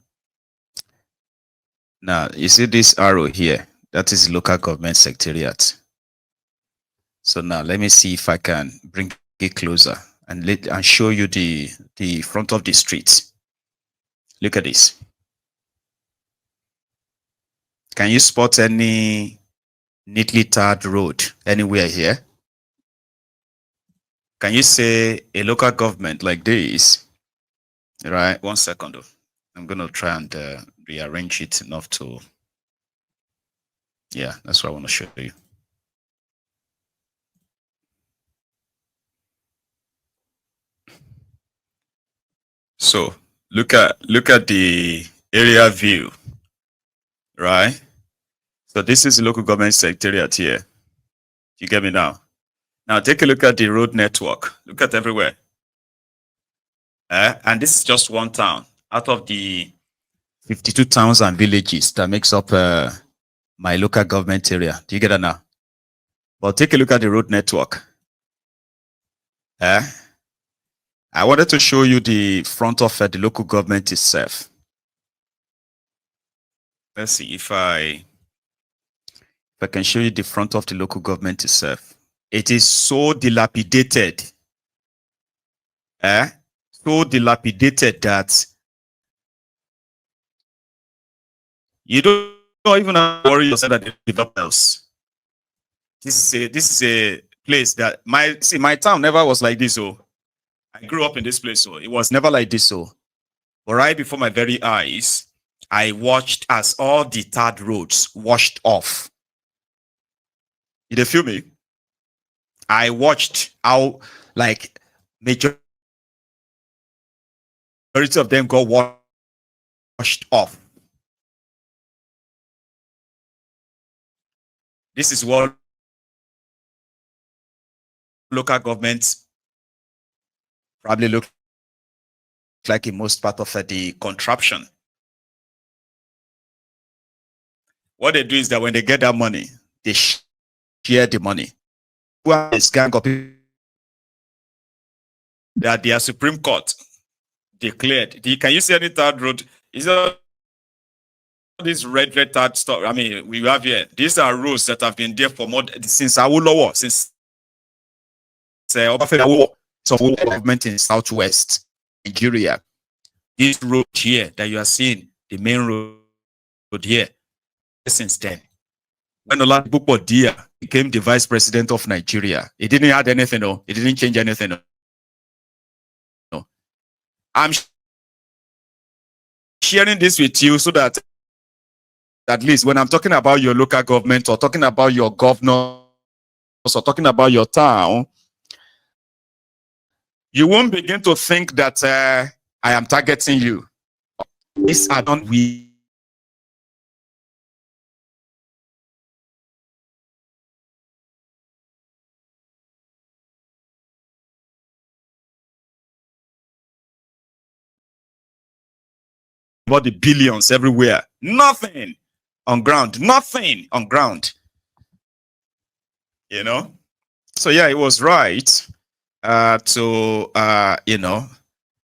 Now, you see this arrow here? That is local government secretariat. So now let me see if I can bring it closer and show you the front of the street. Look at this. Can you spot any neatly tarred road anywhere here? Can you say a local government like this, right? 1 second though. I'm going to try and rearrange it enough to, yeah, that's what I want to show you. So look at the area view, right? So this is the local government secretariat here. You get me now? Now take a look at the road network. Look at everywhere. And this is just one town out of the 52 towns and villages that makes up my local government area. Do you get that now? Well, take a look at the road network. I wanted to show you the front of the local government itself. Let's see if I can show you the front of the local government itself. It is so dilapidated. So dilapidated that you don't even have to worry yourself that developers. This is a place that my town never was like this. So I grew up in this place, so it was never like this. So, but right before my very eyes, I watched as all the tarred roads washed off. Did you feel me? I watched how like majority of them got washed off. This is what local governments probably look like in most part of the contraption. What they do is that when they get that money, they share the money. This gang of people that their Supreme Court declared. Can you see any third road? Is there this red third stuff? I mean, we have here. These are roads that have been there for more since Awolowo, since government in Southwest Nigeria. This road here that you are seeing, the main road here, since then. When Oladipo Dia became the vice president of Nigeria, he didn't add anything, no. It didn't change anything, no. I'm sharing this with you so that at least when I'm talking about your local government or talking about your governor or talking about your town, you won't begin to think that I am targeting you. These are not we. About the billions everywhere. Nothing on ground. Nothing on ground. You know? So yeah, it was right. You know,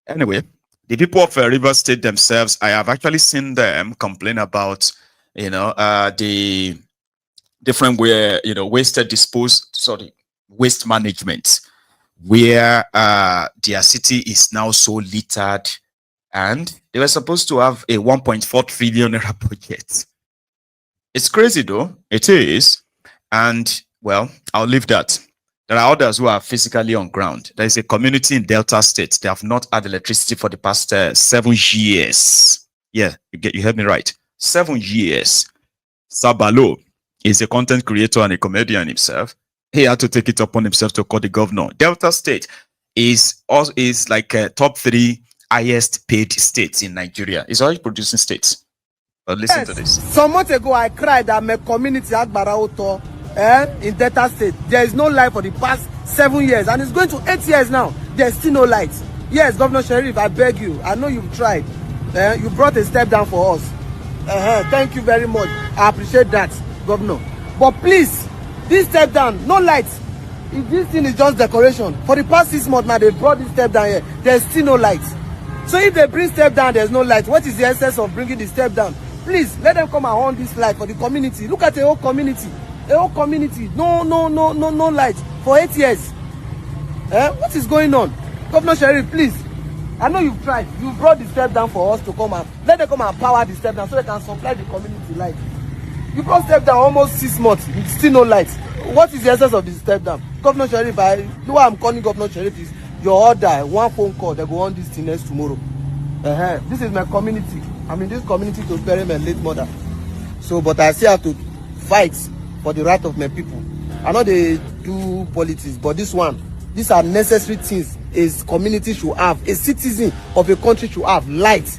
anyway, the people of Rivers State themselves, I have actually seen them complain about, you know, the different way, you know, waste management, where their city is now so littered, and they were supposed to have a 1.4 trillion naira budget. It's crazy though, it is, and well, I'll leave that. There are others who are physically on ground. There is a community in Delta State. They have not had electricity for the past 7 years. Yeah, you heard me right. 7 years. Sabalo is a content creator and a comedian himself. He had to take it upon himself to call the governor. Delta State is like a top 3 highest paid states in Nigeria. It's always producing states. But listen to this. Some months ago, I cried that my community at Barauto in Delta State, there is no light for the past 7 years, and it's going to 8 years now. There's still no light. Yes, Governor Sheriff, I beg you. I know you've tried. You brought a step down for us. Thank you very much. I appreciate that, Governor. But please, this step down, no light. If this thing is just decoration, for the past 6 months now, they brought this step down here. There's still no light. So if they bring step down, there's no light. What is the essence of bringing the step down? Please, let them come and on this light for the community. Look at the whole community. The whole community. No light for 8 years. What is going on? Governor Sheriff, please. I know you've tried. You brought the step down for us to come and let them come and power the step down so they can supply the community light. You brought step down almost 6 months. Still no light. What is the essence of this step down? Governor Sheriff, the way I'm calling Governor Sheriff is your order. One phone call. They go on this thing next tomorrow. This is my community. I'm in this community to bury my late mother. So, but I still have to fight for the right of my people. I know they do politics, but these are necessary things a community should have. A citizen of a country should have light.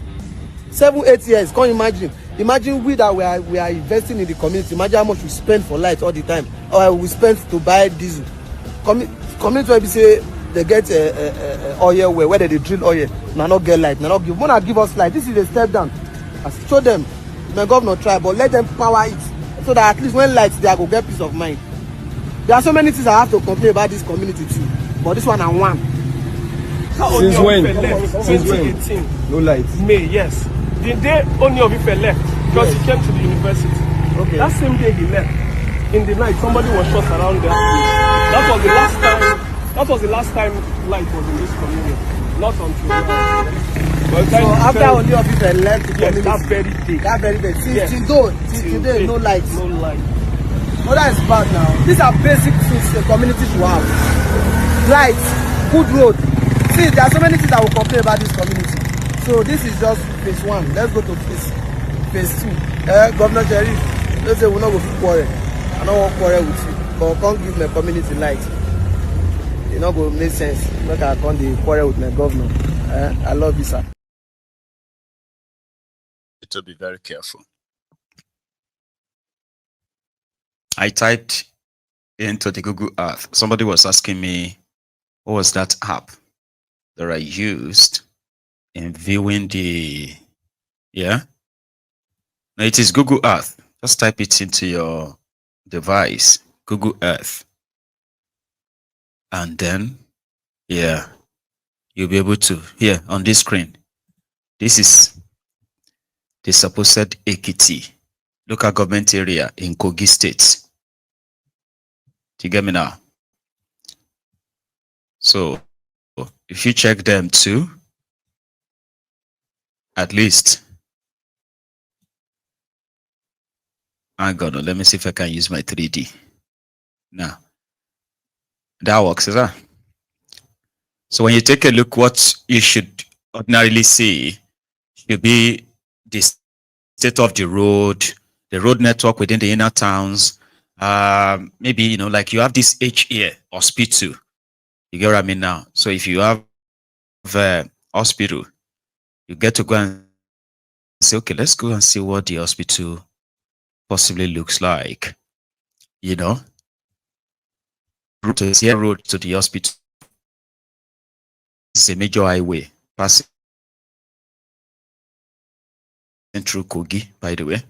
7-8 years, can't imagine. Imagine we that we are investing in the community. Imagine how much we spend for light all the time. Or we spend to buy diesel. Community where we say they get oil where they drill oil. Now not get light. Now not give us light. This is a step down. Show them. May governor try, but let them power it so that at least when lights there, I go get peace of mind. There are so many things I have to complain about this community too, but this one I want. Since when? Since when? No lights. May, yes. The day Oni of Ife left, because he came to the university. Okay. That same day he left. In the night, somebody was shot around there. That was the last time. That was the last time light was in this community. Not until now. So after Oni of Ife left the community, that very day. That very day. Since today, no lights. No light. Oh, that is bad now. These are basic things the community should have. Lights, good road. See, there are so many things that will complain about this community. So this is just phase 1. Let's go to phase 2. Governor Jerry, let's say we're not going to quarrel. I don't want to quarrel with you, but I can't give my community light. It's not going to make sense. Like I can't quarrel with my governor. I love you, sir. To be very careful. I typed into the Google Earth. Somebody was asking me, what was that app that I used in viewing the, yeah? No, it is Google Earth. Just type it into your device, Google Earth. And then, yeah, you'll be able to, here on this screen, this is the supposed Ekiti local government area in Kogi State. Do you get me now? So if you check them too, at least, hang on, let me see if I can use my 3D. Now, that works, is that? So when you take a look, what you should ordinarily see should be the state of the road network within the inner towns. Maybe, you know, like you have this H here, hospital. You get what I mean now? So if you have hospital, you get to go and say, okay, let's go and see what the hospital possibly looks like. You know? Route to the hospital. It's a major highway passing through Kogi, by the way.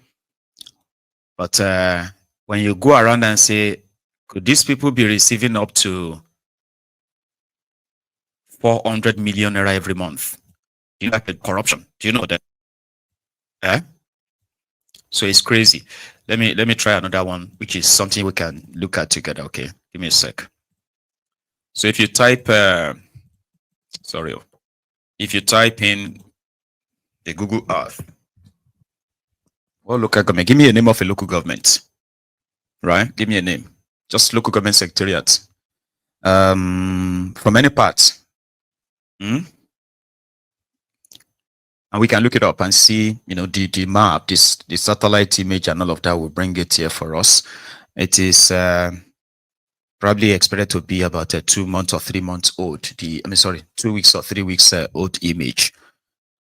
But when you go around and say, could these people be receiving up to 400 million naira every month? Do you know that corruption? Do you know that? Eh? So it's crazy. Let me try another one, which is something we can look at together. Okay, give me a sec. So if you type, if you type in the Google Earth, what local government? Give me a name of a local government. Right? Give me a name. Just local government secretariat. From any part. And we can look it up and see, you know, the map, the satellite image and all of that will bring it here for us. It is probably expected to be about a 2 months or 3 months old. 2 weeks or 3 weeks old image.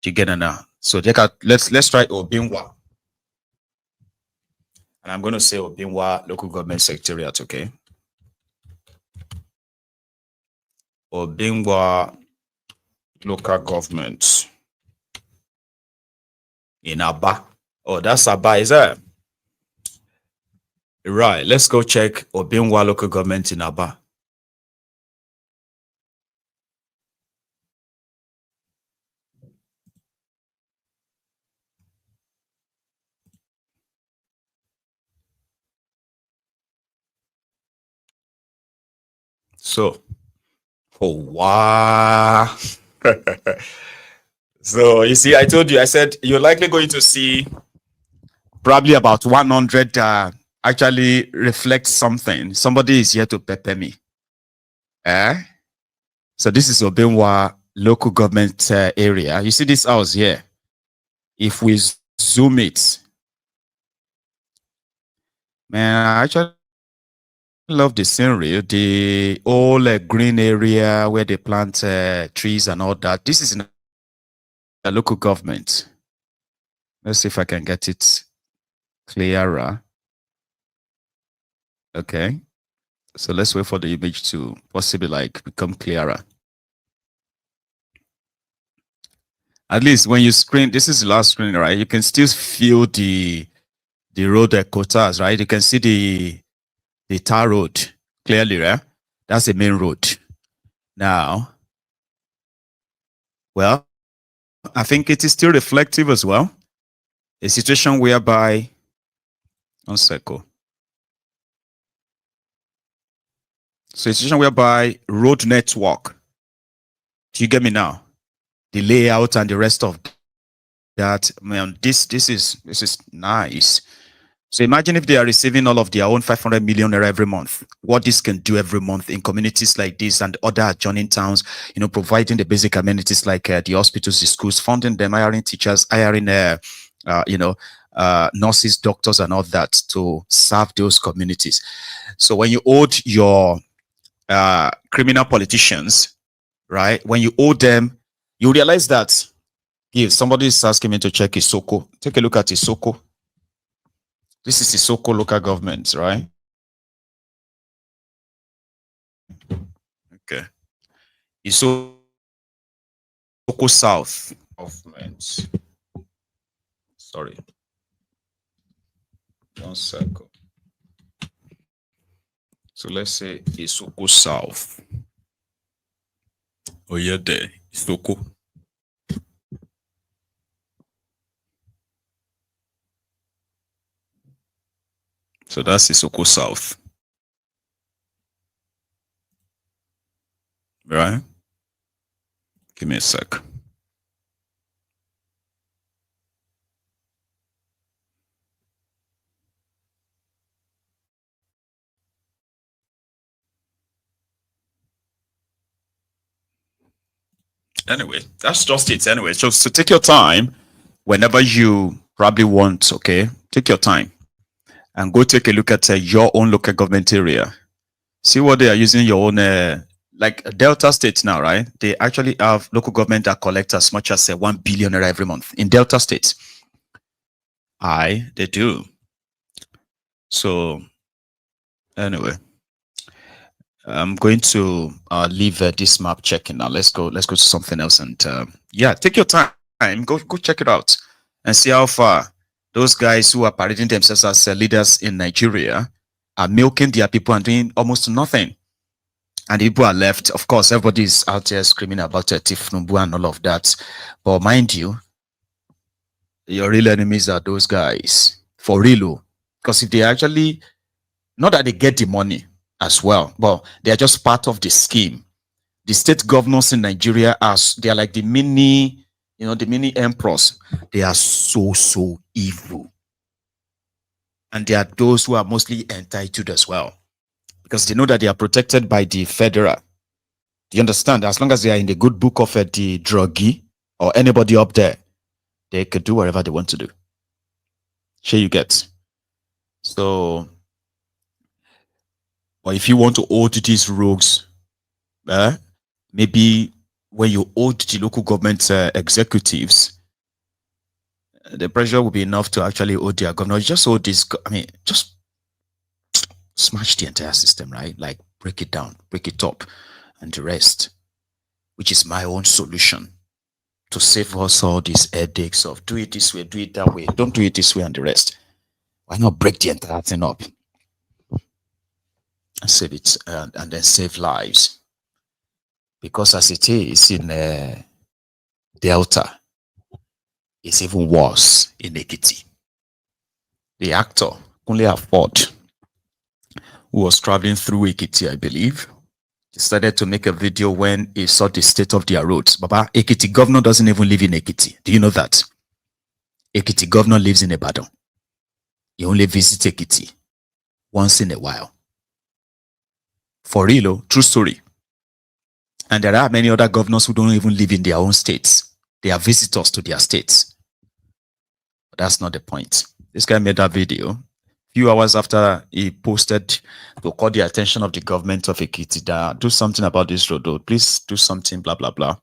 Do you get it now? So let's try Obinwa. And I'm going to say Obinwa Local Government Secretariat, okay? Obinwa Local Government in Aba. Oh, that's Aba, is that? Right, let's go check Obinwa Local Government in Aba. So, oh wow. So you see, I told you, I said you're likely going to see probably about 100 actually reflect something. Somebody is here to pepper me. So this is Obinwa local government area. You see this house here? If we zoom it, man, I actually love the scenery, the all green area where they plant trees and all that. This is in a local government. Let's see if I can get it clearer. Okay, so let's wait for the image to possibly like become clearer. At least when you screen, this is the last screen, right? You can still feel the road quotas, right? You can see the tar road clearly, right? That's the main road. Now, well, I think it is still reflective as well. A situation whereby, one second. So a situation whereby road network, do you get me now? The layout and the rest of that, man, this is nice. So imagine if they are receiving all of their own 500 million naira every month, what this can do every month in communities like this and other adjoining towns, you know, providing the basic amenities like the hospitals, the schools, funding them, hiring teachers, hiring, nurses, doctors, and all that to serve those communities. So when you hold your criminal politicians, right, when you hold them, you realize that if somebody is asking me to check Isoko, take a look at Isoko. This is Isoko local government, right? Okay. Isoko South government. Sorry. 1 second. So let's say Isoko South. Oh yeah, there. Isoko. So that's Isoko South. Right? Give me a sec. Anyway, that's just it. Anyway, so take your time whenever you probably want, okay? Take your time and go take a look at your own local government area. See what they are using your own, like Delta State now, right? They actually have local government that collect as much as 1 billion every month in Delta State. They do. So anyway, I'm going to leave this map checking now. Let's go to something else. And yeah, take your time. Go check it out and see how far those guys who are parading themselves as leaders in Nigeria are milking their people and doing almost nothing. And the people are left. Of course, everybody's out there screaming about Tinubu and all of that. But mind you, your real enemies are those guys. For real. Because if they actually, not that they get the money as well, but they are just part of the scheme. The state governors in Nigeria they are like the mini, the mini emperors. They are so evil. And they are those who are mostly entitled as well. Because they know that they are protected by the federal. Do you understand? As long as they are in the good book of the druggie or anybody up there, they could do whatever they want to do. Sure you get. So, or if you want to hold these rogues, maybe when you hold the local government executives, the pressure will be enough to actually hold their governor. Just hold this, just smash the entire system, right? Like break it down, break it up, and the rest, which is my own solution to save us all these headaches of do it this way, do it that way, don't do it this way, and the rest. Why not break the entire thing up and save it and then save lives? Because as it is in Delta, it's even worse in Ekiti. The actor, only afford, who was traveling through Ekiti, I believe, decided to make a video when he saw the state of their roads. Baba, Ekiti governor doesn't even live in Ekiti. Do you know that? Ekiti governor lives in Ibadan. He only visits Ekiti once in a while. For real, true story. And there are many other governors who don't even live in their own states. They are visitors to their states. But that's not the point. This guy made that video few hours after he posted to call the attention of the government of Ekiti that do something about this road, though. Please do something, blah, blah, blah.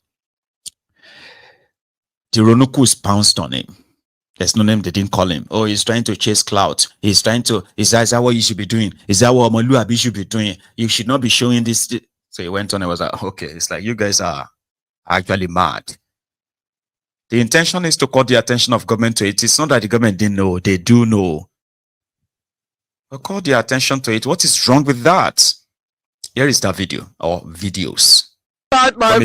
The Ronukus pounced on him. There's no name, they didn't call him. Oh, he's trying to chase clout. Is that what you should be doing? Is that what Omoluabi should be doing? You should not be showing this. So he went on and was like, okay, it's like you guys are actually mad. The intention is to call the attention of government to it. It's not that the government didn't know, they do know. But call the attention to it. What is wrong with that? Here is that video or videos. My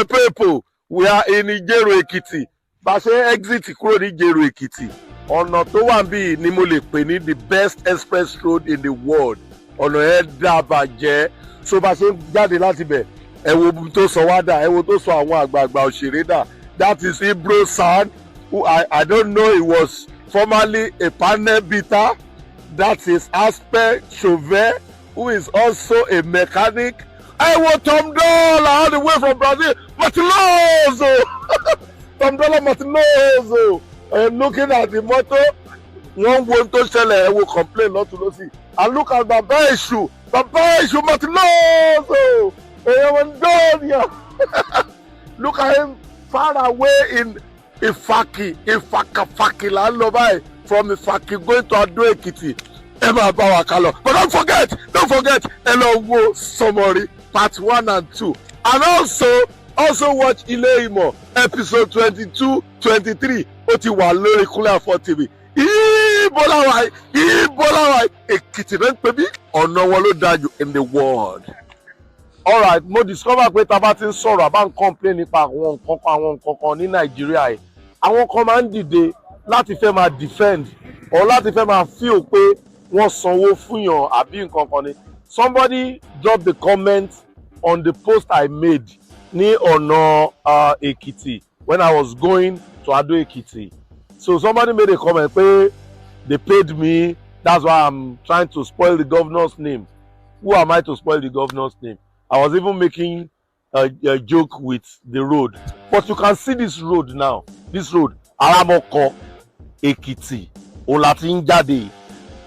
people, we are in Ijero Ekiti. Base exit kúrò ní Ijero Ekiti. Ọ̀nà tó wà bí ni mo lè pè ní the best express road in the world. Ọ̀nà ẹ̀ dá bàjẹ́. So bá ṣe jáde láti bẹ̀, ẹ wo tó sọ wá dà, ẹ wo tó sọ àwọn àgbààgbà òṣèré dà. That is Ibro San, who I don't know, he was formerly a panel beater. That is Asper Chauvet, who is also a mechanic. I want Tom Dollar all the way from Brazil. Martinozo! Tom Dollar Martinozo! I am looking at the motor. One want to sell it, I will complain not to know see. And look at Baba Ishu Martinozo! I am done here. Look at him far away in Ifaki from Ifaki going to Ado Ekiti. Emma Bawakalo. But don't forget, Hello Summary Part 1 and 2. And also watch Ileimo episode 22, 23. Oti wa lórí Kúnlé Afọ́ TV. Ibolawai, Ekiti don't baby. Ọ̀nà wọn ló dájú in the world. Alright, mo discover pé tá bá ti ń sọ̀rọ̀ àbá ń complain nípa àwọn nǹkan kan ní Nàìjíríà yìí. Àwọn kan máa ń dìde láti fẹ́ máa defend or láti fẹ́ máa feel pé wọ́n sanwó fún yàn àbí nǹkan kan ni. Somebody dropped the comment on the post I made ní ọ̀nà Ekiti when I was going to Ado Ekiti. So somebody made a comment pé they paid me, that's why I'm trying to spoil the governor's name. Who am I to spoil the governor's name? I was even making a joke with the road. But you can see this road now. This road, Aramoko, Ekiti, Olatin Jade.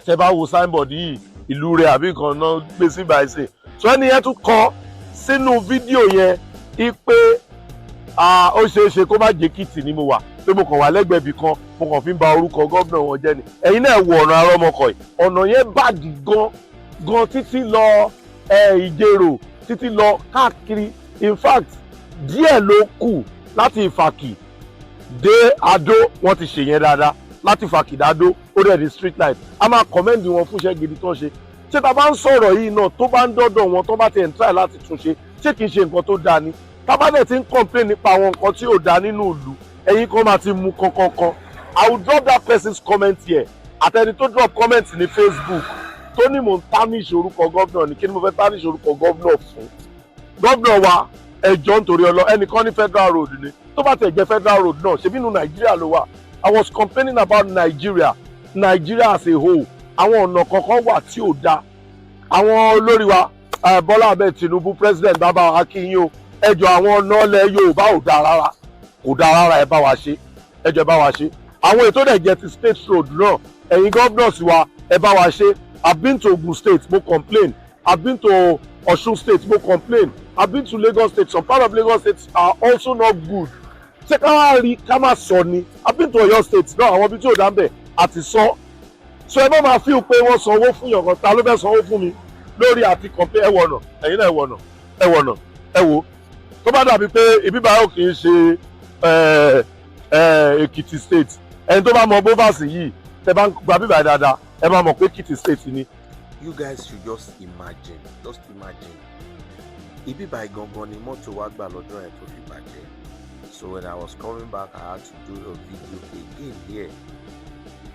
Tẹ́bá wo signboard yìí, ìlú rẹ̀ àbí nǹkan náà gbé sí báyìí sí. So ẹni yẹn tún kọ sínú fídíò yẹn pé ó ṣeé ṣe kó má jẹ́ Ekiti ni mo wà. Pé mo kàn wà lẹ́gbẹ̀ẹ́ ibì kan, mo kàn fi ń ba orúkọ gómìnà wọn jẹ́ ni. Ẹ̀yin náà wo ọ̀nà Arọ́mọkọ̀ yìí. Ọ̀nà yẹn bàdì gan títí lọ Ìjẹ̀rò. Títí lọ káàkiri, in fact díẹ̀ ló kù láti Ìfàkì dé Adó wọ́n ti ṣe yẹn dáadáa láti Ìfàkì dádó ó dẹ̀ di street light a máa commend wọn fún iṣẹ́ gidi tó ń ṣe ṣé tá bá ń sọ̀rọ̀ yìí náà tó bá ń dọ́dọ̀ wọn tó bá ti ń try láti tún ṣe ṣé kìí ṣe nǹkan tó dáa ni tá bá dẹ̀ ti ń complain nípa àwọn nǹkan tí ò dáa nínú ìlú ẹ̀yin kan máa ti mú kankan I will drop that person's comment here àtẹni tó drop comment ní Facebook tó ní mò ń tarnish orúkọ gómìnà ní kí ni mo fẹ́ tarnish orúkọ gómìnà fún gómìnà wa ẹjọ́ nítorí ẹnìkan ní federal road ni tó bá tẹ̀ jẹ́ federal road náà ṣebí inú Nàìjíríà ló wà I was complaining about Nigeria as a whole àwọn ọ̀nà kankan wà tí ò dáa àwọn olórí wa Bọ́lá Ahmed Tinubu president bàbá akínyìn o ẹjọ́ àwọn ọ̀nà ilẹ̀ Yorùbá ò dáa rárá kò dáa rárá ẹ bá wa ṣe ẹjọ́ bá wa ṣe àwọn ètò dẹ̀ jẹ́ ti state road náà ẹ̀yin governors wa ẹ bá wa ṣe I've been to Ogun State, mo complain. I've been to Osun State, mo complain. I've been to Lagos State. Some part of Lagos State are also not good. Ṣé ká rí ká máa sọ ni? I've been to Oyo State. Náà àwọn ibi tí ò dá ń bẹ̀ àti sọ. So ẹ má máa feel pé wọ́n sanwó fún yàn kan. Ta ló fẹ́ sanwó fún mi? Lórí àti complain ẹ̀wọ̀nà. Ẹ̀yin náà ẹ̀wọ̀nà. Ẹ wo. Tó bá dàbí pé ibi báyọ̀ kì í ṣe Ekiti State. Ẹni tó bá mọ Bovas yìí, tẹ bá ń gba bíbá dáadáa. Ẹ máa mọ̀ pé Ekiti State ni. You guys should just imagine. Ibi by gangan ni mọ́tò wa gbà lọ́dún ẹ̀ tó fi bàjẹ́. So when I was coming back, I had to do a video again here.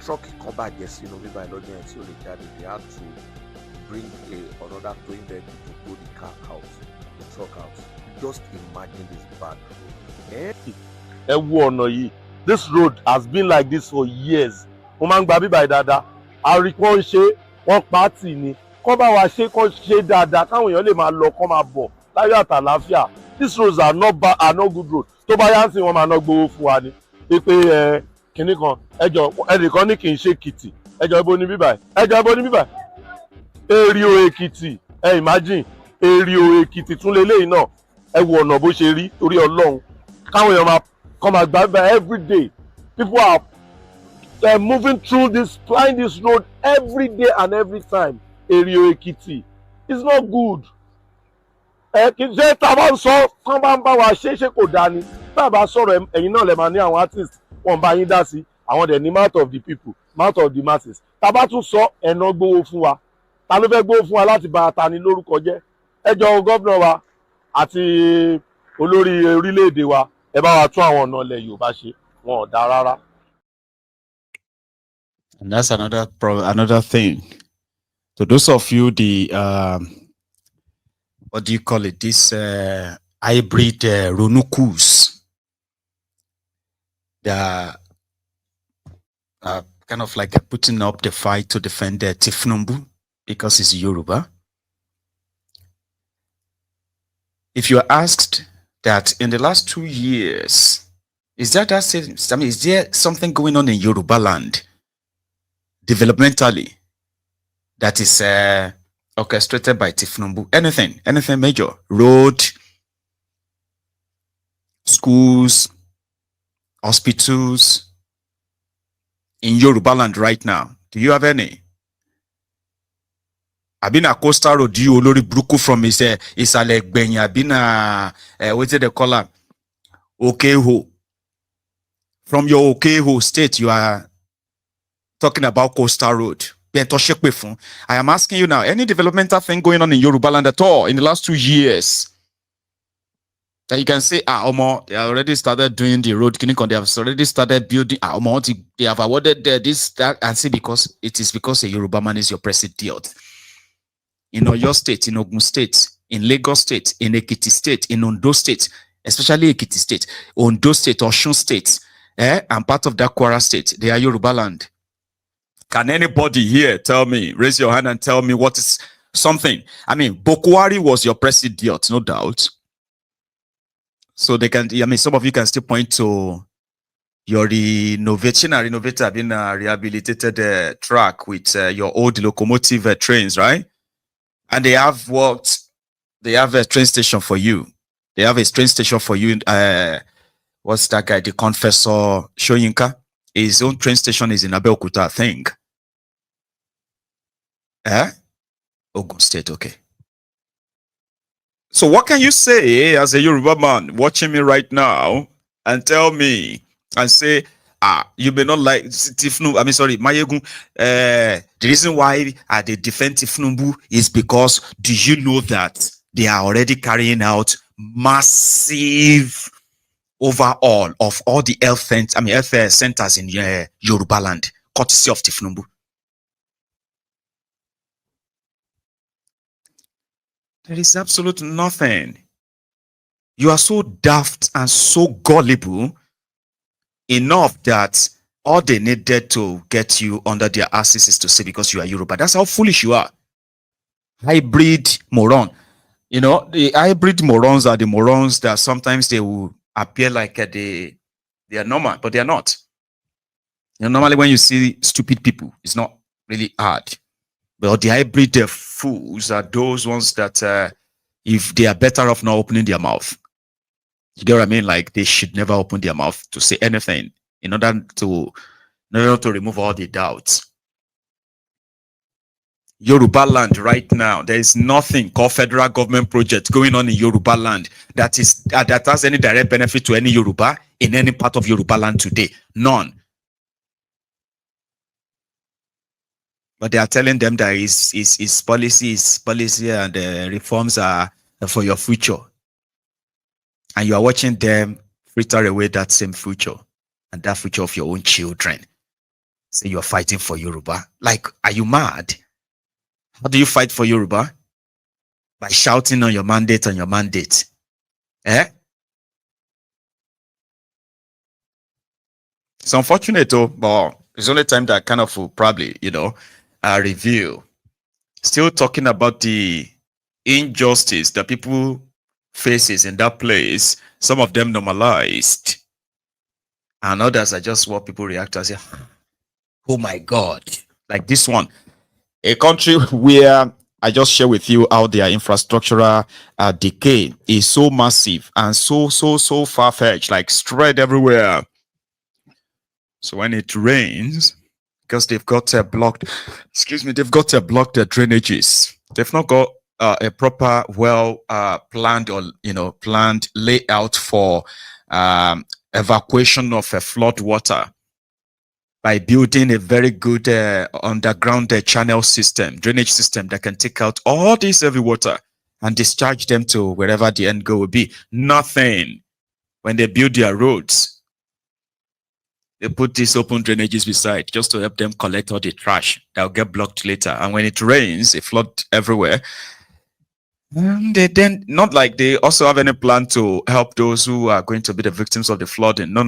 Truck kan bàjẹ́ sínú bíbá lọ́dún ẹ̀ tí ò lè jáde. They had to bring another towing vehicle to pull the car out, the truck out. Just imagine this bad road. Ẹ wo ọ̀nà yìí. This road has been like this for years. Mo máa ń gba bíbá dáadáa. Àríkọ́ ń ṣe wọ́n pàtì ni kọ́ bá wa ṣe kọ́ ṣe dáadáa káwọn èèyàn lè máa lọ kọ́ máa bọ̀ láyọ̀ àtàláfíà. These roads are not good roads. Tó bá yá sí wọn máa ná gbowó fún wa ni pé kinní kan ẹjọ́ ẹnìkan ní kì í ṣe Èkìtì ẹjọ́ ibo ní bíbá Èrìò Èkìtì imagine Èrìò Èkìtì tún lélẹ́yìn náà ẹ wo ọ̀nà bó ṣe rí torí Ọlọ́run káwọn èèyàn máa gbà bíbá every day. People are moving through flying this road every day and every time. Èrìò Èkìtì it's not good. Kì í ṣe tá a bá ń sọ kán bá ń bá wa ṣe kò dáa ni. tá a bá sọ̀rọ̀ ẹ̀yin náà lè máa ní àwọn artist wọn bá yín dá sí àwọn dẹ̀ ní mouth of the people mouth of the masses tá a bá tún sọ ẹ̀nà gbowó fún wa ta ló fẹ́ gbowó fún wa láti bá ta ni lórúkọ jẹ́ ẹ jọ̀ọ́ gómìnà wa àti olórí orílẹ̀-èdè wa ẹ bá wa tún àwọn ọ̀nà ilẹ̀ Yorùbá ṣe wọn ò dá rárá. And that's another thing. So those of you, the what do you call it? This hybrid Ronukus that are kind of like putting up the fight to defend Tinubu because he's Yoruba. If you are asked that in the last 2 years, is there something going on in Yoruba land developmentally that is orchestrated by Tinubu? Anything major? Road, schools, hospitals in Yoruba land right now? Do you have any? I've been a coastal road you olori bruku from Isale Gbenya. I've been what's it they call her? Okeho. From your Okeho state, you are talking about coastal road. I am asking you now, any developmental thing going on in Yoruba land at all in the last 2 years that you can say, they already started doing the road, they have already started building, they have awarded this, that, and see, because it is because a Yoruba man is your president. In Oyo State, in Ogun State, in Lagos State, in Ekiti State, in Ondo State, especially Ekiti State, Ondo State, Osun State, and part of that Kwara State, they are Yoruba land. Can anybody here tell me, raise your hand and tell me what is something? I mean, Bokwari was your president, no doubt. So they can, I mean, some of you can still point to your renovated, been rehabilitated track with your old locomotive trains, right? And they have they have a train station for you. They have a train station for you. What's that guy? The Confessor Shoyinka. His own train station is in Abeokuta, I think. Ogun State, okay. So what can you say as a Yoruba man watching me right now and tell me and say, you may not like Tinubu, Mayegun, the reason why they defend Tinubu is because do you know that they are already carrying out massive overhaul of all the health centers in Yoruba land, courtesy of Tinubu? There is absolutely nothing. You are so daft and so gullible enough that all they needed to get you under their asses is to say because you are Yoruba. That's how foolish you are. Hybrid moron. You know, the hybrid morons are the morons that sometimes they will appear like they are normal, but they are not. You know, normally when you see stupid people, it's not really hard. But the hybrid fools are those ones that if they are better off not opening their mouth. You get what I mean? Like they should never open their mouth to say anything in order to remove all the doubts. Yoruba land right now, there is nothing called federal government project going on in Yoruba land that has any direct benefit to any Yoruba in any part of Yoruba land today. None. But they are telling them that his policy and reforms are for your future. And you are watching them fritter away that same future and that future of your own children. Say you are fighting for Yoruba. Like, are you mad? How do you fight for Yoruba? By shouting on your mandate, It's unfortunate, but it's only time that kind of will probably, review. Still talking about the injustice that people faces in that place. Some of them normalized, and others are just what people react to and say, oh my God. Like this one, a country where I just share with you how their infrastructural decay is so massive and so far-fetched, like spread everywhere. So when it rains, because they've got blocked, they've got blocked their drainages. They've not got a proper, planned or planned layout for evacuation of flood water by building a very good underground channel system, drainage system that can take out all this heavy water and discharge them to wherever the end goal will be. Nothing. When they build their roads, they put these open drainages beside just to help them collect all the trash that will get blocked later. And when it rains, it floods everywhere. And they then, not like they also have any plan to help those who are going to be the victims of the flooding. No.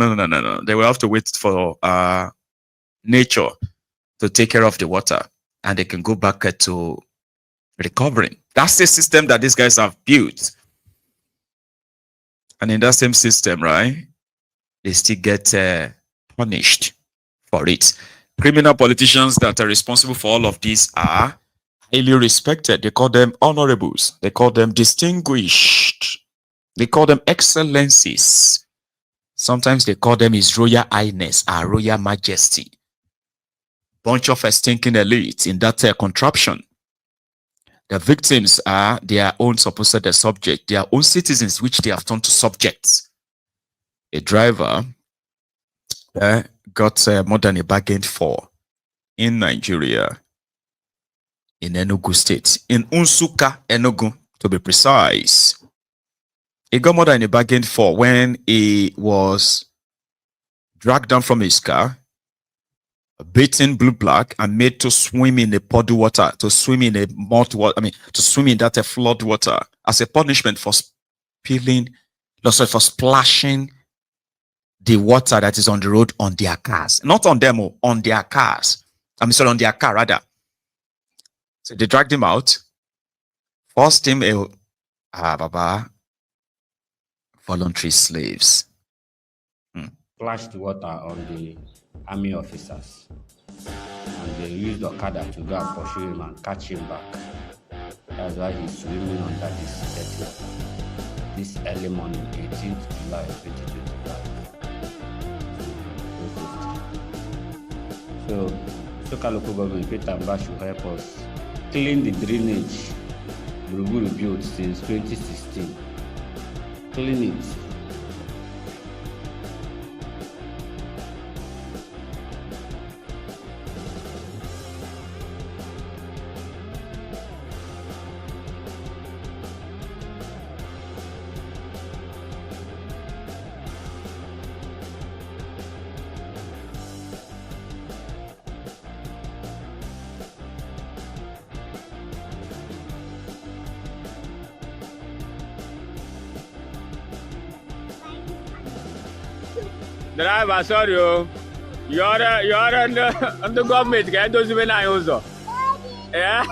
They will have to wait for nature to take care of the water, and they can go back to recovering. That's the system that these guys have built. And in that same system, right, they still get punished for it. Criminal politicians that are responsible for all of these are highly respected. They call them honorables. They call them distinguished. They call them excellencies. Sometimes they call them His Royal Highness, Our Royal Majesty. Bunch of stinking elites in that contraption. The victims are their own supposed subject, their own citizens, which they have turned to subjects. A driver got more than a bargain for in Nigeria, in Enugu State, in Nsukka, Enugu, to be precise. He got more than a bargain for when he was dragged down from his car, beaten blue-black, and made to swim in the puddle water, to swim in a mud water, to swim in that flood water as a punishment for for splashing the water that is on the road on their cars. Not on them, on their cars. On their car, rather. So they dragged him out, forced him voluntary slaves. Splashed water on the army officers, and they used Okada to go and pursue him and catch him back. That's why he's swimming under this water. This early morning, 18th July 2025. So, local government, Peter Mba should help us clean the drainage Buruburu built since 2016. Clean it. Driver, sorry, you're on the government. Get those men I also. Yeah.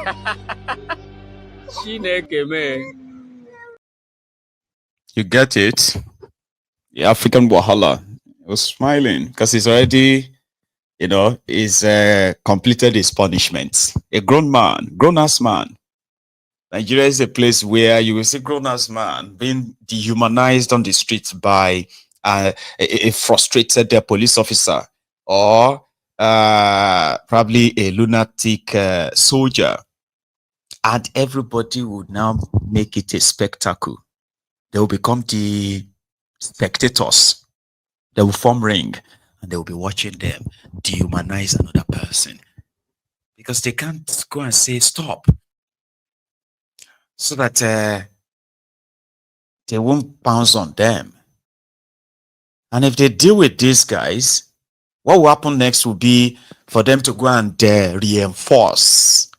You get it? The African Wahala was smiling because he's already, he's completed his punishment. A grown-ass man. Nigeria is a place where you will see grown-ass man being dehumanized on the streets by a frustrated police officer or probably a lunatic soldier, and everybody would now make it a spectacle. They will become the spectators. They will form ring and they will be watching them dehumanize another person because they can't go and say stop, so that they won't bounce on them. And if they deal with these guys, what will happen next will be for them to go and reinforce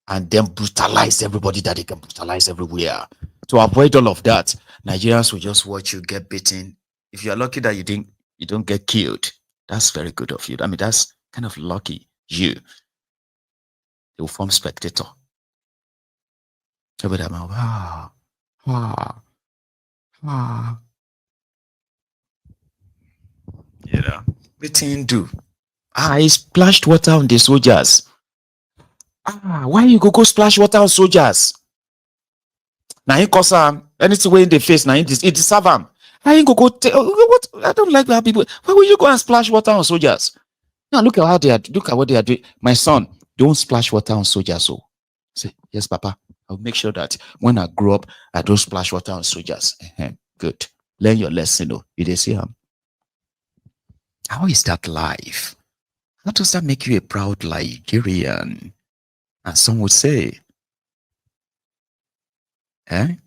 and then brutalize everybody that they can brutalize everywhere. To avoid all of that, Nigerians will just watch you get beaten. If you're lucky that you don't get killed, that's very good of you. That's kind of lucky. They will form spectator. Everybody, Everything do. He splashed water on the soldiers. Why you go splash water on soldiers? Now he cause anything way in the face. Now it deserve him. I ain't go what? I don't like that people. Why will you go and splash water on soldiers? Now look at how they are. Look at what they are doing. My son, don't splash water on soldiers. So say yes, Papa. I'll make sure that when I grow up, I don't splash water on soldiers. Good. learn your lesson. Oh, you dey see him. How is that life? How does that make you a proud Nigerian? And some would say, I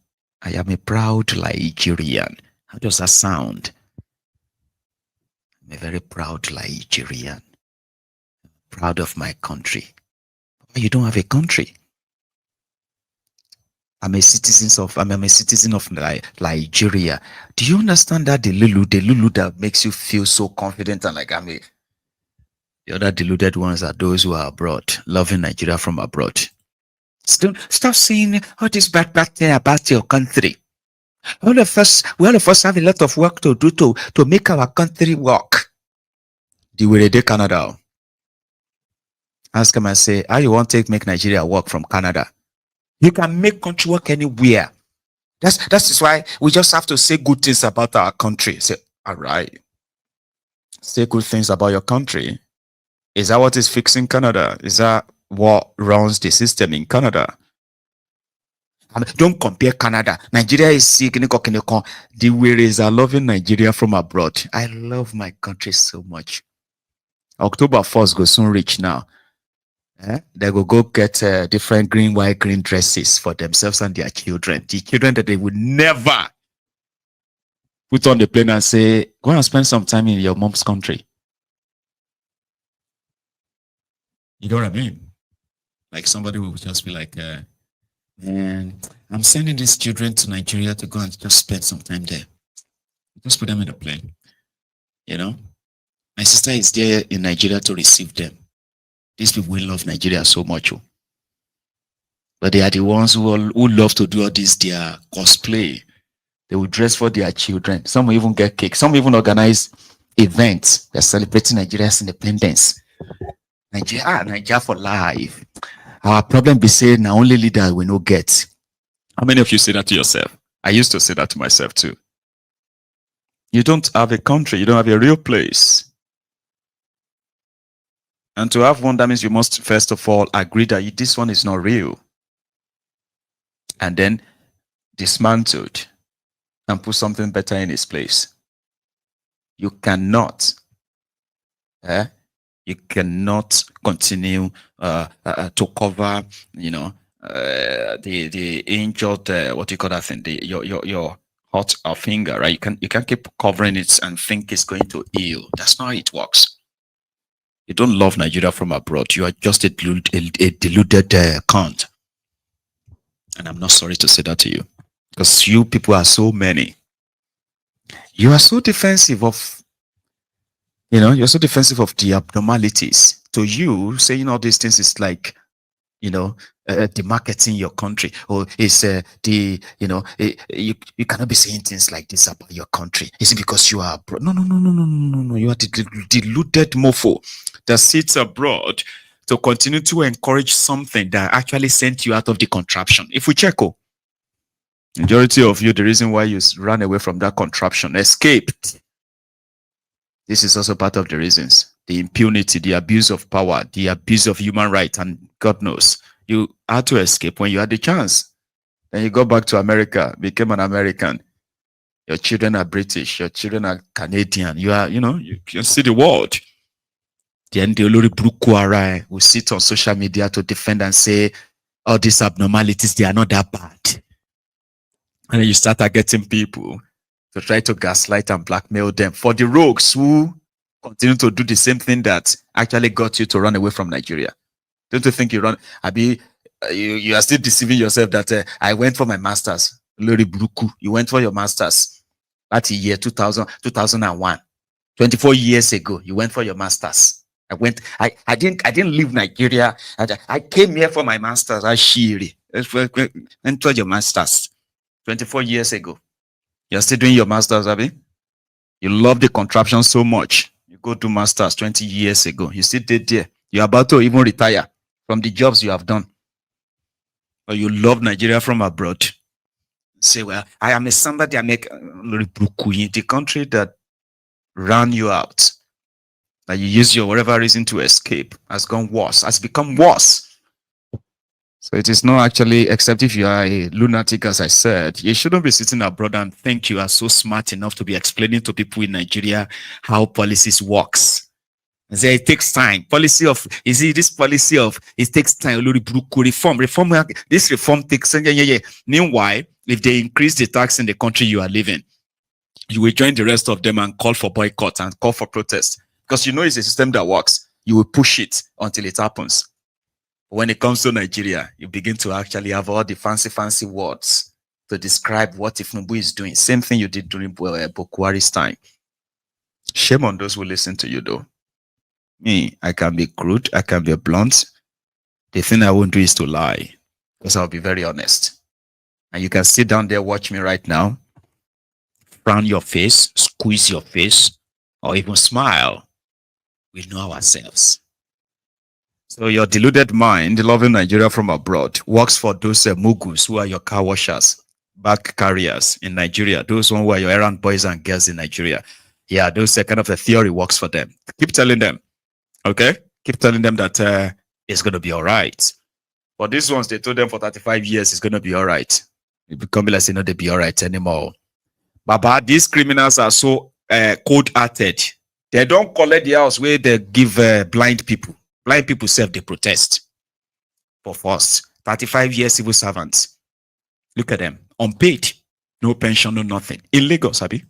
am a proud Nigerian. How does that sound? I'm a very proud Nigerian. Proud of my country. You don't have a country. I'm a citizen of Nigeria. Do you understand that the Lulu that makes you feel so confident and like the other deluded ones are those who are abroad, loving Nigeria from abroad. Stop saying all this bad thing about your country. All of us have a lot of work to do to make our country work. The way they did Canada. Ask him and say, how you want to make Nigeria work from Canada? You can make country work anywhere. That's why we just have to say good things about our country. Say, all right. Say good things about your country. Is that what is fixing Canada? Is that what runs the system in Canada? Don't compare Canada. Nigeria is sick. The ways are loving Nigeria from abroad. I love my country so much. October 1st go soon reach now. They will go get different green, white, green dresses for themselves and their children. The children that they would never put on the plane and say, go and spend some time in your mom's country. You know what I mean? Like somebody will just be like, man, I'm sending these children to Nigeria to go and just spend some time there. Just put them in a plane. You know? My sister is there in Nigeria to receive them. These people will love Nigeria so much. Oh. But they are the ones who love to do all this, their cosplay. They will dress for their children. Some will even get cake. Some will even organize events. They're celebrating Nigeria's independence. Nigeria for life. Our problem be saying now only leader we no get. How many of you say that to yourself? I used to say that to myself too. You don't have a country. You don't have a real place. And to have one, that means you must first of all agree that this one is not real. And then dismantled and put something better in its place. You cannot continue to cover, the injured, what do you call that thing? Your hot finger, right? You can't keep covering it and think it's going to heal. That's not how it works. You don't love Nigeria from abroad. You are just a deluded cunt. And I'm not sorry to say that to you. Because you people are so many. You are so defensive of, you're so defensive of the abnormalities. To you, saying all these things is like, demarketing your country. Or it's you cannot be saying things like this about your country. Is it because you are abroad? No. You are the deluded mofo that sits abroad to continue to encourage something that actually sent you out of the contraption. If we check, majority of you, the reason why you ran away from that contraption, escaped. This is also part of the reasons. The impunity, the abuse of power, the abuse of human rights, and God knows. You had to escape when you had the chance. Then you go back to America, became an American. Your children are British, your children are Canadian. You are, you can see the world. Then the Olori Brukuara will sit on social media to defend and say, all these abnormalities, they are not that bad. And then you start targeting people to try to gaslight and blackmail them for the rogues who continue to do the same thing that actually got you to run away from Nigeria. Don't you think you are still deceiving yourself that I went for my master's. Olori Bruku, you went for your master's. That's the year 2001. 24 years ago, you went for your master's. I didn't leave Nigeria. I came here for my master's. I went for your master's 24 years ago. You're still doing your master's, Abi? You love the contraption so much. You go do master's 20 years ago. You still did there. You're about to even retire from the jobs you have done. But you love Nigeria from abroad. Say, well, I am somebody I make the country that ran you out. That you use your whatever reason to escape has gone worse, has become worse. So it is not actually, except if you are a lunatic, as I said, you shouldn't be sitting abroad and think you are so smart enough to be explaining to people in Nigeria how policies works. Say it takes time. Policy of, is it this policy of, it takes time. Reform, this reform takes, yeah. Meanwhile, if they increase the tax in the country you are living, you will join the rest of them and call for boycott and call for protest. Because you know it's a system that works. You will push it until it happens. When it comes to Nigeria, you begin to actually have all the fancy words to describe what Tinubu is doing. Same thing you did during Buhari's time. Shame on those who listen to you, though. Me, I can be crude, I can be blunt. The thing I won't do is to lie, because I'll be very honest. And you can sit down there, watch me right now, frown your face, squeeze your face, or even smile. We know ourselves. So your deluded mind, loving Nigeria from abroad, works for those mugus who are your car washers, bag carriers in Nigeria, those who are your errand boys and girls in Nigeria. Yeah, those kind of the theory works for them. Keep telling them, okay? Keep telling them that it's going to be all right. But these ones, they told them for 35 years it's going to be all right. It become like, they be all right anymore. Baba, these criminals are so cold-hearted. They don't collect the house where they give blind people. Blind people self, they protest for force. 35 years civil servants. Look at them. Unpaid. No pension, no nothing. In Lagos, Abi.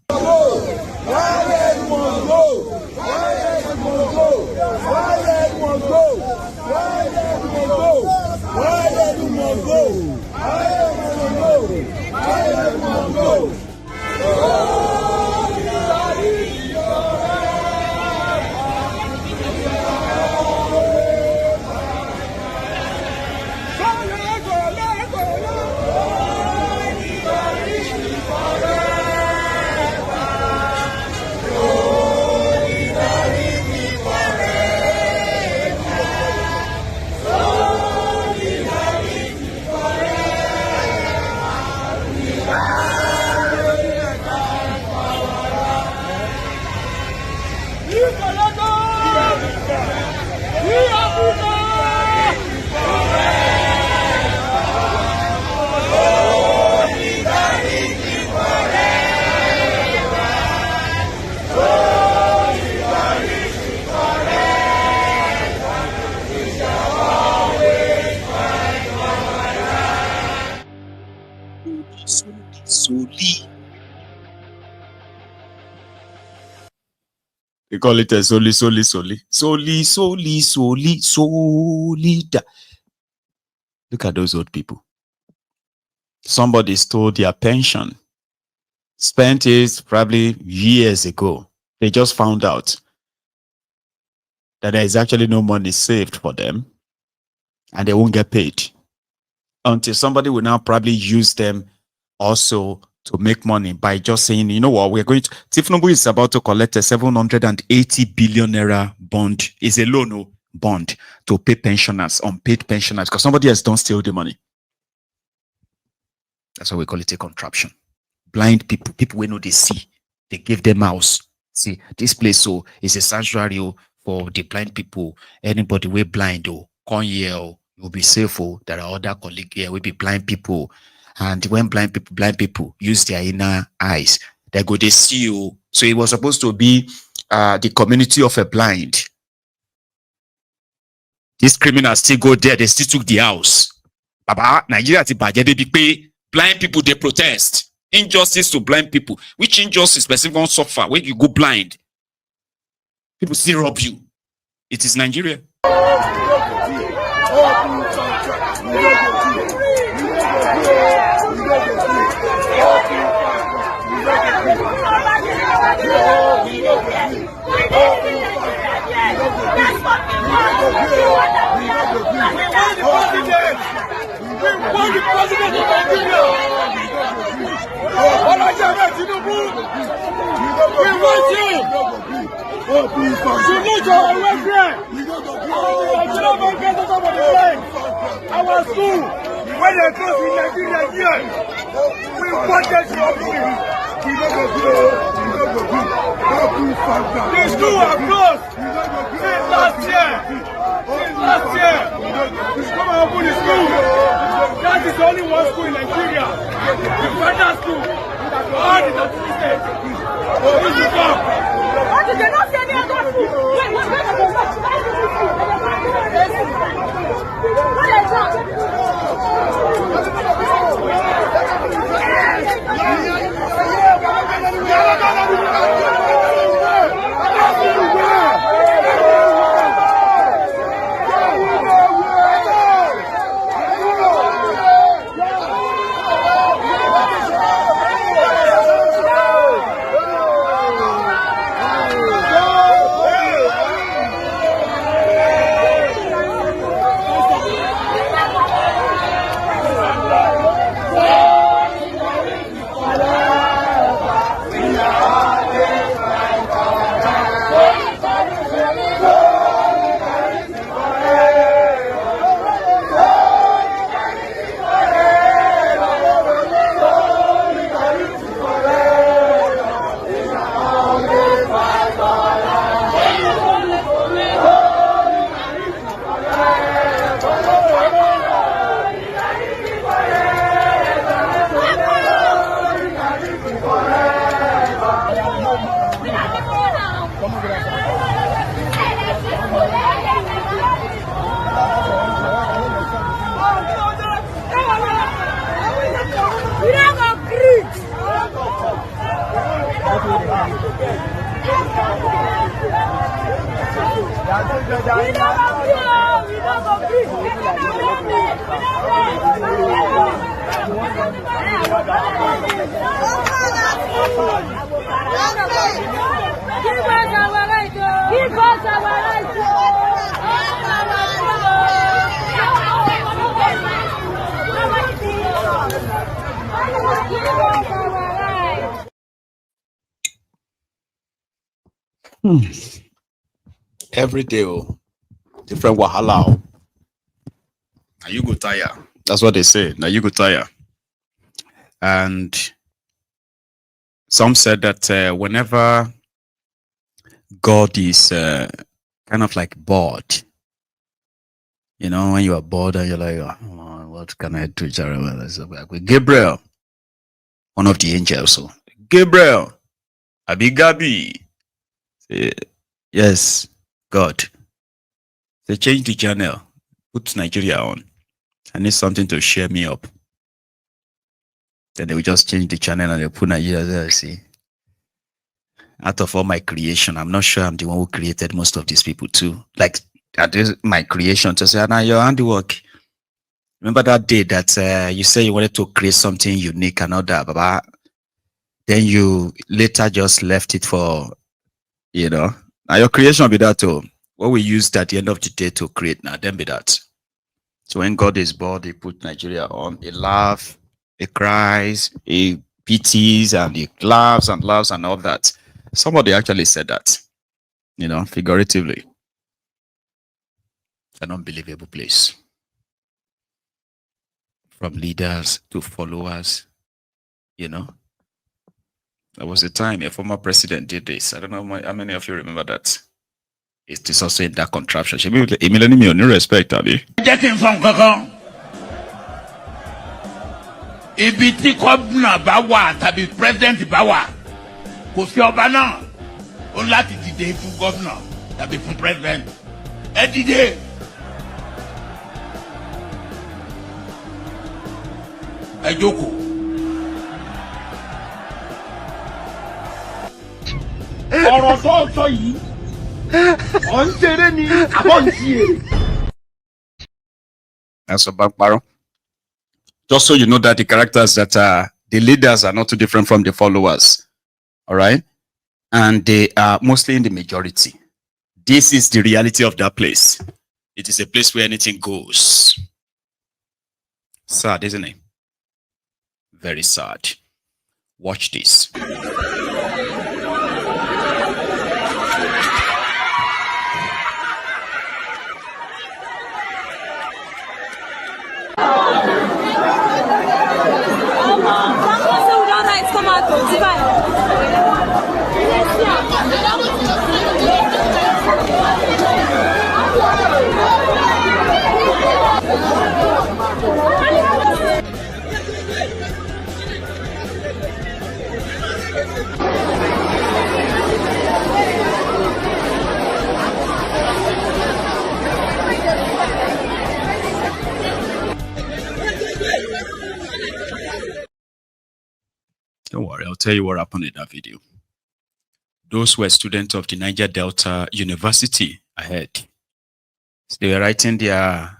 They call it a soli. Look at those old people. Somebody stole their pension. Spent it probably years ago. They just found out that there is actually no money saved for them and they won't get paid until somebody will now probably use them also to make money by just saying, you know what, we're going to, Tinubu is about to collect a 780 billion naira bond. It's a loan bond to pay pensioners, unpaid pensioners, because somebody else don't steal the money. That's why we call it a contraption. Blind people, people we know they see, they give them house. See, this place so is a sanctuary for the blind people. Anybody we blind come here, you'll be safe. There are other colleagues here will be blind people. And when blind people use their inner eyes, they go, they see you. So it was supposed to be the community of a blind. These criminals still go there, they still took the house. Baba, Nigeria, they pay blind people, they protest. Injustice to blind people. Which injustice person won't suffer when you go blind? People still rob you. It is Nigeria. Our school, when they close in Nigeria here, we wanted to open. The school are closed since last year. Come and open the school. in Nigeria, the federal school, all the certificates. Who is the fuck? What did they not say any other school? Wait, what is Every day, different wahala. Now you go tire. That's what they say. Now you go tire. And some said that whenever God is kind of like bored, you know, when you are bored and you're like, oh, what can I do? Gabriel, one of the angels. So Gabriel, Abigabi. Say, yes, God. They change the channel. Put Nigeria on. I need something to cheer me up. Then they will just change the channel and they put Nigeria there. See, out of all my creation, I'm not sure I'm the one who created most of these people too. Like that is my creation to say, now your handiwork. Remember that day that you say you wanted to create something unique and all that, but then you later just left it for, you know. Now your creation will be that too. What we used at the end of the day to create now, then be that. So when God is bored, he put Nigeria on. He laughs, he cries, he pities, and he laughs and all that. Somebody actually said that, you know, figuratively. An unbelievable place. From leaders to followers, you know. There was a time a former president did this. I don't know how many of you remember that. It is also in that contraption. She will immediately no respect, Abi. Ibi tí gómìnà bá wà tàbí president bá wà kò sí ọba náà ó láti dìde fún gómìnà tàbí fún president ẹ dìde. Ẹ jókòó. Ọ̀rọ̀ tó sọ yìí ọ̀ ń ṣeré ni àbọ̀ ń ṣiyè. That's a backbaro. Just so you know that the characters that the leaders are not too different from the followers. All right. And they are mostly in the majority. This is the reality of that place. It is a place where anything goes. Sad, isn't it? Very sad. Watch this. Don't worry, I'll tell you what happened in that video. Those were students of the Niger Delta University ahead. So they were writing their,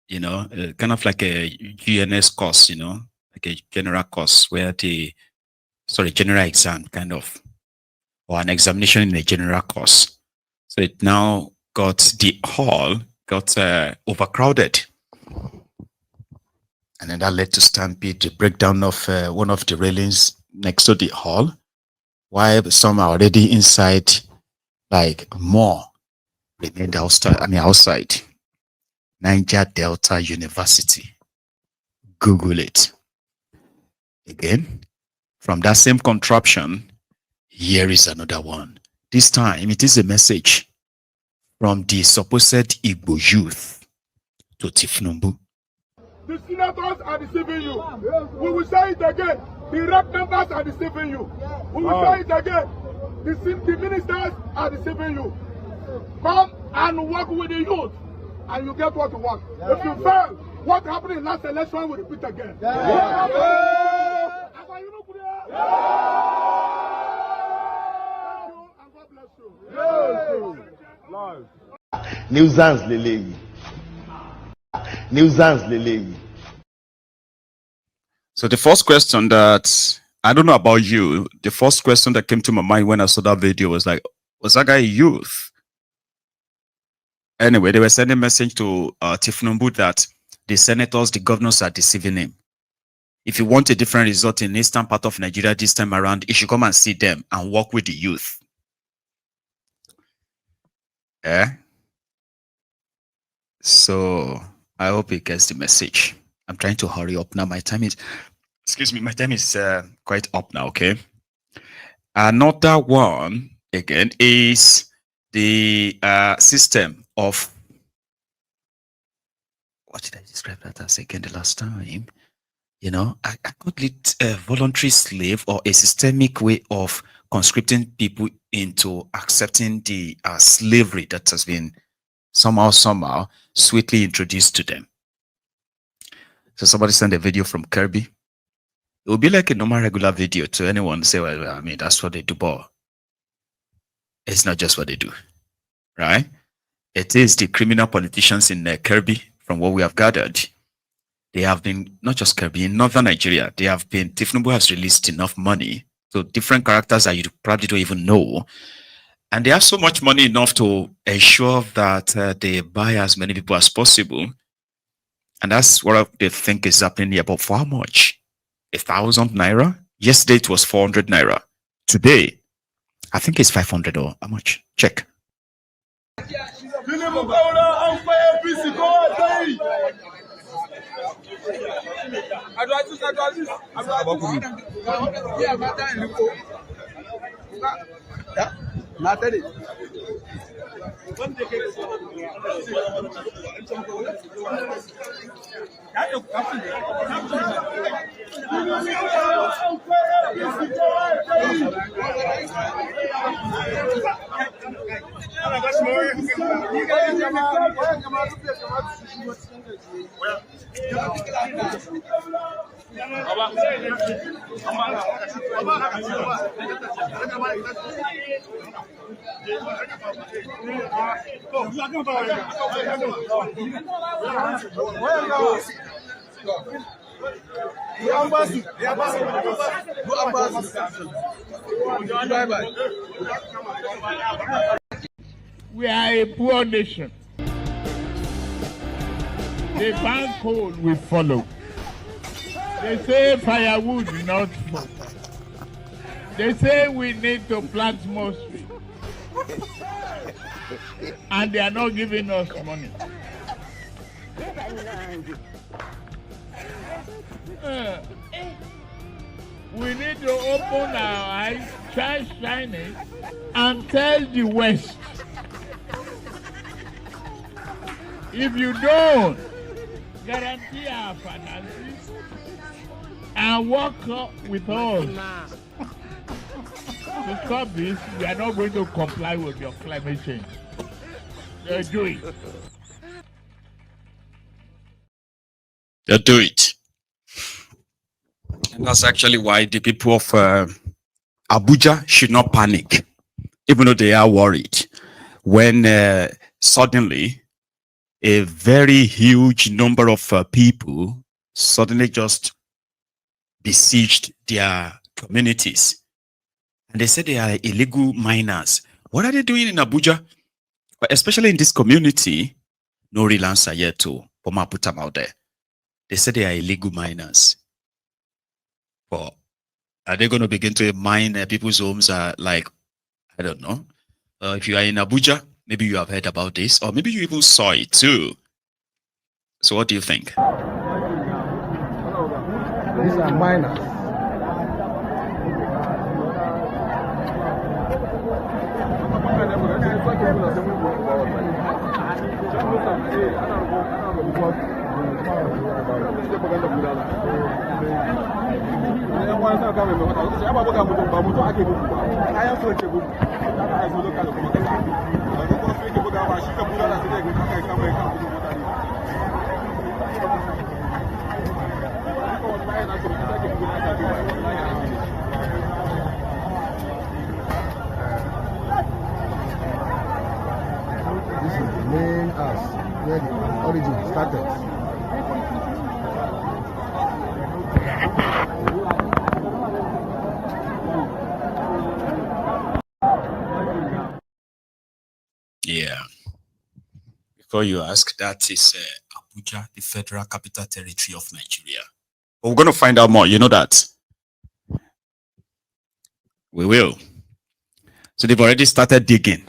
you know, kind of like a GNS course, you know, like a general course where general exam kind of, or an examination in a general course. So it now the hall got overcrowded. And then that led to stampede, the breakdown of one of the railings next to the hall, while some are already inside, like more remained outside. Niger Delta University. Google it. Again, from that same contraption, here is another one. This time, it is a message from the supposed Igbo youth to Tinubu. The senators are deceiving you. We will say it again. The rep members are deceiving you. We will say it again. The ministers are deceiving you. Come and work with the youth, and you get what you want. If you fail, what happened in last election will repeat again. Nuisance lele. Nuisance lele. So the first question that, I don't know about you, the first question that came to my mind when I saw that video was like, was that guy a youth? Anyway, they were sending a message to Tinubu that the senators, the governors are deceiving him. If you want a different result in the eastern part of Nigeria this time around, you should come and see them and work with the youth. So I hope he gets the message. I'm trying to hurry up now. My time is quite up now, okay? Another one, again, is the system of, what did I describe that as again the last time? You know, I called it a voluntary slave, or a systemic way of conscripting people into accepting the slavery that has been somehow sweetly introduced to them. So somebody sent a video from Kirby. It would be like a normal regular video to anyone say, well, I mean, that's what they do, but it's not just what they do, right? It is the criminal politicians in Kirby, from what we have gathered. They have been, not just Kirby, in northern Nigeria, Tinubu has released enough money to different characters that you probably don't even know. And they have so much money enough to ensure that they buy as many people as possible. And that's what they think is happening here. But for how much? 1,000 naira? Yesterday it was 400 naira. Today, I think it's 500 or how much? Check. We are a poor nation. The bank coal will follow. They say firewood will not fall. They say we need to plant more trees. And they are not giving us money. We need to open our eyes, shine shining, and tell the West, if you don't guarantee our finances and work with us, To stop this, we are not going to comply with your climate change. They'll do it. They'll do it. And that's actually why the people of Abuja should not panic, even though they are worried. When suddenly a very huge number of people suddenly just besieged their communities. And they said they are illegal miners. What are they doing in Abuja? But especially in this community, no real answer yet to Poma put them out there. They said they are illegal miners. But are they going to begin to mine people's homes? Like, I don't know. If you are in Abuja, maybe you have heard about this, or maybe you even saw it too. So what do you think? These are miners. This is the main house where the origin started. Yeah. Before you ask, that is Abuja, the Federal Capital Territory of Nigeria. But we're going to find out more. You know that. We will. So they've already started digging.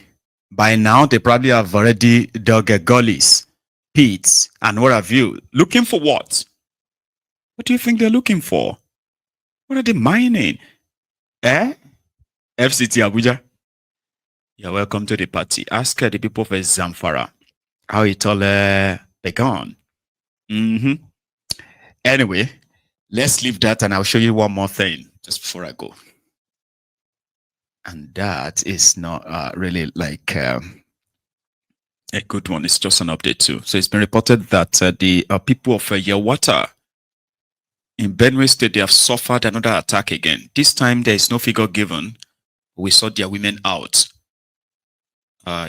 By now, they probably have already dug gullies, pits, and what have you. Looking for what? What do you think they're looking for? What are they mining? FCT Abuja. You're welcome to the party. Ask the people of Zamfara how it all began. Anyway, let's leave that and I'll show you one more thing just before I go. And that is not really like a good one. It's just an update too. So it's been reported that the people of Yawata in Benue State, they have suffered another attack again. This time there is no figure given. We saw their women out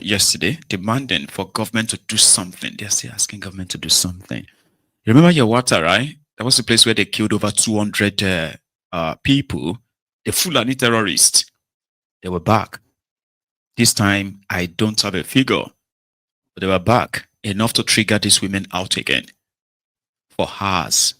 yesterday demanding for government to do something. They're still asking government to do something. You remember Yawata, right? That was the place where they killed over 200 people. The Fulani terrorists. They were back. This time, I don't have a figure. But they were back. Enough to trigger these women out again. For hours.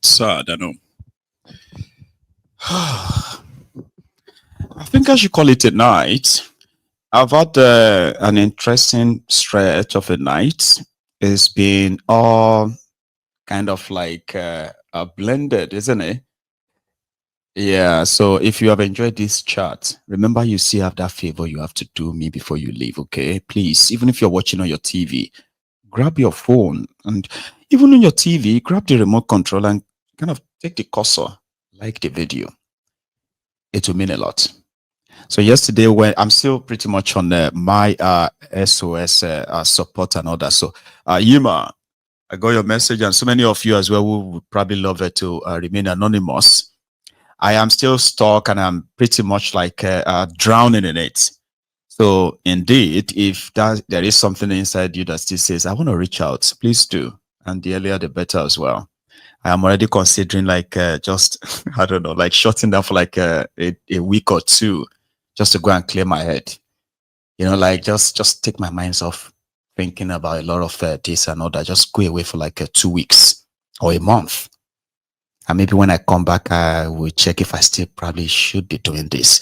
Sad, I know. I think I should call it a night. I've had an interesting stretch of a night. It's been all kind of like blended, isn't it? Yeah, so if you have enjoyed this chat, remember you still have that favor you have to do me before you leave, okay? Please, even if you're watching on your TV, grab your phone, and even on your TV, grab the remote control and kind of take the cursor, like the video. It will mean a lot. So yesterday, when I'm still pretty much on my SOS support and all that. So Yima, I got your message, and so many of you as well who would probably love it to remain anonymous. I am still stuck, and I'm pretty much like drowning in it. So indeed, if there is something inside you that still says, I want to reach out, please do. And the earlier, the better as well. I am already considering like just, I don't know, like shutting down for like a week or two just to go and clear my head. You know, like just take my mind off thinking about a lot of this and all that. Just go away for like 2 weeks or a month. And maybe when I come back, I will check if I still probably should be doing this.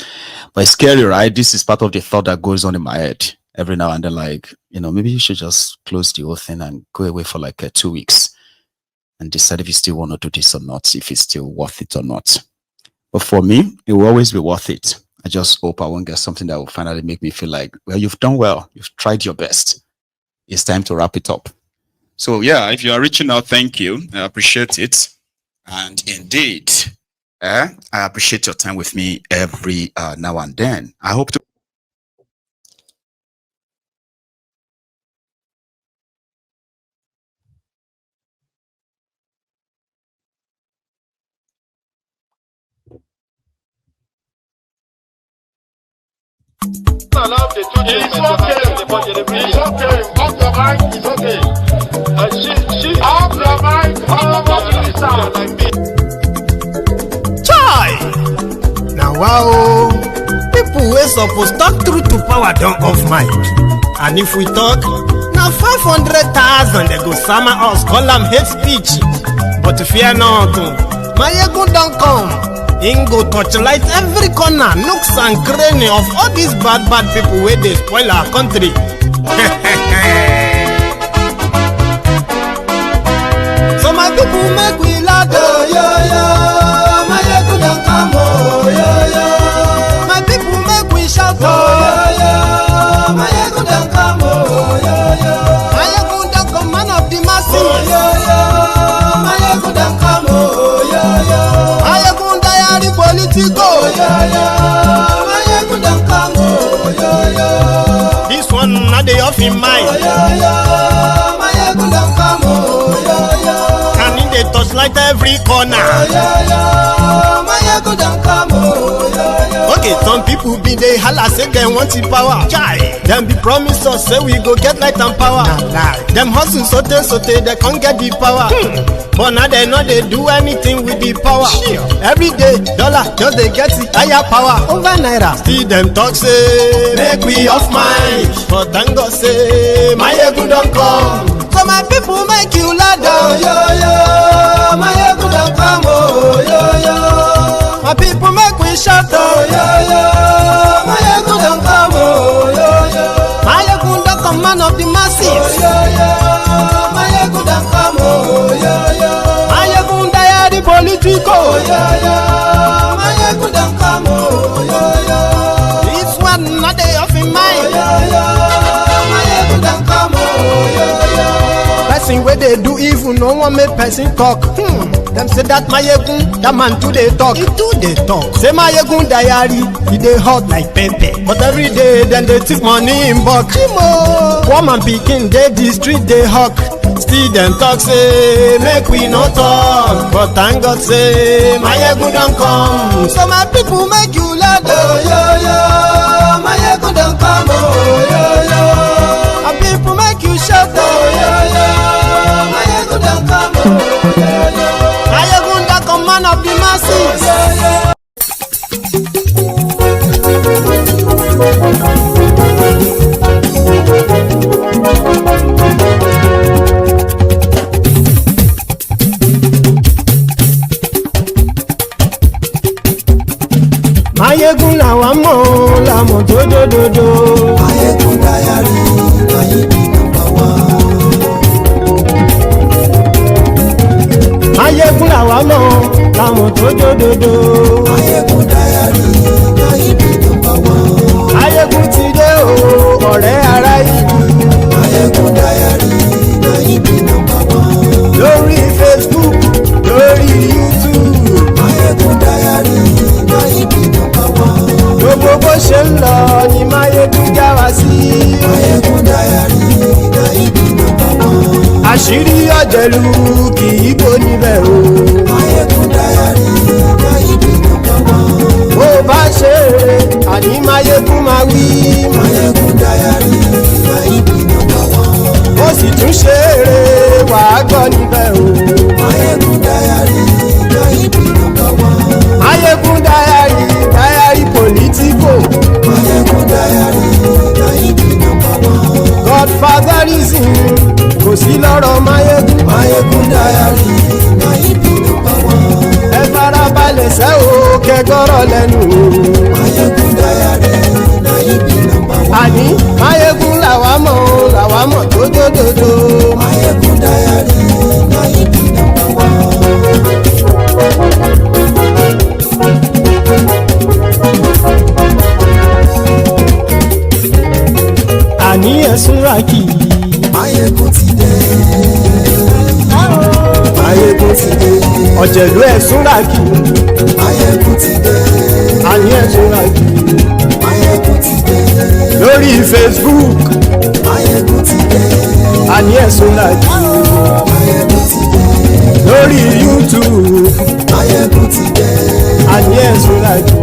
But it's scary, right? This is part of the thought that goes on in my head every now and then. Like, maybe you should just close the whole thing and go away for like 2 weeks and decide if you still want to do this or not, if it's still worth it or not. But for me, it will always be worth it. I just hope I won't get something that will finally make me feel like, well, you've done well. You've tried your best. It's time to wrap it up. So yeah, if you are reaching out, thank you. I appreciate it. And indeed, I appreciate your time with me every now and then. I hope to. It's okay. Off your mind. It's okay. Off your mind. Chai! Now wow, people wey suppose talk truth to power don't off mic. And if we talk, now 500,000 they go summer us, call them hate speech. But fear not, Mayegun don't come. Ingo touchlight every corner, nooks and cranny of all these bad people where they spoil our country. So my people make we laugh, yo. Mayegun don't come, yo. My people make we shout, yo. Mayegun don't come, yo. Mayegun don't come, man of the masses, yo. Mayegun don't come, yo. Politico, this one not the off in mind. And in the touchlight every corner. Okay, some people be they holla say they want the power. Chai, them be promise us say we go get light and power. Them hustle sote they can't get the power. But now they know they do anything with the power. Every day, dollar just they get the higher power over naira. Still them talk say make we off mind. But thank God say Mayegun don't come. So my people make you ladder, yo. Mayegun don't come, yo. My people make we shout, yo. Mayegun don't come, yo. Mayegun don't come, man of the masses, yo. Mayegun don't come, yo. Mayegun die the Politico, yo. Mayegun don't come, yo. This one not the off in mind, yo. Mayegun don't come, yo. Person where they do evil, no one make person talk. Them say that Mayegun, that man too they talk. He too they talk. Say Mayegun diary, he they hot like pepper. But every day then they take money in bulk. Woman picking they the street they hawk. Still them talk say make we no talk. But thank God say Mayegun don't come. So my people make you laugh, yo. Mayegun don't come, yo. My people make you shout, yo. Mayegun don't come, yo. Mayegun don't come, man of the masses. Mayegun làwa mọ̀ làmọ̀ dódódódó. Mayegun diary, Mayegun number one. Mayegun làwa mọ̀ làmọ̀ dódódódó. Mayegun diary, Mayegun number one. Mayegun ti dé o, ọ̀rẹ́ ará ìlú. Mayegun diary, Mayegun number one. Lórí Facebook, lórí YouTube. Mayegun diary, Mayegun number one. Gbogbo bó ṣe ń lọ ni Mayegun já wa sí. Mayegun diary, Mayegun number one. Àṣírí ọ̀jẹ̀lú kì í bò níbẹ̀ o. Mayegun diary, Mayegun number one. Bó bá ṣe eré àní Mayegun máa wí. Mayegun diary, Mayegun number one. Ó sì tún ṣe eré wàá gbọ́ níbẹ̀ o. Mayegun diary, Mayegun number one. Mayegun diary, diary Politico. Mayegun diary, Mayegun number one. Godfatherism kò sí lọ́rọ̀ Mayegun. Mayegun diary, Mayegun number one. gbọ́rọ̀ lẹ́nu o. Máyégún dáyàrí náà yìí bí nọ́mbà wá. Àní Máyégún làwa mọ̀ tó dòdòdò. Máyégún dáyàrí náà yìí bí nọ́mbà wá. Àní ẹ̀sùn rákì. Máyégún ti dé. Máyégún ti dé. Ọ̀jẹ̀lú ẹ̀sùn rákì. Máyégún ti dé. Àní ẹ̀sùn rákì. Máyégún ti dé. Lórí Facebook. Máyégún ti dé. Àní ẹ̀sùn rákì. Máyégún ti dé. Lórí YouTube. Máyégún ti dé. Àní ẹ̀sùn rákì.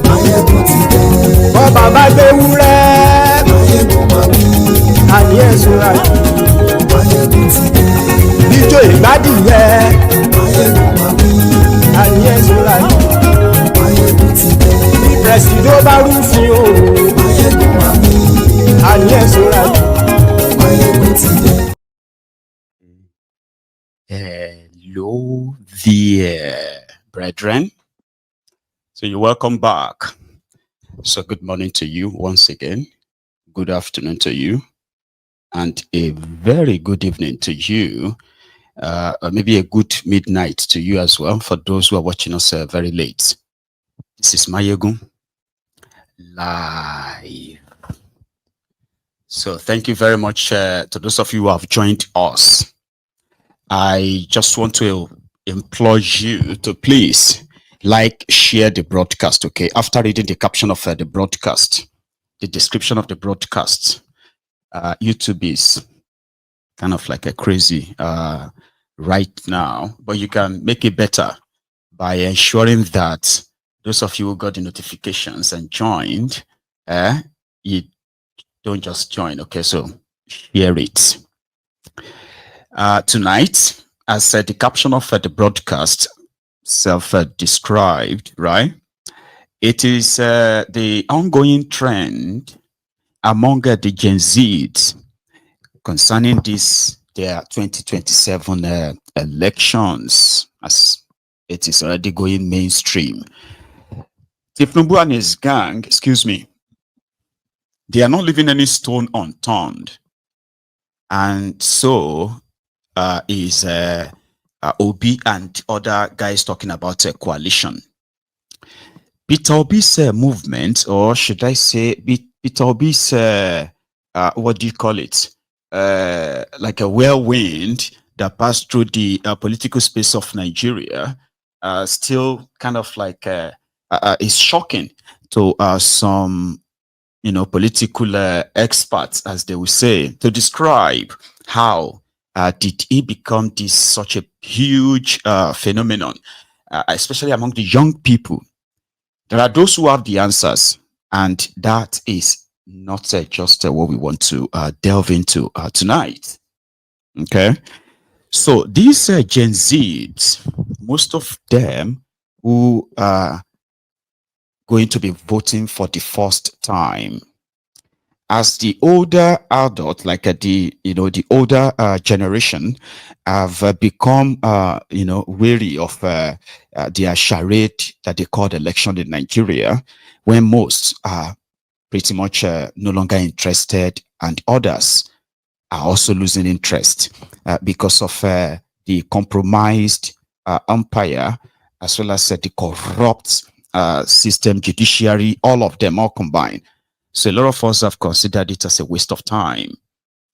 Máyégún ti dé. Bọ́ bàbá gbé wúrẹ́. Máyégún máa wí. Àní ẹ̀sùn rákì. Máyégún ti dé. Bíjó ìgbádìyẹ. Máyégún máa wí. Àní ẹ̀sùn rákì. Máyégún ti dé. Bí pẹ̀sìdó bá rúfin o. Máyégún máa wí. Àní ẹ̀sùn rákì. Máyégún ti dé. Hello there, brethren. So you're welcome back. So good morning to you once again. Good afternoon to you. And a very good evening to you. Or maybe a good midnight to you as well, for those who are watching us very late. This is Mayegun live. So thank you very much to those of you who have joined us. I just want to implore you to please like, share the broadcast, okay? After reading the caption of the broadcast, the description of the broadcast, YouTube is kind of like a crazy right now, but you can make it better by ensuring that those of you who got the notifications and joined, you don't just join, okay? So share it. Tonight, as the caption of the broadcast self-described, right? It is the ongoing trend among the Gen Zs concerning their 2027 elections, as it is already going mainstream. Tinubu and his gang, excuse me, they are not leaving any stone unturned. And so is Obi and other guys talking about a coalition. Peter Obi's movement, or should I say Peter Obi's, what do you call it? Like a whirlwind that passed through the political space of Nigeria, still kind of like is shocking to some, you know, political experts, as they will say, to describe how did he become this such a huge phenomenon, especially among the young people. There are those who have the answers, and that is not just what we want to delve into tonight. Okay, so these Gen Zs, most of them who are going to be voting for the first time, as the older adult, like the older generation, have become weary of their charade that they call election in Nigeria, when most are pretty much no longer interested, and others are also losing interest because of the compromised umpire, as well as the corrupt system, judiciary, all of them all combined. So a lot of us have considered it as a waste of time.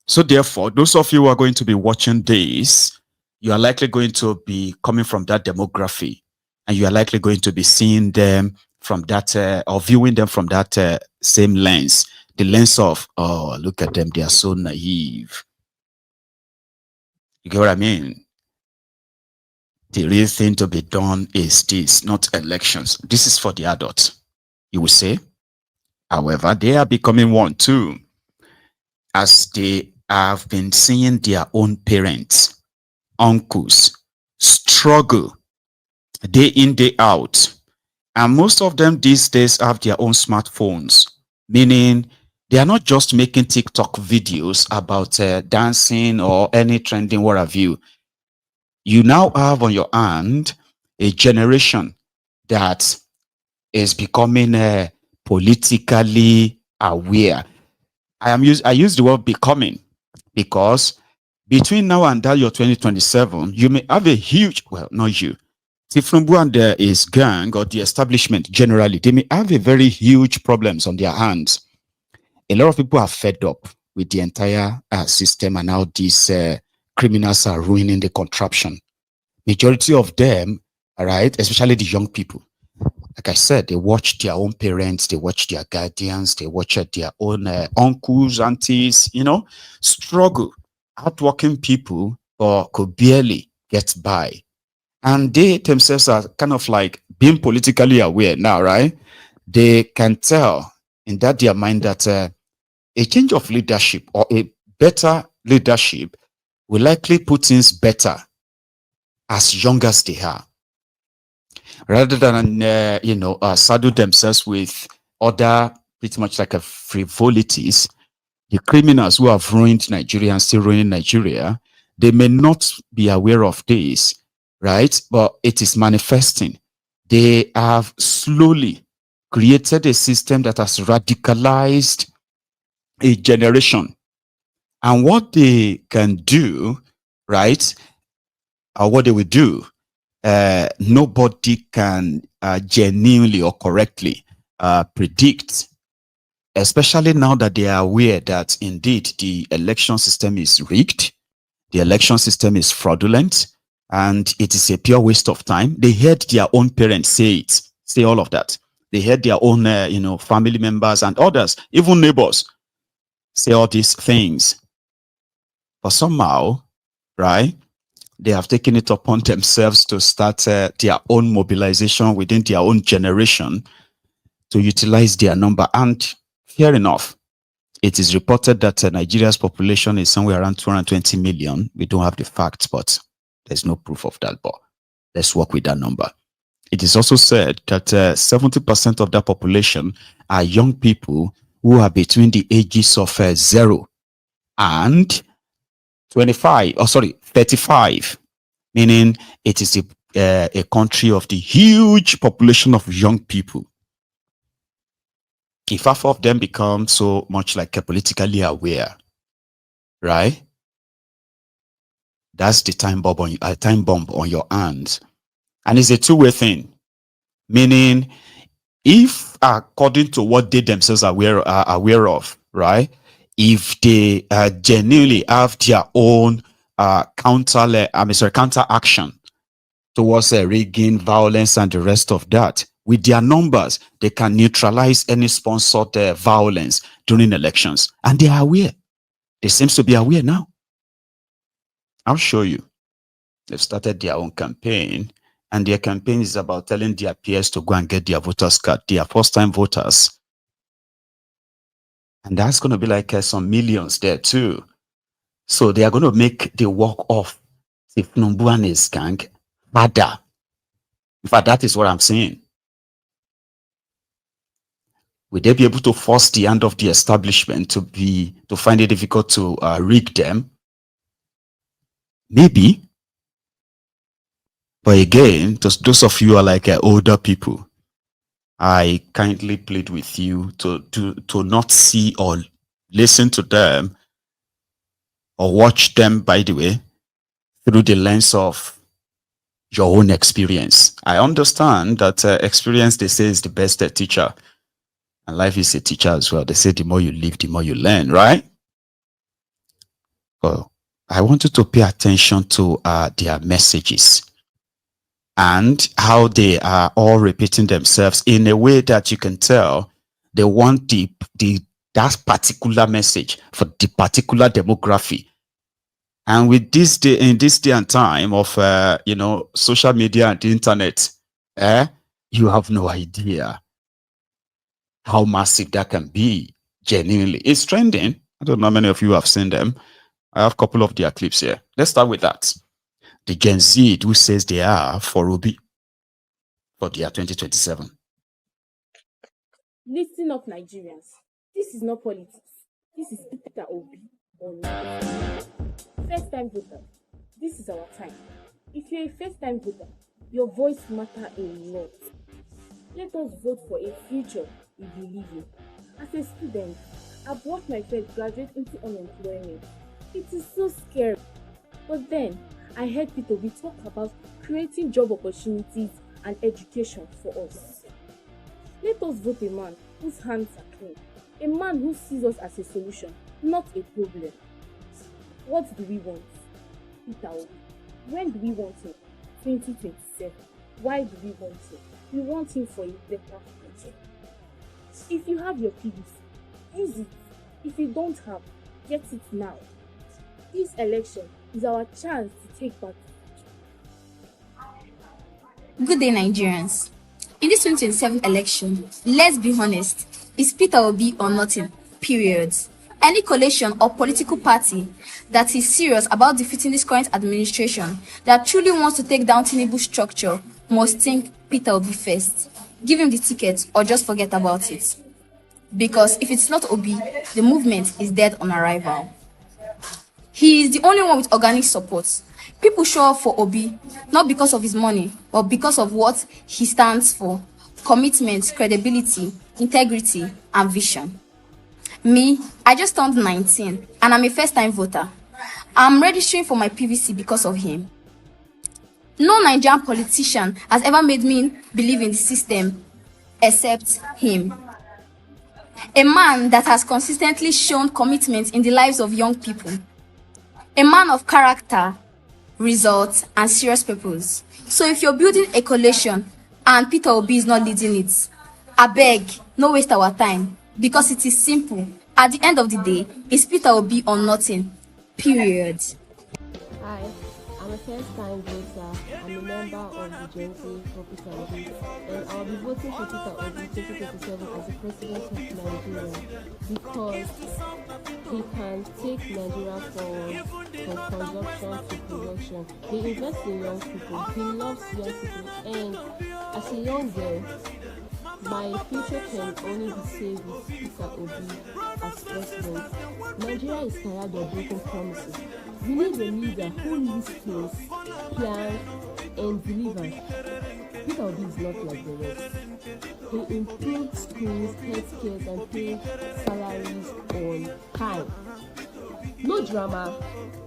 So therefore, those of you who are going to be watching this, you are likely going to be coming from that demography, and you are likely going to be seeing them from that, or viewing them from that same lens, the lens of, oh, look at them, they are so naive. You get what I mean? The real thing to be done is this, not elections. This is for the adults, you will say. However, they are becoming one too, as they have been seeing their own parents, uncles, struggle day in, day out. And most of them these days have their own smartphones, meaning they are not just making TikTok videos about dancing or any trending what have you. You now have on your hand a generation that is becoming politically aware. I use the word becoming because between now and that year 2027, you may have a huge, well, not you, Tinubu and his gang or the establishment generally, they may have a very huge problems on their hands. A lot of people are fed up with the entire system and how these criminals are ruining the contraption. Majority of them, all right, especially the young people, like I said, they watch their own parents, they watch their guardians, they watch their own uncles, aunties, struggle. Hardworking people or could barely get by. And they themselves are kind of like being politically aware now, right? They can tell in their mind that a change of leadership or a better leadership will likely put things better as young as they are, rather than saddle themselves with other pretty much like a frivolities. The criminals who have ruined Nigeria and still ruining Nigeria, they may not be aware of this, right? But it is manifesting. They have slowly created a system that has radicalized a generation. And what they can do, right, or what they will do, nobody can genuinely or correctly predict, especially now that they are aware that indeed the election system is rigged, the election system is fraudulent, and it is a pure waste of time. They heard their own parents say all of that. They heard their own, family members and others, even neighbors, say all these things. But somehow, right, they have taken it upon themselves to start their own mobilization within their own generation to utilize their number. And fair enough, it is reported that Nigeria's population is somewhere around 220 million. We don't have the facts, but there's no proof of that. But let's work with that number. It is also said that 70% of that population are young people who are between the ages of 0 and 35, meaning it is a country of the huge population of young people. If half of them become so much like a politically aware, right? That's the time bomb on your hands. And it's a two-way thing. Meaning, if according to what they themselves are aware of, right? If they genuinely have their own counter action towards rigging, violence, and the rest of that, with their numbers, they can neutralize any sponsored violence during elections. And they are aware. They seem to be aware now. I'll show you. They've started their own campaign, and their campaign is about telling their peers to go and get their voters card, their first-time voters. And that's going to be like some millions there too. So they are going to make the work of Tinubu and his gang harder. In fact, that is what I'm saying. Will they be able to force the hand of the establishment to find it difficult to rig them? Maybe. But again, those of you who are like older people, I kindly plead with you to not see or listen to them or watch them, by the way, through the lens of your own experience. I understand that experience, they say, is the best teacher. And life is a teacher as well. They say the more you live, the more you learn, right? Well, I want you to pay attention to their messages and how they are all repeating themselves in a way that you can tell they want that particular message for the particular demography. And with in this day and time of social media and the internet, you have no idea how massive that can be. Genuinely, it's trending. I don't know how many of you have seen them. I have a couple of their clips here. Let's start with that. The Gen Z who says they are for Obi for the year 2027. Listen up, Nigerians. This is not politics. This is Peter Obi. First-time voter. This is our time. If you're a first-time voter, your voice matters a lot. Let us vote for a future we believe in. As a student, I've watched my friends graduate into unemployment. It is so scary. But then, I heard people talk about creating job opportunities and education for us. Let us vote a man whose hands are clean, a man who sees us as a solution, not a problem. What do we want? Peter Obi. When do we want him? 2027. Why do we want him? We want him for a better future. If you have your PVC, use it. If you don't have, get it now. This election is our chance to take back. Good day, Nigerians. In this 2027 election, let's be honest, it's Peter Obi or nothing, period. Any coalition or political party that is serious about defeating this current administration, that truly wants to take down Tinubu's structure, must think Peter Obi first. Give him the ticket or just forget about it. Because if it's not Obi, the movement is dead on arrival. He is the only one with organic support. People show up for Obi, not because of his money, but because of what he stands for: commitment, credibility, integrity, and vision. Me, I just turned 19, and I'm a first-time voter. I'm registering for my PVC because of him. No Nigerian politician has ever made me believe in the system except him. A man that has consistently shown commitment in the lives of young people. A man of character, results, and serious purpose. So if you're building a coalition and Peter Obi is not leading it, I beg, no waste our time, because it is simple. At the end of the day, it's Peter Obi or nothing, period. Hi, I'm a first-time voter. I'm a member of the Gen Z for Peter Obi, and I'll be voting for Peter Obi 2027 as the president of Nigeria, because he can take Nigeria forward from consumption to production. He invests in young people. He loves young people, and as a young girl, my future can only be saved with Peter Obi as president. Nigeria is tired of broken promises. We need a leader who listens, plans, and delivers. Peter Obi is not like the rest. He improved schools, healthcare, and paid salaries on time. No drama,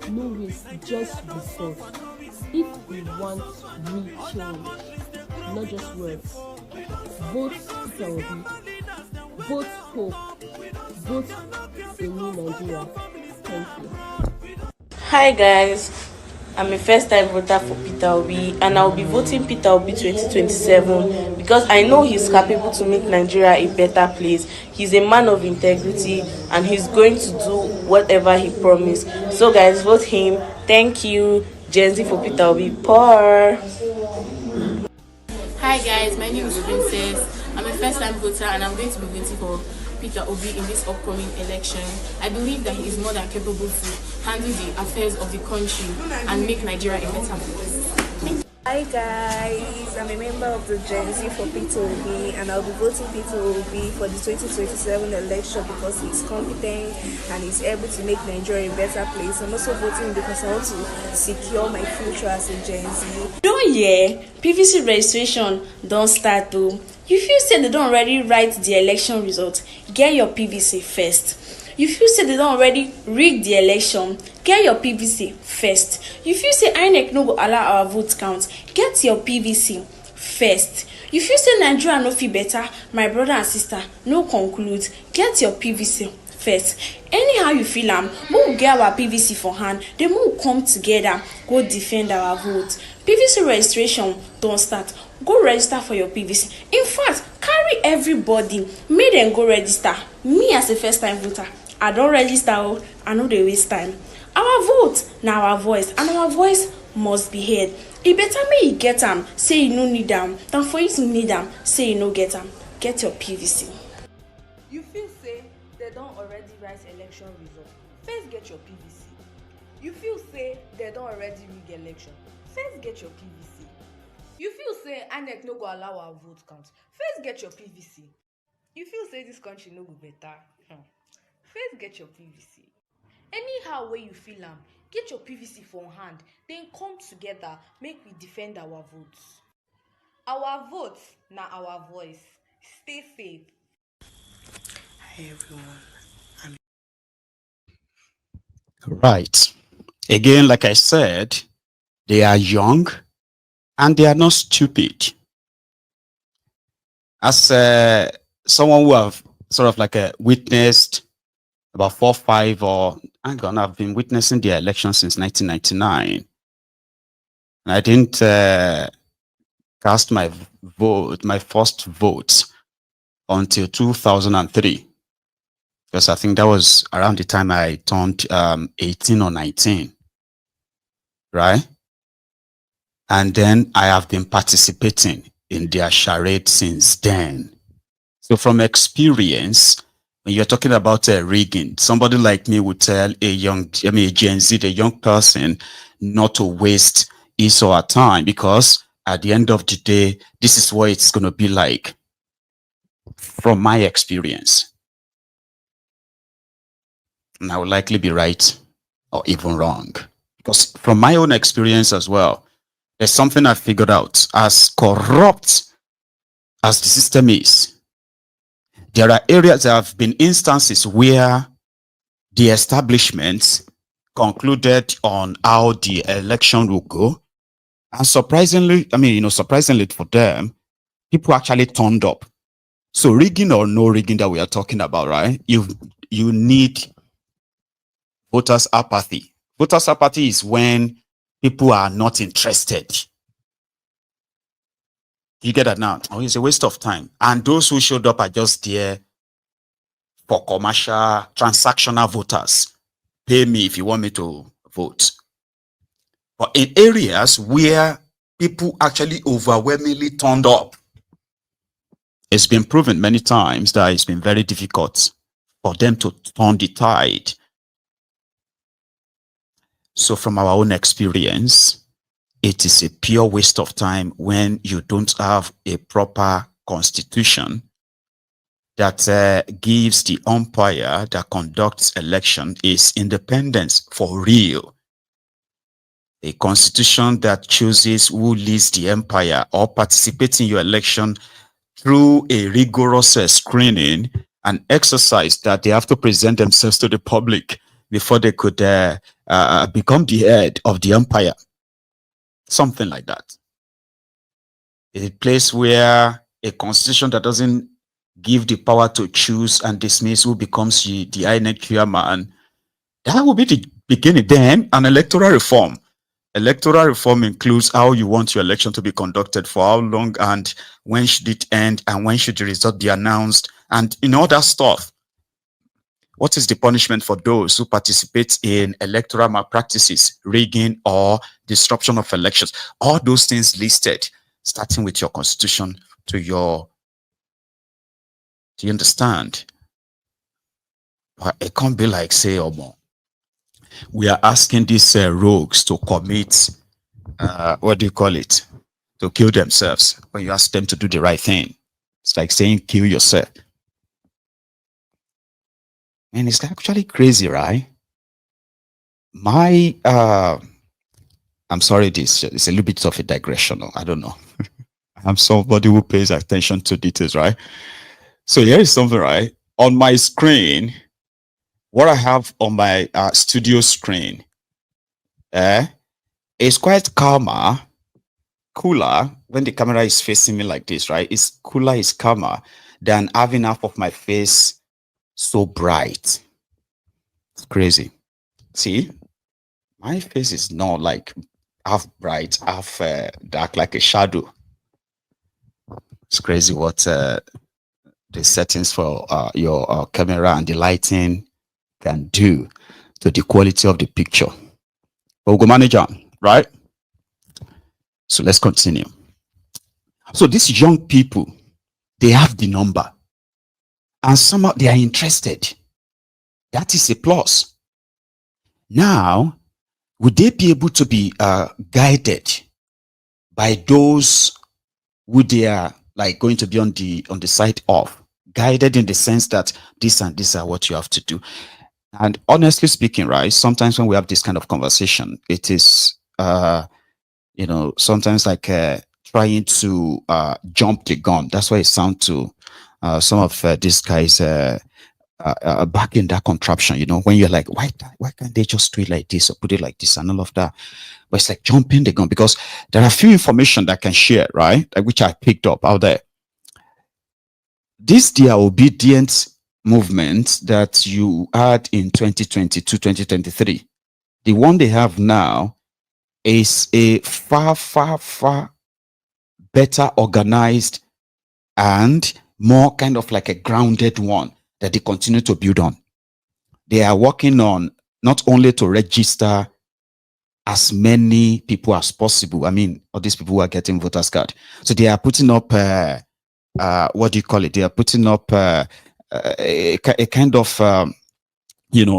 no waste, just results. If we want real change, not just words, vote Peter Obi, vote hope, vote a new Nigeria. Thank you. Hi guys, I'm a first-time voter for Peter Obi, and I'll be voting Peter Obi 2027 because I know he's capable to make Nigeria a better place. He's a man of integrity, and he's going to do whatever he promised. So guys, vote him. Thank you. Gen Z for Peter Obi. Power. Hi guys, my name is Princess. I'm a first-time voter, and I'm going to be voting for Peter Obi in this upcoming election. I believe that he is more than capable to handle the affairs of the country and make Nigeria a better place. Hi guys, I'm a member of the Gen Z for Peter Obi, and I'll be voting Peter Obi for the 2027 election because he's competent and he's able to make Nigeria a better place. I'm also voting because I want to secure my future as a Gen Z. PVC registration don't start though. You feel say they don't already write the election result, get your PVC first. You feel say they don't already rig the election, get your PVC first. You feel say INEC no go allow our vote count, get your PVC first. You feel say Nigeria no feel better, my brother and sister, no conclude, get your PVC first. Anyhow you feel we get our PVC for hand, then we come together, go defend our vote. PVC registration don't start. Go register for your PVC. In fact, carry everybody, make them go register. Me as a first-time voter, I don't register. I know they waste time. Our vote now our voice, and our voice must be heard. It better me you get them, say you no need them, than for you to need them, say you no get them. Get your PVC. You feel say they don't already write election result. First get your PVC. You feel say they don't already rig election. First get your PVC. You feel say INEC no go allow our vote count. First get your PVC. You feel say this country no go better. First get your PVC. Anyhow way you feel get your PVC for hand. Then come together, make we defend our votes. Our votes na our voice. Stay safe. Hi everyone. Right. Again, like I said, they are young and they are not stupid. As someone who have sort of like witnessed about 4, 5, or hang on, I've been witnessing the election since 1999. And I didn't cast my vote, my first vote, until 2003. Because I think that was around the time I turned 18 or 19. Right? And then I have been participating in their charade since then. So from experience, when you're talking about rigging, somebody like me would tell a Gen Z, a young person, not to waste his or her time, because at the end of the day, this is what it's going to be like from my experience. And I will likely be right or even wrong. Because from my own experience as well, there's something I figured out. As corrupt as the system is, there are areas, there have been instances where the establishment concluded on how the election will go. And surprisingly, surprisingly for them, people actually turned up. So rigging or no rigging that we are talking about, right? You need voters' apathy. Voters' apathy is when people are not interested. You get that now? Oh, it's a waste of time. And those who showed up are just there for commercial, transactional voters. Pay me if you want me to vote. But in areas where people actually overwhelmingly turned up, it's been proven many times that it's been very difficult for them to turn the tide. So from our own experience, it is a pure waste of time when you don't have a proper constitution that gives the umpire that conducts election its independence for real. A constitution that chooses who leads the empire or participates in your election through a rigorous screening and exercise that they have to present themselves to the public before they could become the head of the empire. Something like that. A place where a constitution that doesn't give the power to choose and dismiss who becomes the INEC chairman, that will be the beginning. Then an electoral reform. Electoral reform includes how you want your election to be conducted, for how long, and when should it end, and when should the result be announced, and all that stuff. What is the punishment for those who participate in electoral malpractices, rigging, or disruption of elections? All those things listed, starting with your constitution to your... Do you understand? But it can't be like, say, Omo, we are asking these rogues to commit, what do you call it? To kill themselves, when you ask them to do the right thing. It's like saying, kill yourself. And it's actually crazy, right? I'm sorry, this is a little bit of a digression. I don't know. I'm somebody who pays attention to details, right? So here is something, right? On my screen, what I have on my studio screen is quite cooler when the camera is facing me like this, right? It's cooler, it's calmer than having half of my face so bright. It's crazy. See, my face is not like half bright, half dark, like a shadow. It's crazy what the settings for your camera and the lighting can do to the quality of the picture. But we'll go manage on, right? So let's continue. So these young people, they have the number. And somehow they are interested. That is a plus. Now, would they be able to be guided by those who they are like going to be on the side of? Guided in the sense that this and this are what you have to do. And honestly speaking, right, sometimes when we have this kind of conversation, it is, sometimes like trying to jump the gun. That's why it sounds to some of these guys back in that contraption, when you're like, why can't they just do it like this or put it like this and all of that? But it's like jumping the gun, because there are a few information that I can share, right? Like, which I picked up out there. This their obedient movement that you had in 2022, 2023, the one they have now is a far, far, far better organized and more kind of like a grounded one that they continue to build on. They are working on not only to register as many people as possible. I mean, all these people who are getting voters card. So they are putting up, what do you call it? They are putting up a kind of,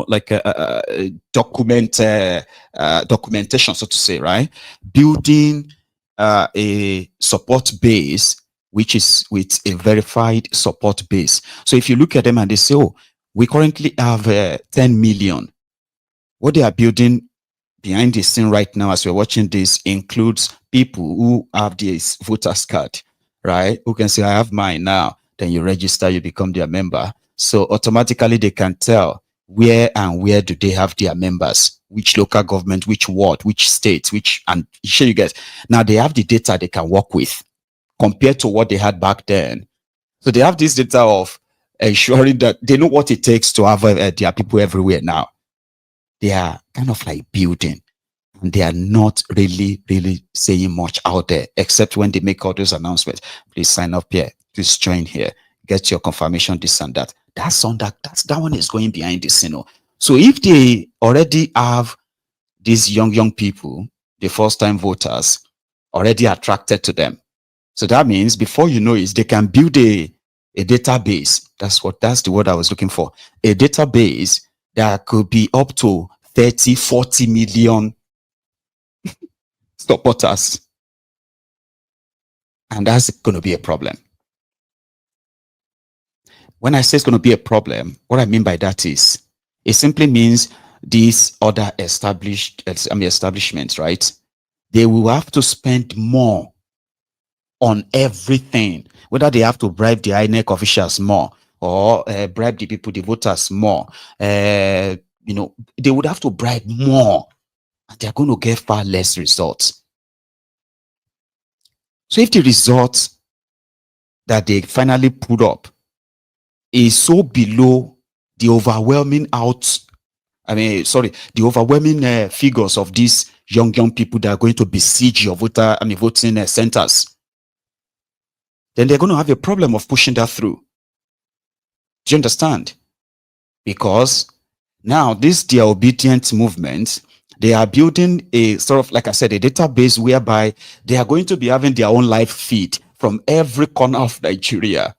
like a documentation, so to say, right? Building a support base, which is with a verified support base. So if you look at them and they say, oh, we currently have 10 million. What they are building behind the scene right now as we're watching this includes people who have this voters card, right? Who can say, I have mine now. Then you register, you become their member. So automatically they can tell where do they have their members, which local government, which ward, which state, and sure you get. Now they have the data they can work with compared to what they had back then. So they have this data of ensuring that they know what it takes to have their people everywhere now. They are kind of like building, and they are not really saying much out there, except when they make all those announcements. Please sign up here, please join here, get your confirmation, this and that. That one is going behind the scene. So if they already have these young people, the first time voters, already attracted to them, so that means before you know it, they can build a database. That's the word I was looking for. A database that could be up to 30, 40 million supporters. And that's going to be a problem. When I say it's going to be a problem, what I mean by that is, it simply means these other establishments, right? They will have to spend more on everything, whether they have to bribe the INEC officials more or bribe the people, the voters more. They would have to bribe more, and they're going to get far less results. So if the results that they finally put up is so below the overwhelming the overwhelming figures of these young people that are going to besiege your voting centers, then they're going to have a problem of pushing that through. Do you understand? Because now their obedient movement, they are building a sort of, like I said, a database whereby they are going to be having their own live feed from every corner of Nigeria,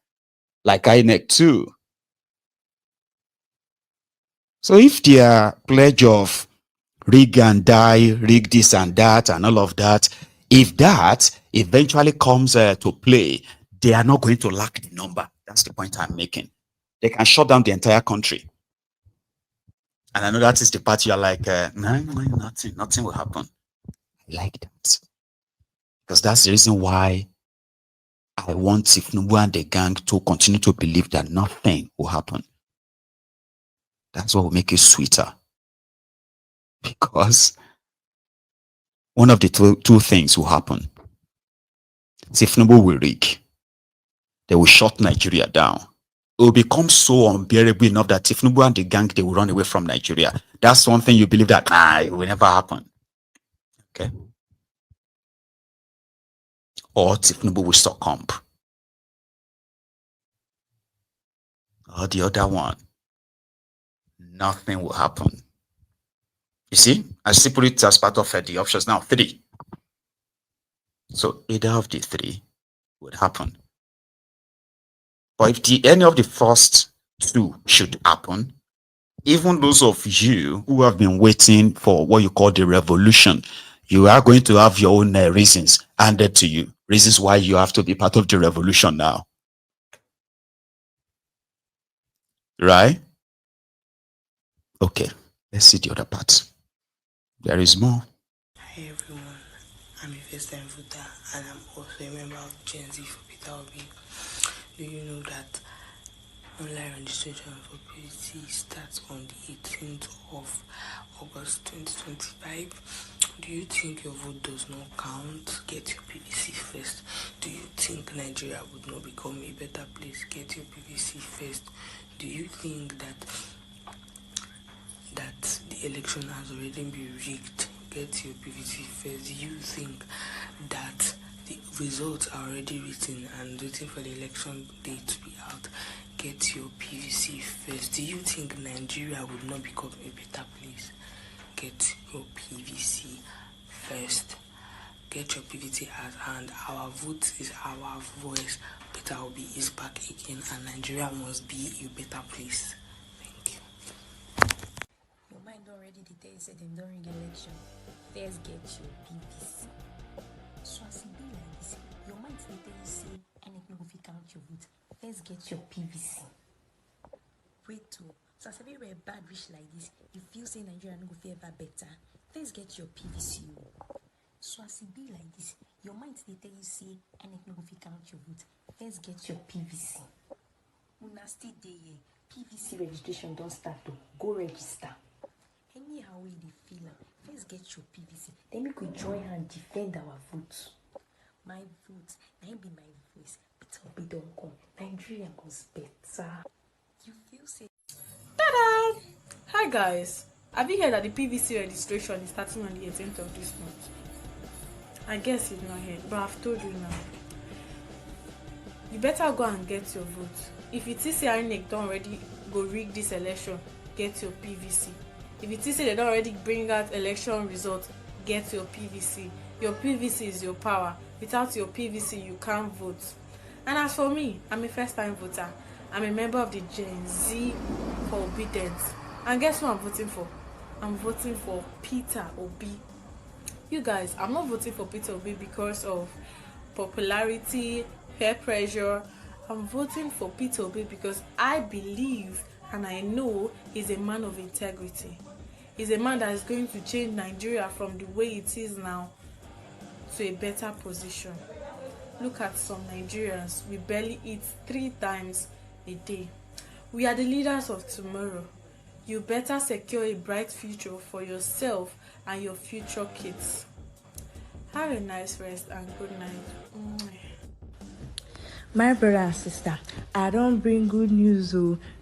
like INEC too. So if their pledge of rig and die, rig this and that and all of that, if that eventually comes to play, they are not going to lack the number. That's the point I'm making. They can shut down the entire country. And I know that is the part you're like, no, nothing will happen. I like that. Because that's the reason why I want Tinubu and the gang to continue to believe that nothing will happen. That's what will make it sweeter. Because one of the two things will happen. Tinubu will rig. They will shut Nigeria down. It will become so unbearable enough that Tinubu and the gang, they will run away from Nigeria. That's one thing you believe that, it will never happen. Okay. Or Tinubu will succumb. Or the other one, nothing will happen. You see, I still put it as part of the options now, 3. So either of the 3 would happen. But if any of the first 2 should happen, even those of you who have been waiting for what you call the revolution, you are going to have your own reasons handed to you. Reasons why you have to be part of the revolution now. Right? Okay, let's see the other part. There is more. Hi everyone, I'm a first-time voter and I'm also a member of Gen Z for Peter Obi. Do you know that online registration for PVC starts on the 18th of August 2025? Do you think your vote does not count? Get your PVC first. Do you think Nigeria would not become a better place? Get your PVC first. Do you think that the election has already been rigged? Get your PVC first. Do you think that the results are already written and waiting for the election day to be out? Get your PVC first. Do you think Nigeria would not become a better place? Get your PVC first. Get your PVC at hand. Our vote is our voice. Peter Obi is back again and Nigeria must be a better place. Thank you. Your mind already details said them during election. First get your PVC. So as it be like this, your mind later you say anything if you count your vote. First get your PVC. Wait to so as everywhere bad rich like this, you feel say Nigeria no go feel ever better. First get your PVC. So as it be like this, your mind later you say anything if you count your vote. First get your PVC. Una still dey here. PVC registration don't start to go register. Anyhow way they feel am, first get your PVC. Then we could join and defend our vote. My vote, now be my voice. Peter Obi don't come. Nigeria goes better. You feel say Ta-da! Hi guys. Have you heard that the PVC registration is starting on the 18th of this month? I guess you've not heard, but I've told you now. You better go and get your vote. If you see INEC don't already go rig this election, get your PVC. If you say they don't already bring out election results, get your PVC. Your PVC is your power. Without your PVC, you can't vote. And as for me, I'm a first-time voter. I'm a member of the Gen Z for obedience. And guess who I'm voting for? I'm voting for Peter Obi. You guys, I'm not voting for Peter Obi because of popularity, peer pressure. I'm voting for Peter Obi because I believe and I know he's a man of integrity. He's a man that is going to change Nigeria from the way it is now to a better position. Look at some Nigerians. We barely eat 3 times a day. We are the leaders of tomorrow. You better secure a bright future for yourself and your future kids. Have a nice rest and good night. my brother and sister, I don't bring good news.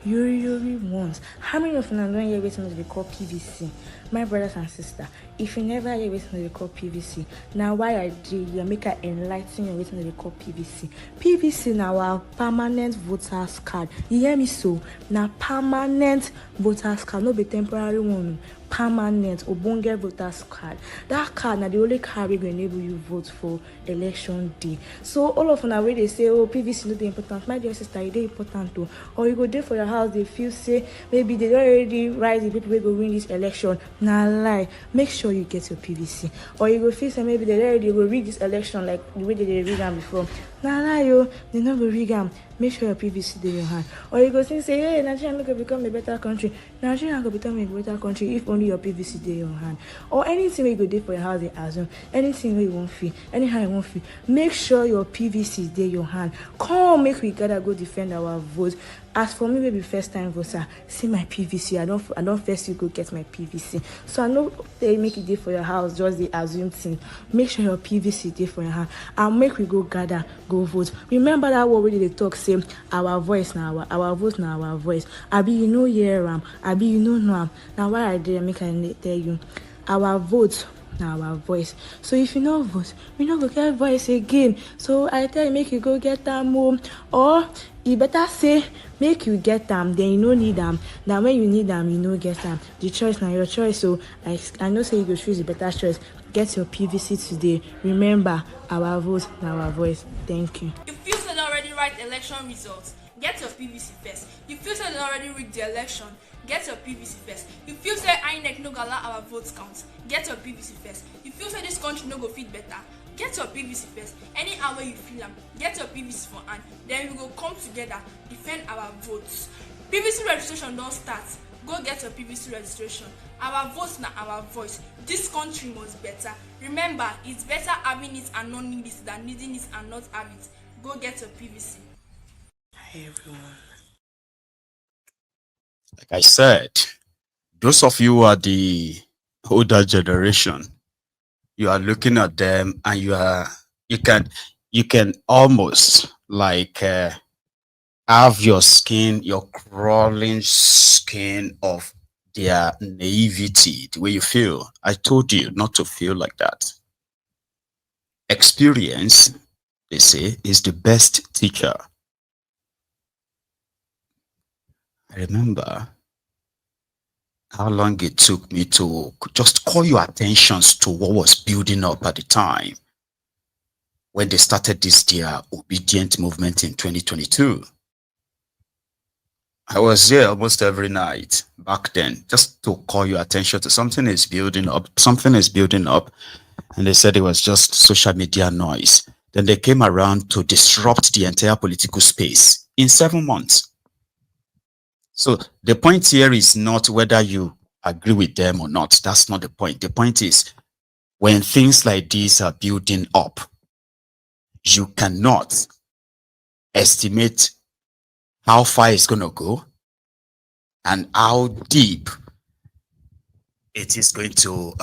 Yori ones. How many of you don't hear wetin they call PVC? My brothers and sisters, if you never hear wetin they call PVC, now why I do you make I enlighten you wetin they call PVC? PVC now our permanent voters card. You hear me so? Now permanent voters card, no be temporary one. Permanent Obonge voters card. That card now the only card will enable you vote for election day. So all of them where they say, oh, PVC no dey important. My dear sister, it dey important too. Or you go there for your house, they feel say maybe they already write the people will go win this election. Nah lie. Make sure you get your PVC. Or you go feel say maybe they already go rig this election like the way they rig them before. Nah lie yo, they not go rig them. Make sure your PVC dey your hand. Or you go think say, hey, Nigeria go become a better country. Nigeria go become a better country if only your PVC dey your hand. Or anything where you go there for your house, they assume anything where you won't feel, anyhow you won't feel. Make sure your PVC dey your hand. Come, make we gotta go defend our vote. As for me, maybe first time voter, see my PVC. I don't first you go get my PVC. So I know they make it there for your house, just the assume thing. Make sure your PVC there for your hand. And make we go gather, go vote. Remember that what we did talk say our voice now, our vote now, our voice. Abi you know hear abi you know. Now why I did make I tell you our vote. Now our voice. So if you no vote, we no go get voice again. So I tell you, make you go get them home. Or you better say make you get them, then you no need them. Now when you need them, you no get them. The choice now your choice. So I know say you go choose the better choice. Get your PVC today. Remember, our vote now our voice. Thank you. You feel so they already write election results. Get your PVC first. You feel so they already rigged the election. Get your PVC first. You feel say INEC no go allow our votes count. Get your PVC first. You feel say this country no go fit better. Get your PVC first. Any hour you feel them, get your PVC for hand. Then we go come together, defend our votes. PVC registration don't start. Go get your PVC registration. Our votes now our voice. This country must better. Remember, it's better having it and not needing it than needing it and not having it. Go get your PVC. Hi everyone. Like I said, those of you who are the older generation, you are looking at them and you can almost like have your skin, your crawling skin of their naivety, the way you feel. I told you not to feel like that. Experience, they say, is the best teacher. I remember how long it took me to just call your attentions to what was building up at the time when they started this their obedient movement in 2022. I was there almost every night back then, just to call your attention to something is building up, and they said it was just social media noise. Then they came around to disrupt the entire political space in 7 months. So the point here is not whether you agree with them or not. That's not the point. The point is when things like these are building up, you cannot estimate how far it's going to go and how deep it is going to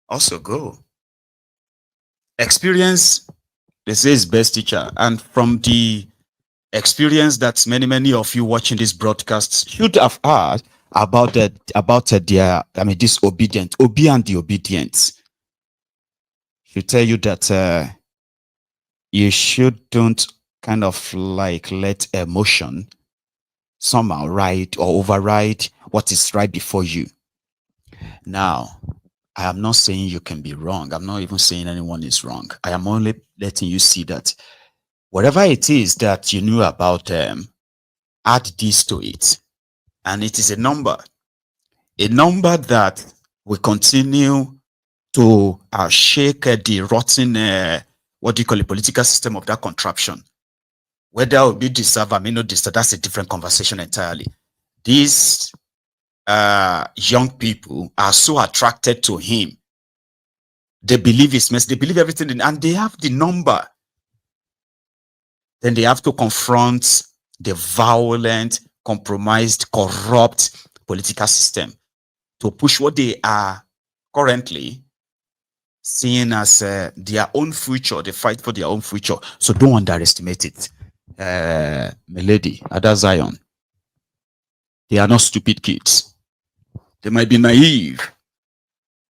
also go. Experience, they say, is best teacher. And from the experience that many of you watching this broadcast should have heard about their, this obedient, Obi and the obedience, should tell you that you shouldn't kind of like let emotion somehow ride or override what is right before you. Now, I am not saying you can be wrong. I'm not even saying anyone is wrong. I am only letting you see that whatever it is that you knew about them, add this to it. And it is a number that will continue to shake the rotten, what do you call it, political system of that contraption. Whether it will be deserved, I may not deserve, that's a different conversation entirely. These young people are so attracted to him. They believe his message, they believe everything, and they have the number. Then they have to confront the violent, compromised, corrupt political system to push what they are currently seeing as their own future. They fight for their own future. So don't underestimate it. My lady, Ada Zion, they are not stupid kids. They might be naive,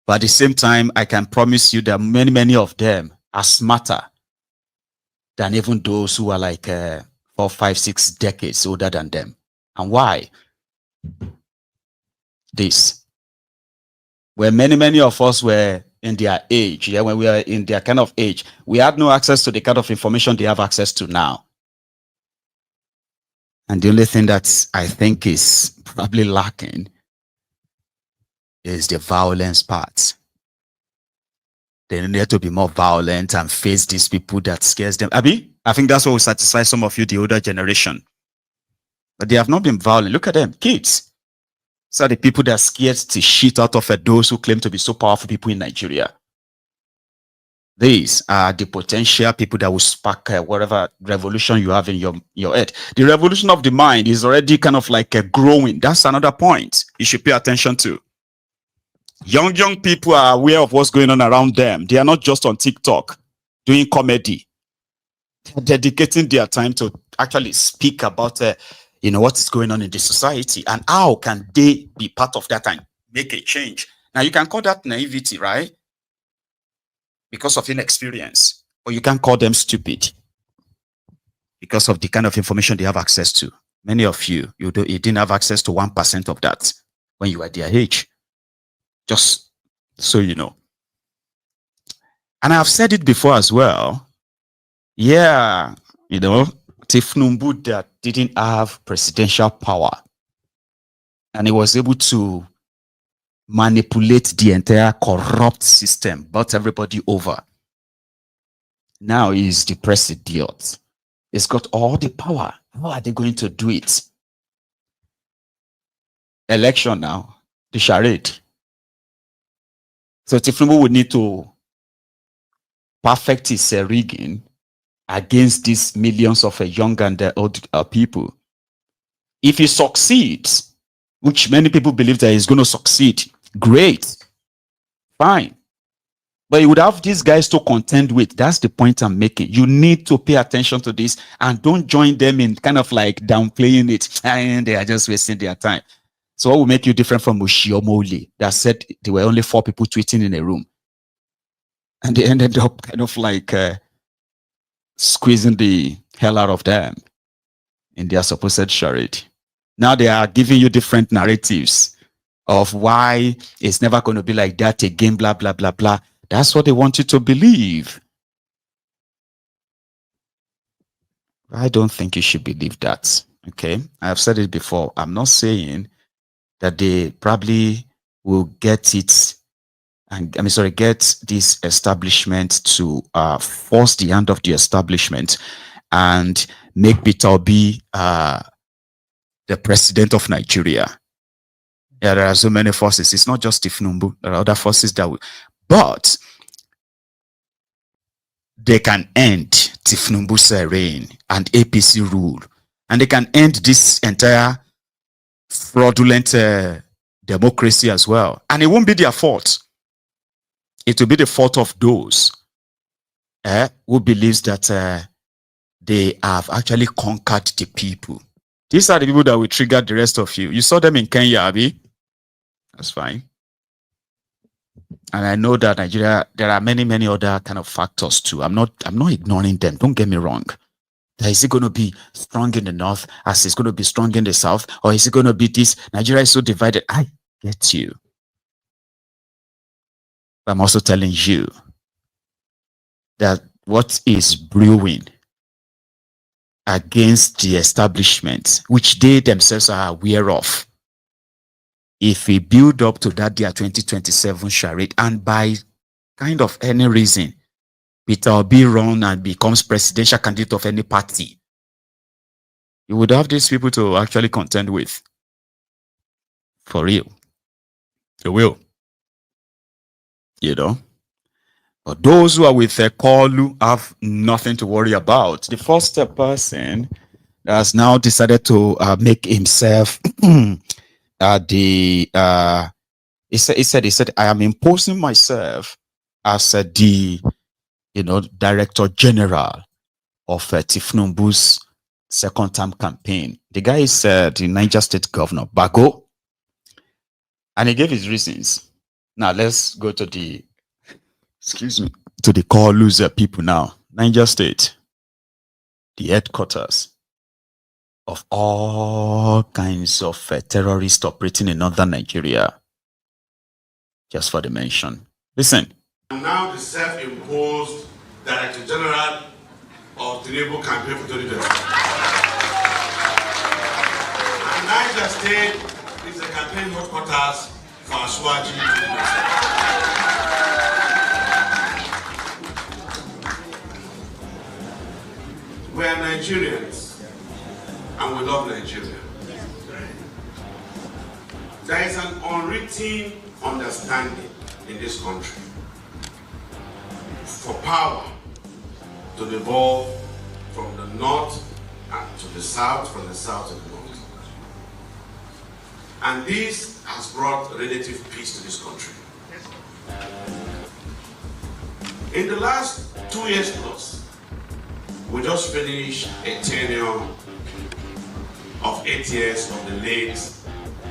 but at the same time, I can promise you that many of them are smarter than even those who are like 4, 5, 6 decades older than them. And why? This. When many of us were in their age, when we were in their kind of age, we had no access to the kind of information they have access to now. And the only thing that I think is probably lacking is the violence part. They need to be more violent and face these people that scares them. Abi, I think that's what will satisfy some of you, the older generation. But they have not been violent. Look at them, kids. So the people that are scared to shit out of those who claim to be so powerful people in Nigeria. These are the potential people that will spark whatever revolution you have in your head. The revolution of the mind is already kind of like growing. That's another point you should pay attention to. Young people are aware of what's going on around them. They are not just on TikTok doing comedy. They're dedicating their time to actually speak about what is going on in the society and how can they be part of that and make a change. Now you can call that naivety, right? Because of inexperience, or you can call them stupid because of the kind of information they have access to. Many of you, you didn't have access to 1% of that when you were their age. Just so you know. And I've said it before as well. Yeah, Tinubu that didn't have presidential power and he was able to manipulate the entire corrupt system, brought everybody over. Now he's the president. He's got all the power. How are they going to do it? Election now, the charade. So Tinubu would need to perfect his rigging against these millions of young and old people. If he succeeds, which many people believe that he's going to succeed, great, fine. But you would have these guys to contend with. That's the point I'm making. You need to pay attention to this and don't join them in kind of like downplaying it. And they are just wasting their time. So what will make you different from Oshiomole that said there were only 4 people tweeting in a room? And they ended up kind of like squeezing the hell out of them in their supposed charade. Now they are giving you different narratives of why it's never going to be like that again, blah, blah, blah, blah. That's what they want you to believe. I don't think you should believe that. Okay? I've said it before. I'm not saying that they probably will get it, and get this establishment to force the hand of the establishment and make Peter Obi the president of Nigeria. Yeah, there are so many forces. It's not just Tinubu. There are other forces that will, but they can end Tinubu's reign and APC rule, and they can end this entire fraudulent democracy as well. And it won't be their fault. It will be the fault of those who believes that they have actually conquered the people. These are the people that will trigger the rest of you. You saw them in Kenya, Abi. That's fine. And I know that Nigeria, there are many, many other kind of factors too. I'm not ignoring them. Don't get me wrong. Is it going to be strong in the north as it's going to be strong in the south? Or is it going to be this? Nigeria is so divided. I get you. But I'm also telling you that what is brewing against the establishment, which they themselves are aware of, if we build up to that year 2027 charade, and by kind of any reason, Peter Obi run and becomes presidential candidate of any party, you would have these people to actually contend with. For real. You will. You know? But those who are with Kolu have nothing to worry about. The first person has now decided to make himself he said, I am imposing myself as the Director General of Tinubu's second term campaign. The guy is the Niger State Governor, Bago. And he gave his reasons. Now let's go to the call loser people now. Niger State, the headquarters of all kinds of terrorists operating in northern Nigeria. Just for the mention. Listen. I'm now the self-imposed Director General of the Tinubu campaign for 2020. And Niger State is the campaign headquarters for Aswaji. We are Nigerians and we love Nigeria. There is an unwritten understanding in this country for power to devolve from the north and to the south, from the south to the north. And this has brought relative peace to this country. In the last 2 years plus, we just finished a tenure of 8 years of the late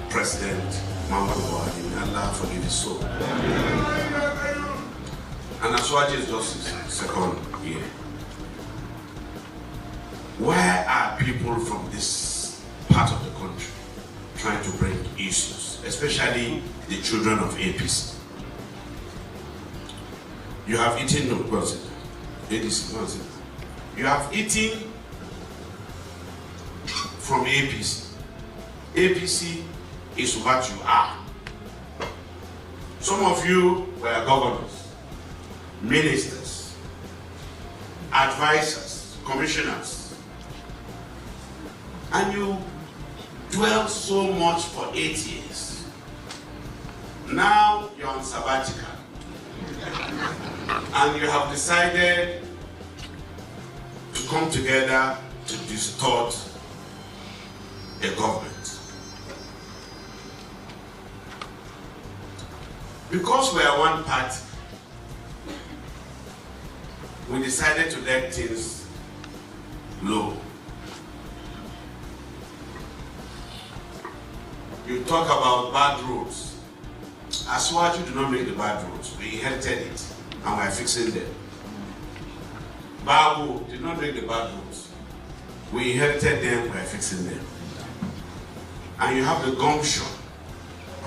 President Muhammadu Buhari. May Allah forgive his soul. And Aswaji is just his second year. Where are people from this part of the country trying to bring issues, especially the children of APC? You have eaten, no, what is it? ADC, what is it? You have eaten from APC. APC is what you are. Some of you were governors, ministers, advisors, commissioners, and you dwelled so much for 8 years. Now you're on sabbatical. And you have decided to come together to distort a government. Because we are one party, we decided to let things low. You talk about bad roads. Aswaju did not make the bad roads. We inherited it and we are fixing them. Babu did not make the bad roads. We inherited them, we are fixing them. And you have the gumption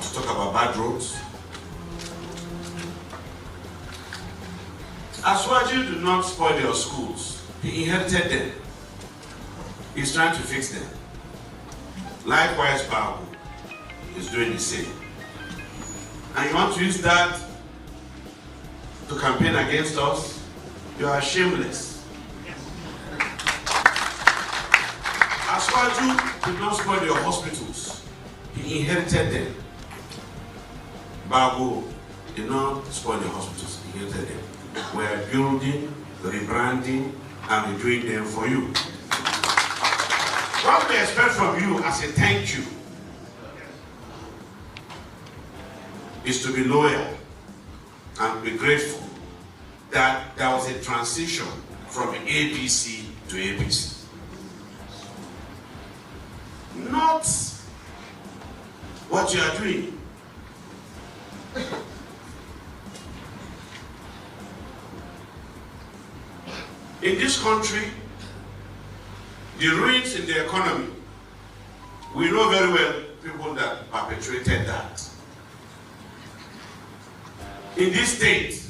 to talk about bad roads. Aswaju did not spoil your schools. He inherited them. He's trying to fix them. Likewise, Babu is doing the same. And you want to use that to campaign against us? You are shameless. Aswaju did not spoil your hospitals. He inherited them. Babu did not spoil your hospitals. He inherited them. We are building, rebranding, and we're doing them for you. What we expect from you as a thank you is to be loyal and be grateful that there was a transition from APC to APC. Not what you are doing. In this country, the ruins in the economy, we know very well people that perpetrated that. In this state,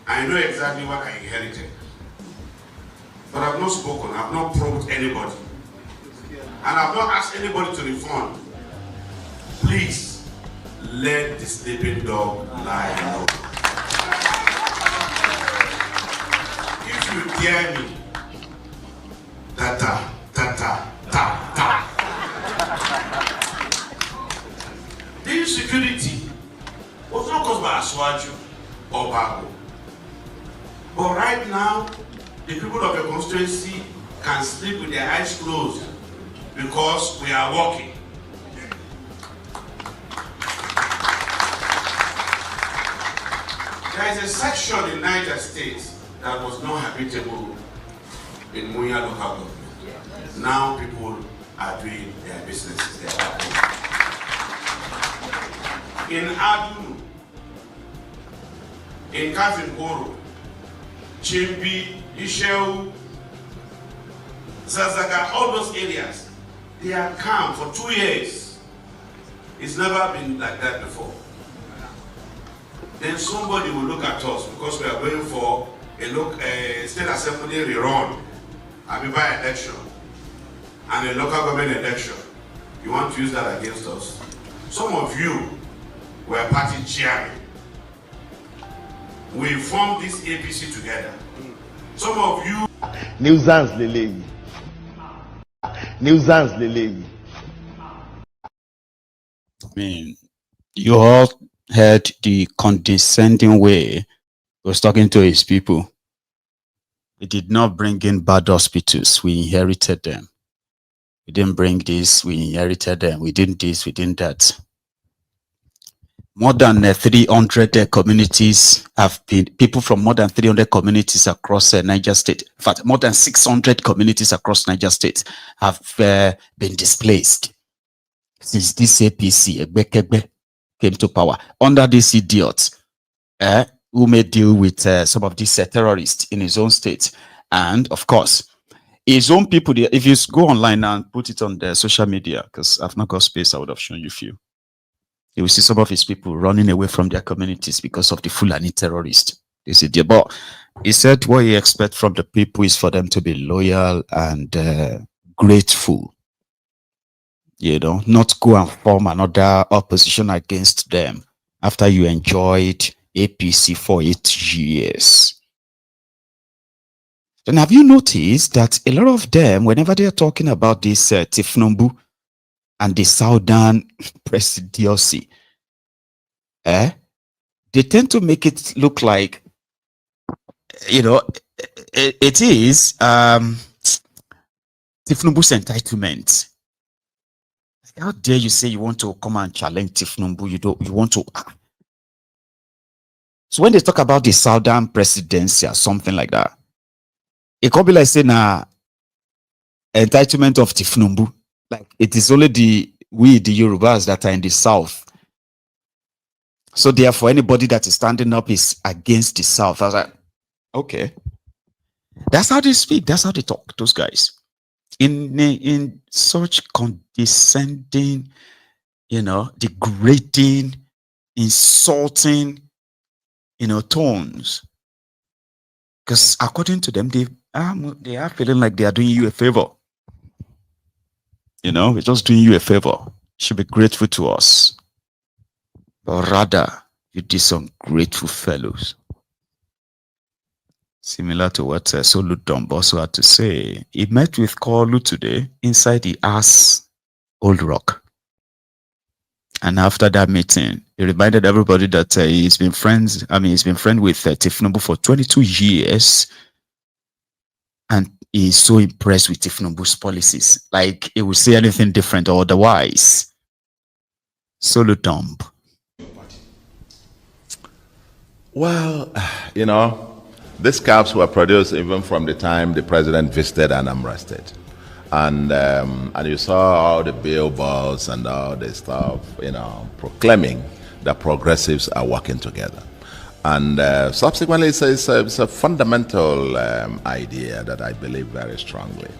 I know exactly what I inherited. But I've not spoken, I've not probed anybody. And I've not asked anybody to refund. Please, let the sleeping dog lie alone. If you dare me, ta-ta, ta-ta, ta-ta. The insecurity was not caused by Aswaju or Bago. But right now, the people of the constituency can sleep with their eyes closed because we are working. There is a section in Niger State that was not habitable in Muya local government. Now people are doing their businesses there. In Adunu, in Kafinkoro, Chimbi, Isheu, Zazaga, all those areas, they are calm for 2 years. It's never been like that before. Then somebody will look at us because we are going for a state assembly rerun, a by election, and a local government election. You want to use that against us? Some of you were party chairmen. We formed this APC together. Some of you... Nuisance Lele. Nuisance Lele. I mean, you all heard the condescending way he was talking to his people. He did not bring in bad hospitals. We inherited them. We didn't bring this. We inherited them. We didn't this. We didn't that. More than 300 communities have been, people from more than 300 communities across Niger State, in fact, more than 600 communities across Niger State have been displaced since this APC, Egbekegbe, came to power. Under this idiot, who may deal with some of these terrorists in his own state. And of course, his own people, if you go online and put it on the social media, because I've not got space, I would have shown you a few. You will see some of his people running away from their communities because of the Fulani terrorists. They said, yeah, but he said what he expects from the people is for them to be loyal and grateful. You know, not go and form another opposition against them after you enjoyed APC for 8 years. Then have you noticed that a lot of them, whenever they are talking about this Tinubu and the Southern presidency, they tend to make it look like, you know, it is Tinubu's entitlement. How dare you say you want to come and challenge Tinubu? You want to. So when they talk about the Southern presidency or something like that, it could be like saying entitlement of Tinubu. Like it is only the Yorubas that are in the South. So therefore, anybody that is standing up is against the South. I was like, okay. That's how they speak. That's how they talk, those guys. In such condescending, degrading, insulting, tones. Because according to them, they are feeling like they are doing you a favor. We're just doing you a favor. You should be grateful to us. But rather, you these ungrateful fellows. Similar to what Solu Dumb also had to say. He met with Kolu today inside the Old Rock. And after that meeting, he reminded everybody that he's been friend with Tinubu for 22 years. And he's so impressed with Tinubu's policies. Like he would say anything different or otherwise. Solu Dumb. Well, these caps were produced even from the time the president visited Anambra State. And you saw all the billboards and all the stuff, proclaiming that progressives are working together. And subsequently, it's a fundamental idea that I believe very strongly,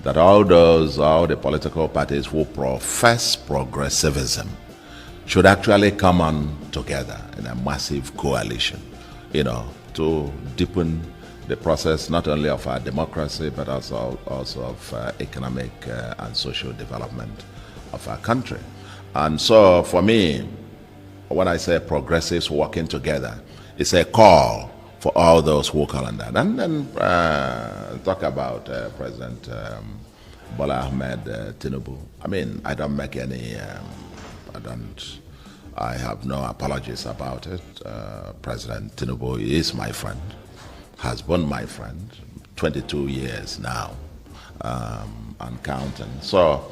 that all the political parties who profess progressivism should actually come on together in a massive coalition, to deepen the process not only of our democracy, but also of economic and social development of our country. And so for me, when I say progressives working together, it's a call for all those who call on that. And then talk about President Bola Ahmed Tinubu. I mean, I don't make any, I have no apologies about it. President Tinubu is my friend, has been my friend, 22 years now, and counting. So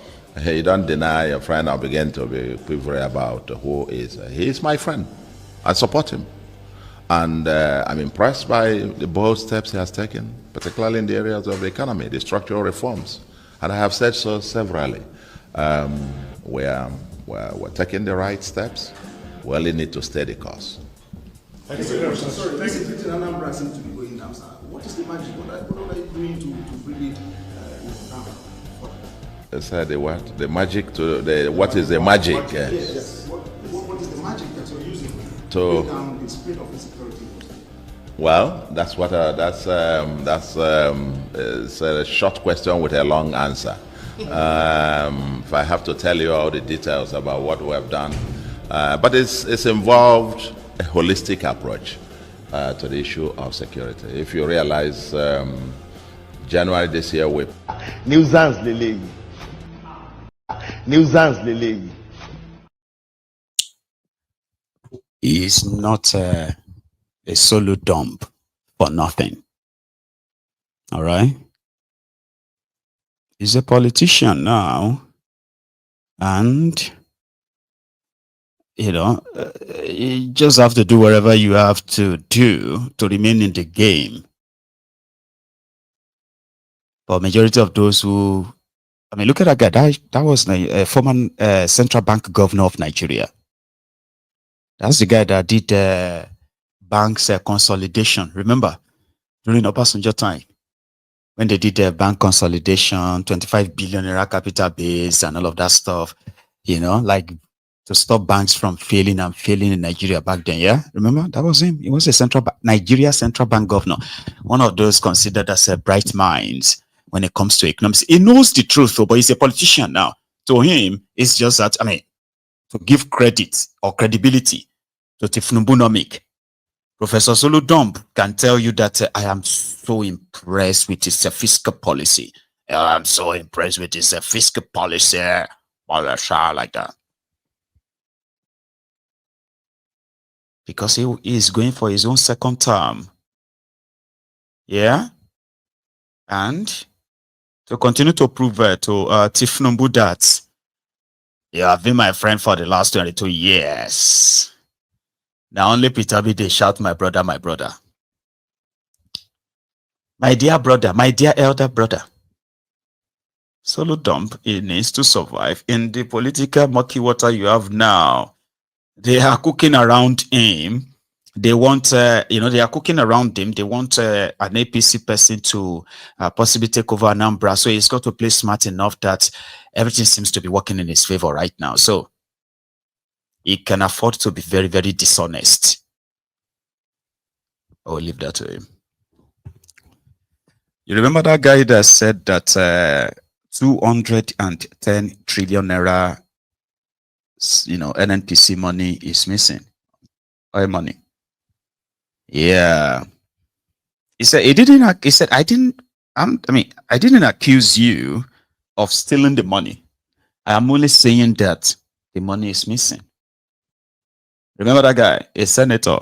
you don't deny a friend or begin to be quivery about who is. He is my friend. I support him. And I'm impressed by the bold steps he has taken, particularly in the areas of the economy, the structural reforms. And I have said so severally. We're taking the right steps. We only need to stay the course. Thank you very much. Sorry, this is in Anambra seems to be going down. What is the magic? What are you doing to bring it down? They said the what? The magic to the what is the magic? Yes. What is the magic that you're using to bring down the speed of insecurity? Well, that's what it's a short question with a long answer. If I have to tell you all the details about what we have done, but it's involved a holistic approach to the issue of security. If you realize, January this year we Nuisance Lele. Is not a Solu Dumb for nothing. All right. He's a politician now, and you just have to do whatever you have to do to remain in the game. For majority of those who, look at that guy. That was a former central bank governor of Nigeria. That's the guy that did banks consolidation. Remember, during Obasanjo time, when they did bank consolidation, 25 billion naira capital base and all of that stuff, like to stop banks from failing in Nigeria back then. Yeah, remember that was him. He was a Nigeria central bank governor, one of those considered as bright minds when it comes to economics. He knows the truth, but he's a politician now. To him, it's just that to give credit or credibility to Tinubu. Professor Solu Dumb can tell you that I am so impressed with his fiscal policy. I'm so impressed with his fiscal policy. Like that. because he is going for his own second term. Yeah? And to continue to prove to Tinubu that you have been my friend for the last 22 years. Now only Peter B. they shout, my brother, my brother. My dear brother, my dear elder brother. Solo dump, it needs to survive in the political murky water you have now. They are cooking around him. They want, they are cooking around him. They want an APC person to possibly take over Anambra. So he's got to play smart enough that everything seems to be working in his favor right now. So he can afford to be very, very dishonest. I'll leave that to him. You remember that guy that said that 210 trillion naira, NNPC money is missing? Oil money. Yeah. He said I didn't accuse you of stealing the money. I am only saying that the money is missing. Remember that guy, a senator.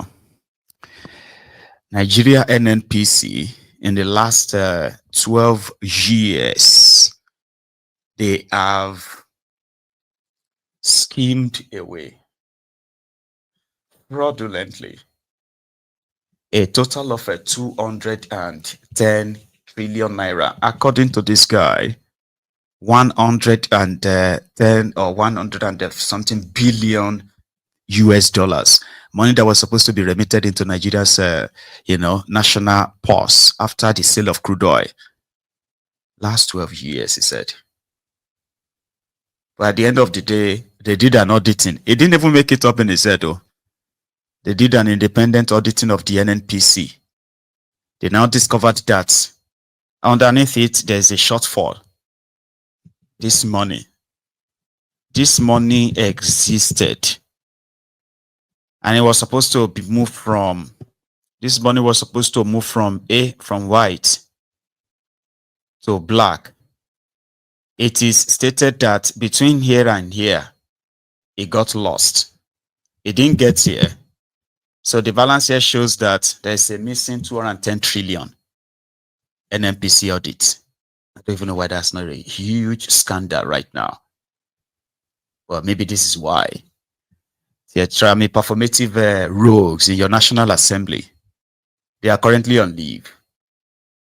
Nigeria NNPC in the last 12 years, they have schemed away fraudulently a total of 210 trillion naira. According to this guy, 110 or 100 and something billion US dollars. Money that was supposed to be remitted into Nigeria's, national purse after the sale of crude oil. Last 12 years, he said. But at the end of the day, they did an auditing. It didn't even make it up in his head, though. They did an independent auditing of the NNPC. They now discovered that underneath it, there's a shortfall. This money existed. And it was supposed to be moved from, this money was supposed to move from white to black. It is stated that between here and here, it got lost. It didn't get here. So the balance here shows that there's a missing 210 trillion NNPC audit. I don't even know why that's not a huge scandal right now. Well, maybe this is why. There are performative rogues in your National Assembly. They are currently on leave.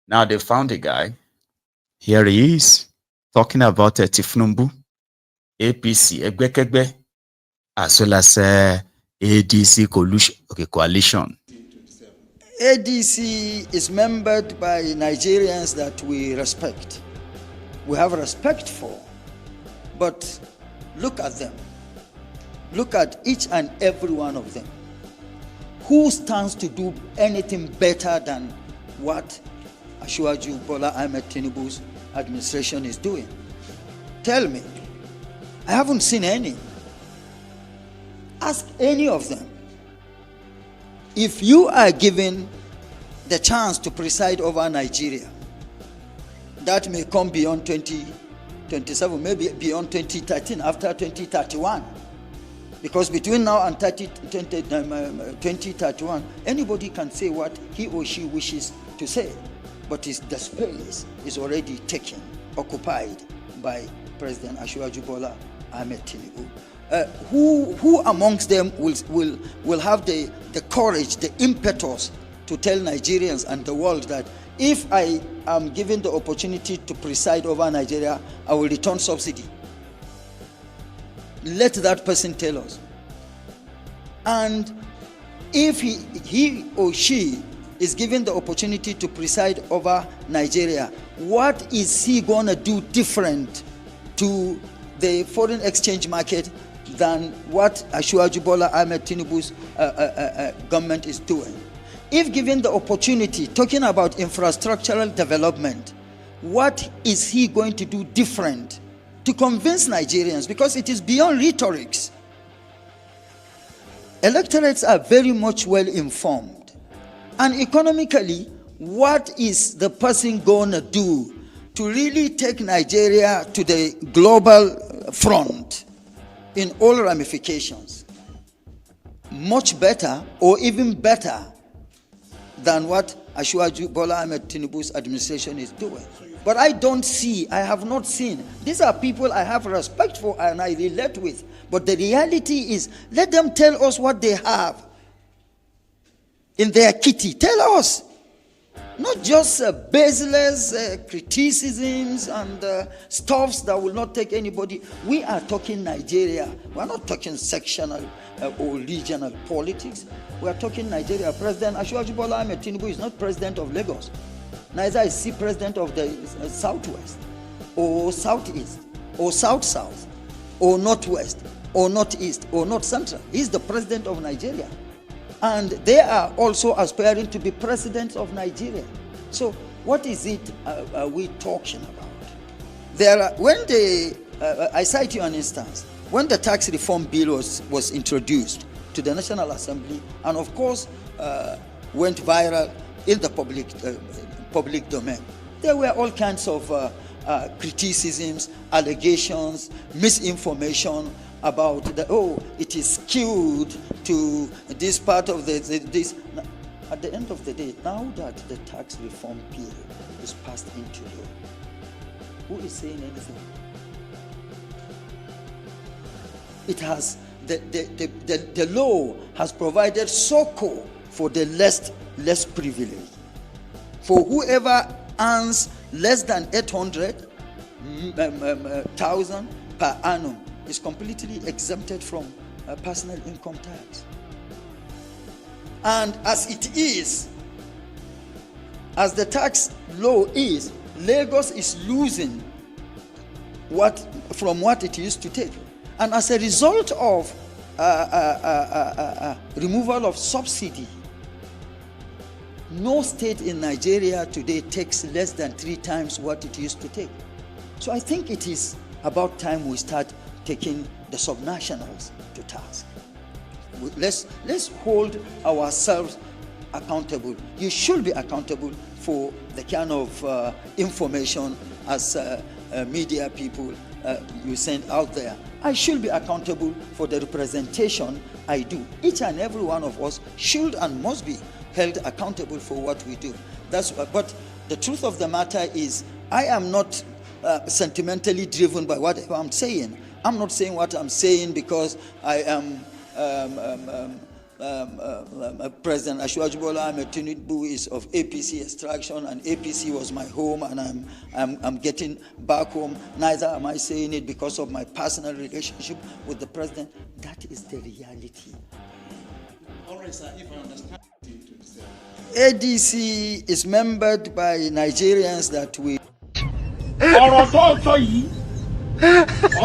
Now they found a guy. Here he is, talking about Tinubu, APC, Egbekegbe, as well as ADC coalition. ADC is membered by Nigerians that we respect. We have respect for. But look at them. Look at each and every one of them. Who stands to do anything better than what Asiwaju Bola Ahmed Tinubu's administration is doing? Tell me. I haven't seen any. Ask any of them. If you are given the chance to preside over Nigeria, that may come beyond 2027, maybe beyond 2013, after 2031. Because between now and 2031, anybody can say what he or she wishes to say. But the space is already taken, occupied by President Asiwaju Bola Ahmed Tinubu. Who amongst them will have the courage, the impetus to tell Nigerians and the world that if I am given the opportunity to preside over Nigeria, I will return subsidy? Let that person tell us. And if he or she is given the opportunity to preside over Nigeria, what is he going to do different to the foreign exchange market than what Asiwaju Bola Ahmed Tinubu's government is doing? If given the opportunity, talking about infrastructural development, what is he going to do different to convince Nigerians? Because it is beyond rhetorics. Electorates are very much well informed. And economically, what is the person going to do to really take Nigeria to the global front in all ramifications? much better or even better than what Asiwaju Bola Ahmed Tinubu's administration is doing. But I have not seen. These are people I have respect for and I relate with. But the reality is, let them tell us what they have in their kitty. Tell us. Not just baseless criticisms and stuffs that will not take anybody. We are talking Nigeria. We are not talking sectional or regional politics. We are talking Nigeria. President Asiwaju Bola Ahmed Tinubu is not president of Lagos. Neither is he president of the Southwest, or Southeast, or South-South, or Northwest, or Northeast, or North Central. He's the president of Nigeria. And they are also aspiring to be president of Nigeria. So what is it are we talking about? I cite you an instance. When the tax reform bill was introduced to the National Assembly, and of course went viral in the public domain, there were all kinds of criticisms, allegations, misinformation about it is skewed to this part of this. At the end of the day, now that the tax reform bill is passed into law, who is saying anything? It has the law has provided succor for the less privileged. For whoever earns less than 800,000 per annum is completely exempted from personal income tax. And as it is, as the tax law is, Lagos is losing from what it used to take. And as a result of removal of subsidy, no state in Nigeria today takes less than 3 times what it used to take. So I think it is about time we start taking the subnationals to task. Let's hold ourselves accountable. You should be accountable for the kind of information as media people you send out there. I should be accountable for the representation I do. Each and every one of us should and must be held accountable for what we do. But the truth of the matter is, I am not sentimentally driven by what I'm saying. I'm not saying what I'm saying because I am President Asiwaju Bola Ahmed Tinubu is of APC extraction, and APC was my home, and I'm getting back home. Neither am I saying it because of my personal relationship with the president. That is the reality. All right, sir, if I understand. ADC is membered by Nigerians that we. ọ̀rọ̀ tó sọ yìí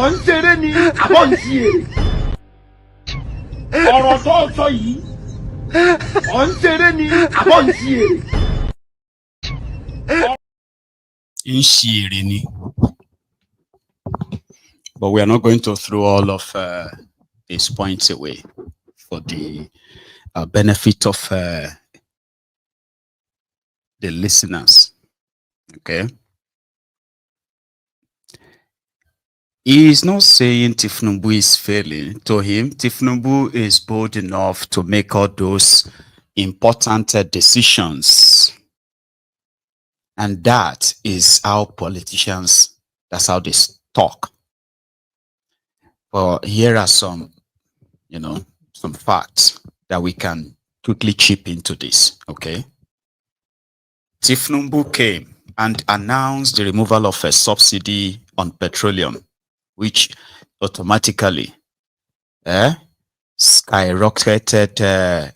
ọ̀ ń ṣeré ni àbọ̀ ń ṣe èrè. ọ̀rọ̀ tó sọ yìí ọ̀ ń ṣeré ni àbọ̀ ń ṣe èrè. But we are not going to throw all of these points away for the benefit of the listeners. Okay. He is not saying Tinubu is failing. To him, Tinubu is bold enough to make all those important decisions. And that is how politicians, that's how they talk. But here are some, some facts that we can quickly chip into this, okay? Tinubu came and announced the removal of a subsidy on petroleum, which automatically skyrocketed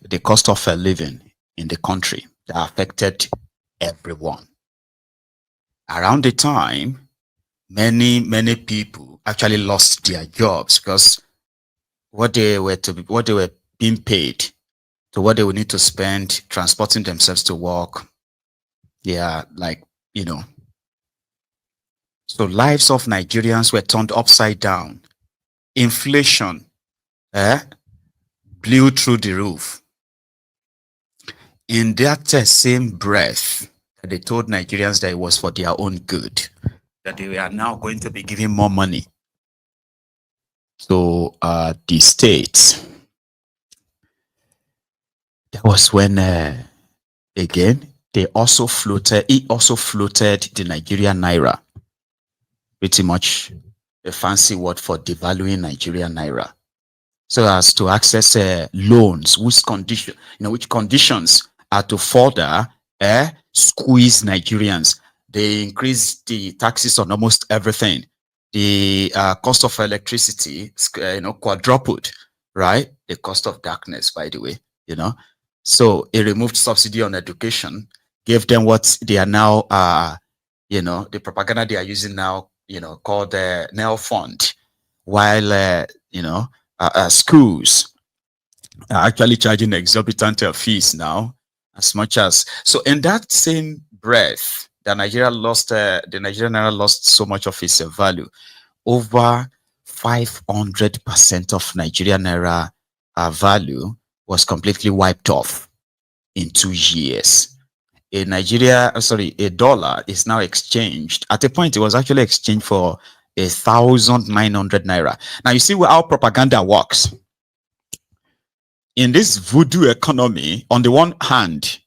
the cost of living in the country. That affected everyone. Around the time, many people actually lost their jobs because what they were being paid to what they would need to spend transporting themselves to work. Yeah, so lives of Nigerians were turned upside down. Inflation blew through the roof. In that same breath, they told Nigerians that it was for their own good, that they are now going to be giving more money to the states. That was when again he also floated the Nigerian naira. Pretty much a fancy word for devaluing Nigerian naira, so as to access loans which conditions are to further squeeze Nigerians. They increase the taxes on almost everything. The cost of electricity quadrupled, right? The cost of darkness, by the way, so it removed subsidy on education, gave them what they are now the propaganda they are using now, called the NEL fund, while schools are actually charging exorbitant fees now, as much as. So in that same breath, the Nigerian naira lost so much of its value. Over 500% of Nigerian naira value was completely wiped off in 2 years. A dollar is now exchanged. At a point, it was actually exchanged for 1,900 naira. Now you see how propaganda works. In this voodoo economy, on the one hand,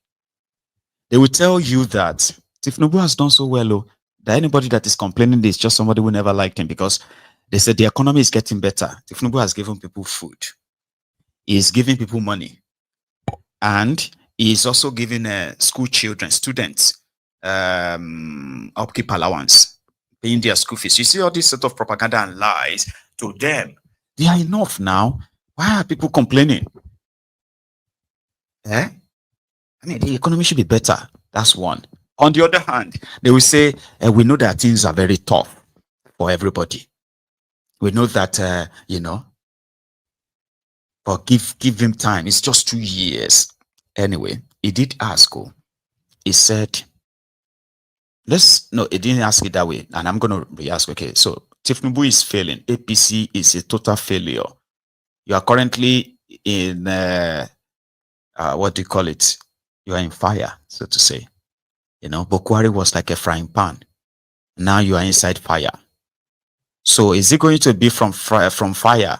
they will tell you that Tinubu has done so well, that anybody that is complaining is just somebody who never liked him, because they said the economy is getting better. Tinubu has given people food. He is giving people money. And he is also giving students, upkeep allowance, paying their school fees. You see all this sort of propaganda and lies. To them, they are enough now. Why are people complaining? I mean, the economy should be better. That's one. On the other hand, they will say, we know that things are very tough for everybody. We know that, but give him time. It's just 2 years. Anyway, he did ask, he said, he didn't ask it that way. And I'm going to re-ask, okay, so Tinubu is failing. APC is a total failure. You are currently in, what do you call it? You are in fire, so to say. Bokwari was like a frying pan. Now you are inside fire. So is it going to be from fire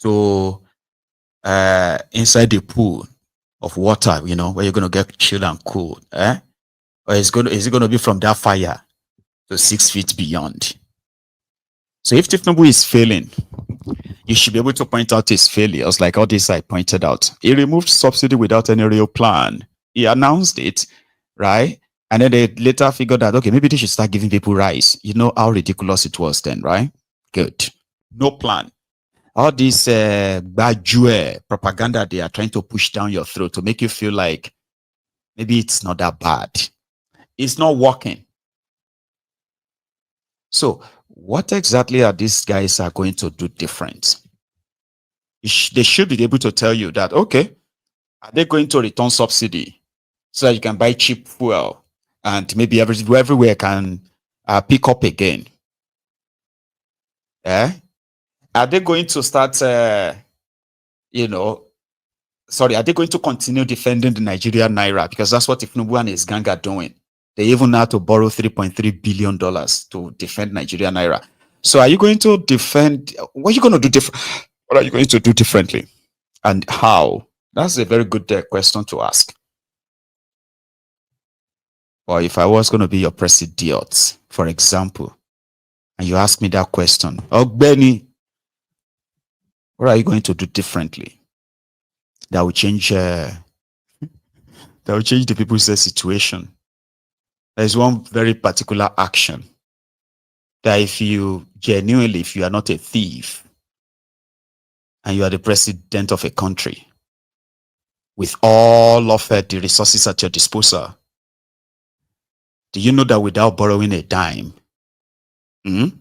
to inside the pool of water, where you're going to get chilled and cool, or is it going to be from that fire to 6 feet beyond? So if Tinubu is failing, you should be able to point out his failures, like all this I pointed out. He removed subsidy without any real plan. He announced it, right? And then they later figured out, okay, maybe they should start giving people rice. You know how ridiculous it was then, right? Good. No plan. All this bad propaganda they are trying to push down your throat to make you feel like maybe it's not that bad. It's not working. So what exactly are these guys are going to do different? They should be able to tell you that, okay, are they going to return subsidy so that you can buy cheap fuel and maybe everywhere can pick up again? Are they going to start, are they going to continue defending the Nigerian naira? Because that's what Tinubu and his gang are doing. They even had to borrow $3.3 billion to defend Nigerian naira. So are you going to defend? What are you going to do different? What are you going to do differently? And how? That's a very good question to ask. Or if I was going to be your president, for example, and you ask me that question, oh, Benny, what are you going to do differently that will change the people's situation? There is one very particular action that if you are not a thief and you are the president of a country with all of the resources at your disposal, do you know that without borrowing a dime, you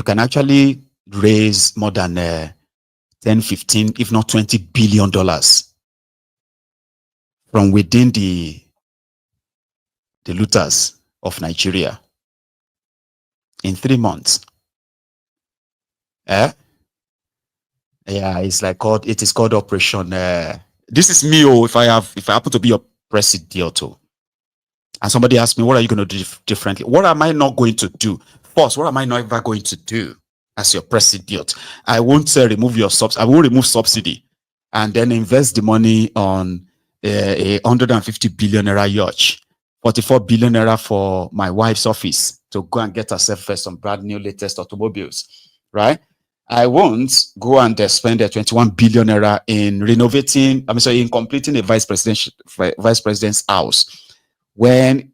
can actually raise more than 10, 15, if not $20 billion from within the looters of Nigeria in 3 months. Yeah, it's like it is called Operation. This is me, if I happen to be your president, and somebody asks me, what are you going to do differently? What am I not going to do? First, what am I not ever going to do as your president? I won't remove your subsidy. I will remove subsidy. and then invest the money on a 150 billion naira yacht, 44 billion naira for my wife's office to go and get herself some brand new latest automobiles, right? I won't go and spend 21 billion naira in renovating, in completing a vice president's house when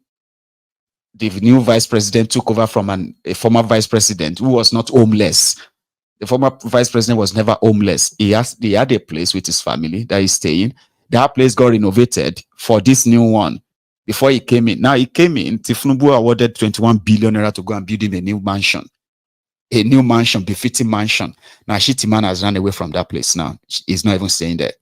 the new vice president took over from a former vice president who was not homeless. The former vice president was never homeless. He had a place with his family that he's staying. That place got renovated for this new one before he came in. Now he came in, Tinubu awarded 21 billion naira to go and build him a new mansion. A new mansion, befitting mansion. Now Shitiman has run away from that place now. He's not even staying there.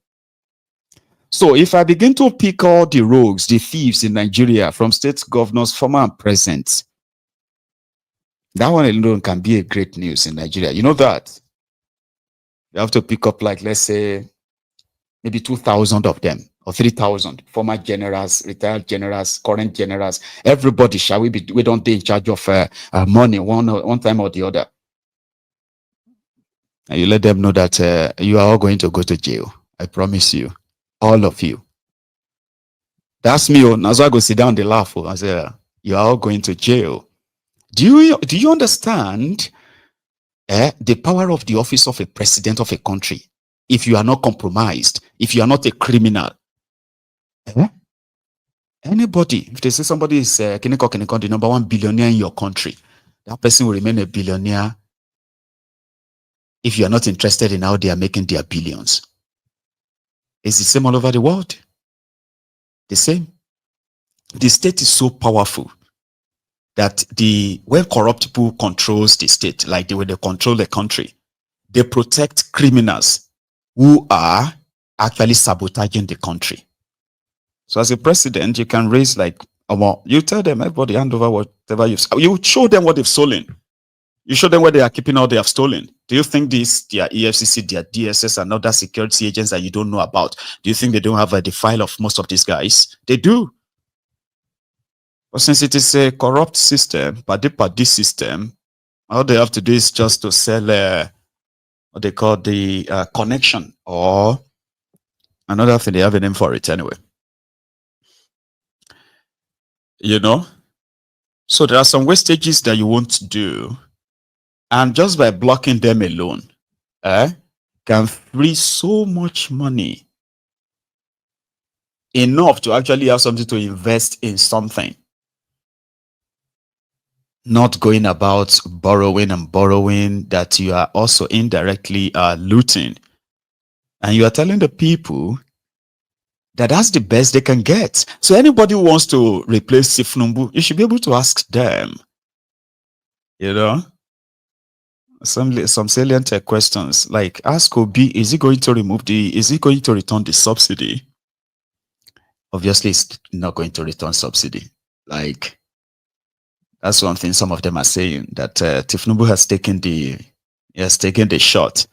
So if I begin to pick all the rogues, the thieves in Nigeria, from state governors, former and present, that one alone can be a great news in Nigeria. You know that? You have to pick up, like, let's say, maybe 2,000 of them or 3,000 former generals, retired generals, current generals. Everybody, shall we don't be in charge of money one time or the other. And you let them know that you are all going to go to jail. I promise you, all of you. That's me. Now so I go sit down, they laugh. I say, you are all going to jail. Do you understand the power of the office of a president of a country? If you are not compromised, if you are not a criminal, anybody, if they say somebody is the number one billionaire in your country, that person will remain a billionaire if you are not interested in how they are making their billions. It's the same all over the world. The same. The state is so powerful that when corrupt people controls the state, like the way they control the country, they protect criminals who are actually sabotaging the country. So as a president, you can raise you tell them, everybody hand over whatever you show them what they've stolen. You show them where they are keeping all they have stolen. Do you think their EFCC, their DSS, and other security agents that you don't know about, do you think they don't have the file of most of these guys? They do. But since it is a corrupt system, party system, all they have to do is just to sell what they call the connection, or another thing, they have a name for it anyway. You know? So there are some wastages that you won't do. And just by blocking them alone, can free so much money. Enough to actually have something to invest in something. Not going about borrowing and borrowing that you are also indirectly looting. And you are telling the people that that's the best they can get. So anybody who wants to replace Tinubu, you should be able to ask them. You know? Some salient questions, like ask Obi, is he going to return the subsidy? Obviously, it's not going to return subsidy. Like, that's one thing some of them are saying, that Tinubu has taken the shot.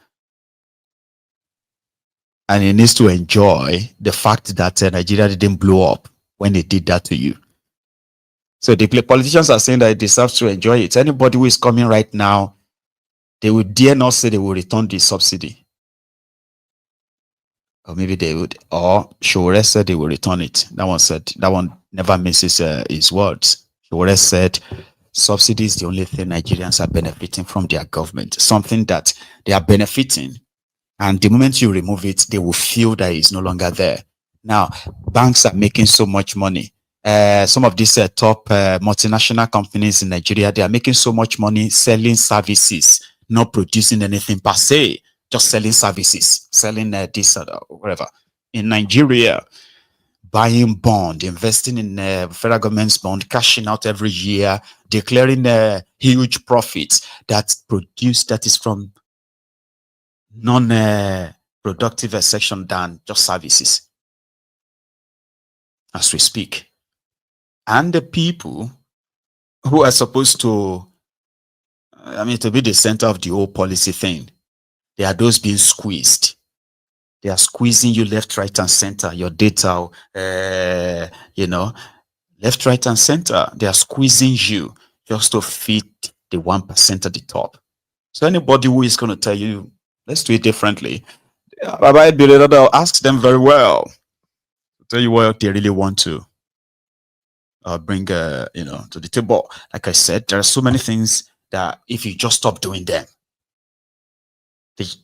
And he needs to enjoy the fact that Nigeria didn't blow up when they did that to you. So the politicians are saying that it deserves to enjoy it. Anybody who is coming right now, they would dare not say they will return the subsidy. Or maybe they would. Or Charade said they will return it. That one never misses his words. Charade said subsidy is the only thing Nigerians are benefiting from their government. Something that they are benefiting. And the moment you remove it, they will feel that it's no longer there. Now, banks are making so much money. Some of these top multinational companies in Nigeria, they are making so much money selling services, not producing anything per se, just selling services, selling this or whatever. In Nigeria, buying bond, investing in federal government's bond, cashing out every year, declaring huge profits that is from non-productive section than just services as we speak. And the people who are supposed to be the center of the whole policy thing, they are those being squeezed. They are squeezing you left, right, and center. Your data, left, right, and center. They are squeezing you just to fit the 1% at the top. So anybody who is going to tell you, let's do it differently, Baba Biredodo asks them very well. Tell you what they really want to bring, to the table. Like I said, there are so many things that if you just stop doing them, it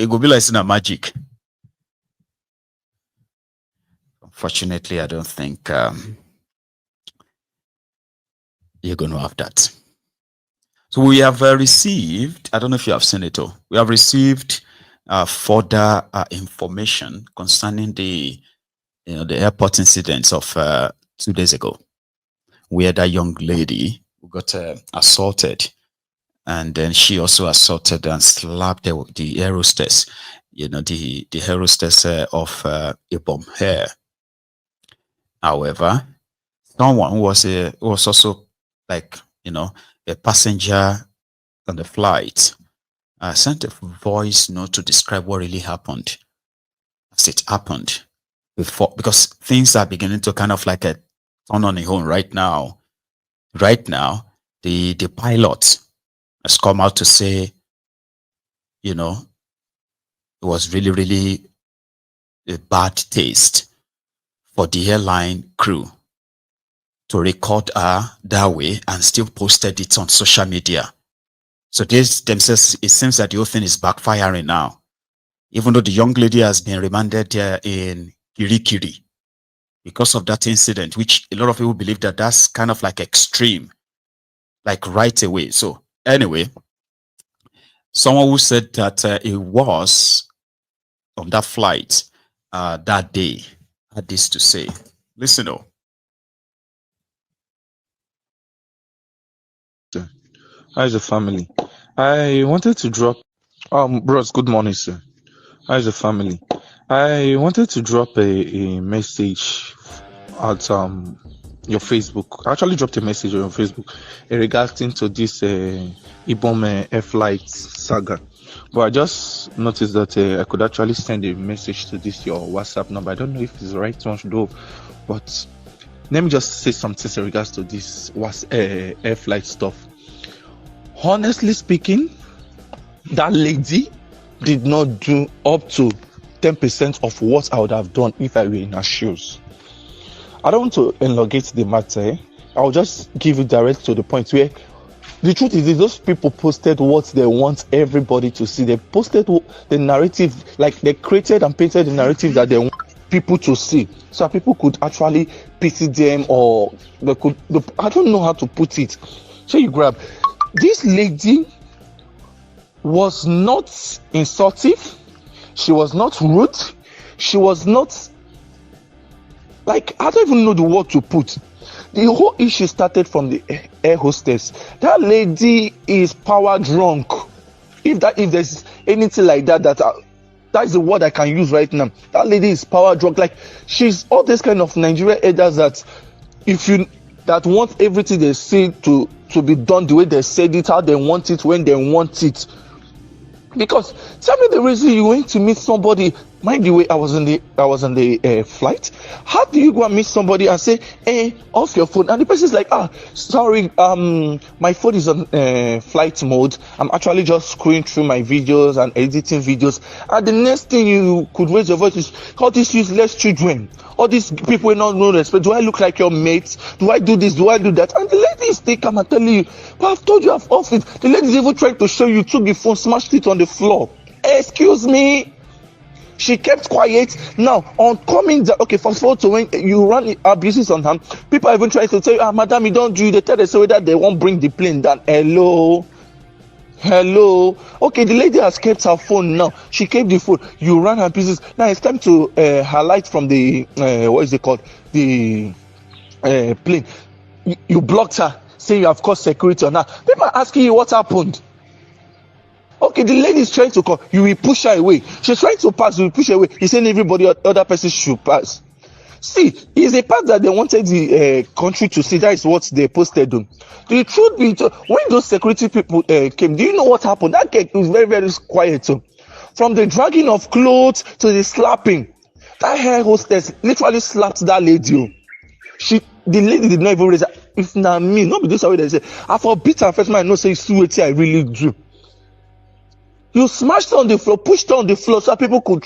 will be like in a magic. Unfortunately, I don't think you're going to have that. So we have received, I don't know if you have seen it, we have received further information concerning the airport incidents of 2 days ago, where that young lady who got assaulted, and then she also assaulted and slapped the air hostess, the air hostess of Ibom Hair. However, someone who was also like, a passenger on the flight sent a voice note to describe what really happened as it happened before, because things are beginning to kind of like turn on their own right now. Right now, the pilot has come out to say, it was really, really a bad taste for the airline crew to record her that way and still posted it on social media. So this themselves, it seems that the whole thing is backfiring now. Even though the young lady has been remanded in Kirikiri because of that incident, which a lot of people believe that that's kind of like extreme, like right away. So anyway, someone who said that it was on that flight that day had this to say. Listen up. How's the family? I wanted to drop bros, good morning, sir. How's the family? I wanted to drop a message at your Facebook. I actually dropped a message on your Facebook regarding to this Ibom air flight saga. But I just noticed that I could actually send a message to this your WhatsApp number. I don't know if it's the right one though, but let me just say something in regards to this air flight stuff. Honestly speaking, that lady did not do up to 10% of what I would have done if I were in her shoes. I don't want to elongate the matter. I'll just give it direct to the point where the truth is those people posted what they want everybody to see. They posted the narrative, like they created and painted the narrative that they want people to see, so people could actually pity them, or I don't know how to put it. So you grab. This lady was not insultive. She was not rude. She was not, like, I don't even know the word to put. The whole issue started from the air hostess. That lady is power drunk. If there's anything like that, that is the word I can use right now. That lady is power drunk. Like, she's all this kind of Nigerian elders that want everything they say to be done the way they said it, how they want it, when they want it. Because tell me the reason you went to meet somebody. Mind the way I was on the flight. How do you go and meet somebody and say, "Hey, off your phone"? And the person's like, sorry, my phone is on flight mode. I'm actually just scrolling through my videos and editing videos. And the next thing you could raise your voice is, all these useless children, all these people with no respect. Do I look like your mates? Do I do this? Do I do that? And the lady is still come and telling you, but I've told you I've off it. The lady is even trying to show you, took the phone, smashed it on the floor. Excuse me. She kept quiet. Now, on coming down, okay, fast forward to when you run abuses on her, people are even trying to tell you, madam, you don't do it. They tell us that they won't bring the plane down. Hello. Okay, the lady has kept her phone now. She kept the phone. You run her pieces. Now it's time to highlight from the, what is it called? The plane. You blocked her, saying you have caused security on her. People are asking you what happened. Okay, the lady is trying to call. You will push her away. She's trying to pass. You will push her away. He's saying everybody, other person should pass. See, it's a part that they wanted the country to see. That is what they posted on. The truth be told, when those security people came, do you know what happened? That cake was very, very quiet. From the dragging of clothes to the slapping, that hair hostess literally slapped that lady. The lady did not even raise her. If not me, not be this way they say. I forbid her first man, no say see what I really do. You smashed her on the floor, pushed her on the floor so people could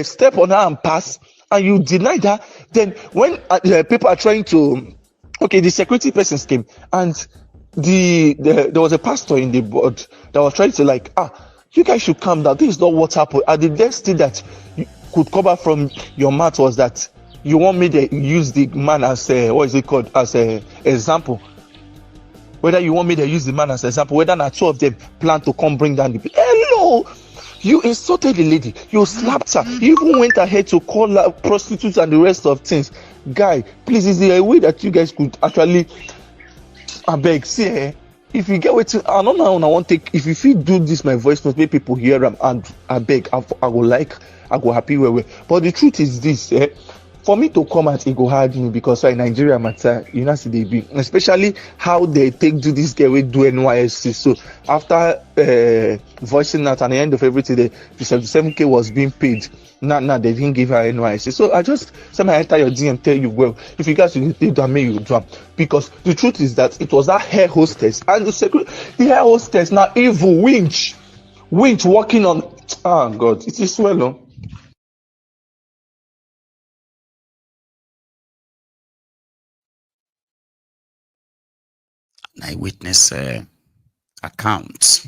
step on her and pass, and you denied her. Then when people are trying to, okay, the security persons came, and there was a pastor in the board that was trying to you guys should calm down. This is not what happened. And the next thing that you could cover from your mouth was that you want me to use the man as as a example. Whether you want me to use the man as an example, whether not two of them plan to come bring down the people. Hello! You insulted the lady. You slapped her. You even went ahead to call her prostitutes and the rest of things. Guy, please, is there a way that you guys could actually... I beg, see, if you get what I don't know, I want to take... If you feel do this, my voice note, make people hear them, and I beg, I go happy where. But the truth is this, for me to come out, it go hard me because in Nigeria matter, you know, see they be, especially how they do this girl with do NYSC. So after voicing out at the end of everything, the 77K was being paid. Now they didn't give her NYSC. So I just send my enter your DM, tell you, well, if you guys will do that, you drop. Because the truth is that it was that hair hostess and the hair hostess now evil winch working on. Oh God, it is well on. Eyewitness accounts,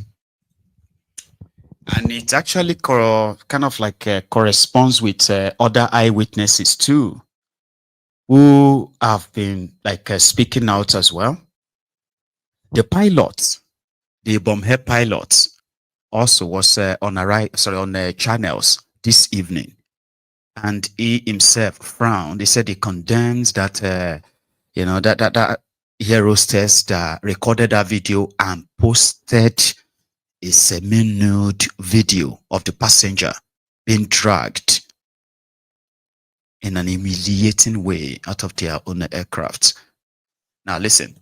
and it actually kind of corresponds with other eyewitnesses too, who have been speaking out as well. The pilot, the bombhead pilot, also was on channels this evening, and he himself frowned. He said he condemns that that hair hostess that recorded that video and posted a semi-nude video of the passenger being dragged in an humiliating way out of their own aircraft. Now listen,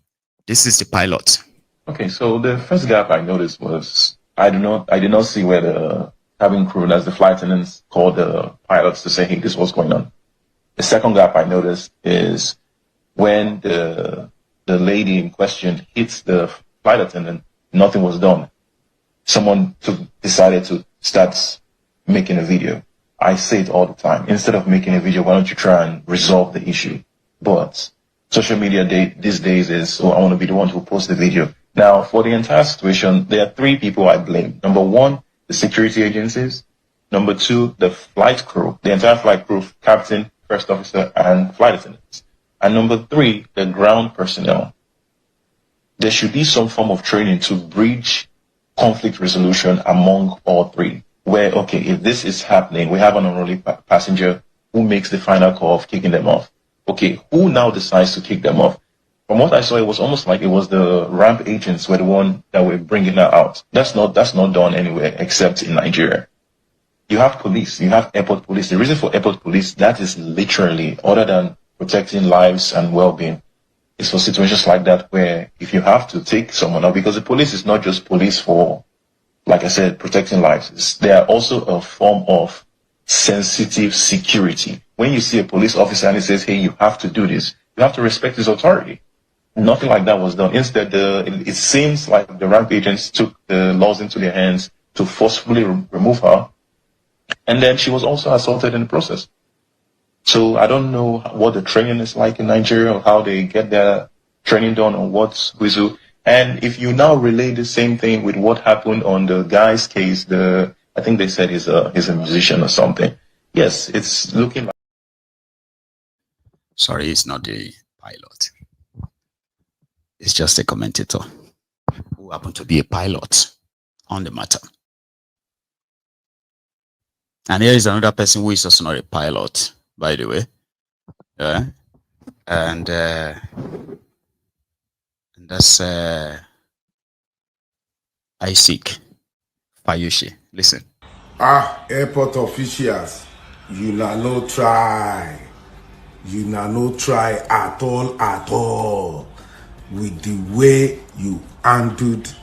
this is the pilot. Okay, so the first gap I noticed was I did not see where the cabin crew, as the flight attendants, called the pilots to say, hey, this is what's going on. The second gap I noticed is when the lady in question hits the flight attendant, nothing was done. Someone decided to start making a video. I say it all the time. Instead of making a video, why don't you try and resolve the issue? But social media these days is, I want to be the one who posts the video. Now, for the entire situation, there are three people I blame. Number one, the security agencies. Number two, the flight crew, the entire flight crew, captain, first officer, and flight attendants. And number three, the ground personnel. There should be some form of training to bridge conflict resolution among all three. Where, okay, if this is happening, we have an unruly passenger who makes the final call of kicking them off. Okay, who now decides to kick them off? From what I saw, it was almost like it was the ramp agents were the one that were bringing her out. That's not done anywhere except in Nigeria. You have police, you have airport police. The reason for airport police, that is literally, other than protecting lives and well-being, is for situations like that where if you have to take someone out, because the police is not just police for, like I said, protecting lives. They are also a form of sensitive security. When you see a police officer and he says, hey, you have to do this, you have to respect his authority. Nothing like that was done. Instead, it seems like the ramp agents took the laws into their hands to forcefully remove her. And then she was also assaulted in the process. So I don't know what the training is like in Nigeria or how they get their training done on what's who. And if you now relate the same thing with what happened on the guy's case, I think they said he's a musician or something. Yes, it's looking like... Sorry, it's not the pilot. It's just a commentator who happened to be a pilot on the matter. And here is another person who is also not a pilot, by the way. Yeah. And that's Isaac Fayushi. Listen. Airport officials, you no try. You no try at all with the way you handled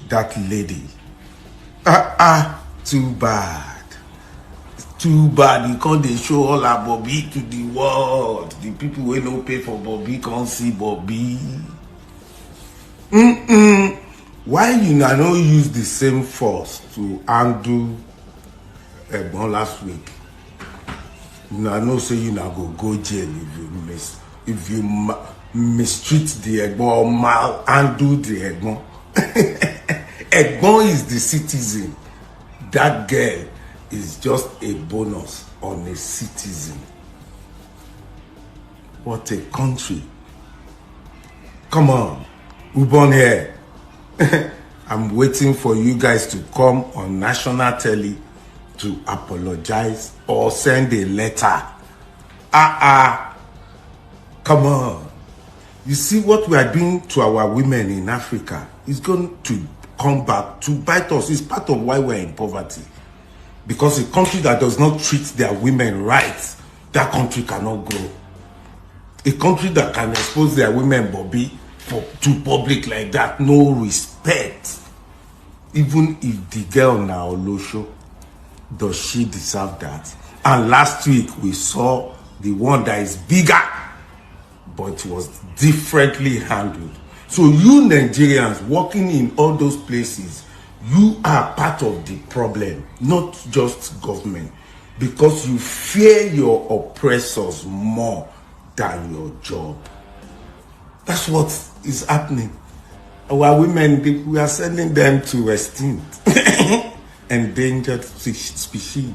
that lady. Too bad. Too bad. You can't show all our Bobby to the world. The people who don't pay for Bobby can't see Bobby. why you no use the same force to undo Egbon last week? You know say you go jail if you mistreat the Egbon or mal undo the Egbon. Egbon is the citizen. That girl is just a bonus on a citizen. What a country. Come on, Ubon here. I'm waiting for you guys to come on national telly to apologize or send a letter. Come on. You see what we are doing to our women in Africa is going to come back to bite us. It's part of why we're in poverty. Because a country that does not treat their women right, that country cannot grow. A country that can expose their women, Bobby, to public like that, no respect. Even if the girl now Olosho, does she deserve that? And last week we saw the one that is bigger, but it was differently handled. So you Nigerians working in all those places, you are part of the problem, not just government, because you fear your oppressors more than your job. That's what is happening. Our women, we are sending them to extinct, endangered species,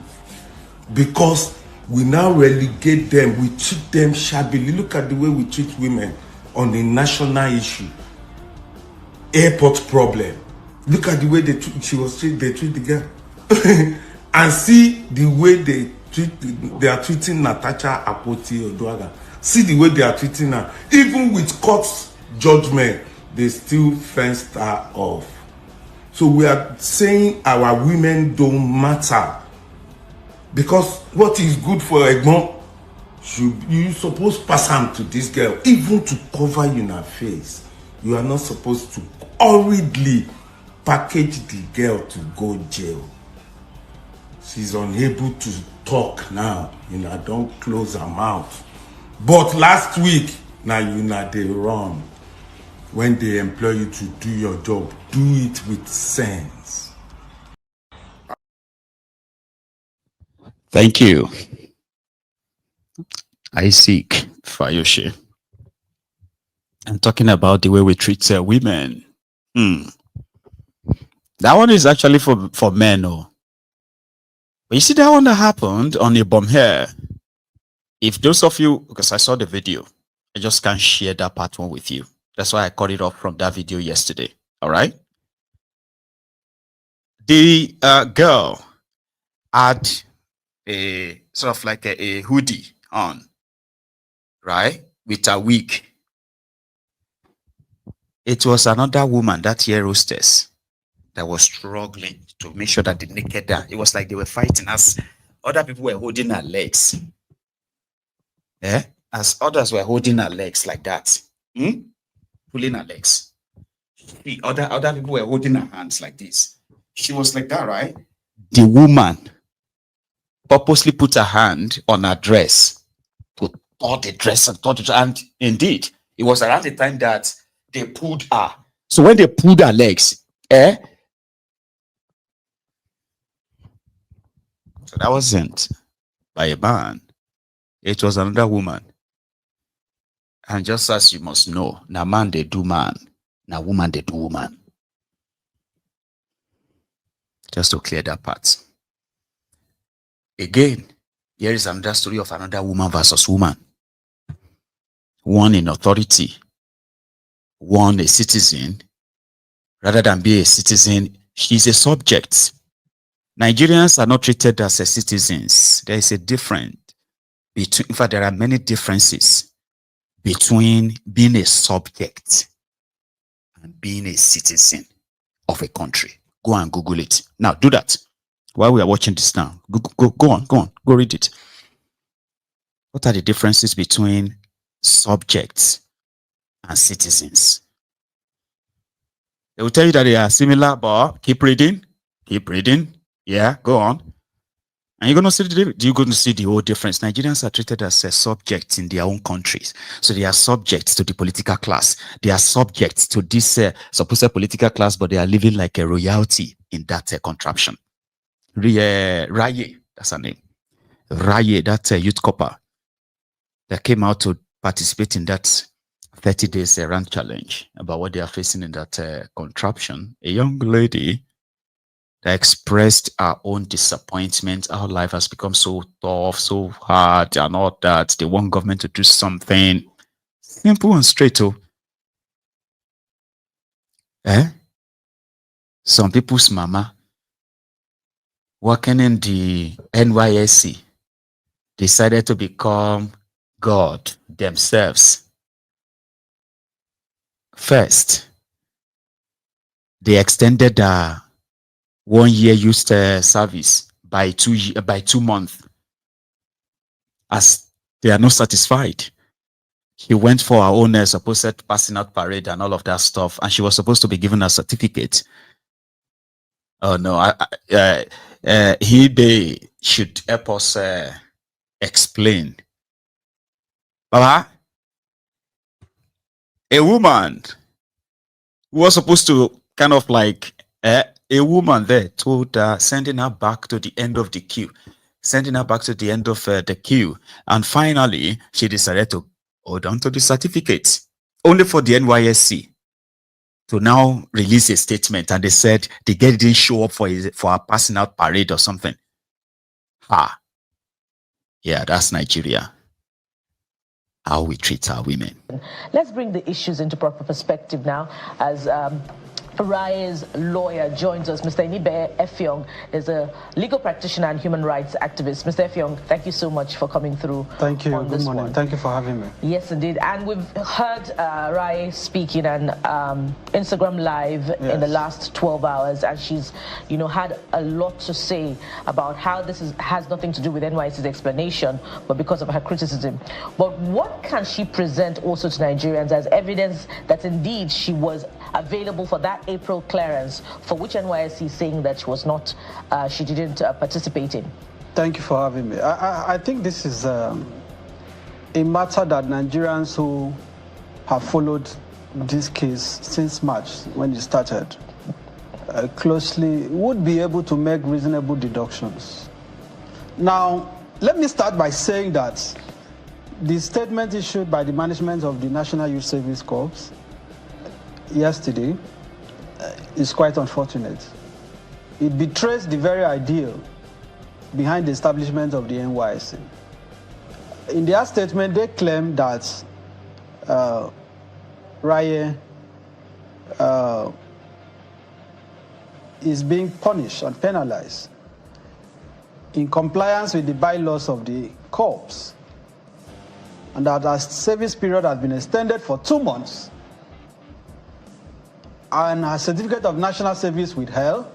because we now relegate them, we treat them shabbily. Look at the way we treat women on a national issue. Airport problem. Look at the way they treat the girl. And see the way they are treating Natasha Akpoti-Oduaghan. See the way they are treating her. Even with court's judgment, they still fenced her off. So we are saying our women don't matter. Because what is good for Egbon, you supposed to pass on to this girl, even to cover you in her face. You are not supposed to hurriedly package the girl to go jail. She's unable to talk now. Don't close her mouth. But last week, now they run. When they employ you to do your job, do it with sense. Thank you. I seek Fayoshe. I'm talking about the way we treat women. That one is actually for men. Oh. But you see that one that happened on a bomb here. If those of you, because I saw the video, I just can't share that part one with you. That's why I cut it off from that video yesterday. All right. The girl had a sort of like a hoodie on, right, with a wig. It was another woman, that air hostess, that was struggling to make sure that the naked, it was like they were fighting as other people were holding her legs. Yeah, as others were holding her legs like that, pulling her legs. The other people were holding her hands like this. She was like that, right? The woman purposely put her hand on her dress to thaw the dress and indeed, it was around the time that they pulled her. So when they pulled her legs, so that wasn't by a man. It was another woman. And just as you must know, now man they do man, now woman they do woman. Just to clear that part. Again, here is another story of another woman versus woman. One in authority, one a citizen. Rather than be a citizen, she's a subject. Nigerians are not treated as citizens. There is a difference between, in fact, there are many differences between being a subject and being a citizen of a country. Go and Google it. Now, do that. While we are watching this now, go on, go read it. What are the differences between subjects and citizens? They will tell you that they are similar, but keep reading. Yeah, go on. And you're going to see the whole difference. Nigerians are treated as subjects in their own countries. So they are subjects to the political class. They are subjects to this supposed political class, but they are living like a royalty in that contraption. Raye, that's her name. Raye, that youth copper that came out to participate in that 30 days run challenge about what they are facing in that contraption. A young lady that expressed her own disappointment. Our life has become so tough, so hard, and all that. They want government to do something simple and straight. Some people's mama working in the NYSC decided to become God themselves. First, they extended 1 year used service by 2 months, as they are not satisfied. She went for her own supposed passing out parade and all of that stuff, and she was supposed to be given a certificate. Oh no, they should help us explain. Baba, a woman who was supposed to kind of like a woman there told her, sending her back to the end of the queue, the queue. And finally, she decided to hold on to the certificate, only for the NYSC to now release a statement. And they said the girl didn't show up for a passing out parade or something. Yeah, that's Nigeria. How we treat our women. Let's bring the issues into proper perspective now, as Raye's lawyer joins us. Mr. Inibe Effiong is a legal practitioner and human rights activist. Mr. Effiong, thank you so much for coming through. Thank you. Good morning. Thank you for having me. Yes, indeed. And we've heard Raye speaking on Instagram Live in the last 12 hours, and she's, had a lot to say about how this has nothing to do with NYS's explanation, but because of her criticism. But what can she present also to Nigerians as evidence that indeed she was available for that April clearance, for which NYSC is saying that she was not, she didn't participate in? Thank you for having me. I think this is a matter that Nigerians who have followed this case since March, when it started, closely would be able to make reasonable deductions. Now, let me start by saying that the statement issued by the management of the National Youth Service Corps yesterday is quite unfortunate. It betrays the very ideal behind the establishment of the NYSC. In their statement, they claim that Raye is being punished and penalized in compliance with the bylaws of the corps, and that her service period has been extended for 2 months, and her certificate of national service withheld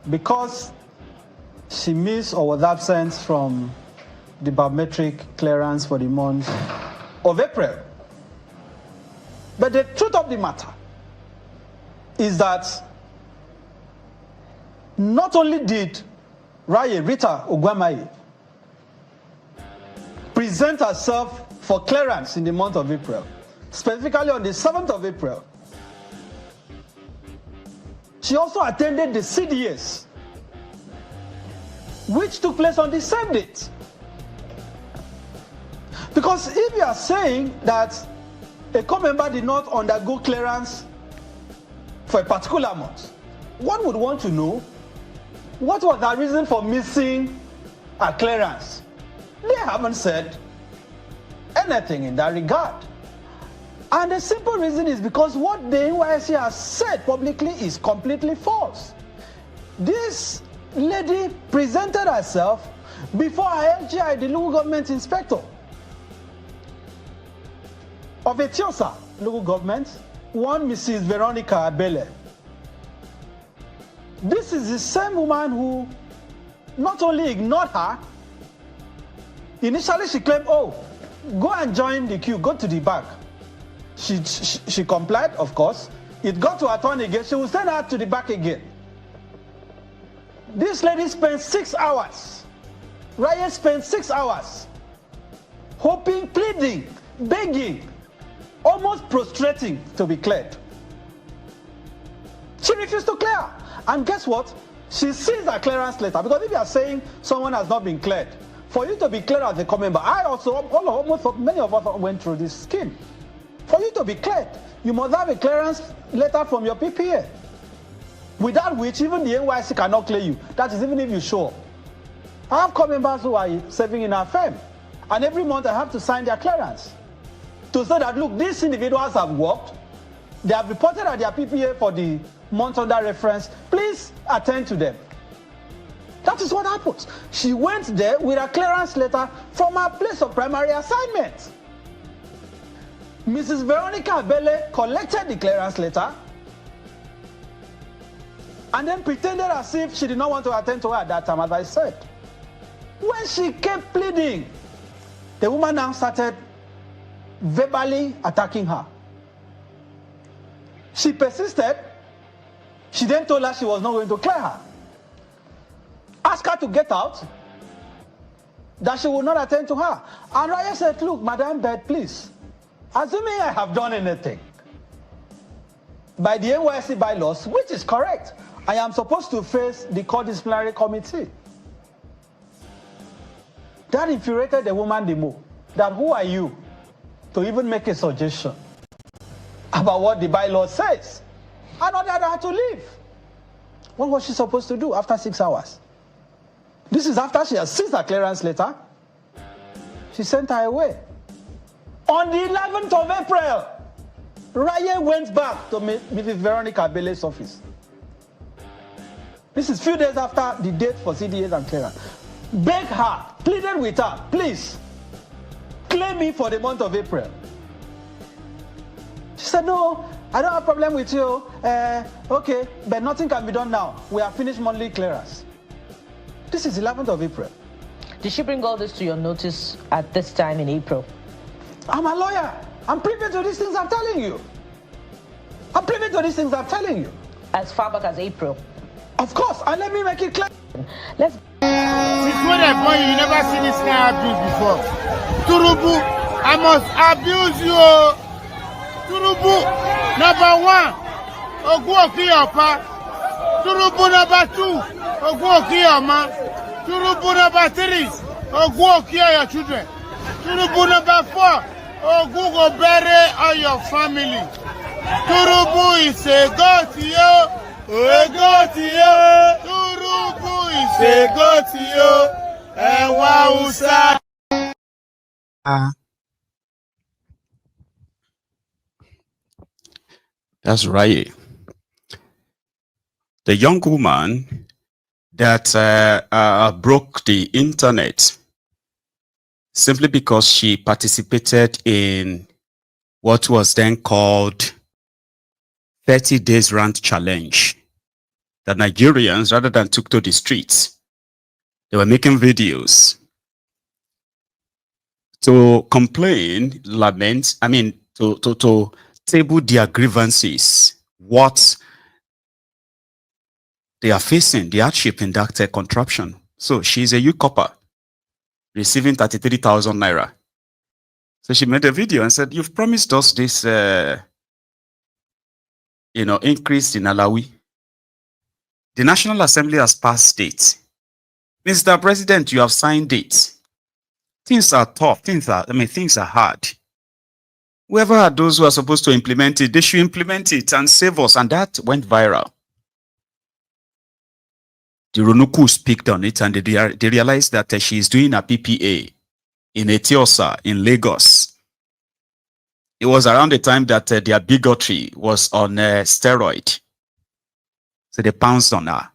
because she missed or was absent from the biometric clearance for the month of April. But the truth of the matter is that not only did Rita Ogwamaye present herself for clearance in the month of April, specifically on the 7th of April, she also attended the CDS, which took place on the same date. Because if you are saying that a corps member did not undergo clearance for a particular month, one would want to know what was the reason for missing a clearance. They haven't said anything in that regard. And the simple reason is because what the NYSC has said publicly is completely false. This lady presented herself before her LGI, the local government inspector of Etiosa local government, one Mrs. Veronica Abele. This is the same woman who not only ignored her, initially she claimed, oh, go and join the queue, go to the back. She complied, of course. It got to her turn again. She will send her to the back again. This lady spent 6 hours Raya spent 6 hours hoping, pleading, begging, almost prostrating to be cleared. She refused to clear. And guess what? She sees a clearance letter. Because if you are saying someone has not been cleared, for you to be cleared as a comment member, many of us went through this scheme. For you to be cleared, you must have a clearance letter from your PPA. Without which, even the NYC cannot clear you. That is even if you show up. I have comment members who are serving in our firm. And every month I have to sign their clearance. To say that, look, these individuals have worked. They have reported at their PPA for the month under reference. Please attend to them. That is what happens. She went there with a clearance letter from her place of primary assignment. Mrs. Veronica Abele collected the clearance letter and then pretended as if she did not want to attend to her at that time, as I said. When she kept pleading, the woman now started verbally attacking her. She persisted. She then told her she was not going to clear her. Asked her to get out, that she would not attend to her. And Raya said, look, Madam Bed, please, assuming I have done anything by the NYSC bylaws, which is correct, I am supposed to face the court disciplinary committee. That infuriated the woman the more. That who are you to even make a suggestion about what the bylaw says? And ordered her to leave. What was she supposed to do after 6 hours? This is after she has seen her clearance letter. She sent her away. On the 11th of April, Raya went back to Mrs. Veronica Abele's office. This is few days after the date for CDAs and clearance. Begged her, pleaded with her, please, claim me for the month of April. She said, no, I don't have a problem with you. Okay, but nothing can be done now. We have finished monthly clearance. This is 11th of April. Did she bring all this to your notice at this time in April? I'm a lawyer. I'm privy to these things I'm telling you. I'm privy to these things I'm telling you. As far back as April? Of course, and let me make it clear. Let's... Since when I born you never seen this kind of abuse before. Tinubu, I must abuse you. Tinubu, number 1, Oguokiyapa. Tinubu number 2, Oguokiyama. Tinubu number 3, Oguokiya your children. Tinubu number 4, Ogugo bury all your family. Tinubu is a god to you. A god to you. Tinubu is a god to you. And Wausa. That's right. The young woman that broke the internet simply because she participated in what was then called 30 days rant challenge. The Nigerians, rather than took to the streets, they were making videos to complain, lament, to table their grievances, what they are facing, the hardship in that contraption. So she's a youth copper receiving 33,000 naira. So she made a video and said, you've promised us this, increase in Alawi. The National Assembly has passed dates. Mr. President, you have signed dates. Things are tough. Things are hard. Whoever are those who are supposed to implement it, they should implement it and save us. And that went viral. The Ronuku speaked on it and they realized that she is doing a PPA in Etiosa, in Lagos. It was around the time that their bigotry was on steroid. So they pounced on her.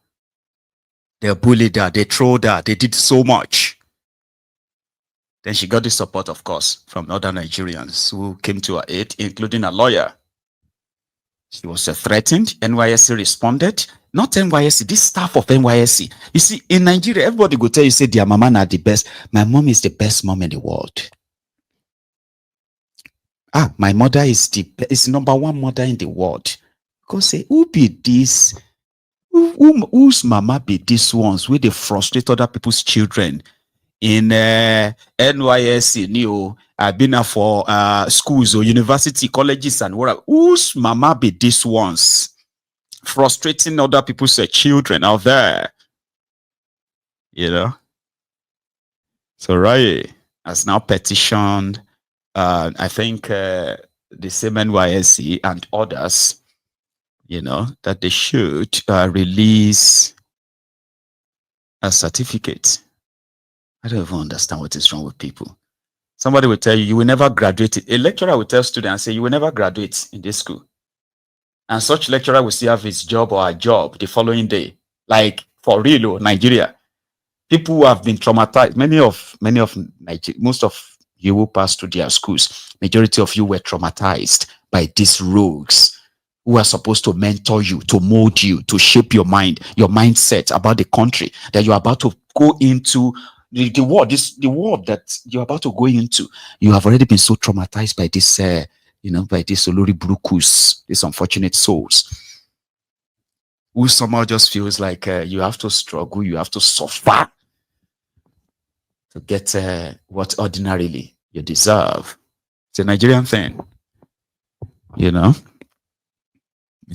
They bullied her. They trolled her. They did so much. Then she got the support, of course, from other Nigerians who came to her aid, including a lawyer. She was threatened. NYSC responded. Not NYSC, this staff of NYSC. You see, in Nigeria, everybody will tell you, say, their mama are the best. My mom is the best mom in the world. My mother is the number 1 mother in the world. Because say, who be this? Whose mama be these ones where they frustrate other people's children in NYSC, I've been for schools or university, colleges, and whatever. Whose mama be these ones? Frustrating other people's children out there. So Rai has now petitioned, I think the same NYSC and others, that they should release a certificate. I don't even understand what is wrong with people. Somebody will tell you, you will never graduate. A lecturer will tell students, say, you will never graduate in this school. And such lecturer will still have his job or a job the following day. Like, for real, Nigeria. People who have been traumatized, most of you who passed through their schools, majority of you were traumatized by these rogues who are supposed to mentor you, to mold you, to shape your mind, your mindset about the country that you're about to go into. The world that you're about to go into, you have already been so traumatized by this, by these Olori Brukus, these unfortunate souls, who somehow just feels like you have to struggle, you have to suffer to get what ordinarily you deserve. It's a Nigerian thing, It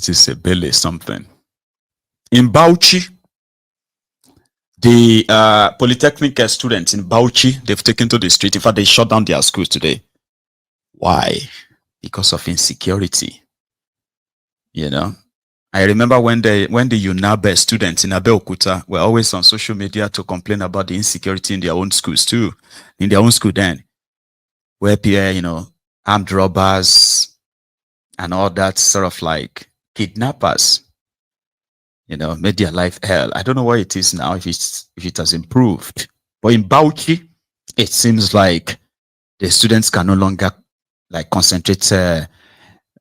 is a belly something. In Bauchi, the Polytechnic students in Bauchi, they've taken to the street. In fact, they shut down their schools today. Why? Because of insecurity. I remember when the UNAB students in Abeokuta were always on social media to complain about the insecurity in their own schools too. In their own school then, where people, armed robbers and all that sort of like kidnappers, made their life hell. I don't know what it is now, if it has improved. But in Bauchi, it seems like the students can no longer concentrate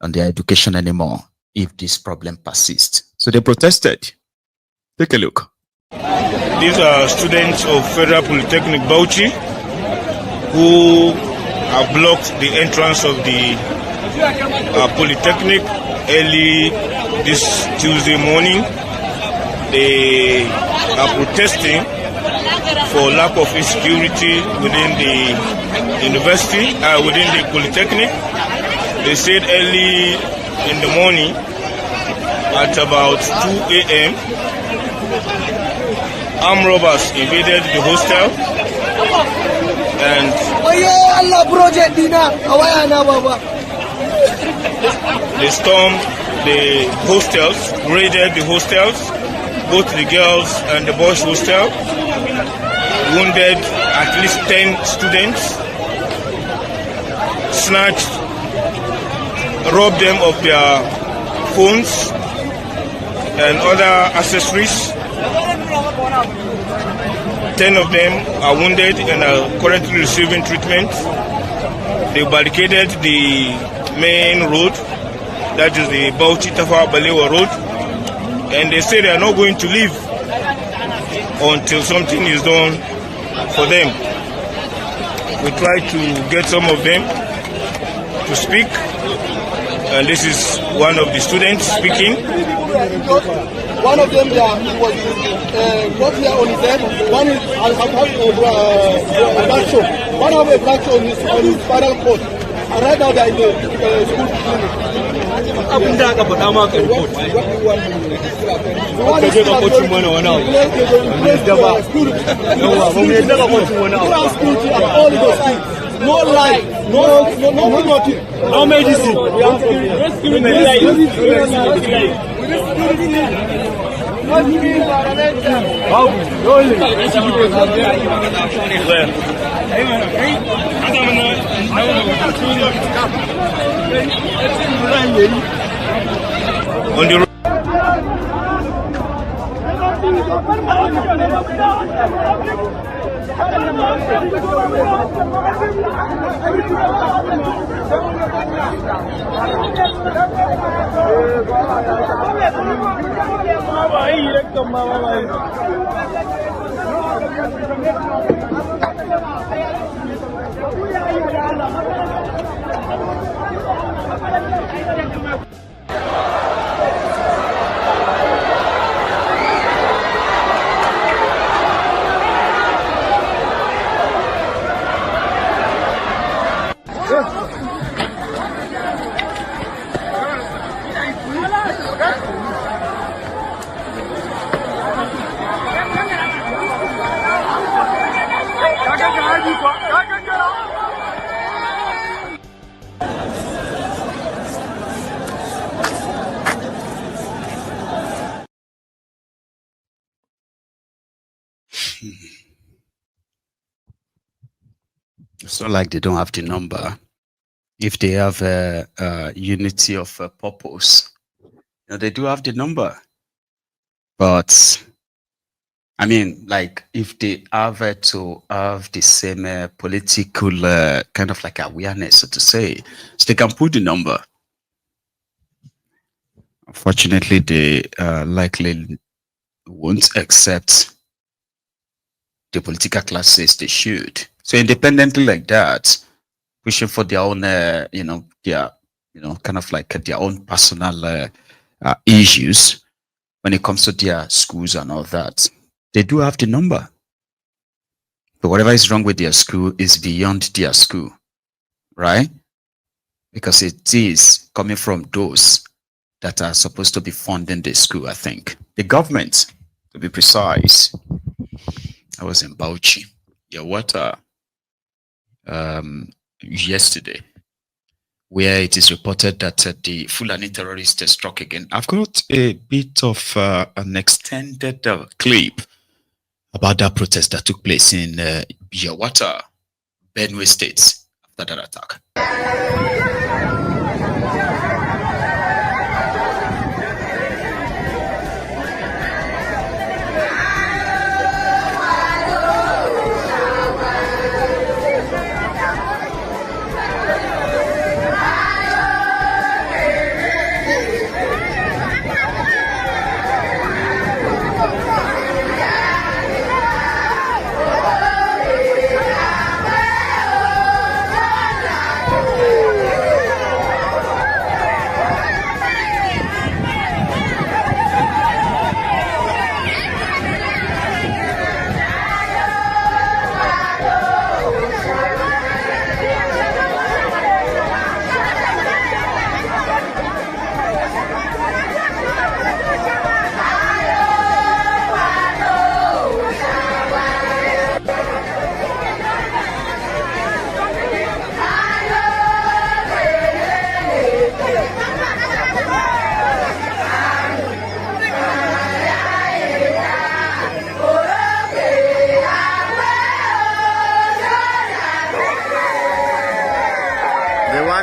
on their education anymore if this problem persists. So they protested. Take a look. These are students of Federal Polytechnic Bauchi who have blocked the entrance of the Polytechnic early this Tuesday morning. They are protesting for lack of insecurity within the university, within the Polytechnic. They said early in the morning, at about 2 a.m., armed robbers invaded the hostel and they stormed the hostels, raided the hostels, both the girls and the boys' hostel, wounded at least 10 students, snatched, robbed them of their phones and other accessories. 10 of them are wounded and are currently receiving treatment. They barricaded the main road, that is the Bauchi-Tafa Balewa road, and they say they are not going to leave until something is done for them. We tried to get some of them to speak, and this is one of the students speaking. One of them was got here on his head. One is a fracture. One have a fracture on his spinal cord. And right now they are in the school clinic. No life, nothing. No medicine. On the It's not like they don't have the number. If they have a unity of purpose, they do have the number. But I mean, like, if they have to have the same political kind of like awareness, so to say, so they can put the number. Unfortunately, they likely won't accept the political class says they should. So independently like that, pushing for their own, their, kind of like their own personal issues when it comes to their schools and all that, they do have the number. But whatever is wrong with their school is beyond their school, right? Because it is coming from those that are supposed to be funding the school, I think. The government, to be precise. I was in Bauchi, Yawata, yesterday, where it is reported that the Fulani terrorists struck again. I've got a bit of an extended clip about that protest that took place in Yawata, Benue State, after that attack.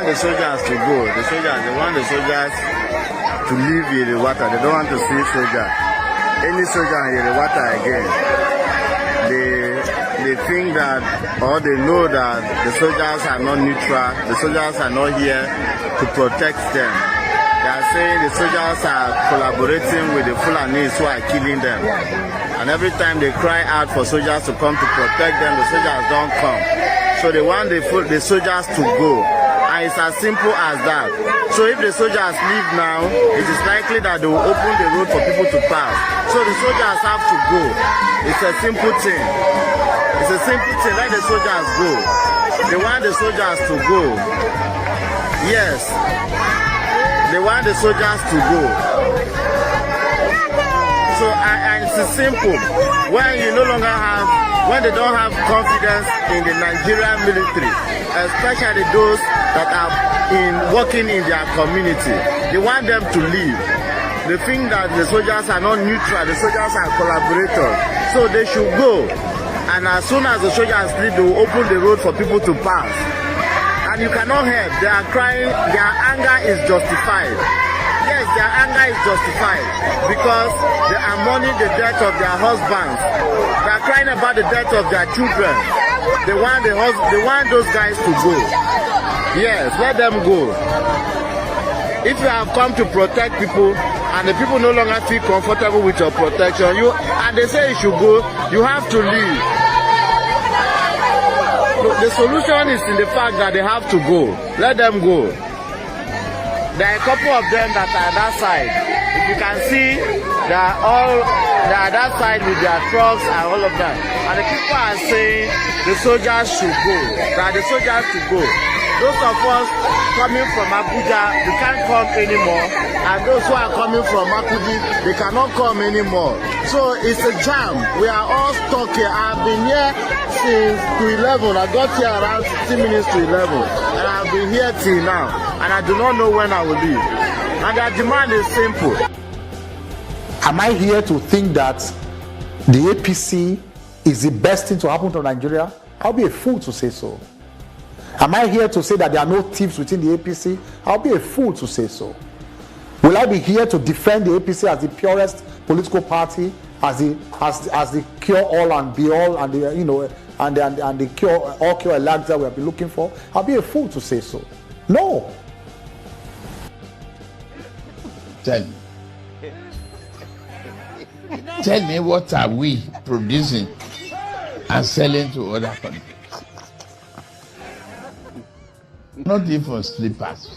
The soldiers to go. They want the soldiers to leave Yelewata. They don't want to see any soldier in Yelewata again. They think that, or they know that the soldiers are not neutral. The soldiers are not here to protect them. They are saying the soldiers are collaborating with the Fulanis who are killing them. And every time they cry out for soldiers to come to protect them, the soldiers don't come. So they want the soldiers to go. And it's as simple as that. So if the soldiers leave now, it is likely that they will open the road for people to pass. So the soldiers have to go. It's a simple thing. It's a simple thing. Let the soldiers go. They want the soldiers to go. Yes. They want the soldiers to go. So and it's simple. When you no longer have, when they don't have confidence in the Nigerian military, especially those that are working in their community, they want them to leave. They think that the soldiers are not neutral, the soldiers are collaborators. So they should go. And as soon as the soldiers leave, they will open the road for people to pass. And you cannot help, they are crying, their anger is justified. Yes, their anger is justified because they are mourning the death of their husbands. They are crying about the death of their children. They want those guys to go. Yes, let them go. If you have come to protect people and the people no longer feel comfortable with your protection, and they say you should go, you have to leave. The solution is in the fact that they have to go. Let them go. There are a couple of them that are that side. If you can see, they are that side with their trucks and all of that. And the people are saying the soldiers should go. That the soldiers should go. Those of us coming from Abuja, we can't come anymore. And those who are coming from Makurdi, they cannot come anymore. So it's a jam. We are all stuck here. I've been here since to 11. I got here around 15 minutes to 11. And I've been here till now. And I do not know when I will leave. And their demand is simple. Am I here to think that the APC is the best thing to happen to Nigeria? I'll be a fool to say so. Am I here to say that there are no thieves within the APC? I'll be a fool to say so. Will I be here to defend the APC as the purest political party, as the cure all and be all, and the and the cure elixir we have been looking for? I'll be a fool to say so. No. Tell me, what are we producing and selling to other countries? Not even slippers.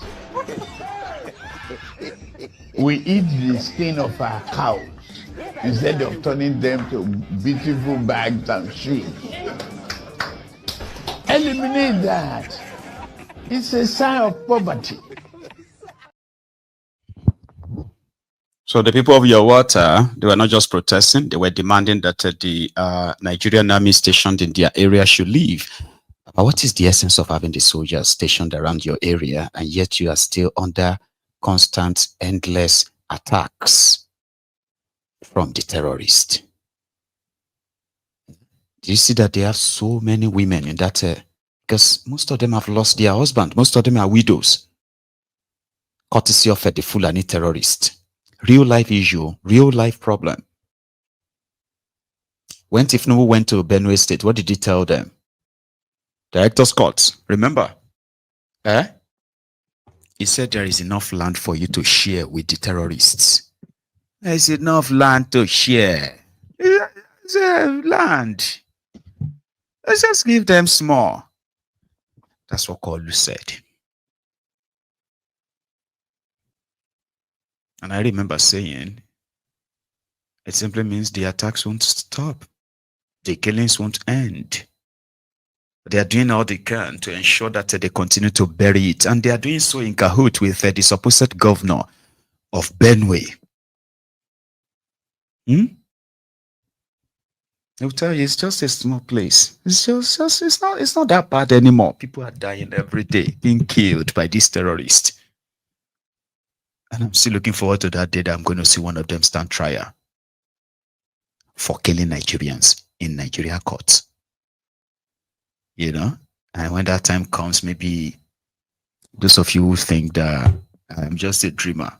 We eat the skin of our cows instead of turning them to beautiful bags and shoes. Eliminate that. It's a sign of poverty. So the people of Yawata, they were not just protesting, they were demanding that the Nigerian army stationed in their area should leave. But what is the essence of having the soldiers stationed around your area, and yet you are still under constant, endless attacks from the terrorists? Do you see that they have so many women in that? Because most of them have lost their husband. Most of them are widows. Courtesy of the Fulani terrorists. Real life issue, real life problem. When Tinubu went to Benue State, what did he tell them? Director's court, remember? He said there is enough land for you to share with the terrorists. There is enough land to share. Land. Let's just give them small. That's what Kolu said. And I remember saying, it simply means the attacks won't stop. The killings won't end. They are doing all they can to ensure that they continue to bury it. And they are doing so in cahoot with the supposed governor of Benue. They'll tell you it's just a small place. It's not that bad anymore. People are dying every day, being killed by these terrorists. And I'm still looking forward to that day that I'm going to see one of them stand trial for killing Nigerians in Nigeria courts. You know? And when that time comes, maybe those of you who think that I'm just a dreamer,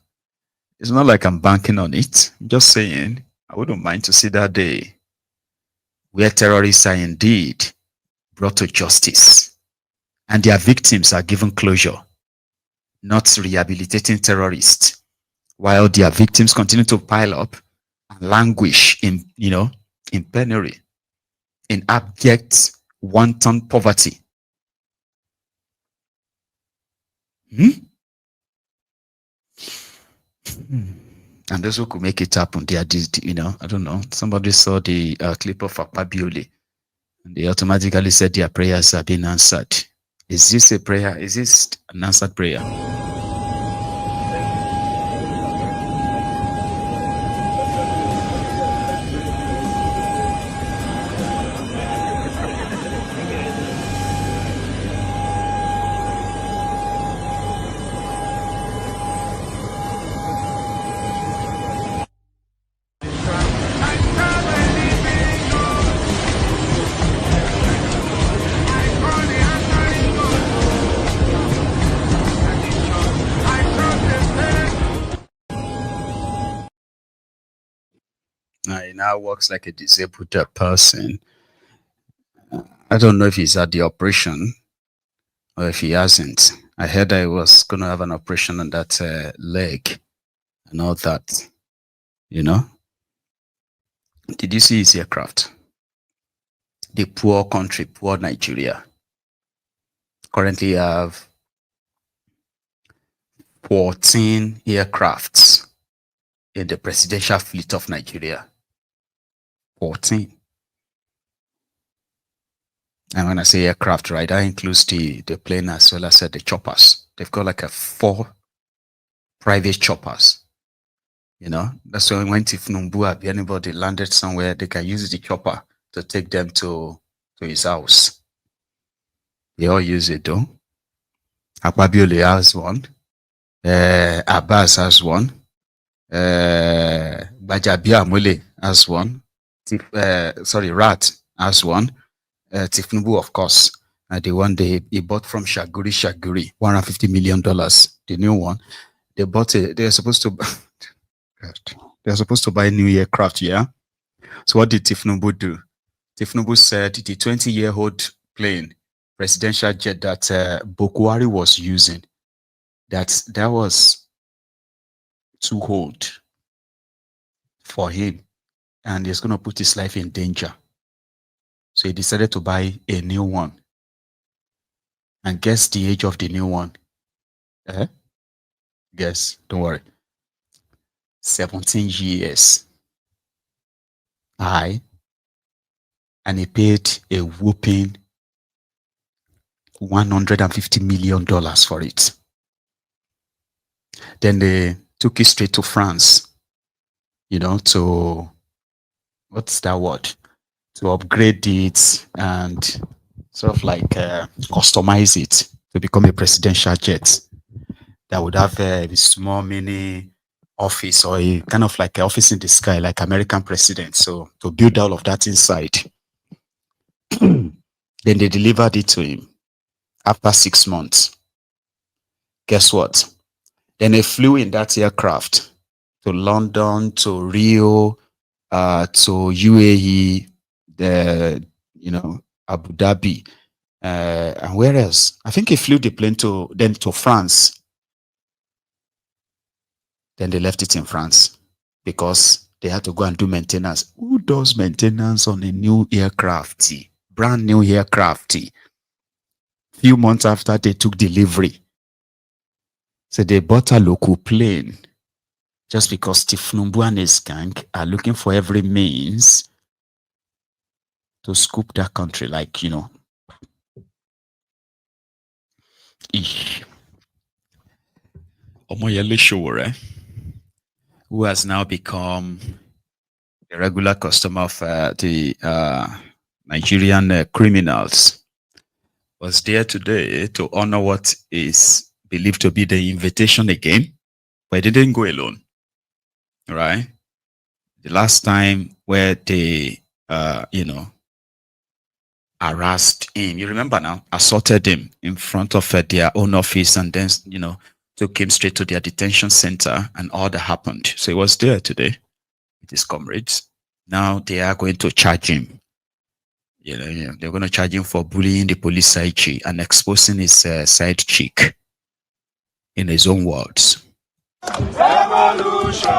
it's not like I'm banking on it. I'm just saying, I wouldn't mind to see that day where terrorists are indeed brought to justice and their victims are given closure, not rehabilitating terrorists, while their victims continue to pile up and languish in, in penury, in abject, wanton poverty. And those who could make it happen, they are, I don't know. Somebody saw the clip of Akpabioli, and they automatically said their prayers have been answered. Is this a prayer? Is this an answered prayer? He now works like a disabled person. I don't know if he's at the operation or if he hasn't. I heard I was going to have an operation on that leg and all that. Did you see his aircraft? The poor country, poor Nigeria, currently have 14 aircrafts in the presidential fleet of Nigeria. 14. And when I say aircraft, right, that includes the plane as well as the choppers. They've got like 4 private choppers. That's why when Tinubu, anybody landed somewhere, they can use the chopper to take them to his house. They all use it though. Akpabioli has one. Abbas has one. Bajabia Mule has one. Rat has one. Tinubu, of course. The one he bought from Shaguri, $150 million. The new one, they bought it. They're supposed to buy new aircraft, yeah? So what did Tinubu do? Tinubu said the 20-year-old plane, presidential jet that Bokwari was using, that was too old for him, and he's going to put his life in danger. So he decided to buy a new one. And guess the age of the new one? Guess, don't worry. 17 years. And he paid a whooping $150 million for it. Then they took it straight to France, to, what's that word? To upgrade it and sort of like customize it to become a presidential jet that would have a small mini office, or a kind of like an office in the sky, like American president. So to build all of that inside. Then they delivered it to him after 6 months. Guess what? Then they flew in that aircraft to London, to Rio, to UAE, Abu Dhabi, and where else? I think he flew the plane to France. Then they left it in France because they had to go and do maintenance. Who does maintenance on a new aircraft? Brand new aircraft. Few months after they took delivery. So they bought a local plane just because Tinubu and his gang are looking for every means to scoop that country, Omoyele Sowore, who has now become a regular customer of the Nigerian criminals, was there today to honor what is believed to be the invitation again, but he didn't go alone, right? The last time where they, harassed him, you remember now, assaulted him in front of their own office, and then, took him straight to their detention center, and all that happened. So he was there today with his comrades. Now they are going to charge him. They're going to charge him for bullying the police side chick and exposing his side chick, in his own words. Revolution,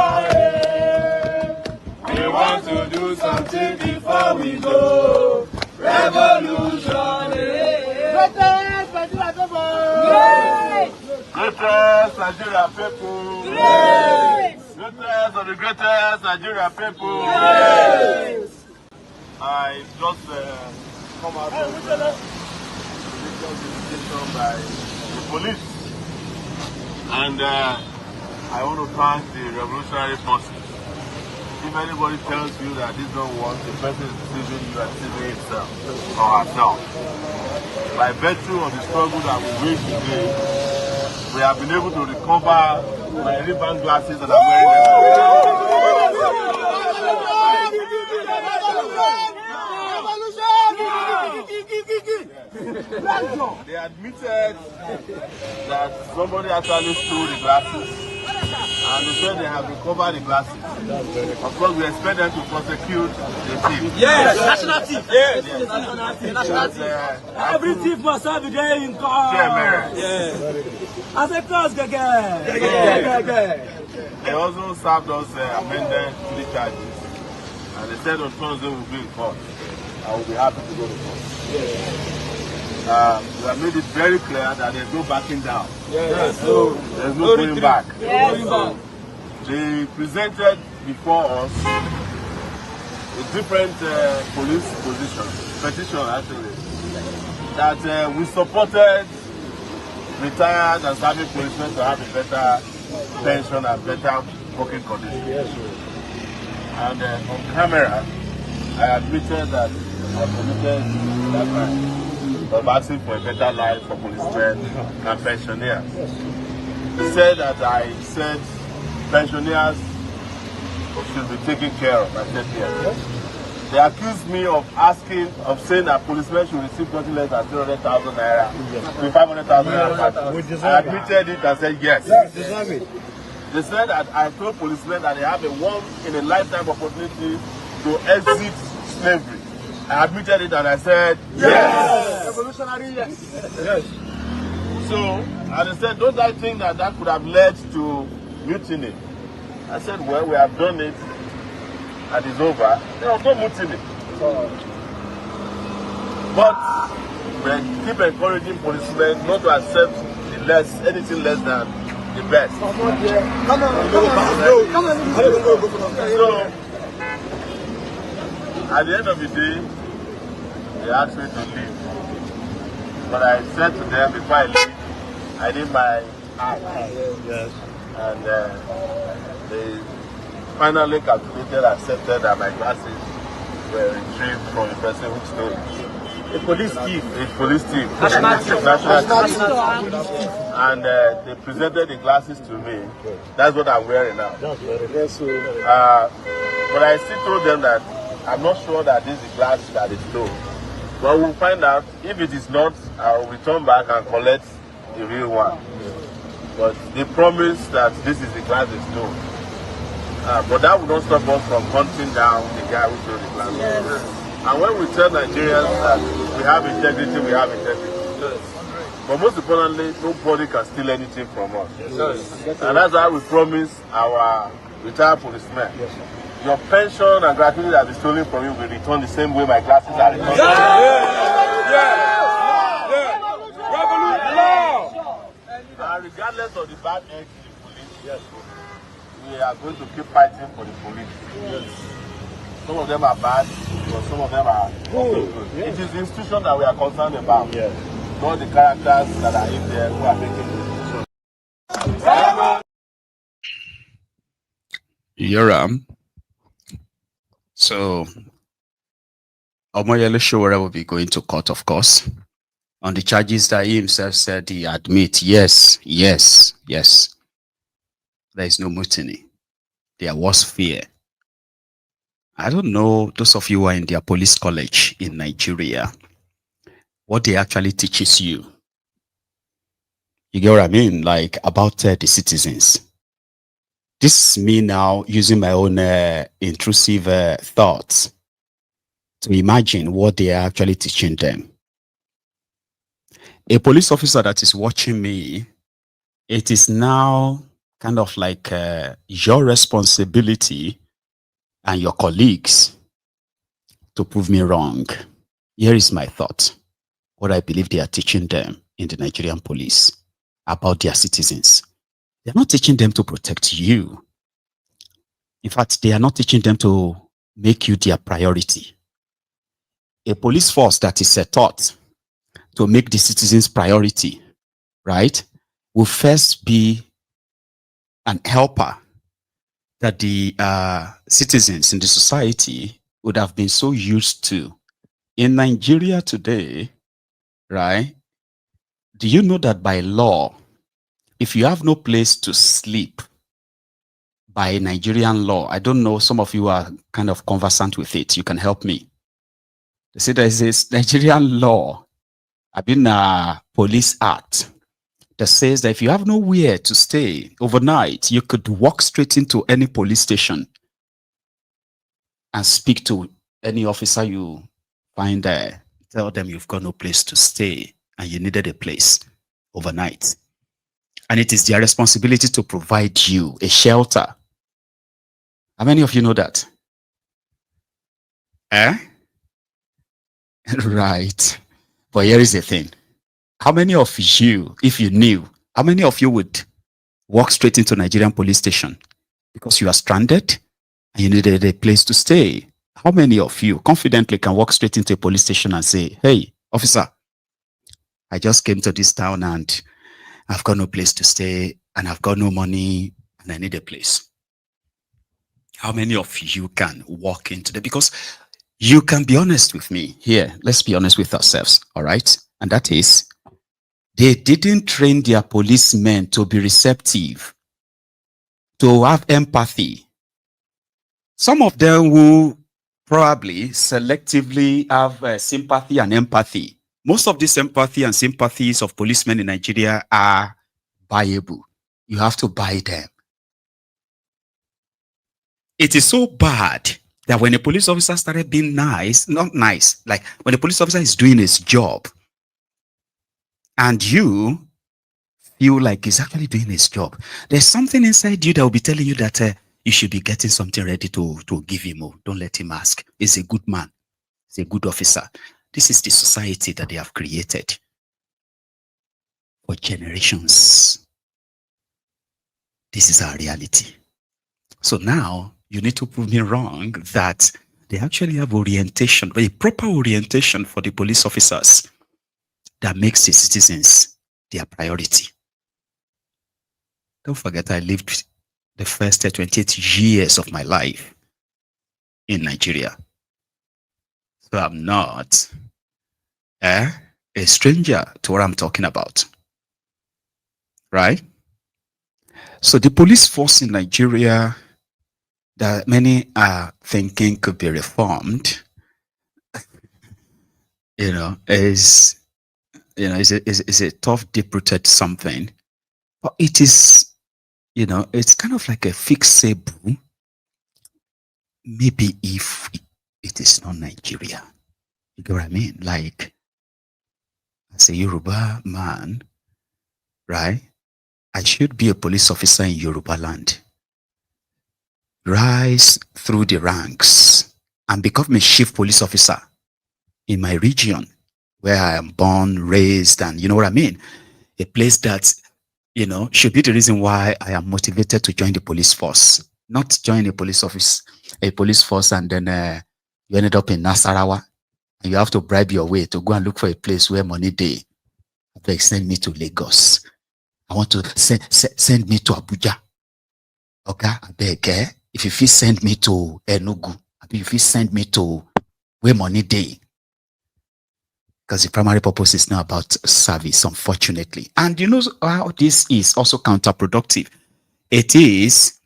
we want to do something before we go. Revolution, greatest Nigeria people. Greatest of the greatest Nigeria people. I just come out of the visitation by the police, and I want to thank the revolutionary forces. If anybody tells you that this don't work, the person is deceiving you and deceiving himself or herself. By virtue of the struggle that we wage today, we have been able to recover my Ray-Ban glasses that I'm wearing. They admitted that somebody actually stole the glasses, and they said they have recovered the glasses. Of course, we expect them to prosecute the thief. Yes, national thief. Yes, national thief. Every thief must have a day in court. Yes. As a cause, They also served us amended 3 charges, and they said on Thursday we'll be in court. I will be happy to go to court. We have made it very clear that there's no backing down. There's no going back. They presented before us a different police petition actually, that we supported retired and serving policemen to have a better pension and better working conditions. And on camera, I admitted that I committed that crime of asking for a better life for policemen and pensioners. He said that I said pensioners should be taken care of. I said yes. They accused me of saying that policemen should receive nothing less than 300,000 naira to 500,000 naira. I admitted it and said yes. They said that I told policemen that they have a once-in-a-lifetime opportunity to exit slavery. I admitted it and I said yes. Revolutionary yes. So, and they said, don't I think that could have led to mutiny? I said, well, we have done it and it's over. There was no mutiny. But we keep encouraging policemen not to accept anything less than the best. Come on. So, at the end of the day, they asked me to leave. But I said to them, before I leave, I did my yes. And they finally calculated, accepted that my glasses were retrieved from the person who stole it. A police chief. A police chief. National chief. And they presented the glasses to me. That's what I'm wearing now. But I still told them that I'm not sure that this is the glass that is stole. But we'll find out. If it is not, I'll return back and collect the real one. But they promised that this is the glass they stole. But that will not stop us from hunting down the guy who stole the glass. Yes. And when we tell Nigerians that we have integrity, we have integrity. Yes. But most importantly, nobody can steal anything from us. Yes. And that's why we promise our retired policemen. Yes. Your pension and gratuity that is stolen from you will return the same way my glasses are returned. And regardless of the bad eggs in the police, yes, we are going to keep fighting for the police. Yes. Some of them are bad, but some of them are good. It is the institution that we are concerned about, yes, not the characters that are in there who are making the decision. Yoram. So, Omoyele Sowore will be going to court, of course, on the charges that he himself said he admit. Yes. There is no mutiny. There was fear. I don't know, those of you who are in their police college in Nigeria, what they actually teaches you. You get what I mean? Like about the citizens. This is me now using my own intrusive thoughts to imagine what they are actually teaching them. A police officer that is watching me, it is now kind of like your responsibility and your colleagues to prove me wrong. Here is my thought, what I believe they are teaching them in the Nigerian police about their citizens. They're not teaching them to protect you. In fact, they are not teaching them to make you their priority. A police force that is taught to make the citizens priority, right, will first be an helper that the citizens in the society would have been so used to. In Nigeria today, right, do you know that by law, if you have no place to sleep, by Nigerian law, I don't know, some of you are kind of conversant with it, you can help me. They say there is this Nigerian law, police act, that says that if you have nowhere to stay overnight, you could walk straight into any police station and speak to any officer you find there. Tell them you've got no place to stay and you needed a place overnight. And it is their responsibility to provide you a shelter. How many of you know that? Right. But here is the thing. How many of you, if you knew, how many of you would walk straight into Nigerian police station because you are stranded and you needed a place to stay? How many of you confidently can walk straight into a police station and say, hey, officer, I just came to this town and I've got no place to stay and I've got no money and I need a place? How many of you can walk into the, because you can be honest with me here. Let's be honest with ourselves. All right. And that is, they didn't train their policemen to be receptive, to have empathy. Some of them will probably selectively have sympathy and empathy. Most of this empathy and sympathies of policemen in Nigeria are buyable. You have to buy them. It is so bad that when a police officer started being nice, not nice, like when a police officer is doing his job and you feel like he's actually doing his job, there's something inside you that will be telling you that you should be getting something ready to give him. Oh, don't let him ask. He's a good man. He's a good officer. This is the society that they have created for generations. This is our reality. So now you need to prove me wrong that they actually have orientation, but a proper orientation for the police officers that makes the citizens their priority. Don't forget, I lived the first 28 years of my life in Nigeria. So I'm not a stranger to what I'm talking about. Right? So the police force in Nigeria that many are thinking could be reformed, is a tough, deep-rooted something. But it is, it's kind of like a fixable, maybe if it is not Nigeria. You get what I mean? Like, as a Yoruba man, right? I should be a police officer in Yoruba land. Rise through the ranks and become a chief police officer in my region where I am born, raised, and you know what I mean? A place that, should be the reason why I am motivated to join the police force. Not join a police force, and then you ended up in Nasarawa and you have to bribe your way to go and look for a place where money day. They send me to Lagos. I want to send me to Abuja. Okay, I beg, if you feel send me to Enugu, if you send me to where money day. Because the primary purpose is not about service, unfortunately. And you know how this is also counterproductive. It is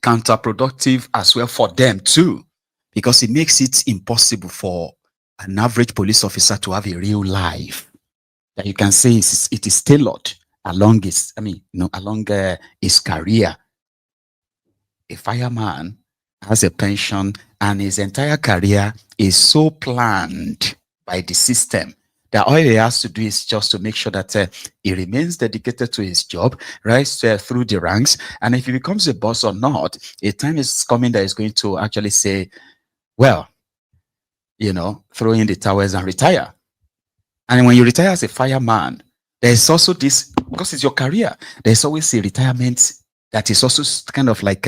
counterproductive as well for them too, because it makes it impossible for an average police officer to have a real life that you can say it is tailored along his, along his career. A fireman has a pension and his entire career is so planned by the system that all he has to do is just to make sure that he remains dedicated to his job, rise through the ranks, and if he becomes a boss or not, a time is coming that he's going to actually say, well, throw in the towels and retire. And when you retire as a fireman, there's also this, because it's your career, there's always a retirement that is also kind of like,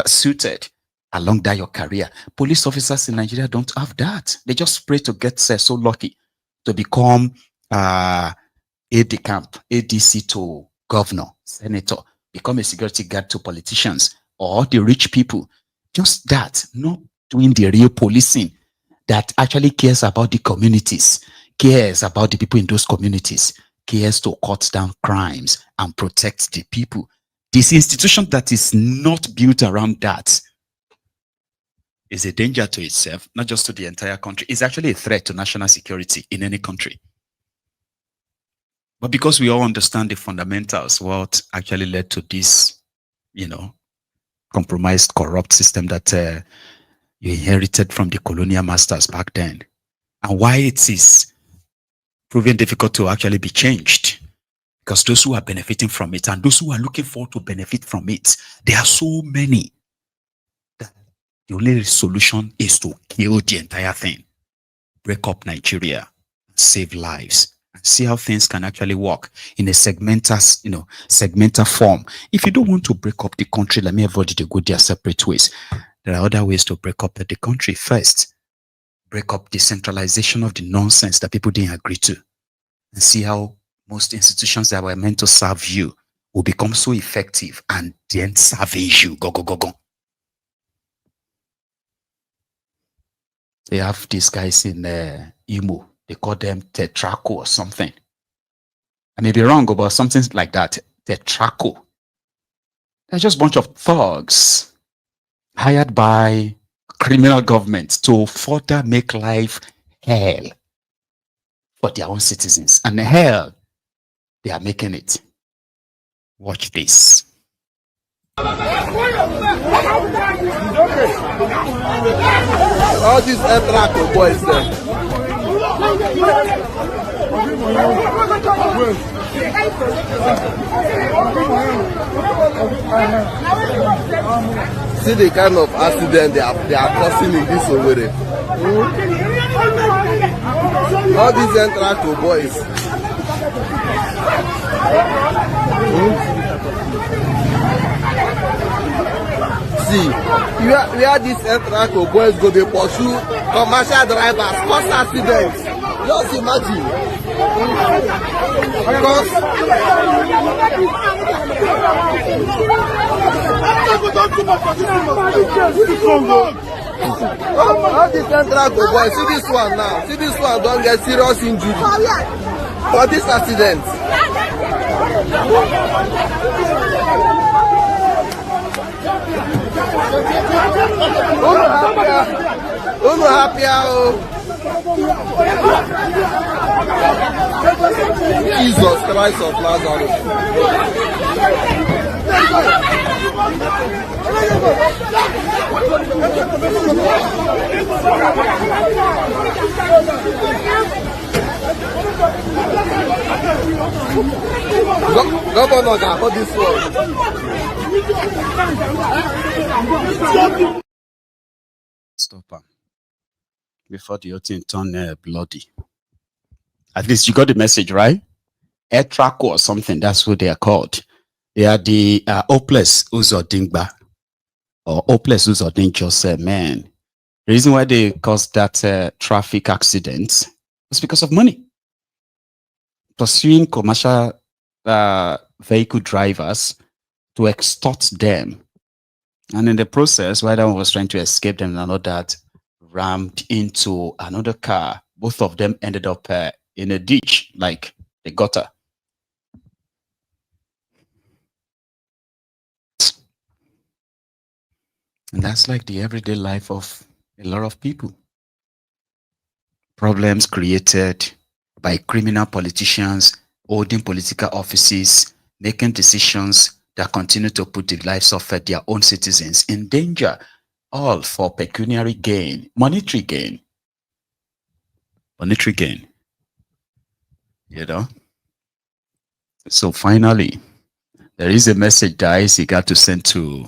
suited along that your career. Police officers in Nigeria don't have that. They just pray to get so lucky to become aide-de-camp, ADC to governor, senator, become a security guard to politicians or the rich people. Just that, not doing the real policing that actually cares about the communities, cares about the people in those communities, cares to cut down crimes and protect the people. This institution that is not built around that is a danger to itself, not just to the entire country. It's actually a threat to national security in any country. But because we all understand the fundamentals, what actually led to this, compromised, corrupt system that you inherited from the colonial masters back then, and why it is proving difficult to actually be changed. Because those who are benefiting from it and those who are looking forward to benefit from it, there are so many that the only solution is to kill the entire thing, break up Nigeria, save lives, and see how things can actually work in a segmental form. If you don't want to break up the country, let me avoid to go their separate ways. There are other ways to break up the country. First, break up the centralization of the nonsense that people didn't agree to, and see how most institutions that were meant to serve you will become so effective and then serving you. Go. They have these guys in Imo. They call them Tetraco or something. I may be wrong about something like that. Tetraco. They're just a bunch of thugs hired by criminal government to further make life hell for their own citizens. And hell, they are making it. Watch this. All these Etrako boys there. See the kind of accident they are causing in this Owerri. All these Etrako boys. See, where these Etrako boys go, they pursue commercial drivers, cause accidents. Just imagine. Because all these Etrako boys, see this one now. See this one don't get serious injury for this accident. Uno happy Jesus Christ of Nazareth. Governor can hold this one. Stop him before the whole thing turn bloody. At least you got the message, right? Air track or something, that's what they are called. They are the hopeless Uzodingba or hopeless Uzoding man. The reason why they caused that traffic accident was because of money. Pursuing commercial vehicle drivers to extort them. And in the process, while that one was trying to escape them and all that, rammed into another car. Both of them ended up in a ditch, like the gutter. And that's like the everyday life of a lot of people. Problems created by criminal politicians holding political offices, making decisions that continue to put the lives of their own citizens in danger, all for pecuniary gain, monetary gain. Monetary gain. You know? So finally, there is a message that Isaac got to send to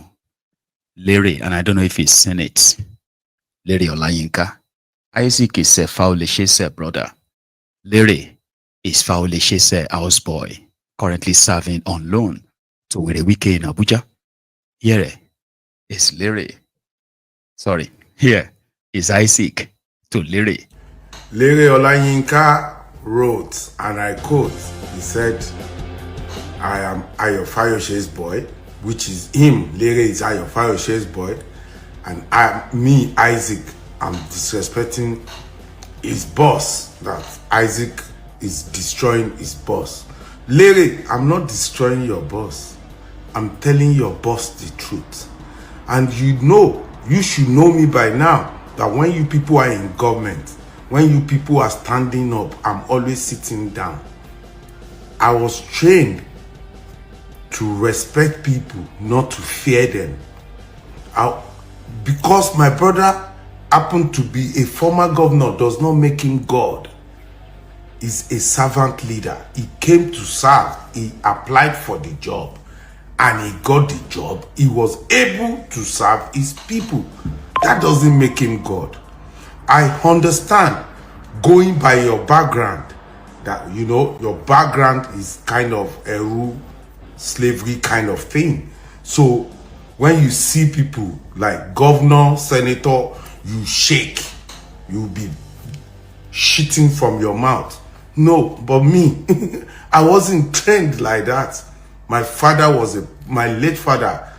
Larry, and I don't know if he's sent it. Larry Olayinka. Isaac is a Faulishe's brother. Larry is Faulishe's houseboy, currently serving on loan to Werewike in Abuja. Here is Larry. Sorry, here is Isaac to Larry. Larry Olayinka wrote, and I quote, he said, I am Ayo Fayoshe's boy, which is him. Larry is Ayo Fayoshe's boy, and me, Isaac, I'm disrespecting his boss, that Isaac is destroying his boss. Larry, I'm not destroying your boss. I'm telling your boss the truth. And you should know me by now, that when you people are in government, when you people are standing up, I'm always sitting down. I was trained to respect people, not to fear them. Because my brother happened to be a former governor does not make him God. He's a servant leader. He came to serve. He applied for the job and he got the job. He was able to serve his people. That doesn't make him God. I understand, going by your background, that your background is kind of a rule slavery kind of thing. So when you see people like governor, senator, you shake, you'll be shitting from your mouth. No, but me, I wasn't trained like that. My father was my late father,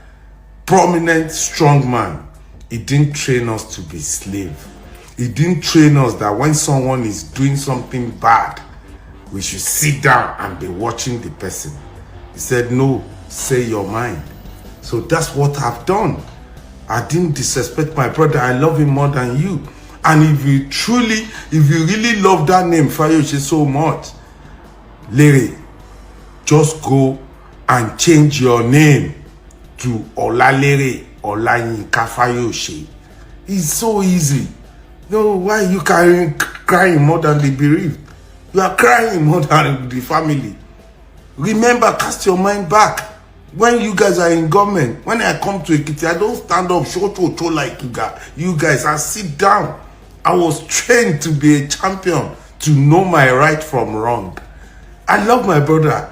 prominent, strong man. He didn't train us to be slave. He didn't train us that when someone is doing something bad, we should sit down and be watching the person. He said, no, say your mind. So that's what I've done. I didn't disrespect my brother. I love him more than you. And if you really love that name, Fayose, so much, Larry, just go and change your name to Olalere Olayinka Fayose. It's so easy. No, why are you crying more than the bereaved? You are crying more than the family. Remember, cast your mind back. When you guys are in government, when I come to Ekiti, I don't stand up, show like you guys, I sit down. I was trained to be a champion, to know my right from wrong. I love my brother.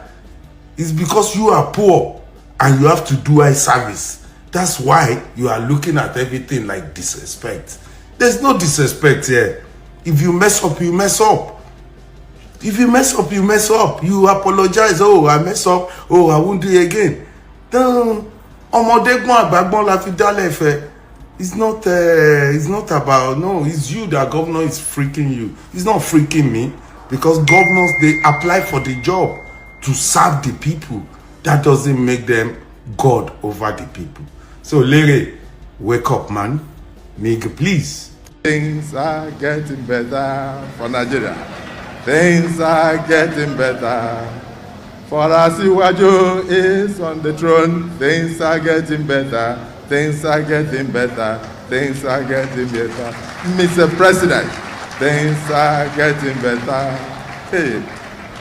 It's because you are poor and you have to do eye service. That's why you are looking at everything like disrespect. There's no disrespect here. If you mess up, you mess up. If you mess up, you mess up. You apologize. Oh, I mess up. Oh, I won't do it again. It's not about, no, it's you that governor is freaking you. It's not freaking me, because governors, they apply for the job to serve the people. That doesn't make them God over the people. So Larry, wake up, man. Nigga, please. Things are getting better for Nigeria. Things are getting better. For Asiwaju is on the throne. Things are getting better. Things are getting better. Things are getting better. Mr. President, things are getting better. Hey,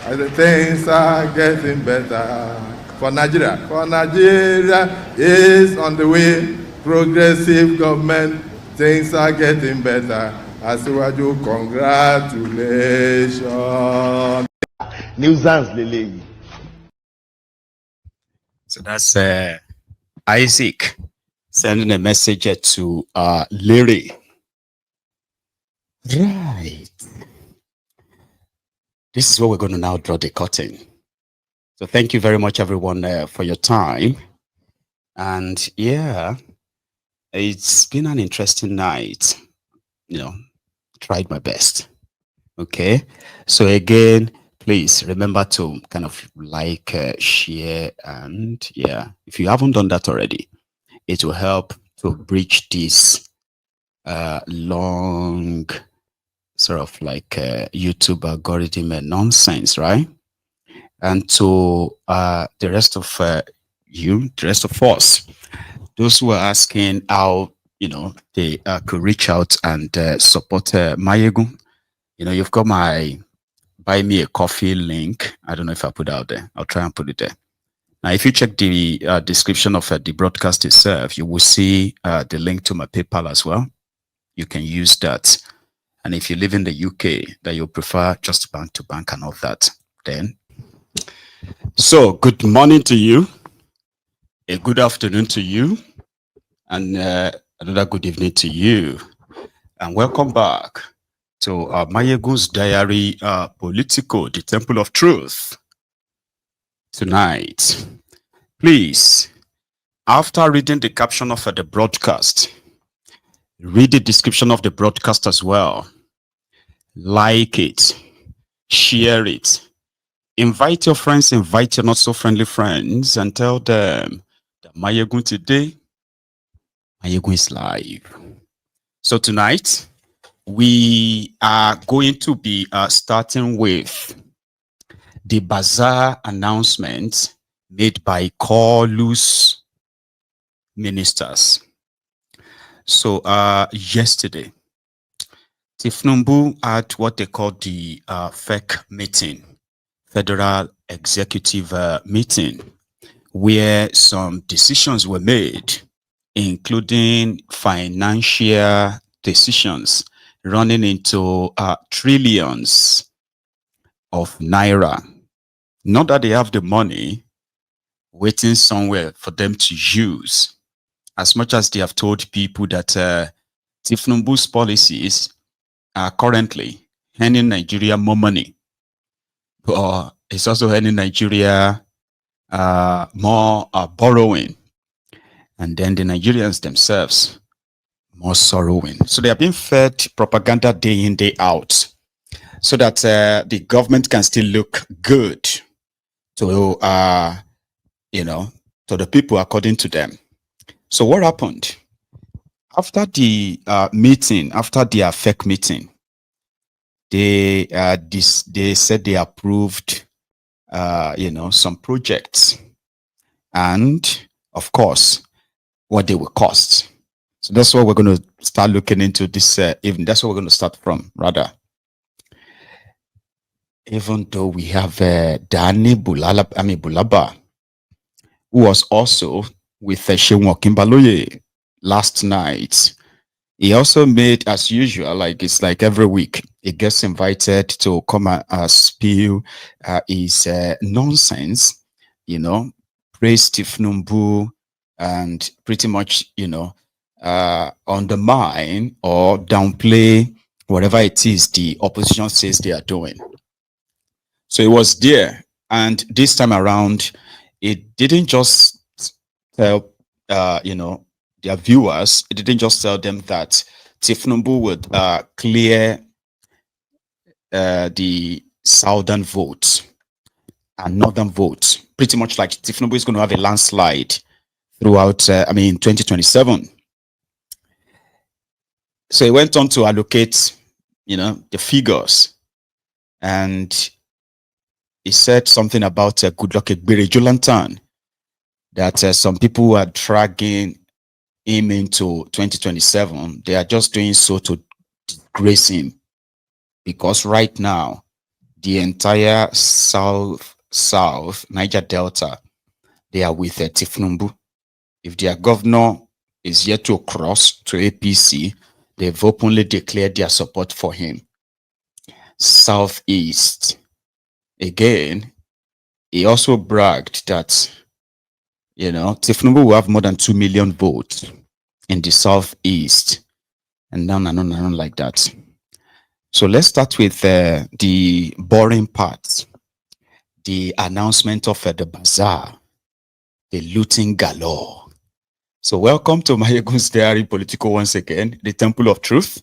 I said, things are getting better for Nigeria. For Nigeria is on the way. Progressive government. Things are getting better. Asiwaju, congratulations. Nuisance, Lele. So that's Isaac sending a message to Larry. Right. This is where we're going to now draw the curtain. So thank you very much, everyone, for your time. And yeah, it's been an interesting night. You know, tried my best. Okay. So again, please remember to kind of like, share, and yeah, if you haven't done that already, it will help to bridge this long sort of like YouTube algorithm and nonsense, right? And to the rest of you, the rest of us, those who are asking how, you know, they could reach out and support Mayegun. You know, you've got my buy me a coffee link. I don't know if I put it out there. I'll try and put it there. Now, if you check the description of the broadcast itself, you will see the link to my PayPal as well. You can use that. And if you live in the UK, that you prefer just bank to bank and all that, then. So, good morning to you. A good afternoon to you. And another good evening to you. And welcome back to MAIYEGUN'S Diary, Politico, the Temple of Truth. Tonight, please, after reading the caption of the broadcast, read the description of the broadcast as well. Like it, share it, invite your friends, invite your not so friendly friends, and tell them that MAIYEGUN today, MAIYEGUN is live. So tonight, we are going to be starting with the bazaar announcement made by Kolu's ministers. So yesterday, Tinubu had what they call the fake meeting, federal executive meeting, where some decisions were made, including financial decisions running into trillions of naira. Not that they have the money waiting somewhere for them to use, as much as they have told people that Tinubu's policies are currently earning Nigeria more money, but it's also earning Nigeria more borrowing, and then the Nigerians themselves more sorrowing. So they are being fed propaganda day in, day out, so that the government can still look good to you know, to the people according to them. So what happened? after the meeting, after the AFEC meeting, they said they approved, some projects, and of course, what they will cost. So that's what we're going to start looking into this evening. That's what we're going to start from, rather. Even though we have Dani Bulaba, who was also with Shewan Kimbaloye last night. He also made, as usual, like it's like every week, he gets invited to come and spill his nonsense, praise Tinubu, and pretty much, undermine or downplay whatever it is the opposition says they are doing. So it was there, and this time around, it didn't just tell, their viewers, it didn't just tell them that Tinubu would clear the southern votes and northern votes. Pretty much like Tinubu is going to have a landslide throughout, 2027. So he went on to allocate, the figures, and he said something about Goodluck Ebere Jonathan, that some people are dragging him into 2027. They are just doing so to disgrace him, because right now the entire south Niger Delta, they are with Tinubu. If their governor is yet to cross to APC, they've openly declared their support for him. Southeast, again, he also bragged that Tinubu will have more than 2 million votes in the southeast, and on like that. So let's start with the boring part, the announcement of the bazaar, the looting galore. So welcome to MAIYEGUN'S Diary Politico once again, the Temple of Truth.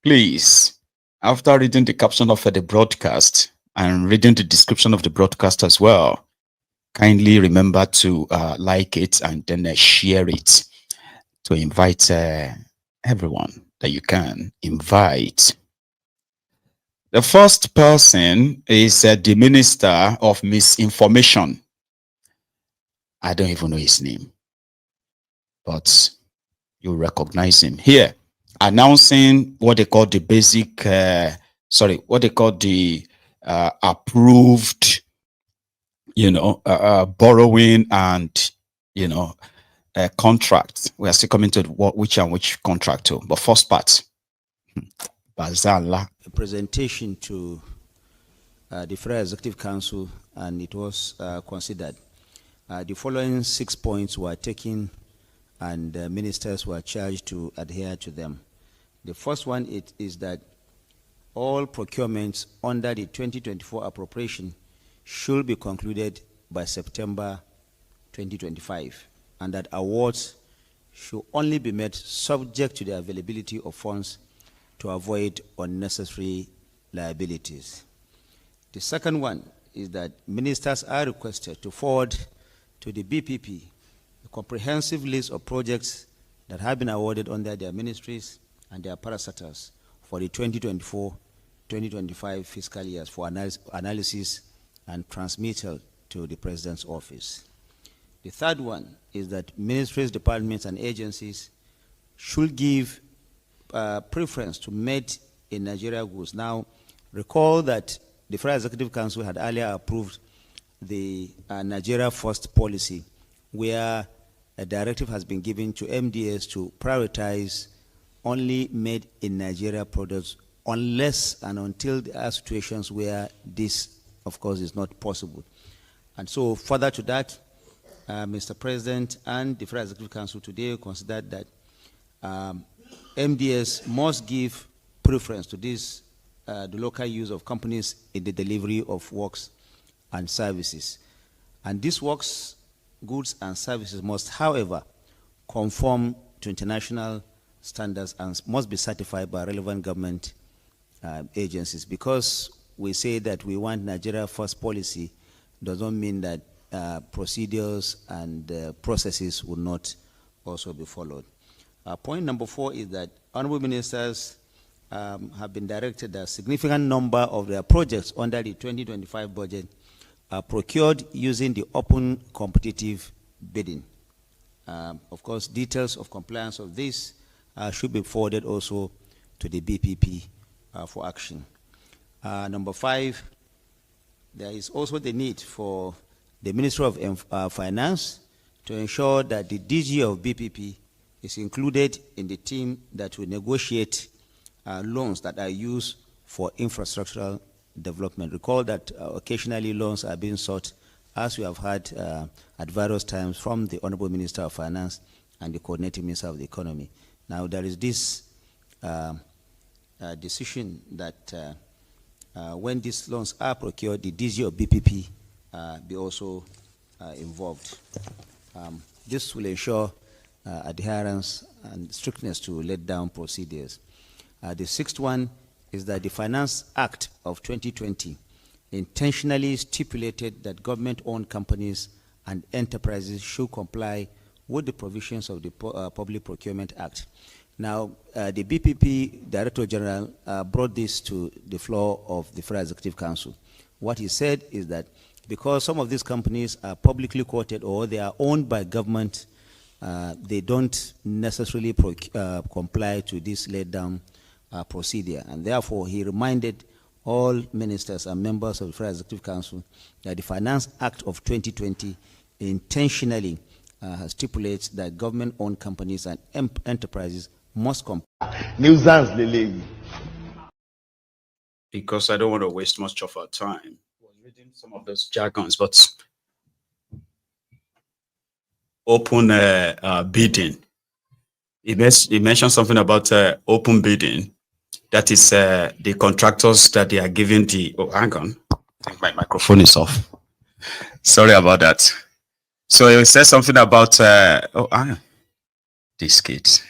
Please, after reading the caption of the broadcast and reading the description of the broadcast as well, kindly remember to like it and then share it to invite everyone that you can invite. The first person is the Minister of Misinformation. I don't even know his name, but you recognize him here, announcing what they call the basic, what they call the approved, borrowing and, contract. We are still coming to which contract to, but first part, Bazala. A presentation to the Federal Executive Council, and it was considered. The following 6 points were taken, and ministers were charged to adhere to them. The first one is that all procurements under the 2024 appropriation should be concluded by September 2025, and that awards should only be made subject to the availability of funds to avoid unnecessary liabilities. The second one is that ministers are requested to forward to the BPP a comprehensive list of projects that have been awarded under their ministries and their parastatals for the 2024-2025 fiscal years for analysis and transmittal to the President's office. The third one is that ministries, departments, and agencies should give preference to made in Nigeria goods. Now, recall that the Federal Executive Council had earlier approved the Nigeria First policy, where a directive has been given to MDS to prioritize only made in Nigeria products, unless and until there are situations where this, of course, is not possible. And so, further to that, Mr. President and the Federal Executive Council today considered that MDS must give preference to this, the local use of companies in the delivery of works and services. And these works, goods, and services must, however, conform to international standards and must be certified by relevant government agencies. Because we say that we want Nigeria First policy, does not mean that procedures and processes will not also be followed. Point number 4 is that honorable ministers have been directed that a significant number of their projects under the 2025 budget are procured using the open competitive bidding. Of course, details of compliance of this should be forwarded also to the BPP for action. Number 5, there is also the need for the Ministry of Finance to ensure that the DG of BPP is included in the team that will negotiate loans that are used for infrastructural development. Recall that occasionally loans are being sought, as we have had at various times, from the Honorable Minister of Finance and the Coordinating Minister of the Economy. Now, there is this decision that when these loans are procured, the DG of BPP be also involved. This will ensure adherence and strictness to let-down procedures. The 6th one is that the Finance Act of 2020 intentionally stipulated that government-owned companies and enterprises should comply with the provisions of the Public Procurement Act. Now, the BPP Director General brought this to the floor of the Federal Executive Council. What he said is that because some of these companies are publicly quoted or they are owned by government, they don't necessarily comply to this laid-down procedure. And therefore, he reminded all ministers and members of the Federal Executive Council that the Finance Act of 2020 intentionally stipulates that government-owned companies and enterprises must comply. Because I don't want to waste much of our time. I was reading some of those jargons, but open bidding. He mentioned something about open bidding. That is the contractors that they are giving the, oh, hang on. I think my microphone is off. Sorry about that. So he said something about, these kids.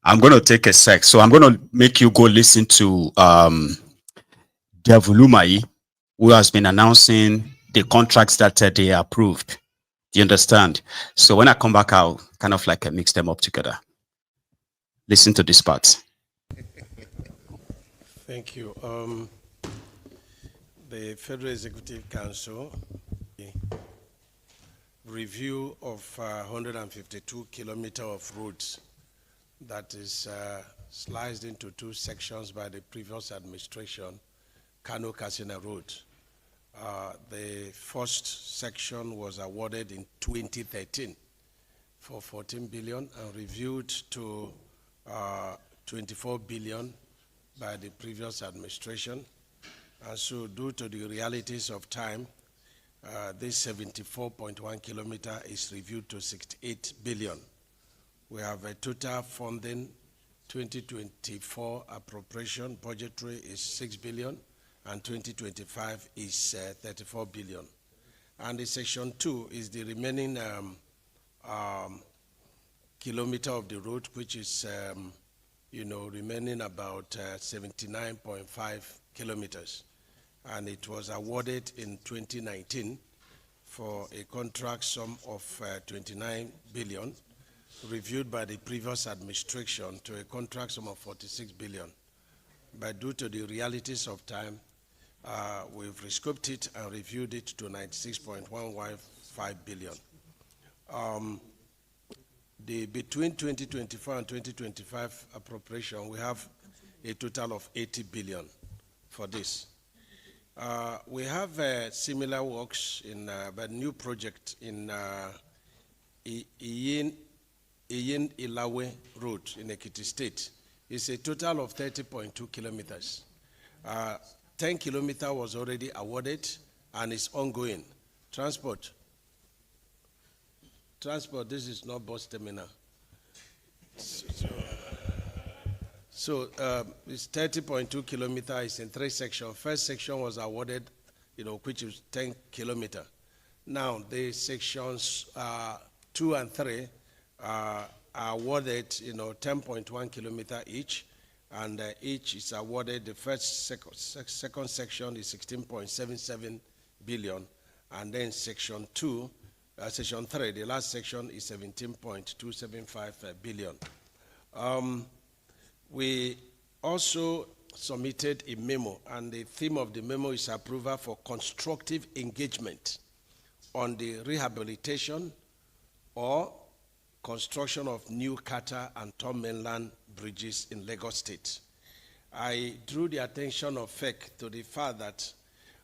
I'm going to take a sec. So I'm going to make you go listen to Devulumai, who has been announcing the contracts that they approved. Do you understand? So when I come back, I'll kind of like mix them up together. Listen to this part. Thank you. The Federal Executive Council review of 152 kilometers of roads that is sliced into 2 sections by the previous administration, Kano-Katsina Road. The first section was awarded in 2013 for 14 billion and reviewed to 24 billion by the previous administration. And so due to the realities of time, this 74.1 kilometer is reviewed to 68 billion. We have a total funding 2024 appropriation budgetary is 6 billion and 2025 is 34 billion. And the section 2 is the remaining kilometer of the road, which is remaining about 79.5 kilometers. And it was awarded in 2019 for a contract sum of 29 billion, reviewed by the previous administration to a contract sum of 46 billion. But due to the realities of time, we've rescoped it and reviewed it to 96.115 billion. Between 2024 and 2025 appropriation, we have a total of 80 billion for this. We have similar works in a new project in Iyin Ilawe Road in Ekiti State. It's a total of 30.2 kilometers. 10 kilometers was already awarded and is ongoing. Transport, this is not bus terminal. So it's 30.2 kilometers. It's in 3 sections. First section was awarded, which is 10 kilometers. Now the sections 2 and 3 are awarded, 10.1 kilometers each, and each is awarded. The second section is 16.77 billion, and then section 2 section 3, the last section is 17.275 billion. We also submitted a memo, and the theme of the memo is approval for constructive engagement on the rehabilitation or construction of new Kata and Tom Mainland bridges in Lagos State. I drew the attention of FEC to the fact that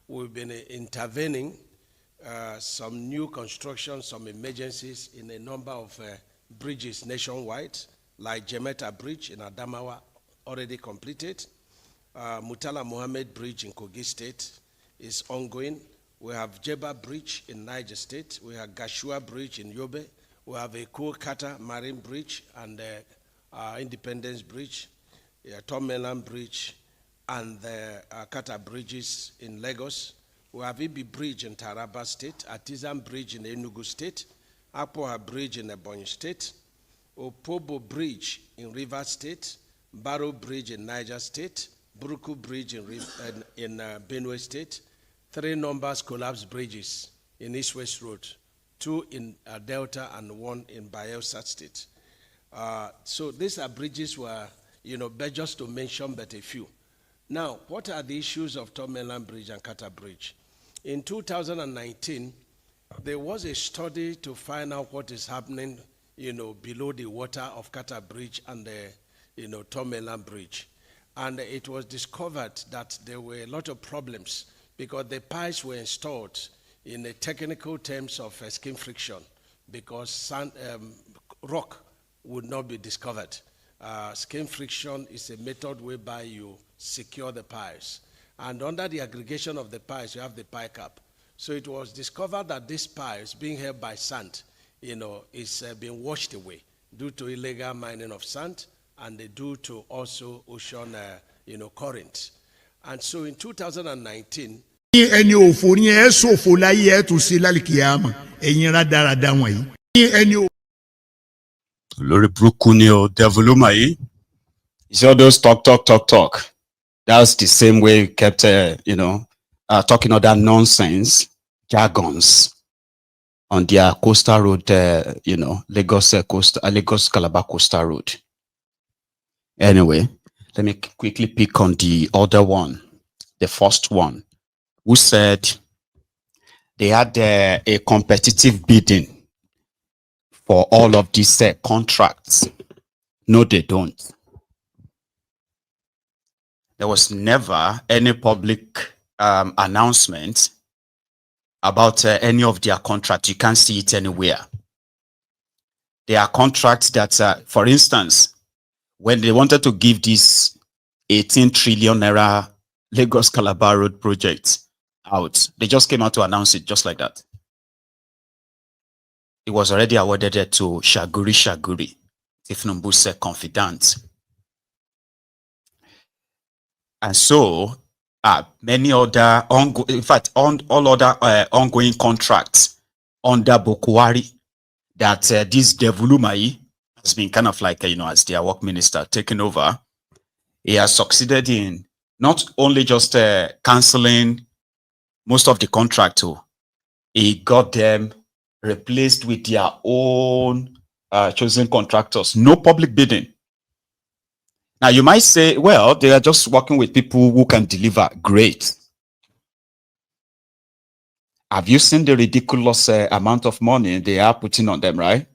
we've been intervening some new construction, some emergencies in a number of bridges nationwide, like Jemeta Bridge in Adamawa, already completed. Mutala Mohammed Bridge in Kogi State is ongoing. We have Jeba Bridge in Niger State. We have Gashua Bridge in Yobe. We have Eko Kata Marine Bridge and Independence Bridge, Tom Mainland Bridge, and the Kata Bridges in Lagos. We have Ibi Bridge in Taraba State, Artisan Bridge in Enugu State, Apoha Bridge in Ebonyi State, Opobo Bridge in Rivers State, Barrow Bridge in Niger State, Buruku Bridge in Benue State, 3 numbers collapsed bridges in East-West Road, 2 in Delta and 1 in Bayelsa State. So these are bridges where, but just to mention but a few. Now, what are the issues of Tom Mainland Bridge and Kata Bridge? In 2019, there was a study to find out what is happening, below the water of Kata Bridge and the, Tom Mainland Bridge. And it was discovered that there were a lot of problems because the pipes were installed in the technical terms of skin friction because rock would not be discovered. Skin friction is a method whereby you secure the pipes. And under the aggregation of the pipes, you have the pipe cap. So it was discovered that these pipes, being held by sand, is being washed away due to illegal mining of sand and due to also ocean, currents. And so in 2019, ẹni òfò ni ẹ ṣòfò láyé ẹ tún ṣe lálìkìyàmọ ẹ̀yin rádaràda wọ̀nyí. Lórí burúkú ni o, develuma yìí. It's all those talk. That's the same way we kept, talking all that nonsense, jargons on their coastal road, Lagos Calabar coastal road. Anyway, let me quickly pick on the other one, the first one, who said they had a competitive bidding for all of these contracts. No, they don't. There was never any public announcement about any of their contracts. You can't see it anywhere. There are contracts that, for instance, when they wanted to give this 18 trillion naira Lagos Calabar Road project out, they just came out to announce it just like that. It was already awarded to Shaguri, Tinubu's confidant. And so, many other, all other ongoing contracts under Bokwari that this Devulumai has been kind of like, as their work minister taking over, he has succeeded in not only just cancelling most of the contract, he got them replaced with their own chosen contractors. No public bidding. Now, you might say, well, they are just working with people who can deliver. Great. Have you seen the ridiculous amount of money they are putting on them, right?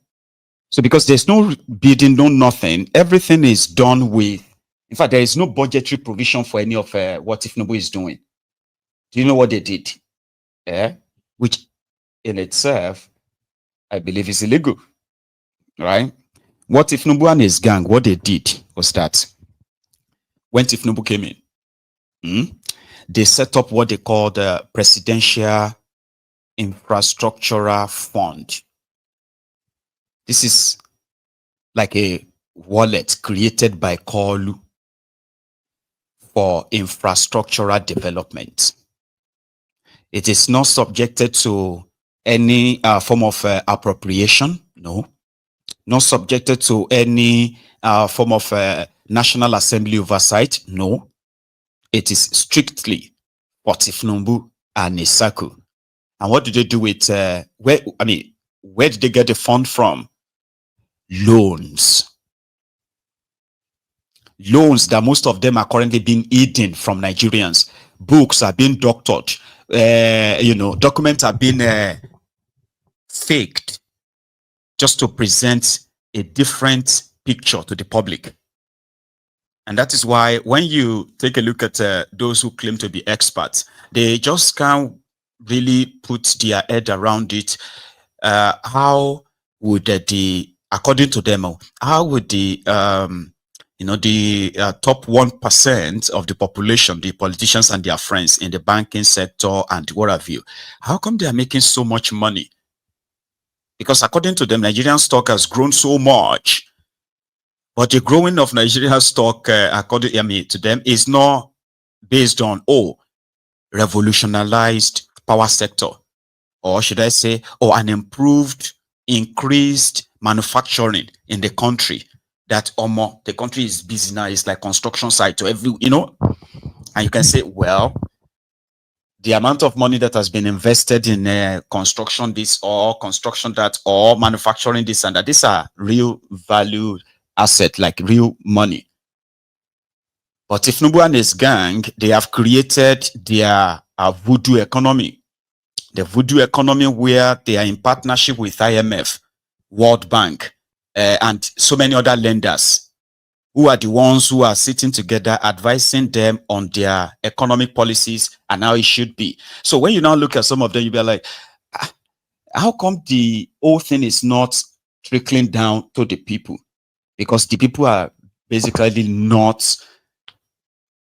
So because there's no bidding, no nothing, everything is done with, in fact, there is no budgetary provision for any of what Tinubu is doing. Do you know what they did? Which in itself, I believe is illegal, right? What Tinubu and his gang, what they did was that when Tinubu came in, they set up what they call the Presidential Infrastructural Fund. This is like a wallet created by Kolu for infrastructural development. It is not subjected to any form of appropriation, no. Not subjected to any form of National Assembly oversight, no. It is strictly for Tinubu and Isaku. And what do they do with, Where did they get the fund from? Loans. Loans that most of them are currently being eaten from Nigerians. Books are being doctored. Documents are being faked just to present a different picture to the public. And that is why when you take a look at those who claim to be experts, they just can't really put their head around it. How would according to them, how would the top 1% of the population, the politicians and their friends in the banking sector and what have you, how come they are making so much money? Because according to them, Nigerian stock has grown so much. But the growing of Nigerian stock, according to them, is not based on, revolutionized power sector. Or should I say, an increased manufacturing in the country. That the country is busy now. It's like construction site to every, and you can say, well, the amount of money that has been invested in construction this or construction that or manufacturing this and that, these are real value asset, like real money. But if Tinubu and his gang, they have created their voodoo economy. The voodoo economy where they are in partnership with IMF, World Bank, and so many other lenders who are the ones who are sitting together advising them on their economic policies and how it should be. So when you now look at some of them, you'll be like, how come the whole thing is not trickling down to the people? Because the people are basically not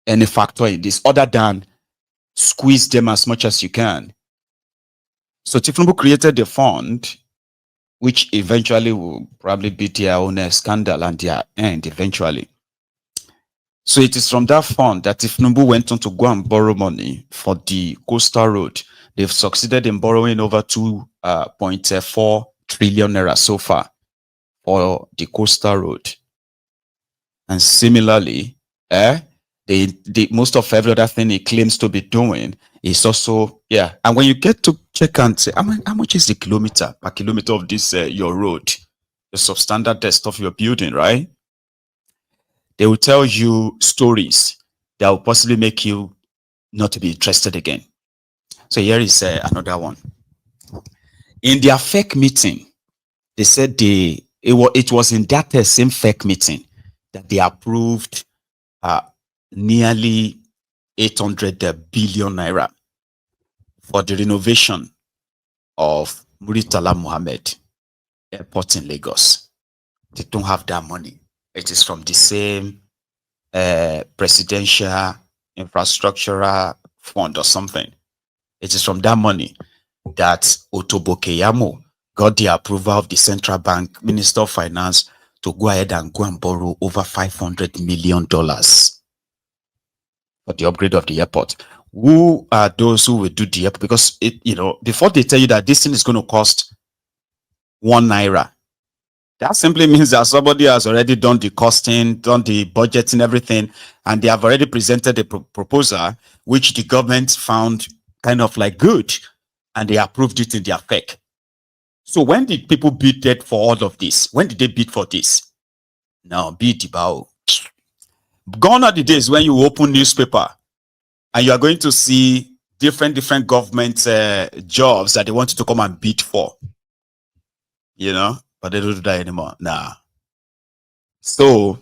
any factor in this other than squeeze them as much as you can. So Tinubu created the fund, which eventually will probably be their own scandal and their end eventually. So it is from that fund that Tinubu went on to go and borrow money for the coastal road. They've succeeded in borrowing over 2.4 trillion naira so far for the coastal road. And similarly, most of every other thing he claims to be doing is also, and when you get to check and say, how much is the kilometer per kilometer of this your road, the substandard stuff you're building, right? They will tell you stories that will possibly make you not to be interested again. So here is another one. In their fake meeting, they said it was in that same fake meeting that they approved nearly 800 billion naira for the renovation of Muritala Mohammed Airport in Lagos. They don't have that money. It is from the same presidential infrastructural fund or something. It is from that money that Otobo Keyamo got the approval of the central bank minister of finance to go ahead and borrow over $500 million for the upgrade of the airport. Who are those who will do the airport? Because before they tell you that this thing is going to cost 1 naira, that simply means that somebody has already done the costing, done the budgeting, everything, and they have already presented a proposal which the government found kind of like good, and they approved it in their fake. So when did people bid for all of this? When did they bid for this? Now, bid about. Gone are the days when you open newspaper and you are going to see different government jobs that they want you to come and bid for. But they don't do that anymore. Nah. So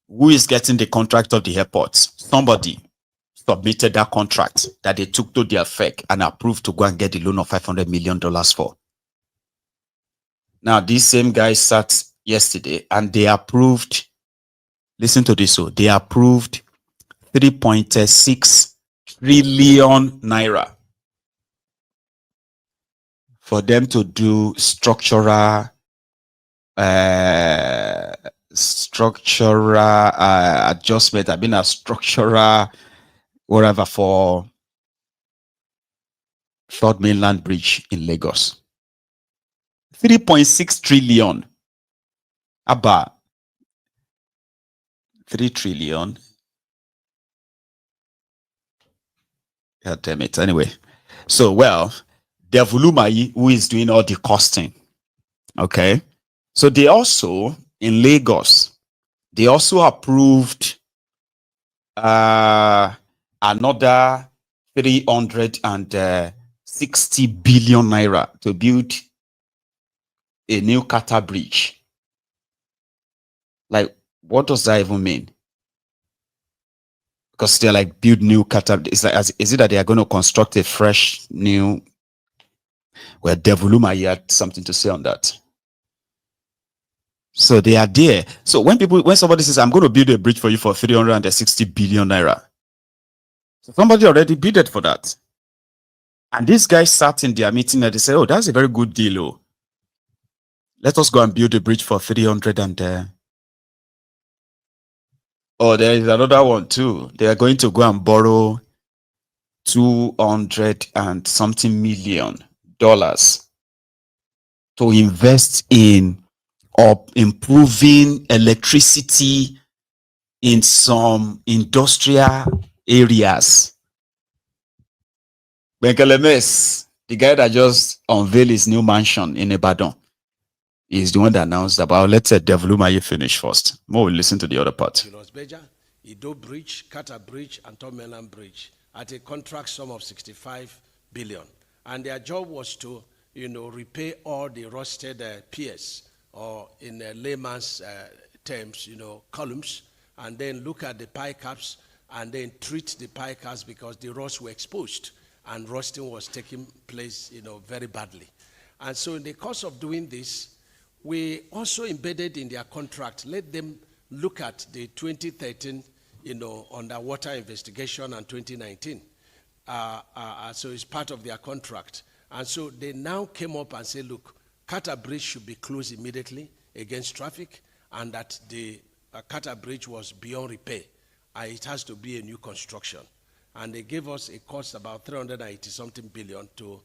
who is getting the contract of the airports? Somebody submitted that contract that they took to their fake and approved to go and get the loan of $500 million for. Now, these same guys sat yesterday and they approved, listen to this, so they approved 3.6 trillion naira for them to do structural adjustment. I've been a structural whatever for Third Mainland Bridge in Lagos. 3.6 trillion. About 3 trillion. God damn it. Anyway, so Devulumayi, who is doing all the costing. Okay. So they also, in Lagos, they also approved another 360 billion naira to build a new Kata bridge. Like, what does that even mean? Because they're like, build new Kata. Is it that they are going to construct a fresh new? Well, Devulumayi had something to say on that. So they are there. So when somebody says, I'm going to build a bridge for you for 360 billion naira, so somebody already bid it for that. And these guys sat in their meeting and they said, oh, that's a very good deal. Oh, let us go and build a bridge for 300 and oh, there is another one too. They are going to go and borrow 200 and something million dollars to invest in improving electricity in some industrial areas. Benkelemes, the guy that just unveiled his new mansion in Ibadan, is the one that announced about, let's say Devulumayi finish first. More will listen to the other part. Ido Bridge, Kata Bridge, and Tom Mainland Bridge at a contract sum of 65 billion. And their job was to, repay all the rusted piers, or in layman's terms, columns, and then look at the pie caps and then treat the pie caps because the rods were exposed and rusting was taking place, very badly. And so in the course of doing this, we also embedded in their contract, let them look at the 2013, underwater investigation and 2019. So it's part of their contract. And so they now came up and said, look, Kata Bridge should be closed immediately against traffic, and that the Kata Bridge was beyond repair. It has to be a new construction. And they gave us a cost about 380-something billion to,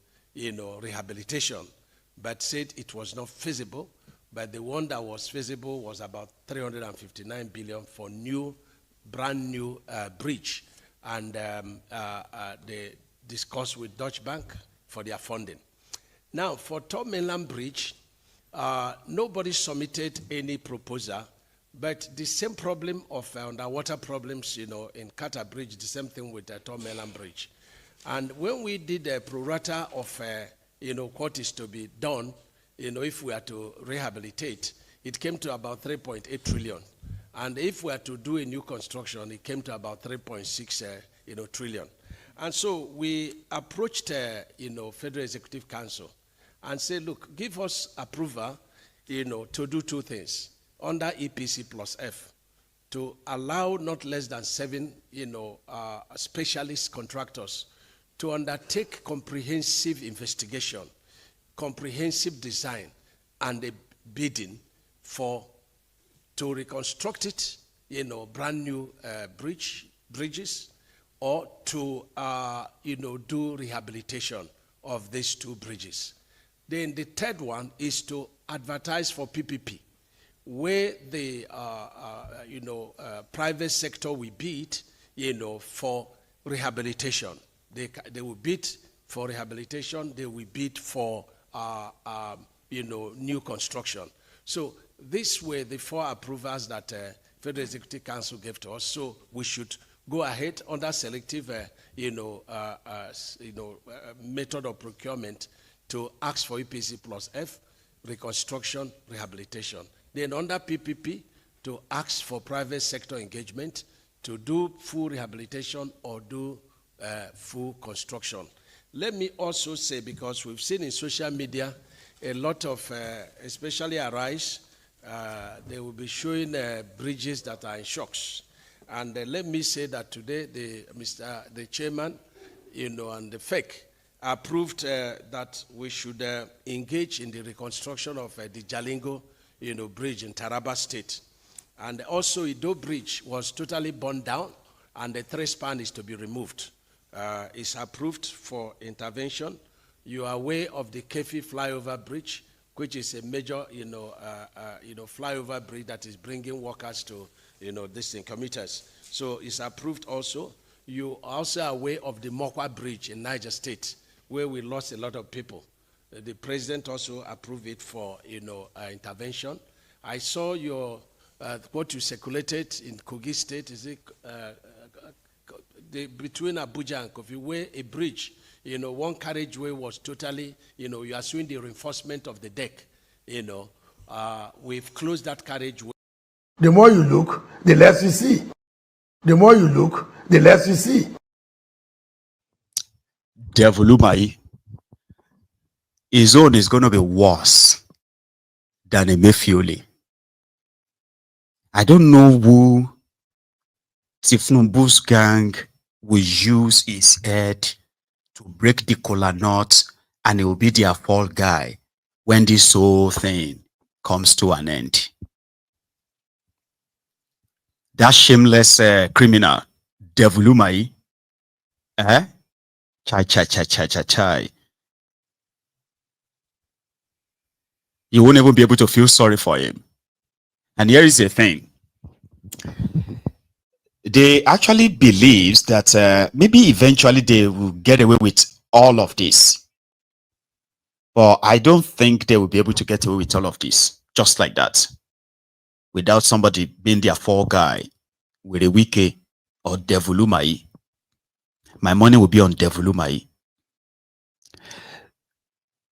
rehabilitation, but said it was not feasible. But the one that was feasible was about 359 billion for brand new bridge. And they discussed with Deutsche Bank for their funding. Now, for Tom Mainland Bridge, nobody submitted any proposal, but the same problem of underwater problems, in Kata Bridge, the same thing with Tom Mainland Bridge. And when we did a prorata of, what is to be done, if we are to rehabilitate, it came to about 3.8 trillion. And if we are to do a new construction, it came to about 3.6 trillion. And so we approached, Federal Executive Council and said, look, give us approval, to do two things under EPC plus F, to allow not less than 7, specialist contractors to undertake comprehensive investigation, comprehensive design, and a bidding to reconstruct it, brand new bridges, or to, do rehabilitation of these two bridges. Then the third one is to advertise for PPP, where the, private sector will bid, for rehabilitation. They will bid for rehabilitation. They will bid for, new construction. So these were the 4 approvals that Federal Executive Council gave to us. So we should go ahead under selective, method of procurement to ask for EPC plus F, reconstruction, rehabilitation. Then under PPP, to ask for private sector engagement to do full rehabilitation or do full construction. Let me also say, because we've seen in social media a lot of, especially Arise, they will be showing bridges that are in shocks. And let me say that today, the chairman, and the FEC approved that we should engage in the reconstruction of the Jalingo, bridge in Taraba State. And also, Ido Bridge was totally burned down, and the 3-span is to be removed. It's approved for intervention. You are aware of the Kefi flyover bridge, which is a major, flyover bridge that is bringing workers to, commuters. So it's approved also. You are also aware of the Mokwa Bridge in Niger State, where we lost a lot of people. The president also approved it for, intervention. I saw your, what you circulated in Kogi State, is it between Abuja and Kofi, where a bridge, one carriageway was totally, you are showing the reinforcement of the deck, we've closed that carriageway. The more you look, the less you see. The more you look, the less you see. Devolumai, his own is going to be worse than a Emefiele. I don't know who Tinubu's gang will use his head to break the kola nut, and he will be their fall guy when this whole thing comes to an end. That shameless criminal, Devolumai, chai. You won't even be able to feel sorry for him. And here is the thing. They actually believes that maybe eventually they will get away with all of this. But I don't think they will be able to get away with all of this just like that, without somebody being their fall guy with a wiki or Devolumai. My money will be on Devolumai.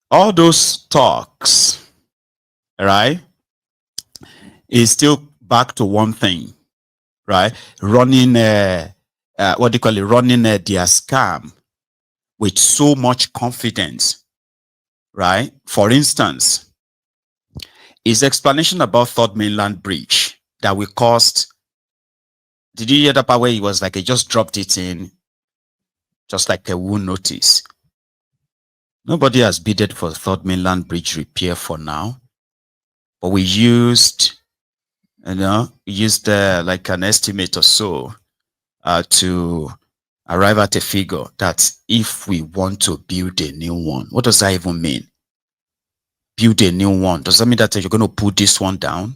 All those talks, right, is still back to one thing, right? Running, what do you call it? Running their scam with so much confidence, right? For instance, his explanation about Third Mainland Bridge that will cost, did you hear that part where he was like, he just dropped it in, just like a wound notice? Nobody has bidded for Third Mainland Bridge repair for now, but we used, like an estimate or so to arrive at a figure that if we want to build a new one, what does that even mean? Build a new one. Does that mean that you're going to put this one down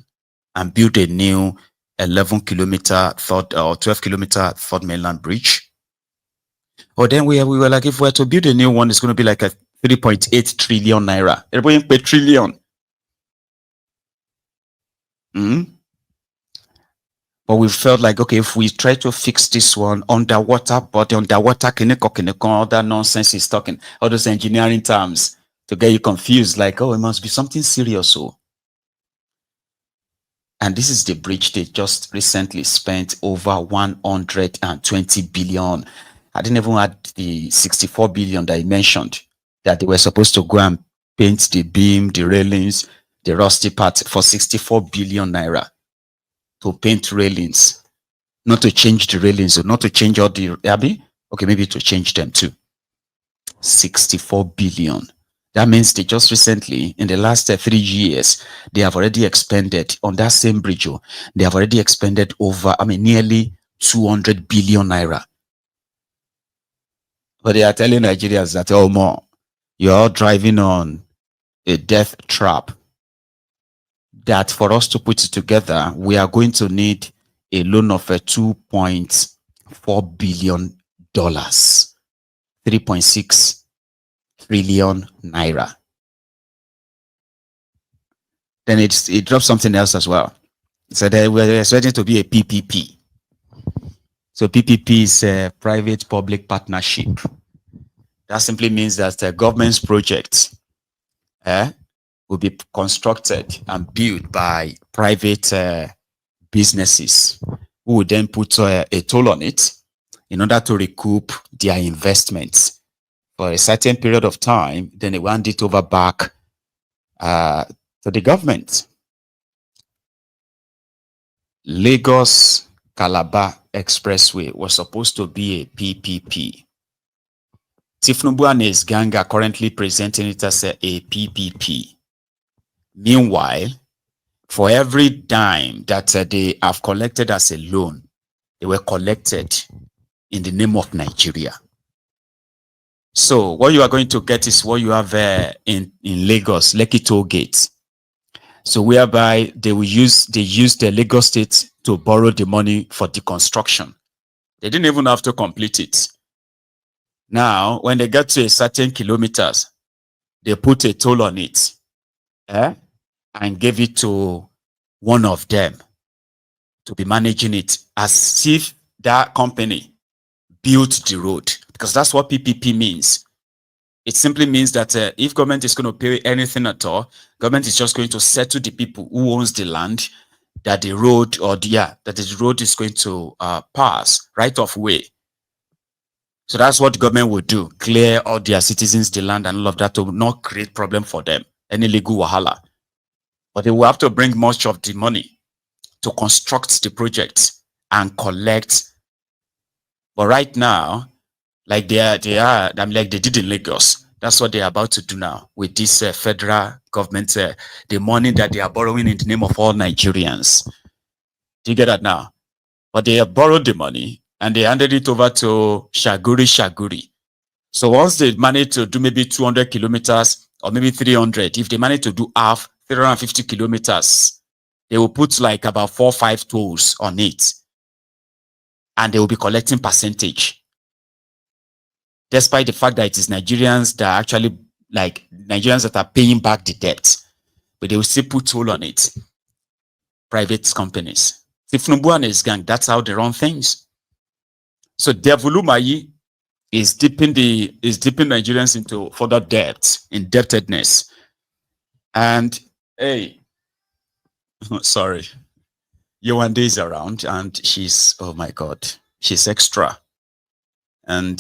and build a new 11-kilometer or 12-kilometer Third Mainland Bridge? Or then we were like, if we were to build a new one, it's going to be like a 3.8 trillion naira. Everybody pay trillion. But we felt like, okay, if we try to fix this one underwater, but the underwater all that nonsense is talking, all those engineering terms to get you confused, like, oh, it must be something serious. So, and this is the bridge they just recently spent over 120 billion. I didn't even add the 64 billion that he mentioned that they were supposed to go and paint the beam, the railings, the rusty part for 64 billion naira to paint railings, not to change the railings, or not to change all the Abby. Okay, maybe to change them too. 64 billion. That means they just recently, in the last 3 years, they have already expended on that same bridge. They have already expended over, nearly 200 billion naira. But they are telling Nigerians that, oh, more, you're all driving on a death trap. That for us to put it together, we are going to need a loan of $2.4 billion, 3.6 trillion naira. Then it drops something else as well. So we're expecting to be a PPP. So PPP is a private-public partnership. That simply means that the government's projects will be constructed and built by private businesses who will then put a toll on it in order to recoup their investments for a certain period of time. Then they hand it over back to the government. Lagos Calabar Expressway was supposed to be a PPP. Tinubu and his gang are currently presenting it as a PPP. Meanwhile, for every dime that they have collected as a loan, they were collected in the name of Nigeria. So what you are going to get is what you have in Lagos, Lekki Toll Gate. So whereby they use the Lagos State to borrow the money for the construction. They didn't even have to complete it. Now, when they get to a certain kilometers, they put a toll on it, and give it to one of them to be managing it, as if that company built the road, because that's what PPP means. It simply means that if government is going to pay anything at all, government is just going to settle the people who owns the land that the road that the road is going to pass right of way. So that's what the government will do: clear all their citizens the land and all of that to not create problem for them, any legal wahala. But they will have to bring much of the money to construct the project and collect. But right now, like they did in Lagos, that's what they're about to do now with this federal government, the money that they are borrowing in the name of all Nigerians. Do you get that now? But they have borrowed the money and they handed it over to Shaguri. So once they manage to do maybe 200 kilometers or maybe 300, if they manage to do half, 350 kilometers, they will put like about 4 or 5 tolls on it. And they will be collecting percentage. Despite the fact that it is Nigerians that are actually, like, Nigerians that are paying back the debt. But they will still put toll on it. Private companies. Tinubu and his gang, that's how they run things. So Devulumayi is dipping Nigerians into further debt, indebtedness. And hey, sorry. Yewande is around and she's, oh my God, she's extra. And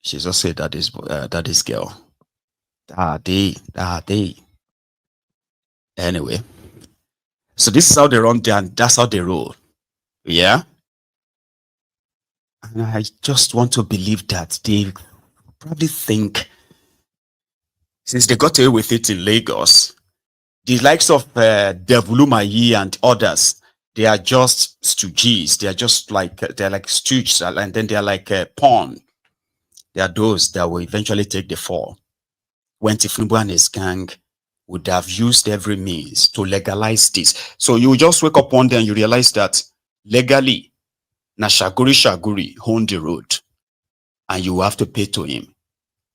she's also a daddy's girl. Daddy. Anyway. So this is how they run there and that's how they roll. Yeah? And I just want to believe that they probably think, since they got away with it in Lagos, the likes of Devulumayi and others, they are just stooges. They are just like, they're like stooges, and then they are like a pawn. They are those that will eventually take the fall. When Tinubu and his gang would have used every means to legalize this. So you just wake up one day and you realize that legally, na Shaguri own the road. And you have to pay to him.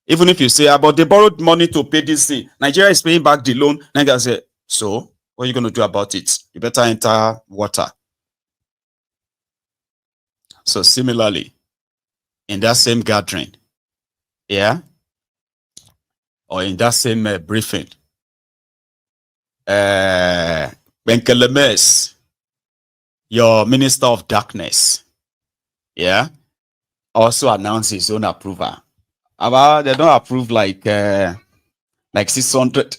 Even if you say, but they borrowed money to pay this thing. Nigeria is paying back the loan. Then I say, so what are you going to do about it? You better enter water. So similarly, in that same gathering, yeah, or in that same briefing, Benkelemes, your Minister of Darkness, yeah, also announced his own approval. They don't approve like 600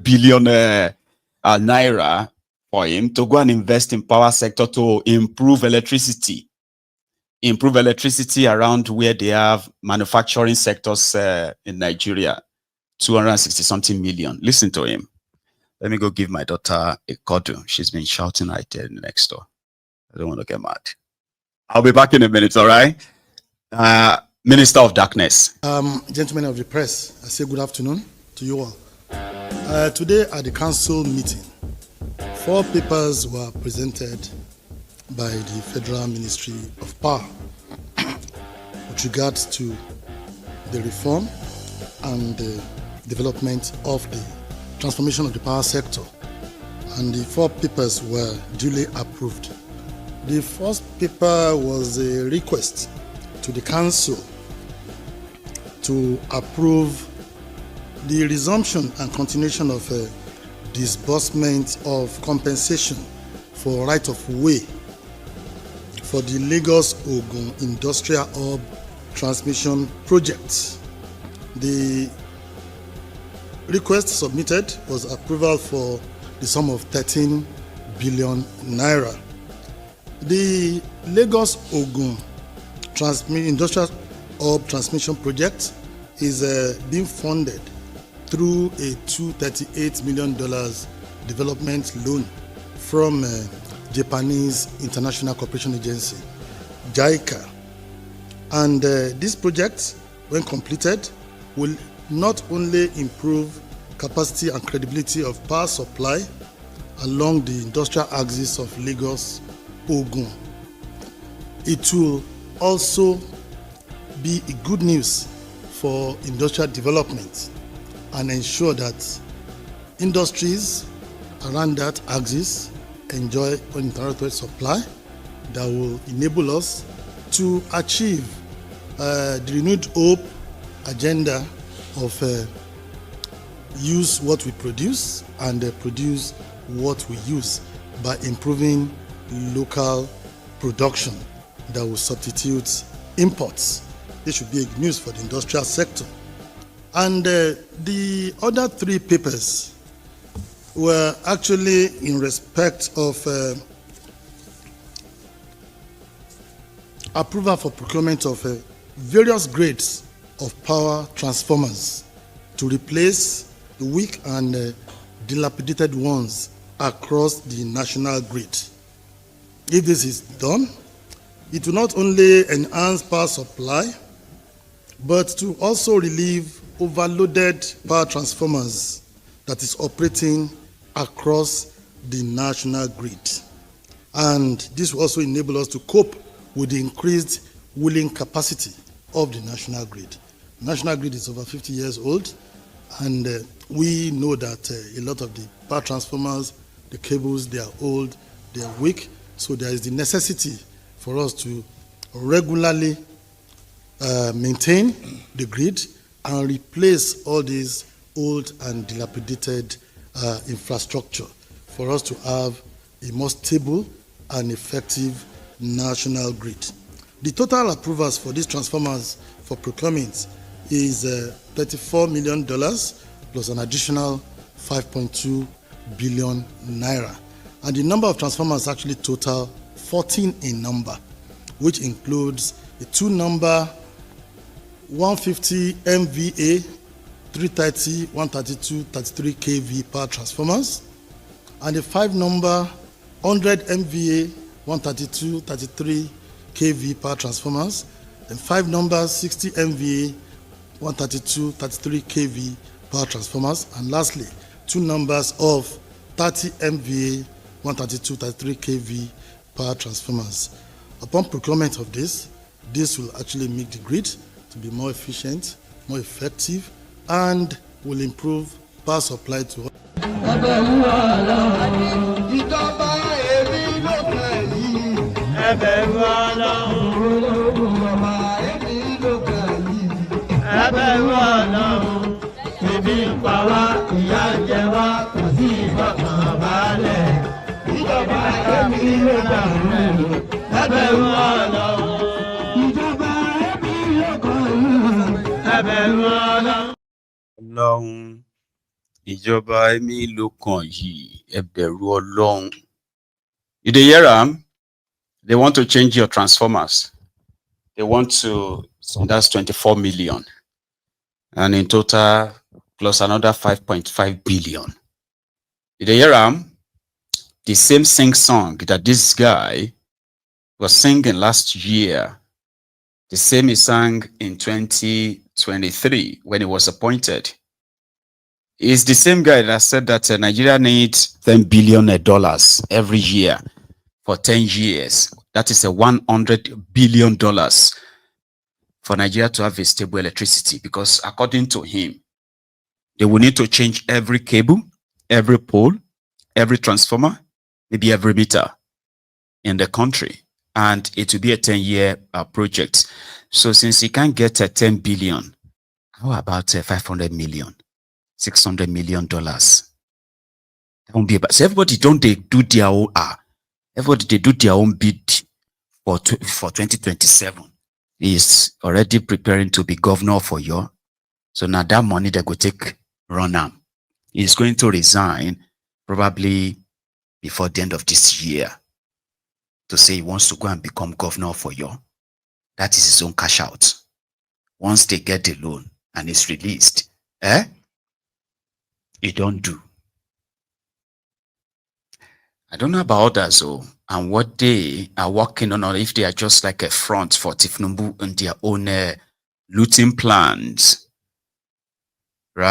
billion naira for him to go and invest in power sector to improve electricity around where they have manufacturing sectors in Nigeria. 260 something million. Listen to him. Let me go give my daughter a cuddle. She's been shouting right there next door. I don't want to get mad. I'll be back in a minute, all right? Minister of Darkness. Gentlemen of the press, I say good afternoon to you all. Today at the council meeting, 4 papers were presented by the Federal Ministry of Power with regards to the reform and the development of the transformation of the power sector. And the 4 papers were duly approved. The first paper was a request to the council to approve the resumption and continuation of disbursement of compensation for right of way for the Lagos-Ogun Industrial Hub Transmission Project. The request submitted was approval for the sum of 13 billion naira. The Lagos-Ogun Industrial Hub Transmission Project is being funded through a $238 million development loan from Japanese International Cooperation Agency, JICA. And this project, when completed, will not only improve capacity and credibility of power supply along the industrial axis of Lagos-Ogun, it will also be a good news for industrial development and ensure that industries around that axis enjoy uninterrupted supply that will enable us to achieve the renewed hope agenda of use what we produce and produce what we use by improving local production that will substitute imports. This should be good news for the industrial sector. And the other three papers were actually in respect of approval for procurement of various grades of power transformers to replace the weak and dilapidated ones across the national grid. If this is done, it will not only enhance power supply, but to also relieve overloaded power transformers that is operating across the national grid. And this will also enable us to cope with the increased wheeling capacity of the national grid. The national grid is over 50 years old, and we know that a lot of the power transformers, the cables, they are old, they are weak, so there is the necessity for us to regularly maintain the grid and replace all these old and dilapidated infrastructure for us to have a more stable and effective national grid. The total approvals for these transformers for procurement is $34 million plus an additional 5.2 billion naira. And the number of transformers actually total 14 in number, which includes a 2-number 150 MVA, 330, 132, 33 kV power transformers, and a 5-number 100 MVA, 132, 33 kV power transformers, and 5 numbers 60 MVA, 132, 33 kV power transformers, and lastly 2 numbers of 30 MVA, 132, 33 kV power transformers. Upon procurement of this will actually make the grid to be more efficient, more effective, and will improve power supply to all. Ọlọ́run, ìjọba ẹ̀mí ló kàn yìí, ẹ bẹ̀rù Ọlọ́run. You dey hear am? They want to change your transformers. They want to, so that's 24 million. And in total, plus another 5.5 billion. You dey hear am? The same song that this guy was singing last year, the same he sang in 2023 when he was appointed. He's the same guy that said that Nigeria needs $10 billion every year for 10 years. That is $100 billion for Nigeria to have a stable electricity, because according to him, they will need to change every cable, every pole, every transformer, maybe every meter in the country. And it will be a 10-year project. So since he can't get 10 billion, how about 500 million, $600 million? That won't be about. So everybody they do their own everybody they do their own bid for 2027. He's already preparing to be governor for York. So now that money they go take run am. He's going to resign probably before the end of this year to say he wants to go and become governor for York. That is his own cash out. Once they get the loan and it's released, you don't do. I don't know about others and what they are working on, or if they are just like a front for Tinubu and their own looting plans.